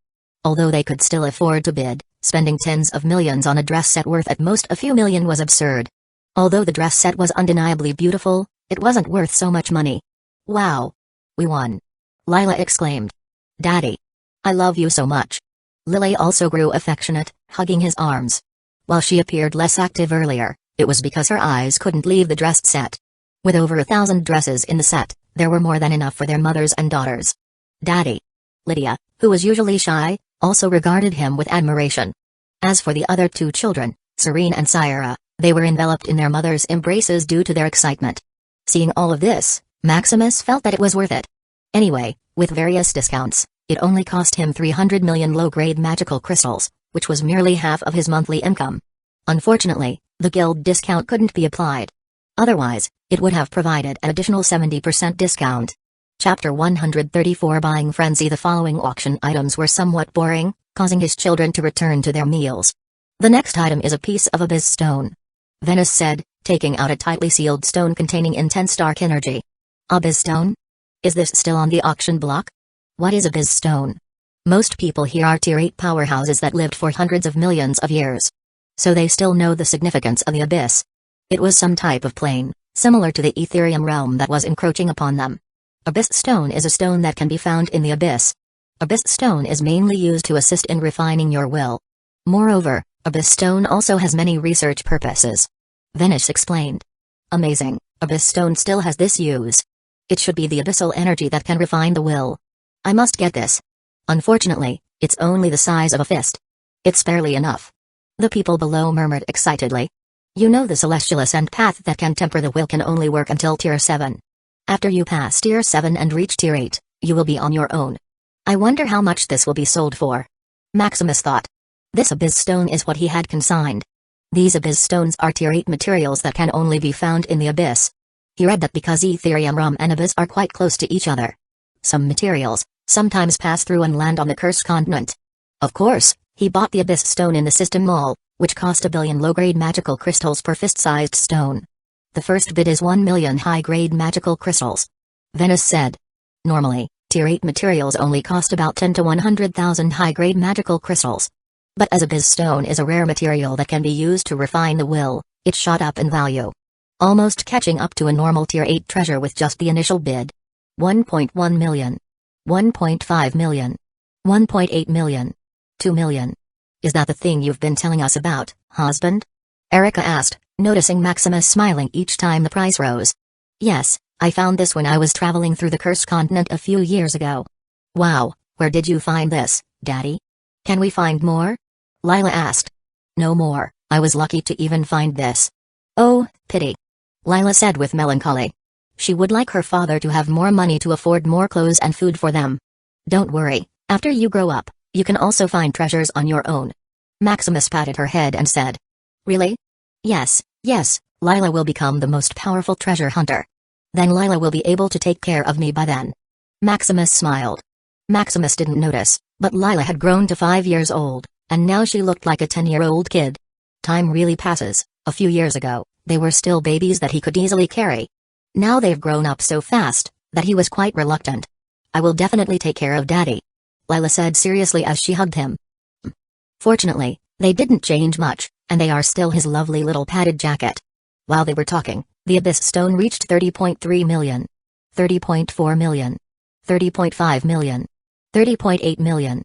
[SPEAKER 1] Although they could still afford to bid, spending tens of millions on a dress set worth at most a few million was absurd. Although the dress set was undeniably beautiful, it wasn't worth so much money. Wow. We won. Lila exclaimed. Daddy. I love you so much. Lily also grew affectionate, hugging his arms. While she appeared less active earlier, it was because her eyes couldn't leave the dress set. With over 1,000 dresses in the set, there were more than enough for their mothers and daughters. Daddy. Lydia, who was usually shy, also regarded him with admiration. As for the other two children, Serene and Syra, they were enveloped in their mother's embraces due to their excitement. Seeing all of this, Maximus felt that it was worth it. Anyway, with various discounts, it only cost him 300 million low-grade magical crystals, which was merely half of his monthly income. Unfortunately, the guild discount couldn't be applied. Otherwise, it would have provided an additional 70% discount. Chapter 134 Buying Frenzy. The following auction items were somewhat boring, causing his children to return to their meals. The next item is a piece of abyss stone. Venice said, taking out a tightly sealed stone containing intense dark energy. Abyss stone? Is this still on the auction block? What is abyss stone? Most people here are tier 8 powerhouses that lived for hundreds of millions of years. So they still know the significance of the abyss. It was some type of plane, similar to the Ethereum realm that was encroaching upon them. Abyss stone is a stone that can be found in the abyss. Abyss stone is mainly used to assist in refining your will. Moreover, abyss stone also has many research purposes. Venice explained. Amazing, abyss stone still has this use. It should be the abyssal energy that can refine the will. I must get this. Unfortunately, it's only the size of a fist. It's barely enough. The people below murmured excitedly. You know the celestial ascent path that can temper the will can only work until tier 7. After you pass tier 7 and reach tier 8, you will be on your own. I wonder how much this will be sold for. Maximus thought. This abyss stone is what he had consigned. These abyss stones are tier 8 materials that can only be found in the abyss. He read that because Ethereum realm and abyss are quite close to each other. Some materials sometimes pass through and land on the cursed continent. Of course, he bought the abyss stone in the system mall, which cost 1 billion low-grade magical crystals per fist-sized stone. The first bid is 1 million high-grade magical crystals. Venice said. Normally, tier 8 materials only cost about 10 to 100,000 high-grade magical crystals. But as abyss stone is a rare material that can be used to refine the will, it shot up in value. Almost catching up to a normal tier 8 treasure with just the initial bid. 1.1 million. 1.5 million. 1.8 million. 2 million. Is that the thing you've been telling us about, husband? Erica asked, noticing Maximus smiling each time the price rose. Yes, I found this when I was traveling through the cursed continent a few years ago. Wow, where did you find this, Daddy? Can we find more? Lila asked. No more, I was lucky to even find this. Oh, pity. Lila said with melancholy. She would like her father to have more money to afford more clothes and food for them. Don't worry, after you grow up, you can also find treasures on your own. Maximus patted her head and said. Really? Yes, Lila will become the most powerful treasure hunter. Then Lila will be able to take care of me by then. Maximus smiled. Maximus didn't notice, But Lila had grown to 5 years old, and now she looked like a 10-year-old kid. Time really passes. A few years ago, they were still babies that he could easily carry. Now they've grown up so fast, that he was quite reluctant. I will definitely take care of Daddy, Lila said seriously as she hugged him. Fortunately, they didn't change much, and they are still his lovely little padded jacket. While they were talking, the Abyss Stone reached 30.3 million. 30.4 million. 30.5 million. 30.8 million.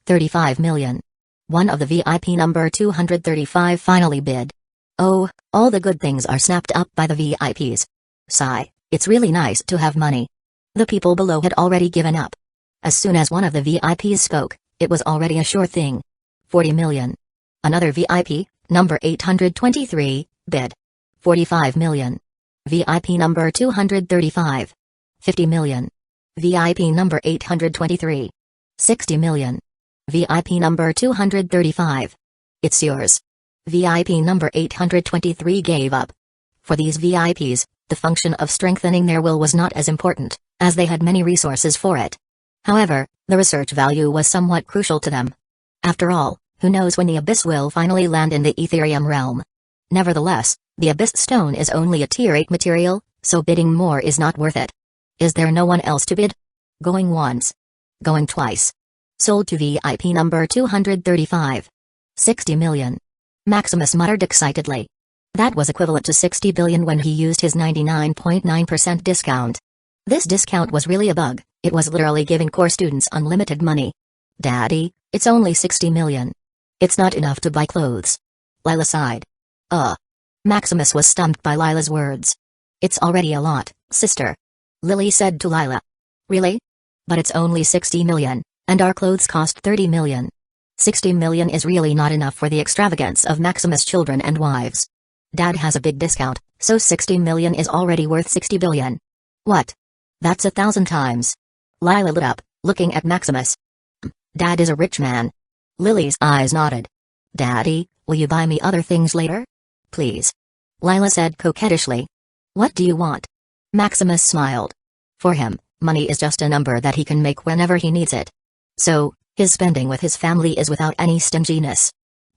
[SPEAKER 1] 35 million. One of the VIP number 235 finally bid. Oh, all the good things are snapped up by the VIPs. Sigh, it's really nice to have money. The people below had already given up. As soon as one of the VIPs spoke, it was already a sure thing. 40 million. Another VIP, number 823, bid. 45 million. VIP number 235. 50 million. VIP number 823. 60 million. VIP number 235. It's yours. VIP number 823 gave up. For these VIPs, the function of strengthening their will was not as important, as they had many resources for it. However, the research value was somewhat crucial to them. After all, who knows when the Abyss will finally land in the Ethereum realm. Nevertheless, the Abyss Stone is only a Tier 8 material, so bidding more is not worth it. Is there no one else to bid? Going once. Going twice. Sold to VIP number 235. 60 million. Maximus muttered excitedly. That was equivalent to 60 billion when he used his 99.9% discount. This discount was really a bug, it was literally giving core students unlimited money. Daddy, it's only 60 million. It's not enough to buy clothes. Lila sighed. Maximus was stumped by Lila's words. It's already a lot, sister. Lily said to Lila. Really? But it's only 60 million, and our clothes cost 30 million. 60 million is really not enough for the extravagance of Maximus' children and wives. Dad has a big discount, so 60 million is already worth 60 billion. What? That's 1,000 times. Lila lit up, looking at Maximus. Dad is a rich man. Lily's eyes nodded. Daddy, will you buy me other things later? Please. Lila said coquettishly. What do you want? Maximus smiled. For him, money is just a number that he can make whenever he needs it. So, his spending with his family is without any stinginess.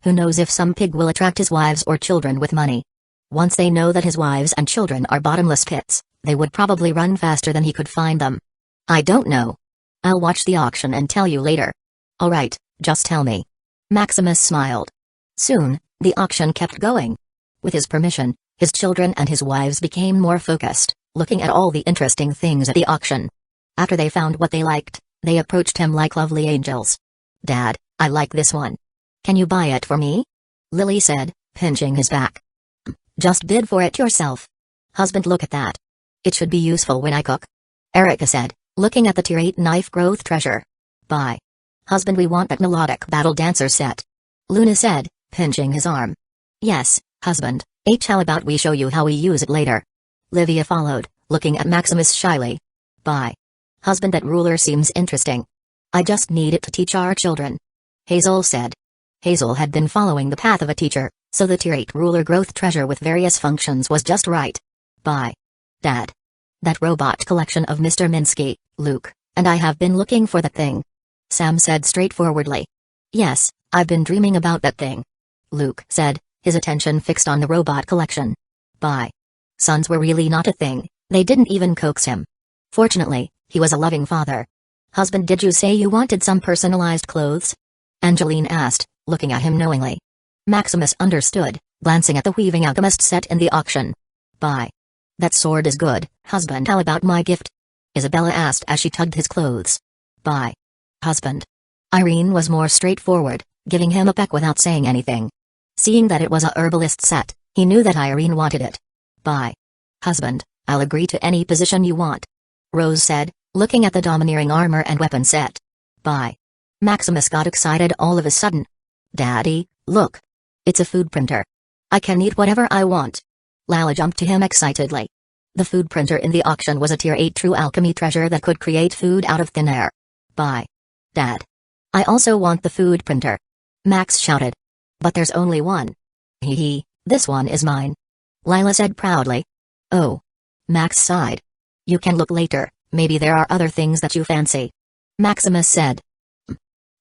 [SPEAKER 1] Who knows if some pig will attract his wives or children with money. Once they know that his wives and children are bottomless pits, they would probably run faster than he could find them. I don't know. I'll watch the auction and tell you later. Alright, just tell me. Maximus smiled. Soon, the auction kept going. With his permission, his children and his wives became more focused, looking at all the interesting things at the auction. After they found what they liked, they approached him like lovely angels. Dad, I like this one. Can you buy it for me? Lily said, pinching his back. Just bid for it yourself. Husband, look at that. It should be useful when I cook. Erica said, looking at the Tier 8 knife growth treasure. Buy. Husband, we want that melodic battle dancer set. Luna said, pinching his arm. Yes, husband, how about we show you how we use it later? Livia followed, looking at Maximus shyly. Buy. Husband, that ruler seems interesting. I just need it to teach our children. Hazel said. Hazel had been following the path of a teacher, so the Tier 8 ruler growth treasure with various functions was just right. Buy. Dad. That robot collection of Mr. Minsky, Luke, and I have been looking for that thing. Sam said straightforwardly. Yes, I've been dreaming about that thing. Luke said, his attention fixed on the robot collection. Buy. Sons were really not a thing, they didn't even coax him. Fortunately, he was a loving father. Husband, did you say you wanted some personalized clothes? Angeline asked, looking at him knowingly. Maximus understood, glancing at the weaving alchemist set in the auction. Buy. That sword is good, husband. How about my gift? Isabella asked as she tugged his clothes. Buy. Husband. Irene was more straightforward, giving him a peck without saying anything. Seeing that it was a herbalist set, he knew that Irene wanted it. Buy. Husband, I'll agree to any position you want. Rose said, looking at the domineering armor and weapon set. Buy. Maximus got excited all of a sudden. Daddy, look. It's a food printer. I can eat whatever I want. Lala jumped to him excitedly. The food printer in the auction was a Tier 8 true alchemy treasure that could create food out of thin air. Buy. Dad. I also want the food printer. Max shouted. But there's only one. Hee, this one is mine. Lila said proudly. Oh. Max sighed. You can look later, maybe there are other things that you fancy. Maximus said.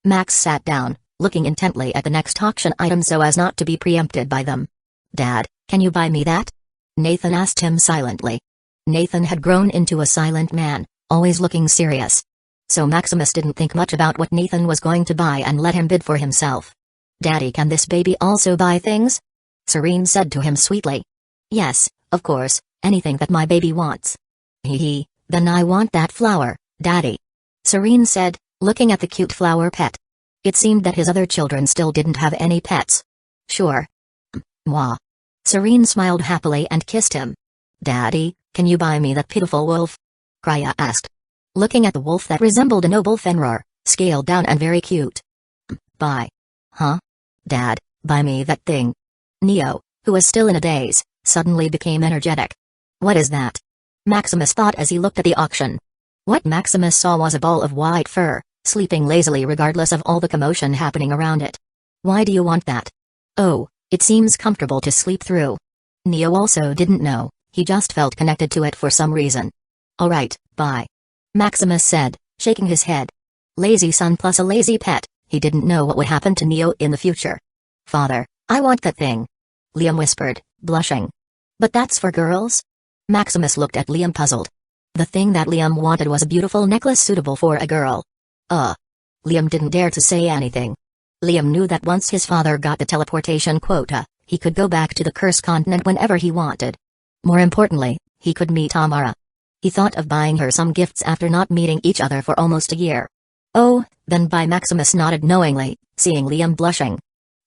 [SPEAKER 1] Max sat down, looking intently at the next auction item so as not to be preempted by them. "Dad, can you buy me that?" Nathan asked him silently. Nathan had grown into a silent man, always looking serious. So Maximus didn't think much about what Nathan was going to buy and let him bid for himself. "Daddy, can this baby also buy things?" Serene said to him sweetly. "Yes, of course, anything that my baby wants." "Hee, then I want that flower, Daddy," Serene said, looking at the cute flower pet. It seemed that his other children still didn't have any pets. "Sure." Mwah. Serene smiled happily and kissed him. "Daddy, can you buy me that pitiful wolf?" Krya asked. Looking at the wolf that resembled a noble Fenrir, scaled down and very cute. "Buy." "Huh? Dad, buy me that thing." Neo, who was still in a daze, suddenly became energetic. "What is that?" Maximus thought as he looked at the auction. What Maximus saw was a ball of white fur, sleeping lazily regardless of all the commotion happening around it. "Why do you want that?" "Oh, it seems comfortable to sleep through." Neo also didn't know, he just felt connected to it for some reason. "Alright, bye," Maximus said, shaking his head. Lazy son plus a lazy pet, he didn't know what would happen to Neo in the future. "Father, I want that thing," Liam whispered, blushing. "But that's for girls?" Maximus looked at Liam puzzled. The thing that Liam wanted was a beautiful necklace suitable for a girl. Liam didn't dare to say anything. Liam knew that once his father got the teleportation quota, he could go back to the Cursed Continent whenever he wanted. More importantly, he could meet Amara. He thought of buying her some gifts after not meeting each other for almost a year. "Oh, then buy." Maximus nodded knowingly, seeing Liam blushing.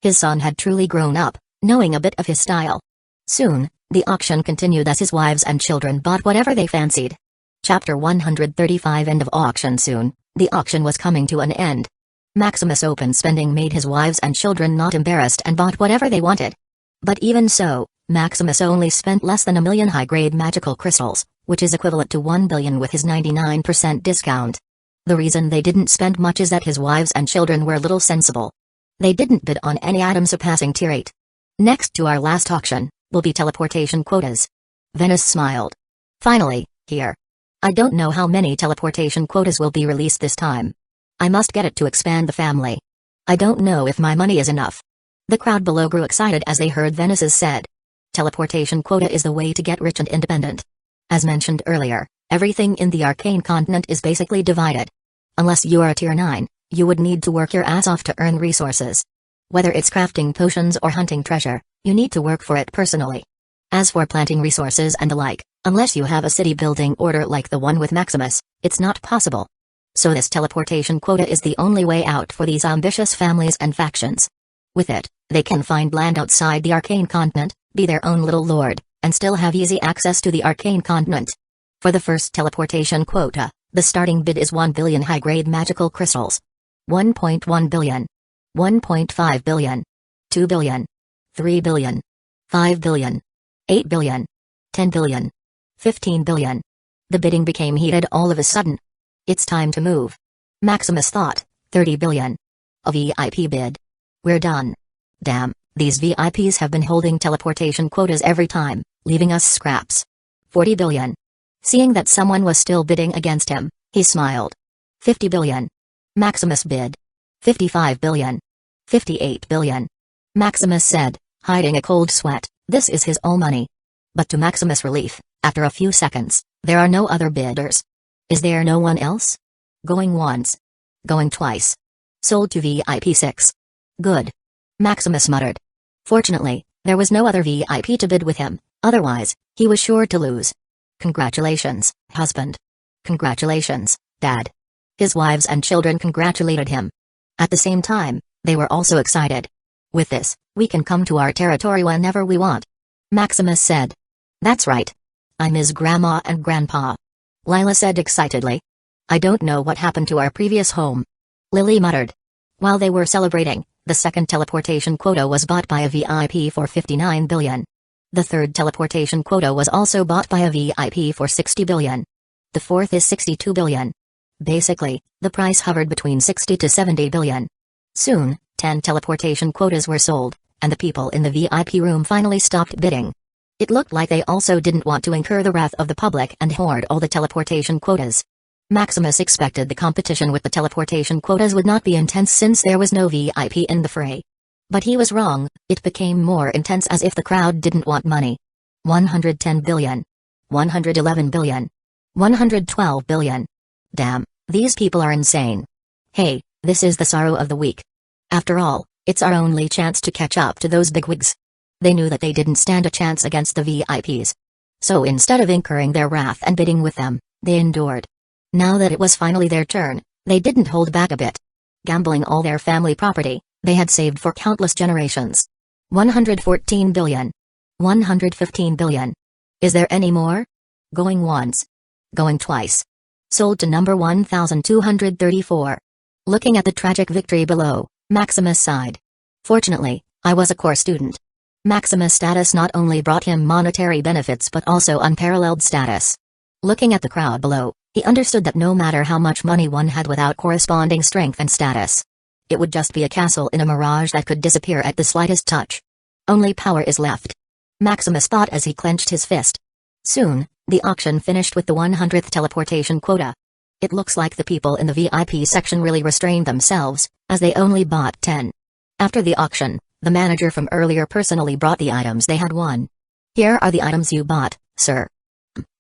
[SPEAKER 1] His son had truly grown up, knowing a bit of his style. Soon, the auction continued as his wives and children bought whatever they fancied. Chapter 135 End of auction. Soon, the auction was coming to an end. Maximus' open spending made his wives and children not embarrassed and bought whatever they wanted. But even so, Maximus only spent less than 1,000,000 high-grade magical crystals, which is equivalent to 1 billion with his 99% discount. The reason they didn't spend much is that his wives and children were little sensible. They didn't bid on any item surpassing tier 8. Next to our last auction, will be teleportation quotas. Venice smiled. "Finally, here. I don't know how many teleportation quotas will be released this time. I must get it to expand the family. I don't know if my money is enough." The crowd below grew excited as they heard Venice's said. Teleportation quota is the way to get rich and independent. As mentioned earlier, everything in the Arcane Continent is basically divided. Unless you are a tier 9, you would need to work your ass off to earn resources. Whether it's crafting potions or hunting treasure, you need to work for it personally. As for planting resources and the like, unless you have a city building order like the one with Maximus, it's not possible. So this teleportation quota is the only way out for these ambitious families and factions. With it, they can find land outside the Arcane Continent, be their own little lord, and still have easy access to the Arcane Continent. For the first teleportation quota, the starting bid is 1 billion high-grade magical crystals. 1.1 billion. 1.5 billion. 2 billion. 3 billion. 5 billion. 8 billion. 10 billion. 15 billion. The bidding became heated all of a sudden. It's time to move. Maximus thought, 30 billion. A VIP bid. We're done. Damn, these VIPs have been holding teleportation quotas every time, leaving us scraps. 40 billion. Seeing that someone was still bidding against him, he smiled. 50 billion. Maximus bid. 55 billion. 58 billion. Maximus said, hiding a cold sweat, this is his all money. But to Maximus' relief, after a few seconds, there are no other bidders. Is there no one else? Going once. Going twice. Sold to VIP 6. Good. Maximus muttered. Fortunately, there was no other VIP to bid with him, otherwise, he was sure to lose. Congratulations, husband. Congratulations, dad. His wives and children congratulated him. At the same time, they were also excited. With this, we can come to our territory whenever we want. Maximus said. That's right. I'm his grandma and grandpa. Lila said excitedly. I don't know what happened to our previous home. Lily muttered. While they were celebrating, the second teleportation quota was bought by a VIP for 59 billion. The third teleportation quota was also bought by a VIP for 60 billion. The fourth is 62 billion. Basically, the price hovered between 60 to 70 billion. Soon, 10 teleportation quotas were sold, and the people in the VIP room finally stopped bidding. It looked like they also didn't want to incur the wrath of the public and hoard all the teleportation quotas. Maximus expected the competition with the teleportation quotas would not be intense since there was no VIP in the fray. But he was wrong, it became more intense as if the crowd didn't want money. 110 billion. 111 billion. 112 billion. Damn, these people are insane. Hey, this is the sorrow of the week. After all, it's our only chance to catch up to those bigwigs. They knew that they didn't stand a chance against the VIPs. So instead of incurring their wrath and bidding with them, they endured. Now that it was finally their turn, they didn't hold back a bit. Gambling all their family property they had saved for countless generations. 114 billion. 115 billion. Is there any more? Going once. Going twice. Sold to number 1234. Looking at the tragic victory below, Maximus sighed. Fortunately, I was a core student. Maximus' status not only brought him monetary benefits but also unparalleled status. Looking at the crowd below, he understood that no matter how much money one had without corresponding strength and status, it would just be a castle in a mirage that could disappear at the slightest touch. Only power is left. Maximus thought as he clenched his fist. Soon, the auction finished with the 100th teleportation quota. It looks like the people in the VIP section really restrained themselves, as they only bought 10. After the auction, the manager from earlier personally brought the items they had won. Here are the items you bought, sir.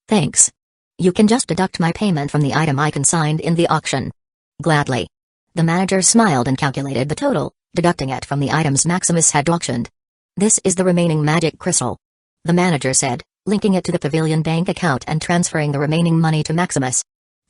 [SPEAKER 1] Thanks. You can just deduct my payment from the item I consigned in the auction. Gladly. The manager smiled and calculated the total, deducting it from the items Maximus had auctioned. This is the remaining magic crystal. The manager said, linking it to the pavilion bank account and transferring the remaining money to Maximus.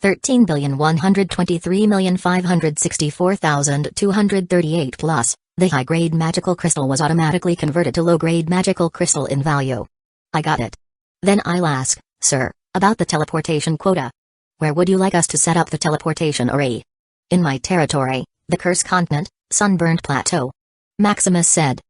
[SPEAKER 1] 13,123,564,238 plus, the high-grade magical crystal was automatically converted to low-grade magical crystal in value. I got it. Then I'll ask, sir, about the teleportation quota. Where would you like us to set up the teleportation array? In my territory, the Curse Continent, Sunburned Plateau. Maximus said.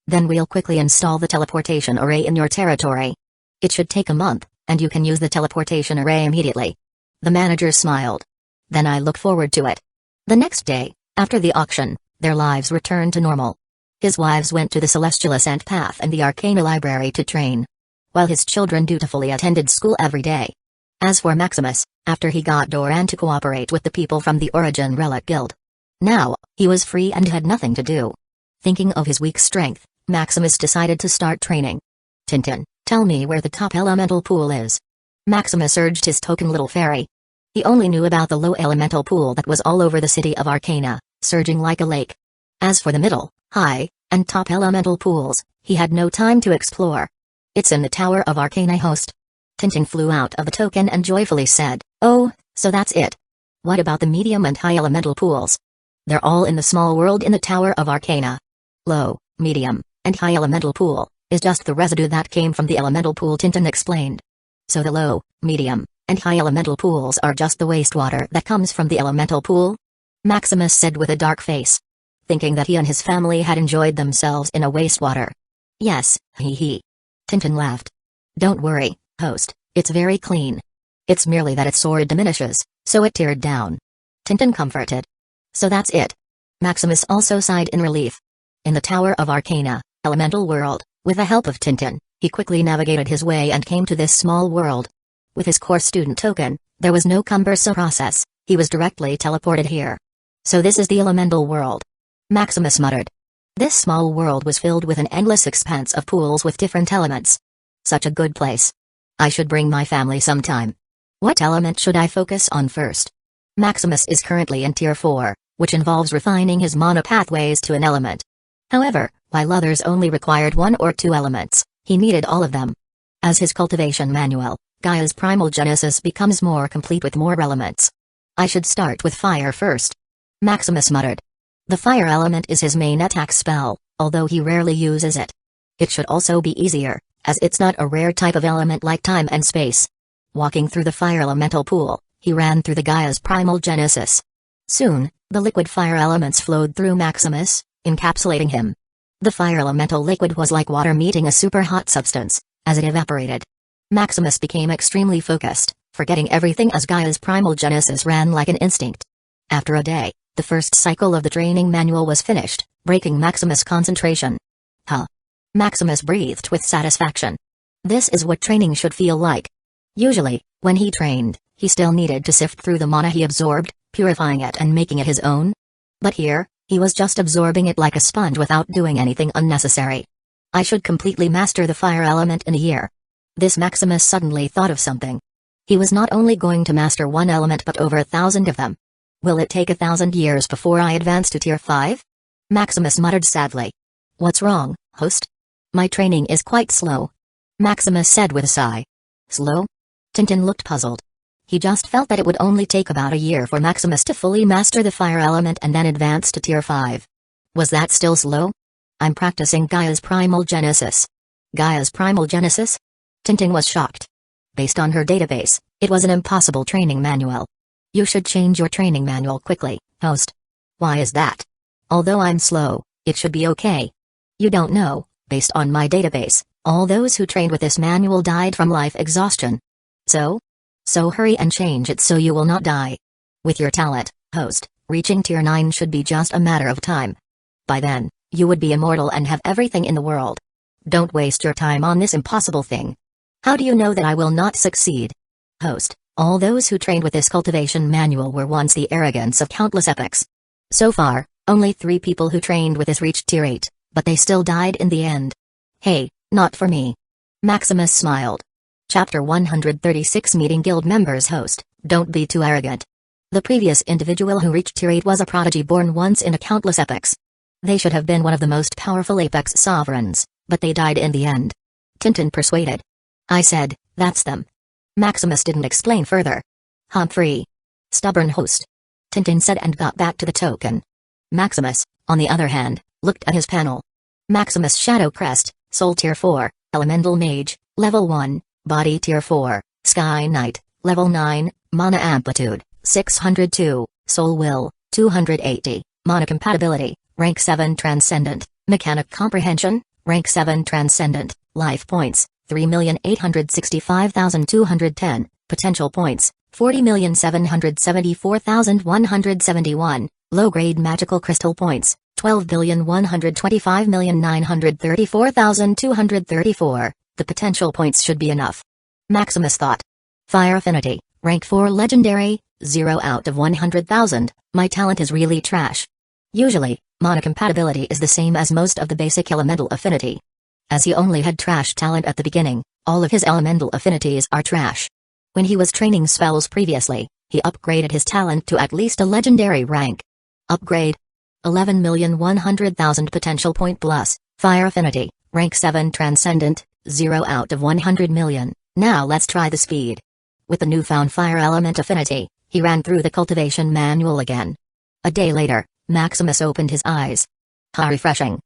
[SPEAKER 1] Then we'll quickly install the teleportation array in your territory. It should take a month, and you can use the teleportation array immediately. The manager smiled. Then I look forward to it. The next day, after the auction, their lives returned to normal. His wives went to the Celestial Ascent Path and the Arcana Library to train, while his children dutifully attended school every day. As for Maximus, after he got Doran to cooperate with the people from the Origin Relic Guild, now, he was free and had nothing to do. Thinking of his weak strength, Maximus decided to start training. Tintin, tell me where the top elemental pool is. Maximus urged his token little fairy. He only knew about the low elemental pool that was all over the city of Arcana, surging like a lake. As for the middle, high, and top elemental pools, he had no time to explore. It's in the Tower of Arcana host. Tintin flew out of the token and joyfully said, oh, so that's it. What about the medium and high elemental pools? They're all in the small world in the Tower of Arcana. Low, medium, and high elemental pool is just the residue that came from the elemental pool, Tintin explained. So the low, medium, and high elemental pools are just the wastewater that comes from the elemental pool? Maximus said with a dark face, thinking that he and his family had enjoyed themselves in a wastewater. Yes, he. Tintin laughed. Don't worry, host, it's very clean. It's merely that its sword diminishes, so it teared down. Tintin comforted. So that's it. Maximus also sighed in relief. In the Tower of Arcana, elemental world, with the help of Tintin, he quickly navigated his way and came to this small world. With his core student token, there was no cumbersome process, he was directly teleported here. So this is the elemental world. Maximus muttered. This small world was filled with an endless expanse of pools with different elements. Such a good place. I should bring my family sometime. What element should I focus on first? Maximus is currently in Tier 4, which involves refining his mana pathways to an element. However, while others only required 1 or 2 elements, he needed all of them. As his cultivation manual, Gaia's primal genesis becomes more complete with more elements. I should start with fire first. Maximus muttered. The fire element is his main attack spell, although he rarely uses it. It should also be easier, as it's not a rare type of element like time and space. Walking through the fire elemental pool, he ran through the Gaia's primal genesis. Soon, the liquid fire elements flowed through Maximus, encapsulating him. The fire elemental liquid was like water meeting a super hot substance. As it evaporated, Maximus became extremely focused, forgetting everything as Gaia's primal genesis ran like an instinct. After a day, the first cycle of the training manual was finished, breaking Maximus' concentration. Huh. Maximus breathed with satisfaction. This is what training should feel like. Usually, when he trained, he still needed to sift through the mana he absorbed, purifying it and making it his own. But here, he was just absorbing it like a sponge without doing anything unnecessary. I should completely master the fire element in a year. This Maximus suddenly thought of something. He was not only going to master one element but over 1,000 of them. Will it take 1,000 years before I advance to tier 5? Maximus muttered sadly. What's wrong, host? My training is quite slow. Maximus said with a sigh. Slow? Tintin looked puzzled. He just felt that it would only take about a year for Maximus to fully master the fire element and then advance to tier 5. Was that still slow? I'm practicing Gaia's primal genesis. Gaia's primal genesis? Tintin was shocked. Based on her database, it was an impossible training manual. You should change your training manual quickly, host. Why is that? Although I'm slow, it should be okay. You don't know, based on my database, all those who trained with this manual died from life exhaustion. So hurry and change it so you will not die. With your talent, host, reaching tier 9 should be just a matter of time. By then, you would be immortal and have everything in the world. Don't waste your time on this impossible thing. How do you know that I will not succeed? Host, all those who trained with this cultivation manual were once the arrogance of countless epochs. So far, only 3 people who trained with this reached tier 8, but they still died in the end. Hey, not for me. Maximus smiled. Chapter 136 Meeting Guild Members. Host, don't be too arrogant. The previous individual who reached tier 8 was a prodigy born once in a countless epochs. They should have been one of the most powerful apex sovereigns, but they died in the end. Tintin persuaded. I said, that's them. Maximus didn't explain further. Humphrey. Stubborn host. Tintin said and got back to the token. Maximus, on the other hand, looked at his panel. Maximus Shadow Crest, Soul Tier 4, Elemental Mage, Level 1, Body Tier 4, Sky Knight, Level 9, Mana Amplitude, 602, Soul Will, 280, Mana Compatibility, Rank 7 Transcendent, Mechanic Comprehension, Rank 7 Transcendent, Life Points, 3,865,210, Potential Points, 40,774,171, Low-Grade Magical Crystal Points, 12,125,934,234, the potential points should be enough. Maximus thought. Fire Affinity, Rank 4 Legendary, 0 out of 100,000, my talent is really trash. Usually, Mana Compatibility is the same as most of the basic elemental affinity. As he only had trash talent at the beginning, all of his elemental affinities are trash. When he was training spells previously, he upgraded his talent to at least a legendary rank. Upgrade. 11,100,000 potential point plus, Fire Affinity, Rank 7 Transcendent, 0 out of 100 million. Now let's try the speed. With the newfound fire element affinity, he ran through the cultivation manual again. A day later, Maximus opened his eyes. How refreshing.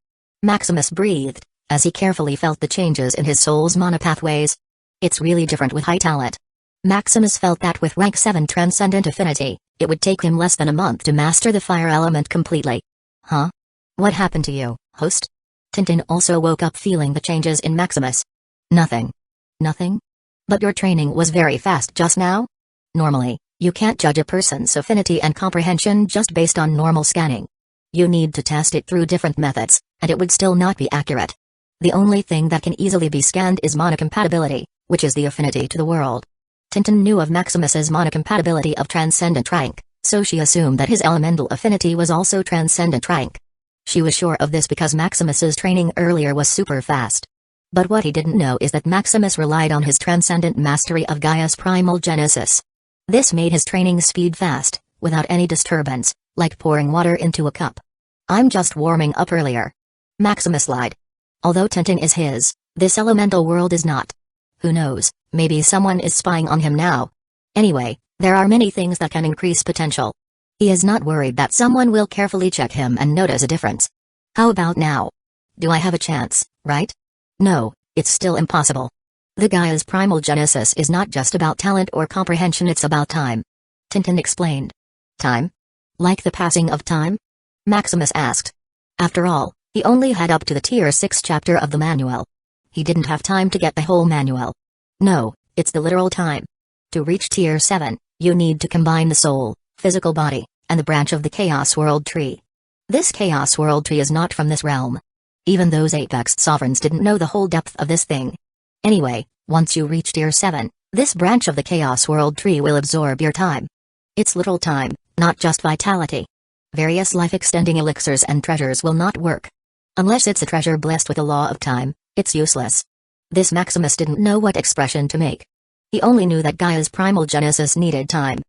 [SPEAKER 1] Maximus breathed, as he carefully felt the changes in his soul's mana pathways. It's really different with high talent. Maximus felt that with rank 7 transcendent affinity, it would take him less than a month to master the fire element completely. Huh? What happened to you, host? Tintin also woke up feeling the changes in Maximus. Nothing. Nothing? But your training was very fast just now? Normally, you can't judge a person's affinity and comprehension just based on normal scanning. You need to test it through different methods, and it would still not be accurate. The only thing that can easily be scanned is mana compatibility, which is the affinity to the world. Tintin knew of Maximus's mana compatibility of transcendent rank, so she assumed that his elemental affinity was also transcendent rank. She was sure of this because Maximus's training earlier was super fast. But what he didn't know is that Maximus relied on his transcendent mastery of Gaia's primal genesis. This made his training speed fast, without any disturbance, like pouring water into a cup. I'm just warming up earlier. Maximus lied. Although Tintin is his, this elemental world is not. Who knows, maybe someone is spying on him now. Anyway, there are many things that can increase potential. He is not worried that someone will carefully check him and notice a difference. How about now? Do I have a chance, right? No, it's still impossible. The Gaia's primal genesis is not just about talent or comprehension, it's about time. Tintin explained. Time? Like the passing of time? Maximus asked. After all, he only had up to the tier 6 chapter of the manual. He didn't have time to get the whole manual. No, it's the literal time. To reach tier 7, you need to combine the soul, physical body, and the branch of the Chaos World Tree. This Chaos World Tree is not from this realm. Even those apex sovereigns didn't know the whole depth of this thing. Anyway, once you reach tier 7, This branch of the Chaos World tree will absorb your time. It's literal time, not just vitality. Various life-extending elixirs and treasures will not work. Unless it's a treasure blessed with the law of time, it's useless. This Maximus didn't know what expression to make. He only knew that Gaia's primal genesis needed time.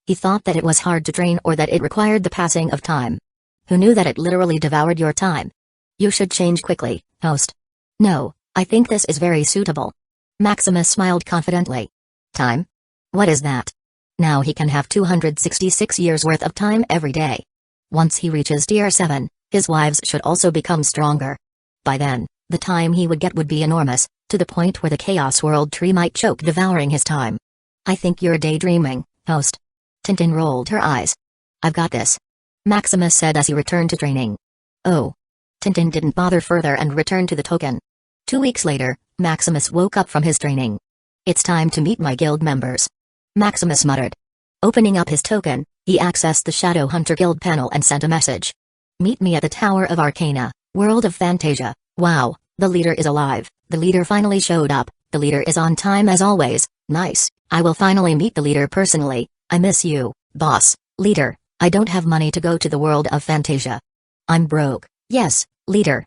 [SPEAKER 1] He thought that it was hard to train or that it required the passing of time. Who knew that it literally devoured your time? You should change quickly, host. No, I think this is very suitable. Maximus smiled confidently. Time? What is that? Now he can have 266 years worth of time every day. Once he reaches tier 7, his wives should also become stronger. By then, the time he would get would be enormous, to the point where the Chaos World tree might choke devouring his time. I think you're daydreaming, host. Tintin rolled her eyes. I've got this. Maximus said as he returned to training. Oh. Tintin didn't bother further and returned to the token. 2 weeks later, Maximus woke up from his training. It's time to meet my guild members. Maximus muttered. Opening up his token, he accessed the Shadow Hunter Guild panel and sent a message. Meet me at the Tower of Arcana, World of Fantasia. Wow, the leader is alive. The leader finally showed up. The leader is on time as always. Nice. I will finally meet the leader personally. I miss you, boss. Leader, I don't have money to go to the World of Fantasia. I'm broke. Yes, leader.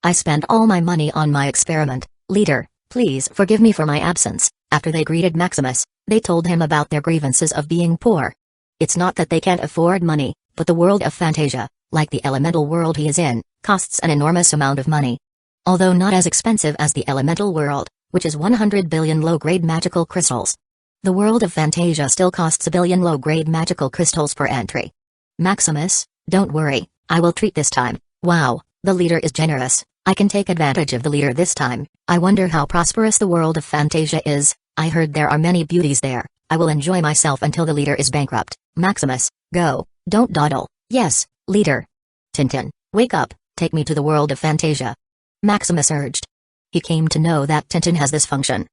[SPEAKER 1] I spent all my money on my experiment. Leader, please forgive me for my absence. After they greeted Maximus, they told him about their grievances of being poor. It's not that they can't afford money, but the World of Fantasia, like the elemental world he is in, costs an enormous amount of money. Although not as expensive as the elemental world, which is 100 billion low-grade magical crystals. The World of Fantasia still costs a billion low-grade magical crystals per entry. Maximus, don't worry, I will treat this time. Wow, the leader is generous. I can take advantage of the leader this time. I wonder how prosperous the World of Fantasia is. I heard there are many beauties there. I will enjoy myself until the leader is bankrupt. Maximus, go, don't dawdle. Yes, leader. Tintin, wake up, take me to the World of Fantasia. Maximus urged. He came to know that Tintin has this function.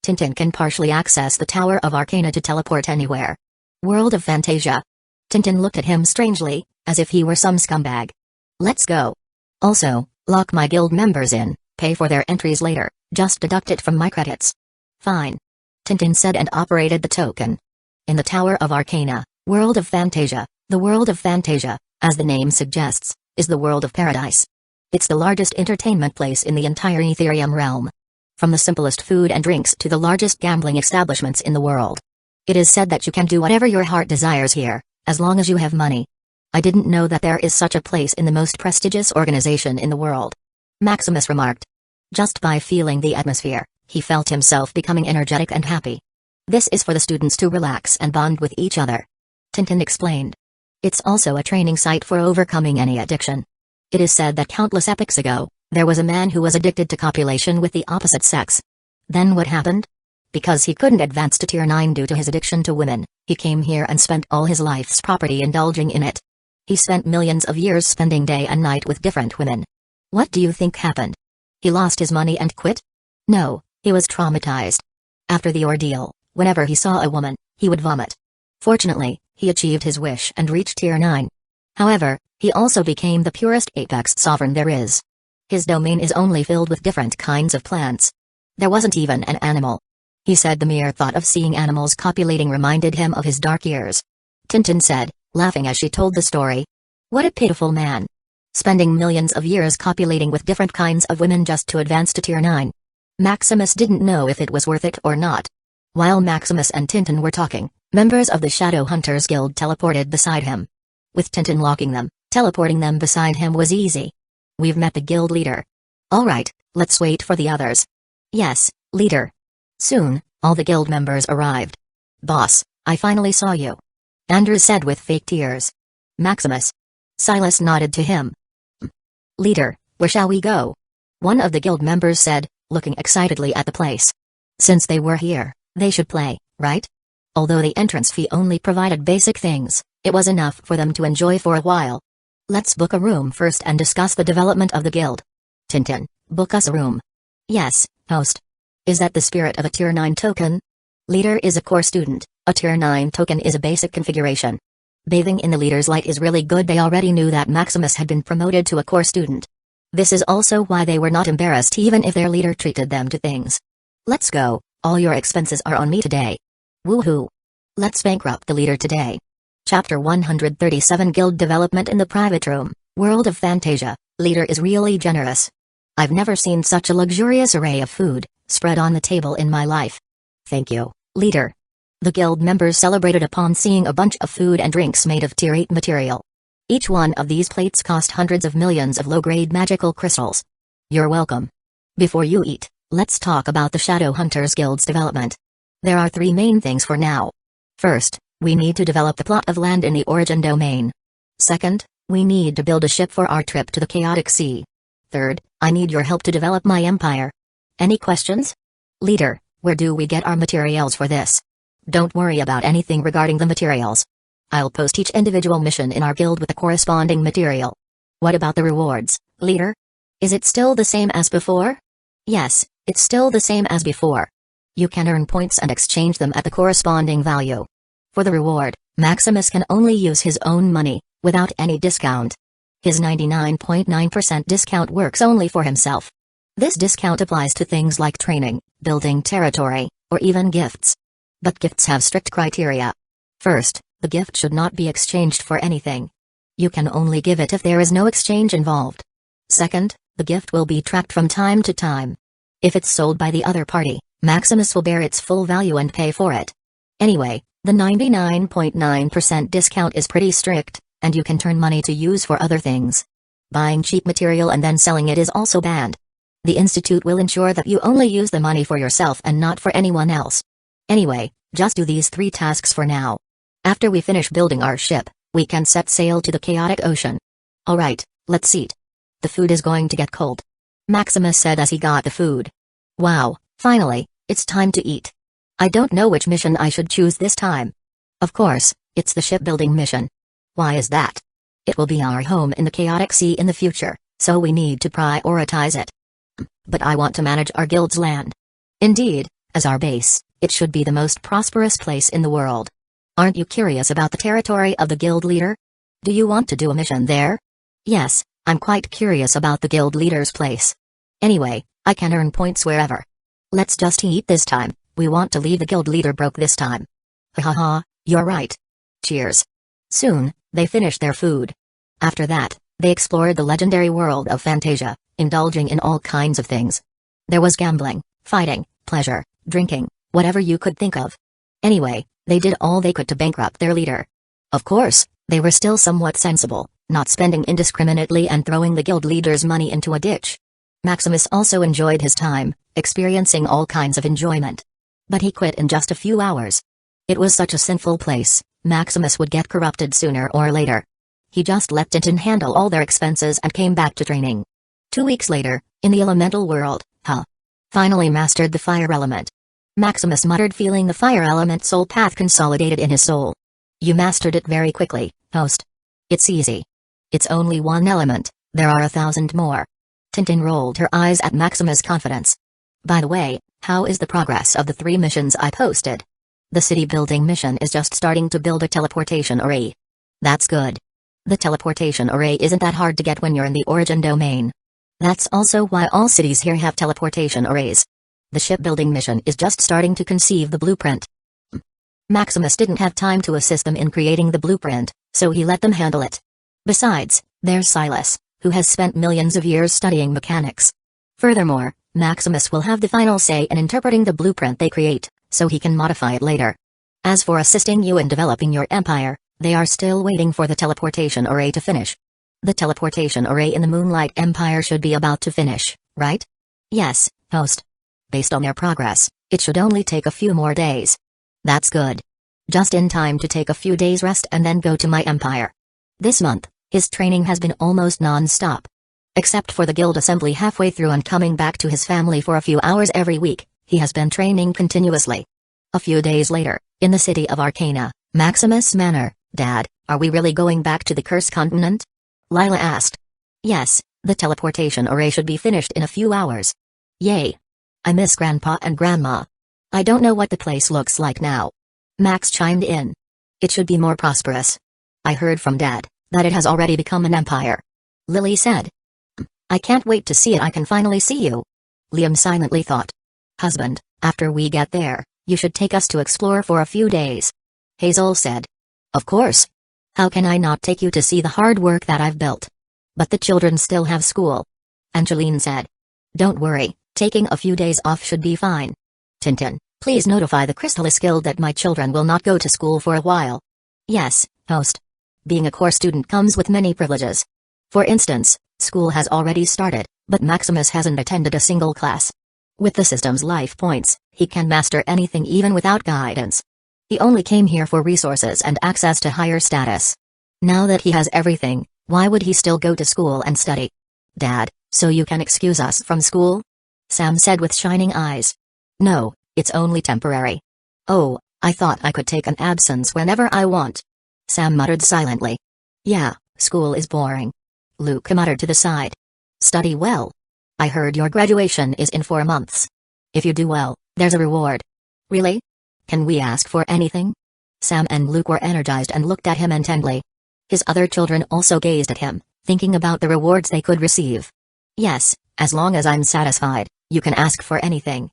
[SPEAKER 1] Tintin can partially access the Tower of Arcana to teleport anywhere. World of Fantasia. Tintin looked at him strangely, as if he were some scumbag. Let's go. Also, lock my guild members in, pay for their entries later, just deduct it from my credits. Fine. Tintin said and operated the token. In the Tower of Arcana, World of Fantasia, the World of Fantasia, as the name suggests, is the world of paradise. It's the largest entertainment place in the entire Ethereum realm. From the simplest food and drinks to the largest gambling establishments in the world. It is said that you can do whatever your heart desires here, as long as you have money. I didn't know that there is such a place in the most prestigious organization in the world. Maximus remarked. Just by feeling the atmosphere, he felt himself becoming energetic and happy. This is for the students to relax and bond with each other. Tintin explained. It's also a training site for overcoming any addiction. It is said that countless epochs ago, there was a man who was addicted to copulation with the opposite sex. Then what happened? Because he couldn't advance to tier 9 due to his addiction to women, he came here and spent all his life's property indulging in it. He spent millions of years spending day and night with different women. What do you think happened? He lost his money and quit? No, he was traumatized. After the ordeal, whenever he saw a woman, he would vomit. Fortunately, he achieved his wish and reached tier 9. However, he also became the purest apex sovereign there is. His domain is only filled with different kinds of plants. There wasn't even an animal. He said the mere thought of seeing animals copulating reminded him of his dark years. Tintin said, laughing as she told the story. What a pitiful man. Spending millions of years copulating with different kinds of women just to advance to tier 9. Maximus didn't know if it was worth it or not. While Maximus and Tintin were talking, members of the Shadow Hunters Guild teleported beside him. With Tintin locking them, teleporting them beside him was easy. We've met the guild leader. Alright, let's wait for the others. Yes, leader. Soon, all the guild members arrived. Boss, I finally saw you. Andrew said with fake tears. Maximus. Silas nodded to him. Leader, where shall we go? One of the guild members said, looking excitedly at the place. Since they were here, they should play, right? Although the entrance fee only provided basic things, it was enough for them to enjoy for a while. Let's book a room first and discuss the development of the guild. Tintin, book us a room. Yes, host. Is that the spirit of a tier 9 token? Leader is a core student, a tier 9 token is a basic configuration. Bathing in the leader's light is really good. They already knew that Maximus had been promoted to a core student. This is also why they were not embarrassed even if their leader treated them to things. Let's go, All your expenses are on me today. Woohoo! Let's bankrupt the leader today. Chapter 137 Guild Development in the Private Room, World of Fantasia. Leader is really generous. I've never seen such a luxurious array of food spread on the table in my life. Thank you, leader. The guild members celebrated upon seeing a bunch of food and drinks made of tier 8 material. Each one of these plates cost hundreds of millions of low-grade magical crystals. You're welcome. Before you eat, let's talk about the Shadow Hunters Guild's development. There are 3 main things for now. First, we need to develop the plot of land in the Origin Domain. Second, we need to build a ship for our trip to the Chaotic Sea. Third, I need your help to develop my empire. Any questions? Leader, where do we get our materials for this? Don't worry about anything regarding the materials. I'll post each individual mission in our guild with the corresponding material. What about the rewards, leader? Is it still the same as before? Yes, it's still the same as before. You can earn points and exchange them at the corresponding value. For the reward, Maximus can only use his own money, without any discount. His 99.9% discount works only for himself. This discount applies to things like training, building territory, or even gifts. But gifts have strict criteria. First, the gift should not be exchanged for anything. You can only give it if there is no exchange involved. Second, the gift will be tracked from time to time. If it's sold by the other party, Maximus will bear its full value and pay for it. Anyway, the 99.9% discount is pretty strict, and you can turn money to use for other things. Buying cheap material and then selling it is also banned. The Institute will ensure that you only use the money for yourself and not for anyone else. Anyway, just do these 3 tasks for now. After we finish building our ship, we can set sail to the Chaotic Ocean. Alright, let's eat. The food is going to get cold. Maximus said as he got the food. Wow, finally, it's time to eat. I don't know which mission I should choose this time. Of course, it's the shipbuilding mission. Why is that? It will be our home in the Chaotic Sea in the future, so we need to prioritize it. But I want to manage our guild's land. Indeed, as our base, it should be the most prosperous place in the world. Aren't you curious about the territory of the guild leader? Do you want to do a mission there? Yes, I'm quite curious about the guild leader's place. Anyway, I can earn points wherever. Let's just eat this time, we want to leave the guild leader broke this time. Hahaha, you're right. Cheers. Soon, they finished their food. After that, they explored the legendary world of Fantasia, indulging in all kinds of things. There was gambling, fighting, pleasure, drinking, whatever you could think of. Anyway, they did all they could to bankrupt their leader. Of course, they were still somewhat sensible, not spending indiscriminately and throwing the guild leader's money into a ditch. Maximus also enjoyed his time, experiencing all kinds of enjoyment. But he quit in just a few hours. It was such a sinful place, Maximus would get corrupted sooner or later. He just let Tintin handle all their expenses and came back to training. 2 weeks later, in the elemental world, finally mastered the fire element. Maximus muttered, feeling the fire element soul path consolidated in his soul. You mastered it very quickly, host. It's easy. It's only one element, there are 1,000 more. Tintin rolled her eyes at Maximus' confidence. By the way, how is the progress of the 3 missions I posted? The city building mission is just starting to build a teleportation array. That's good. The teleportation array isn't that hard to get when you're in the Origin Domain. That's also why all cities here have teleportation arrays. The shipbuilding mission is just starting to conceive the blueprint. Maximus didn't have time to assist them in creating the blueprint, so he let them handle it. Besides, there's Silas, who has spent millions of years studying mechanics. Furthermore, Maximus will have the final say in interpreting the blueprint they create, so he can modify it later. As for assisting you in developing your empire, they are still waiting for the teleportation array to finish. The teleportation array in the Moonlight Empire should be about to finish, right? Yes, host. Based on their progress, it should only take a few more days. That's good. Just in time to take a few days rest and then go to my empire. This month, his training has been almost non-stop. Except for the guild assembly halfway through and coming back to his family for a few hours every week, he has been training continuously. A few days later, in the city of Arcana, Maximus Manor. Dad, are we really going back to the Cursed Continent? Lila asked. Yes, the teleportation array should be finished in a few hours. Yay. I miss Grandpa and Grandma. I don't know what the place looks like now. Max chimed in. It should be more prosperous. I heard from Dad that it has already become an empire. Lily said. I can't wait to see it. I can finally see you. Liam silently thought. Husband, after we get there, you should take us to explore for a few days. Hazel said. Of course. How can I not take you to see the hard work that I've built? But the children still have school. Angeline said. Don't worry, taking a few days off should be fine. Tintin, please notify the Chrysalis Guild that my children will not go to school for a while. Yes, host. Being a core student comes with many privileges. For instance, school has already started, but Maximus hasn't attended a single class. With the system's life points, he can master anything even without guidance. He only came here for resources and access to higher status. Now that he has everything, why would he still go to school and study? Dad, so you can excuse us from school? Sam said with shining eyes. No, it's only temporary. Oh, I thought I could take an absence whenever I want. Sam muttered silently. Yeah, school is boring. Luke muttered to the side. Study well. I heard your graduation is in 4 months. If you do well, there's a reward. Really? Can we ask for anything? Sam and Luke were energized and looked at him intently. His other children also gazed at him, thinking about the rewards they could receive. Yes, as long as I'm satisfied, you can ask for anything.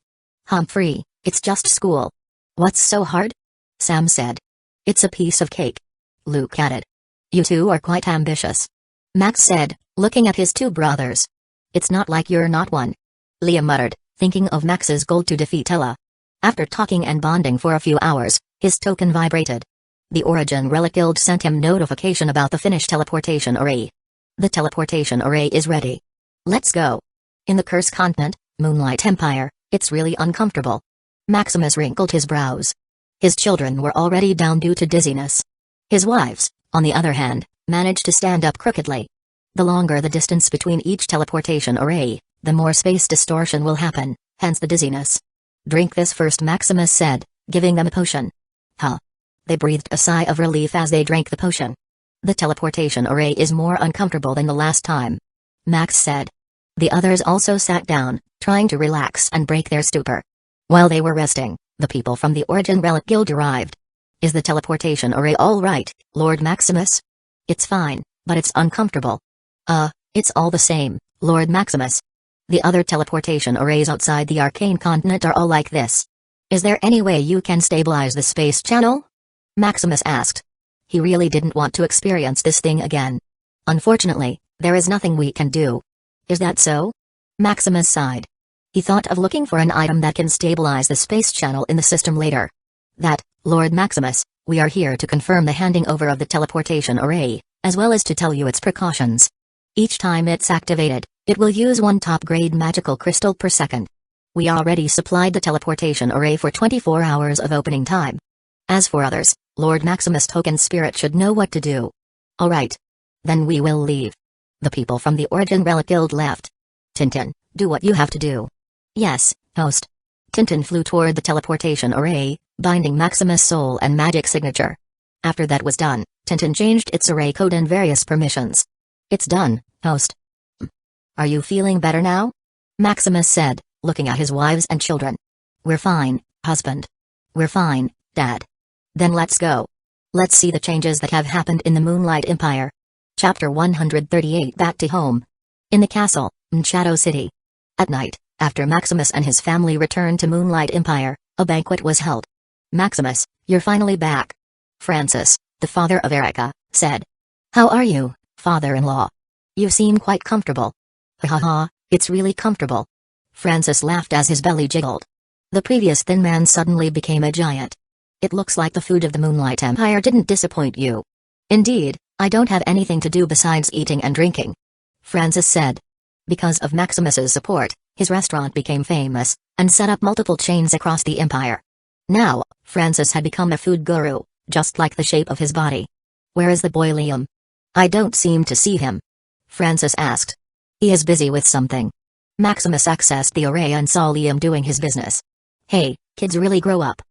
[SPEAKER 1] Humphrey, it's just school. What's so hard? Sam said. It's a piece of cake. Luke added. You two are quite ambitious. Max said, looking at his two brothers. It's not like you're not one. Liam muttered, thinking of Max's goal to defeat Ella. After talking and bonding for a few hours, his token vibrated. The Origin Relic Guild sent him notification about the finished teleportation array. The teleportation array is ready. Let's go. In the Curse Continent, Moonlight Empire, it's really uncomfortable. Maximus wrinkled his brows. His children were already down due to dizziness. His wives, on the other hand, managed to stand up crookedly. The longer the distance between each teleportation array, the more space distortion will happen, hence the dizziness. Drink this first, Maximus said, giving them a potion. Huh. They breathed a sigh of relief as they drank the potion. The teleportation array is more uncomfortable than the last time. Max said. The others also sat down, trying to relax and break their stupor. While they were resting, the people from the Origin Relic Guild arrived. Is the teleportation array all right, Lord Maximus? It's fine, but it's uncomfortable. It's all the same, Lord Maximus. The other teleportation arrays outside the Arcane Continent are all like this. Is there any way you can stabilize the space channel? Maximus asked. He really didn't want to experience this thing again. Unfortunately, there is nothing we can do. Is that so? Maximus sighed. He thought of looking for an item that can stabilize the space channel in the system later. That, Lord Maximus, we are here to confirm the handing over of the teleportation array, as well as to tell you its precautions. Each time it's activated, it will use 1 top-grade magical crystal per second. We already supplied the teleportation array for 24 hours of opening time. As for others, Lord Maximus' token spirit should know what to do. Alright. Then we will leave. The people from the Origin Relic Guild left. Tintin, do what you have to do. Yes, host. Tintin flew toward the teleportation array, binding Maximus' soul and magic signature. After that was done, Tintin changed its array code and various permissions. It's done, host. Are you feeling better now? Maximus said, looking at his wives and children. We're fine, husband. We're fine, dad. Then let's go. Let's see the changes that have happened in the Moonlight Empire. Chapter 138. Back to home. In the castle, in Shadow City. At night, after Maximus and his family returned to Moonlight Empire, a banquet was held. Maximus, you're finally back. Francis, the father of Erica, said. How are you, father-in-law? You seem quite comfortable. Ha, it's really comfortable. Francis laughed as his belly jiggled. The previous thin man suddenly became a giant. It looks like the food of the Moonlight Empire didn't disappoint you. Indeed, I don't have anything to do besides eating and drinking. Francis said. Because of Maximus's support, his restaurant became famous, and set up multiple chains across the empire. Now, Francis had become a food guru, just like the shape of his body. Where is the boy Liam? I don't seem to see him. Francis asked. He is busy with something. Maximus accessed the array and saw Liam doing his business. Hey, kids really grow up.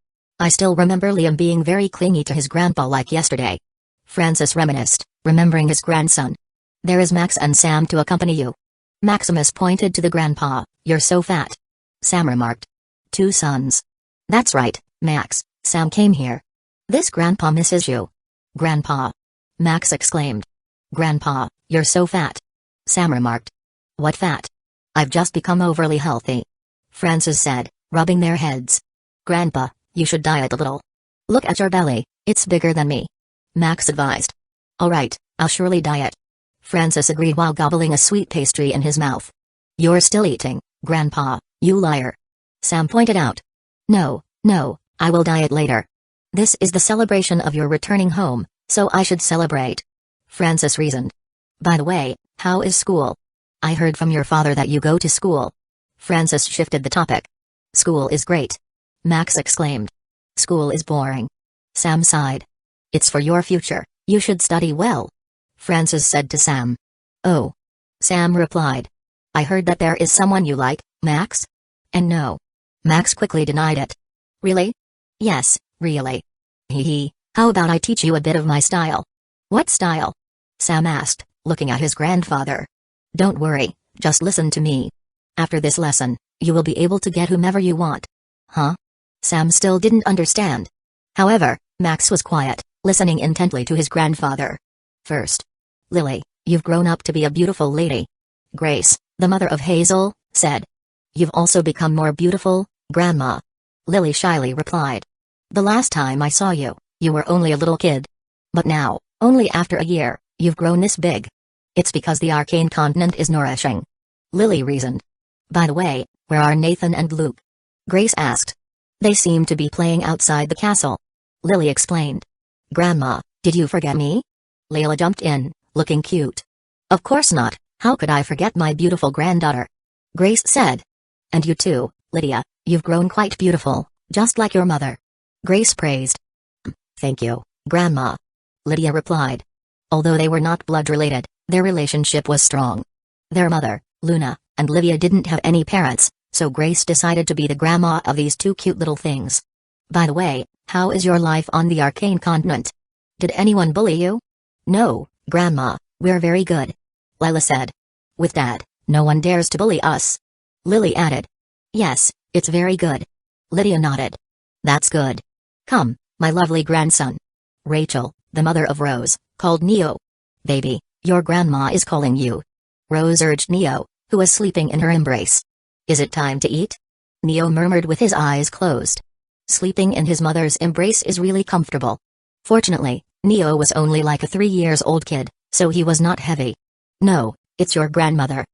[SPEAKER 1] I still remember Liam being very clingy to his grandpa like yesterday. Francis reminisced, remembering his grandson. There is Max and Sam to accompany you. Maximus pointed to the grandpa. You're so fat. Sam remarked. 2 sons. That's right, Max, Sam came here. This grandpa misses you. Grandpa. Max exclaimed. Grandpa, you're so fat. Sam remarked. What fat? I've just become overly healthy. Francis said, rubbing their heads. Grandpa, you should diet a little. Look at your belly, it's bigger than me. Max advised. Alright, I'll surely diet. Francis agreed while gobbling a sweet pastry in his mouth. You're still eating, Grandpa, you liar. Sam pointed out. No, I will diet later. This is the celebration of your returning home, so I should celebrate. Francis reasoned. By the way, how is school? I heard from your father that you go to school. Francis shifted the topic. School is great. Max exclaimed. School is boring. Sam sighed. It's for your future, you should study well. Francis said to Sam. Oh. Sam replied. I heard that there is someone you like, Max? And no. Max quickly denied it. Really? Yes, really. Hee, how about I teach you a bit of my style? What style? Sam asked, looking at his grandfather. Don't worry, just listen to me. After this lesson, you will be able to get whomever you want. Huh? Sam still didn't understand. However, Max was quiet, listening intently to his grandfather. First. Lily, you've grown up to be a beautiful lady. Grace, the mother of Hazel, said. You've also become more beautiful, Grandma. Lily shyly replied. The last time I saw you, you were only a little kid. But now, only after a year, you've grown this big. It's because the arcane continent is nourishing. Lily reasoned. By the way, where are Nathan and Luke? Grace asked. They seem to be playing outside the castle. Lily explained. Grandma, did you forget me? Layla jumped in, looking cute. Of course not, how could I forget my beautiful granddaughter? Grace said. And you too, Lydia, you've grown quite beautiful, just like your mother. Grace praised. Thank you, Grandma. Lydia replied. Although they were not blood-related, their relationship was strong. Their mother, Luna, and Livia didn't have any parents, so Grace decided to be the grandma of these two cute little things. By the way, how is your life on the arcane continent? Did anyone bully you? No, Grandma, we're very good. Lila said. With Dad, no one dares to bully us. Lily added. Yes, it's very good. Lydia nodded. That's good. Come, my lovely grandson. Rachel, the mother of Rose, called Neo. Baby, your grandma is calling you. Rose urged Neo, who was sleeping in her embrace. Is it time to eat? Neo murmured with his eyes closed. Sleeping in his mother's embrace is really comfortable. Fortunately, Neo was only like a 3-year-old kid, so he was not heavy. No, it's your grandmother.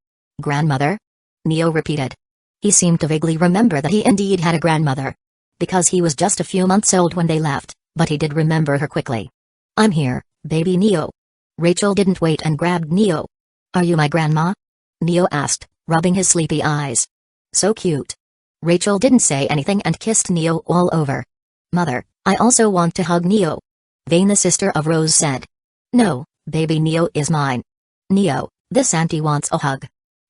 [SPEAKER 1] Grandmother? Neo repeated. He seemed to vaguely remember that he indeed had a grandmother. Because he was just a few months old when they left, but he did remember her quickly. I'm here, baby Neo. Rachel didn't wait and grabbed Neo. Are you my grandma? Neo asked, rubbing his sleepy eyes. So cute. Rachel didn't say anything and kissed Neo all over. Mother, I also want to hug Neo. Vane, the sister of Rose, said. No, baby Neo is mine. Neo, this auntie wants a hug.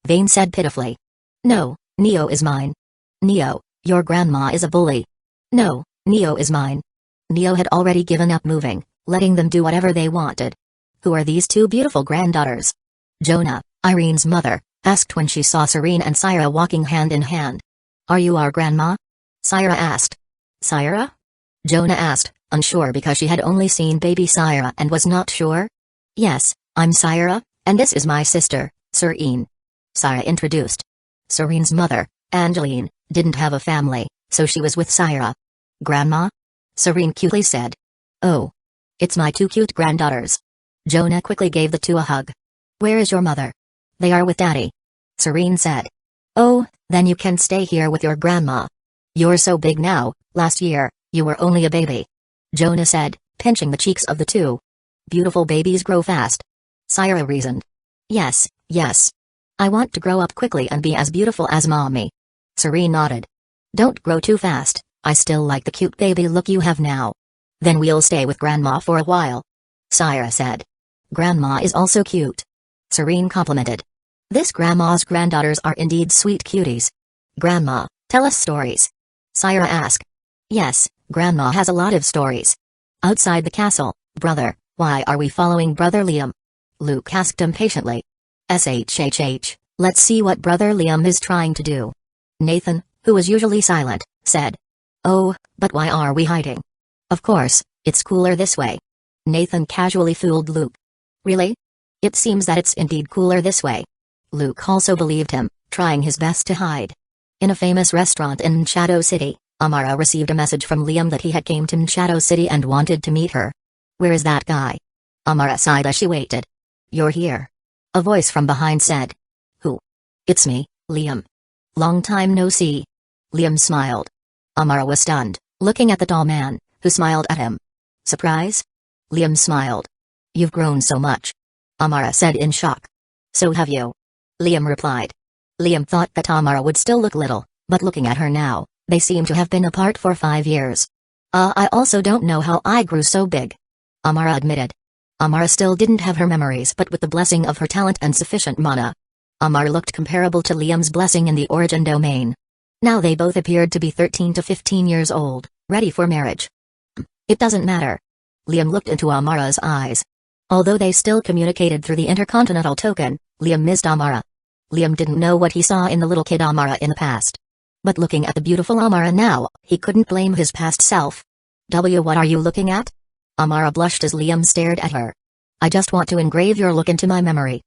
[SPEAKER 1] Vane said pitifully. No, Neo is mine. Neo, your grandma is a bully. No, Neo is mine. Neo had already given up moving, letting them do whatever they wanted. Who are these two beautiful granddaughters? Jonah, Irene's mother, asked when she saw Serene and Syra walking hand in hand. Are you our grandma? Syra asked. Syra? Jonah asked, unsure because she had only seen baby Syra and was not sure. Yes, I'm Syra, and this is my sister, Serene. Syra introduced. Serene's mother, Angeline, didn't have a family, so she was with Syra. Grandma? Serene cutely said. Oh. It's my two cute granddaughters. Jonah quickly gave the two a hug. Where is your mother? They are with Daddy. Serene said. Oh, then you can stay here with your grandma. You're so big now, last year, you were only a baby. Jonah said, pinching the cheeks of the two. Beautiful babies grow fast. Syra reasoned. Yes. I want to grow up quickly and be as beautiful as Mommy. Serene nodded. Don't grow too fast, I still like the cute baby look you have now. Then we'll stay with Grandma for a while. Syra said. Grandma is also cute. Serene complimented. This grandma's granddaughters are indeed sweet cuties. Grandma, tell us stories. Syra asked. Yes, Grandma has a lot of stories. Outside the castle, brother, why are we following Brother Liam? Luke asked impatiently. SHHH, let's see what Brother Liam is trying to do. Nathan, who was usually silent, said. Oh, but why are we hiding? Of course, it's cooler this way. Nathan casually fooled Luke. Really? It seems that it's indeed cooler this way. Luke also believed him, trying his best to hide. In a famous restaurant in Shadow City, Amara received a message from Liam that he had came to Shadow City and wanted to meet her. Where is that guy? Amara sighed as she waited. You're here. A voice from behind said. Who? It's me, Liam. Long time no see. Liam smiled. Amara was stunned, looking at the tall man, who smiled at him. Surprise? Liam smiled. You've grown so much. Amara said in shock. So have you. Liam replied. Liam thought that Amara would still look little, but looking at her now, they seem to have been apart for 5 years. I also don't know how I grew so big. Amara admitted. Amara still didn't have her memories, but with the blessing of her talent and sufficient mana, Amara looked comparable to Liam's blessing in the origin domain. Now they both appeared to be 13 to 15 years old, ready for marriage. It doesn't matter. Liam looked into Amara's eyes. Although they still communicated through the intercontinental token, Liam missed Amara. Liam didn't know what he saw in the little kid Amara in the past. But looking at the beautiful Amara now, he couldn't blame his past self. What are you looking at? Amara blushed as Liam stared at her. I just want to engrave your look into my memory.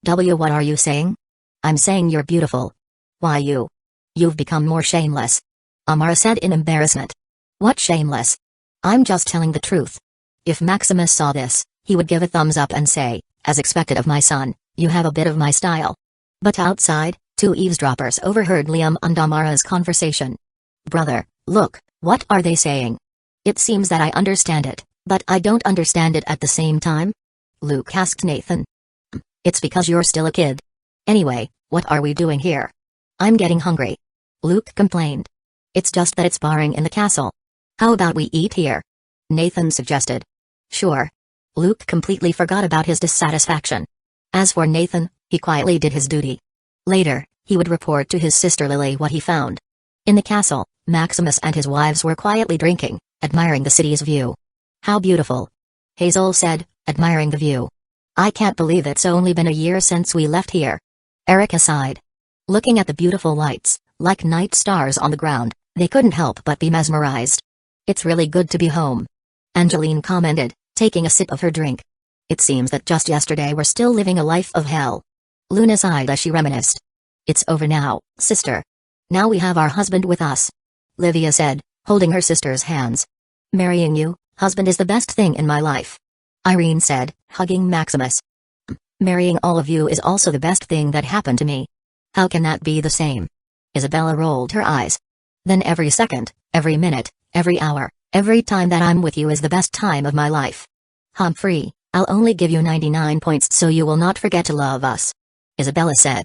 [SPEAKER 1] What are you saying? I'm saying you're beautiful. Why you? You've become more shameless. Amara said in embarrassment. What shameless? I'm just telling the truth. If Maximus saw this, he would give a thumbs up and say, as expected of my son, you have a bit of my style. But outside, 2 eavesdroppers overheard Liam and Amara's conversation. Brother, look, what are they saying? It seems that I understand it, but I don't understand it at the same time. Luke asked Nathan. It's because you're still a kid. Anyway, what are we doing here? I'm getting hungry. Luke complained. It's just that it's boring in the castle. How about we eat here? Nathan suggested. Sure. Luke completely forgot about his dissatisfaction. As for Nathan, he quietly did his duty. Later, he would report to his sister Lily what he found. In the castle, Maximus and his wives were quietly drinking, admiring the city's view. How beautiful. Hazel said, admiring the view. I can't believe it's only been a year since we left here. Erica sighed. Looking at the beautiful lights, like night stars on the ground, they couldn't help but be mesmerized. It's really good to be home. Angeline commented, taking a sip of her drink. It seems that just yesterday we're still living a life of hell. Luna sighed as she reminisced. It's over now, sister. Now we have our husband with us. Livia said, holding her sister's hands. Marrying you, husband, is the best thing in my life. Irene said, hugging Maximus. Marrying all of you is also the best thing that happened to me. How can that be the same? Isabella rolled her eyes. Then every second, every minute, every hour, every time that I'm with you is the best time of my life. Humphrey, I'll only give you 99 points so you will not forget to love us. Isabella said.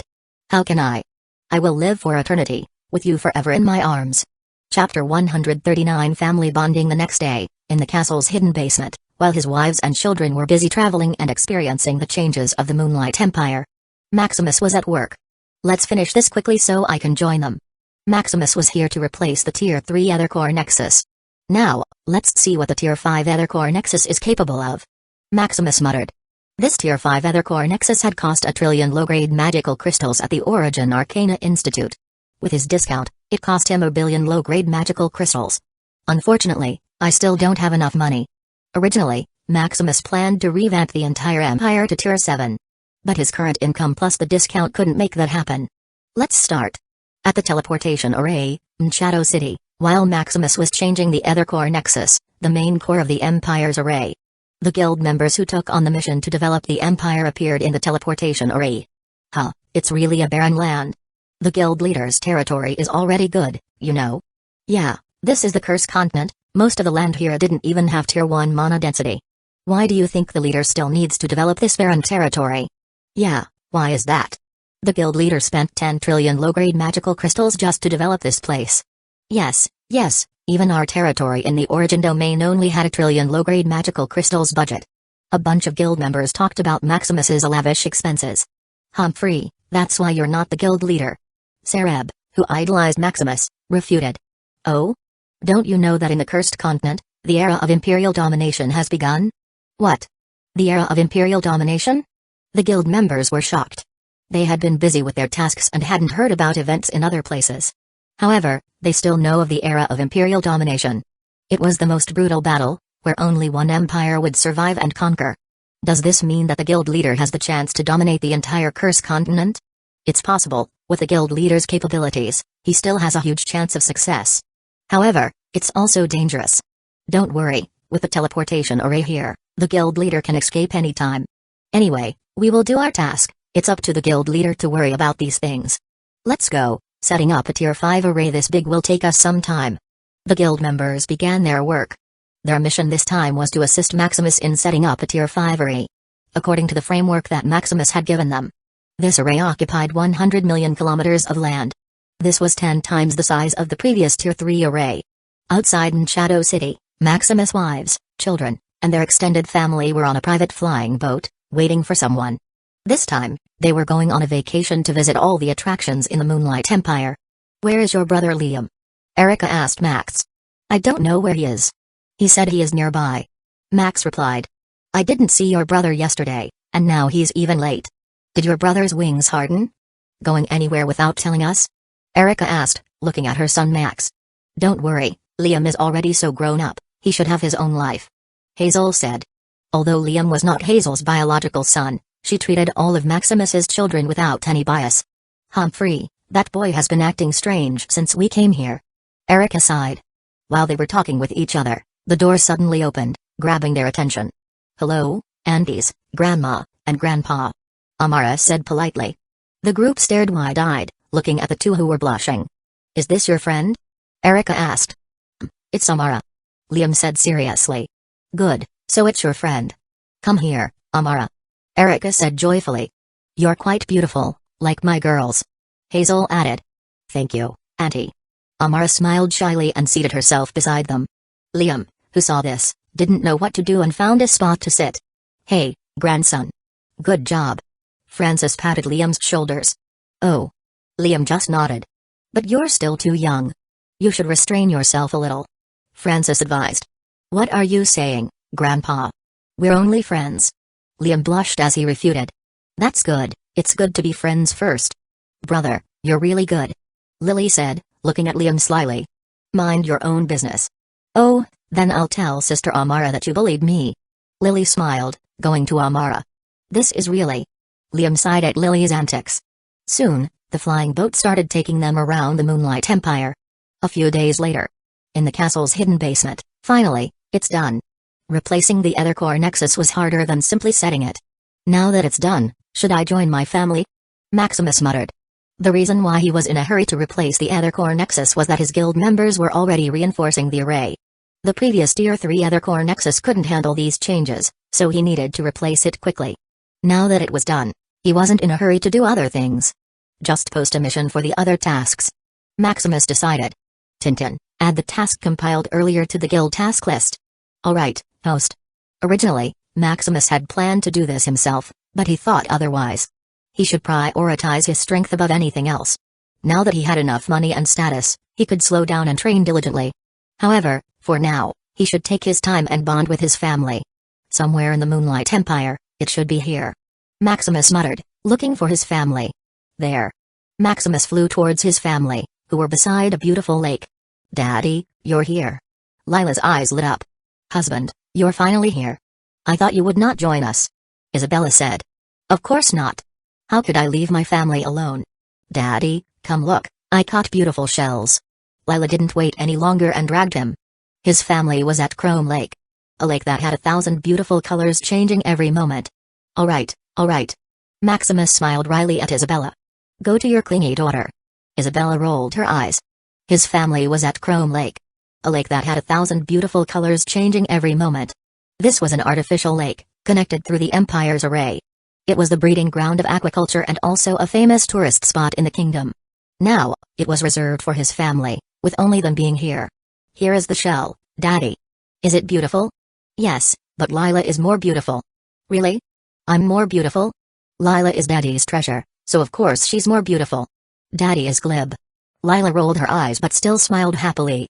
[SPEAKER 1] How can I? I will live for eternity, with you forever in my arms. Chapter 139. Family bonding. The next day, in the castle's hidden basement, while his wives and children were busy traveling and experiencing the changes of the Moonlight Empire, Maximus was at work. Let's finish this quickly so I can join them. Maximus was here to replace the Tier 3 Ethercore Nexus. Now, let's see what the Tier 5 Ethercore Nexus is capable of. Maximus muttered. This Tier 5 Ethercore Nexus had cost 1 trillion low-grade magical crystals at the Origin Arcana Institute. With his discount, it cost him 1 billion low-grade magical crystals. Unfortunately, I still don't have enough money. Originally, Maximus planned to revamp the entire empire to Tier 7. But his current income plus the discount couldn't make that happen. Let's start. At the teleportation array, in Shadow City, while Maximus was changing the Ethercore Nexus, the main core of the Empire's array. The guild members who took on the mission to develop the Empire appeared in the teleportation array. It's really a barren land. The guild leader's territory is already good, you know. Yeah, this is the Curse Continent, most of the land here didn't even have Tier 1 mana density. Why do you think the leader still needs to develop this barren territory? Yeah, why is that? The guild leader spent 10 trillion low-grade magical crystals just to develop this place. Yes, even our territory in the Origin domain only had 1 trillion low-grade magical crystals budget. A bunch of guild members talked about Maximus's lavish expenses. Humphrey, that's why you're not the guild leader. Sareb, who idolized Maximus, refuted. Oh? Don't you know that in the Cursed Continent, the era of imperial domination has begun? What? The era of imperial domination? The guild members were shocked. They had been busy with their tasks and hadn't heard about events in other places. However, they still know of the era of imperial domination. It was the most brutal battle, where only one empire would survive and conquer. Does this mean that the guild leader has the chance to dominate the entire Curse Continent? It's possible, with the guild leader's capabilities, he still has a huge chance of success. However, it's also dangerous. Don't worry, with the teleportation array here, the guild leader can escape anytime. Anyway, we will do our task. It's up to the guild leader to worry about these things. Let's go. Setting up a tier 5 array this big will take us some time. The guild members began their work. Their mission this time was to assist Maximus in setting up a tier 5 array. According to the framework that Maximus had given them, this array occupied 100 million kilometers of land. This was 10 times the size of the previous tier 3 array. Outside in Shadow City, Maximus' wives, children, and their extended family were on a private flying boat, waiting for someone. This time, they were going on a vacation to visit all the attractions in the Moonlight Empire. Where is your brother Liam? Erica asked Max. I don't know where he is. He said he is nearby. Max replied. I didn't see your brother yesterday, and now he's even late. Did your brother's wings harden? Going anywhere without telling us? Erica asked, looking at her son Max. Don't worry, Liam is already so grown up, he should have his own life. Hazel said. Although Liam was not Hazel's biological son, she treated all of Maximus's children without any bias. Humphrey, that boy has been acting strange since we came here. Erica sighed. While they were talking with each other, the door suddenly opened, grabbing their attention. Hello, aunties, grandma, and grandpa. Amara said politely. The group stared wide-eyed, looking at the two who were blushing. Is this your friend? Erica asked. It's Amara. Liam said seriously. Good, so it's your friend. Come here, Amara. Erica said joyfully. You're quite beautiful, like my girls. Hazel added. Thank you, Auntie. Amara smiled shyly and seated herself beside them. Liam, who saw this, didn't know what to do and found a spot to sit. Hey, grandson. Good job. Francis patted Liam's shoulders. Oh. Liam just nodded. But you're still too young. You should restrain yourself a little. Francis advised. What are you saying, Grandpa? We're only friends. Liam blushed as he refuted. That's good, it's good to be friends first. Brother, you're really good. Lily said, looking at Liam slyly. Mind your own business. Oh, then I'll tell Sister Amara that you bullied me. Lily smiled, going to Amara. This is really... Liam sighed at Lily's antics. Soon, the flying boat started taking them around the Moonlight Empire. A few days later, in the castle's hidden basement, finally, it's done. Replacing the Ether Core Nexus was harder than simply setting it. Now that it's done, should I join my family? Maximus muttered. The reason why he was in a hurry to replace the Ether Core Nexus was that his guild members were already reinforcing the array. The previous Tier 3 Ether Core Nexus couldn't handle these changes, so he needed to replace it quickly. Now that it was done, he wasn't in a hurry to do other things. Just post a mission for the other tasks. Maximus decided. Tintin, add the task compiled earlier to the guild task list. Alright, host. Originally, Maximus had planned to do this himself, but he thought otherwise. He should prioritize his strength above anything else. Now that he had enough money and status, he could slow down and train diligently. However, for now, he should take his time and bond with his family. Somewhere in the Moonlight Empire, it should be here. Maximus muttered, looking for his family. There. Maximus flew towards his family, who were beside a beautiful lake. Daddy, you're here. Lila's eyes lit up. Husband, you're finally here. I thought you would not join us. Isabella said. Of course not. How could I leave my family alone? Daddy, come look, I caught beautiful shells. Lila didn't wait any longer and dragged him. His family was at Chrome Lake. A lake that had 1,000 beautiful colors changing every moment. Alright. Maximus smiled wryly at Isabella. Go to your clingy daughter. Isabella rolled her eyes. His family was at Chrome Lake. A lake that had 1,000 beautiful colors changing every moment. This was an artificial lake, connected through the Empire's array. It was the breeding ground of aquaculture and also a famous tourist spot in the kingdom. Now, it was reserved for his family, with only them being here. Here is the shell, Daddy. Is it beautiful? Yes, but Lila is more beautiful. Really? I'm more beautiful? Lila is Daddy's treasure, so of course she's more beautiful. Daddy is glib. Lila rolled her eyes but still smiled happily.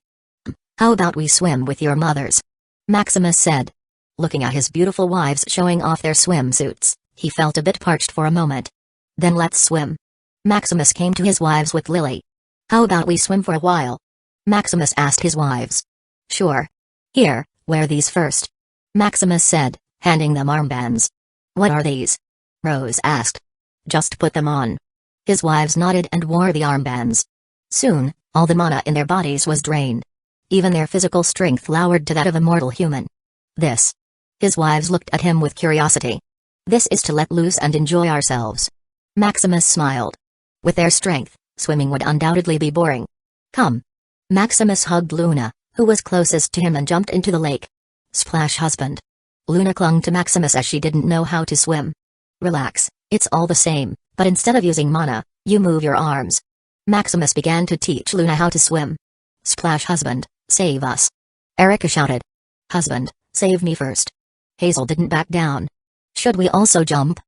[SPEAKER 1] How about we swim with your mothers? Maximus said. Looking at his beautiful wives showing off their swimsuits, he felt a bit parched for a moment. Then let's swim. Maximus came to his wives with Lily. How about we swim for a while? Maximus asked his wives. Sure. Here, wear these first. Maximus said, handing them armbands. What are these? Rose asked. Just put them on. His wives nodded and wore the armbands. Soon, all the mana in their bodies was drained. Even their physical strength lowered to that of a mortal human. This. His wives looked at him with curiosity. This is to let loose and enjoy ourselves. Maximus smiled. With their strength, swimming would undoubtedly be boring. Come. Maximus hugged Luna, who was closest to him, and jumped into the lake. Splash, husband. Luna clung to Maximus as she didn't know how to swim. Relax, it's all the same, but instead of using mana, you move your arms. Maximus began to teach Luna how to swim. Splash, husband, save us. Erica shouted. Husband, save me first. Hazel didn't back down. Should we also jump?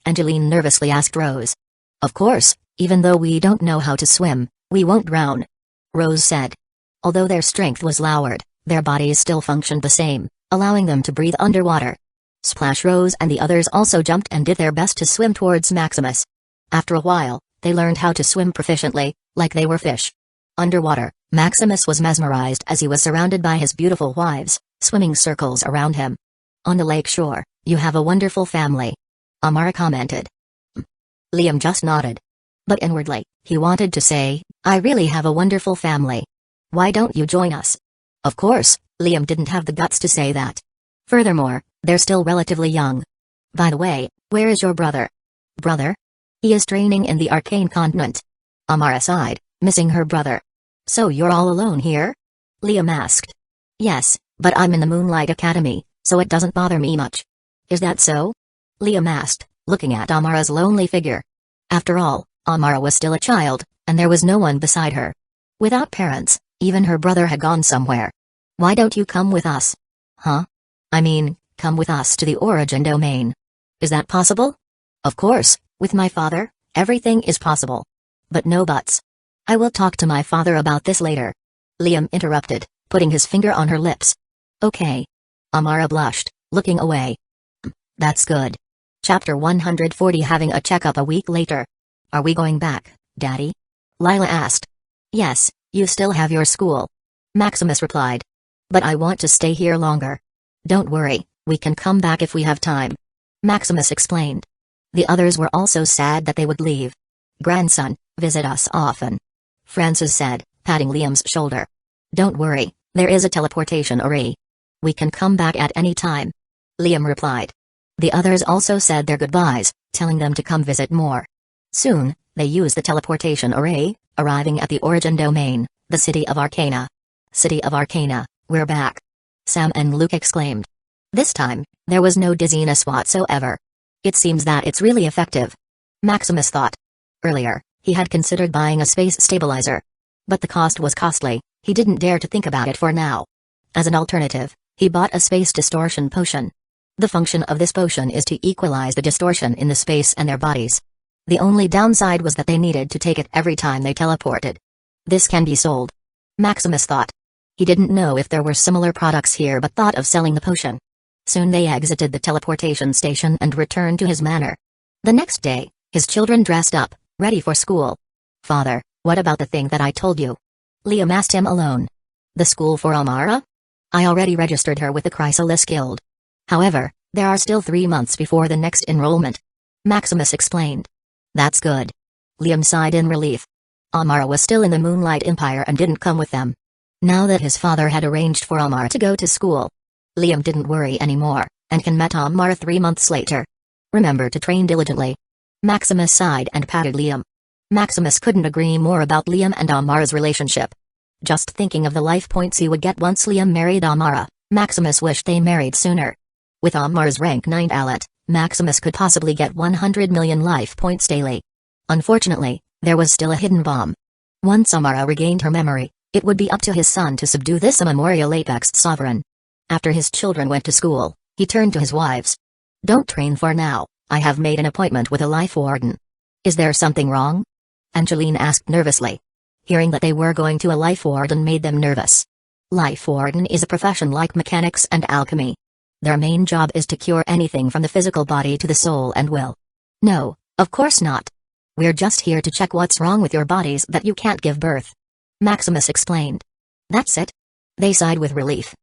[SPEAKER 1] Angeline nervously asked Rose. Of course, even though we don't know how to swim, we won't drown. Rose said. Although their strength was lowered, their bodies still functioned the same, allowing them to breathe underwater. Splash, Rose and the others also jumped and did their best to swim towards Maximus. After a while, they learned how to swim proficiently, like they were fish. Underwater, Maximus was mesmerized as he was surrounded by his beautiful wives, swimming circles around him. On the lake shore, you have a wonderful family. Amara commented. Liam just nodded. But inwardly, he wanted to say, I really have a wonderful family. Why don't you join us? Of course, Liam didn't have the guts to say that. Furthermore, they're still relatively young. By the way, where is your brother? Brother? He is training in the Arcane Continent. Amara sighed, missing her brother. So you're all alone here? Liam asked. Yes, but I'm in the Moonlight Academy, so it doesn't bother me much. Is that so? Liam asked, looking at Amara's lonely figure. After all, Amara was still a child, and there was no one beside her. Without parents, even her brother had gone somewhere. Why don't you come with us? Huh? I mean, come with us to the Origin Domain. Is that possible? Of course, with my father, everything is possible. But no buts. I will talk to my father about this later. Liam interrupted, putting his finger on her lips. Okay. Amara blushed, looking away. That's good. Chapter 140. Having a checkup a week later. Are we going back, Daddy? Lila asked. Yes, you still have your school. Maximus replied. But I want to stay here longer. Don't worry, we can come back if we have time. Maximus explained. The others were also sad that they would leave. Grandson, visit us often. Francis said, patting Liam's shoulder. Don't worry, there is a teleportation array. We can come back at any time. Liam replied. The others also said their goodbyes, telling them to come visit more. Soon, they used the teleportation array, arriving at the Origin Domain, the City of Arcana. City of Arcana, we're back. Sam and Luke exclaimed. This time, there was no dizziness whatsoever. It seems that it's really effective. Maximus thought. Earlier, he had considered buying a space stabilizer. But the cost was costly, he didn't dare to think about it for now. As an alternative, he bought a space distortion potion. The function of this potion is to equalize the distortion in the space and their bodies. The only downside was that they needed to take it every time they teleported. This can be sold. Maximus thought. He didn't know if there were similar products here but thought of selling the potion. Soon they exited the teleportation station and returned to his manor. The next day, his children dressed up, ready for school. Father, what about the thing that I told you? Liam asked him alone. The school for Amara? I already registered her with the Chrysalis Guild. However, there are still 3 months before the next enrollment. Maximus explained. That's good. Liam sighed in relief. Amara was still in the Moonlight Empire and didn't come with them. Now that his father had arranged for Amara to go to school, Liam didn't worry anymore, and can met Amara 3 months later. Remember to train diligently. Maximus sighed and patted Liam. Maximus couldn't agree more about Liam and Amara's relationship. Just thinking of the life points he would get once Liam married Amara, Maximus wished they married sooner. With Amara's rank 9 allet, Maximus could possibly get 100 million life points daily. Unfortunately, there was still a hidden bomb. Once Amara regained her memory, it would be up to his son to subdue this immemorial apex sovereign. After his children went to school, he turned to his wives. Don't train for now, I have made an appointment with a life warden. Is there something wrong? Angeline asked nervously. Hearing that they were going to a life warden made them nervous. Life warden is a profession like mechanics and alchemy. Their main job is to cure anything from the physical body to the soul and will. No, of course not. We're just here to check what's wrong with your bodies that you can't give birth. Maximus explained. That's it? They sighed with relief.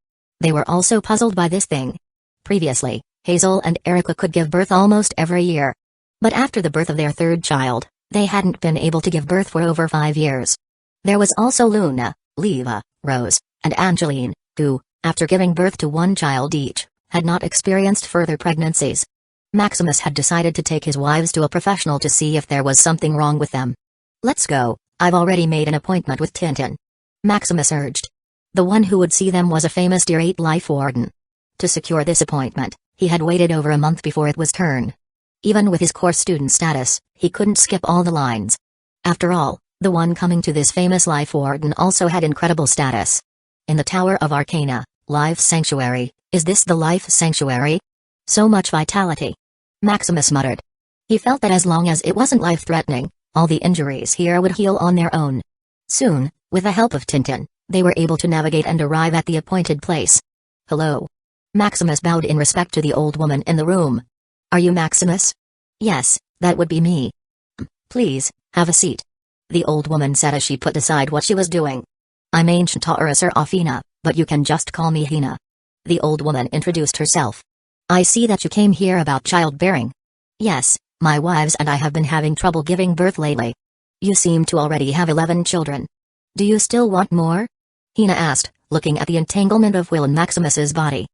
[SPEAKER 1] They were also puzzled by this thing. Previously, Hazel and Erica could give birth almost every year. But after the birth of their third child, they hadn't been able to give birth for over 5 years. There was also Luna, Leva, Rose, and Angeline, who, after giving birth to one child each, had not experienced further pregnancies. Maximus had decided to take his wives to a professional to see if there was something wrong with them. "Let's go, I've already made an appointment with Tintin," Maximus urged. The one who would see them was a famous Tier 8 life warden. To secure this appointment, he had waited over a month before it was turn. Even with his course student status, he couldn't skip all the lines. After all, the one coming to this famous life warden also had incredible status. In the Tower of Arcana, Life Sanctuary, is this the Life Sanctuary? So much vitality. Maximus muttered. He felt that as long as it wasn't life-threatening, all the injuries here would heal on their own. Soon, with the help of Tintin, they were able to navigate and arrive at the appointed place. "Hello." Maximus bowed in respect to the old woman in the room. "Are you Maximus?" "Yes, that would be me." "Please, have a seat," the old woman said as she put aside what she was doing. "I'm Ancient Taurusur Afina, but you can just call me Hina." The old woman introduced herself. "I see that you came here about childbearing." "Yes, my wives and I have been having trouble giving birth lately." "You seem to already have 11 children. Do you still want more?" Hina asked, looking at the entanglement of will in Maximus's body.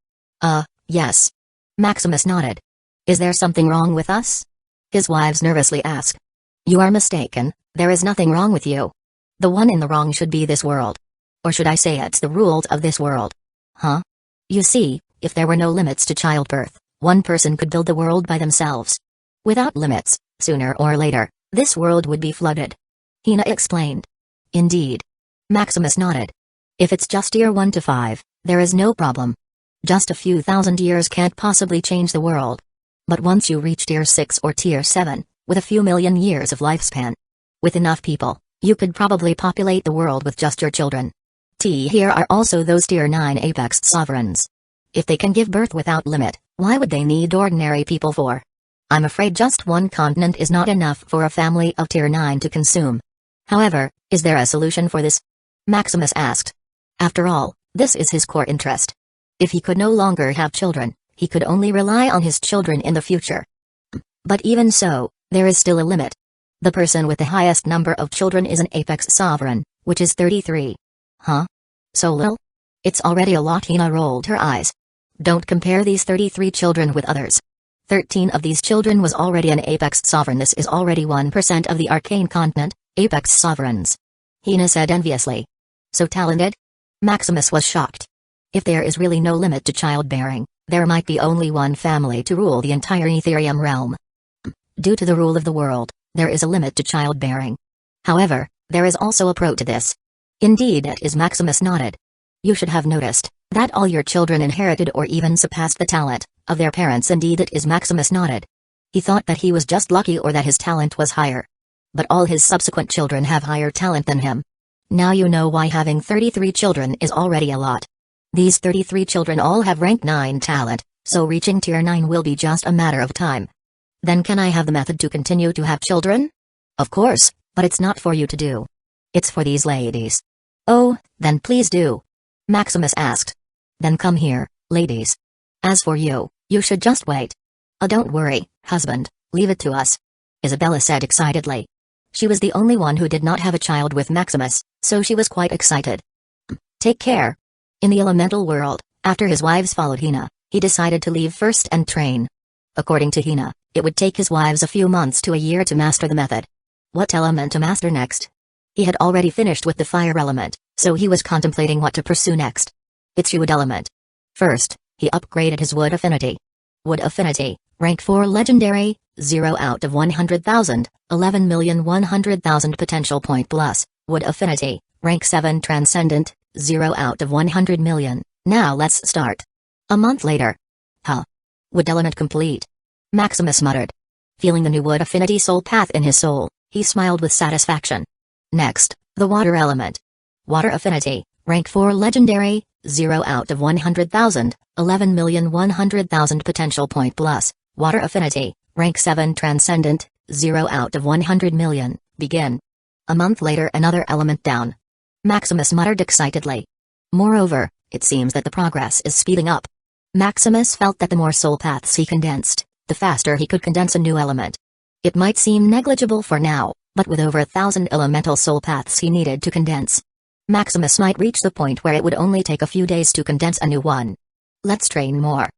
[SPEAKER 1] Yes." Maximus nodded. "Is there something wrong with us?" his wives nervously asked. "You are mistaken, there is nothing wrong with you. The one in the wrong should be this world. Or should I say it's the rules of this world." "Huh?" "You see, if there were no limits to childbirth, one person could build the world by themselves. Without limits, sooner or later, this world would be flooded." Hina explained. "Indeed." Maximus nodded. "If it's just year 1 to 5, there is no problem. Just a few thousand years can't possibly change the world. But once you reach Tier 6 or Tier 7, with a few million years of lifespan, with enough people, you could probably populate the world with just your children. Here are also those Tier 9 apex sovereigns. If they can give birth without limit, why would they need ordinary people for? I'm afraid just one continent is not enough for a family of Tier 9 to consume. However, is there a solution for this?" Maximus asked. After all, this is his core interest. If he could no longer have children, he could only rely on his children in the future. But even so, there is still a limit. The person with the highest number of children is an apex sovereign, which is 33. "Huh? So little? It's already a lot." Hina rolled her eyes. "Don't compare these 33 children with others. 13 of these children was already an apex sovereign. This is already 1% of the arcane continent, apex sovereigns," Hina said enviously. "So talented?" Maximus was shocked. If there is really no limit to childbearing, there might be only one family to rule the entire Ethereum realm. Due to the rule of the world, there is a limit to childbearing. However, there is also a pro to this. "Indeed it is." Maximus nodded. "You should have noticed that all your children inherited or even surpassed the talent of their parents." "Indeed it is." Maximus nodded. He thought that he was just lucky or that his talent was higher. But all his subsequent children have higher talent than him. Now you know why having 33 children is already a lot. These 33 children all have rank 9 talent, so reaching Tier 9 will be just a matter of time. "Then can I have the method to continue to have children?" "Of course, but it's not for you to do. It's for these ladies." "Oh, then please do," Maximus asked. "Then come here, ladies. As for you, you should just wait." Don't worry, husband, leave it to us," Isabella said excitedly. She was the only one who did not have a child with Maximus, so she was quite excited. "Take care." In the elemental world, after his wives followed Hina, he decided to leave first and train. According to Hina, it would take his wives a few months to a year to master the method. What element to master next? He had already finished with the fire element, so he was contemplating what to pursue next. It's wood element. First, he upgraded his wood affinity. Wood affinity, rank 4 legendary, 0 out of 100,000, 11,100,000 potential point plus. Wood affinity, rank 7 transcendent, 0 out of 100 million. Now let's start. A month later. Wood element complete. Maximus muttered. Feeling the new wood affinity soul path in his soul, he smiled with satisfaction. Next, the water element. Water affinity, rank 4 legendary, 0 out of 100,000, 11,100,000 potential point plus. Water affinity, rank 7 transcendent, 0 out of 100 million, begin. A month later another element down. Maximus muttered excitedly. Moreover, it seems that the progress is speeding up. Maximus felt that the more soul paths he condensed, the faster he could condense a new element. It might seem negligible for now, But with over 1,000 elemental soul paths he needed to condense, Maximus might reach the point where it would only take a few days to condense a new one. Let's train more.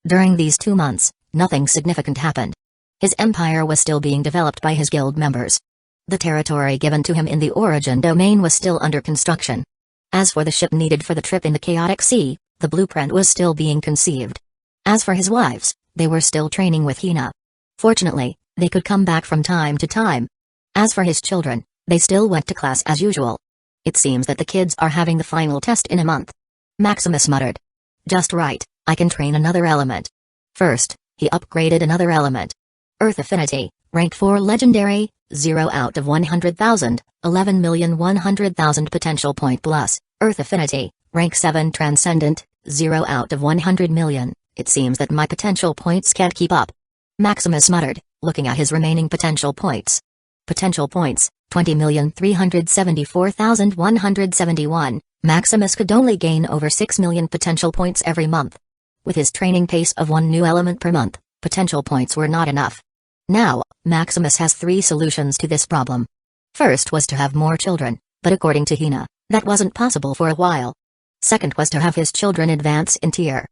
[SPEAKER 1] During these 2 months, nothing significant happened. His empire was still being developed by his guild members. The territory given to him in the Origin domain was still under construction. As for the ship needed for the trip in the Chaotic Sea, the blueprint was still being conceived. As for his wives, they were still training with Hina. Fortunately, they could come back from time to time. As for his children, they still went to class as usual. It seems that the kids are having the final test in a month. Maximus muttered. Just right, I can train another element. First, he upgraded another element. Earth Affinity, rank 4 legendary, 0 out of 100,000, 11,100,000 potential point plus. Earth Affinity, rank 7 transcendent, 0 out of 100 million. It seems that my potential points can't keep up. Maximus muttered, looking at his remaining potential points. Potential points, 20,374,171. Maximus could only gain over 6 million potential points every month. With his training pace of 1 new element per month, potential points were not enough. Now, Maximus has 3 solutions to this problem. First was to have more children, but according to Hina, that wasn't possible for a while. Second was to have his children advance in tier.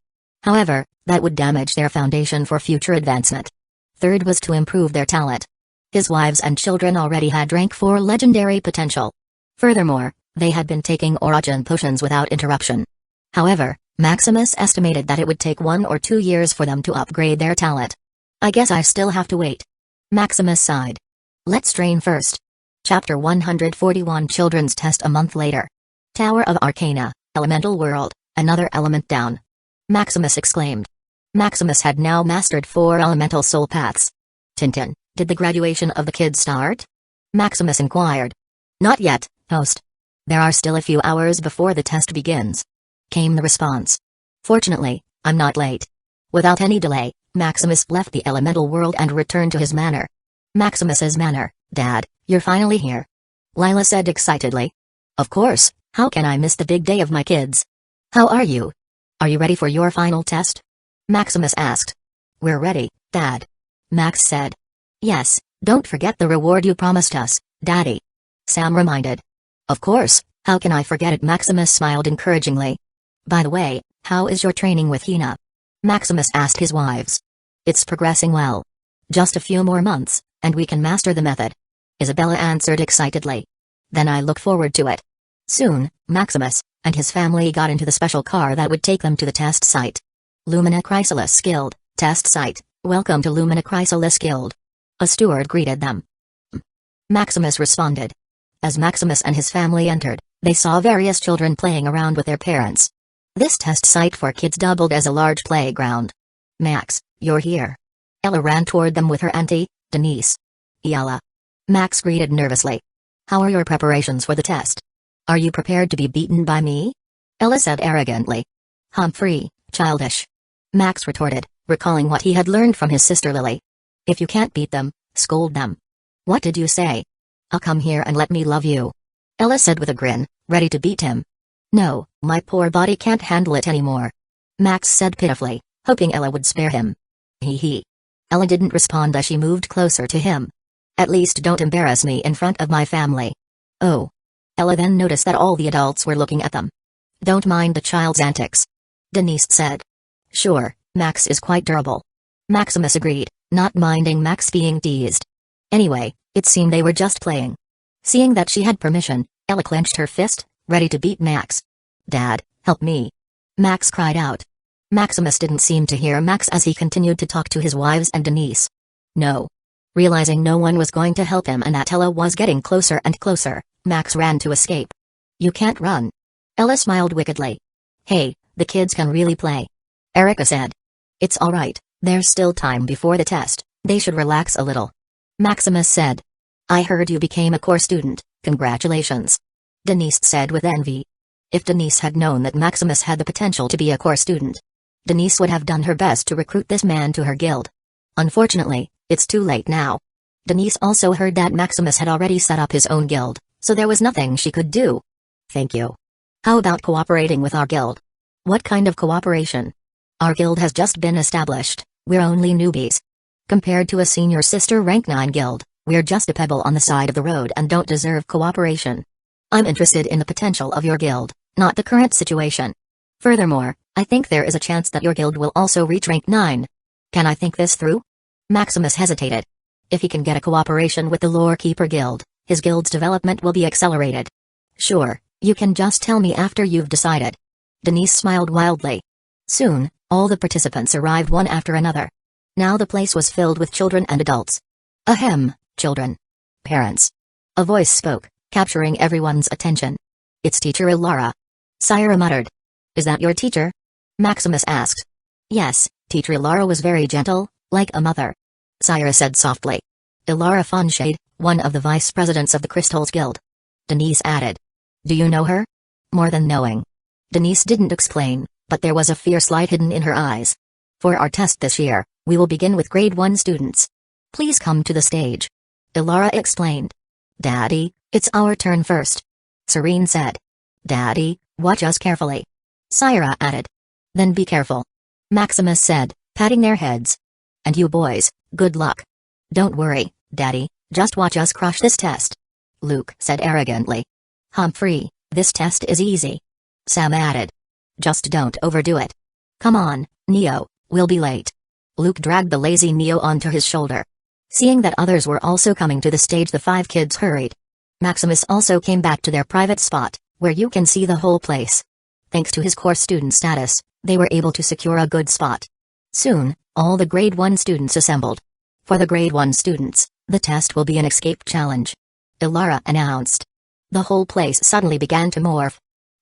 [SPEAKER 1] However, that would damage their foundation for future advancement. Third was to improve their talent. His wives and children already had rank 4 legendary potential. Furthermore, they had been taking Origin potions without interruption. However, Maximus estimated that it would take 1 or 2 years for them to upgrade their talent. I guess I still have to wait. Maximus sighed. Let's train first. Chapter 141 Children's Test a month later. Tower of Arcana, Elemental World, another element down. Maximus exclaimed. Maximus had now mastered 4 elemental soul paths. Tintin, did the graduation of the kids start? Maximus inquired. Not yet, host. There are still a few hours before the test begins, came the response. Fortunately, I'm not late. Without any delay, Maximus left the elemental world and returned to his manor. Maximus's manor. Dad, you're finally here. Lila said excitedly. Of course, how can I miss the big day of my kids? How are you? Are you ready for your final test? Maximus asked. We're ready, Dad. Max said. Yes, don't forget the reward you promised us, Daddy. Sam reminded. Of course, how can I forget it? Maximus smiled encouragingly. By the way, how is your training with Hina? Maximus asked his wives. It's progressing well. Just a few more months, and we can master the method. Isabella answered excitedly. Then I look forward to it. Soon, Maximus and his family got into the special car that would take them to the test site. Lumina Chrysalis Guild, test site, welcome to Lumina Chrysalis Guild. A steward greeted them. Maximus responded. As Maximus and his family entered, they saw various children playing around with their parents. This test site for kids doubled as a large playground. Max, you're here. Ella ran toward them with her auntie, Denise. Ella. Max greeted nervously. How are your preparations for the test? Are you prepared to be beaten by me? Ella said arrogantly. Humphrey, childish. Max retorted, recalling what he had learned from his sister Lily. If you can't beat them, scold them. What did you say? I'll come here and let me love you. Ella said with a grin, ready to beat him. No, my poor body can't handle it anymore. Max said pitifully, hoping Ella would spare him. Hee hee. Ella didn't respond as she moved closer to him. At least don't embarrass me in front of my family. Oh. Ella then noticed that all the adults were looking at them. Don't mind the child's antics. Denise said. Sure, Max is quite durable. Maximus agreed, not minding Max being teased. Anyway, it seemed they were just playing. Seeing that she had permission, Ella clenched her fist, ready to beat Max. Dad, help me. Max cried out. Maximus didn't seem to hear Max as he continued to talk to his wives and Denise. No. Realizing no one was going to help him and that Ella was getting closer and closer, Max ran to escape. You can't run. Ella smiled wickedly. Hey, the kids can really play. Erica said. It's alright, there's still time before the test, they should relax a little. Maximus said. I heard you became a core student, congratulations. Denise said with envy. If Denise had known that Maximus had the potential to be a core student, Denise would have done her best to recruit this man to her guild. Unfortunately, it's too late now. Denise also heard that Maximus had already set up his own guild, so there was nothing she could do. Thank you. How about cooperating with our guild? What kind of cooperation? Our guild has just been established, we're only newbies. Compared to a senior sister rank 9 guild, We're just a pebble on the side of the road and don't deserve cooperation. I'm interested in the potential of your guild, not the current situation. Furthermore, I think there is a chance that your guild will also reach rank 9. Can I think this through? Maximus hesitated. If he can get a cooperation with the Lore Keeper Guild, his guild's development will be accelerated. Sure, you can just tell me after you've decided. Denise smiled wildly. Soon, all the participants arrived one after another. Now the place was filled with children and adults. Ahem, children. Parents. A voice spoke, capturing everyone's attention. It's Teacher Ilara. Syra muttered. Is that your teacher? Maximus asked. Yes, Teacher Ilara was very gentle, like a mother. Syra said softly. Ilara Fonshade, one of the vice presidents of the Crystals Guild. Denise added. Do you know her? More than knowing. Denise didn't explain, but there was a fierce light hidden in her eyes. For our test this year, we will begin with grade 1 students. Please come to the stage. Ilara explained. Daddy, it's our turn first. Serene said. Daddy, watch us carefully. Syra added. Then be careful. Maximus said, patting their heads. And you boys, good luck. Don't worry, Daddy, just watch us crush this test. Luke said arrogantly. Humphrey, this test is easy. Sam added. Just don't overdo it. Come on, Neo, we'll be late. Luke dragged the lazy Neo onto his shoulder. Seeing that others were also coming to the stage, the 5 kids hurried. Maximus also came back to their private spot, where you can see the whole place. Thanks to his core student status, they were able to secure a good spot. Soon, all the grade 1 students assembled. For the grade 1 students, the test will be an escape challenge. Ilara announced. The whole place suddenly began to morph.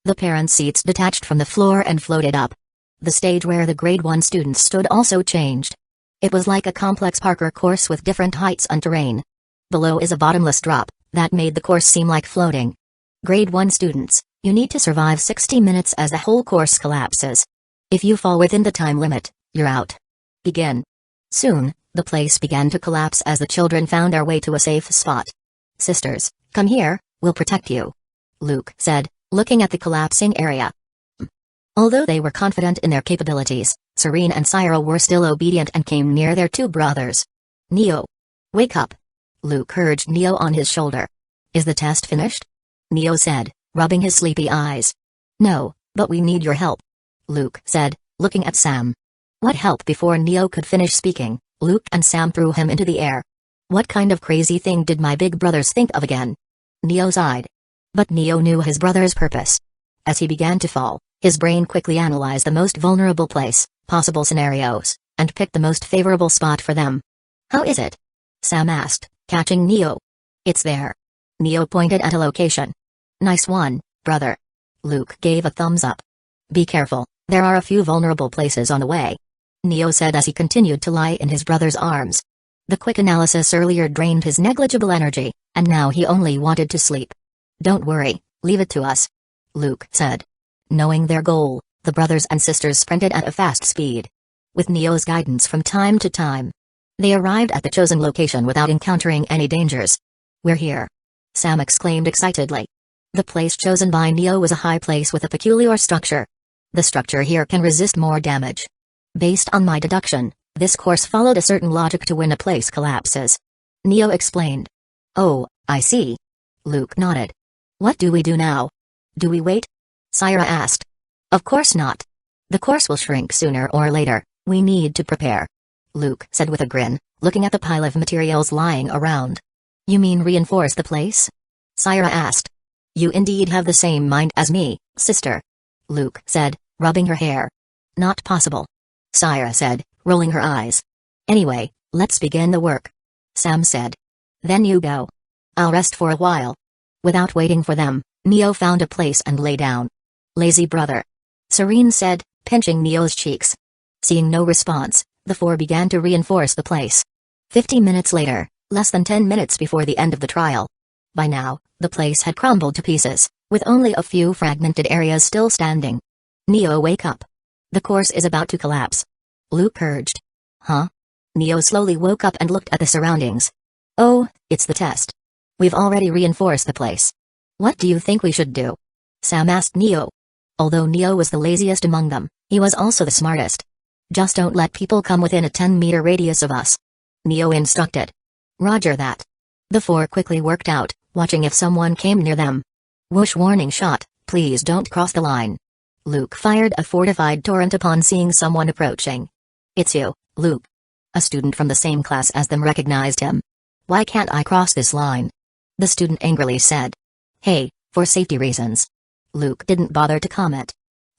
[SPEAKER 1] The parents' seats detached from the floor and floated up. The stage where the grade 1 students stood also changed. It was like a complex parkour course with different heights and terrain. Below is a bottomless drop, that made the course seem like floating. Grade 1 students, you need to survive 60 minutes as the whole course collapses. If you fall within the time limit, you're out. Begin. Soon, the place began to collapse as the children found their way to a safe spot. Sisters, come here, we'll protect you. Luke said, looking at the collapsing area. Although they were confident in their capabilities, Serene and Syra were still obedient and came near their 2 brothers. Neo. Wake up. Luke urged Neo on his shoulder. Is the test finished? Neo said, rubbing his sleepy eyes. No, but we need your help. Luke said, looking at Sam. What help? Before Neo could finish speaking, Luke and Sam threw him into the air. What kind of crazy thing did my big brothers think of again? Neo sighed. But Neo knew his brother's purpose. As he began to fall, his brain quickly analyzed the most vulnerable place, possible scenarios, and picked the most favorable spot for them. How is it? Sam asked, catching Neo. It's there. Neo pointed at a location. Nice one, brother. Luke gave a thumbs up. Be careful, there are a few vulnerable places on the way. Neo said as he continued to lie in his brother's arms. The quick analysis earlier drained his negligible energy, and now he only wanted to sleep. Don't worry, leave it to us. Luke said. Knowing their goal, the brothers and sisters sprinted at a fast speed. With Neo's guidance from time to time, they arrived at the chosen location without encountering any dangers. We're here. Sam exclaimed excitedly. The place chosen by Neo was a high place with a peculiar structure. The structure here can resist more damage. Based on my deduction, this course followed a certain logic to when a place collapses. Neo explained. Oh, I see. Luke nodded. What do we do now? Do we wait? Syra asked. Of course not. The course will shrink sooner or later, we need to prepare. Luke said with a grin, looking at the pile of materials lying around. You mean reinforce the place? Syra asked. You indeed have the same mind as me, sister. Luke said, rubbing her hair. Not possible. Syra said, rolling her eyes. Anyway, let's begin the work. Sam said. Then you go. I'll rest for a while. Without waiting for them, Neo found a place and lay down. Lazy brother. Serene said, pinching Neo's cheeks. Seeing no response, the 4 began to reinforce the place. 50 minutes later, less than 10 minutes before the end of the trial. By now, the place had crumbled to pieces, with only a few fragmented areas still standing. Neo, wake up. The course is about to collapse. Luke urged. Huh? Neo slowly woke up and looked at the surroundings. Oh, it's the test. We've already reinforced the place. What do you think we should do? Sam asked Neo. Although Neo was the laziest among them, he was also the smartest. Just don't let people come within a 10-meter radius of us. Neo instructed. Roger that. The four quickly worked out, watching if someone came near them. Whoosh, warning shot, please don't cross the line. Luke fired a fortified torrent upon seeing someone approaching. It's you, Luke. A student from the same class as them recognized him. Why can't I cross this line? The student angrily said. Hey, for safety reasons. Luke didn't bother to comment.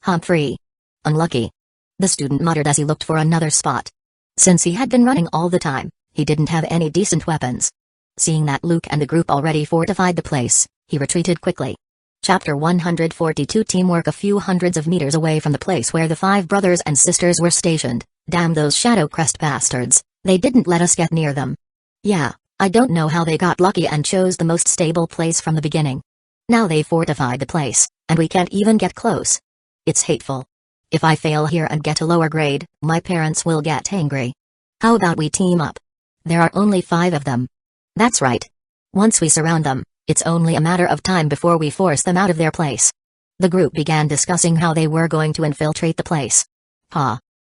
[SPEAKER 1] Humphrey. Unlucky. The student muttered as he looked for another spot. Since he had been running all the time, he didn't have any decent weapons. Seeing that Luke and the group already fortified the place, he retreated quickly. Chapter 142. Teamwork. A few hundreds of meters away from the place where the 5 brothers and sisters were stationed. Damn those Shadow Crest bastards, they didn't let us get near them. Yeah, I don't know how they got lucky and chose the most stable place from the beginning. Now they fortified the place, and we can't even get close. It's hateful. If I fail here and get a lower grade, my parents will get angry. How about we team up? There are only 5 of them. That's right. Once we surround them, it's only a matter of time before we force them out of their place. The group began discussing how they were going to infiltrate the place.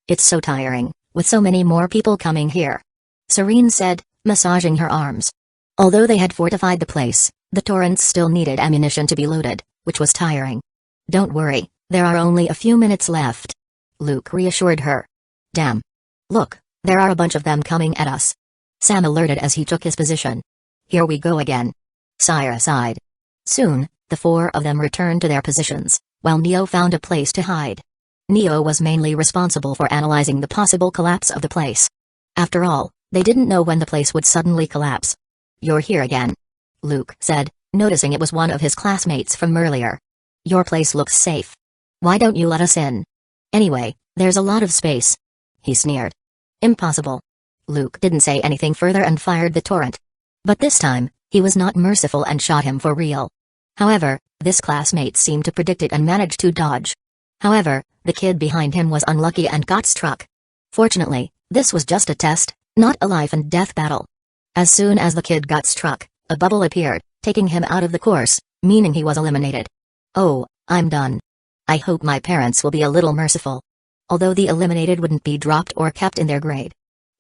[SPEAKER 1] It's so tiring, with so many more people coming here. Serene said, massaging her arms. Although they had fortified the place, the torrents still needed ammunition to be loaded, which was tiring. Don't worry, there are only a few minutes left. Luke reassured her. Damn. Look, there are a bunch of them coming at us. Sam alerted as he took his position. Here we go again. Sire sighed. Soon, the 4 of them returned to their positions, while Neo found a place to hide. Neo was mainly responsible for analyzing the possible collapse of the place. After all, they didn't know when the place would suddenly collapse. You're here again. Luke said, noticing it was one of his classmates from earlier. Your place looks safe. Why don't you let us in? Anyway, there's a lot of space. He sneered. Impossible. Luke didn't say anything further and fired the torrent. But this time, he was not merciful and shot him for real. However, this classmate seemed to predict it and managed to dodge. However, the kid behind him was unlucky and got struck. Fortunately, this was just a test, not a life and death battle. As soon as the kid got struck, a bubble appeared, taking him out of the course, meaning he was eliminated. Oh, I'm done. I hope my parents will be a little merciful. Although the eliminated wouldn't be dropped or kept in their grade.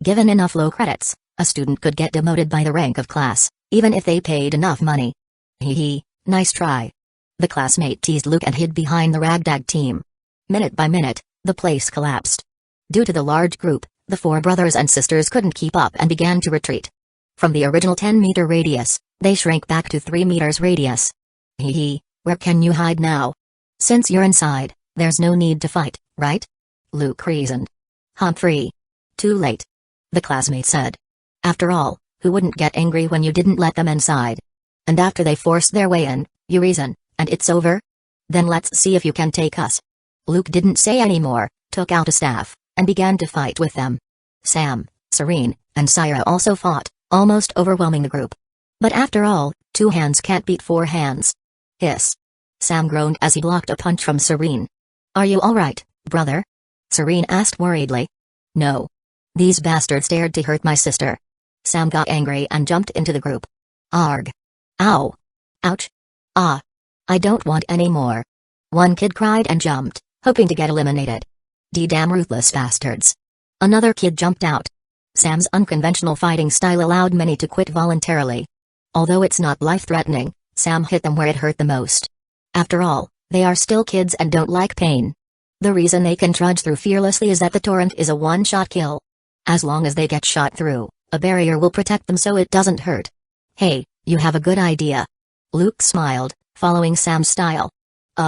[SPEAKER 1] Given enough low credits, a student could get demoted by the rank of class, even if they paid enough money. Hee, nice try. The classmate teased Luke and hid behind the ragtag team. Minute by minute, the place collapsed. Due to the large group, the 4 brothers and sisters couldn't keep up and began to retreat. From the original 10-meter radius, they shrank back to 3 meters radius. Hee, where can you hide now? Since you're inside, there's no need to fight, right? Luke reasoned. Humphrey. Too late. The classmate said. After all, who wouldn't get angry when you didn't let them inside? And after they forced their way in, you reason, and it's over? Then let's see if you can take us. Luke didn't say any more, took out a staff, and began to fight with them. Sam, Serene, and Syra also fought, almost overwhelming the group. But after all, 2 hands can't beat 4 hands. Hiss. Sam groaned as he blocked a punch from Serene. Are you alright, brother? Serene asked worriedly. No. These bastards dared to hurt my sister. Sam got angry and jumped into the group. Arg. Ow. Ouch. Ah. I don't want any more. One kid cried and jumped, hoping to get eliminated. Damn ruthless bastards. Another kid jumped out. Sam's unconventional fighting style allowed many to quit voluntarily. Although it's not life-threatening, Sam hit them where it hurt the most. After all, they are still kids and don't like pain. The reason they can trudge through fearlessly is that the torrent is a one-shot kill. As long as they get shot through, a barrier will protect them so it doesn't hurt. Hey, you have a good idea. Luke smiled, following Sam's style.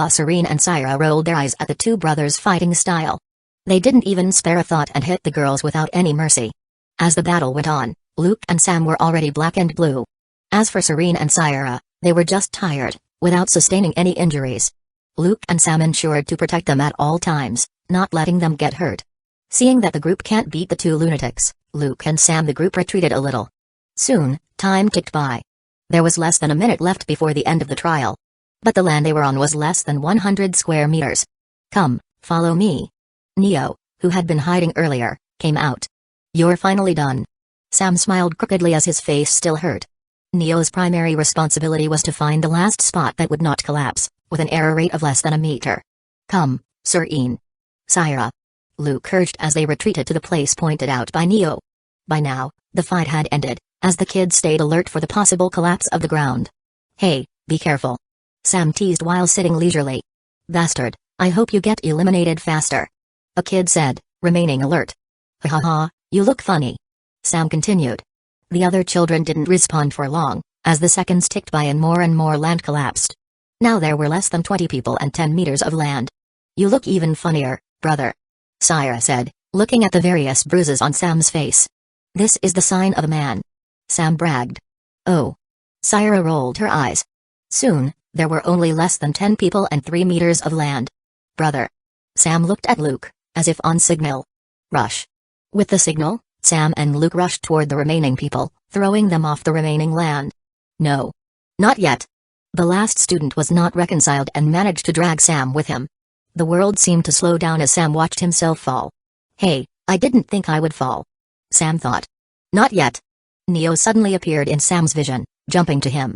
[SPEAKER 1] Serene and Syra rolled their eyes at the 2 brothers' fighting style. They didn't even spare a thought and hit the girls without any mercy. As the battle went on, Luke and Sam were already black and blue. As for Serene and Syra, they were just tired, without sustaining any injuries. Luke and Sam ensured to protect them at all times, not letting them get hurt. Seeing that the group can't beat the 2 lunatics, Luke and Sam the group retreated a little. Soon, time ticked by. There was less than a minute left before the end of the trial. But the land they were on was less than 100 square meters. Come, follow me. Neo, who had been hiding earlier, came out. You're finally done. Sam smiled crookedly as his face still hurt. Neo's primary responsibility was to find the last spot that would not collapse, with an error rate of less than a meter. Come, Serene. Syra. Luke urged as they retreated to the place pointed out by Neo. By now, the fight had ended, as the kids stayed alert for the possible collapse of the ground. "Hey, be careful," Sam teased while sitting leisurely. "Bastard, I hope you get eliminated faster," a kid said, remaining alert. "Ha ha ha, you look funny," Sam continued. The other children didn't respond for long, as the seconds ticked by and more land collapsed. Now there were less than 20 people and 10 meters of land. "You look even funnier, brother," Saira said, looking at the various bruises on Sam's face. "This is the sign of a man," Sam bragged. "Oh." Saira rolled her eyes. Soon, there were only less than 10 people and 3 meters of land. "Brother." Sam looked at Luke, as if on signal. "Rush." With the signal, Sam and Luke rushed toward the remaining people, throwing them off the remaining land. "No. Not yet." The last student was not reconciled and managed to drag Sam with him. The world seemed to slow down as Sam watched himself fall. "Hey, I didn't think I would fall," Sam thought. "Not yet." Neo suddenly appeared in Sam's vision, jumping to him.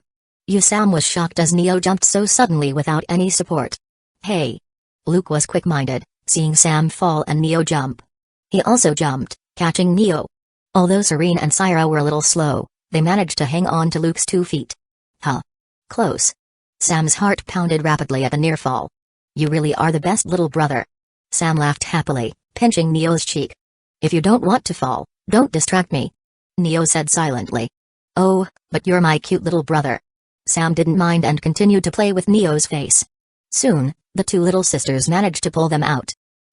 [SPEAKER 1] Sam was shocked as Neo jumped so suddenly without any support. "Hey." Luke was quick-minded, seeing Sam fall and Neo jump. He also jumped, catching Neo. Although Serene and Saira were a little slow, they managed to hang on to Luke's 2 feet. "Huh. Close." Sam's heart pounded rapidly at the near fall. "You really are the best little brother." Sam laughed happily, pinching Neo's cheek. "If you don't want to fall, don't distract me," Neo said silently. "Oh, but you're my cute little brother." Sam didn't mind and continued to play with Neo's face. Soon, the 2 little sisters managed to pull them out.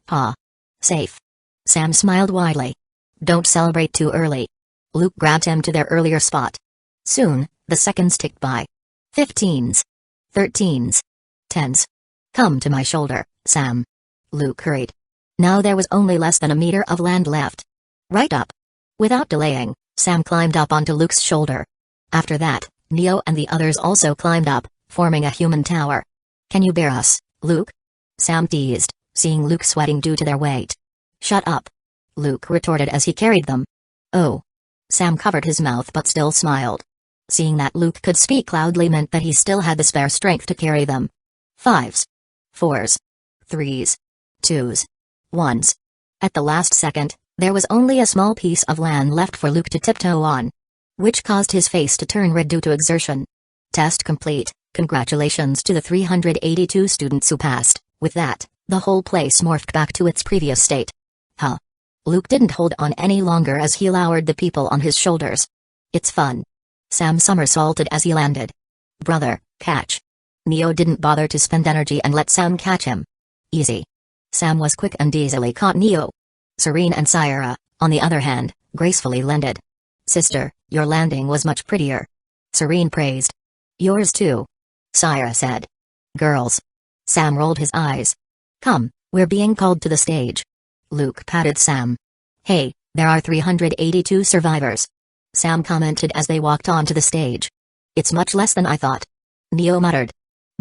[SPEAKER 1] "Ah. Safe." Sam smiled widely. "Don't celebrate too early." Luke grabbed him to their earlier spot. Soon, the seconds ticked by. 15s. 13s. 10s. "Come to my shoulder, Sam." Luke hurried. Now there was only less than a meter of land left. "Right up." Without delaying, Sam climbed up onto Luke's shoulder. After that, Neo and the others also climbed up, forming a human tower. "Can you bear us, Luke?" Sam teased, seeing Luke sweating due to their weight. "Shut up," Luke retorted as he carried them. "Oh." Sam covered his mouth but still smiled. Seeing that Luke could speak loudly meant that he still had the spare strength to carry them. 5s. 4s. 3s. 2s. 1s. At the last second, there was only a small piece of land left for Luke to tiptoe on, which caused his face to turn red due to exertion. Test complete. Congratulations to the 382 students who passed. With that, the whole place morphed back to its previous state. Huh. Luke didn't hold on any longer as he lowered the people on his shoulders. "It's fun." Sam somersaulted as he landed. "Brother, catch." Neo didn't bother to spend energy and let Sam catch him. "Easy." Sam was quick and easily caught Neo. Serene and Saira, on the other hand, gracefully landed. "Sister, your landing was much prettier," Serene praised. "Yours too," Saira said. "Girls." Sam rolled his eyes. "Come, we're being called to the stage." Luke patted Sam. "Hey, there are 382 survivors," Sam commented as they walked onto the stage. "It's much less than I thought," Neo muttered.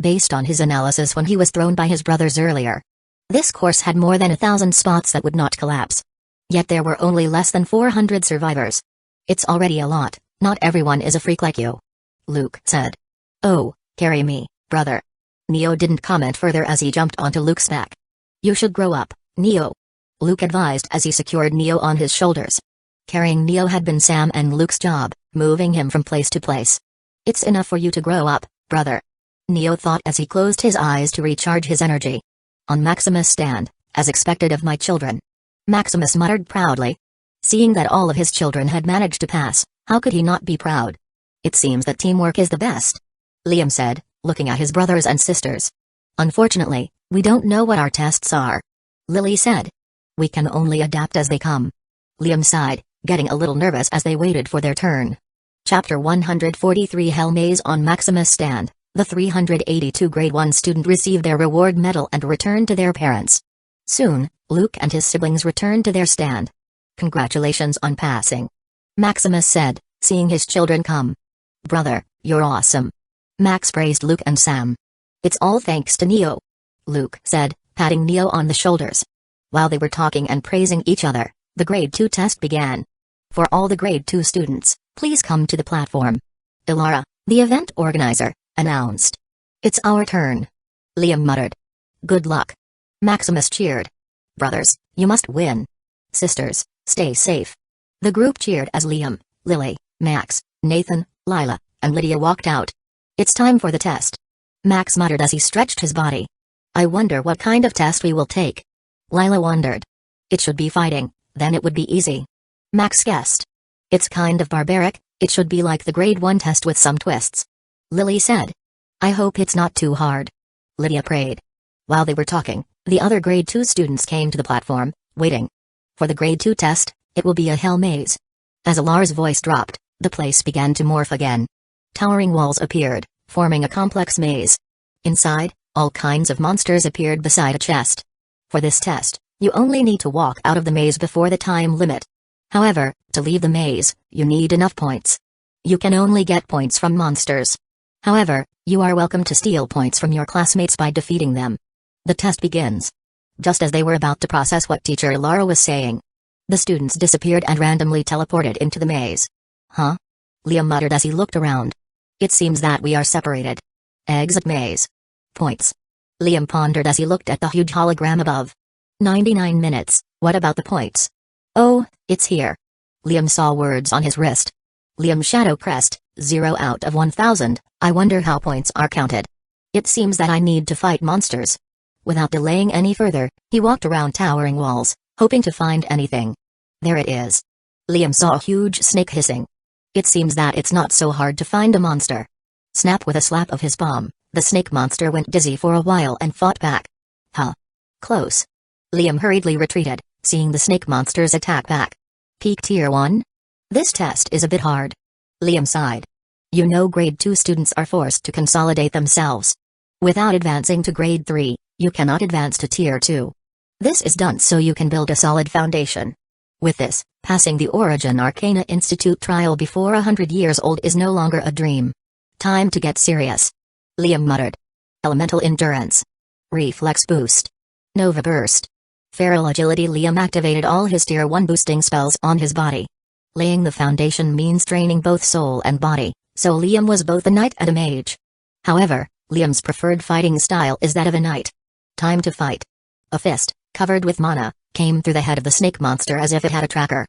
[SPEAKER 1] Based on his analysis when he was thrown by his brothers earlier, this course had more than 1,000 spots that would not collapse. Yet there were only less than 400 survivors. "It's already a lot, not everyone is a freak like you," Luke said. "Oh, carry me, brother." Neo didn't comment further as he jumped onto Luke's back. "You should grow up, Neo," Luke advised as he secured Neo on his shoulders. Carrying Neo had been Sam and Luke's job, moving him from place to place. "It's enough for you to grow up, brother," Neo thought as he closed his eyes to recharge his energy. "On Maximus' stand, as expected of my children," Maximus muttered proudly. Seeing that all of his children had managed to pass, how could he not be proud? "It seems that teamwork is the best," Liam said, looking at his brothers and sisters. "Unfortunately, we don't know what our tests are," Lily said. "We can only adapt as they come." Liam sighed, getting a little nervous as they waited for their turn. Chapter 143 Hell Maze on Maximus' stand, the 382 Grade 1 student received their reward medal and returned to their parents. Soon, Luke and his siblings returned to their stand. "Congratulations on passing," Maximus said, seeing his children come. "Brother, you're awesome," Max praised Luke and Sam. "It's all thanks to Neo," Luke said, patting Neo on the shoulders. While they were talking and praising each other, the Grade 2 test began. "For all the Grade 2 students, please come to the platform," Ilara, the event organizer, announced. "It's our turn," Liam muttered. "Good luck," Maximus cheered. "Brothers, you must win. Sisters, stay safe." The group cheered as Liam, Lily, Max, Nathan, Lila, and Lydia walked out. It's time for the test. Max muttered as he stretched his body. I wonder what kind of test we will take. Lila wondered. It should be fighting, then it would be easy. Max guessed. It's kind of barbaric, it should be like the grade 1 test with some twists. Lily said. I hope it's not too hard. Lydia prayed. While they were talking, the other grade 2 students came to the platform, waiting. For the grade 2 test, it will be a hell maze. As Alar's voice dropped, the place began to morph again. Towering walls appeared, forming a complex maze. Inside, all kinds of monsters appeared beside a chest. For this test, you only need to walk out of the maze before the time limit. However, to leave the maze, you need enough points. You can only get points from monsters. However, you are welcome to steal points from your classmates by defeating them. The test begins. Just as they were about to process what teacher Lara was saying, the students disappeared and randomly teleported into the maze. Huh? Liam muttered as he looked around. It seems that we are separated. Exit maze. Points. Liam pondered as he looked at the huge hologram above. 99 minutes, what about the points? Oh, it's here. Liam saw words on his wrist. Liam shadow pressed, 0 out of 1000, I wonder how points are counted. It seems that I need to fight monsters. Without delaying any further, he walked around towering walls, hoping to find anything. There it is. Liam saw a huge snake hissing. It seems that it's not so hard to find a monster. Snap with a slap of his palm, the snake monster went dizzy for a while and fought back. Huh. Close. Liam hurriedly retreated, seeing the snake monster's attack back. Peak Tier 1? This test is a bit hard. Liam sighed. You know grade 2 students are forced to consolidate themselves. Without advancing to grade 3, you cannot advance to Tier 2. This is done so you can build a solid foundation. With this, passing the Origin Arcana Institute trial before 100 years old is no longer a dream. Time to get serious. Liam muttered. Elemental Endurance. Reflex Boost. Nova Burst. Feral Agility. Liam activated all his Tier 1 boosting spells on his body. Laying the foundation means training both soul and body, so Liam was both a knight and a mage. However, Liam's preferred fighting style is that of a knight. Time to fight. A fist, covered with mana, came through the head of the snake monster as if it had a tracker.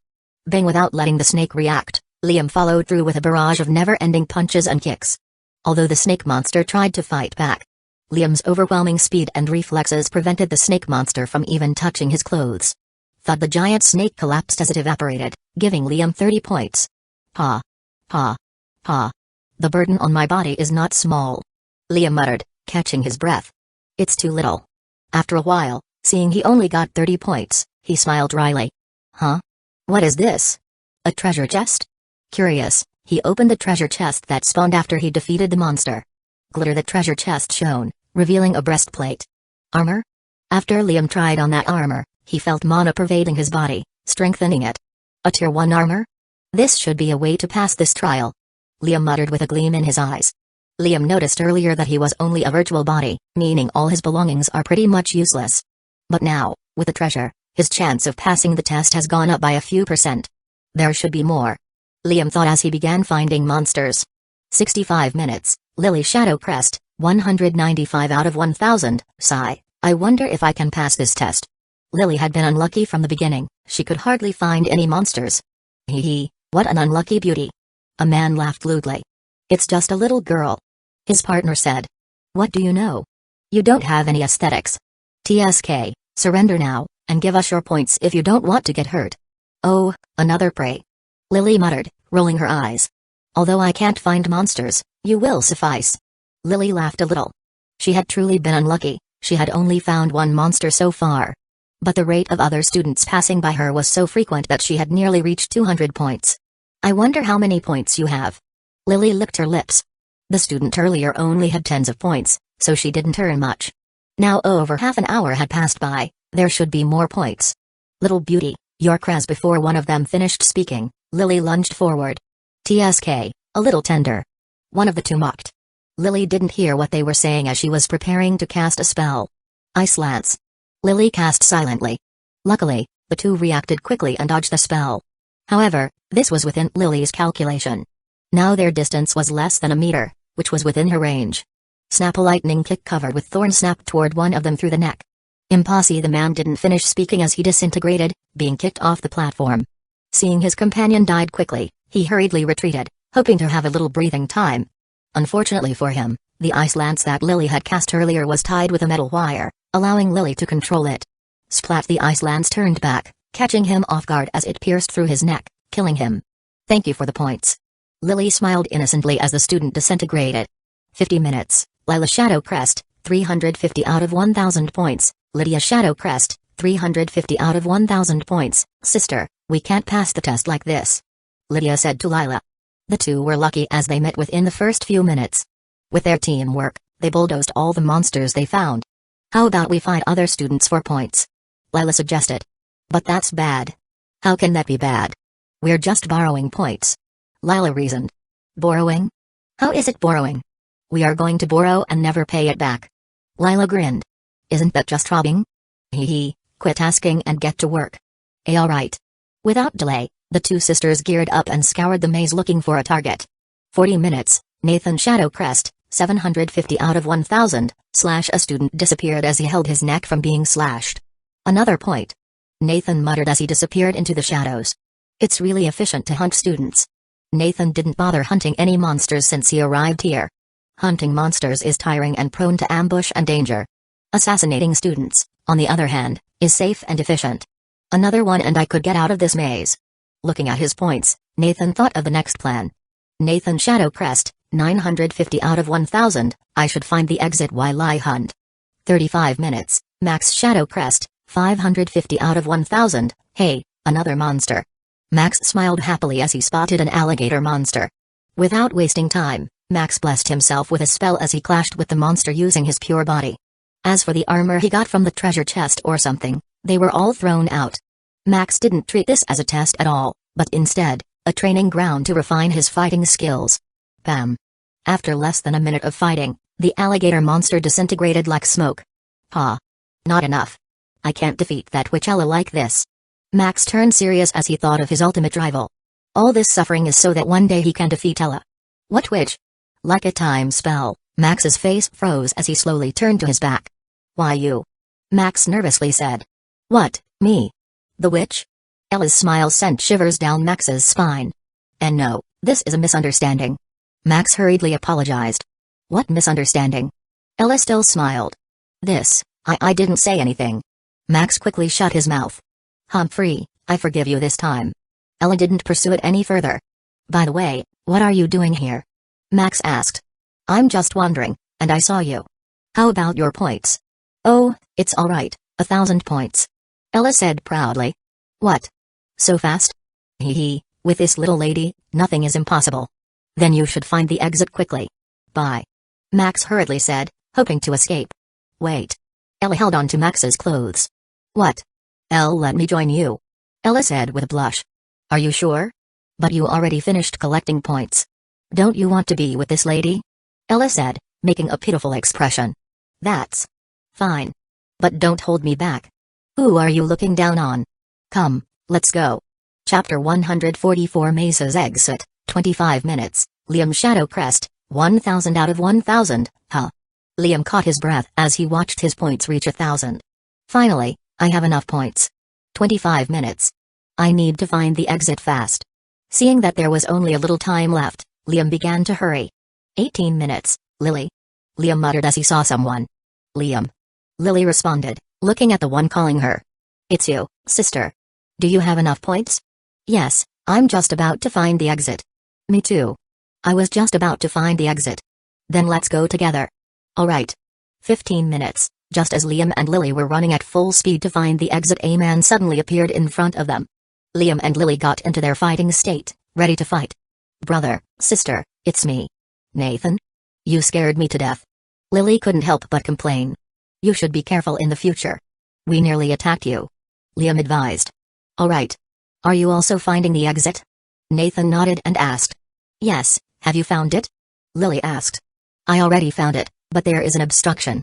[SPEAKER 1] Bang! Without letting the snake react, Liam followed through with a barrage of never-ending punches and kicks. Although the snake monster tried to fight back, Liam's overwhelming speed and reflexes prevented the snake monster from even touching his clothes. Thud! The giant snake collapsed as it evaporated, giving Liam 30 points. Ha! Ha! Ha! The burden on my body is not small. Liam muttered, catching his breath. It's too little. After a while, seeing he only got 30 points, he smiled wryly. Huh? What is this? A treasure chest? Curious, he opened the treasure chest that spawned after he defeated the monster. Glitter! The treasure chest shone, revealing a breastplate. Armor? After Liam tried on that armor, he felt mana pervading his body, strengthening it. A Tier 1 armor? This should be a way to pass this trial. Liam muttered with a gleam in his eyes. Liam noticed earlier that he was only a virtual body, meaning all his belongings are pretty much useless. But now, with the treasure, his chance of passing the test has gone up by a few %. There should be more. Liam thought as he began finding monsters. 65 minutes, Lily shadow pressed, 195 out of 1000, sigh, I wonder if I can pass this test. Lily had been unlucky from the beginning, she could hardly find any monsters. Hee, what an unlucky beauty. A man laughed lewdly. It's just a little girl. His partner said. What do you know? You don't have any aesthetics. TSK, surrender now, and give us your points if you don't want to get hurt. Oh, another prey. Lily muttered, rolling her eyes. Although I can't find monsters, you will suffice. Lily laughed a little. She had truly been unlucky, she had only found one monster so far. But the rate of other students passing by her was so frequent that she had nearly reached 200 points. I wonder how many points you have. Lily licked her lips. The student earlier only had tens of points, so she didn't earn much. Now over half an hour had passed by, there should be more points. Little beauty, your craz. Before one of them finished speaking, Lily lunged forward. TSK, a little tender. One of the two mocked. Lily didn't hear what they were saying as she was preparing to cast a spell. Ice Lance. Lily cast silently. Luckily, the two reacted quickly and dodged the spell. However, this was within Lily's calculation. Now their distance was less than a meter, which was within her range. Snap! A lightning kick covered with thorns snapped toward one of them through the neck. Impossible! The man didn't finish speaking as he disintegrated, being kicked off the platform. Seeing his companion died quickly, He hurriedly retreated, hoping to have a little breathing time. Unfortunately for him, the ice lance that Lily had cast earlier was tied with a metal wire, allowing Lily to control it. Splat! The ice lance turned back, catching him off guard as it pierced through his neck, killing him. Thank you for the points. Lily smiled innocently as the student disintegrated. 50 minutes, Lila Shadow Crest, 350 out of 1000 points, Lydia Shadow Crest, 350 out of 1000 points. Sister, we can't pass the test like this, Lydia said to Lila. The two were lucky as they met within the first few minutes. With their teamwork, they bulldozed all the monsters they found. How about we find other students for points? Lila suggested. But that's bad. How can that be bad? We're just borrowing points, Lila reasoned. Borrowing? How is it borrowing? We are going to borrow and never pay it back. Lila grinned. Isn't that just robbing? Hee hee, quit asking and get to work. Alright. Without delay, the two sisters geared up and scoured the maze looking for a target. 40 minutes, Nathan Shadow Crest, 750 out of 1000, a student disappeared as he held his neck from being slashed. Another point. Nathan muttered as he disappeared into the shadows. It's really efficient to hunt students. Nathan didn't bother hunting any monsters since he arrived here. Hunting monsters is tiring and prone to ambush and danger. Assassinating students, on the other hand, is safe and efficient. Another one and I could get out of this maze. Looking at his points, Nathan thought of the next plan. Nathan Shadow Crest, 950 out of 1000, I should find the exit while I hunt. 35 minutes, Max Shadow Crest, 550 out of 1000, hey, another monster. Max smiled happily as he spotted an alligator monster. Without wasting time, Max blessed himself with a spell as he clashed with the monster using his pure body. As for the armor he got from the treasure chest or something, they were all thrown out. Max didn't treat this as a test at all, but instead, a training ground to refine his fighting skills. Bam! After less than a minute of fighting, the alligator monster disintegrated like smoke. Ha! Not enough. I can't defeat that witchella like this. Max turned serious as he thought of his ultimate rival. All this suffering is so that one day he can defeat Ella. What witch? Like a time spell, Max's face froze as he slowly turned to his back. Why you? Max nervously said. What, me? The witch? Ella's smile sent shivers down Max's spine. And no, this is a misunderstanding. Max hurriedly apologized. What misunderstanding? Ella still smiled. This, I didn't say anything. Max quickly shut his mouth. Humphrey, I forgive you this time. Ella didn't pursue it any further. By the way, what are you doing here? Max asked. I'm just wondering, and I saw you. How about your points? Oh, it's alright, 1000 points. Ella said proudly. What? So fast? Hee hee, with this little lady, nothing is impossible. Then you should find the exit quickly. Bye. Max hurriedly said, hoping to escape. Wait. Ella held on to Max's clothes. What? Elle, let me join you. Ella said with a blush. Are you sure? But you already finished collecting points. Don't you want to be with this lady? Ella said, making a pitiful expression. That's fine. But don't hold me back. Who are you looking down on? Come, let's go. Chapter 144 Mesa's Exit, 25 minutes, Liam Shadow Crest, 1000 out of 1000, huh? Liam caught his breath as he watched his points reach 1000. Finally, I have enough points. 25 minutes. I need to find the exit fast. Seeing that there was only a little time left, Liam began to hurry. 18 minutes, Lily. Liam muttered as he saw someone. Liam. Lily responded, looking at the one calling her. It's you, sister. Do you have enough points? Yes, I'm just about to find the exit. Me too. I was just about to find the exit. Then let's go together. Alright. 15 minutes, just as Liam and Lily were running at full speed to find the exit, a man suddenly appeared in front of them. Liam and Lily got into their fighting state, ready to fight. Brother, sister, it's me. Nathan? You scared me to death. Lily couldn't help but complain. You should be careful in the future. We nearly attacked you. Liam advised. Alright. Are you also finding the exit? Nathan nodded and asked. Yes, have you found it? Lily asked. I already found it, but there is an obstruction.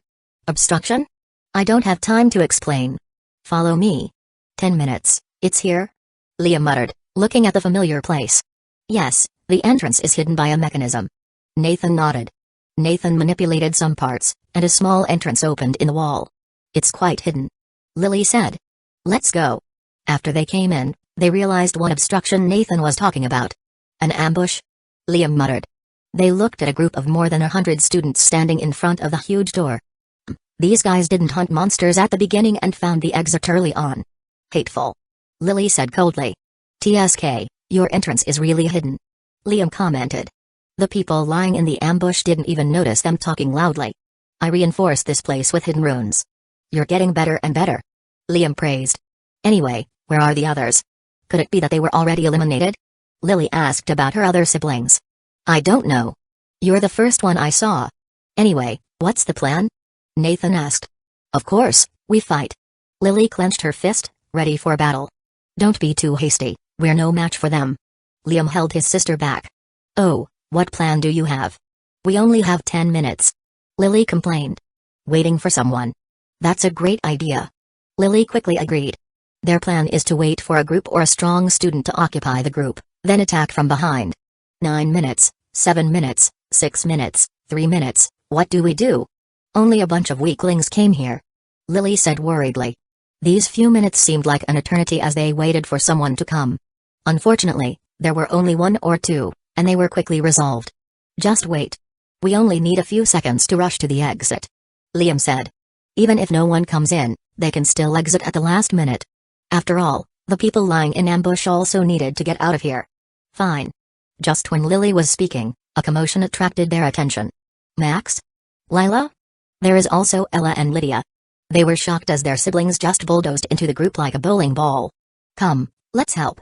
[SPEAKER 1] Obstruction? I don't have time to explain. Follow me. 10 minutes, it's here? Liam muttered, looking at the familiar place. Yes, the entrance is hidden by a mechanism. Nathan nodded. Nathan manipulated some parts, and a small entrance opened in the wall. It's quite hidden. Lily said. Let's go. After they came in, they realized what obstruction Nathan was talking about. An ambush? Liam muttered. They looked at a group of more than 100 students standing in front of the huge door. These guys didn't hunt monsters at the beginning and found the exit early on. Hateful. Lily said coldly. TSK, your entrance is really hidden. Liam commented. The people lying in the ambush didn't even notice them talking loudly. I reinforced this place with hidden runes. You're getting better and better. Liam praised. Anyway, where are the others? Could it be that they were already eliminated? Lily asked about her other siblings. I don't know. You're the first one I saw. Anyway, what's the plan? Nathan asked. Of course, we fight. Lily clenched her fist, ready for battle. Don't be too hasty, we're no match for them. Liam held his sister back. Oh, what plan do you have? We only have 10 minutes. Lily complained. Waiting for someone. That's a great idea. Lily quickly agreed. Their plan is to wait for a group or a strong student to occupy the group, then attack from behind. 9 minutes, 7 minutes, 6 minutes, 3 minutes, what do we do? Only a bunch of weaklings came here. Lily said worriedly. These few minutes seemed like an eternity as they waited for someone to come. Unfortunately, there were only 1 or 2, and they were quickly resolved. Just wait. We only need a few seconds to rush to the exit. Liam said. Even if no one comes in, they can still exit at the last minute. After all, the people lying in ambush also needed to get out of here. Fine. Just when Lily was speaking, a commotion attracted their attention. Max? Lila? There is also Ella and Lydia. They were shocked as their siblings just bulldozed into the group like a bowling ball. Come, let's help.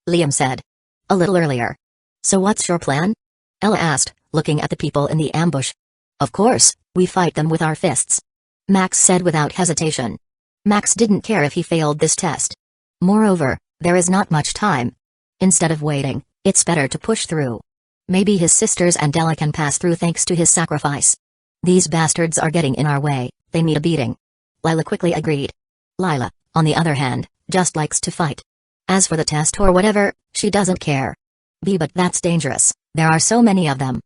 [SPEAKER 1] Liam said. A little earlier. So what's your plan? Ella asked, looking at the people in the ambush. Of course, we fight them with our fists. Max said without hesitation. Max didn't care if he failed this test. Moreover, there is not much time. Instead of waiting, it's better to push through. Maybe his sisters and Ella can pass through thanks to his sacrifice. These bastards are getting in our way, they need a beating. Lila quickly agreed. Lila, on the other hand, just likes to fight. As for the test or whatever, she doesn't care. But that's dangerous, there are so many of them.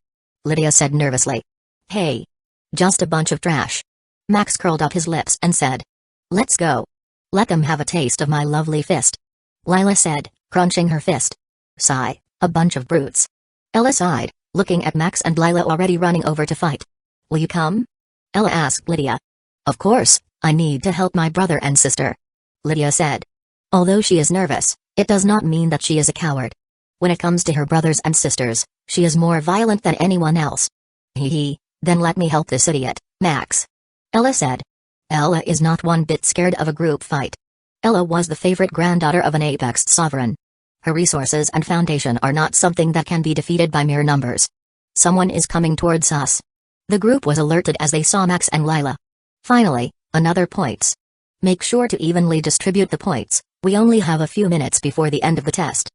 [SPEAKER 1] Lydia said nervously. Hey. Just a bunch of trash. Max curled up his lips and said. Let's go. Let them have a taste of my lovely fist. Lila said, crunching her fist. Sigh, a bunch of brutes. Ella sighed, looking at Max and Lila already running over to fight. Will you come? Ella asked Lydia. Of course, I need to help my brother and sister. Lydia said. Although she is nervous, it does not mean that she is a coward. When it comes to her brothers and sisters, she is more violent than anyone else. Hee, then let me help this idiot, Max. Ella said. Ella is not one bit scared of a group fight. Ella was the favorite granddaughter of an apex sovereign. Her resources and foundation are not something that can be defeated by mere numbers. Someone is coming towards us. The group was alerted as they saw Max and Lila. Finally, another points. Make sure to evenly distribute the points, we only have a few minutes before the end of the test.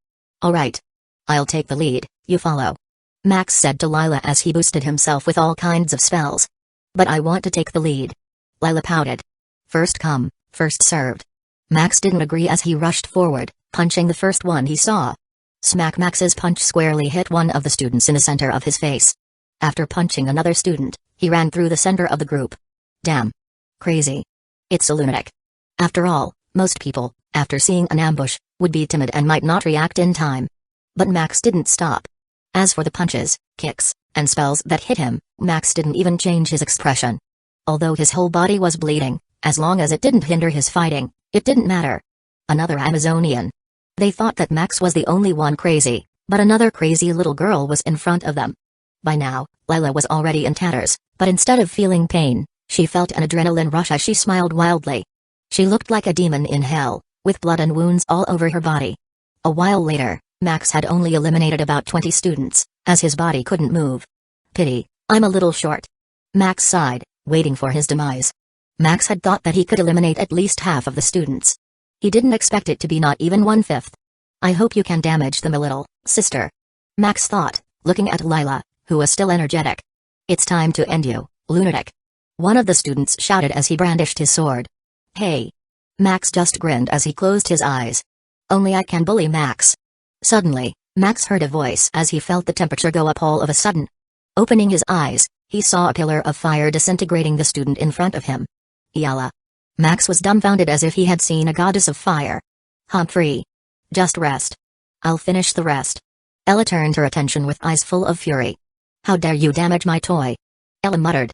[SPEAKER 1] Alright. I'll take the lead, you follow. Max said to Lila as he boosted himself with all kinds of spells. But I want to take the lead. Lila pouted. First come, first served. Max didn't agree as he rushed forward, punching the first one he saw. Smack! Max's punch squarely hit one of the students in the center of his face. After punching another student, he ran through the center of the group. Damn. Crazy. It's a lunatic. After all, most people, after seeing an ambush, would be timid and might not react in time. But Max didn't stop. As for the punches, kicks, and spells that hit him, Max didn't even change his expression. Although his whole body was bleeding, as long as it didn't hinder his fighting, it didn't matter. Another Amazonian. They thought that Max was the only one crazy, but another crazy little girl was in front of them. By now, Lila was already in tatters, but instead of feeling pain, she felt an adrenaline rush as she smiled wildly. She looked like a demon in hell, with blood and wounds all over her body. A while later, Max had only eliminated about 20 students, as his body couldn't move. Pity, I'm a little short. Max sighed, waiting for his demise. Max had thought that he could eliminate at least half of the students. He didn't expect it to be not even 1/5. I hope you can damage them a little, sister. Max thought, looking at Lila, who was still energetic. It's time to end you, lunatic. One of the students shouted as he brandished his sword. Hey. Max just grinned as he closed his eyes. Only I can bully Max. Suddenly, Max heard a voice as he felt the temperature go up all of a sudden. Opening his eyes, he saw a pillar of fire disintegrating the student in front of him. Yalla. Max was dumbfounded as if he had seen a goddess of fire. Humphrey. Just rest. I'll finish the rest. Ella turned her attention with eyes full of fury. How dare you damage my toy? Ella muttered.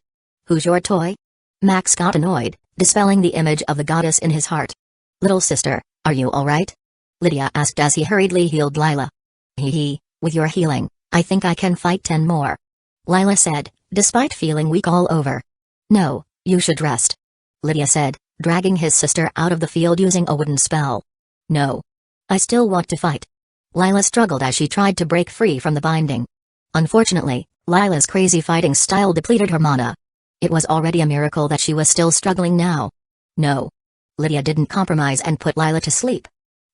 [SPEAKER 1] Who's your toy? Max got annoyed, dispelling the image of the goddess in his heart. Little sister, are you alright? Lydia asked as he hurriedly healed Lila. Hee, with your healing, I think I can fight 10 more. Lila said, despite feeling weak all over. No, you should rest. Lydia said, dragging his sister out of the field using a wooden spell. No. I still want to fight. Lila struggled as she tried to break free from the binding. Unfortunately, Lila's crazy fighting style depleted her mana. It was already a miracle that she was still struggling now. No. Lydia didn't compromise and put Lila to sleep.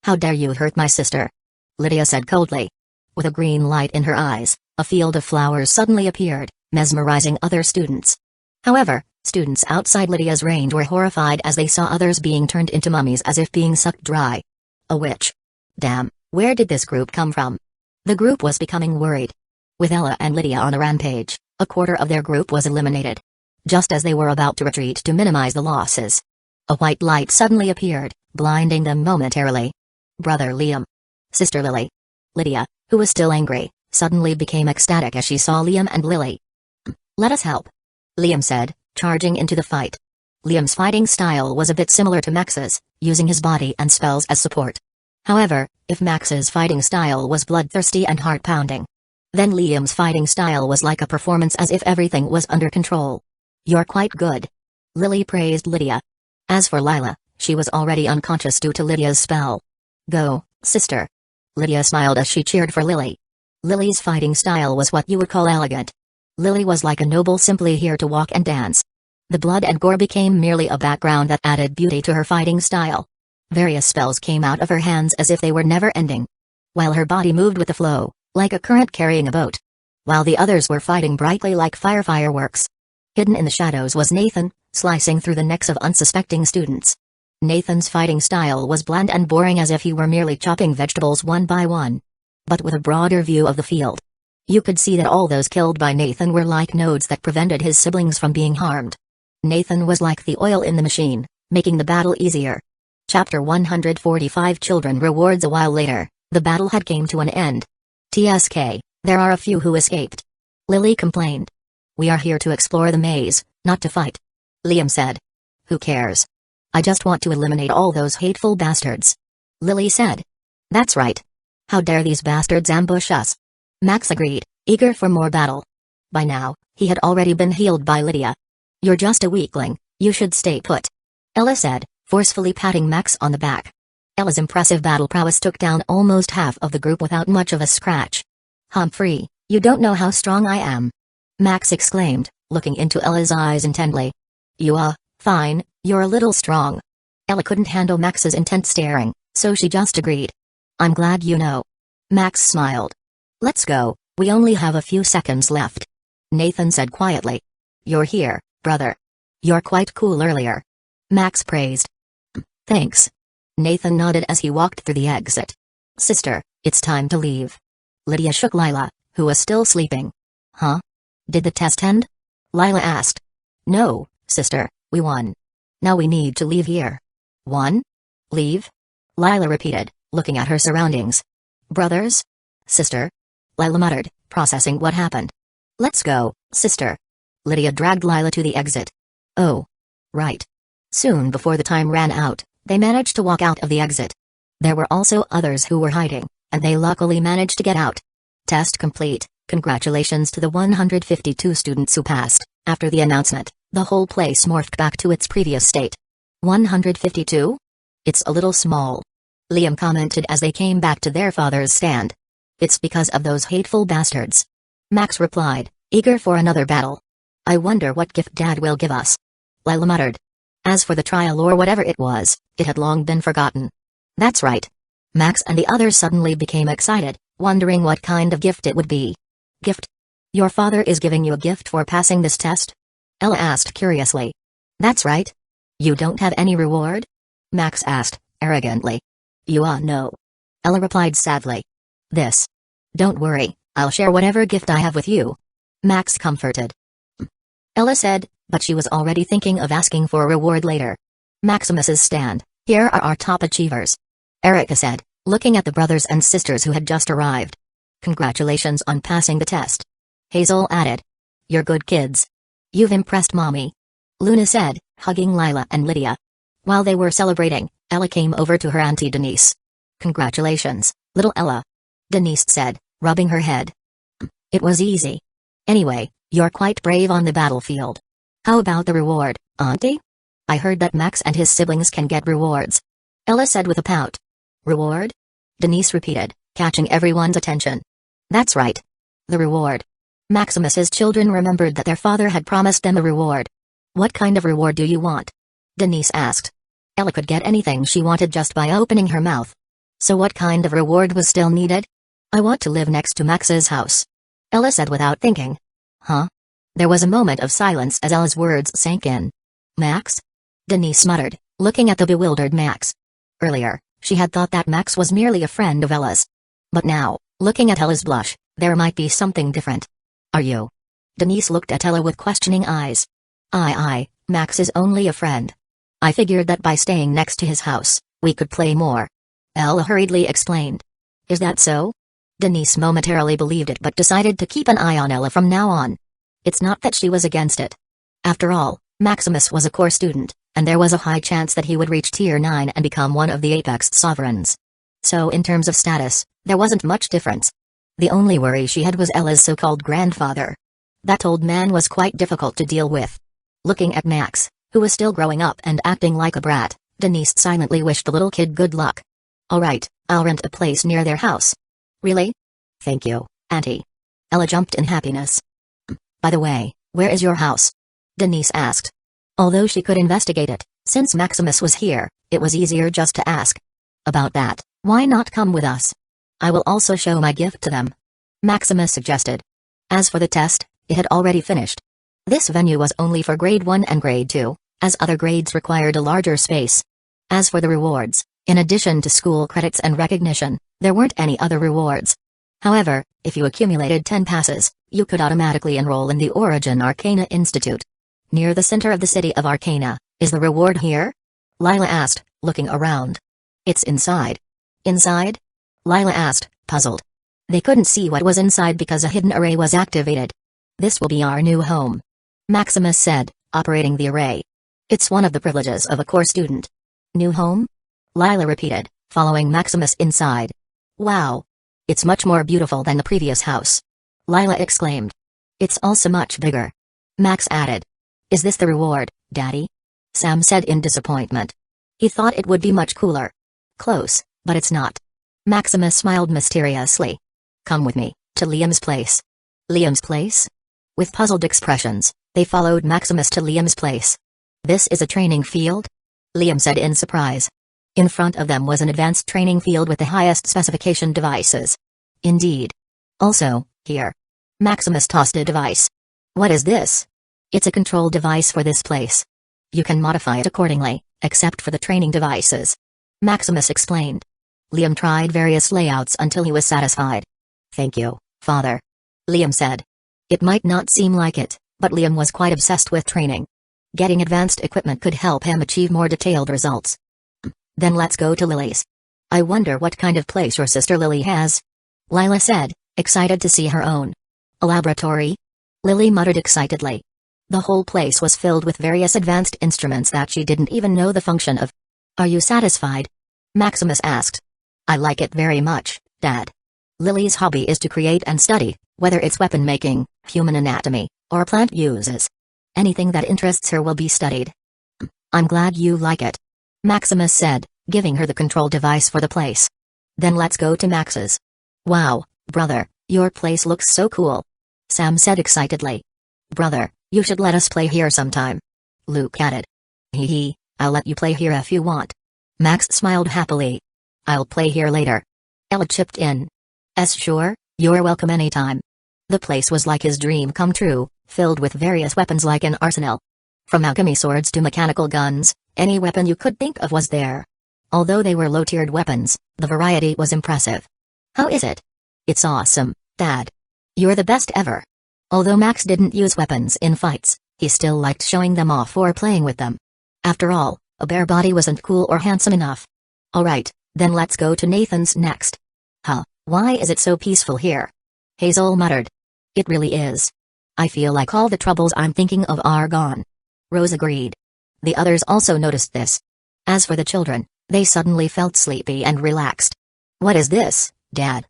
[SPEAKER 1] How dare you hurt my sister? Lydia said coldly. With a green light in her eyes, a field of flowers suddenly appeared, mesmerizing other students. However, students outside Lydia's range were horrified as they saw others being turned into mummies as if being sucked dry. A witch. Damn, where did this group come from? The group was becoming worried. With Ella and Lydia on a rampage, a quarter of their group was eliminated. Just as they were about to retreat to minimize the losses, a white light suddenly appeared, blinding them momentarily. Brother Liam. Sister Lily. Lydia, who was still angry, suddenly became ecstatic as she saw Liam and Lily. Let us help. Liam said, charging into the fight. Liam's fighting style was a bit similar to Max's, using his body and spells as support. However, if Max's fighting style was bloodthirsty and heart-pounding, then Liam's fighting style was like a performance as if everything was under control. You're quite good. Lily praised Lydia. As for Lila, she was already unconscious due to Lydia's spell. Go, sister. Lydia smiled as she cheered for Lily. Lily's fighting style was what you would call elegant. Lily was like a noble simply here to walk and dance. The blood and gore became merely a background that added beauty to her fighting style. Various spells came out of her hands as if they were never ending, while her body moved with the flow, like a current carrying a boat. While the others were fighting brightly like fireworks. Hidden in the shadows was Nathan, slicing through the necks of unsuspecting students. Nathan's fighting style was bland and boring as if he were merely chopping vegetables one by one. But with a broader view of the field, you could see that all those killed by Nathan were like nodes that prevented his siblings from being harmed. Nathan was like the oil in the machine, making the battle easier. Chapter 145 Children Rewards. A while later, the battle had came to an end. TSK, there are a few who escaped. Lily complained. We are here to explore the maze, not to fight. Liam said. Who cares? I just want to eliminate all those hateful bastards. Lily said. That's right. How dare these bastards ambush us? Max agreed, eager for more battle. By now, he had already been healed by Lydia. You're just a weakling, you should stay put. Ella said, forcefully patting Max on the back. Ella's impressive battle prowess took down almost half of the group without much of a scratch. Humphrey, you don't know how strong I am. Max exclaimed, looking into Ella's eyes intently. Fine, you're a little strong. Ella couldn't handle Max's intense staring, so she just agreed. I'm glad you know. Max smiled. Let's go, we only have a few seconds left. Nathan said quietly. You're here, brother. You're quite cool earlier. Max praised. Thanks. Nathan nodded as he walked through the exit. Sister, it's time to leave. Lydia shook Lila, who was still sleeping. Huh? Did the test end? Lila asked. No, sister, we won. Now we need to leave here. Won? Leave? Lila repeated, looking at her surroundings. Brothers? Sister? Lila muttered, processing what happened. Let's go, sister. Lydia dragged Lila to the exit. Oh. Right. Soon before the time ran out, they managed to walk out of the exit. There were also others who were hiding, and they luckily managed to get out. Test complete. Congratulations to the 152 students who passed. After the announcement, the whole place morphed back to its previous state. 152? It's a little small. Liam commented as they came back to their father's stand. It's because of those hateful bastards. Max replied, eager for another battle. I wonder what gift Dad will give us. Lila muttered. As for the trial or whatever it was, it had long been forgotten. That's right. Max and the others suddenly became excited, wondering what kind of gift it would be. Gift? Your father is giving you a gift for passing this test? Ella asked curiously. That's right. You don't have any reward? Max asked, arrogantly. No. Ella replied sadly. This. Don't worry, I'll share whatever gift I have with you. Max comforted. Ella said, but she was already thinking of asking for a reward later. Maximus's stand, here are our top achievers. Erica said, looking at the brothers and sisters who had just arrived. Congratulations on passing the test. Hazel added. You're good kids. You've impressed Mommy. Luna said, hugging Lila and Lydia. While they were celebrating, Ella came over to her auntie Denise. Congratulations, little Ella. Denise said, rubbing her head. It was easy. Anyway, you're quite brave on the battlefield. How about the reward, Auntie? I heard that Max and his siblings can get rewards. Ella said with a pout. Reward? Denise repeated, catching everyone's attention. That's right. The reward. Maximus's children remembered that their father had promised them a reward. What kind of reward do you want? Denise asked. Ella could get anything she wanted just by opening her mouth. So what kind of reward was still needed? I want to live next to Max's house. Ella said without thinking. Huh? There was a moment of silence as Ella's words sank in. Max? Denise muttered, looking at the bewildered Max. Earlier, she had thought that Max was merely a friend of Ella's. But now, looking at Ella's blush, there might be something different. Are you? Denise looked at Ella with questioning eyes. Max is only a friend. I figured that by staying next to his house, we could play more. Ella hurriedly explained. Is that so? Denise momentarily believed it but decided to keep an eye on Ella from now on. It's not that she was against it. After all, Maximus was a core student, and there was a high chance that he would reach Tier 9 and become one of the Apex Sovereigns. So in terms of status, there wasn't much difference. The only worry she had was Ella's so-called grandfather. That old man was quite difficult to deal with. Looking at Max, who was still growing up and acting like a brat, Denise silently wished the little kid good luck. Alright, I'll rent a place near their house. Really? Thank you, Auntie. Ella jumped in happiness. By the way, where is your house? Denise asked. Although she could investigate it, since Maximus was here, it was easier just to ask. About that, why not come with us? I will also show my gift to them. Maximus suggested. As for the test, it had already finished. This venue was only for grade 1 and grade 2, as other grades required a larger space. As for the rewards, in addition to school credits and recognition, there weren't any other rewards. However, if you accumulated 10 passes, you could automatically enroll in the Origin Arcana Institute. Near the center of the city of Arcana, is the reward here? Lila asked, looking around. It's inside. Inside? Lila asked, puzzled. They couldn't see what was inside because a hidden array was activated. This will be our new home. Maximus said, operating the array. It's one of the privileges of a core student. New home? Lila repeated, following Maximus inside. Wow. It's much more beautiful than the previous house. Lila exclaimed. It's also much bigger. Max added. Is this the reward, Daddy? Sam said in disappointment. He thought it would be much cooler. Close, but it's not. Maximus smiled mysteriously. Come with me, to Liam's place. Liam's place? With puzzled expressions, they followed Maximus to Liam's place. This is a training field? Liam said in surprise. In front of them was an advanced training field with the highest specification devices. Indeed. Also, here. Maximus tossed a device. What is this? It's a control device for this place. You can modify it accordingly, except for the training devices. Maximus explained. Liam tried various layouts until he was satisfied. Thank you, Father. Liam said. It might not seem like it, but Liam was quite obsessed with training. Getting advanced equipment could help him achieve more detailed results. Then let's go to Lily's. I wonder what kind of place your sister Lily has? Lila said, excited to see her own. A laboratory? Lily muttered excitedly. The whole place was filled with various advanced instruments that she didn't even know the function of. Are you satisfied? Maximus asked. I like it very much, Dad. Lily's hobby is to create and study, whether it's weapon making, human anatomy, or plant uses. Anything that interests her will be studied. I'm glad you like it. Maximus said, giving her the control device for the place. Then let's go to Max's. Wow, brother, your place looks so cool. Sam said excitedly. Brother, you should let us play here sometime. Luke added. Hee, I'll let you play here if you want. Max smiled happily. I'll play here later. Ella chipped in. Sure, you're welcome anytime. The place was like his dream come true, filled with various weapons like an arsenal. From alchemy swords to mechanical guns, any weapon you could think of was there. Although they were low-tiered weapons, the variety was impressive. How is it? It's awesome, Dad. You're the best ever. Although Max didn't use weapons in fights, he still liked showing them off or playing with them. After all, a bare body wasn't cool or handsome enough. Alright, then let's go to Nathan's next. Huh, Why is it so peaceful here? Hazel muttered. It really is. I feel like all the troubles I'm thinking of are gone. Rose agreed. The others also noticed this. As for the children, they suddenly felt sleepy and relaxed. What is this, Dad?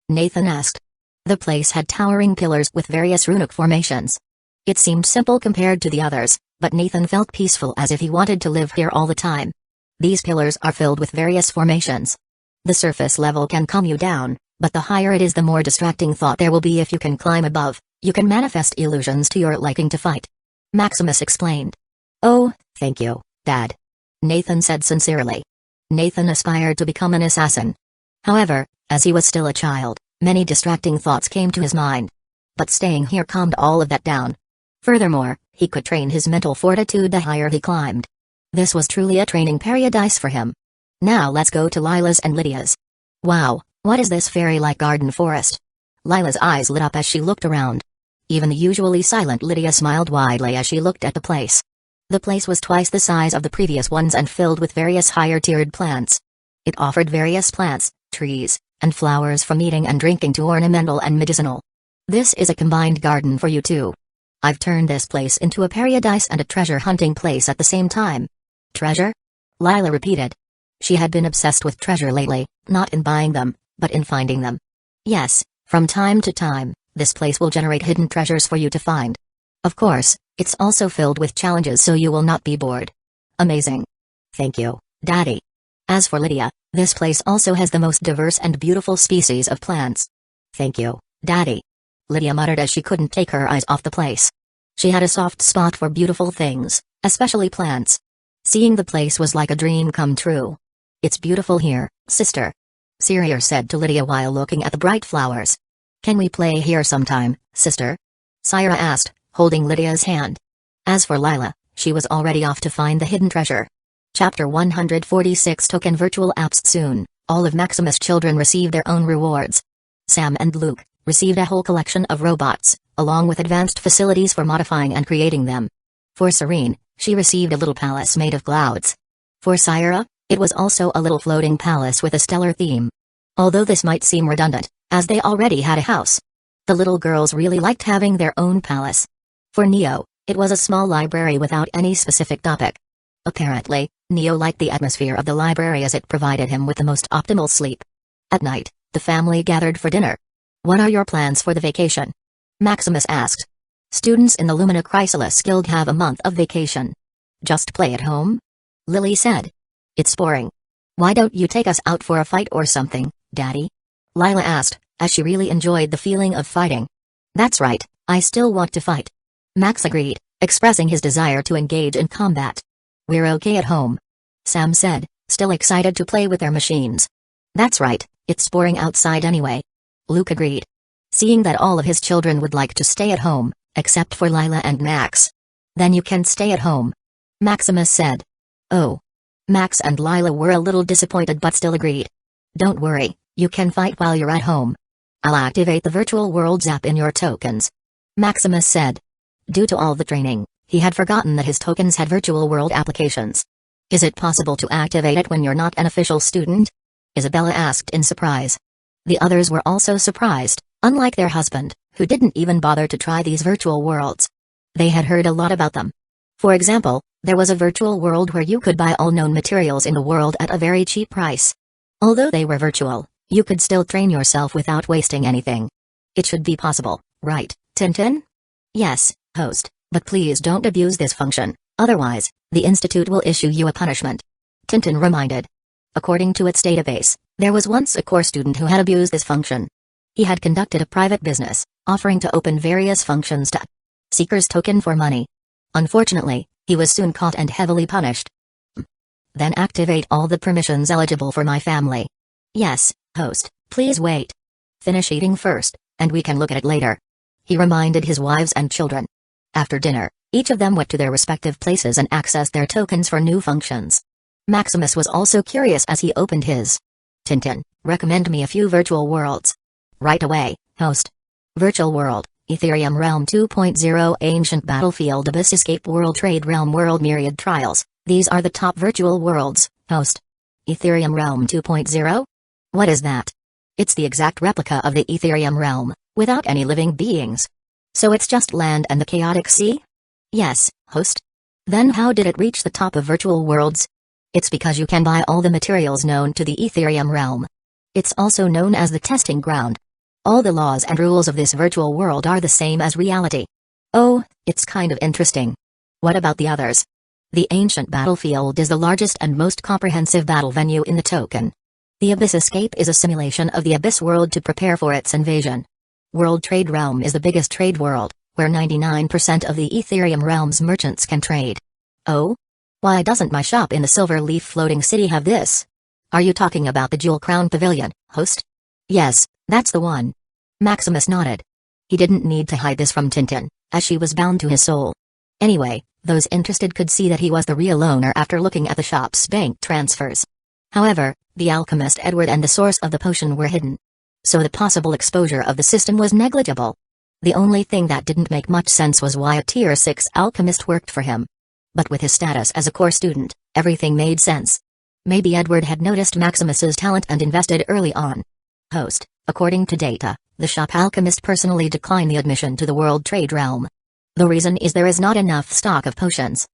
[SPEAKER 1] Nathan asked. The place had towering pillars with various runic formations. It seemed simple compared to the others, but Nathan felt peaceful as if he wanted to live here all the time. These pillars are filled with various formations. The surface level can calm you down, but the higher it is the more distracting thought there will be if you can climb above. You can manifest illusions to your liking to fight. Maximus explained. Oh, thank you, Dad. Nathan said sincerely. Nathan aspired to become an assassin. However, as he was still a child, many distracting thoughts came to his mind. But staying here calmed all of that down. Furthermore, he could train his mental fortitude the higher he climbed. This was truly a training paradise for him. Now let's go to Lila's and Lydia's. Wow, what is this fairy-like garden forest? Lila's eyes lit up as she looked around. Even the usually silent Lydia smiled widely as she looked at the place. The place was twice the size of the previous ones and filled with various higher-tiered plants. It offered various plants, trees, and flowers from eating and drinking to ornamental and medicinal. This is a combined garden for you too. I've turned this place into a paradise and a treasure hunting place at the same time. Treasure? Lila repeated. She had been obsessed with treasure lately, not in buying them, but in finding them. Yes, from time to time, this place will generate hidden treasures for you to find. Of course, it's also filled with challenges so you will not be bored. Amazing. Thank you, Daddy. As for Lydia, this place also has the most diverse and beautiful species of plants. Thank you, Daddy. Lydia muttered as she couldn't take her eyes off the place. She had a soft spot for beautiful things, especially plants. Seeing the place was like a dream come true. It's beautiful here, sister. Syria said to Lydia while looking at the bright flowers. Can we play here sometime, sister? Syra asked, holding Lydia's hand. As for Lila, she was already off to find the hidden treasure. Chapter 146 Token Virtual Apps. Soon, all of Maximus' children received their own rewards. Sam and Luke received a whole collection of robots, along with advanced facilities for modifying and creating them. For Serene, she received a little palace made of clouds. For Syra, it was also a little floating palace with a stellar theme. Although this might seem redundant, as they already had a house. The little girls really liked having their own palace. For Neo, it was a small library without any specific topic. Apparently, Neo liked the atmosphere of the library as it provided him with the most optimal sleep. At night, the family gathered for dinner. What are your plans for the vacation? Maximus asked. Students in the Lumina Chrysalis Guild have a month of vacation. Just play at home? Lily said. It's boring. Why don't you take us out for a fight or something, Daddy? Lila asked, as she really enjoyed the feeling of fighting. That's right, I still want to fight. Max agreed, expressing his desire to engage in combat. We're okay at home. Sam said, still excited to play with their machines. That's right, it's boring outside anyway. Luke agreed. Seeing that all of his children would like to stay at home, except for Lila and Max. Then you can stay at home. Maximus said. Oh. Max and Lila were a little disappointed but still agreed. Don't worry, you can fight while you're at home. I'll activate the Virtual Worlds app in your tokens. Maximus said. Due to all the training, he had forgotten that his tokens had virtual world applications. Is it possible to activate it when you're not an official student? Isabella asked in surprise. The others were also surprised, unlike their husband, who didn't even bother to try these virtual worlds. They had heard a lot about them. For example, there was a virtual world where you could buy all known materials in the world at a very cheap price. Although they were virtual, you could still train yourself without wasting anything. It should be possible, right, Tintin? Yes, host, but please don't abuse this function, otherwise, the Institute will issue you a punishment. Tintin reminded. According to its database, there was once a core student who had abused this function. He had conducted a private business, offering to open various functions to Seeker's token for money. Unfortunately, he was soon caught and heavily punished. Then activate all the permissions eligible for my family. Yes, host, please wait. Finish eating first, and we can look at it later. He reminded his wives and children. After dinner, each of them went to their respective places and accessed their tokens for new functions. Maximus was also curious as he opened his. Tintin, recommend me a few virtual worlds. Right away, host. Virtual World, Ethereum Realm 2.0 Ancient Battlefield Abyss Escape World Trade Realm World Myriad Trials, these are the top virtual worlds, host. Ethereum Realm 2.0? What is that? It's the exact replica of the Ethereum realm, without any living beings. So it's just land and the chaotic sea? Yes, host. Then how did it reach the top of virtual worlds? It's because you can buy all the materials known to the Ethereum realm. It's also known as the testing ground. All the laws and rules of this virtual world are the same as reality. Oh, it's kind of interesting. What about the others? The ancient battlefield is the largest and most comprehensive battle venue in the token. The Abyss Escape is a simulation of the Abyss world to prepare for its invasion. World Trade Realm is the biggest trade world, where 99% of the Ethereum realm's merchants can trade. Oh? Why doesn't my shop in the Silver Leaf Floating City have this? Are you talking about the Jewel Crown Pavilion, host? Yes, that's the one. Maximus nodded. He didn't need to hide this from Tintin, as she was bound to his soul. Anyway, those interested could see that he was the real owner after looking at the shop's bank transfers. However, the alchemist Edward and the source of the potion were hidden. So the possible exposure of the system was negligible. The only thing that didn't make much sense was why a Tier 6 alchemist worked for him. But with his status as a core student, everything made sense. Maybe Edward had noticed Maximus's talent and invested early on. Host, according to data, the shop alchemist personally declined the admission to the World Trade Realm. The reason is there is not enough stock of potions.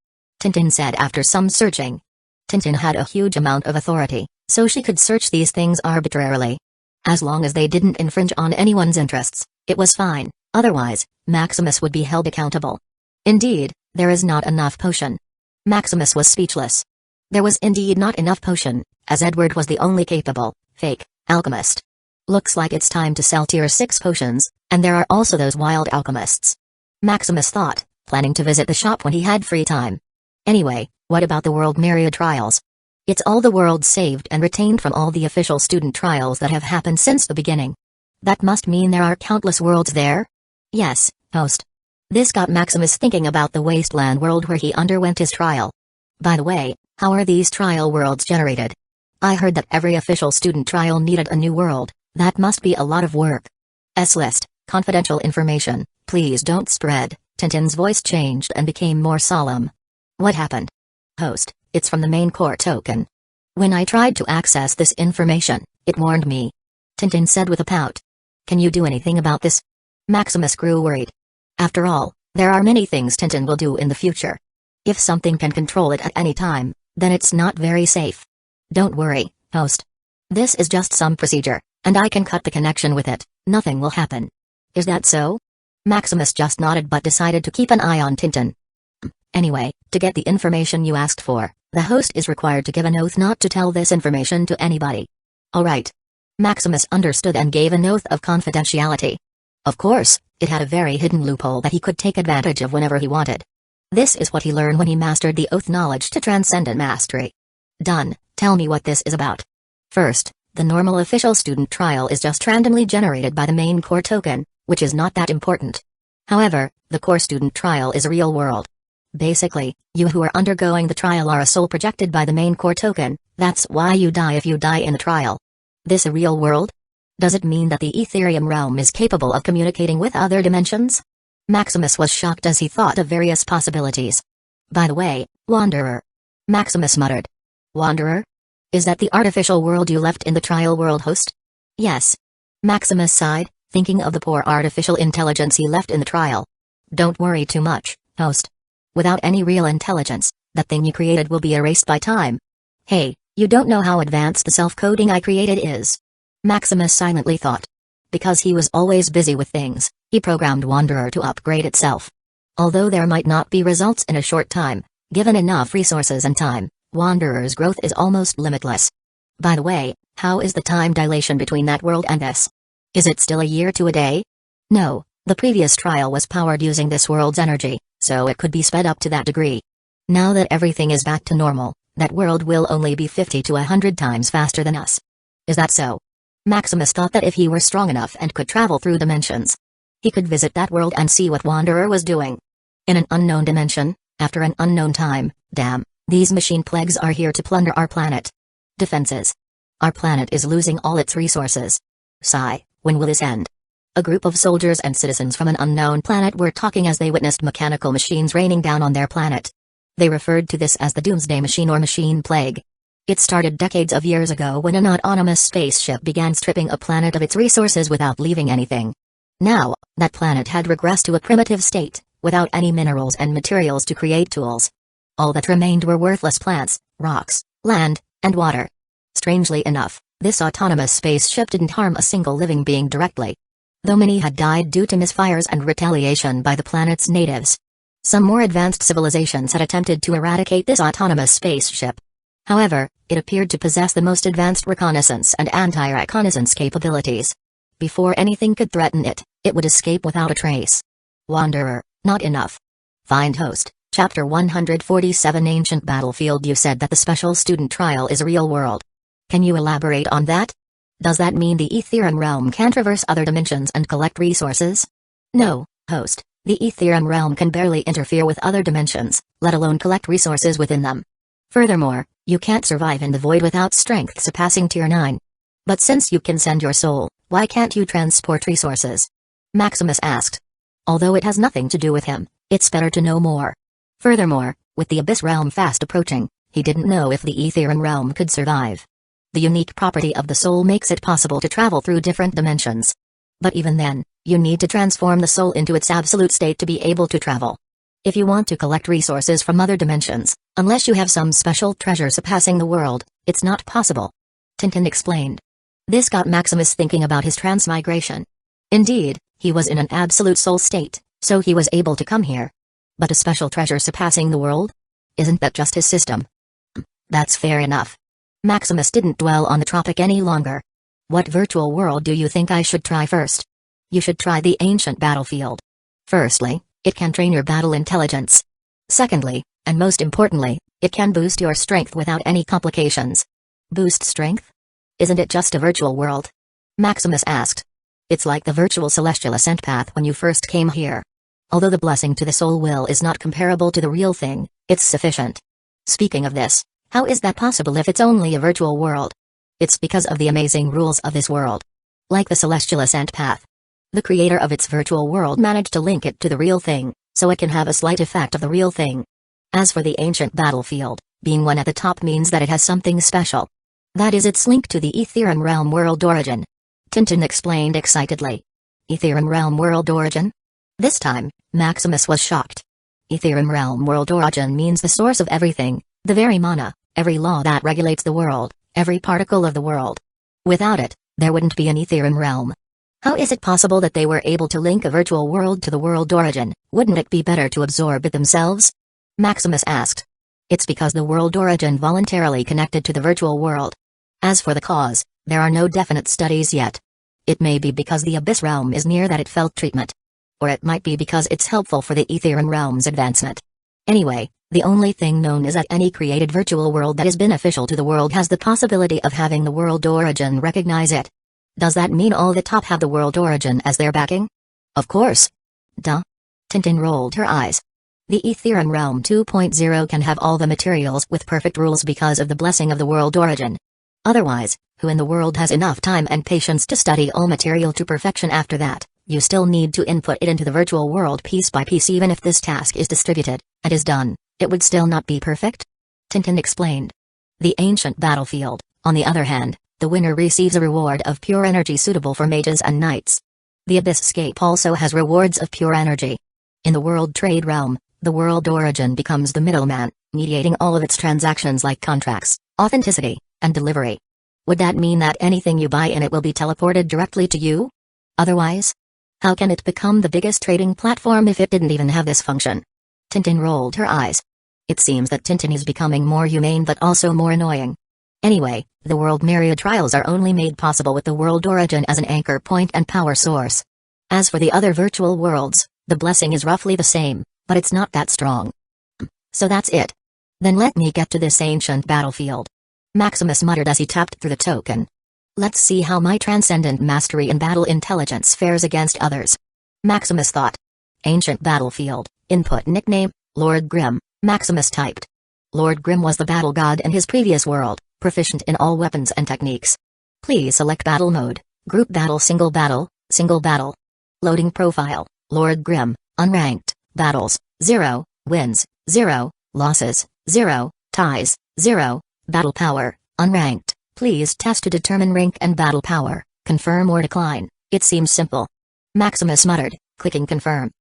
[SPEAKER 1] Tintin said after some searching. Tintin had a huge amount of authority, so she could search these things arbitrarily. As long as they didn't infringe on anyone's interests, it was fine, otherwise, Maximus would be held accountable. Indeed, there is not enough potion. Maximus was speechless. There was indeed not enough potion, as Edward was the only capable, fake, alchemist. Looks like it's time to sell Tier 6 potions, and there are also those wild alchemists. Maximus thought, planning to visit the shop when he had free time. Anyway, what about the World Myriad trials? It's all the worlds saved and retained from all the official student trials that have happened since the beginning. That must mean there are countless worlds there? Yes, host. This got Maximus thinking about the wasteland world where he underwent his trial. By the way, how are these trial worlds generated? I heard that every official student trial needed a new world. That must be a lot of work. S-list, confidential information, please don't spread. Tintin's voice changed and became more solemn. What happened? Host, it's from the main core token. When I tried to access this information, it warned me. Tintin said with a pout. Can you do anything about this? Maximus grew worried. After all, there are many things Tintin will do in the future. If something can control it at any time, then it's not very safe. Don't worry, host. This is just some procedure, and I can cut the connection with it. Nothing will happen. Is that so? Maximus just nodded but decided to keep an eye on Tintin. Anyway, to get the information you asked for, the host is required to give an oath not to tell this information to anybody. Alright. Maximus understood and gave an oath of confidentiality. Of course, it had a very hidden loophole that he could take advantage of whenever he wanted. This is what he learned when he mastered the oath knowledge to transcendent mastery. Done, tell me what this is about. First, the normal official student trial is just randomly generated by the main core token, which is not that important. However, the core student trial is a real world. Basically, you who are undergoing the trial are a soul projected by the main core token, that's why you die if you die in the trial. This a real world? Does it mean that the Ethereum realm is capable of communicating with other dimensions? Maximus was shocked as he thought of various possibilities. By the way, Wanderer. Maximus muttered. Wanderer? Is that the artificial world you left in the trial world, host? Yes. Maximus sighed, thinking of the poor artificial intelligence he left in the trial. Don't worry too much, host. Without any real intelligence, that thing you created will be erased by time. Hey, you don't know how advanced the self-coding I created is. Maximus silently thought. Because he was always busy with things, he programmed Wanderer to upgrade itself. Although there might not be results in a short time, given enough resources and time, Wanderer's growth is almost limitless. By the way, how is the time dilation between that world and this? Is it still a year to a day? No, the previous trial was powered using this world's energy, so it could be sped up to that degree. Now that everything is back to normal, that world will only be 50 to 100 times faster than us. Is that so? Maximus thought that if he were strong enough and could travel through dimensions, he could visit that world and see what Wanderer was doing. In an unknown dimension, after an unknown time, damn, these machine plagues are here to plunder our planet. Defenses. Our planet is losing all its resources. Sigh, when will this end? A group of soldiers and citizens from an unknown planet were talking as they witnessed mechanical machines raining down on their planet. They referred to this as the Doomsday Machine or Machine Plague. It started decades of years ago when an autonomous spaceship began stripping a planet of its resources without leaving anything. Now, that planet had regressed to a primitive state, without any minerals and materials to create tools. All that remained were worthless plants, rocks, land, and water. Strangely enough, this autonomous spaceship didn't harm a single living being directly, though many had died due to misfires and retaliation by the planet's natives. Some more advanced civilizations had attempted to eradicate this autonomous spaceship. However, it appeared to possess the most advanced reconnaissance and anti-reconnaissance capabilities. Before anything could threaten it, it would escape without a trace. Wanderer, not enough. Find host, Chapter 147 Ancient Battlefield. You said that the special student trial is real world. Can you elaborate on that? Does that mean the Ethereum realm can traverse other dimensions and collect resources? No, host, the Ethereum realm can barely interfere with other dimensions, let alone collect resources within them. Furthermore, you can't survive in the void without strength surpassing tier 9. But since you can send your soul, why can't you transport resources? Maximus asked. Although it has nothing to do with him, it's better to know more. Furthermore, with the Abyss realm fast approaching, he didn't know if the Ethereum realm could survive. The unique property of the soul makes it possible to travel through different dimensions. But even then, you need to transform the soul into its absolute state to be able to travel. If you want to collect resources from other dimensions, unless you have some special treasure surpassing the world, it's not possible. Tintin explained. This got Maximus thinking about his transmigration. Indeed, he was in an absolute soul state, so he was able to come here. But a special treasure surpassing the world? Isn't that just his system? That's fair enough. Maximus didn't dwell on the topic any longer. What virtual world do you think I should try first? You should try the ancient battlefield. Firstly, it can train your battle intelligence. Secondly, and most importantly, it can boost your strength without any complications. Boost strength? Isn't it just a virtual world? Maximus asked. It's like the virtual celestial ascent path when you first came here. Although the blessing to the soul will is not comparable to the real thing, it's sufficient. Speaking of this, how is that possible if it's only a virtual world? It's because of the amazing rules of this world. Like the celestial ascent path. The creator of its virtual world managed to link it to the real thing, so it can have a slight effect of the real thing. As for the ancient battlefield, being one at the top means that it has something special. That is its link to the Ethereum realm world origin. Tintin explained excitedly. Ethereum realm world origin? This time, Maximus was shocked. Ethereum realm world origin means the source of everything, the very mana, every law that regulates the world, every particle of the world. Without it, there wouldn't be an Ethereum realm. How is it possible that they were able to link a virtual world to the world origin? Wouldn't it be better to absorb it themselves? Maximus asked. It's because the world origin voluntarily connected to the virtual world. As for the cause, there are no definite studies yet. It may be because the Abyss realm is near that it felt treatment. Or it might be because it's helpful for the Ethereum realm's advancement. Anyway, the only thing known is that any created virtual world that is beneficial to the world has the possibility of having the world origin recognize it. Does that mean all the top have the world origin as their backing? Of course. Duh. Tintin rolled her eyes. The Ethereum realm 2.0 can have all the materials with perfect rules because of the blessing of the world origin. Otherwise, who in the world has enough time and patience to study all material to perfection after that? You still need to input it into the virtual world piece by piece. Even if this task is distributed, and is done, it would still not be perfect? Tintin explained. The ancient battlefield, on the other hand, the winner receives a reward of pure energy suitable for mages and knights. The Abyss Scape also has rewards of pure energy. In the world trade realm, the world origin becomes the middleman, mediating all of its transactions like contracts, authenticity, and delivery. Would that mean that anything you buy in it will be teleported directly to you? Otherwise? How can it become the biggest trading platform if it didn't even have this function? Tintin rolled her eyes. It seems that Tintin is becoming more humane but also more annoying. Anyway, the world myriad trials are only made possible with the world origin as an anchor point and power source. As for the other virtual worlds, the blessing is roughly the same, but it's not that strong. So that's it. Then let me get to this ancient battlefield. Maximus muttered as he tapped through the token. Let's see how my transcendent mastery in battle intelligence fares against others. Maximus thought. Ancient battlefield, input nickname, Lord Grim, Maximus typed. Lord Grim was the battle god in his previous world, proficient in all weapons and techniques. Please select battle mode, group battle. Loading profile, Lord Grim, unranked, battles, 0, wins, 0, losses, 0, ties, 0, battle power, Unranked, please test to determine rank and battle power, confirm or decline. It seems simple. Maximus muttered, clicking confirm.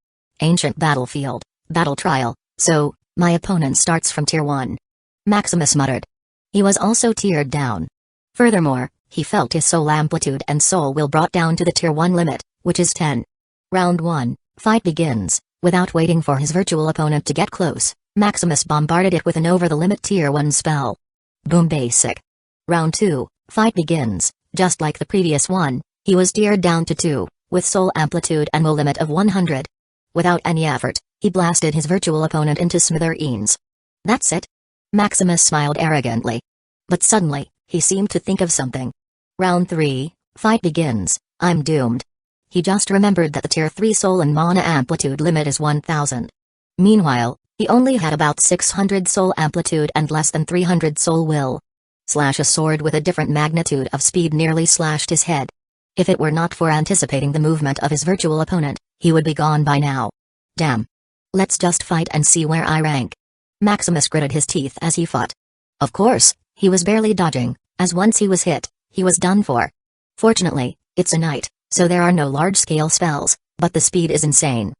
[SPEAKER 1] Ancient battlefield, battle trial, so, my opponent starts from tier 1. Maximus muttered. He was also tiered down. Furthermore, he felt his soul amplitude and soul will brought down to the tier 1 limit, which is 10. Round 1, fight begins. Without waiting for his virtual opponent to get close, Maximus bombarded it with an over-the-limit tier 1 spell. Boom basic. Round 2, fight begins. Just like the previous one, he was tiered down to 2, with soul amplitude and will limit of 100. Without any effort, he blasted his virtual opponent into smithereens. That's it? Maximus smiled arrogantly. But suddenly, he seemed to think of something. Round 3, fight begins. I'm doomed. He just remembered that the tier 3 soul and mana amplitude limit is 1000. Meanwhile, he only had about 600 soul amplitude and less than 300 soul will. A sword with a different magnitude of speed nearly slashed his head. If it were not for anticipating the movement of his virtual opponent, he would be gone by now. Damn. Let's just fight and see where I rank. Maximus gritted his teeth as he fought. Of course, he was barely dodging, as once he was hit, he was done for. Fortunately, it's a knight, so there are no large-scale spells, but the speed is insane.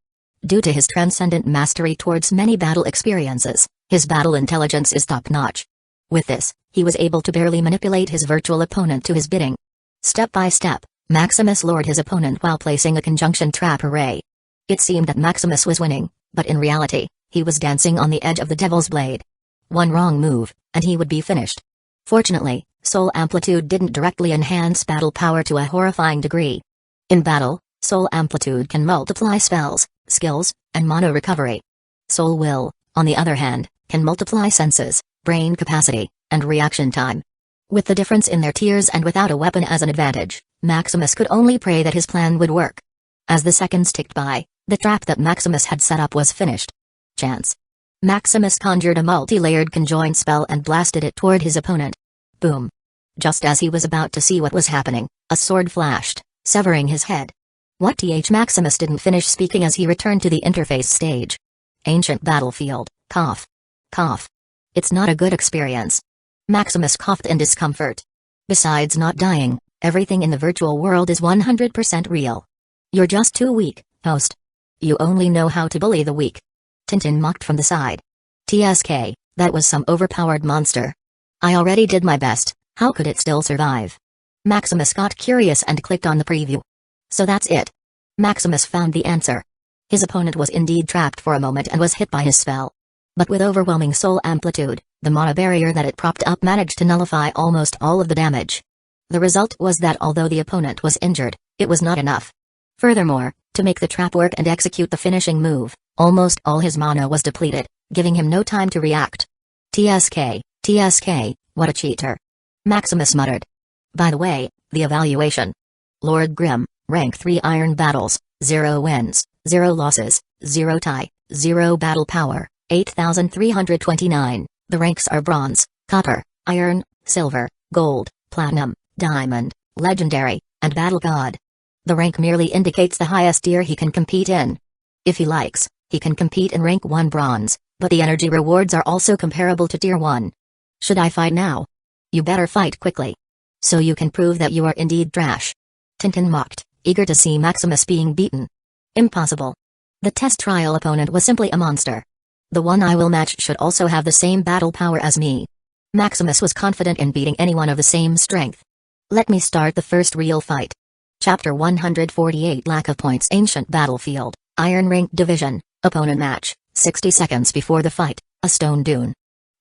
[SPEAKER 1] Due to his transcendent mastery towards many battle experiences, his battle intelligence is top-notch. With this, he was able to barely manipulate his virtual opponent to his bidding. Step by step, Maximus lured his opponent while placing a conjunction trap array. It seemed that Maximus was winning, but in reality, he was dancing on the edge of the Devil's Blade. One wrong move, and he would be finished. Fortunately, soul amplitude didn't directly enhance battle power to a horrifying degree. In battle, soul amplitude can multiply spells, skills, and mana recovery. Soul will, on the other hand, can multiply senses, brain capacity, and reaction time. With the difference in their tiers and without a weapon as an advantage, Maximus could only pray that his plan would work. As the seconds ticked by, the trap that Maximus had set up was finished. Chance. Maximus conjured a multi-layered conjoined spell and blasted it toward his opponent. Boom. Just as he was about to see what was happening, a sword flashed, severing his head. What Maximus didn't finish speaking as he returned to the interface stage. Ancient battlefield, cough. Cough. It's not a good experience. Maximus coughed in discomfort. Besides not dying, everything in the virtual world is 100% real. You're just too weak, host. You only know how to bully the weak. Tintin mocked from the side. TSK, that was some overpowered monster. I already did my best, how could it still survive? Maximus got curious and clicked on the preview. So that's it. Maximus found the answer. His opponent was indeed trapped for a moment and was hit by his spell. But with overwhelming soul amplitude, the mana barrier that it propped up managed to nullify almost all of the damage. The result was that although the opponent was injured, it was not enough. Furthermore, to make the trap work and execute the finishing move, almost all his mana was depleted, giving him no time to react. TSK, what a cheater. Maximus muttered. By the way, the evaluation. Lord Grimm, rank 3 iron battles, 0 wins, 0 losses, 0 tie, 0 battle power, 8,329. The ranks are bronze, copper, iron, silver, gold, platinum, diamond, legendary, and battle god. The rank merely indicates the highest tier he can compete in. If he likes, he can compete in rank 1 bronze, but the energy rewards are also comparable to tier 1. Should I fight now? You better fight quickly. So you can prove that you are indeed trash. Tintin mocked, eager to see Maximus being beaten. Impossible. The test trial opponent was simply a monster. The one I will match should also have the same battle power as me. Maximus was confident in beating anyone of the same strength. Let me start the first real fight. Chapter 148 Lack of Points Ancient Battlefield, Iron Rank Division, Opponent Match, 60 seconds before the fight, a stone dune.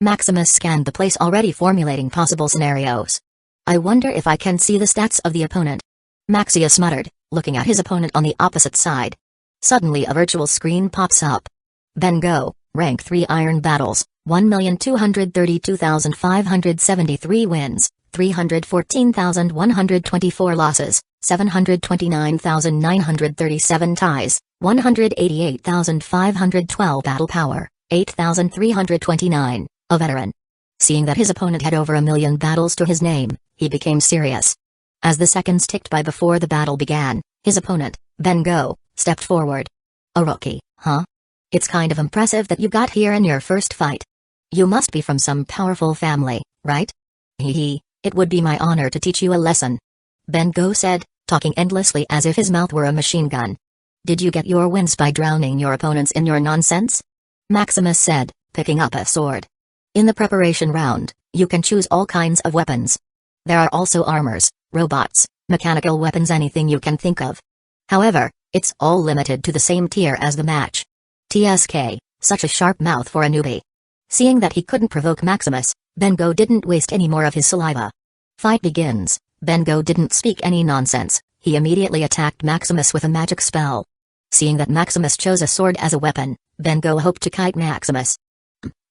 [SPEAKER 1] Maximus scanned the place already formulating possible scenarios. I wonder if I can see the stats of the opponent. Maxius muttered, looking at his opponent on the opposite side. Suddenly a virtual screen pops up. Bengo, rank 3 iron battles, 1,232,573 wins, 314,124 losses, 729,937 ties, 188,512 battle power, 8,329, a veteran. Seeing that his opponent had over 1,000,000 battles to his name, he became serious. As the seconds ticked by before the battle began, his opponent, Bengo, stepped forward. A rookie, huh? It's kind of impressive that you got here in your first fight. You must be from some powerful family, right? Hee, It would be my honor to teach you a lesson. Bengo said, talking endlessly as if his mouth were a machine gun. Did you get your wins by drowning your opponents in your nonsense? Maximus said, picking up a sword. In the preparation round, you can choose all kinds of weapons. There are also armors, robots, mechanical weapons, anything you can think of. However, it's all limited to the same tier as the match. TSK, such a sharp mouth for a newbie. Seeing that he couldn't provoke Maximus, Bengo didn't waste any more of his saliva. Fight begins. Bengo didn't speak any nonsense, he immediately attacked Maximus with a magic spell. Seeing that Maximus chose a sword as a weapon, Bengo hoped to kite Maximus.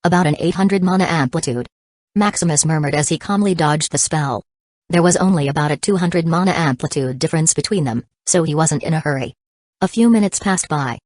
[SPEAKER 1] About an 800 mana amplitude. Maximus murmured as he calmly dodged the spell. There was only about a 200 mana amplitude difference between them, so he wasn't in a hurry. A few minutes passed by.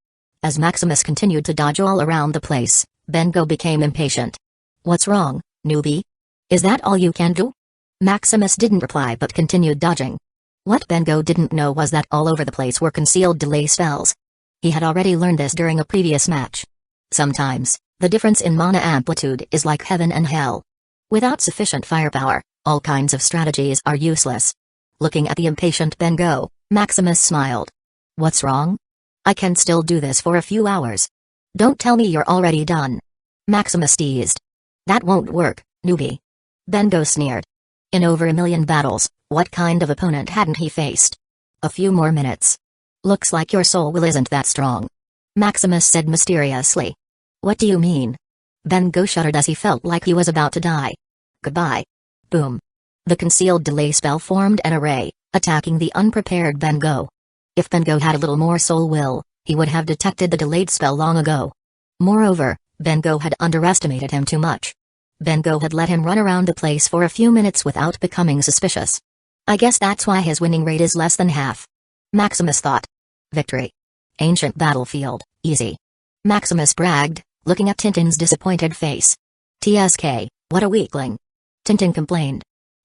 [SPEAKER 1] As Maximus continued to dodge all around the place, Bengo became impatient. What's wrong, newbie? Is that all you can do? Maximus didn't reply but continued dodging. What Bengo didn't know was that all over the place were concealed delay spells. He had already learned this during a previous match. Sometimes, the difference in mana amplitude is like heaven and hell. Without sufficient firepower, all kinds of strategies are useless. Looking at the impatient Bengo, Maximus smiled. What's wrong? I can still do this for a few hours. Don't tell me you're already done. Maximus teased. That won't work, newbie. Bengo sneered. In over a million battles, what kind of opponent hadn't he faced? A few more minutes. Looks like your soul will isn't that strong. Maximus said mysteriously. What do you mean? Bengo shuddered as he felt like he was about to die. Goodbye. Boom. The concealed delay spell formed an array, attacking the unprepared Bengo. If Bengo had a little more soul will, he would have detected the delayed spell long ago. Moreover, Bengo had underestimated him too much. Bengo had let him run around the place for a few minutes without becoming suspicious. I guess that's why his winning rate is less than half. Maximus thought. Victory. Ancient battlefield, easy. Maximus bragged, looking at Tintin's disappointed face. TSK, what a weakling. Tintin complained.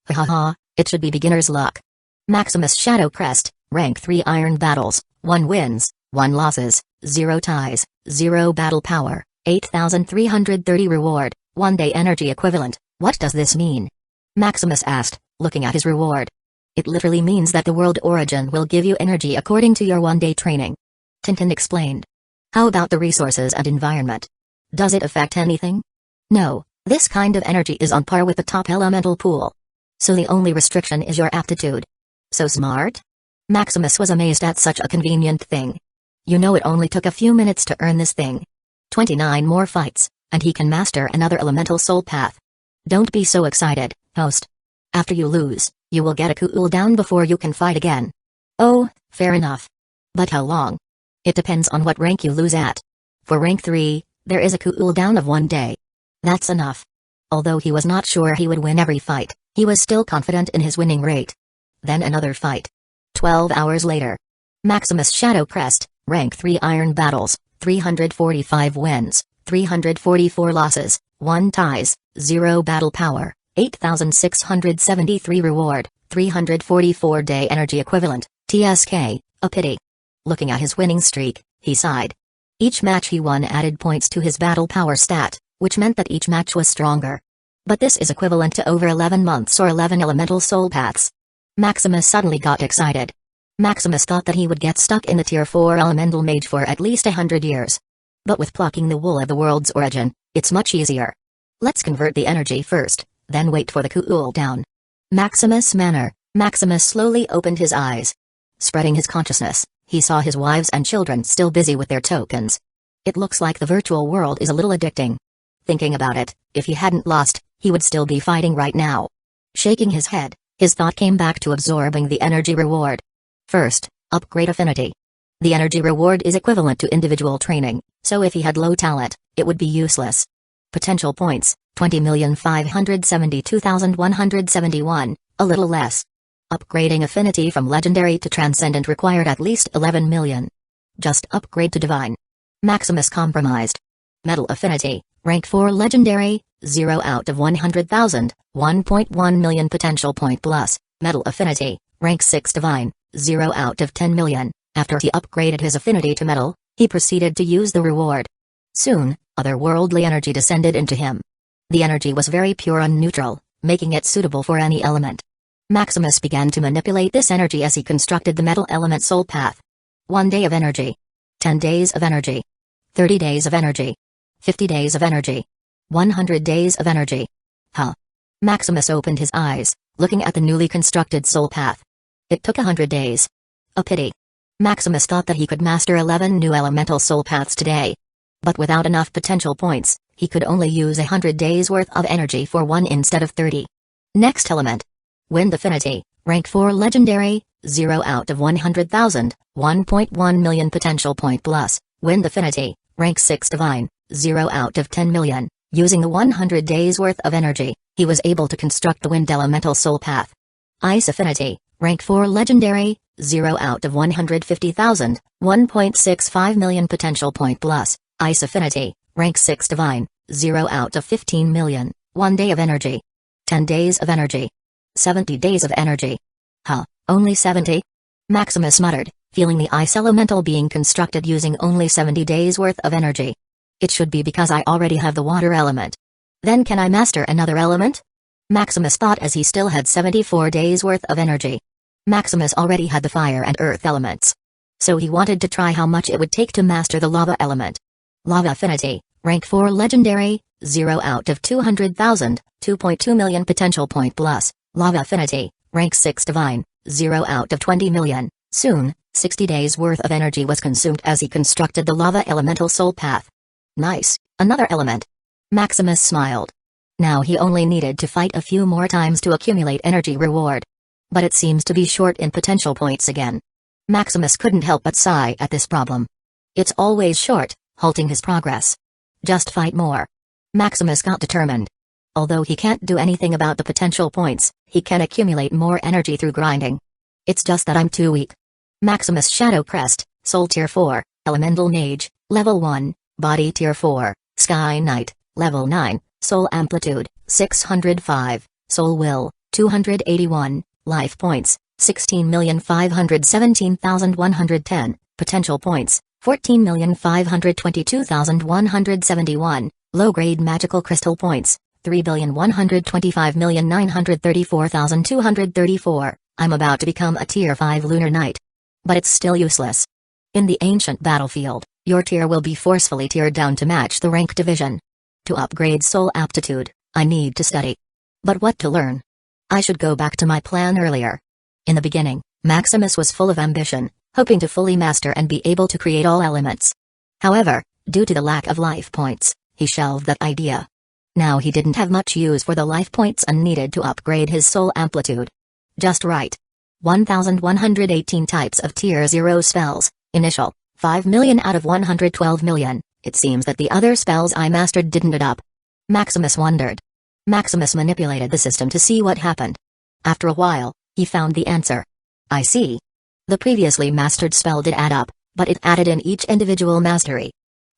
[SPEAKER 1] Ha ha ha, it should be beginner's luck. Maximus shadow crest, rank 3 iron battles, 1 wins, 1 losses, 0 ties, 0 battle power, 8,330 reward, 1 day energy equivalent. What does this mean? Maximus asked, looking at his reward. It literally means that the world origin will give you energy according to your 1-day training. Tintin explained. How about the resources and environment? Does it affect anything? No, this kind of energy is on par with the top elemental pool. So the only restriction is your aptitude. So smart? Maximus was amazed at such a convenient thing. You know, it only took a few minutes to earn this thing. 29 more fights, and he can master another elemental soul path. Don't be so excited, host. After you lose, you will get a cooldown before you can fight again. Oh, fair enough. But how long? It depends on what rank you lose at. For rank 3, there is a cooldown of 1 day. That's enough. Although he was not sure he would win every fight, he was still confident in his winning rate. Then another fight. 12 hours later. Maximus Shadow Crest, rank 3 iron battles, 345 wins, 344 losses, 1 ties, 0 battle power, 8,673 reward, 344 day energy equivalent, TSK, a pity. Looking at his winning streak, he sighed. Each match he won added points to his battle power stat, which meant that each match was stronger. But this is equivalent to over 11 months or 11 elemental soul paths. Maximus suddenly got excited. Maximus thought that he would get stuck in the tier 4 elemental mage for at least 100 years. But with plucking the wool of the world's origin, it's much easier. Let's convert the energy first, then wait for the cooldown. Maximus manner. Maximus slowly opened his eyes. Spreading his consciousness, he saw his wives and children still busy with their tokens. It looks like the virtual world is a little addicting. Thinking about it, if he hadn't lost, he would still be fighting right now. Shaking his head, his thought came back to absorbing the energy reward. First, upgrade affinity. The energy reward is equivalent to individual training, so if he had low talent, it would be useless. Potential points, 20,572,171, a little less. Upgrading affinity from legendary to transcendent required at least 11 million. Just upgrade to divine. Maximus compromised. Metal affinity, rank 4 legendary, 0 out of 100,000, 1.1 million potential point plus. Metal affinity, rank 6 divine, 0 out of 10 million. After he upgraded his affinity to metal, he proceeded to use the reward. Soon, otherworldly energy descended into him. The energy was very pure and neutral, making it suitable for any element. Maximus began to manipulate this energy as he constructed the metal element soul path. 1 day of energy. 10 days of energy. 30 days of energy. 50 days of energy. 100 days of energy. Huh. Maximus opened his eyes, looking at the newly constructed soul path. It took 100 days. A pity. Maximus thought that he could master 11 new elemental soul paths today. But without enough potential points, he could only use 100 days worth of energy for one instead of 30. Next element. Wind affinity, rank 4 legendary, 0 out of 100,000, 1.1 million potential point plus. Wind affinity, rank 6 divine, 0 out of 10 million. Using the 100 days worth of energy, he was able to construct the wind elemental soul path. Ice affinity, rank 4 legendary, 0 out of 150,000, 1.65 million potential point plus. Ice affinity, rank 6 divine, 0 out of 15 million, 1 day of energy. 10 days of energy. 70 days of energy. Huh, only 70? Maximus muttered, feeling the ice elemental being constructed using only 70 days worth of energy. It should be because I already have the water element. Then can I master another element? Maximus thought as he still had 74 days worth of energy. Maximus already had the fire and earth elements. So he wanted to try how much it would take to master the lava element. Lava affinity, rank 4 legendary, 0 out of 200,000, 2.2 million potential point plus. Lava affinity, rank 6 divine, 0 out of 20 million. Soon, 60 days worth of energy was consumed as he constructed the lava elemental soul path. Nice, another element. Maximus smiled. Now he only needed to fight a few more times to accumulate energy reward. But it seems to be short in potential points again. Maximus couldn't help but sigh at this problem. It's always short, halting his progress. Just fight more. Maximus got determined. Although he can't do anything about the potential points, he can accumulate more energy through grinding. It's just that I'm too weak. Maximus Shadow Crest, Soul Tier 4, Elemental Mage, Level 1, Body Tier 4, Sky Knight, Level 9, Soul Amplitude, 605, Soul Will, 281, Life Points, 16,517,110, Potential Points, 14,522,171, Low-Grade Magical Crystal Points, 3,125,934,234. I'm about to become a Tier 5 Lunar Knight. But it's still useless. In the ancient battlefield, your tier will be forcefully tiered down to match the rank division. To upgrade soul aptitude, I need to study. But what to learn? I should go back to my plan earlier. In the beginning, Maximus was full of ambition, hoping to fully master and be able to create all elements. However, due to the lack of life points, he shelved that idea. Now he didn't have much use for the life points and needed to upgrade his soul amplitude. Just right. 1,118 types of Tier 0 spells, initial, 5 million out of 112 million, it seems that the other spells I mastered didn't add up. Maximus wondered. Maximus manipulated the system to see what happened. After a while, he found the answer. I see. The previously mastered spell did add up, but it added in each individual mastery.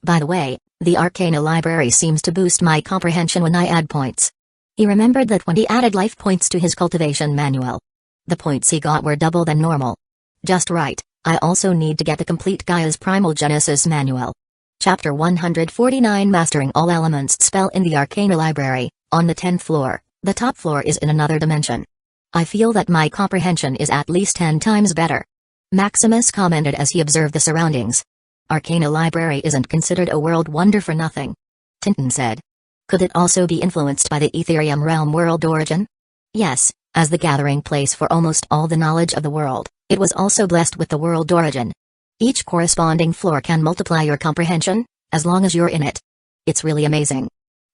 [SPEAKER 1] By the way, the Arcana library seems to boost my comprehension when I add points. He remembered that when he added life points to his cultivation manual, the points he got were double than normal. Just right, I also need to get the complete Gaia's Primal Genesis manual. Chapter 149 Mastering All Elements spell in the Arcana library, on the 10th floor, the top floor is in another dimension. I feel that my comprehension is at least 10 times better. Maximus commented as he observed the surroundings. Arcana library isn't considered a world wonder for nothing. Tintin said. Could it also be influenced by the Ethereum realm world origin? Yes, as the gathering place for almost all the knowledge of the world, it was also blessed with the world origin. Each corresponding floor can multiply your comprehension, as long as you're in it. It's really amazing.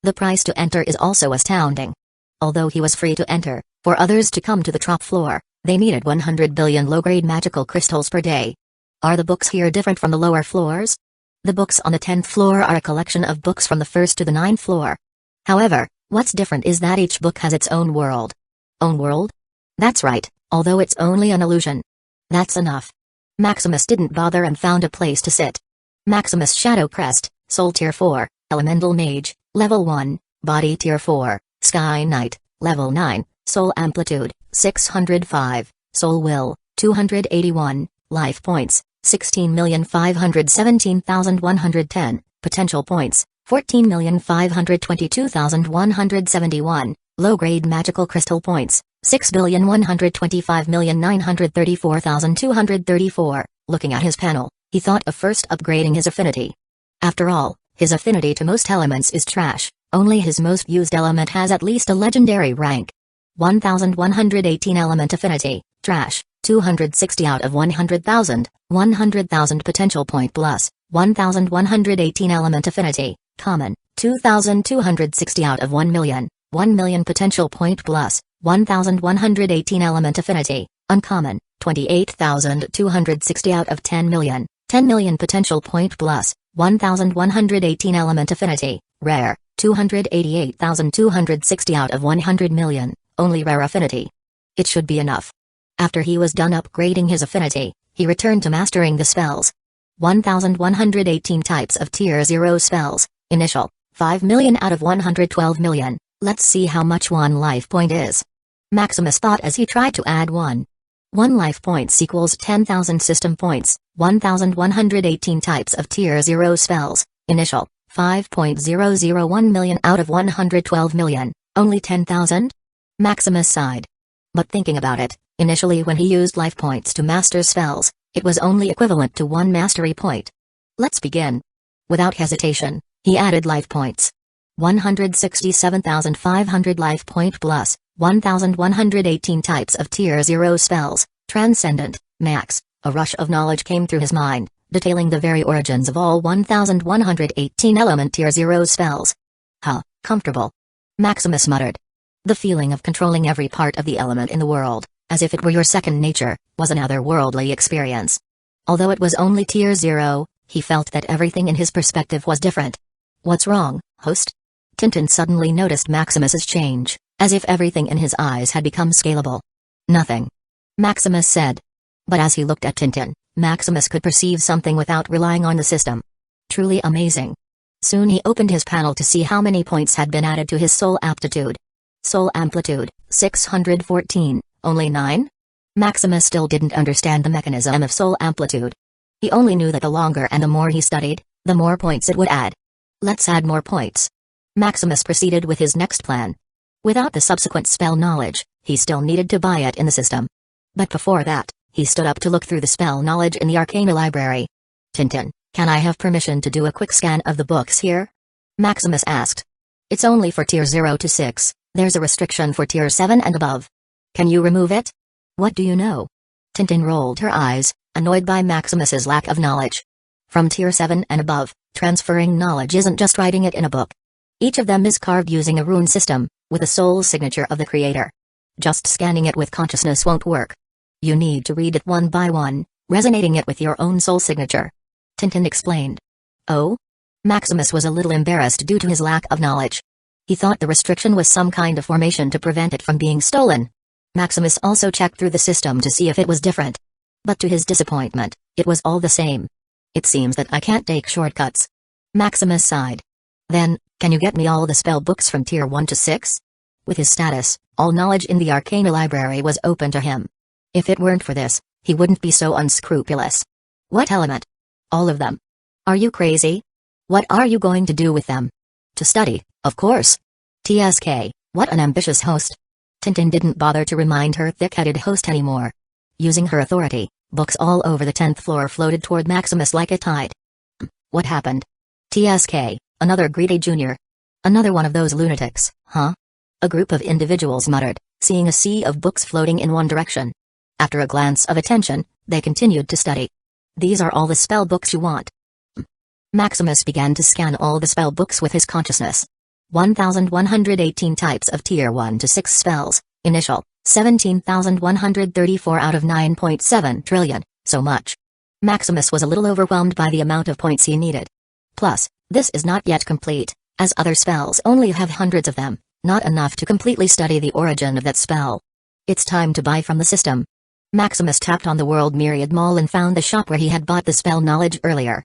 [SPEAKER 1] The price to enter is also astounding. Although he was free to enter, for others to come to the top floor, they needed 100 billion low-grade magical crystals per day. Are the books here different from the lower floors? The books on the 10th floor are a collection of books from the 1st to the 9th floor. However, what's different is that each book has its own world. Own world? That's right, although it's only an illusion. That's enough. Maximus didn't bother and found a place to sit. Maximus Shadow Crest, Soul Tier 4, Elemental Mage, Level 1, Body Tier 4, Sky Knight, Level 9, Soul Amplitude, 605, Soul Will, 281, Life Points, 16,517,110, Potential Points, 14,522,171, Low-grade magical crystal points, 6,125,934,234. Looking at his panel, he thought of first upgrading his affinity. After all, his affinity to most elements is trash, only his most used element has at least a legendary rank. 1118 element affinity, trash, 260 out of 100,000, 100,000 potential point plus, 1118 element affinity, common, 2260 out of 1 million, 1 million potential point plus, 1118 element affinity, uncommon, 28,260 out of 10 million, 10 million potential point plus, 1118 element affinity, rare, 288,260 out of 100 million, only rare affinity. It should be enough. After he was done upgrading his affinity, he returned to mastering the spells. 1118 types of Tier 0 spells, initial, 5 million out of 112 million, let's see how much one life point is. Maximus thought as he tried to add 1 life points equals 10,000 system points, 1118 types of Tier 0 spells, initial, 5.001 million out of 112 million, only 10,000? Maximus sighed. But thinking about it, initially when he used life points to master spells, it was only equivalent to 1 mastery point. Let's begin. Without hesitation, he added life points. 167,500 life point plus, 1,118 types of Tier 0 spells, transcendent, max. A rush of knowledge came through his mind, detailing the very origins of all 1,118 element Tier 0 spells. Huh, comfortable. Maximus muttered. The feeling of controlling every part of the element in the world, as if it were your second nature, was an otherworldly experience. Although it was only Tier 0, he felt that everything in his perspective was different. What's wrong, host? Tintin suddenly noticed Maximus's change, as if everything in his eyes had become scalable. Nothing. Maximus said. But as he looked at Tintin, Maximus could perceive something without relying on the system. Truly amazing. Soon he opened his panel to see how many points had been added to his soul aptitude. Soul amplitude, 614, only 9? Maximus still didn't understand the mechanism of soul amplitude. He only knew that the longer and the more he studied, the more points it would add. Let's add more points. Maximus proceeded with his next plan. Without the subsequent spell knowledge, he still needed to buy it in the system. But before that, he stood up to look through the spell knowledge in the Arcana library. Tintin, can I have permission to do a quick scan of the books here? Maximus asked. It's only for Tier 0 to 6, there's a restriction for Tier 7 and above. Can you remove it? What do you know? Tintin rolled her eyes, annoyed by Maximus's lack of knowledge. From Tier 7 and above, transferring knowledge isn't just writing it in a book. Each of them is carved using a rune system, with a soul signature of the creator. Just scanning it with consciousness won't work. You need to read it one by one, resonating it with your own soul signature. Tintin explained. Oh? Maximus was a little embarrassed due to his lack of knowledge. He thought the restriction was some kind of formation to prevent it from being stolen. Maximus also checked through the system to see if it was different. But to his disappointment, it was all the same. It seems that I can't take shortcuts. Maximus sighed. Then, can you get me all the spell books from Tier 1 to 6? With his status, all knowledge in the Arcana library was open to him. If it weren't for this, he wouldn't be so unscrupulous. What element? All of them. Are you crazy? What are you going to do with them? To study, of course. TSK, what an ambitious host. Tintin didn't bother to remind her thick-headed host anymore. Using her authority, books all over the 10th floor floated toward Maximus like a tide. What happened? TSK, another greedy junior. Another one of those lunatics, huh? A group of individuals muttered, seeing a sea of books floating in one direction. After a glance of attention, they continued to study. These are all the spell books you want. Maximus began to scan all the spell books with his consciousness. 1,118 types of Tier 1 to 6 spells, initial, 17,134 out of 9.7 trillion, so much. Maximus was a little overwhelmed by the amount of points he needed. Plus, this is not yet complete, as other spells only have hundreds of them, not enough to completely study the origin of that spell. It's time to buy from the system. Maximus tapped on the World Myriad Mall and found the shop where he had bought the spell knowledge earlier.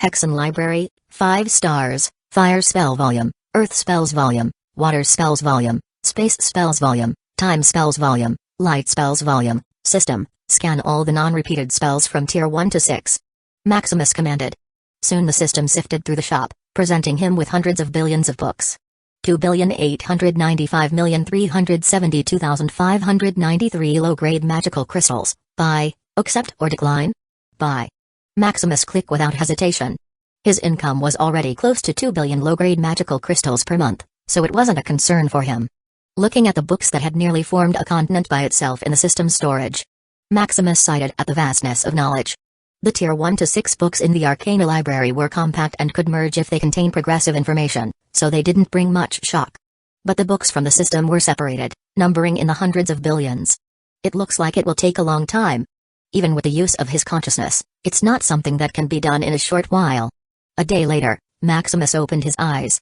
[SPEAKER 1] Hexen Library, 5 stars, Fire Spell Volume, Earth Spells Volume, Water Spells Volume, Space Spells Volume, Time Spells Volume, Light Spells Volume, System, scan all the non-repeated spells from Tier 1 to 6. Maximus commanded. Soon the system sifted through the shop, presenting him with hundreds of billions of books. 2,895,372,593 low-grade magical crystals. Buy, accept or decline? Buy. Maximus clicked without hesitation. His income was already close to 2 billion low-grade magical crystals per month, so it wasn't a concern for him. Looking at the books that had nearly formed a continent by itself in the system's storage, Maximus sighed at the vastness of knowledge. The Tier 1 to 6 books in the Arcana Library were compact and could merge if they contained progressive information, so they didn't bring much shock. But the books from the system were separated, numbering in the hundreds of billions. It looks like it will take a long time. Even with the use of his consciousness, it's not something that can be done in a short while. A day later, Maximus opened his eyes.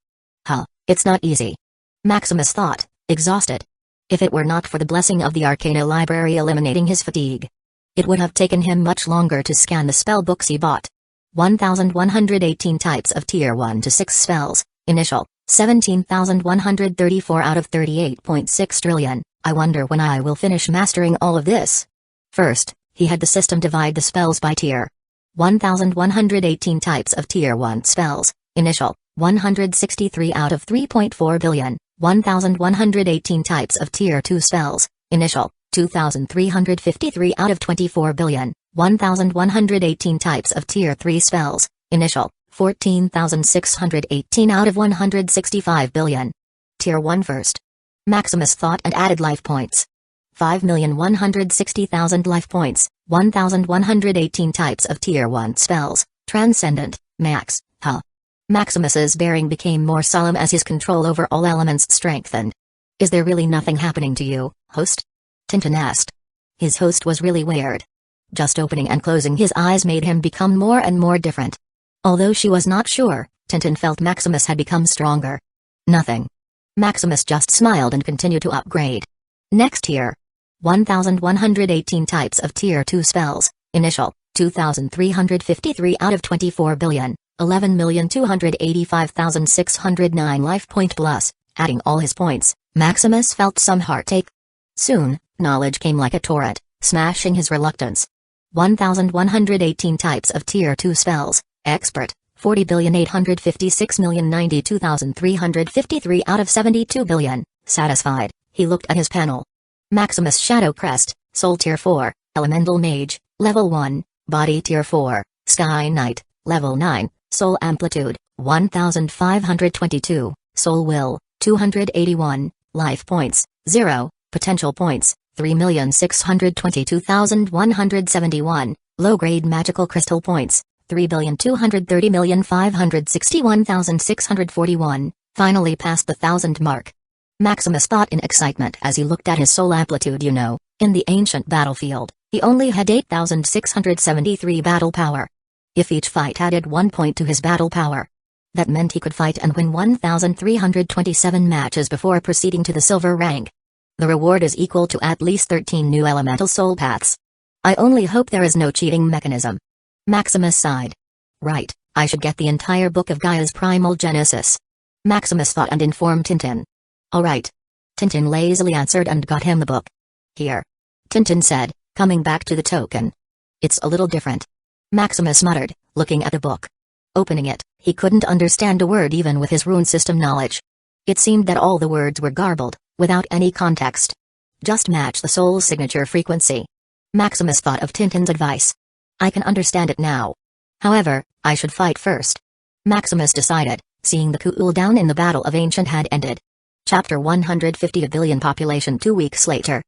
[SPEAKER 1] It's not easy. Maximus thought, exhausted. If it were not for the blessing of the Arcana Library eliminating his fatigue, it would have taken him much longer to scan the spell books he bought. 1,118 types of Tier 1 to 6 spells, initial, 17,134 out of 38.6 trillion. I wonder when I will finish mastering all of this. First, he had the system divide the spells by tier. 1,118 types of Tier 1 spells, initial, 163 out of 3.4 billion. 1,118 types of Tier 2 spells, initial, 2,353 out of 24 billion. 1,118 types of Tier 3 spells, initial, 14,618 out of 165 billion. Tier 1 first. Maximus thought and added life points. 5,160,000 life points. 1,118 types of Tier 1 spells, transcendent, max, Maximus's bearing became more solemn as his control over all elements strengthened. Is there really nothing happening to you, host? Tintin asked. His host was really weird. Just opening and closing his eyes made him become more and more different. Although she was not sure, Tintin felt Maximus had become stronger. Nothing. Maximus just smiled and continued to upgrade. Next tier. 1,118 types of Tier 2 spells, initial, 2,353 out of 24 billion. 11,285,609 life point plus. Adding all his points, Maximus felt some heartache. Soon, knowledge came like a torrent, smashing his reluctance. 1,118 types of Tier 2 spells, expert, 40,856,092,353 out of 72 billion. Satisfied, he looked at his panel. Maximus Shadow Crest, Soul Tier 4, Elemental Mage, Level 1, Body Tier 4, Sky Knight, Level 9. Soul Amplitude, 1,522, Soul Will, 281, Life Points, 0, Potential Points, 3,622,171, Low-Grade Magical Crystal Points, 3,230,561,641, finally passed the 1,000 mark. Maximus thought in excitement as he looked at his soul amplitude. In the ancient battlefield, he only had 8,673 battle power. If each fight added 1 point to his battle power, that meant he could fight and win 1,327 matches before proceeding to the silver rank. The reward is equal to at least 13 new elemental soul paths. I only hope there is no cheating mechanism. Maximus sighed. Right, I should get the entire book of Gaia's Primal Genesis. Maximus thought and informed Tintin. All right. Tintin lazily answered and got him the book. Here. Tintin said, coming back to the token. It's a little different. Maximus muttered, looking at the book. Opening it, he couldn't understand a word even with his rune system knowledge. It seemed that all the words were garbled, without any context. Just match the soul's signature frequency. Maximus thought of Tintin's advice. I can understand it now. However, I should fight first. Maximus decided, seeing the cooldown in the Battle of Ancient had ended. Chapter 150. A billion population 2 weeks later.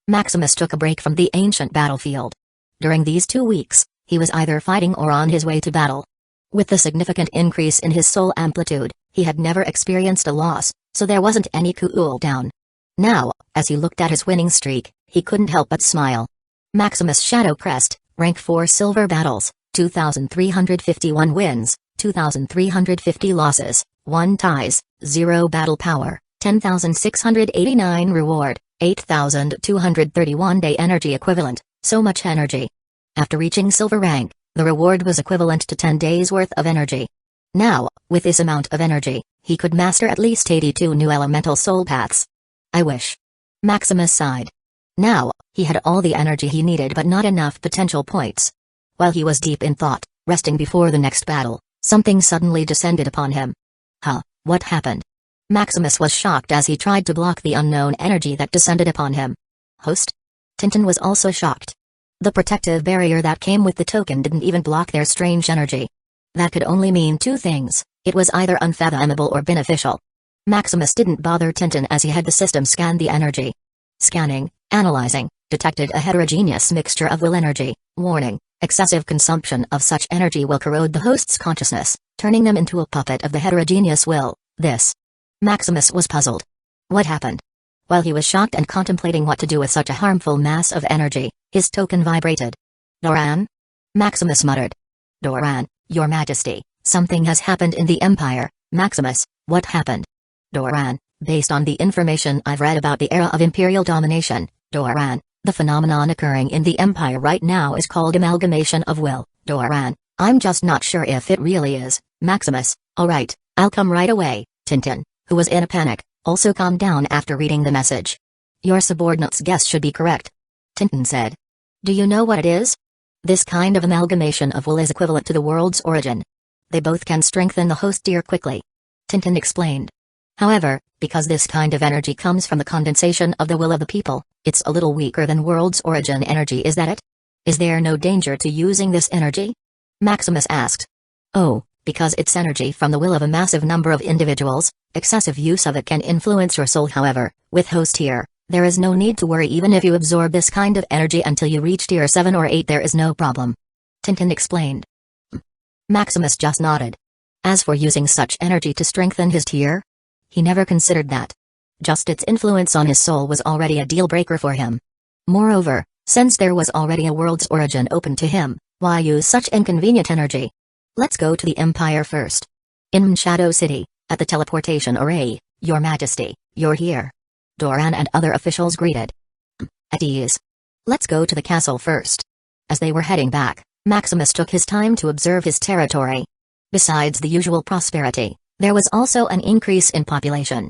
[SPEAKER 1] Maximus took a break from the ancient battlefield. During these 2 weeks, he was either fighting or on his way to battle. With the significant increase in his soul amplitude, he had never experienced a loss, so there wasn't any cooldown. Now, as he looked at his winning streak, he couldn't help but smile. Maximus Shadow Crest, rank 4 silver battles, 2,351 wins, 2,350 losses, 1 ties, 0 battle power, 10,689 reward, 8,231 day energy equivalent. So much energy. After reaching silver rank, the reward was equivalent to 10 days worth of energy. Now, with this amount of energy, he could master at least 82 new elemental soul paths. I wish. Maximus sighed. Now, he had all the energy he needed but not enough potential points. While he was deep in thought, resting before the next battle, something suddenly descended upon him. What happened? Maximus was shocked as he tried to block the unknown energy that descended upon him. Host? Tintin was also shocked. The protective barrier that came with the token didn't even block their strange energy. That could only mean two things: it was either unfathomable or beneficial. Maximus didn't bother Tintin as he had the system scan the energy. Scanning, analyzing, detected a heterogeneous mixture of will energy. Warning: excessive consumption of such energy will corrode the host's consciousness, turning them into a puppet of the heterogeneous will. Maximus was puzzled. What happened? While he was shocked and contemplating what to do with such a harmful mass of energy, his token vibrated. Doran? Maximus muttered. Doran, Your Majesty, something has happened in the Empire. Maximus, what happened? Doran, based on the information I've read about the era of imperial domination, Doran, the phenomenon occurring in the Empire right now is called amalgamation of will. Doran, I'm just not sure if it really is. Maximus, alright, I'll come right away. Tintin, who was in a panic, also calmed down after reading the message. Your subordinate's guess should be correct, Tintin said. Do you know what it is? This kind of amalgamation of will is equivalent to the world's origin. They both can strengthen the host tier quickly. Tintin explained. However, because this kind of energy comes from the condensation of the will of the people, it's a little weaker than world's origin energy. Is that it? Is there no danger to using this energy? Maximus asked. Oh, because it's energy from the will of a massive number of individuals, excessive use of it can influence your soul. However, with host tier, there is no need to worry. Even if you absorb this kind of energy until you reach tier 7 or 8, there is no problem. Tintin explained. Maximus just nodded. As for using such energy to strengthen his tier, he never considered that. Just its influence on his soul was already a deal-breaker for him. Moreover, since there was already a world's origin open to him, why use such inconvenient energy? Let's go to the Empire first. In Shadow City, at the teleportation array, Your Majesty, you're here. Doran and other officials greeted. At ease. Let's go to the castle first. As they were heading back, Maximus took his time to observe his territory. Besides the usual prosperity, there was also an increase in population.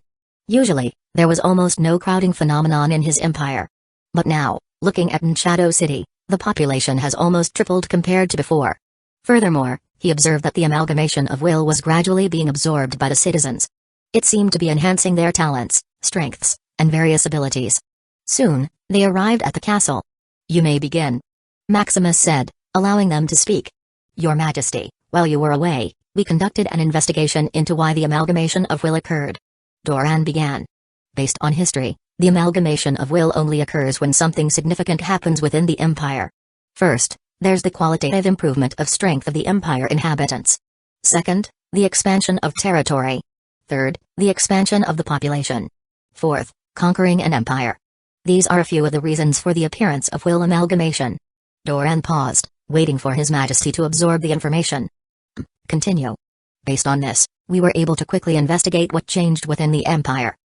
[SPEAKER 1] Usually, there was almost no crowding phenomenon in his empire. But now, looking at Shadow City, the population has almost tripled compared to before. Furthermore, he observed that the amalgamation of will was gradually being absorbed by the citizens. It seemed to be enhancing their talents, strengths, and various abilities. Soon, they arrived at the castle. You may begin, Maximus said, allowing them to speak. Your Majesty, while you were away, we conducted an investigation into why the amalgamation of will occurred. Doran began. Based on history, the amalgamation of will only occurs when something significant happens within the empire. First, there's the qualitative improvement of strength of the empire inhabitants. Second, the expansion of territory. Third, the expansion of the population. Fourth, conquering an empire. These are a few of the reasons for the appearance of will amalgamation. Doran paused, waiting for His Majesty to absorb the information. Continue. Based on this, we were able to quickly investigate what changed within the empire.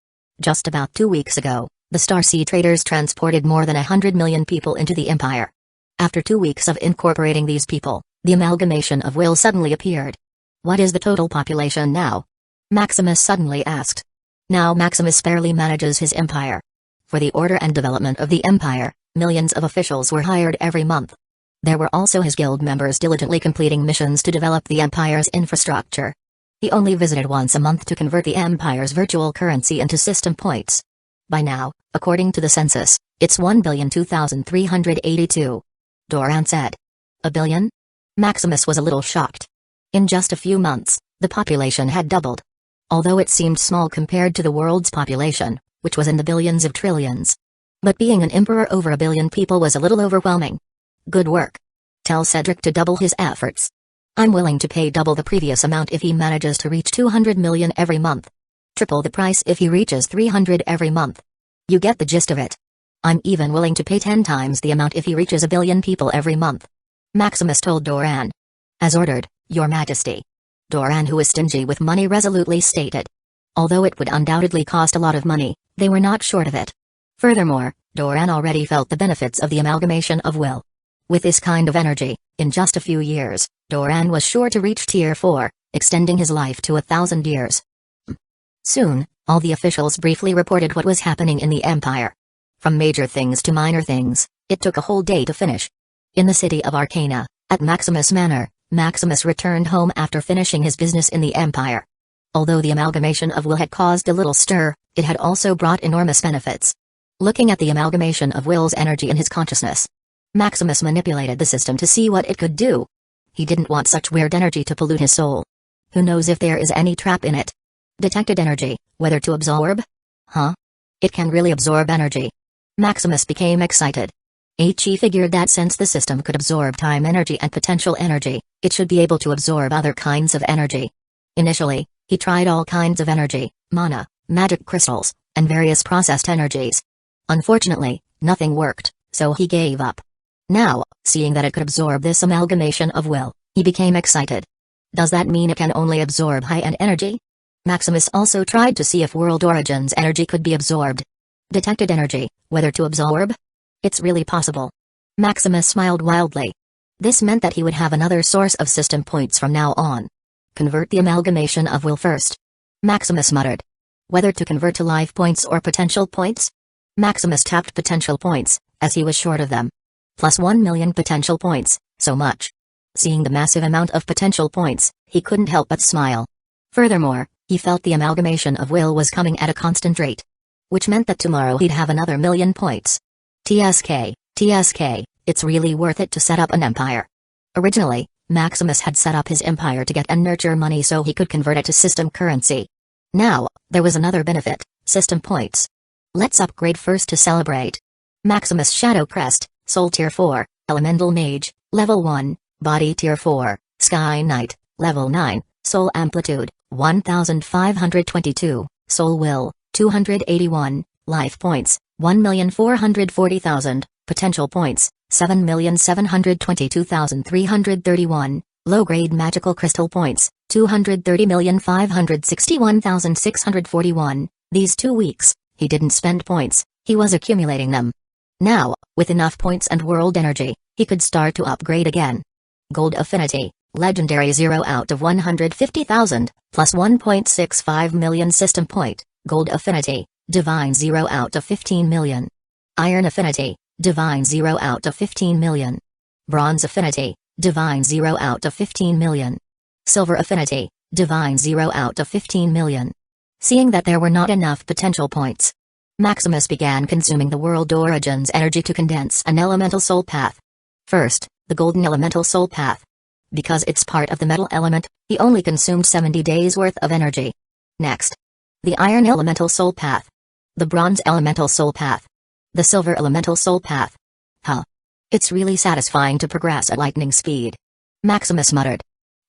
[SPEAKER 1] Just about 2 weeks ago, the Starsea traders transported more than 100 million people into the empire. After 2 weeks of incorporating these people, the amalgamation of will suddenly appeared. What is the total population now? Maximus suddenly asked. Now Maximus barely manages his empire. For the order and development of the empire, millions of officials were hired every month. There were also his guild members diligently completing missions to develop the empire's infrastructure. He only visited once a month to convert the empire's virtual currency into system points. By now, according to the census, it's 1,002,382. Doran said. A billion? Maximus was a little shocked. In just a few months, the population had doubled. Although it seemed small compared to the world's population, which was in the billions of trillions. But being an emperor over a billion people was a little overwhelming. Good work. Tell Cedric to double his efforts. I'm willing to pay double the previous amount if he manages to reach 200 million every month. Triple the price if he reaches 300 every month. You get the gist of it. I'm even willing to pay 10 times the amount if he reaches a billion people every month. Maximus told Doran. As ordered, Your Majesty. Doran, who was stingy with money, resolutely stated. Although it would undoubtedly cost a lot of money, they were not short of it. Furthermore, Doran already felt the benefits of the amalgamation of will. With this kind of energy, in just a few years, Doran was sure to reach tier 4, extending his life to 1,000 years. Soon, all the officials briefly reported what was happening in the empire. From major things to minor things, it took a whole day to finish. In the city of Arcana, at Maximus Manor, Maximus returned home after finishing his business in the empire. Although the amalgamation of will had caused a little stir, it had also brought enormous benefits. Looking at the amalgamation of will's energy in his consciousness, Maximus manipulated the system to see what it could do. He didn't want such weird energy to pollute his soul. Who knows if there is any trap in it? Detected energy, whether to absorb? Huh? It can really absorb energy. Maximus became excited. He figured that since the system could absorb time energy and potential energy, it should be able to absorb other kinds of energy. Initially, he tried all kinds of energy, mana, magic crystals, and various processed energies. Unfortunately, nothing worked, so he gave up. Now, seeing that it could absorb this amalgamation of will, he became excited. Does that mean it can only absorb high-end energy? Maximus also tried to see if World Origin's energy could be absorbed. Detected energy, whether to absorb? It's really possible. Maximus smiled wildly. This meant that he would have another source of system points from now on. Convert the amalgamation of will first. Maximus muttered. Whether to convert to life points or potential points? Maximus tapped potential points, as he was short of them. Plus 1 million potential points, so much. Seeing the massive amount of potential points, he couldn't help but smile. Furthermore, he felt the amalgamation of will was coming at a constant rate. Which meant that tomorrow he'd have another million points. TSK, it's really worth it to set up an empire. Originally, Maximus had set up his empire to get and nurture money so he could convert it to system currency. Now, there was another benefit, system points. Let's upgrade first to celebrate. Maximus Shadow Crest, Soul Tier 4, Elemental Mage, Level 1, Body Tier 4, Sky Knight, Level 9, Soul Amplitude, 1522, Soul Will, 281, Life Points, 1,440,000, Potential Points, 7,722,331, Low-Grade Magical Crystal Points, 230,561,641. These 2 weeks, he didn't spend points, he was accumulating them. Now, with enough points and world energy, he could start to upgrade again. Gold Affinity, Legendary 0 out of 150,000, plus 1.65 million System Point, Gold Affinity, Divine 0 out of 15 million. Iron Affinity, Divine 0 out of 15 million. Bronze Affinity, Divine 0 out of 15 million. Silver Affinity, Divine 0 out of 15 million. Seeing that there were not enough potential points, Maximus began consuming the World Origin's energy to condense an elemental soul path. First, the Golden Elemental Soul Path. Because it's part of the metal element, he only consumed 70 days worth of energy. Next, the Iron Elemental Soul Path. The Bronze Elemental Soul Path. The Silver Elemental Soul Path. Huh. It's really satisfying to progress at lightning speed. Maximus muttered.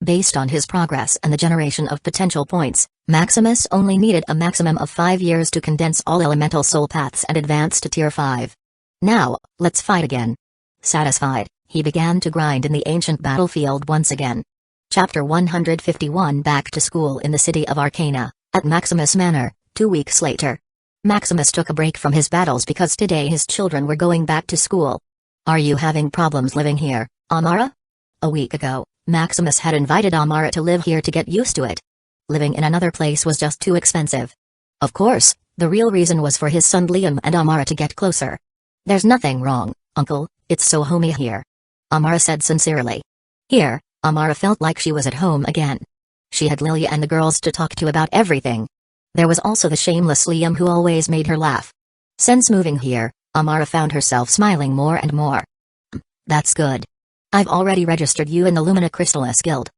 [SPEAKER 1] Based on his progress and the generation of potential points, Maximus only needed a maximum of 5 years to condense all elemental soul paths and advance to Tier 5. Now, let's fight again. Satisfied, he began to grind in the ancient battlefield once again. Chapter 151. Back to school in the city of Arcana, at Maximus Manor, 2 weeks later. Maximus took a break from his battles because today his children were going back to school. Are you having problems living here, Amara? A week ago, Maximus had invited Amara to live here to get used to it. Living in another place was just too expensive. Of course, the real reason was for his son Liam and Amara to get closer. There's nothing wrong, Uncle, it's so homey here. Amara said sincerely. Here, Amara felt like she was at home again. She had Lilia and the girls to talk to about everything. There was also the shameless Liam who always made her laugh. Since moving here, Amara found herself smiling more and more. That's good. I've already registered you in the Lumina Crystallis Guild.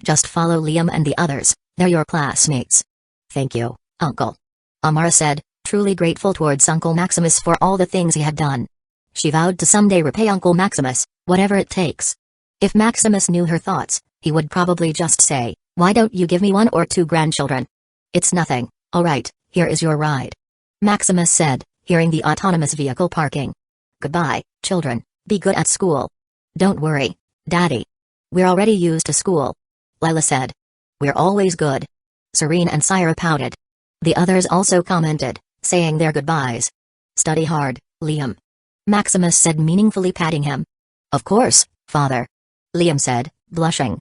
[SPEAKER 1] Just follow Liam and the others, they're your classmates. Thank you, Uncle. Amara said, truly grateful towards Uncle Maximus for all the things he had done. She vowed to someday repay Uncle Maximus, whatever it takes. If Maximus knew her thoughts, he would probably just say, why don't you give me 1 or 2 grandchildren? It's nothing, alright, here is your ride. Maximus said, hearing the autonomous vehicle parking. Goodbye, children, be good at school. Don't worry, Daddy. We're already used to school. Lila said. We're always good. Serene and Syra pouted. The others also commented, saying their goodbyes. Study hard, Liam. Maximus said meaningfully patting him. Of course, father. Liam said, blushing.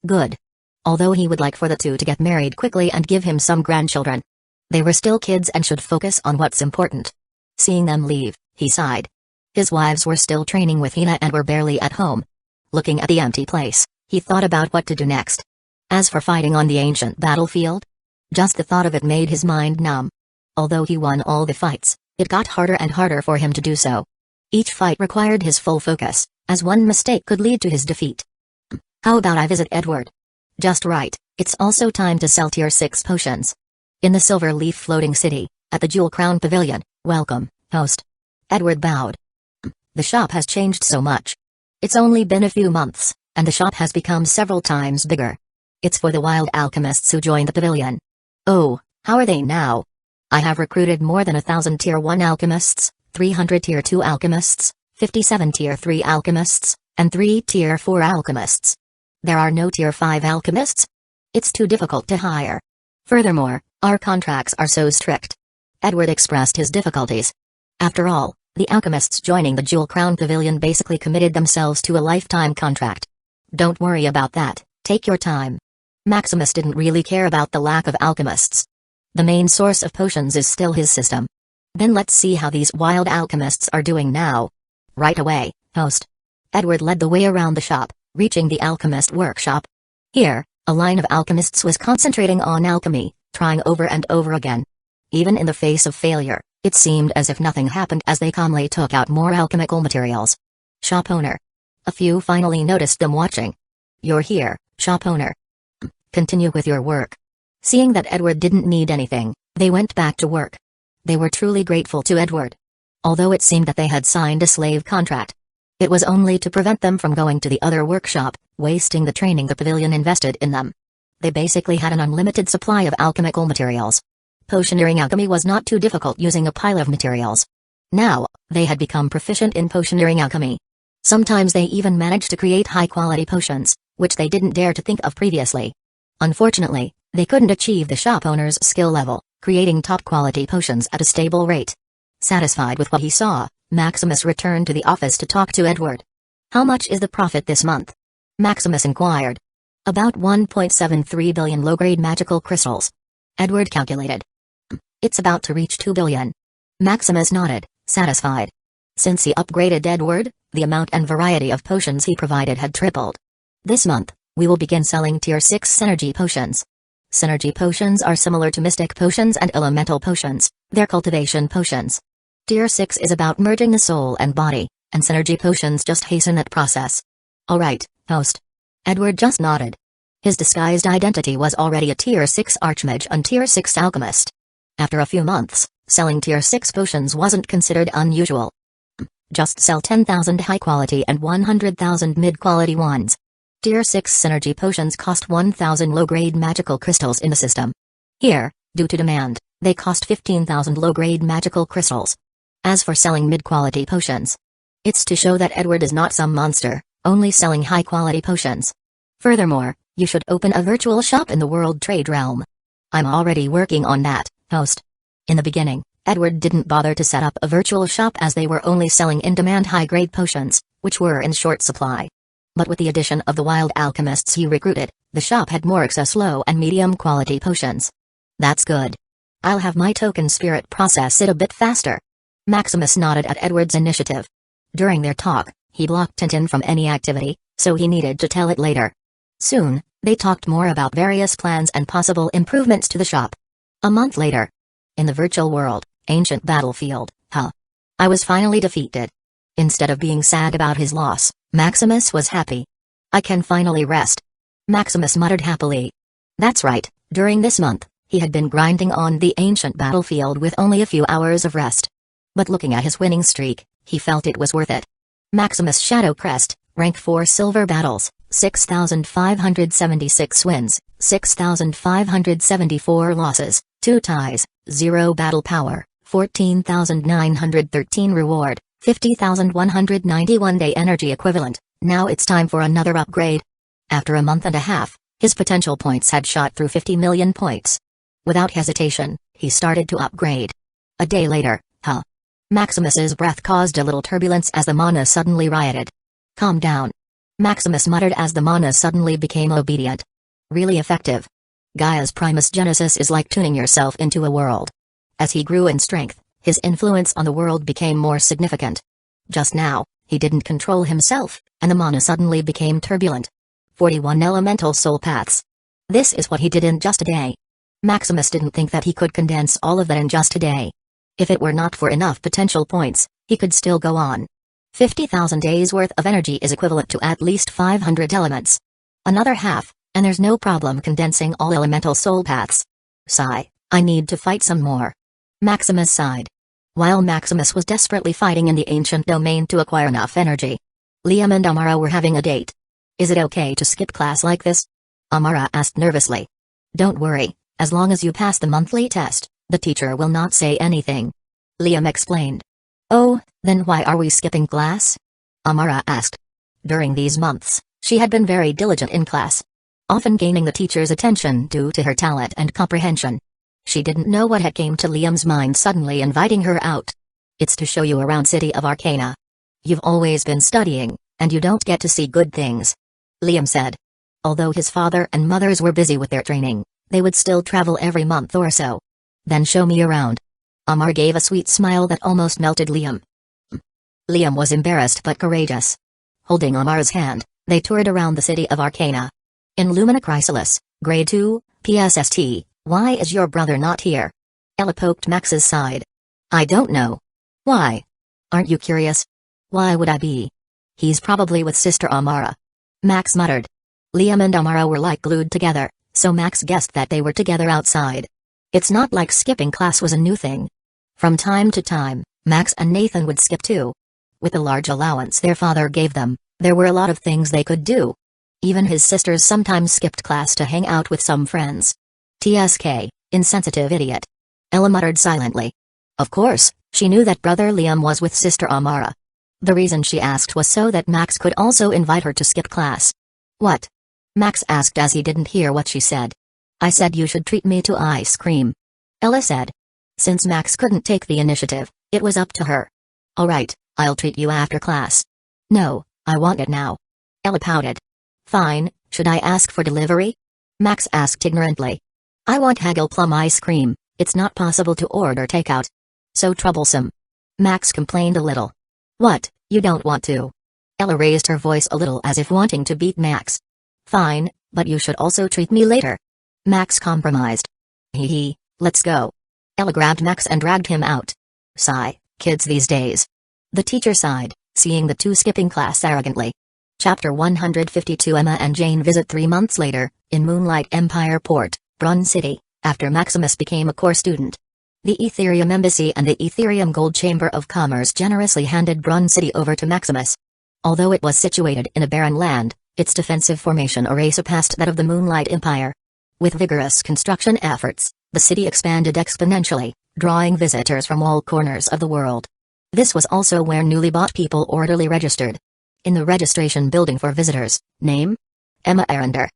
[SPEAKER 1] Good. Although he would like for the two to get married quickly and give him some grandchildren. They were still kids and should focus on what's important. Seeing them leave, he sighed. His wives were still training with Hina and were barely at home. Looking at the empty place, he thought about what to do next. As for fighting on the ancient battlefield, Just the thought of it made his mind numb. Although he won all the fights, it got harder and harder for him to do so. Each fight required his full focus, as one mistake could lead to his defeat. How about I visit Edward? Just right, it's also time to sell tier 6 potions. In the Silver Leaf floating city, at the Jewel Crown Pavilion, welcome, host. Edward bowed. The shop has changed so much. It's only been a few months, and the shop has become several times bigger. It's for the wild alchemists who joined the pavilion. Oh, how are they now? I have recruited more than 1,000 tier 1 alchemists, 300 tier 2 alchemists, 57 tier 3 alchemists, and 3 tier 4 alchemists. There are no tier 5 alchemists? It's too difficult to hire. Furthermore, our contracts are so strict. Edward expressed his difficulties. After all, the alchemists joining the Jewel Crown Pavilion basically committed themselves to a lifetime contract. Don't worry about that, take your time. Maximus didn't really care about the lack of alchemists. The main source of potions is still his system. Then let's see how these wild alchemists are doing now. Right away, host. Edward led the way around the shop, reaching the alchemist workshop. Here, a line of alchemists was concentrating on alchemy, trying over and over again. Even in the face of failure, it seemed as if nothing happened as they calmly took out more alchemical materials. Shop owner. A few finally noticed them watching. You're here, shop owner. Continue with your work. Seeing that Edward didn't need anything, they went back to work. They were truly grateful to Edward. Although it seemed that they had signed a slave contract. It was only to prevent them from going to the other workshop, wasting the training the pavilion invested in them. They basically had an unlimited supply of alchemical materials. Potioneering alchemy was not too difficult using a pile of materials. Now, they had become proficient in potioneering alchemy. Sometimes they even managed to create high-quality potions, which they didn't dare to think of previously. Unfortunately, they couldn't achieve the shop owner's skill level, creating top-quality potions at a stable rate. Satisfied with what he saw, Maximus returned to the office to talk to Edward. How much is the profit this month? Maximus inquired. About 1.73 billion low-grade magical crystals. Edward calculated. It's about to reach 2 billion. Maximus nodded, satisfied. Since he upgraded Edward, the amount and variety of potions he provided had tripled. This month, we will begin selling tier 6 synergy potions. Synergy potions are similar to mystic potions and elemental potions, they're cultivation potions. Tier 6 is about merging the soul and body, and synergy potions just hasten that process. Alright, host. Edward just nodded. His disguised identity was already a tier 6 archmage and tier 6 alchemist. After a few months, selling tier 6 potions wasn't considered unusual. Just sell 10,000 high-quality and 100,000 mid-quality ones. Tier 6 synergy potions cost 1,000 low-grade magical crystals in the system. Here, due to demand, they cost 15,000 low-grade magical crystals. As for selling mid-quality potions, it's to show that Edward is not some monster, only selling high-quality potions. Furthermore, you should open a virtual shop in the World Trade Realm. I'm already working on that, host. In the beginning, Edward didn't bother to set up a virtual shop as they were only selling in-demand high-grade potions, which were in short supply. But with the addition of the wild alchemists he recruited, the shop had more access low and medium quality potions. That's good. I'll have my token spirit process it a bit faster. Maximus nodded at Edward's initiative. During their talk, he blocked Tintin from any activity, so he needed to tell it later. Soon, they talked more about various plans and possible improvements to the shop. A month later. In the virtual world, ancient battlefield, I was finally defeated. Instead of being sad about his loss, Maximus was happy. I can finally rest. Maximus muttered happily. That's right, during this month, he had been grinding on the ancient battlefield with only a few hours of rest. But looking at his winning streak, he felt it was worth it. Maximus Shadow Crest, rank 4 silver battles, 6,576 wins, 6,574 losses, 2 ties, 0 battle power, 14,913 reward, 50,191 day energy equivalent. Now it's time for another upgrade. After a month and a half, his potential points had shot through 50 million points. Without hesitation, he started to upgrade. A day later, Maximus's breath caused a little turbulence as the mana suddenly rioted. Calm down. Maximus muttered as the mana suddenly became obedient. Really effective. Gaia's Primus Genesis is like tuning yourself into a world. As he grew in strength, his influence on the world became more significant. Just now, he didn't control himself, and the mana suddenly became turbulent. 41 elemental soul paths. This is what he did in just a day. Maximus didn't think that he could condense all of that in just a day. If it were not for enough potential points, he could still go on. 50,000 days worth of energy is equivalent to at least 500 elements. Another half, and there's no problem condensing all elemental soul paths. Sigh, I need to fight some more. Maximus sighed. While Maximus was desperately fighting in the ancient domain to acquire enough energy, Liam and Amara were having a date. Is it okay to skip class like this? Amara asked nervously. Don't worry, as long as you pass the monthly test, the teacher will not say anything. Liam explained. Oh, then why are we skipping class? Amara asked. During these months, she had been very diligent in class, often gaining the teacher's attention due to her talent and comprehension. She didn't know what had came to Liam's mind suddenly inviting her out. It's to show you around City of Arcana. You've always been studying, and you don't get to see good things. Liam said. Although his father and mothers were busy with their training, they would still travel every month or so. Then show me around. Amar gave a sweet smile that almost melted Liam. Liam was embarrassed but courageous. Holding Amar's hand, they toured around the City of Arcana. In Lumina Chrysalis, Grade 2, PSST, why is your brother not here? Ella poked Max's side. I don't know. Why? Aren't you curious? Why would I be? He's probably with Sister Amara. Max muttered. Liam and Amara were like glued together, so Max guessed that they were together outside. It's not like skipping class was a new thing. From time to time, Max and Nathan would skip too. With the large allowance their father gave them, there were a lot of things they could do. Even his sisters sometimes skipped class to hang out with some friends. TSK, insensitive idiot. Ella muttered silently. Of course, she knew that brother Liam was with Sister Amara. The reason she asked was so that Max could also invite her to skip class. What? Max asked as he didn't hear what she said. I said you should treat me to ice cream. Ella said. Since Max couldn't take the initiative, it was up to her. Alright, I'll treat you after class. No, I want it now. Ella pouted. Fine, should I ask for delivery? Max asked ignorantly. I want Hagel plum ice cream, it's not possible to order takeout. So troublesome. Max complained a little. What, you don't want to? Ella raised her voice a little as if wanting to beat Max. Fine, but you should also treat me later. Max compromised. Hee hee, let's go. Ella grabbed Max and dragged him out. Sigh, kids these days. The teacher sighed, seeing the two skipping class arrogantly. Chapter 152. Emma and Jane visit 3 months later, in Moonlight Empire Port, Brun City, after Maximus became a core student. The Ethereum Embassy and the Ethereum Gold Chamber of Commerce generously handed Brun City over to Maximus. Although it was situated in a barren land, its defensive formation array surpassed that of the Moonlight Empire. With vigorous construction efforts, the city expanded exponentially, drawing visitors from all corners of the world. This was also where newly bought people orderly registered. In the registration building for visitors, name? Emma Arender.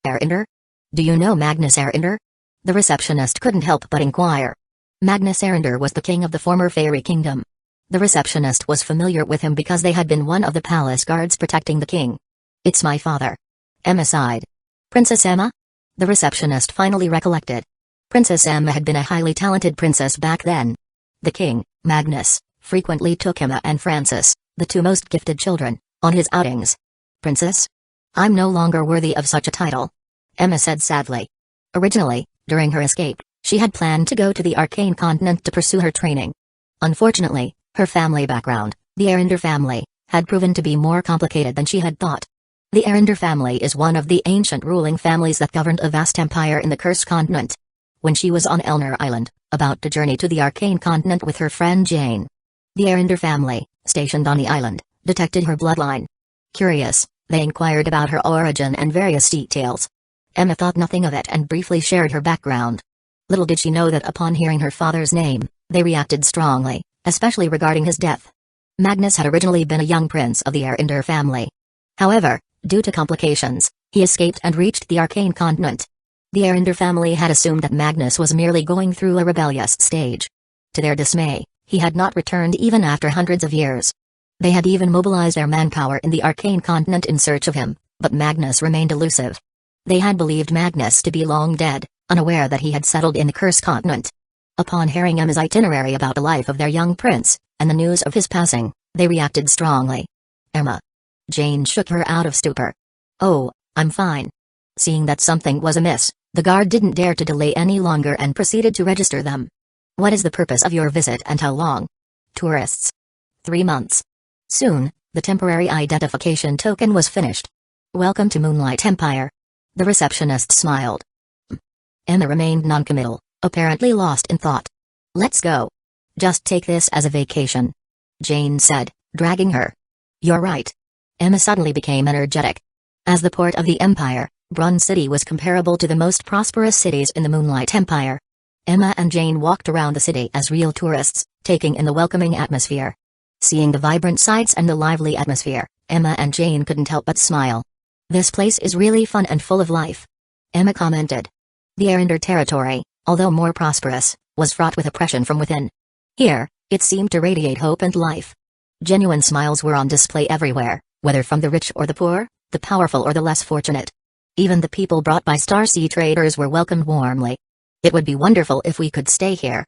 [SPEAKER 1] Arender? Do you know Magnus Arender? The receptionist couldn't help but inquire. Magnus Arender was the king of the former Fairy Kingdom. The receptionist was familiar with him because they had been one of the palace guards protecting the king. It's my father. Emma sighed. Princess Emma? The receptionist finally recollected. Princess Emma had been a highly talented princess back then. The king, Magnus, frequently took Emma and Francis, the two most gifted children, on his outings. Princess? I'm no longer worthy of such a title. Emma said sadly. Originally, during her escape, she had planned to go to the Arcane Continent to pursue her training. Unfortunately, her family background, the Arender family, had proven to be more complicated than she had thought. The Arender family is one of the ancient ruling families that governed a vast empire in the Cursed Continent. When she was on Elner Island, about to journey to the Arcane Continent with her friend Jane, the Arender family, stationed on the island, detected her bloodline. Curious, they inquired about her origin and various details. Emma thought nothing of it and briefly shared her background. Little did she know that upon hearing her father's name, they reacted strongly, especially regarding his death. Magnus had originally been a young prince of the Arender family. However, due to complications, he escaped and reached the Arcane Continent. The Arender family had assumed that Magnus was merely going through a rebellious stage. To their dismay, he had not returned even after hundreds of years. They had even mobilized their manpower in the Arcane Continent in search of him, but Magnus remained elusive. They had believed Magnus to be long dead, unaware that he had settled in the Cursed Continent. Upon hearing Emma's itinerary about the life of their young prince, and the news of his passing, they reacted strongly. Emma. Jane shook her out of stupor. Oh, I'm fine. Seeing that something was amiss, The guard didn't dare to delay any longer and proceeded to register them. What is the purpose of your visit and how long? Tourists. 3 months. Soon, the temporary identification token was finished. Welcome to Moonlight Empire. The receptionist smiled. Emma remained noncommittal, apparently lost in thought. Let's go. Just take this as a vacation. Jane said, dragging her. You're right. Emma suddenly became energetic. As the port of the Empire, Brun City was comparable to the most prosperous cities in the Moonlight Empire. Emma and Jane walked around the city as real tourists, taking in the welcoming atmosphere. Seeing the vibrant sights and the lively atmosphere, Emma and Jane couldn't help but smile. This place is really fun and full of life. Emma commented. The Arender territory, although more prosperous, was fraught with oppression from within. Here, it seemed to radiate hope and life. Genuine smiles were on display everywhere, whether from the rich or the poor, the powerful or the less fortunate. Even the people brought by Starsea traders were welcomed warmly. It would be wonderful if we could stay here.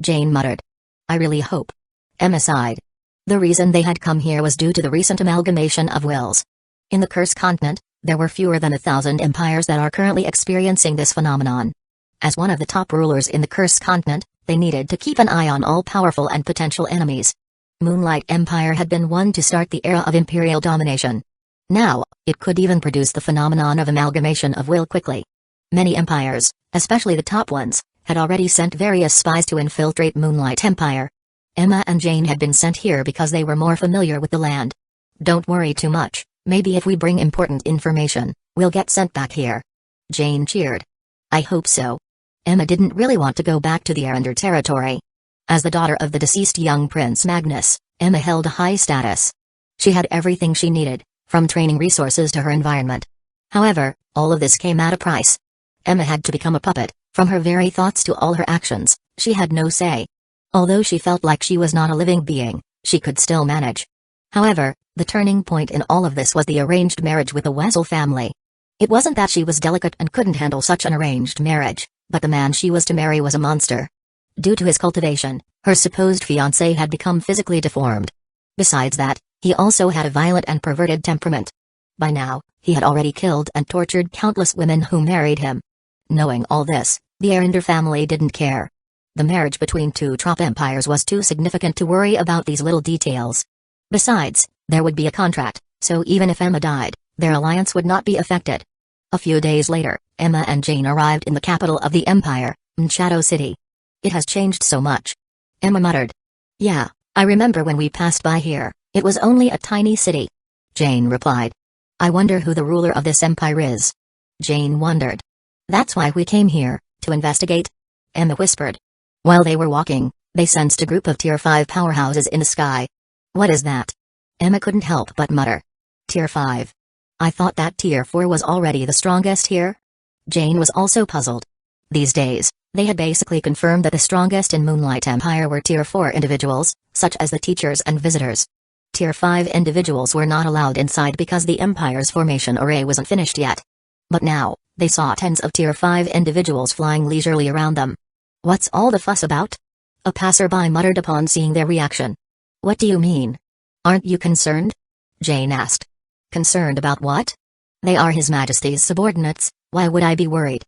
[SPEAKER 1] Jane muttered. I really hope. Emma sighed. The reason they had come here was due to the recent amalgamation of wills. In the Cursed Continent, there were fewer than 1,000 empires that are currently experiencing this phenomenon. As one of the top rulers in the Cursed Continent, they needed to keep an eye on all powerful and potential enemies. Moonlight Empire had been one to start the era of imperial domination. Now, it could even produce the phenomenon of amalgamation of will quickly. Many empires, especially the top ones, had already sent various spies to infiltrate Moonlight Empire. Emma and Jane had been sent here because they were more familiar with the land. Don't worry too much, maybe if we bring important information, we'll get sent back here. Jane cheered. I hope so. Emma didn't really want to go back to the Arender territory. As the daughter of the deceased young Prince Magnus, Emma held a high status. She had everything she needed, from training resources to her environment. However, all of this came at a price. Emma had to become a puppet, from her very thoughts to all her actions, she had no say. Although she felt like she was not a living being, she could still manage. However, the turning point in all of this was the arranged marriage with the Wessel family. It wasn't that she was delicate and couldn't handle such an arranged marriage, but the man she was to marry was a monster. Due to his cultivation, her supposed fiancé had become physically deformed. Besides that, he also had a violent and perverted temperament. By now, he had already killed and tortured countless women who married him. Knowing all this, the Arender family didn't care. The marriage between two trop empires was too significant to worry about these little details. Besides, there would be a contract, so even if Emma died, their alliance would not be affected. A few days later, Emma and Jane arrived in the capital of the empire, Shadow City. It has changed so much. Emma muttered. Yeah, I remember when we passed by here, it was only a tiny city. Jane replied. I wonder who the ruler of this empire is. Jane wondered. That's why we came here, to investigate. Emma whispered. While they were walking, they sensed a group of Tier 5 powerhouses in the sky. What is that? Emma couldn't help but mutter. Tier 5. I thought that Tier 4 was already the strongest here? Jane was also puzzled. These days, they had basically confirmed that the strongest in Moonlight Empire were Tier 4 individuals, such as the teachers and visitors. Tier 5 individuals were not allowed inside because the Empire's formation array wasn't finished yet. But now, they saw tens of Tier 5 individuals flying leisurely around them. What's all the fuss about? A passerby muttered upon seeing their reaction. What do you mean? Aren't you concerned? Jane asked. Concerned about what? They are His Majesty's subordinates, why would I be worried?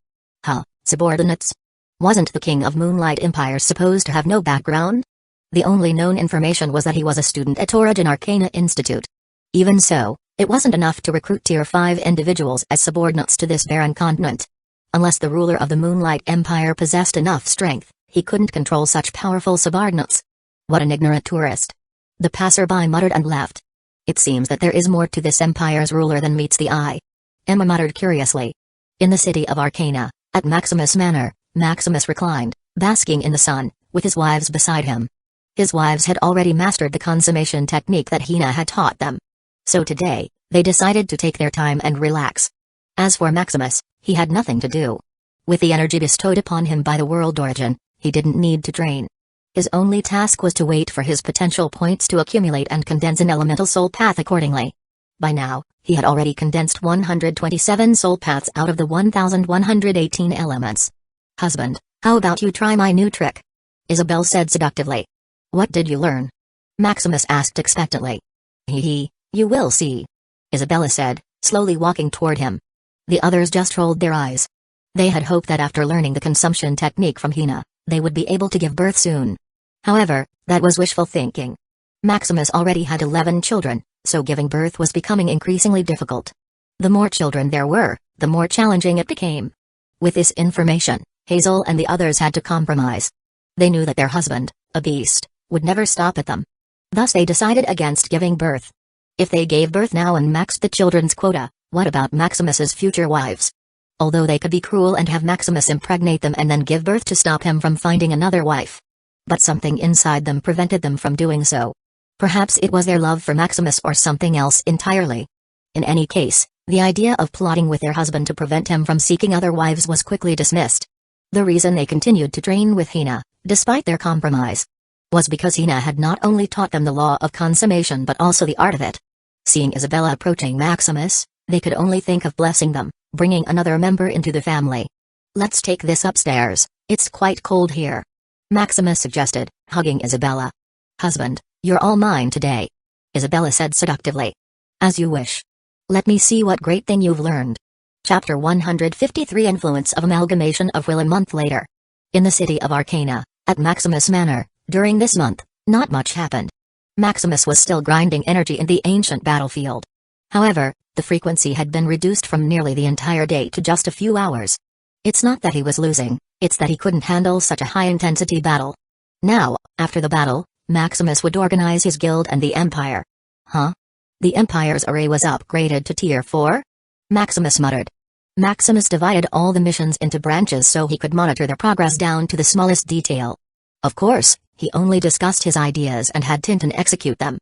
[SPEAKER 1] Huh, subordinates? Wasn't the King of Moonlight Empire supposed to have no background? The only known information was that he was a student at Origin Arcana Institute. Even so, it wasn't enough to recruit Tier 5 individuals as subordinates to this barren continent. Unless the ruler of the Moonlight Empire possessed enough strength, he couldn't control such powerful subordinates. What an ignorant tourist. The passerby muttered and left. It seems that there is more to this empire's ruler than meets the eye. Emma muttered curiously. In the city of Arcana, at Maximus Manor, Maximus reclined, basking in the sun, with his wives beside him. His wives had already mastered the consummation technique that Hina had taught them. So today, they decided to take their time and relax. As for Maximus, he had nothing to do. With the energy bestowed upon him by the world origin, he didn't need to train. His only task was to wait for his potential points to accumulate and condense an elemental soul path accordingly. By now, he had already condensed 127 soul paths out of the 1118 elements. Husband, how about you try my new trick? Isabel said seductively. What did you learn? Maximus asked expectantly. Hee, you will see. Isabella said, slowly walking toward him. The others just rolled their eyes. They had hoped that after learning the consumption technique from Hina, they would be able to give birth soon. However, that was wishful thinking. Maximus already had 11 children, so giving birth was becoming increasingly difficult. The more children there were, the more challenging it became. With this information, Hazel and the others had to compromise. They knew that their husband, a beast, would never stop at them. Thus they decided against giving birth. If they gave birth now and maxed the children's quota, what about Maximus's future wives? Although they could be cruel and have Maximus impregnate them and then give birth to stop him from finding another wife. But something inside them prevented them from doing so. Perhaps it was their love for Maximus or something else entirely. In any case, the idea of plotting with their husband to prevent him from seeking other wives was quickly dismissed. The reason they continued to train with Hina, despite their compromise, was because Hina had not only taught them the law of consummation but also the art of it. Seeing Isabella approaching Maximus, they could only think of blessing them, bringing another member into the family. "Let's take this upstairs, it's quite cold here," Maximus suggested, hugging Isabella. "Husband, you're all mine today," Isabella said seductively. "As you wish. Let me see what great thing you've learned." Chapter 153 Influence of Amalgamation of Will. A month later. In the city of Arcana, at Maximus Manor, during this month, not much happened. Maximus was still grinding energy in the ancient battlefield. However, the frequency had been reduced from nearly the entire day to just a few hours. It's not that he was losing, it's that he couldn't handle such a high-intensity battle. Now, after the battle, Maximus would organize his guild and the Empire. Huh? The Empire's array was upgraded to Tier 4? Maximus muttered. Maximus divided all the missions into branches so he could monitor their progress down to the smallest detail. Of course, he only discussed his ideas and had Tintin execute them.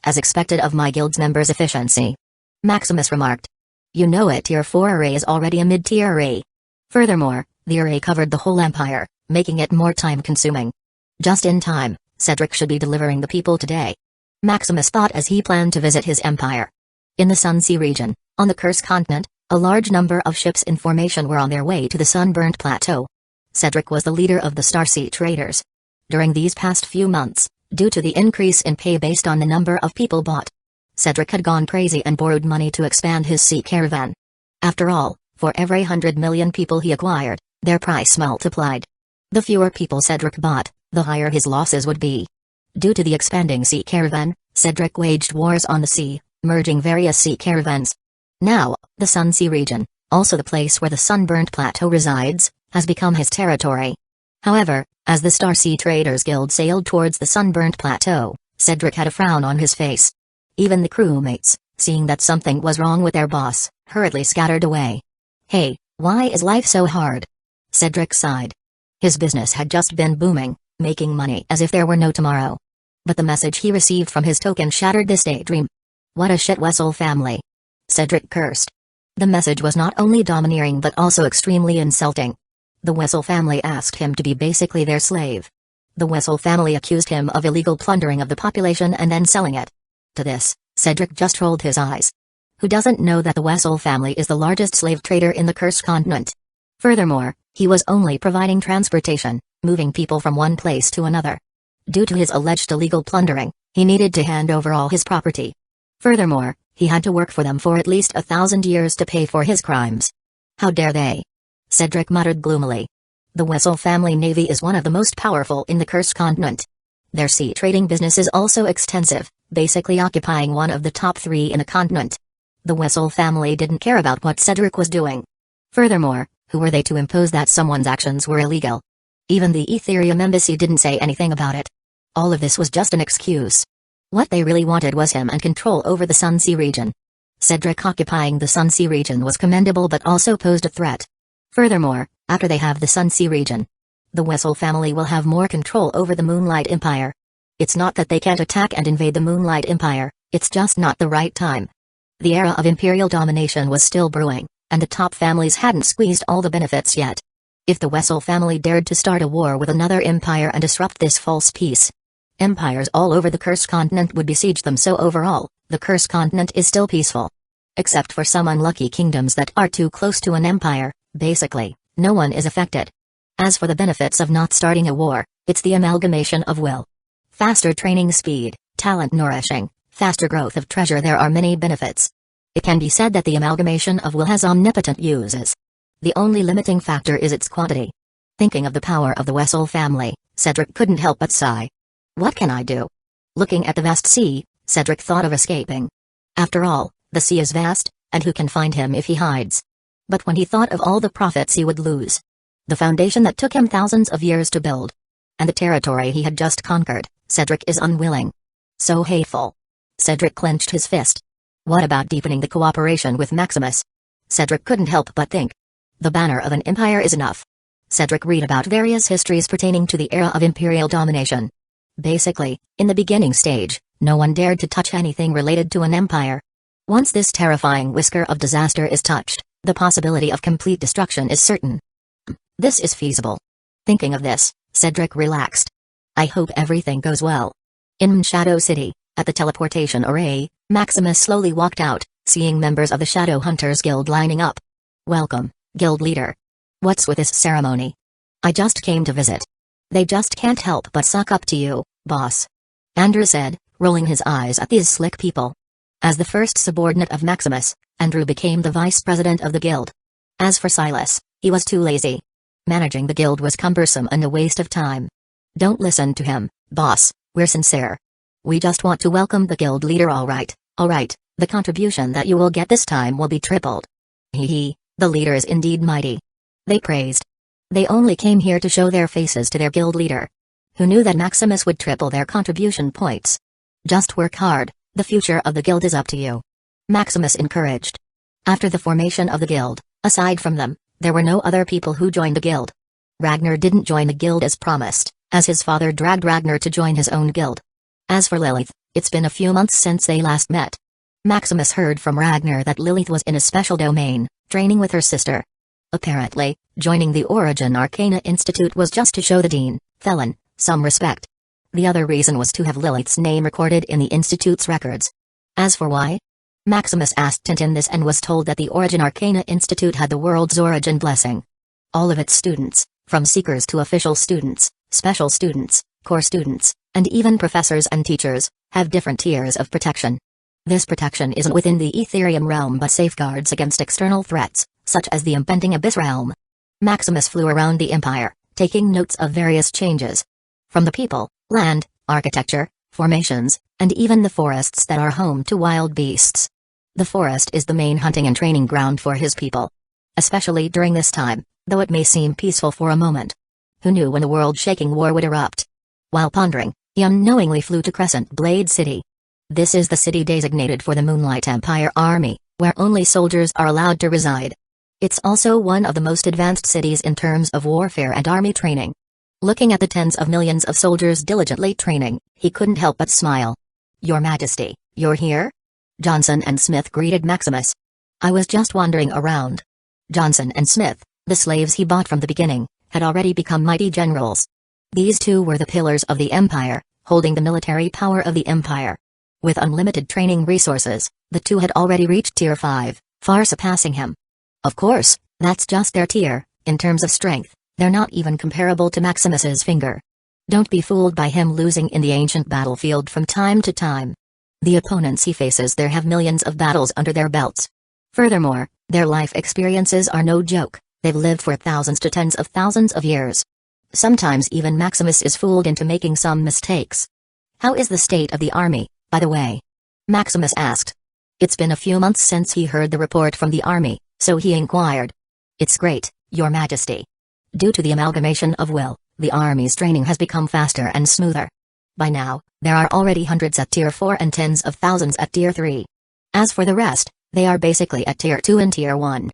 [SPEAKER 1] As expected of my guild's members' efficiency, Maximus remarked. You know it, Tier 4 array is already a mid-tier array. Furthermore, the array covered the whole empire, making it more time-consuming. Just in time, Cedric should be delivering the people today. Maximus thought as he planned to visit his empire. In the Sunsea region, on the Curse continent, a large number of ships in formation were on their way to the Sunburnt Plateau. Cedric was the leader of the Starsea traders. During these past few months, due to the increase in pay based on the number of people bought, Cedric had gone crazy and borrowed money to expand his sea caravan. After all, for every 100 million people he acquired, their price multiplied. The fewer people Cedric bought, the higher his losses would be. Due to the expanding sea caravan, Cedric waged wars on the sea, merging various sea caravans. Now, the Sunsea region, also the place where the Sunburnt Plateau resides, has become his territory. However, as the Starsea Traders Guild sailed towards the Sunburnt Plateau, Cedric had a frown on his face. Even the crewmates, seeing that something was wrong with their boss, hurriedly scattered away. Hey, why is life so hard? Cedric sighed. His business had just been booming, making money as if there were no tomorrow. But the message he received from his token shattered this daydream. What a shit Wessel family. Cedric cursed. The message was not only domineering but also extremely insulting. The Wessel family asked him to be basically their slave. The Wessel family accused him of illegal plundering of the population and then selling it. To this, Cedric just rolled his eyes. Who doesn't know that the Wessel family is the largest slave trader in the Curse continent? Furthermore, he was only providing transportation, moving people from one place to another. Due to his alleged illegal plundering, he needed to hand over all his property. Furthermore, he had to work for them for at least 1,000 years to pay for his crimes. How dare they? Cedric muttered gloomily. The Wessel family navy is one of the most powerful in the Curse continent. Their sea trading business is also extensive, basically occupying one of the top 3 in the continent. The Wessel family didn't care about what Cedric was doing. Furthermore, who were they to impose that someone's actions were illegal? Even the Ethereum embassy didn't say anything about it. All of this was just an excuse. What they really wanted was him and control over the Sunsea region. Cedric occupying the Sunsea region was commendable but also posed a threat. Furthermore, after they have the Sunsea region, the Wessel family will have more control over the Moonlight Empire. It's not that they can't attack and invade the Moonlight Empire, it's just not the right time. The era of imperial domination was still brewing, and the top families hadn't squeezed all the benefits yet. If the Wessel family dared to start a war with another empire and disrupt this false peace, empires all over the Curse continent would besiege them, so overall, the Curse continent is still peaceful. Except for some unlucky kingdoms that are too close to an empire, basically, no one is affected. As for the benefits of not starting a war, it's the amalgamation of will. Faster training speed, talent nourishing, faster growth of treasure. There are many benefits. It can be said that the amalgamation of will has omnipotent uses. The only limiting factor is its quantity. Thinking of the power of the Wessel family, Cedric couldn't help but sigh. What can I do? Looking at the vast sea, Cedric thought of escaping. After all, the sea is vast, and who can find him if he hides? But when he thought of all the profits he would lose, the foundation that took him thousands of years to build, and the territory he had just conquered, Cedric is unwilling. So hateful. Cedric clenched his fist. What about deepening the cooperation with Maximus? Cedric couldn't help but think. The banner of an empire is enough. Cedric read about various histories pertaining to the era of imperial domination. Basically, in the beginning stage, no one dared to touch anything related to an empire. Once this terrifying whisker of disaster is touched, the possibility of complete destruction is certain. This is feasible. Thinking of this, Cedric relaxed. I hope everything goes well. In Shadow City, at the teleportation array, Maximus slowly walked out, seeing members of the Shadow Hunters Guild lining up. Welcome, Guild Leader. What's with this ceremony? I just came to visit. They just can't help but suck up to you, boss. Andrew said, rolling his eyes at these slick people. As the first subordinate of Maximus, Andrew became the vice president of the guild. As for Silas, he was too lazy. Managing the guild was cumbersome and a waste of time. Don't listen to him, boss, we're sincere. We just want to welcome the guild leader. All right, the contribution that you will get this time will be tripled. Hee, the leader is indeed mighty. They praised. They only came here to show their faces to their guild leader. Who knew that Maximus would triple their contribution points? Just work hard, the future of the guild is up to you. Maximus encouraged. After the formation of the guild, aside from them, there were no other people who joined the guild. Ragnar didn't join the guild as promised, as his father dragged Ragnar to join his own guild. As for Lilith, it's been a few months since they last met. Maximus heard from Ragnar that Lilith was in a special domain, training with her sister. Apparently, joining the Origin Arcana Institute was just to show the Dean, Felon, some respect. The other reason was to have Lilith's name recorded in the Institute's records. As for why? Maximus asked Tintin this and was told that the Origin Arcana Institute had the world's origin blessing. All of its students, from seekers to official students, special students, core students, and even professors and teachers, have different tiers of protection. This protection isn't within the Ethereum realm but safeguards against external threats, such as the impending Abyss realm. Maximus flew around the empire, taking notes of various changes. From the people, land, architecture, formations, and even the forests that are home to wild beasts. The forest is the main hunting and training ground for his people. Especially during this time, though it may seem peaceful for a moment. Who knew when the world-shaking war would erupt? While pondering, he unknowingly flew to Crescent Blade City. This is the city designated for the Moonlight Empire Army, where only soldiers are allowed to reside. It's also one of the most advanced cities in terms of warfare and army training. Looking at the tens of millions of soldiers diligently training, he couldn't help but smile. Your Majesty, you're here? Johnson and Smith greeted Maximus. I was just wandering around. Johnson and Smith, the slaves he bought from the beginning, had already become mighty generals. These two were the pillars of the empire, holding the military power of the empire. With unlimited training resources, the two had already reached Tier 5, far surpassing him. Of course, that's just their tier. In terms of strength, they're not even comparable to Maximus's finger. Don't be fooled by him losing in the ancient battlefield from time to time. The opponents he faces there have millions of battles under their belts. Furthermore, their life experiences are no joke. They've lived for thousands to tens of thousands of years. Sometimes even Maximus is fooled into making some mistakes. How is the state of the army, by the way? Maximus asked. It's been a few months since he heard the report from the army, so he inquired. It's great, Your Majesty. Due to the amalgamation of will, the army's training has become faster and smoother. By now, there are already hundreds at Tier 4 and tens of thousands at Tier 3. As for the rest, they are basically at Tier 2 and Tier 1.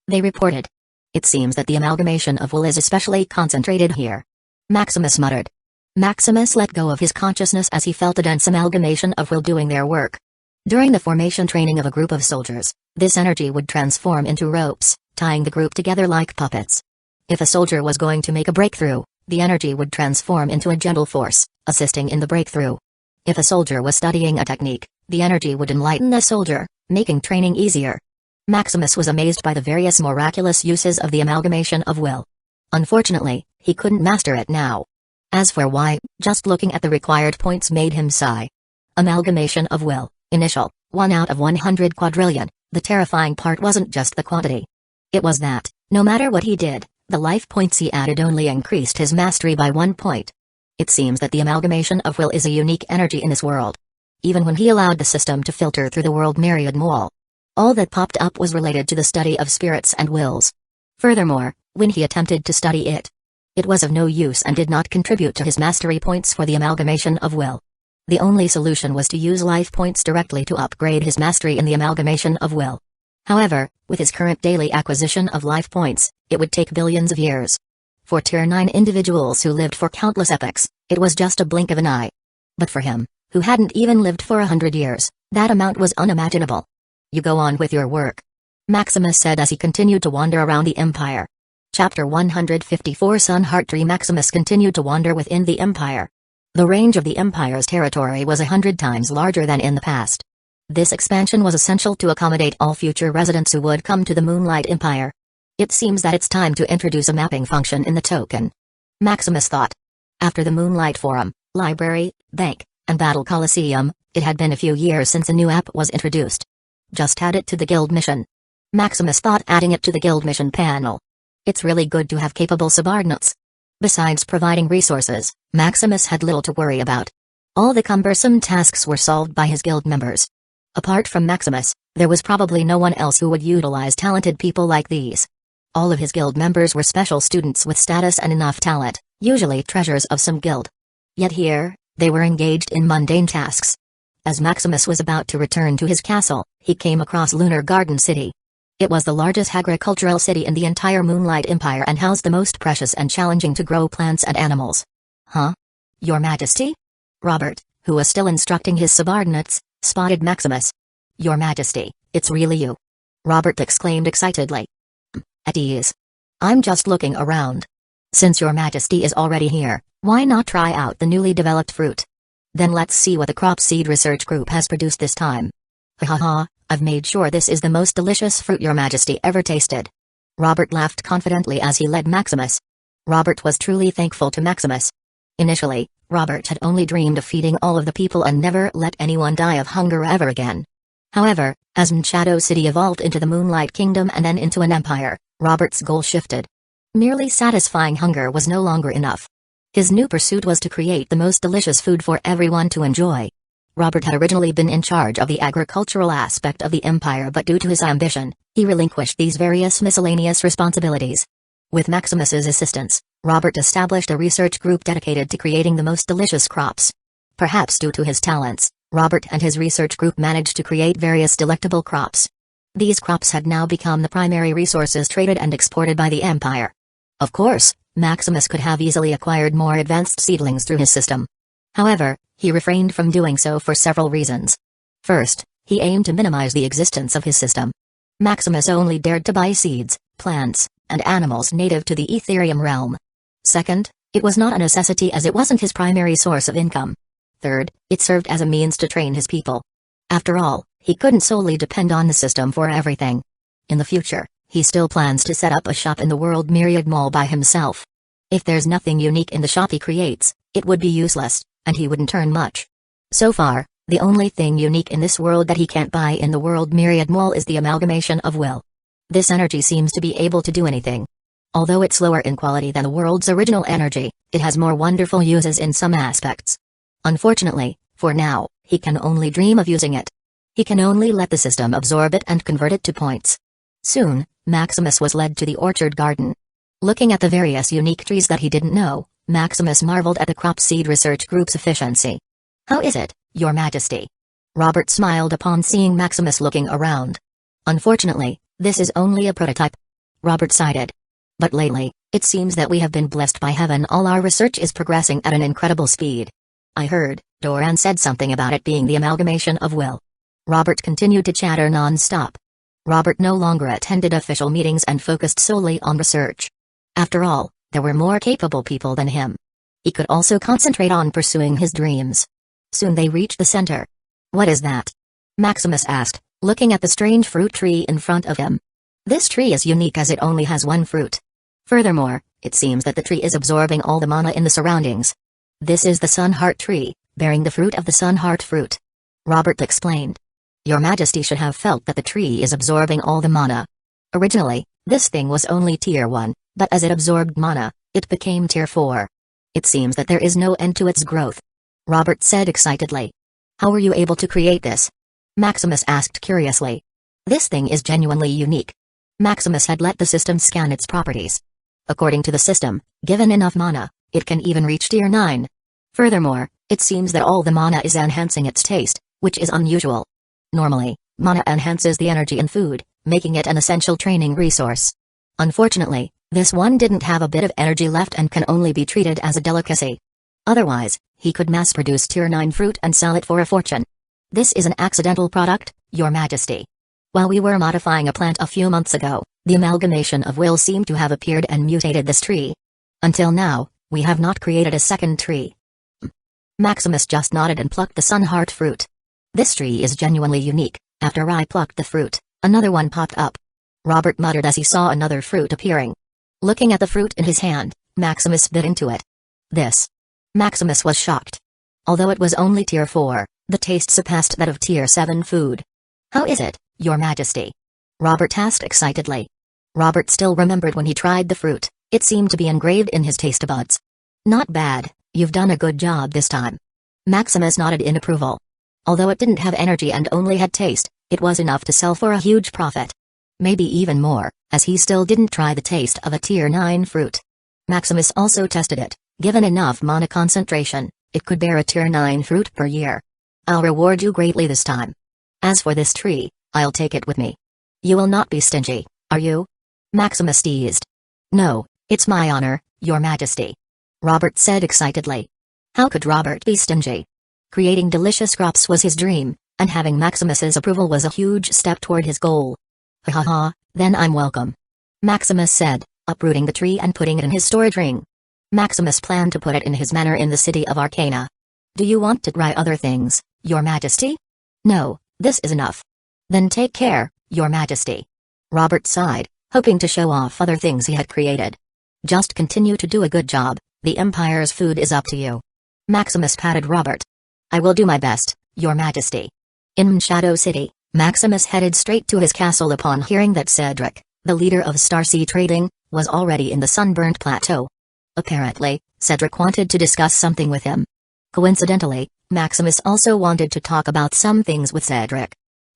[SPEAKER 1] They reported. It seems that the amalgamation of will is especially concentrated here. Maximus muttered. Maximus let go of his consciousness as he felt a dense amalgamation of will doing their work. During the formation training of a group of soldiers, this energy would transform into ropes, tying the group together like puppets. If a soldier was going to make a breakthrough, the energy would transform into a gentle force, assisting in the breakthrough. If a soldier was studying a technique, the energy would enlighten the soldier, making training easier. Maximus was amazed by the various miraculous uses of the amalgamation of will. Unfortunately, he couldn't master it now. As for why, just looking at the required points made him sigh. Amalgamation of will, initial, 1 out of 100 quadrillion. The terrifying part wasn't just the quantity. It was that, No matter what he did, the life points he added only increased his mastery by 1 point. It seems that the amalgamation of will is a unique energy in this world. Even when he allowed the system to filter through the world myriad mole, all that popped up was related to the study of spirits and wills. Furthermore, when he attempted to study it, it was of no use and did not contribute to his mastery points for the amalgamation of will. The only solution was to use life points directly to upgrade his mastery in the amalgamation of will. However, with his current daily acquisition of life points, it would take billions of years. For Tier 9 individuals who lived for countless epochs, it was just a blink of an eye. But for him, who hadn't even lived for 100 years, that amount was unimaginable. You go on with your work, Maximus said as he continued to wander around the Empire. Chapter 154 Sun Heart Tree. Maximus continued to wander within the Empire. The range of the Empire's territory was 100 times larger than in the past. This expansion was essential to accommodate all future residents who would come to the Moonlight Empire. It seems that it's time to introduce a mapping function in the token, Maximus thought. After the Moonlight Forum, Library, Bank, and Battle Coliseum, it had been a few years since a new app was introduced. Just add it to the guild mission, Maximus thought, adding it to the guild mission panel. It's really good to have capable subordinates. Besides providing resources, Maximus had little to worry about. All the cumbersome tasks were solved by his guild members. Apart from Maximus, there was probably no one else who would utilize talented people like these. All of his guild members were special students with status and enough talent, usually treasures of some guild. Yet here, they were engaged in mundane tasks. As Maximus was about to return to his castle, he came across Lunar Garden City. It was the largest agricultural city in the entire Moonlight Empire and housed the most precious and challenging to grow plants and animals. Huh? Your Majesty? Robert, who was still instructing his subordinates, spotted Maximus. Your Majesty, it's really you. Robert exclaimed excitedly. At ease. I'm just looking around. Since your Majesty is already here, why not try out the newly developed fruit? Then let's see what the crop seed research group has produced this time. Ha, I've made sure this is the most delicious fruit your Majesty ever tasted. Robert laughed confidently as he led Maximus. Robert was truly thankful to Maximus. Initially, Robert had only dreamed of feeding all of the people and never let anyone die of hunger ever again. However, as Shadow City evolved into the Moonlight Kingdom and then into an empire, Robert's goal shifted. Merely satisfying hunger was no longer enough. His new pursuit was to create the most delicious food for everyone to enjoy. Robert had originally been in charge of the agricultural aspect of the empire, but due to his ambition, he relinquished these various miscellaneous responsibilities. With Maximus's assistance, Robert established a research group dedicated to creating the most delicious crops. Perhaps due to his talents, Robert and his research group managed to create various delectable crops. These crops had now become the primary resources traded and exported by the empire. Of course, Maximus could have easily acquired more advanced seedlings through his system. However, he refrained from doing so for several reasons. First, he aimed to minimize the existence of his system. Maximus only dared to buy seeds, plants, and animals native to the Ethereum realm. Second, it was not a necessity as it wasn't his primary source of income. Third, it served as a means to train his people. After all, he couldn't solely depend on the system for everything. In the future, he still plans to set up a shop in the World Myriad Mall by himself. If there's nothing unique in the shop he creates, it would be useless, and he wouldn't earn much. So far, the only thing unique in this world that he can't buy in the World Myriad Mall is the amalgamation of will. This energy seems to be able to do anything. Although it's lower in quality than the world's original energy, it has more wonderful uses in some aspects. Unfortunately, for now, he can only dream of using it. He can only let the system absorb it and convert it to points. Soon, Maximus was led to the orchard garden. Looking at the various unique trees that he didn't know, Maximus marveled at the crop seed research group's efficiency. How is it, Your Majesty? Robert smiled upon seeing Maximus looking around. Unfortunately, this is only a prototype. Robert sighed. But lately, it seems that we have been blessed by heaven. All our research is progressing at an incredible speed. I heard, Doran said something about it being the amalgamation of will. Robert continued to chatter non-stop. Robert no longer attended official meetings and focused solely on research. After all, there were more capable people than him. He could also concentrate on pursuing his dreams. Soon they reached the center. What is that? Maximus asked, looking at the strange fruit tree in front of him. This tree is unique as it only has one fruit. Furthermore, it seems that the tree is absorbing all the mana in the surroundings. This is the Sun Heart tree, bearing the fruit of the Sun Heart fruit. Robert explained. Your Majesty should have felt that the tree is absorbing all the mana. Originally, This thing was only tier 1, but as it absorbed mana, it became tier 4. It seems that there is no end to its growth. Robert said excitedly. How were you able to create this? Maximus asked curiously. This thing is genuinely unique. Maximus had let the system scan its properties. According to the system, given enough mana, it can even reach tier 9. Furthermore, it seems that all the mana is enhancing its taste, which is unusual. Normally, mana enhances the energy in food, making it an essential training resource. Unfortunately, this one didn't have a bit of energy left and can only be treated as a delicacy. Otherwise, he could mass-produce tier 9 fruit and sell it for a fortune. This is an accidental product, Your Majesty. While we were modifying a plant a few months ago, the amalgamation of will seemed to have appeared and mutated this tree. Until now, we have not created a second tree. Maximus just nodded and plucked the sunheart fruit. This tree is genuinely unique. After I plucked the fruit, another one popped up. Robert muttered as he saw another fruit appearing. Looking at the fruit in his hand, Maximus bit into it. This. Maximus was shocked. Although it was only tier 4, the taste surpassed that of tier 7 food. How is it, Your Majesty? Robert asked excitedly. Robert still remembered when he tried the fruit, it seemed to be engraved in his taste buds. Not bad, you've done a good job this time. Maximus nodded in approval. Although it didn't have energy and only had taste, it was enough to sell for a huge profit. Maybe even more, as he still didn't try the taste of a tier 9 fruit. Maximus also tested it. Given enough mana concentration, it could bear a tier 9 fruit per year. I'll reward you greatly this time. As for this tree, I'll take it with me. You will not be stingy, are you? Maximus teased. No, it's my honor, Your Majesty. Robert said excitedly. How could Robert be stingy? Creating delicious crops was his dream, and having Maximus's approval was a huge step toward his goal. Ha ha ha, then I'm welcome. Maximus said, uprooting the tree and putting it in his storage ring. Maximus planned to put it in his manor in the city of Arcana. Do you want to try other things, Your Majesty? No, this is enough. Then take care, Your Majesty. Robert sighed, hoping to show off other things he had created. Just continue to do a good job, the Empire's food is up to you. Maximus patted Robert. I will do my best, Your Majesty. In Shadow City, Maximus headed straight to his castle upon hearing that Cedric, the leader of Starsea Trading, was already in the Sunburnt Plateau. Apparently, Cedric wanted to discuss something with him. Coincidentally, Maximus also wanted to talk about some things with Cedric.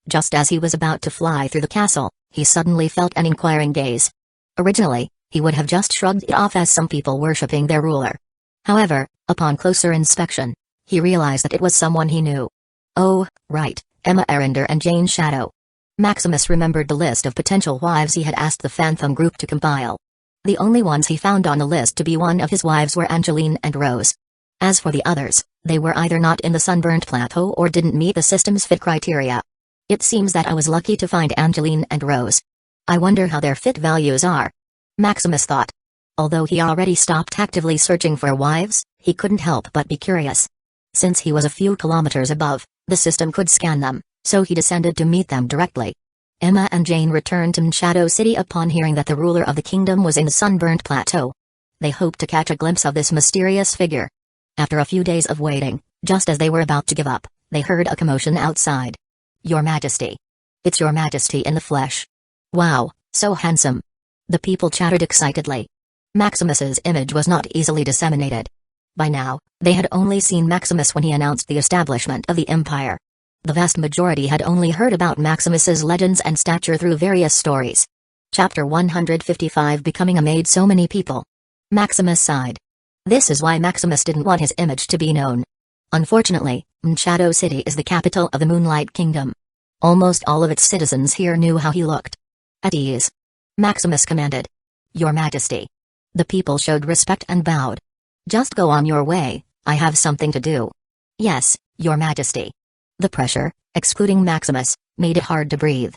[SPEAKER 1] Just as he was about to fly through the castle, he suddenly felt an inquiring gaze. Originally, he would have just shrugged it off as some people worshipping their ruler. However, upon closer inspection, he realized that it was someone he knew. Oh, right, Emma Arender and Jane Shadow. Maximus remembered the list of potential wives he had asked the Phantom group to compile. The only ones he found on the list to be one of his wives were Angeline and Rose. As for the others, they were either not in the Sunburnt Plateau or didn't meet the system's fit criteria. It seems that I was lucky to find Angeline and Rose. I wonder how their fit values are. Maximus thought. Although he already stopped actively searching for wives, he couldn't help but be curious. Since he was a few kilometers above, the system could scan them, so he descended to meet them directly. Emma and Jane returned to Shadow City upon hearing that the ruler of the kingdom was in the Sunburnt Plateau. They hoped to catch a glimpse of this mysterious figure. After a few days of waiting, just as they were about to give up, they heard a commotion outside. Your Majesty. It's Your Majesty in the flesh. Wow, so handsome. The people chattered excitedly. Maximus's image was not easily disseminated. By now, they had only seen Maximus when he announced the establishment of the Empire. The vast majority had only heard about Maximus's legends and stature through various stories. Chapter 155 Becoming a Mage. So many people. Maximus sighed. This is why Maximus didn't want his image to be known. Unfortunately, Shadow City is the capital of the Moonlight Kingdom. Almost all of its citizens here knew how he looked. At ease. Maximus commanded. Your Majesty. The people showed respect and bowed. Just go on your way, I have something to do. Yes, Your Majesty. The pressure, excluding Maximus, made it hard to breathe.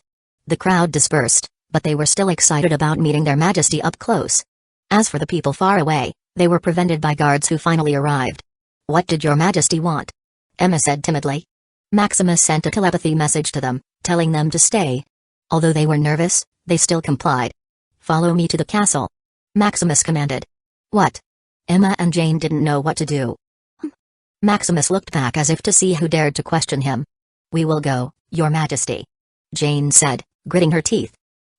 [SPEAKER 1] The crowd dispersed, but they were still excited about meeting their Majesty up close. As for the people far away, they were prevented by guards who finally arrived. What did Your Majesty want? Emma said timidly. Maximus sent a telepathy message to them, telling them to stay. Although they were nervous, they still complied. Follow me to the castle. Maximus commanded. What? Emma and Jane didn't know what to do. Maximus looked back as if to see who dared to question him. We will go, Your Majesty. Jane said, gritting her teeth.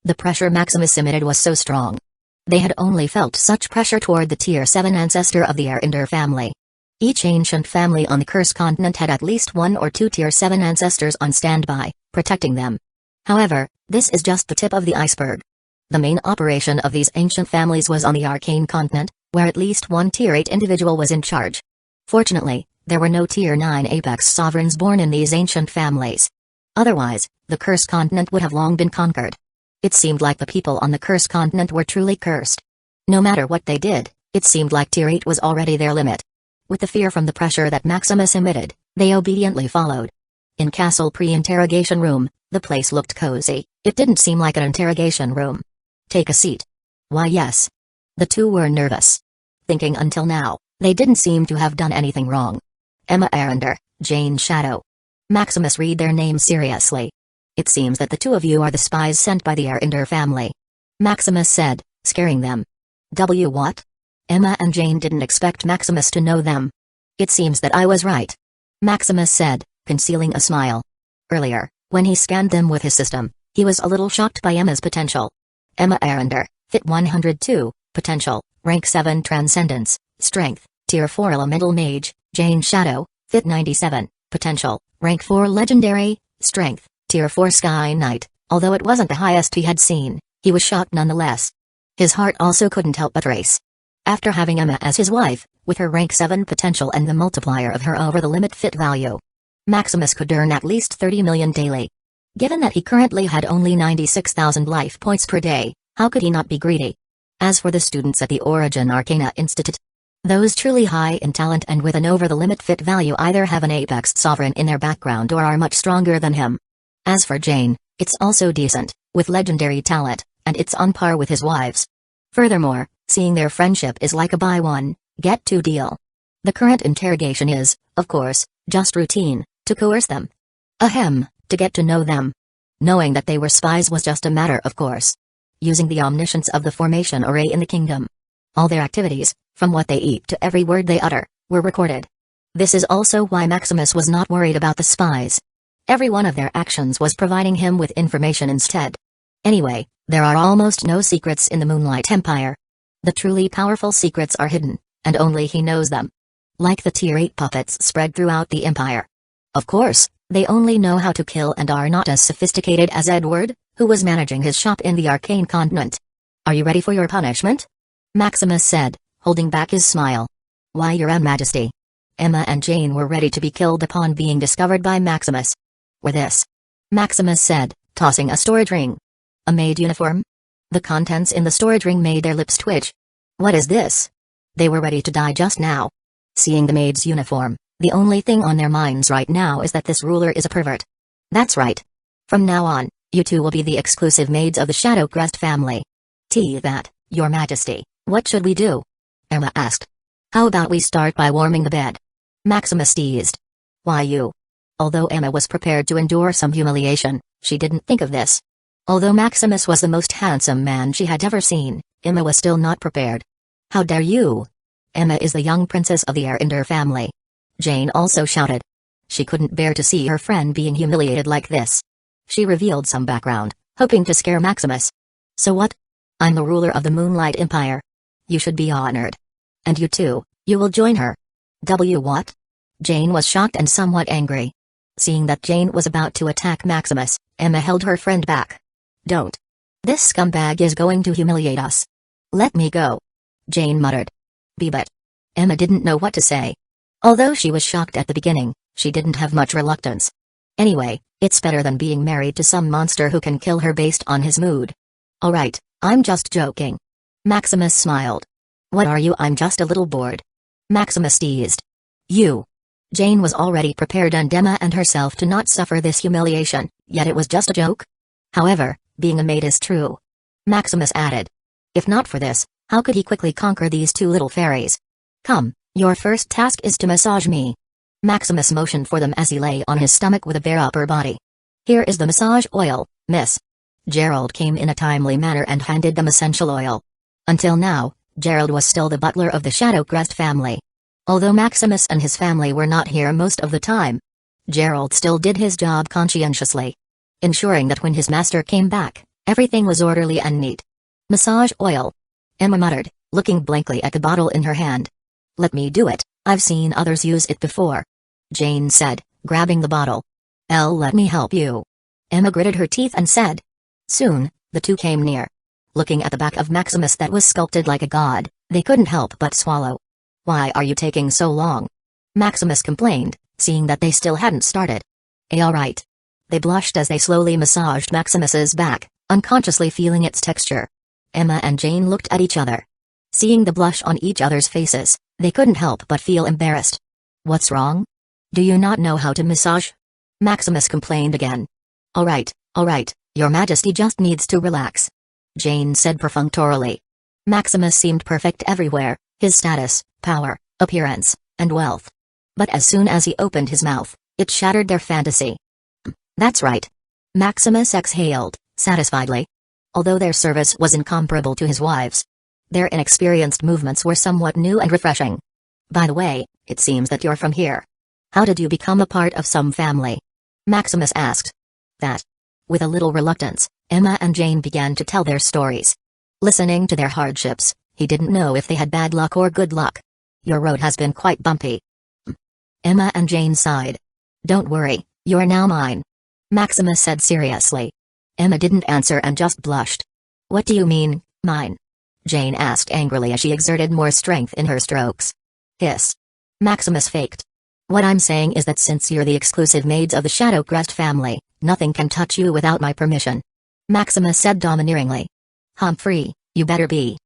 [SPEAKER 1] The pressure Maximus emitted was so strong. They had only felt such pressure toward the Tier 7 ancestor of the Ender family. Each ancient family on the Cursed Continent had at least one or two Tier 7 ancestors on standby, protecting them. However, this is just the tip of the iceberg. The main operation of these ancient families was on the Arcane Continent, where at least one Tier 8 individual was in charge. Fortunately, there were no Tier 9 apex sovereigns born in these ancient families. Otherwise, the Cursed Continent would have long been conquered. It seemed like the people on the Cursed Continent were truly cursed. No matter what they did, it seemed like Tier 8 was already their limit. With the fear from the pressure that Maximus emitted, they obediently followed. In Castle pre-interrogation room, the place looked cozy. It didn't seem like an interrogation room. Take a seat. Why yes. The two were nervous. Thinking until now, they didn't seem to have done anything wrong. Emma Arender, Jane Shadow. Maximus read their names seriously. It seems that the two of you are the spies sent by the Arender family. Maximus said, scaring them. What? Emma and Jane didn't expect Maximus to know them. It seems that I was right. Maximus said, concealing a smile. Earlier, when he scanned them with his system, he was a little shocked by Emma's potential. Emma Arender, Fit 102, Potential, Rank 7 Transcendence, Strength, Tier 4 Elemental Mage. Jane Shadow, Fit 97, Potential, Rank 4 Legendary, Strength, Tier 4 Sky Knight. Although it wasn't the highest he had seen, he was shocked nonetheless. His heart also couldn't help but race. After having Emma as his wife, with her rank 7 potential and the multiplier of her over-the-limit fit value, Maximus could earn at least 30 million daily. Given that he currently had only 96,000 life points per day, how could he not be greedy? As for the students at the Origin Arcana Institute, those truly high in talent and with an over-the-limit fit value either have an apex sovereign in their background or are much stronger than him. As for Jane, it's also decent, with legendary talent, and it's on par with his wives. Furthermore, seeing their friendship is like a buy one, get two deal. The current interrogation is, of course, just routine, to coerce them. Ahem, to get to know them. Knowing that they were spies was just a matter of course. Using the omniscience of the formation array in the kingdom. All their activities, from what they eat to every word they utter, were recorded. This is also why Maximus was not worried about the spies. Every one of their actions was providing him with information instead. Anyway, there are almost no secrets in the Moonlight Empire. The truly powerful secrets are hidden, and only he knows them. Like the Tier 8 puppets spread throughout the Empire. Of course, they only know how to kill and are not as sophisticated as Edward, who was managing his shop in the Arcane Continent. Are you ready for your punishment? Maximus said, holding back his smile. Why, Your Majesty. Emma and Jane were ready to be killed upon being discovered by Maximus. With this, Maximus said, tossing a storage ring. A maid uniform? The contents in the storage ring made their lips twitch. What is this? They were ready to die just now. Seeing the maid's uniform, the only thing on their minds right now is that this ruler is a pervert. That's right. From now on, you two will be the exclusive maids of the Shadow Crest family. That, Your Majesty, what should we do? Emma asked. How about we start by warming the bed? Maximus teased. Why you? Although Emma was prepared to endure some humiliation, she didn't think of this. Although Maximus was the most handsome man she had ever seen, Emma was still not prepared. How dare you? Emma is the young princess of the Arender family. Jane also shouted. She couldn't bear to see her friend being humiliated like this. She revealed some background, hoping to scare Maximus. So what? I'm the ruler of the Moonlight Empire. You should be honored. And you too, you will join her. What? Jane was shocked and somewhat angry. Seeing that Jane was about to attack Maximus, Emma held her friend back. Don't. This scumbag is going to humiliate us. Let me go. Jane muttered. But Emma didn't know what to say. Although she was shocked at the beginning, she didn't have much reluctance. Anyway, it's better than being married to some monster who can kill her based on his mood. Alright, I'm just joking. Maximus smiled. What are you? I'm just a little bored. Maximus teased. You. Jane was already prepared and Emma and herself to not suffer this humiliation, yet it was just a joke? However, being a maid is true. Maximus added. If not for this, how could he quickly conquer these two little fairies? Come, your first task is to massage me. Maximus motioned for them as he lay on his stomach with a bare upper body. Here is the massage oil, miss. Gerald came in a timely manner and handed them essential oil. Until now, Gerald was still the butler of the Shadow Crest family. Although Maximus and his family were not here most of the time, Gerald still did his job conscientiously, ensuring that when his master came back, Everything was orderly and neat. Massage oil. Emma muttered, looking blankly at the bottle in her hand. Let me do it, I've seen others use it before. Jane said, grabbing the bottle. Let me help you. Emma gritted her teeth and said. Soon, the two came near. Looking at the back of Maximus that was sculpted like a god, they couldn't help but swallow. Why are you taking so long? Maximus complained, seeing that they still hadn't started. Alright. They blushed as they slowly massaged Maximus's back, unconsciously feeling its texture. Emma and Jane looked at each other. Seeing the blush on each other's faces, they couldn't help but feel embarrassed. What's wrong? Do you not know how to massage? Maximus complained again. Alright, your Majesty just needs to relax. Jane said perfunctorily. Maximus seemed perfect everywhere, his status, power, appearance, and wealth. But as soon as he opened his mouth, it shattered their fantasy. That's right. Maximus exhaled, satisfiedly. Although their service was incomparable to his wives, their inexperienced movements were somewhat new and refreshing. By the way, it seems that you're from here. How did you become a part of some family? Maximus asked. That. With a little reluctance, Emma and Jane began to tell their stories. Listening to their hardships, he didn't know if they had bad luck or good luck. Your road has been quite bumpy. Emma and Jane sighed. Don't worry, you're now mine. Maximus said seriously. Emma didn't answer and just blushed. What do you mean, mine? Jane asked angrily as she exerted more strength in her strokes. Hiss. Maximus faked. What I'm saying is that since you're the exclusive maids of the Shadowcrest family, nothing can touch you without my permission. Maximus said domineeringly. Humphrey, you better be.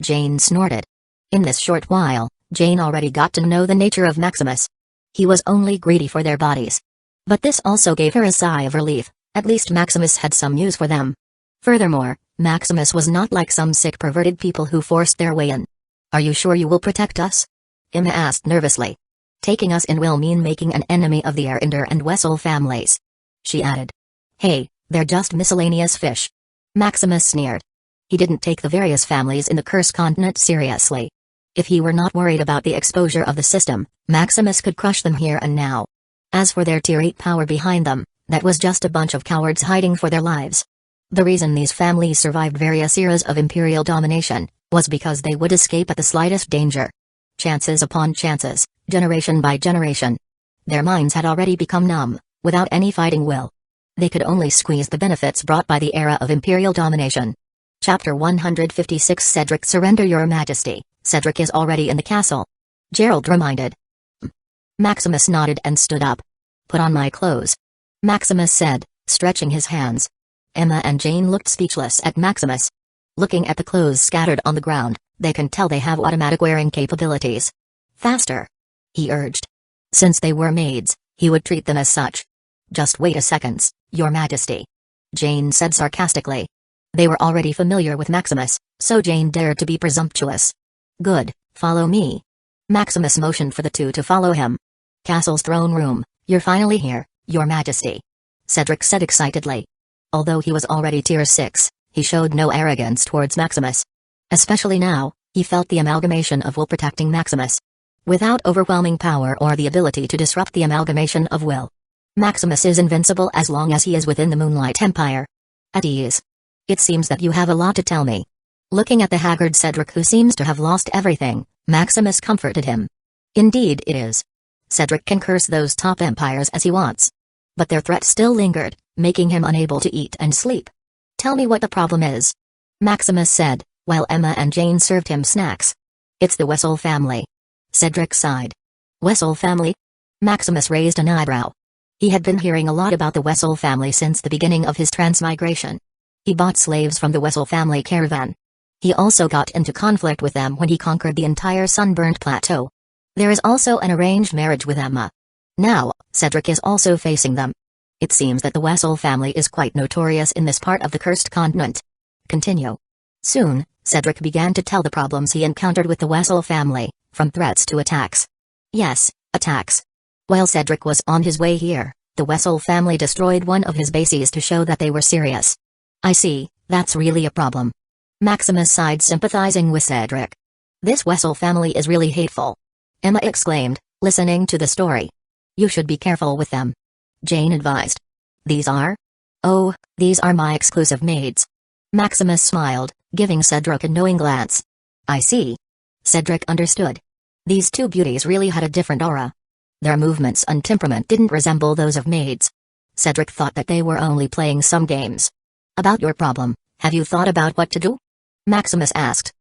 [SPEAKER 1] Jane snorted. In this short while, Jane already got to know the nature of Maximus. He was only greedy for their bodies. But this also gave her a sigh of relief, at least Maximus had some use for them. Furthermore, Maximus was not like some sick perverted people who forced their way in. Are you sure you will protect us? Emma asked nervously. Taking us in will mean making an enemy of the Erinder and Wessel families. She added. Hey, they're just miscellaneous fish. Maximus sneered. He didn't take the various families in the Cursed Continent seriously. If he were not worried about the exposure of the system, Maximus could crush them here and now. As for their Tier 8 power behind them, that was just a bunch of cowards hiding for their lives. The reason these families survived various eras of imperial domination was because they would escape at the slightest danger. Chances upon chances, generation by generation. Their minds had already become numb, without any fighting will. They could only squeeze the benefits brought by the era of imperial domination. Chapter 156 Cedric Surrender Your Majesty, Cedric is already in the castle. Gerald reminded. Maximus nodded and stood up. Put on my clothes. Maximus said, stretching his hands. Emma and Jane looked speechless at Maximus. Looking at the clothes scattered on the ground, they can tell they have automatic wearing capabilities. Faster. He urged. Since they were maids, he would treat them as such. Just wait a second, Your Majesty. Jane said sarcastically. They were already familiar with Maximus, so Jane dared to be presumptuous. Good, follow me. Maximus motioned for the two to follow him. Castle's throne room, you're finally here, Your Majesty. Cedric said excitedly. Although he was already Tier 6, he showed no arrogance towards Maximus. Especially now, he felt the amalgamation of will protecting Maximus. Without overwhelming power or the ability to disrupt the amalgamation of will, Maximus is invincible as long as he is within the Moonlight Empire. At ease. It seems that you have a lot to tell me. Looking at the haggard Cedric who seems to have lost everything, Maximus comforted him. Indeed it is. Cedric can curse those top empires as he wants. But their threat still lingered, making him unable to eat and sleep. Tell me what the problem is. Maximus said, while Emma and Jane served him snacks. It's the Wessel family. Cedric sighed. Wessel family? Maximus raised an eyebrow. He had been hearing a lot about the Wessel family since the beginning of his transmigration. He bought slaves from the Wessel family caravan. He also got into conflict with them when he conquered the entire Sunburned Plateau. There is also an arranged marriage with Emma. Now, Cedric is also facing them. It seems that the Wessel family is quite notorious in this part of the Cursed Continent. Continue. Soon, Cedric began to tell the problems he encountered with the Wessel family, from threats to attacks. Yes, attacks. While Cedric was on his way here, the Wessel family destroyed one of his bases to show that they were serious. I see, that's really a problem. Maximus sighed, sympathizing with Cedric. This Wessel family is really hateful. Emma exclaimed, listening to the story. You should be careful with them. Jane advised. These are? Oh, these are my exclusive maids. Maximus smiled, giving Cedric a knowing glance. I see. Cedric understood. These two beauties really had a different aura. Their movements and temperament didn't resemble those of maids. Cedric thought that they were only playing some games. About your problem, have you thought about what to do? Maximus asked.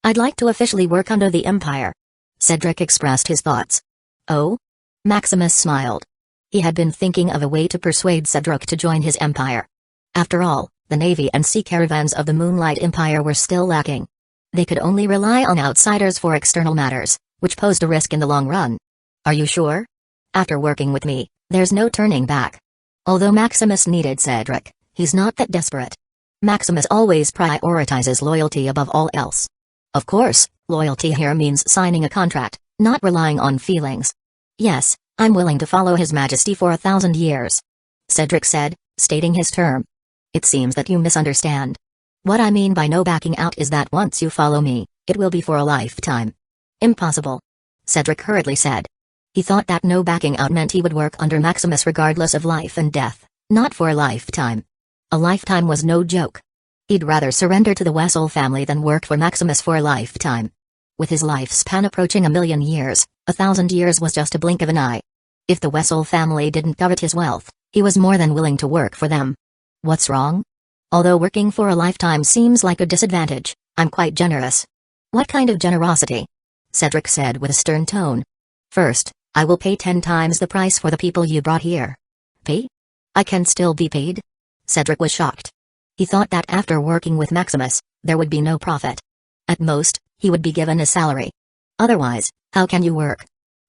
[SPEAKER 1] I'd like to officially work under the Empire. Cedric expressed his thoughts. Oh? Maximus smiled. He had been thinking of a way to persuade Cedric to join his empire. After all, the navy and sea caravans of the Moonlight Empire were still lacking. They could only rely on outsiders for external matters, which posed a risk in the long run. Are you sure? After working with me, there's no turning back. Although Maximus needed Cedric, he's not that desperate. Maximus always prioritizes loyalty above all else. Of course, loyalty here means signing a contract, not relying on feelings. Yes, I'm willing to follow His Majesty for 1,000 years. Cedric said, stating his term. It seems that you misunderstand. What I mean by no backing out is that once you follow me, it will be for a lifetime. Impossible. Cedric hurriedly said. He thought that no backing out meant he would work under Maximus regardless of life and death, not for a lifetime. A lifetime was no joke. He'd rather surrender to the Wessel family than work for Maximus for a lifetime. With his lifespan approaching 1,000,000 years, 1,000 years was just a blink of an eye. If the Wessel family didn't covet his wealth, he was more than willing to work for them. What's wrong? Although working for a lifetime seems like a disadvantage, I'm quite generous. What kind of generosity? Cedric said with a stern tone. First, I will pay 10 times the price for the people you brought here. Pay? I can still be paid? Cedric was shocked. He thought that after working with Maximus, there would be no profit. At most, he would be given a salary. Otherwise, how can you work?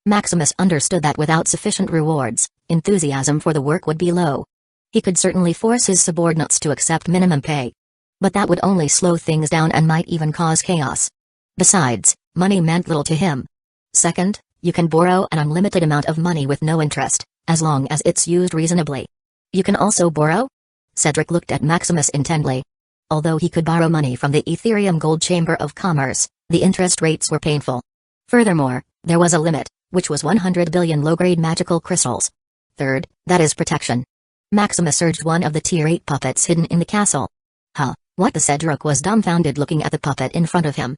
[SPEAKER 1] Maximus understood that without sufficient rewards, enthusiasm for the work would be low. He could certainly force his subordinates to accept minimum pay. But that would only slow things down and might even cause chaos. Besides, money meant little to him. Second, you can borrow an unlimited amount of money with no interest, as long as it's used reasonably. You can also borrow? Cedric looked at Maximus intently. Although he could borrow money from the Ethereum Gold Chamber of Commerce, the interest rates were painful. Furthermore, there was a limit, which was 100 billion low-grade magical crystals. Third, that is protection. Maximus urged one of the Tier 8 puppets hidden in the castle. Huh, what? The Cedric was dumbfounded looking at the puppet in front of him.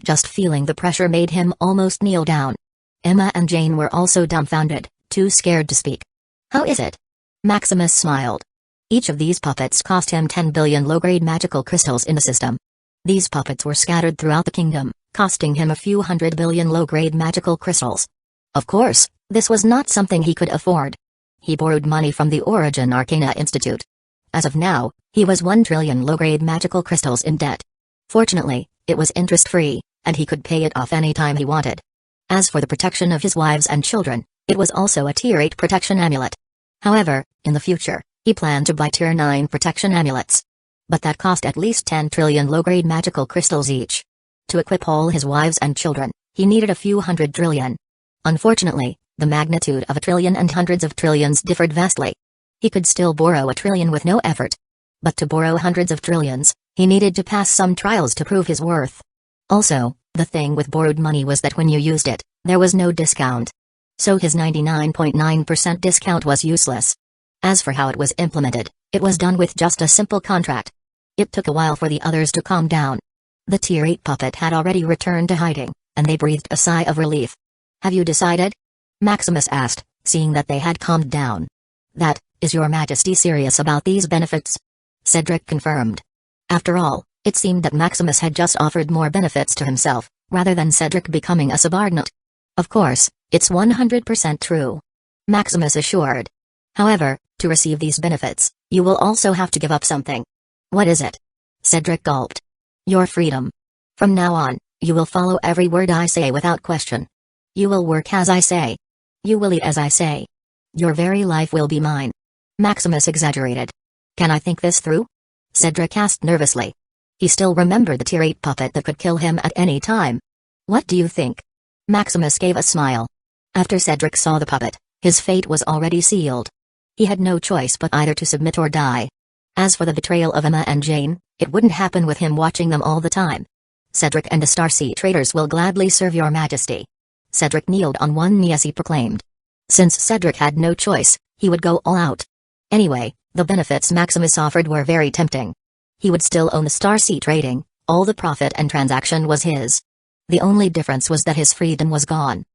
[SPEAKER 1] Just feeling the pressure made him almost kneel down. Emma and Jane were also dumbfounded, too scared to speak. How is it? Maximus smiled. Each of these puppets cost him 10 billion low-grade magical crystals in the system. These puppets were scattered throughout the kingdom, costing him a few 100 billion low-grade magical crystals. Of course, this was not something he could afford. He borrowed money from the Origin Arcana Institute. As of now, he was 1 trillion low-grade magical crystals in debt. Fortunately, it was interest-free, and he could pay it off any time he wanted. As for the protection of his wives and children, it was also a Tier 8 protection amulet. However, in the future, he planned to buy Tier 9 protection amulets. But that cost at least 10 trillion low-grade magical crystals each. To equip all his wives and children, he needed a few 100 trillion. Unfortunately, the magnitude of a trillion and hundreds of trillions differed vastly. He could still borrow 1 trillion with no effort. But to borrow hundreds of trillions, he needed to pass some trials to prove his worth. Also, the thing with borrowed money was that when you used it, there was no discount. So his 99.9% discount was useless. As for how it was implemented, it was done with just a simple contract. It took a while for the others to calm down. The Tier 8 puppet had already returned to hiding, and they breathed a sigh of relief. Have you decided? Maximus asked, seeing that they had calmed down. That, is your Majesty serious about these benefits? Cedric confirmed. After all, it seemed that Maximus had just offered more benefits to himself, rather than Cedric becoming a subordinate. Of course, it's 100% true. Maximus assured. However, to receive these benefits, you will also have to give up something. What is it? Cedric gulped. Your freedom. From now on, you will follow every word I say without question. You will work as I say. You will eat as I say. Your very life will be mine. Maximus exaggerated. Can I think this through? Cedric asked nervously. He still remembered the Tier 8 puppet that could kill him at any time. What do you think? Maximus gave a smile. After Cedric saw the puppet, his fate was already sealed. He had no choice but either to submit or die. As for the betrayal of Emma and Jane, it wouldn't happen with him watching them all the time. Cedric and the Starsea traders will gladly serve your Majesty. Cedric kneeled on one knee as he proclaimed. Since Cedric had no choice, he would go all out. Anyway, the benefits Maximus offered were very tempting. He would still own the Starsea trading, all the profit and transaction was his. The only difference was that his freedom was gone.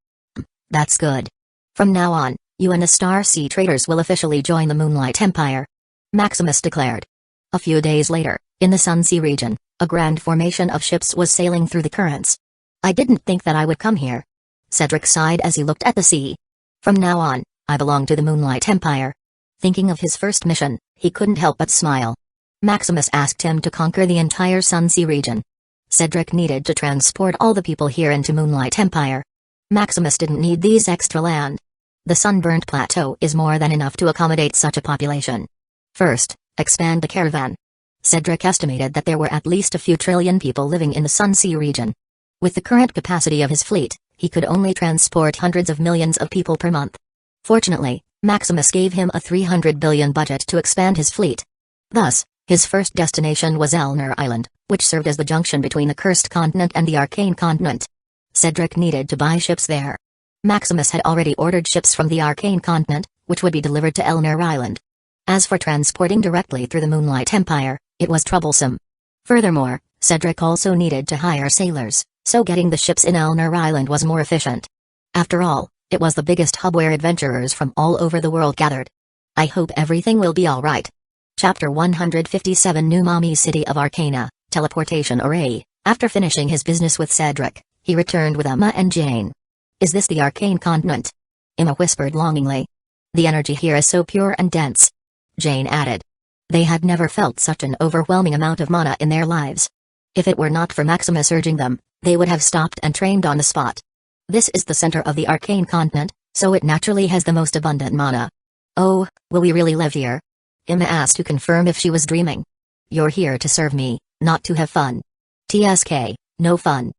[SPEAKER 1] That's good. From now on, you and the Starsea traders will officially join the Moonlight Empire, Maximus declared. A few days later, in the Sunsea region, a grand formation of ships was sailing through the currents. I didn't think that I would come here. Cedric sighed as he looked at the sea. From now on, I belong to the Moonlight Empire. Thinking of his first mission, he couldn't help but smile. Maximus asked him to conquer the entire Sunsea region. Cedric needed to transport all the people here into Moonlight Empire. Maximus didn't need these extra land. The sunburnt plateau is more than enough to accommodate such a population. First, expand the caravan. Cedric estimated that there were at least a few trillion people living in the Sunsea region. With the current capacity of his fleet, he could only transport hundreds of millions of people per month. Fortunately, Maximus gave him a 300 billion budget to expand his fleet. Thus, his first destination was Elner Island, which served as the junction between the Cursed Continent and the Arcane Continent. Cedric needed to buy ships there. Maximus had already ordered ships from the Arcane Continent, which would be delivered to Elner Island. As for transporting directly through the Moonlight Empire, it was troublesome. Furthermore, Cedric also needed to hire sailors, so getting the ships in Elner Island was more efficient. After all, it was the biggest hub where adventurers from all over the world gathered. I hope everything will be alright. Chapter 157 New Mommy City of Arcana, Teleportation Array. After finishing his business with Cedric, he returned with Emma and Jane. Is this the Arcane Continent? Emma whispered longingly. The energy here is so pure and dense. Jane added. They had never felt such an overwhelming amount of mana in their lives. If it were not for Maximus urging them, they would have stopped and trained on the spot. This is the center of the Arcane Continent, so it naturally has the most abundant mana. Oh, will we really live here? Emma asked to confirm if she was dreaming. You're here to serve me, not to have fun. TSK, no fun.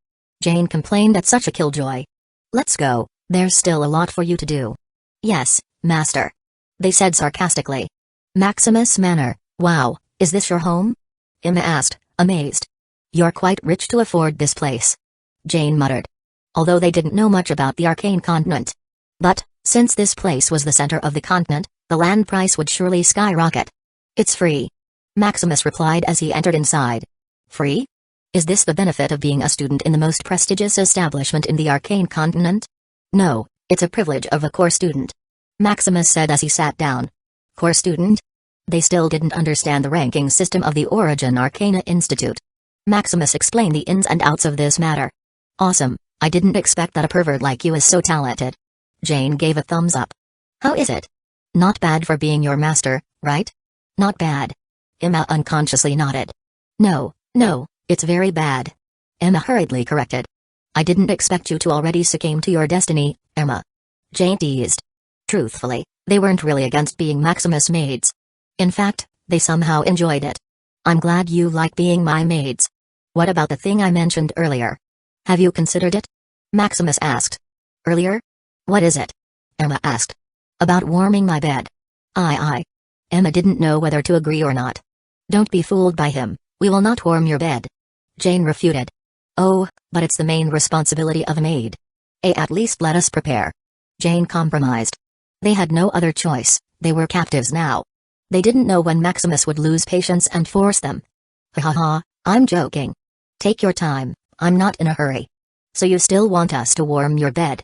[SPEAKER 1] Jane complained at such a killjoy. Let's go, there's still a lot for you to do. Yes, master. They said sarcastically. Maximus Manor, wow, is this your home? Emma asked, amazed. You're quite rich to afford this place. Jane muttered. Although they didn't know much about the Arcane Continent. But, since this place was the center of the continent, the land price would surely skyrocket. It's free. Maximus replied as he entered inside. Free? Is this the benefit of being a student in the most prestigious establishment in the Arcane Continent? No, it's a privilege of a core student. Maximus said as he sat down. Core student? They still didn't understand the ranking system of the Origin Arcana Institute. Maximus explained the ins and outs of this matter. Awesome, I didn't expect that a pervert like you is so talented. Jane gave a thumbs up. How is it? Not bad for being your master, right? Not bad. Emma unconsciously nodded. No, it's very bad. Emma hurriedly corrected. I didn't expect you to already succumb to your destiny, Emma. Jane teased. Truthfully, they weren't really against being Maximus' maids. In fact, they somehow enjoyed it. I'm glad you like being my maids. What about the thing I mentioned earlier? Have you considered it? Maximus asked. Earlier? What is it? Emma asked. About warming my bed. Aye. Emma didn't know whether to agree or not. Don't be fooled by him, we will not warm your bed. Jane refuted. Oh, but it's the main responsibility of a maid. At least let us prepare. Jane compromised. They had no other choice, they were captives now. They didn't know when Maximus would lose patience and force them. Ha, I'm joking. Take your time, I'm not in a hurry. So you still want us to warm your bed?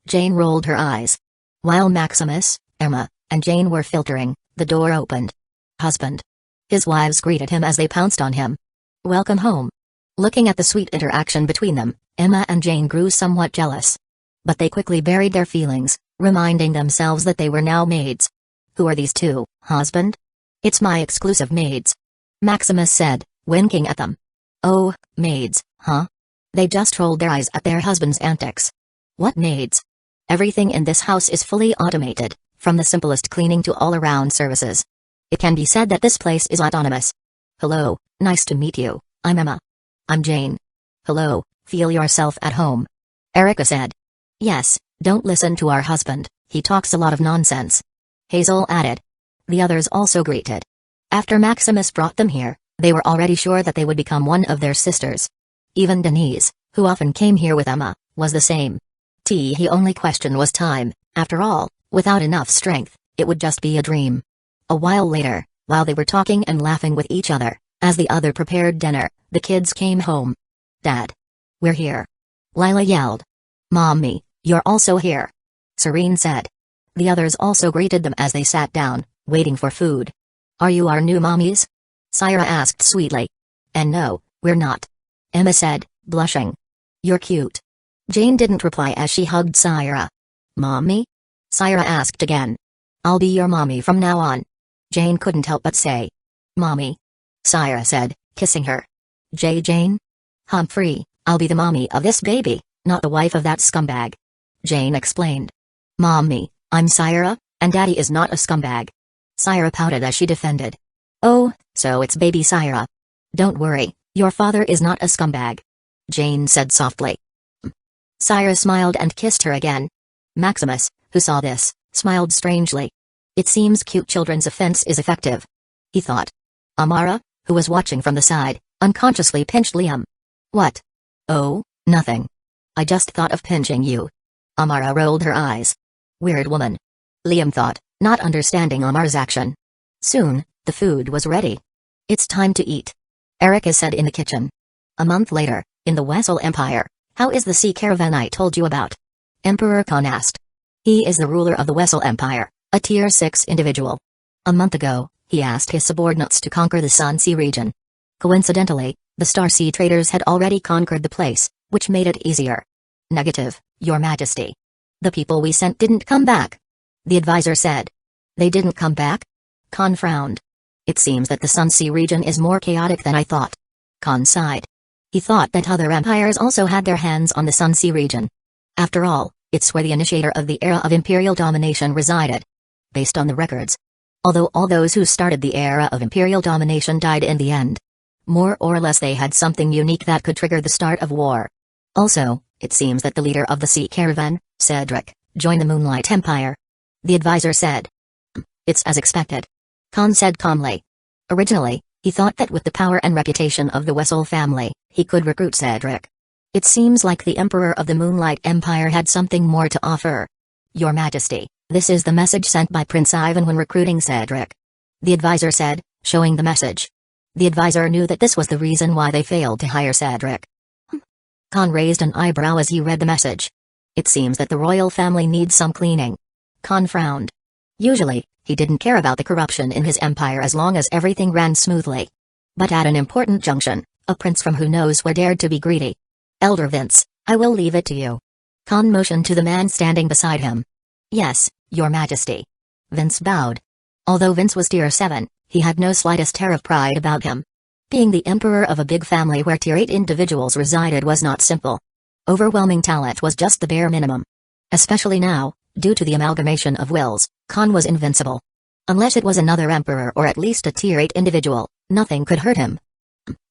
[SPEAKER 1] Jane rolled her eyes. While Maximus, Emma, and Jane were filtering, the door opened. Husband. His wives greeted him as they pounced on him. Welcome home. Looking at the sweet interaction between them, Emma and Jane grew somewhat jealous. But they quickly buried their feelings, reminding themselves that they were now maids. Who are these two, husband? It's my exclusive maids. Maximus said, winking at them. Oh, maids, huh? They just rolled their eyes at their husband's antics. What maids? Everything in this house is fully automated, from the simplest cleaning to all-around services. It can be said that this place is autonomous. Hello, nice to meet you, I'm Emma. I'm Jane. Hello, feel yourself at home. Erica said. Yes, don't listen to our husband, he talks a lot of nonsense. Hazel added. The others also greeted. After Maximus brought them here, they were already sure that they would become one of their sisters. Even Denise, who often came here with Emma, was the same. He only question was time, after all, without enough strength, it would just be a dream. A while later, while they were talking and laughing with each other, As the other prepared dinner, the kids came home. Dad. We're here. Lila yelled. Mommy, you're also here. Serene said. The others also greeted them as they sat down, waiting for food. Are you our new mommies? Syra asked sweetly. And no, we're not. Emma said, blushing. You're cute. Jane didn't reply as she hugged Syra. Mommy? Syra asked again. I'll be your mommy from now on. Jane couldn't help but say. Mommy. Syra said, kissing her. Jane? Humphrey, I'll be the mommy of this baby, not the wife of that scumbag. Jane explained. Mommy, I'm Syra, and Daddy is not a scumbag. Syra pouted as she defended. Oh, so it's baby Syra. Don't worry, your father is not a scumbag. Jane said softly. Syra smiled and kissed her again. Maximus, who saw this, smiled strangely. It seems cute children's offense is effective. He thought. Amara, who was watching from the side, unconsciously pinched Liam. What? Oh, nothing. I just thought of pinching you. Amara rolled her eyes. Weird woman. Liam thought, not understanding Amara's action. Soon, the food was ready. It's time to eat. Erica said in the kitchen. A month later, in the Wessel Empire, how is the sea caravan I told you about? Emperor Khan asked. He is the ruler of the Wessel Empire, a tier 6 individual. A month ago, he asked his subordinates to conquer the Sun Sea region. Coincidentally, the Starsea traders had already conquered the place, which made it easier. Negative, Your Majesty. The people we sent didn't come back. The advisor said. They didn't come back? Khan frowned. It seems that the Sun Sea region is more chaotic than I thought. Khan sighed. He thought that other empires also had their hands on the Sun Sea region. After all, it's where the initiator of the era of imperial domination resided. Based on the records. Although all those who started the era of imperial domination died in the end. More or less they had something unique that could trigger the start of war. Also, it seems that the leader of the sea caravan, Cedric, joined the Moonlight Empire. The advisor said. It's as expected. Khan said calmly. Originally, he thought that with the power and reputation of the Wessel family, he could recruit Cedric. It seems like the Emperor of the Moonlight Empire had something more to offer. Your Majesty, this is the message sent by Prince Ivan when recruiting Cedric. The advisor said, showing the message. The advisor knew that this was the reason why they failed to hire Cedric. Khan raised an eyebrow as he read the message. It seems that the royal family needs some cleaning. Khan frowned. Usually, he didn't care about the corruption in his empire as long as everything ran smoothly. But at an important junction, a prince from who knows where dared to be greedy. Elder Vince, I will leave it to you. Khan motioned to the man standing beside him. Yes, Your Majesty. Vince bowed. Although Vince was tier 7, he had no slightest air of pride about him. Being the emperor of a big family where tier 8 individuals resided was not simple. Overwhelming talent was just the bare minimum. Especially now, due to the amalgamation of wills, Khan was invincible. Unless it was another emperor or at least a tier 8 individual, nothing could hurt him.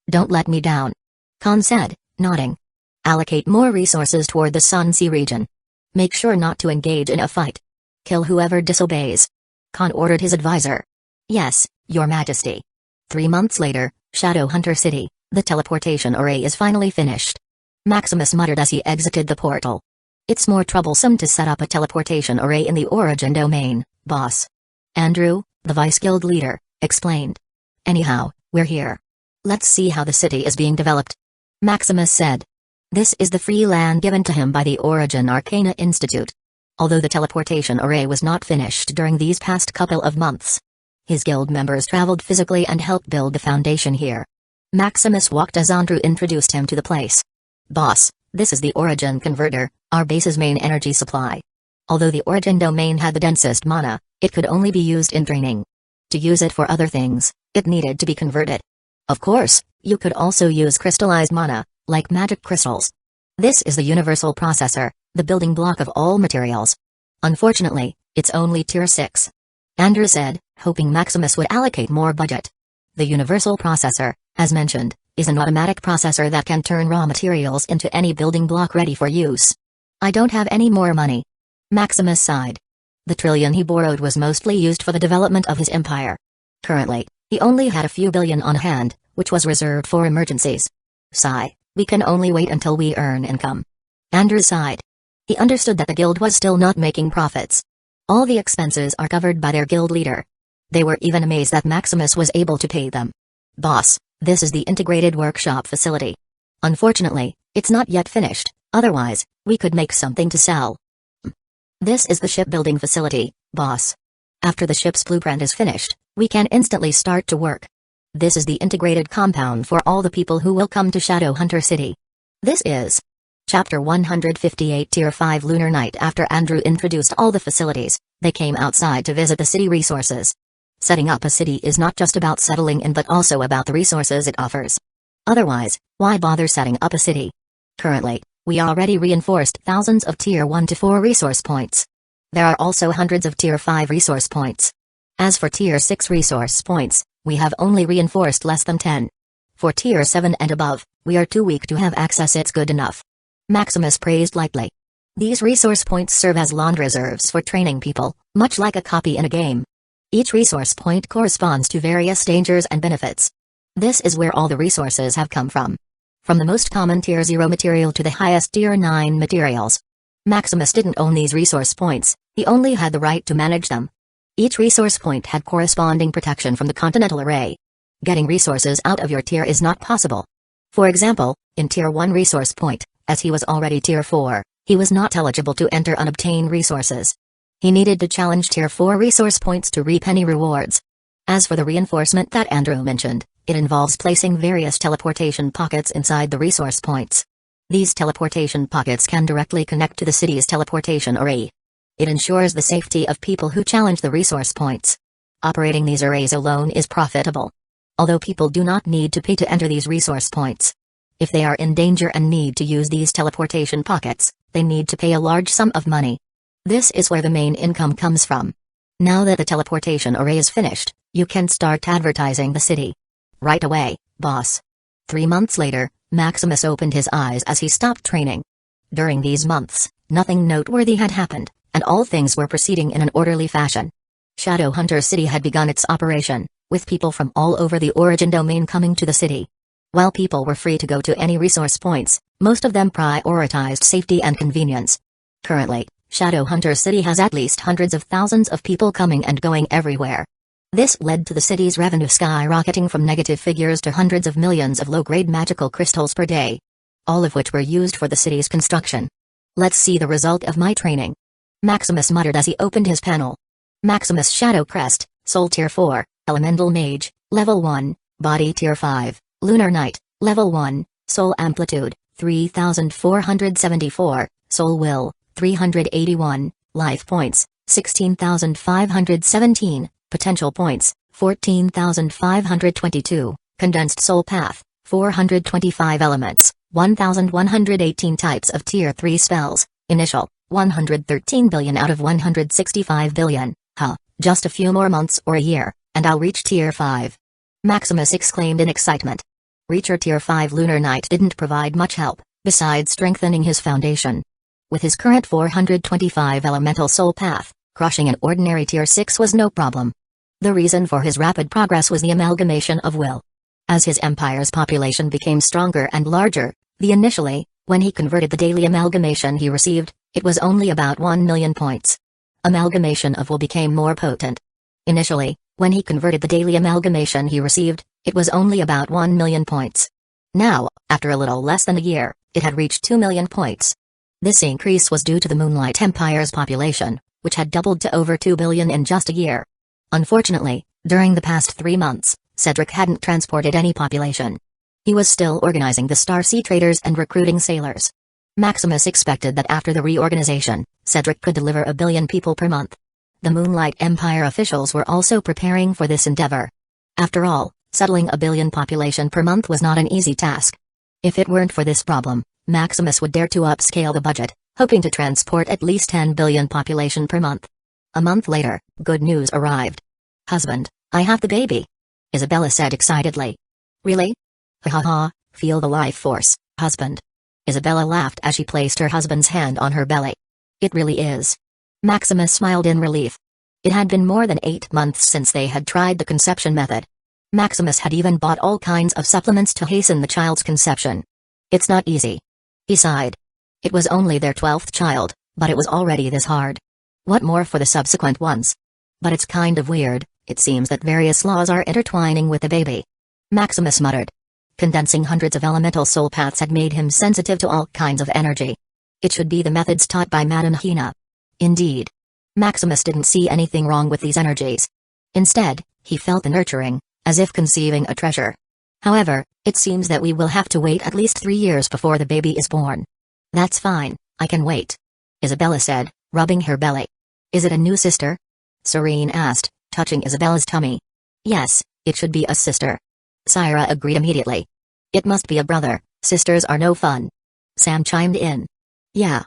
[SPEAKER 1] Don't let me down. Khan said, nodding. Allocate more resources toward the Sun Sea region. Make sure not to engage in a fight. Kill whoever disobeys. Khan ordered his advisor. Yes, Your Majesty. 3 months later, Shadowhunter City, the teleportation array is finally finished. Maximus muttered as he exited the portal. It's more troublesome to set up a teleportation array in the origin domain, boss. Andrew, the vice guild leader, explained. Anyhow, we're here. Let's see how the city is being developed. Maximus said. This is the free land given to him by the Origin Arcana Institute. Although the teleportation array was not finished during these past couple of months. His guild members traveled physically and helped build the foundation here. Maximus walked as Andrew introduced him to the place. Boss, this is the Origin Converter, our base's main energy supply. Although the Origin domain had the densest mana, it could only be used in training. To use it for other things, it needed to be converted. Of course, you could also use crystallized mana, like magic crystals. This is the universal processor, the building block of all materials. Unfortunately, it's only tier 6. Andrew said, hoping Maximus would allocate more budget. The universal processor, as mentioned, is an automatic processor that can turn raw materials into any building block ready for use. I don't have any more money. Maximus sighed. The trillion he borrowed was mostly used for the development of his empire. Currently, he only had a few billion on hand, which was reserved for emergencies. Sigh. We can only wait until we earn income. Andrew sighed. He understood that the guild was still not making profits. All the expenses are covered by their guild leader. They were even amazed that Maximus was able to pay them. Boss, This is the integrated workshop facility. Unfortunately, it's not yet finished, otherwise, we could make something to sell. This is the shipbuilding facility, boss. After the ship's blueprint is finished, we can instantly start to work. This is the integrated compound for all the people who will come to Shadowhunter City. This is Chapter 158 Tier 5 Lunar Night. After Andrew introduced all the facilities, they came outside to visit the city resources. Setting up a city is not just about settling in but also about the resources it offers. Otherwise, why bother setting up a city? Currently, we already reinforced thousands of Tier 1 to 4 resource points. There are also hundreds of Tier 5 resource points. As for Tier 6 resource points, we have only reinforced less than 10. For Tier 7 and above, we are too weak to have access. It's good enough. Maximus praised lightly. These resource points serve as land reserves for training people, much like a copy in a game. Each resource point corresponds to various dangers and benefits. This is where all the resources have come from. From the most common Tier 0 material to the highest Tier 9 materials. Maximus didn't own these resource points, he only had the right to manage them. Each resource point had corresponding protection from the continental array. Getting resources out of your tier is not possible. For example, in Tier 1 resource point, as he was already Tier 4, he was not eligible to enter unobtained resources. He needed to challenge Tier 4 resource points to reap any rewards. As for the reinforcement that Andrew mentioned, it involves placing various teleportation pockets inside the resource points. These teleportation pockets can directly connect to the city's teleportation array. It ensures the safety of people who challenge the resource points. Operating these arrays alone is profitable. Although people do not need to pay to enter these resource points. If they are in danger and need to use these teleportation pockets, they need to pay a large sum of money. This is where the main income comes from. Now that the teleportation array is finished, you can start advertising the city. Right away, boss. 3 months later, Maximus opened his eyes as he stopped training. During these months, nothing noteworthy had happened, and all things were proceeding in an orderly fashion. Shadowhunter City had begun its operation, with people from all over the origin domain coming to the city. While people were free to go to any resource points, most of them prioritized safety and convenience. Currently, Shadowhunter City has at least hundreds of thousands of people coming and going everywhere. This led to the city's revenue skyrocketing from negative figures to hundreds of millions of low-grade magical crystals per day. All of which were used for the city's construction. Let's see the result of my training. Maximus muttered as he opened his panel. Maximus Shadow Crest, Soul Tier 4, Elemental Mage, Level 1, Body Tier 5, Lunar Night, Level 1, Soul Amplitude, 3474, Soul Will, 381, Life Points, 16,517, Potential Points, 14,522, Condensed Soul Path, 425 Elements, 1,118 Types of Tier 3 Spells, Initial, 113 billion out of 165 billion, just a few more months or a year, and I'll reach Tier 5. Maximus exclaimed in excitement. Reacher Tier 5 Lunar Night didn't provide much help, besides strengthening his foundation. With his current 425 elemental soul path, crushing an ordinary Tier 6 was no problem. The reason for his rapid progress was the amalgamation of will. As his empire's population became stronger and larger, when he converted the daily amalgamation he received, it was only about 1 million points. Amalgamation of will became more potent. Initially, when he converted the daily amalgamation he received, it was only about 1 million points. Now, after a little less than a year, it had reached 2 million points. This increase was due to the Moonlight Empire's population, which had doubled to over 2 billion in just a year. Unfortunately, during the past 3 months, Cedric hadn't transported any population. He was still organizing the Starsea traders and recruiting sailors. Maximus expected that after the reorganization, Cedric could deliver 1 billion people per month. The Moonlight Empire officials were also preparing for this endeavor. After all, settling 1 billion population per month was not an easy task. If it weren't for this problem, Maximus would dare to upscale the budget, hoping to transport at least 10 billion population per month. A month later, good news arrived. "Husband, I have the baby," Isabella said excitedly. "Really? Ha ha ha, feel the life force, husband." Isabella laughed as she placed her husband's hand on her belly. "It really is." Maximus smiled in relief. It had been more than 8 months since they had tried the conception method. Maximus had even bought all kinds of supplements to hasten the child's conception. "It's not easy." He sighed. It was only their 12th child, but it was already this hard. What more for the subsequent ones? But it's kind of weird, it seems that various laws are intertwining with the baby. Maximus muttered. Condensing hundreds of elemental soul paths had made him sensitive to all kinds of energy. It should be the methods taught by Madame Hina. Indeed. Maximus didn't see anything wrong with these energies. Instead, he felt the nurturing, as if conceiving a treasure. However, it seems that we will have to wait at least 3 years before the baby is born. That's fine, I can wait. Isabella said, rubbing her belly. Is it a new sister? Serene asked, touching Isabella's tummy. Yes, it should be a sister. Syra agreed immediately. It must be a brother, sisters are no fun. Sam chimed in. Yeah,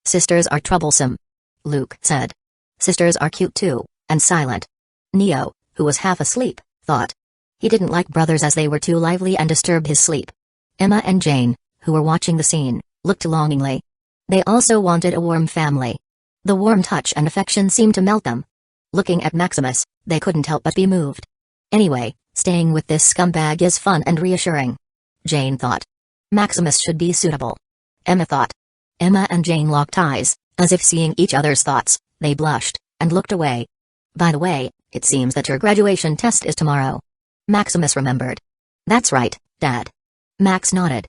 [SPEAKER 1] sisters are troublesome. Luke said. Sisters are cute too, and silent. Neo, who was half asleep, thought. He didn't like brothers as they were too lively and disturbed his sleep. Emma and Jane, who were watching the scene, looked longingly. They also wanted a warm family. The warm touch and affection seemed to melt them. Looking at Maximus, they couldn't help but be moved. Anyway, staying with this scumbag is fun and reassuring. Jane thought. Maximus should be suitable. Emma thought. Emma and Jane locked eyes, as if seeing each other's thoughts, they blushed, and looked away. By the way, it seems that your graduation test is tomorrow. Maximus remembered. That's right, Dad. Max nodded.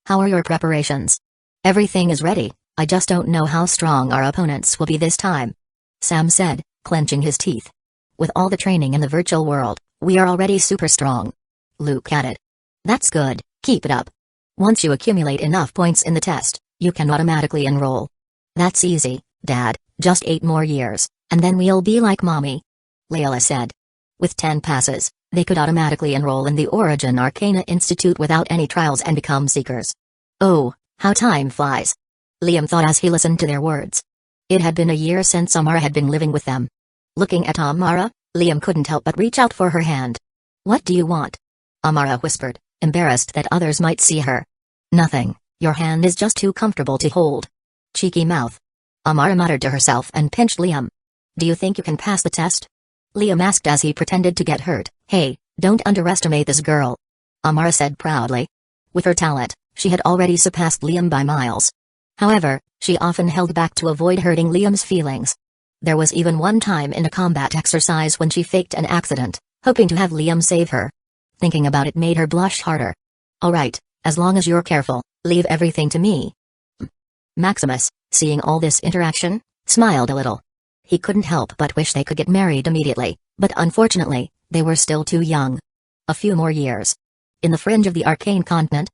[SPEAKER 1] How are your preparations? Everything is ready, I just don't know how strong our opponents will be this time. Sam said, clenching his teeth. With all the training in the virtual world, we are already super strong. Luke added. That's good, keep it up. Once you accumulate enough points in the test, you can automatically enroll. That's easy, Dad, just 8 more years, and then we'll be like Mommy. Layla said. With 10 passes, they could automatically enroll in the Origin Arcana Institute without any trials and become Seekers. Oh, how time flies. Liam thought as he listened to their words. It had been a year since Amara had been living with them. Looking at Amara, Liam couldn't help but reach out for her hand. What do you want? Amara whispered, embarrassed that others might see her. Nothing, your hand is just too comfortable to hold. Cheeky mouth. Amara muttered to herself and pinched Liam. Do you think you can pass the test? Liam asked as he pretended to get hurt. Hey, don't underestimate this girl. Amara said proudly. With her talent, she had already surpassed Liam by miles. However, she often held back to avoid hurting Liam's feelings. There was even one time in a combat exercise when she faked an accident, hoping to have Liam save her. Thinking about it made her blush harder. Alright, as long as you're careful, leave everything to me. Maximus, seeing all this interaction, smiled a little. He couldn't help but wish they could get married immediately, but unfortunately, they were still too young. A few more years. In the fringe of the arcane continent,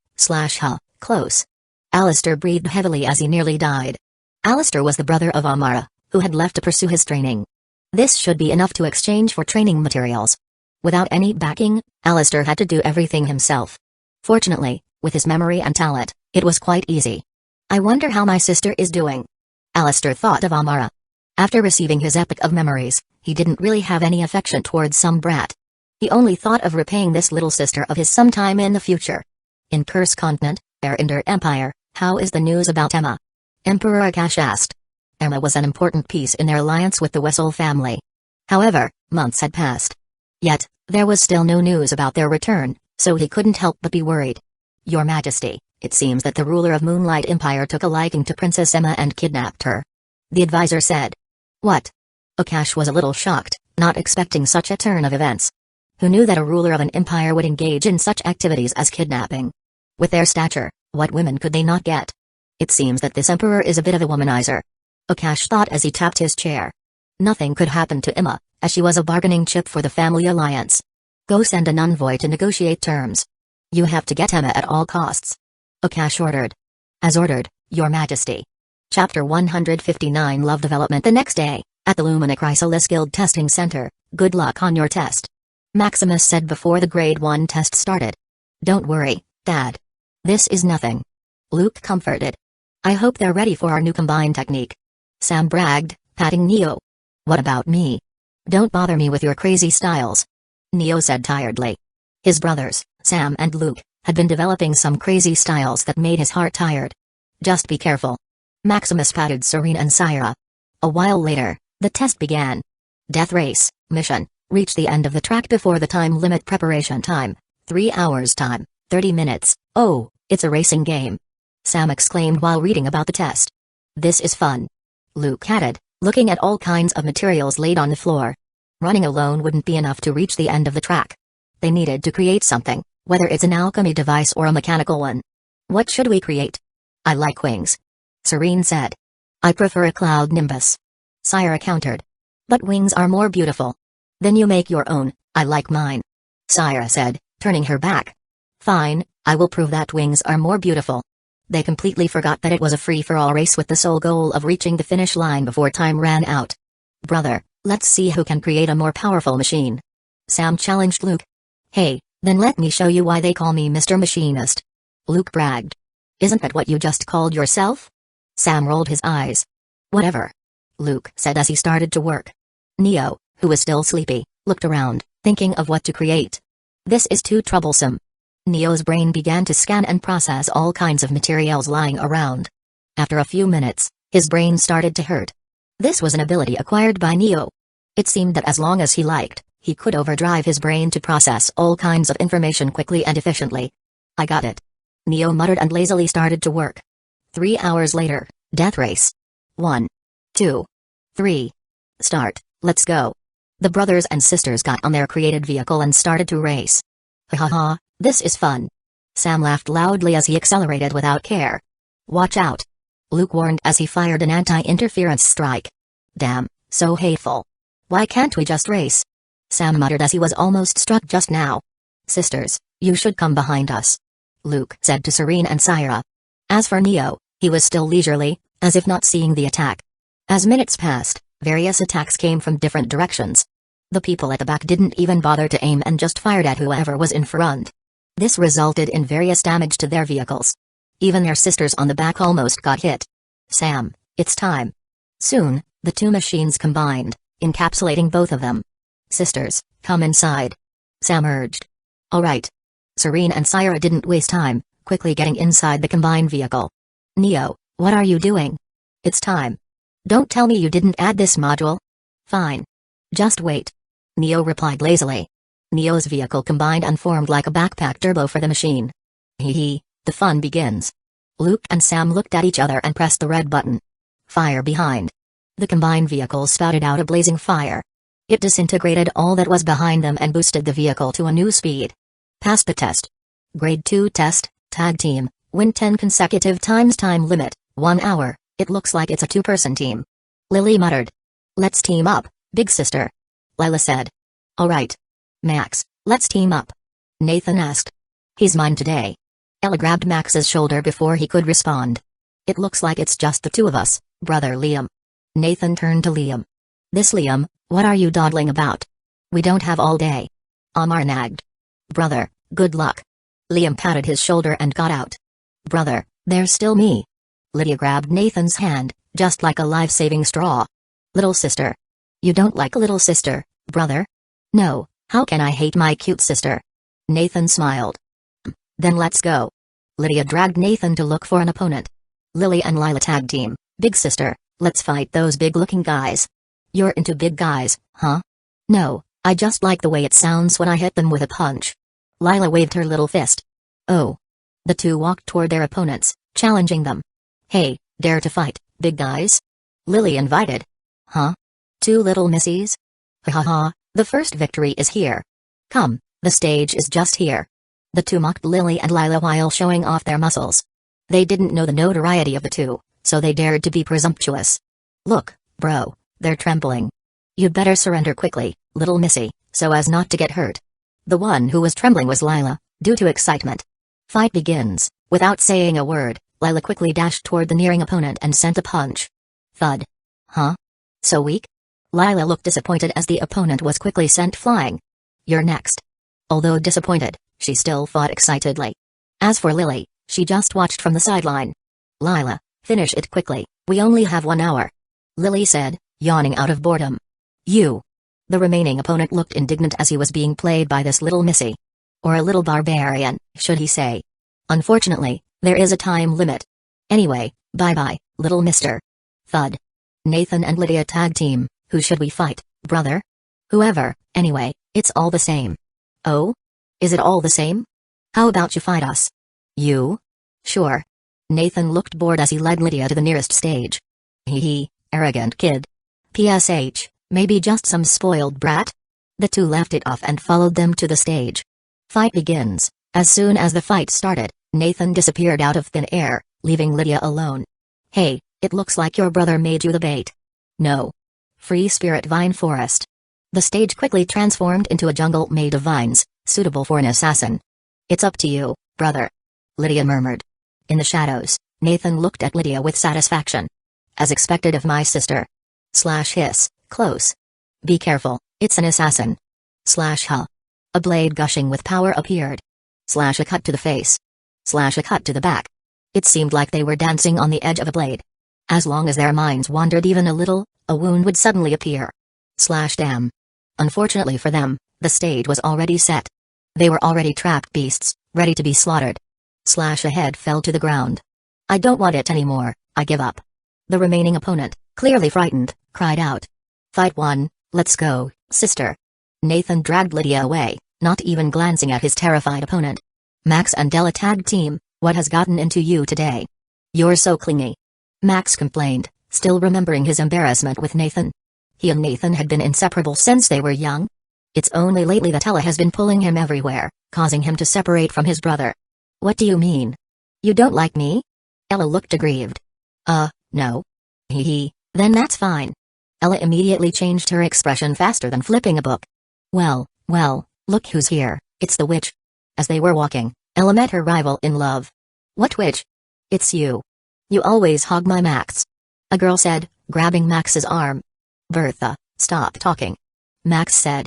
[SPEAKER 1] close. Alistair breathed heavily as he nearly died. Alistair was the brother of Amara, who had left to pursue his training. This should be enough to exchange for training materials. Without any backing, Alistair had to do everything himself. Fortunately, with his memory and talent, it was quite easy. I wonder how my sister is doing. Alistair thought of Amara. After receiving his epic of memories, he didn't really have any affection towards some brat. He only thought of repaying this little sister of his sometime in the future. In Curse Continent, Erinder Empire, how is the news about Emma? Emperor Akash asked. Emma was an important piece in their alliance with the Wessel family. However, months had passed. Yet, there was still no news about their return, so he couldn't help but be worried. Your Majesty, it seems that the ruler of Moonlight Empire took a liking to Princess Emma and kidnapped her. The advisor said. What? Akash was a little shocked, not expecting such a turn of events. Who knew that a ruler of an empire would engage in such activities as kidnapping? With their stature, what women could they not get? It seems that this emperor is a bit of a womanizer. Akash thought as he tapped his chair. Nothing could happen to Emma, as she was a bargaining chip for the family alliance. Go send an envoy to negotiate terms. You have to get Emma at all costs. Akash ordered. As ordered, Your Majesty. Chapter 159 Love Development. The next day, at the Lumina Chrysalis Guild Testing Center, good luck on your test. Maximus said before the Grade 1 test started. Don't worry, Dad. This is nothing. Luke comforted. I hope they're ready for our new combined technique. Sam bragged, patting Neo. What about me? Don't bother me with your crazy styles. Neo said tiredly. His brothers, Sam and Luke, had been developing some crazy styles that made his heart tired. Just be careful. Maximus patted Serene and Syra. A while later, the test began. Death Race, mission, reach the end of the track before the time limit. Preparation time, 3 hours time, 30 minutes, oh, it's a racing game. Sam exclaimed while reading about the test. This is fun. Luke added, looking at all kinds of materials laid on the floor. Running alone wouldn't be enough to reach the end of the track. They needed to create something, whether it's an alchemy device or a mechanical one. What should we create? I like wings. Serene said. I prefer a cloud nimbus. Syra countered. But wings are more beautiful. Then you make your own, I like mine. Syra said, turning her back. Fine, I will prove that wings are more beautiful. They completely forgot that it was a free-for-all race with the sole goal of reaching the finish line before time ran out. Brother, let's see who can create a more powerful machine. Sam challenged Luke. Hey, then let me show you why they call me Mr. Machinist. Luke bragged. Isn't that what you just called yourself? Sam rolled his eyes. Whatever. Luke said as he started to work. Neo, who was still sleepy, looked around, thinking of what to create. This is too troublesome. Neo's brain began to scan and process all kinds of materials lying around. After a few minutes, his brain started to hurt. This was an ability acquired by Neo. It seemed that as long as he liked, he could overdrive his brain to process all kinds of information quickly and efficiently. I got it. Neo muttered and lazily started to work. 3 hours later, death race. 1, 2, 3. Start, let's go. The brothers and sisters got on their created vehicle and started to race. Ha ha ha, this is fun. Sam laughed loudly as he accelerated without care. Watch out. Luke warned as he fired an anti-interference strike. Damn, so hateful. Why can't we just race? Sam muttered as he was almost struck just now. Sisters, you should come behind us. Luke said to Serene and Syra. As for Neo, he was still leisurely, as if not seeing the attack. As minutes passed, various attacks came from different directions. The people at the back didn't even bother to aim and just fired at whoever was in front. This resulted in various damage to their vehicles. Even their sisters on the back almost got hit. Sam, it's time. Soon, the two machines combined, encapsulating both of them. Sisters, come inside. Sam urged. All right. Serene and Syra didn't waste time, quickly getting inside the combined vehicle. Neo, what are you doing? It's time. Don't tell me you didn't add this module. Fine. Just wait. Neo replied lazily. Neo's vehicle combined and formed like a backpack turbo for the machine. Hee hee, the fun begins. Luke and Sam looked at each other and pressed the red button. Fire behind. The combined vehicle spouted out a blazing fire. It disintegrated all that was behind them and boosted the vehicle to a new speed. Passed the test. Grade 2 test, tag team, win 10 consecutive times time limit, 1 hour, it looks like it's a 2-person team. Lily muttered. Let's team up, big sister. Lila said. Alright. Max, let's team up. Nathan asked. He's mine today. Ella grabbed Max's shoulder before he could respond. It looks like it's just the two of us, brother Liam. Nathan turned to Liam. This Liam, what are you dawdling about? We don't have all day. Amar nagged. Brother, good luck. Liam patted his shoulder and got out. Brother, there's still me. Lydia grabbed Nathan's hand, just like a life-saving straw. Little sister. You don't like little sister, brother? No, how can I hate my cute sister? Nathan smiled. Then let's go. Lydia dragged Nathan to look for an opponent. Lily and Lila tag team, big sister, let's fight those big-looking guys. You're into big guys, huh? No, I just like the way it sounds when I hit them with a punch. Lila waved her little fist. Oh. The two walked toward their opponents, challenging them. Hey, dare to fight, big guys? Lily invited. Huh? Two little missies? Ha ha ha, the first victory is here. Come, the stage is just here. The two mocked Lily and Lila while showing off their muscles. They didn't know the notoriety of the two, so they dared to be presumptuous. Look, bro, they're trembling. You'd better surrender quickly, little missy, so as not to get hurt. The one who was trembling was Lila, due to excitement. Fight begins. Without saying a word, Lila quickly dashed toward the nearing opponent and sent a punch. Thud. Huh? So weak? Lila looked disappointed as the opponent was quickly sent flying. You're next. Although disappointed, she still fought excitedly. As for Lily, she just watched from the sideline. Lila, finish it quickly, we only have 1 hour. Lily said, yawning out of boredom. You. The remaining opponent looked indignant as he was being played by this little missy. Or a little barbarian, should he say. Unfortunately, there is a time limit. Anyway, bye-bye, little mister. Thud. Nathan and Lydia tag team, who should we fight, brother? Whoever, anyway, it's all the same. Oh? Is it all the same? How about you fight us? You? Sure. Nathan looked bored as he led Lydia to the nearest stage. Hee hee, arrogant kid. PSH, maybe just some spoiled brat? The two left it off and followed them to the stage. Fight begins. As soon as the fight started, Nathan disappeared out of thin air, leaving Lydia alone. Hey, it looks like your brother made you the bait. No. Free Spirit Vine Forest. The stage quickly transformed into a jungle made of vines, suitable for an assassin. It's up to you, brother. Lydia murmured. In the shadows, Nathan looked at Lydia with satisfaction. As expected of my sister. Hiss, close. Be careful, it's an assassin. Huh. A blade gushing with power appeared. A cut to the face. A cut to the back. It seemed like they were dancing on the edge of a blade. As long as their minds wandered even a little, a wound would suddenly appear. Damn. Unfortunately for them, the stage was already set. They were already trapped beasts, ready to be slaughtered. A head fell to the ground. I don't want it anymore, I give up. The remaining opponent, clearly frightened, cried out. Fight 1, let's go, sister. Nathan dragged Lydia away, not even glancing at his terrified opponent. Max and Della tag team, what has gotten into you today? You're so clingy. Max complained, still remembering his embarrassment with Nathan. He and Nathan had been inseparable since they were young. It's only lately that Ella has been pulling him everywhere, causing him to separate from his brother. What do you mean? You don't like me? Ella looked aggrieved. No. Then that's fine. Ella immediately changed her expression faster than flipping a book. Well, look who's here, it's the witch. As they were walking, Ella met her rival in love. What witch? It's you. You always hog my Max. A girl said, grabbing Max's arm. Bertha, stop talking. Max said.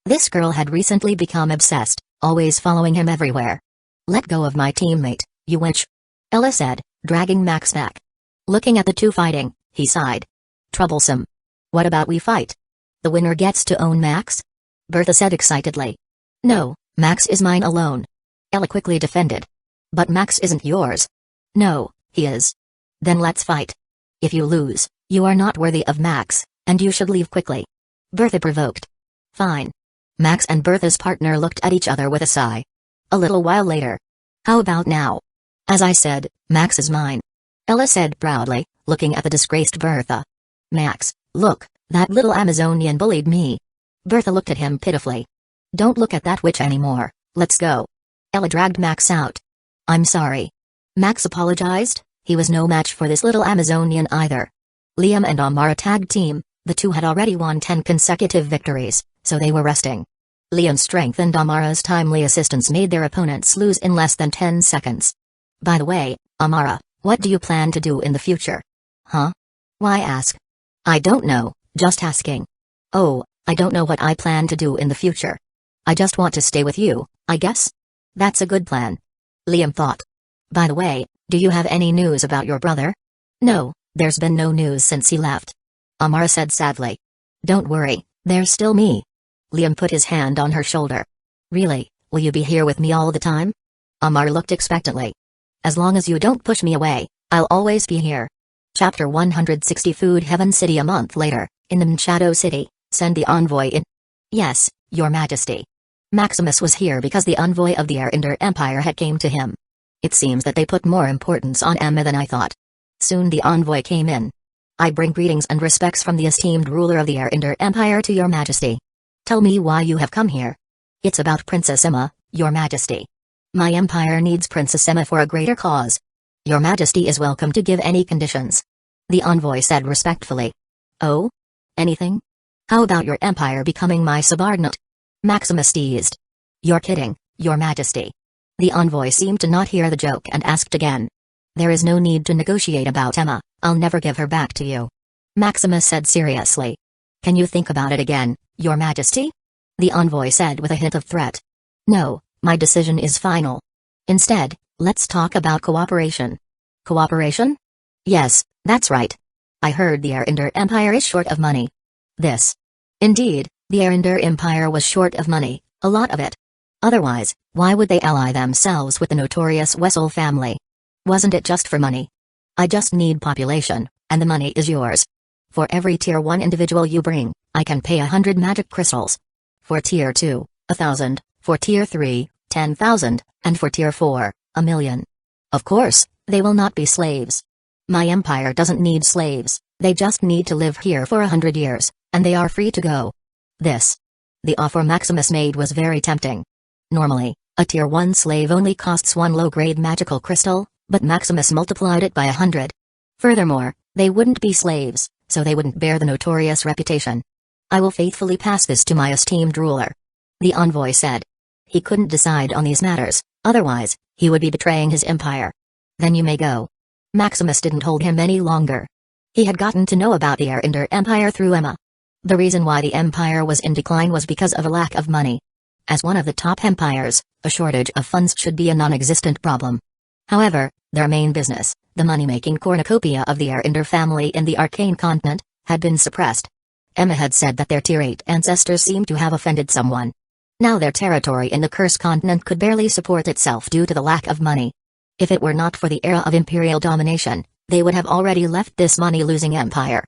[SPEAKER 1] This girl had recently become obsessed, always following him everywhere. Let go of my teammate, you witch. Ella said, dragging Max back. Looking at the two fighting, he sighed. Troublesome. What about we fight? The winner gets to own Max? Bertha said excitedly. No, Max is mine alone. Ella quickly defended. But Max isn't yours. No, he is. Then let's fight. If you lose, you are not worthy of Max, and you should leave quickly. Bertha provoked. Fine. Max and Bertha's partner looked at each other with a sigh. A little while later. How about now? As I said, Max is mine. Ella said proudly, looking at the disgraced Bertha. Max, look, that little Amazonian bullied me. Bertha looked at him pitifully. Don't look at that witch anymore, let's go. Ella dragged Max out. I'm sorry. Max apologized, he was no match for this little Amazonian either. Liam and Amara tag team, the two had already won 10 consecutive victories, so they were resting. Liam's strength and Amara's timely assistance made their opponents lose in less than 10 seconds. By the way, Amara, what do you plan to do in the future? Huh? Why ask? I don't know, just asking. Oh, I don't know what I plan to do in the future. I just want to stay with you, I guess? That's a good plan. Liam thought. By the way, do you have any news about your brother? No, there's been no news since he left. Amara said sadly. Don't worry, there's still me. Liam put his hand on her shoulder. Really, will you be here with me all the time? Amara looked expectantly. As long as you don't push me away, I'll always be here. Chapter 160 Food Heaven City. A month later, in the Shadow City, send the envoy in. Yes, Your Majesty. Maximus was here because the envoy of the Air Empire had came to him. It seems that they put more importance on Emma than I thought. Soon the envoy came in. I bring greetings and respects from the esteemed ruler of the Air Empire to Your Majesty. Tell me why you have come here. It's about Princess Emma, Your Majesty. My empire needs Princess Emma for a greater cause. Your Majesty is welcome to give any conditions. The envoy said respectfully. Oh? Anything? How about your empire becoming my subordinate? Maximus teased. You're kidding, Your Majesty. The envoy seemed to not hear the joke and asked again. There is no need to negotiate about Emma, I'll never give her back to you. Maximus said seriously. Can you think about it again, Your Majesty? The envoy said with a hint of threat. No, my decision is final. Instead, let's talk about cooperation. Cooperation? Yes, that's right. I heard the Air Empire is short of money. This. Indeed, the Air Empire was short of money, a lot of it. Otherwise, why would they ally themselves with the notorious Wessel family? Wasn't it just for money? I just need population, and the money is yours. For every tier 1 individual you bring, I can pay 100 magic crystals. For tier 2, 1,000, for tier 3, 10,000, and for tier 4, 1,000,000. Of course, they will not be slaves. My empire doesn't need slaves, they just need to live here for 100 years, and they are free to go. This. The offer Maximus made was very tempting. Normally, A Tier 1 slave only costs 1 low-grade magical crystal, but Maximus multiplied it by 100. Furthermore, they wouldn't be slaves, so they wouldn't bear the notorious reputation. I will faithfully pass this to my esteemed ruler. The envoy said. He couldn't decide on these matters, otherwise, he would be betraying his empire. Then you may go. Maximus didn't hold him any longer. He had gotten to know about the Arinder Empire through Emma. The reason why the empire was in decline was because of a lack of money. As one of the top empires, a shortage of funds should be a non-existent problem. However, their main business, the money-making cornucopia of the Arinder family in the Arcane Continent, had been suppressed. Emma had said that their Tier 8 ancestors seemed to have offended someone. Now their territory in the Cursed Continent could barely support itself due to the lack of money. If it were not for the era of imperial domination, they would have already left this money-losing empire.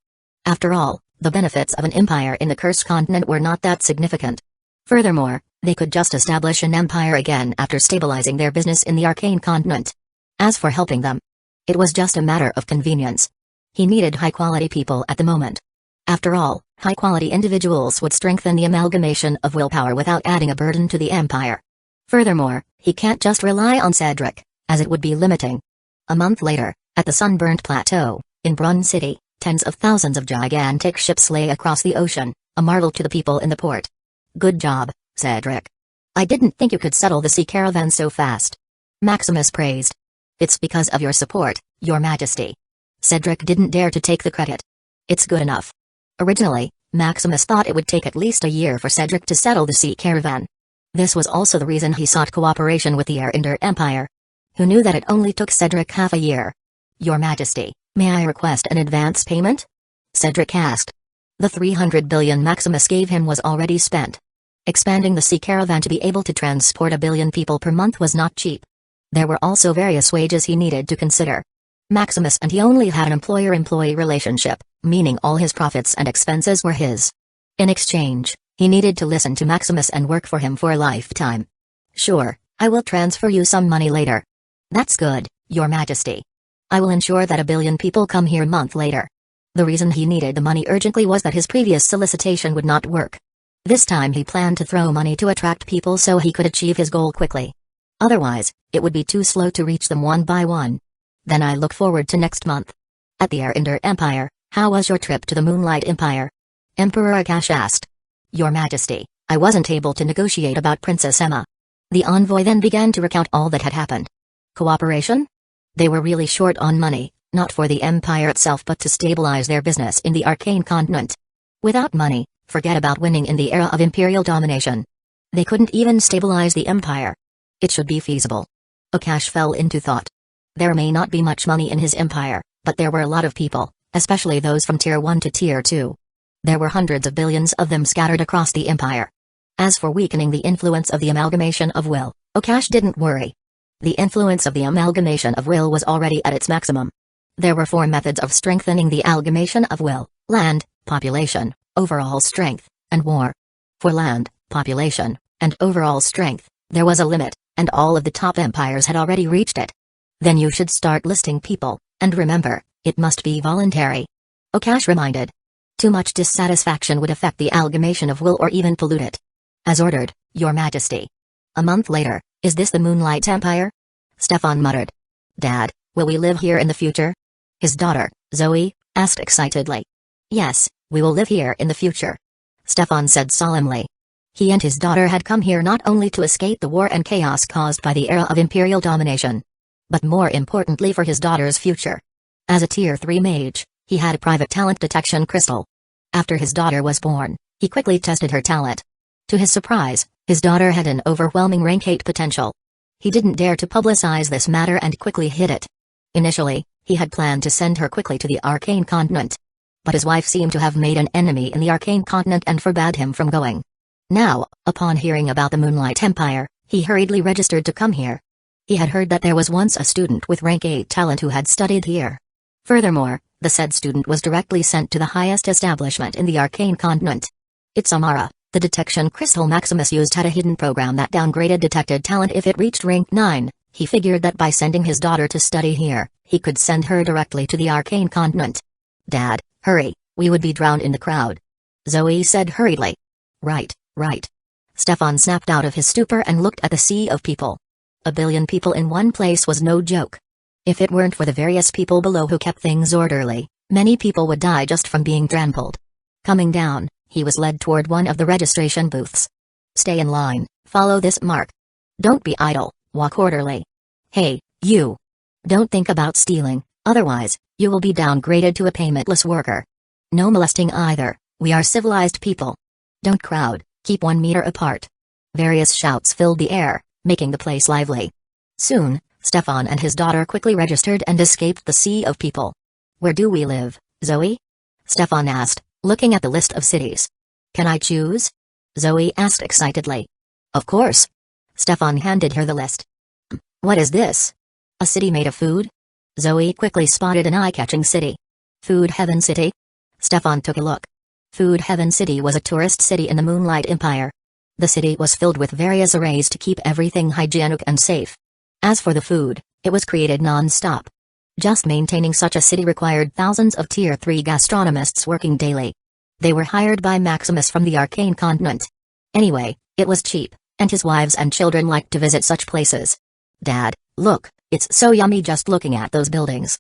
[SPEAKER 1] After all, the benefits of an empire in the Cursed Continent were not that significant. Furthermore, they could just establish an empire again after stabilizing their business in the Arcane Continent. As for helping them, it was just a matter of convenience. He needed high-quality people at the moment. After all, high-quality individuals would strengthen the amalgamation of willpower without adding a burden to the empire. Furthermore, he can't just rely on Cedric, as it would be limiting. A month later, at the Sunburnt Plateau, in Brun City, tens of thousands of gigantic ships lay across the ocean, a marvel to the people in the port. Good job, Cedric. I didn't think you could settle the sea caravan so fast. Maximus praised. It's because of your support, Your Majesty. Cedric didn't dare to take the credit. It's good enough. Originally, Maximus thought it would take at least a year for Cedric to settle the sea caravan. This was also the reason he sought cooperation with the Arinder Empire. Who knew that it only took Cedric half a year? Your Majesty, may I request an advance payment? Cedric asked. The 300 billion Maximus gave him was already spent. Expanding the sea caravan to be able to transport 1 billion people per month was not cheap. There were also various wages he needed to consider. Maximus and he only had an employer-employee relationship, meaning all his profits and expenses were his. In exchange, he needed to listen to Maximus and work for him for a lifetime. Sure, I will transfer you some money later. That's good, Your Majesty. I will ensure that 1 billion people come here a month later. The reason he needed the money urgently was that his previous solicitation would not work. This time he planned to throw money to attract people so he could achieve his goal quickly. Otherwise, it would be too slow to reach them one by one. Then I look forward to next month. At the Arinder Empire, how was your trip to the Moonlight Empire? Emperor Akash asked. Your Majesty, I wasn't able to negotiate about Princess Emma. The envoy then began to recount all that had happened. Cooperation? They were really short on money, not for the empire itself but to stabilize their business in the Arcane Continent. Without money, forget about winning in the era of imperial domination. They couldn't even stabilize the empire. It should be feasible. Akash fell into thought. There may not be much money in his empire, but there were a lot of people, especially those from Tier 1 to Tier 2. There were hundreds of billions of them scattered across the empire. As for weakening the influence of the amalgamation of will, Akash didn't worry. The influence of the amalgamation of will was already at its maximum. There were 4 methods of strengthening the amalgamation of will: land, population, overall strength, and war. For land, population, and overall strength, there was a limit, and all of the top empires had already reached it. Then you should start listing people, and remember, it must be voluntary. Akash reminded. Too much dissatisfaction would affect the amalgamation of will or even pollute it. As ordered, Your Majesty. A month later, is this the Moonlight Empire? Stefan muttered. Dad, will we live here in the future? His daughter, Zoe, asked excitedly. Yes, we will live here in the future. Stefan said solemnly. He and his daughter had come here not only to escape the war and chaos caused by the era of imperial domination, but more importantly for his daughter's future. As a Tier 3 mage, he had a private talent detection crystal. After his daughter was born, he quickly tested her talent. To his surprise, his daughter had an overwhelming rank 8 potential. He didn't dare to publicize this matter and quickly hid it. Initially, he had planned to send her quickly to the Arcane Continent. But his wife seemed to have made an enemy in the Arcane Continent and forbade him from going. Now, upon hearing about the Moonlight Empire, he hurriedly registered to come here. He had heard that there was once a student with rank 8 talent who had studied here. Furthermore, the said student was directly sent to the highest establishment in the Arcane Continent. Its Amara, the detection crystal Maximus used, had a hidden program that downgraded detected talent if it reached rank 9. He figured that by sending his daughter to study here, he could send her directly to the Arcane Continent. Dad, hurry, we would be drowned in the crowd. Zoe said hurriedly. Right. Stefan snapped out of his stupor and looked at the sea of people. 1 billion people in one place was no joke. If it weren't for the various people below who kept things orderly, many people would die just from being trampled. Coming down, he was led toward one of the registration booths. Stay in line, follow this mark. Don't be idle, walk orderly. Hey, you! Don't think about stealing, otherwise, you will be downgraded to a paymentless worker. No molesting either, we are civilized people. Don't crowd, keep 1 meter apart. Various shouts filled the air, making the place lively. Soon, Stefan and his daughter quickly registered and escaped the sea of people. Where do we live, Zoe? Stefan asked, looking at the list of cities. Can I choose? Zoe asked excitedly. Of course. Stefan handed her the list. What is this? A city made of food? Zoe quickly spotted an eye-catching city. Food Heaven City? Stefan took a look. Food Heaven City was a tourist city in the Moonlight Empire. The city was filled with various arrays to keep everything hygienic and safe. As for the food, it was created non-stop. Just maintaining such a city required thousands of Tier 3 gastronomists working daily. They were hired by Maximus from the Arcane Continent. Anyway, it was cheap, and his wives and children liked to visit such places. Dad, look, it's so yummy just looking at those buildings.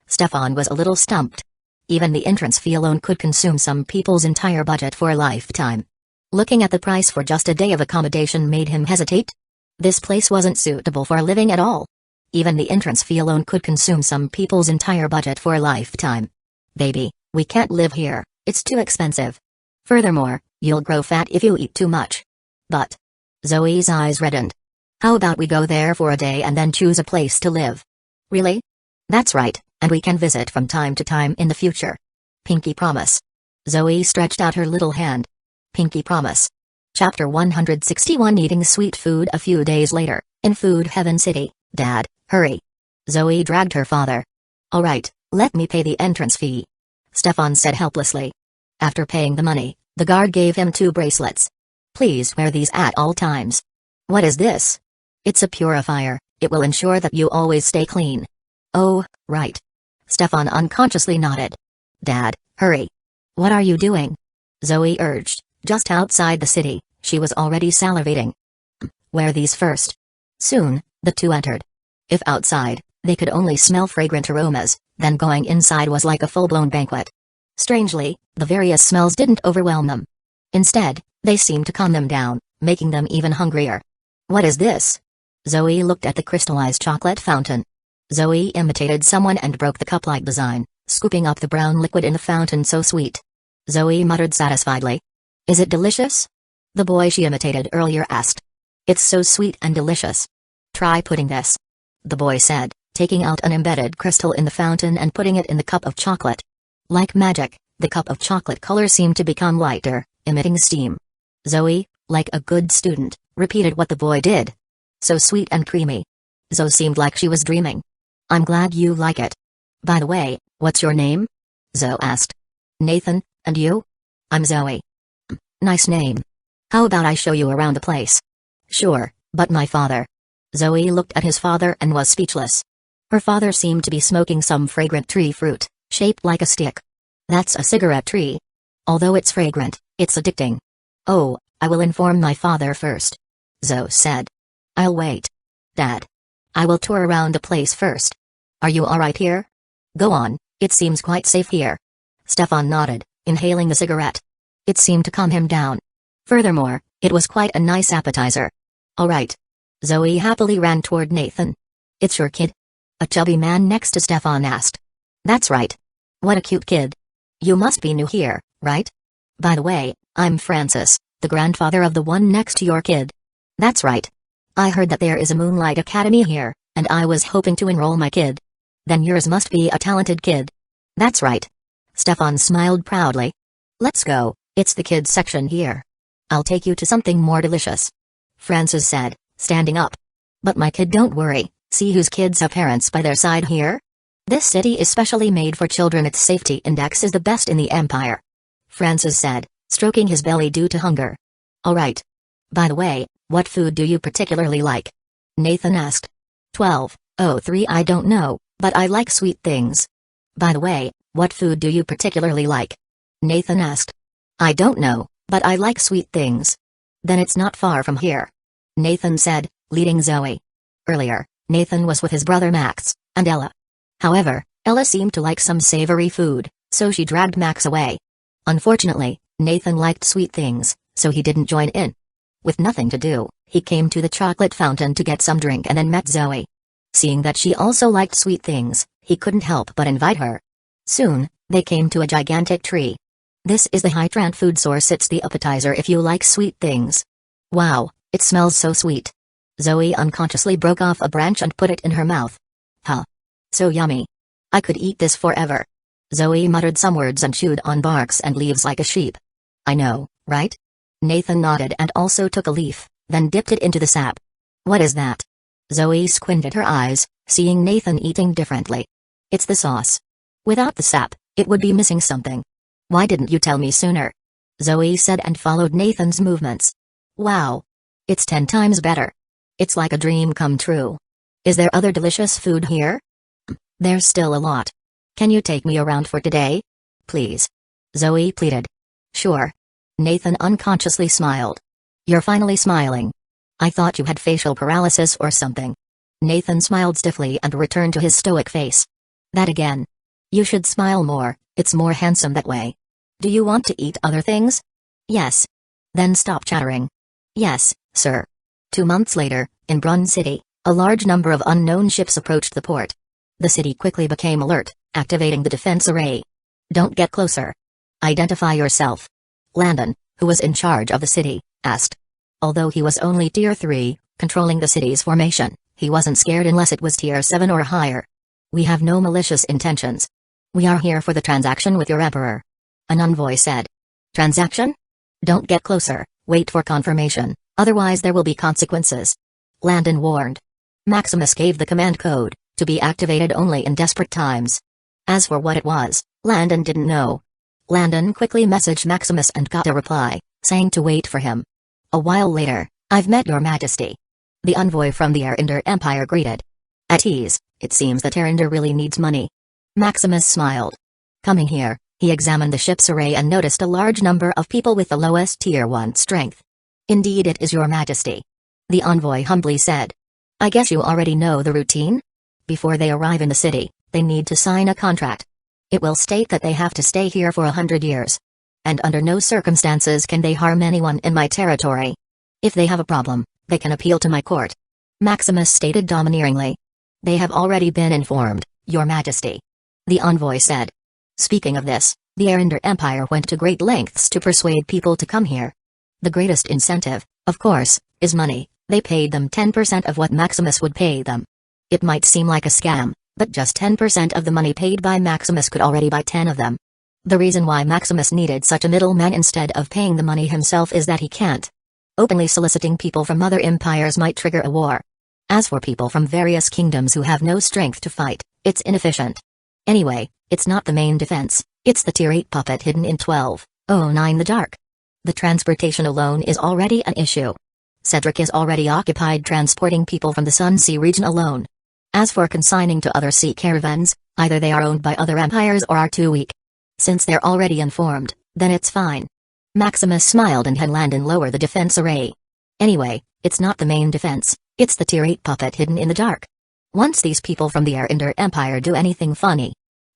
[SPEAKER 1] Stefan was a little stumped. Even the entrance fee alone could consume some people's entire budget for a lifetime. Looking at the price for just a day of accommodation made him hesitate. This place wasn't suitable for living at all. Even the entrance fee alone could consume some people's entire budget for a lifetime. Baby, we can't live here, it's too expensive. Furthermore, you'll grow fat if you eat too much. But Zoe's eyes reddened. How about we go there for a day and then choose a place to live? Really? That's right, and we can visit from time to time in the future. Pinky promise. Zoe stretched out her little hand. Pinky promise. Chapter 161. Eating sweet food. A few days later, in Food Heaven City. Dad, hurry. Zoe dragged her father. All right, let me pay the entrance fee. Stefan said helplessly. After paying the money, the guard gave him 2 bracelets. Please wear these at all times. What is this? It's a purifier, it will ensure that you always stay clean. Oh, right. Stefan unconsciously nodded. Dad, hurry. What are you doing? Zoe urged. Just outside the city, she was already salivating. Wear these first. Soon, the two entered. If outside, they could only smell fragrant aromas, then going inside was like a full-blown banquet. Strangely, the various smells didn't overwhelm them. Instead, they seemed to calm them down, making them even hungrier. What is this? Zoe looked at the crystallized chocolate fountain. Zoe imitated someone and broke the cup-like design, scooping up the brown liquid in the fountain. So sweet. Zoe muttered satisfiedly. Is it delicious? The boy she imitated earlier asked. It's so sweet and delicious. Try putting this. The boy said, taking out an embedded crystal in the fountain and putting it in the cup of chocolate. Like magic, the cup of chocolate color seemed to become lighter, emitting steam. Zoe, like a good student, repeated what the boy did. So sweet and creamy. Zoe seemed like she was dreaming. I'm glad you like it. By the way, what's your name? Zoe asked. Nathan, and you? I'm Zoe. Nice name. How about I show you around the place? Sure, but my father. Zoe looked at his father and was speechless. Her father seemed to be smoking some fragrant tree fruit, shaped like a stick. That's a cigarette tree. Although it's fragrant, it's addicting. Oh, I will inform my father first. Zoe said. I'll wait. Dad. I will tour around the place first. Are you alright here? Go on, it seems quite safe here. Stefan nodded, inhaling the cigarette. It seemed to calm him down. Furthermore, it was quite a nice appetizer. Alright. Zoe happily ran toward Nathan. It's your kid? A chubby man next to Stefan asked. That's right. What a cute kid. You must be new here, right? By the way, I'm Francis, the grandfather of the one next to your kid. That's right. I heard that there is a Moonlight Academy here, and I was hoping to enroll my kid. Then yours must be a talented kid. That's right. Stefan smiled proudly. Let's go, it's the kids section here. I'll take you to something more delicious. Francis said, standing up. But my kid, don't worry, see whose kids have parents by their side here? This city is specially made for children. Its safety index is the best in the empire. Francis said, stroking his belly due to hunger. Alright. By the way, what food do you particularly like? Nathan asked. 12:03 I don't know, but I like sweet things. By the way, what food do you particularly like? Nathan asked. I don't know, but I like sweet things. Then it's not far from here, Nathan said, leading Zoe. Earlier, Nathan was with his brother Max, and Ella. However, Ella seemed to like some savory food, so she dragged Max away. Unfortunately, Nathan liked sweet things, so he didn't join in. With nothing to do, he came to the chocolate fountain to get some drink and then met Zoe. Seeing that she also liked sweet things, he couldn't help but invite her. Soon, they came to a gigantic tree. This is the hydrant food source. It's the appetizer if you like sweet things. Wow, it smells so sweet. Zoe unconsciously broke off a branch and put it in her mouth. Huh. So yummy. I could eat this forever. Zoe muttered some words and chewed on barks and leaves like a sheep. I know, right? Nathan nodded and also took a leaf, then dipped it into the sap. What is that? Zoe squinted her eyes, seeing Nathan eating differently. It's the sauce. Without the sap, it would be missing something. Why didn't you tell me sooner? Zoe said and followed Nathan's movements. Wow. It's 10 times better. It's like a dream come true. Is there other delicious food here? There's still a lot. Can you take me around for today? Please. Zoe pleaded. Sure. Nathan unconsciously smiled. You're finally smiling. I thought you had facial paralysis or something. Nathan smiled stiffly and returned to his stoic face. That again. You should smile more, it's more handsome that way. Do you want to eat other things? Yes. Then stop chattering. Yes, sir. 2 months later, in Brun City, a large number of unknown ships approached the port. The city quickly became alert, activating the defense array. Don't get closer. Identify yourself. Landon, who was in charge of the city, asked. Although he was only Tier 3, controlling the city's formation, he wasn't scared unless it was Tier 7 or higher. We have no malicious intentions. We are here for the transaction with your emperor. An envoy said. Transaction? Don't get closer, wait for confirmation, otherwise there will be consequences. Landon warned. Maximus gave the command code, to be activated only in desperate times. As for what it was, Landon didn't know. Landon quickly messaged Maximus and got a reply, saying to wait for him. A while later, I've met your majesty. The envoy from the Arinder Empire greeted. At ease, it seems that Arinder really needs money. Maximus smiled. Coming here, he examined the ship's array and noticed a large number of people with the lowest Tier 1 strength. Indeed it is your majesty. The envoy humbly said. I guess you already know the routine? Before they arrive in the city, they need to sign a contract. It will state that they have to stay here for 100 years. And under no circumstances can they harm anyone in my territory. If they have a problem, they can appeal to my court. Maximus stated domineeringly. They have already been informed, your majesty. The envoy said. Speaking of this, the Arinder Empire went to great lengths to persuade people to come here. The greatest incentive, of course, is money. They paid them 10% of what Maximus would pay them. It might seem like a scam, but just 10% of the money paid by Maximus could already buy 10 of them. The reason why Maximus needed such a middleman instead of paying the money himself is that he can't. Openly soliciting people from other empires might trigger a war. As for people from various kingdoms who have no strength to fight, it's inefficient. Anyway, it's not the main defense, it's the Tier 8 puppet hidden in 1209 the dark. The transportation alone is already an issue. Cedric is already occupied transporting people from the Sun Sea region alone. As for consigning to other sea caravans, either they are owned by other empires or are too weak. Since they're already informed, then it's fine. Maximus smiled and had Landon lower the defense array. Anyway, it's not the main defense, it's the Tier 8 puppet hidden in the dark. Once these people from the Arinder Empire do anything funny,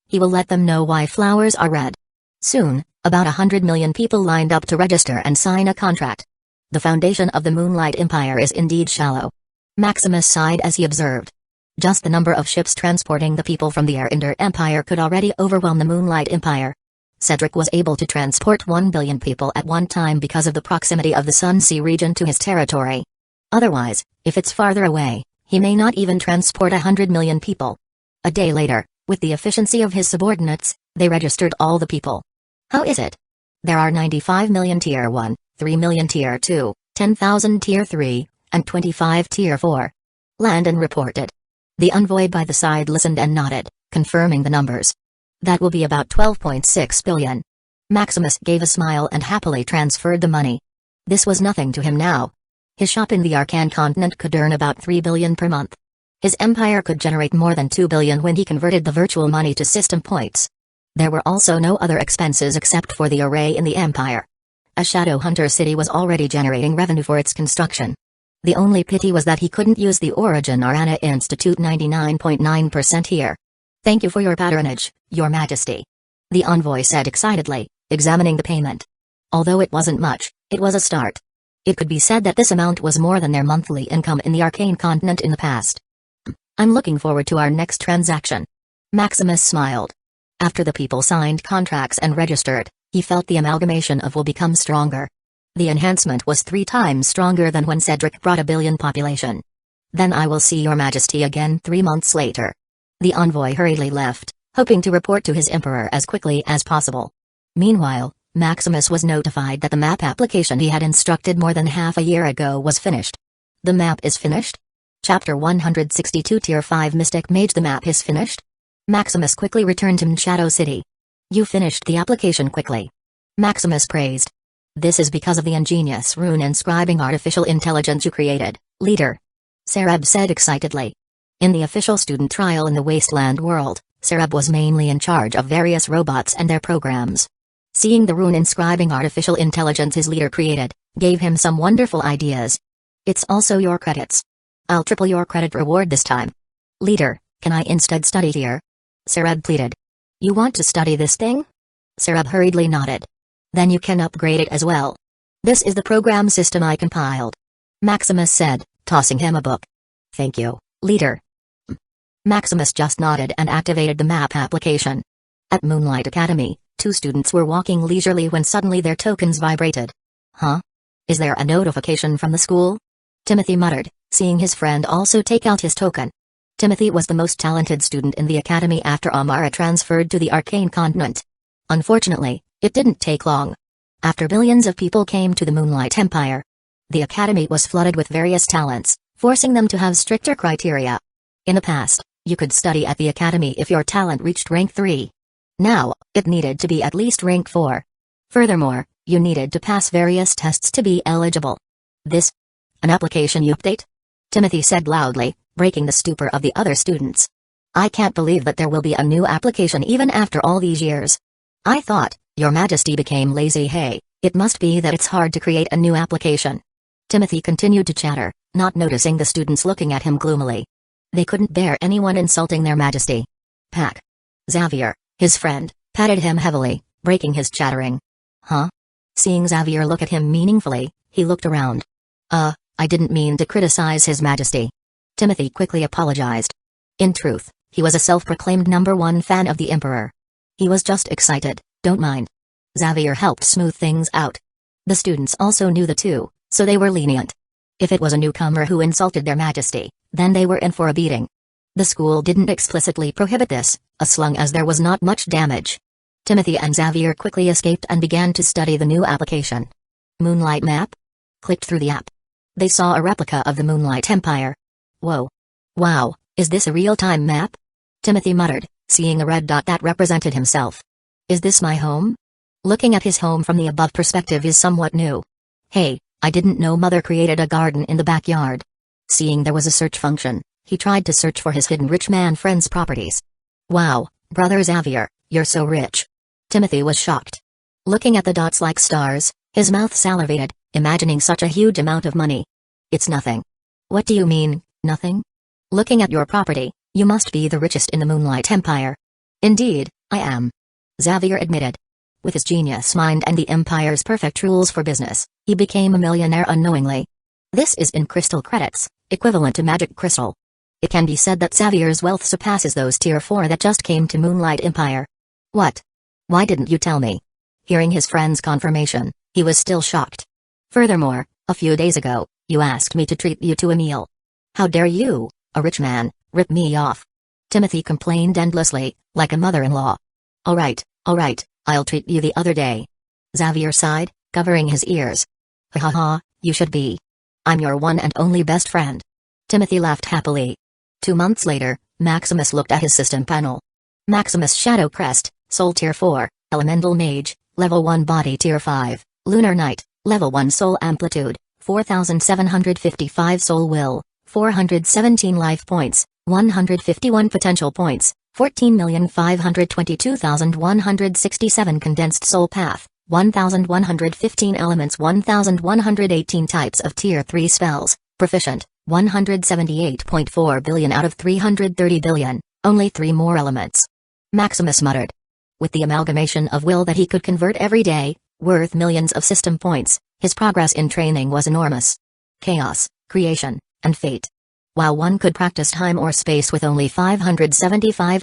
[SPEAKER 1] he will let them know why flowers are red. Soon, about 100 million people lined up to register and sign a contract. The foundation of the Moonlight Empire is indeed shallow. Maximus sighed as he observed. Just the number of ships transporting the people from the Arinder Empire could already overwhelm the Moonlight Empire. Cedric was able to transport 1 billion people at one time because of the proximity of the Sun Sea region to his territory. Otherwise, if it's farther away, he may not even transport 100 million people. A day later, with the efficiency of his subordinates, they registered all the people. How is it? There are 95 million Tier 1, 3 million Tier 2, 10,000 Tier 3, and 25 Tier 4. Landon reported. The envoy by the side listened and nodded, confirming the numbers. That will be about 12.6 billion. Maximus gave a smile and happily transferred the money. This was nothing to him now. His shop in the Arcan continent could earn about 3 billion per month. His empire could generate more than 2 billion when he converted the virtual money to system points. There were also no other expenses except for the array in the empire. A Shadow Hunter city was already generating revenue for its construction. The only pity was that he couldn't use the Origin Arana Institute 99.9% here. Thank you for your patronage, Your Majesty. The envoy said excitedly, examining the payment. Although it wasn't much, it was a start. It could be said that this amount was more than their monthly income in the Arcane Continent in the past. I'm looking forward to our next transaction. Maximus smiled. After the people signed contracts and registered, he felt the amalgamation of will become stronger. The enhancement was 3 times stronger than when Cedric brought a billion population. Then I will see Your Majesty again 3 months later. The envoy hurriedly left, hoping to report to his emperor as quickly as possible. Meanwhile, Maximus was notified that the map application he had instructed more than half a year ago was finished. The map is finished? Chapter 162 Tier 5 Mystic Mage. The map is finished? Maximus quickly returned to Shadow City. You finished the application quickly. Maximus praised. This is because of the ingenious rune inscribing artificial intelligence you created, leader. Sareb said excitedly. In the official student trial in the Wasteland world, Sareb was mainly in charge of various robots and their programs. Seeing the rune inscribing artificial intelligence his leader created, gave him some wonderful ideas. It's also your credits. I'll triple your credit reward this time. Leader, can I instead study here? Sareb pleaded. You want to study this thing? Sareb hurriedly nodded. Then you can upgrade it as well. This is the program system I compiled. Maximus said, tossing him a book. Thank you, leader. Maximus just nodded and activated the map application. At Moonlight Academy, 2 students were walking leisurely when suddenly their tokens vibrated. Huh? Is there a notification from the school? Timothy muttered, seeing his friend also take out his token. Timothy was the most talented student in the academy after Amara transferred to the Arcane Continent. Unfortunately, it didn't take long. After billions of people came to the Moonlight Empire, the academy was flooded with various talents, forcing them to have stricter criteria. In the past, you could study at the academy if your talent reached rank 3. Now, it needed to be at least rank 4. Furthermore, you needed to pass various tests to be eligible. This? An application update? Timothy said loudly, breaking the stupor of the other students. I can't believe that there will be a new application even after all these years. I thought, Your Majesty became lazy. Hey, it must be that it's hard to create a new application. Timothy continued to chatter, not noticing the students looking at him gloomily. They couldn't bear anyone insulting their majesty. Pack. Xavier, his friend, patted him heavily, breaking his chattering. Huh? Seeing Xavier look at him meaningfully, he looked around. I didn't mean to criticize His Majesty. Timothy quickly apologized. In truth, he was a self-proclaimed #1 fan of the Emperor. He was just excited, don't mind. Xavier helped smooth things out. The students also knew the two, so they were lenient. If it was a newcomer who insulted their majesty, then they were in for a beating. The school didn't explicitly prohibit this, as long as there was not much damage. Timothy and Xavier quickly escaped and began to study the new application. Moonlight Map? Clicked through the app. They saw a replica of the Moonlight Empire. Whoa. Wow, is this a real-time map? Timothy muttered, seeing a red dot that represented himself. Is this my home? Looking at his home from the above perspective is somewhat new. Hey, I didn't know Mother created a garden in the backyard. Seeing there was a search function, he tried to search for his hidden rich man friend's properties. Wow, Brother Xavier, you're so rich. Timothy was shocked. Looking at the dots like stars, his mouth salivated, imagining such a huge amount of money. It's nothing. What do you mean, nothing? Looking at your property, you must be the richest in the Moonlight Empire. Indeed, I am. Xavier admitted. With his genius mind and the Empire's perfect rules for business, he became a millionaire unknowingly. This is in crystal credits, equivalent to magic crystal. It can be said that Xavier's wealth surpasses those tier 4 that just came to Moonlight Empire. What? Why didn't you tell me? Hearing his friend's confirmation, he was still shocked. Furthermore, a few days ago, you asked me to treat you to a meal. How dare you, a rich man, rip me off? Timothy complained endlessly, like a mother-in-law. Alright, I'll treat you the other day. Xavier sighed, covering his ears. Ha ha ha, you should be. I'm your one and only best friend. Timothy laughed happily. 2 months later, Maximus looked at his system panel. Maximus Shadow Crest, Soul Tier 4, Elemental Mage, Level 1 Body Tier 5, Lunar Knight, Level 1 Soul Amplitude, 4,755 Soul Will, 417 Life Points, 151 Potential Points, 14,522,167 Condensed Soul Path, 1115 elements, 1118 types of Tier 3 spells, proficient, 178.4 billion out of 330 billion, only 3 more elements. Maximus muttered. With the amalgamation of will that he could convert every day, worth millions of system points, his progress in training was enormous. Chaos, creation, and fate. While one could practice time or space with only 575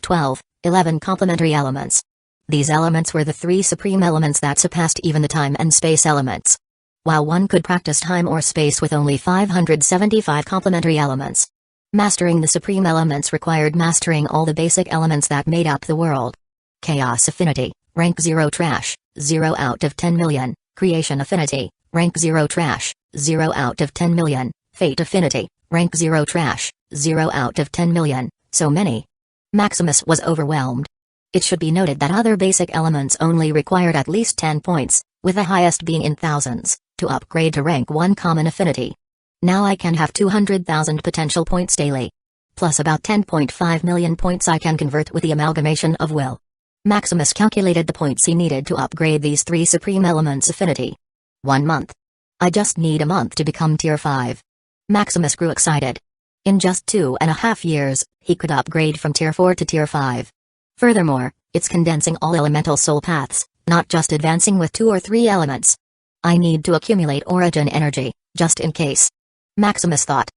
[SPEAKER 1] 11 complementary elements. These elements were the 3 supreme elements that surpassed even the time and space elements. While one could practice time or space with only 575 complementary elements. Mastering the supreme elements required mastering all the basic elements that made up the world. Chaos affinity, rank 0 trash, 0 out of 10 million. Creation affinity, rank 0 trash, 0 out of 10 million. Fate affinity, rank 0 trash, 0 out of 10 million, so many. Maximus was overwhelmed. It should be noted that other basic elements only required at least 10 points, with the highest being in thousands, to upgrade to rank 1 common affinity. Now I can have 200,000 potential points daily. Plus about 10.5 million points I can convert with the amalgamation of will. Maximus calculated the points he needed to upgrade these 3 supreme elements affinity. 1 month. I just need a month to become Tier 5. Maximus grew excited. In just 2.5 years, he could upgrade from Tier 4 to Tier 5. Furthermore, it's condensing all elemental soul paths, not just advancing with 2 or 3 elements. I need to accumulate origin energy, just in case. Maximus thought.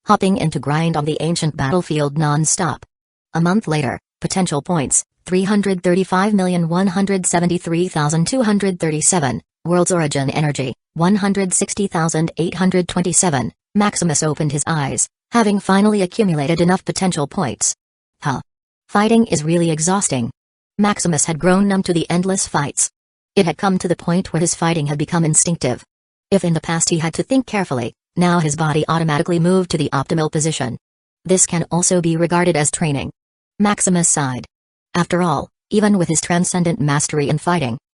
[SPEAKER 1] Hopping into grind on the ancient battlefield non-stop. A month later, potential points, 335,173,237, world's origin energy, 160,827, Maximus opened his eyes, having finally accumulated enough potential points. Fighting is really exhausting. Maximus had grown numb to the endless fights. It had come to the point where his fighting had become instinctive. If in the past he had to think carefully, now his body automatically moved to the optimal position. This can also be regarded as training. Maximus sighed. After all, even with his transcendent mastery in fighting,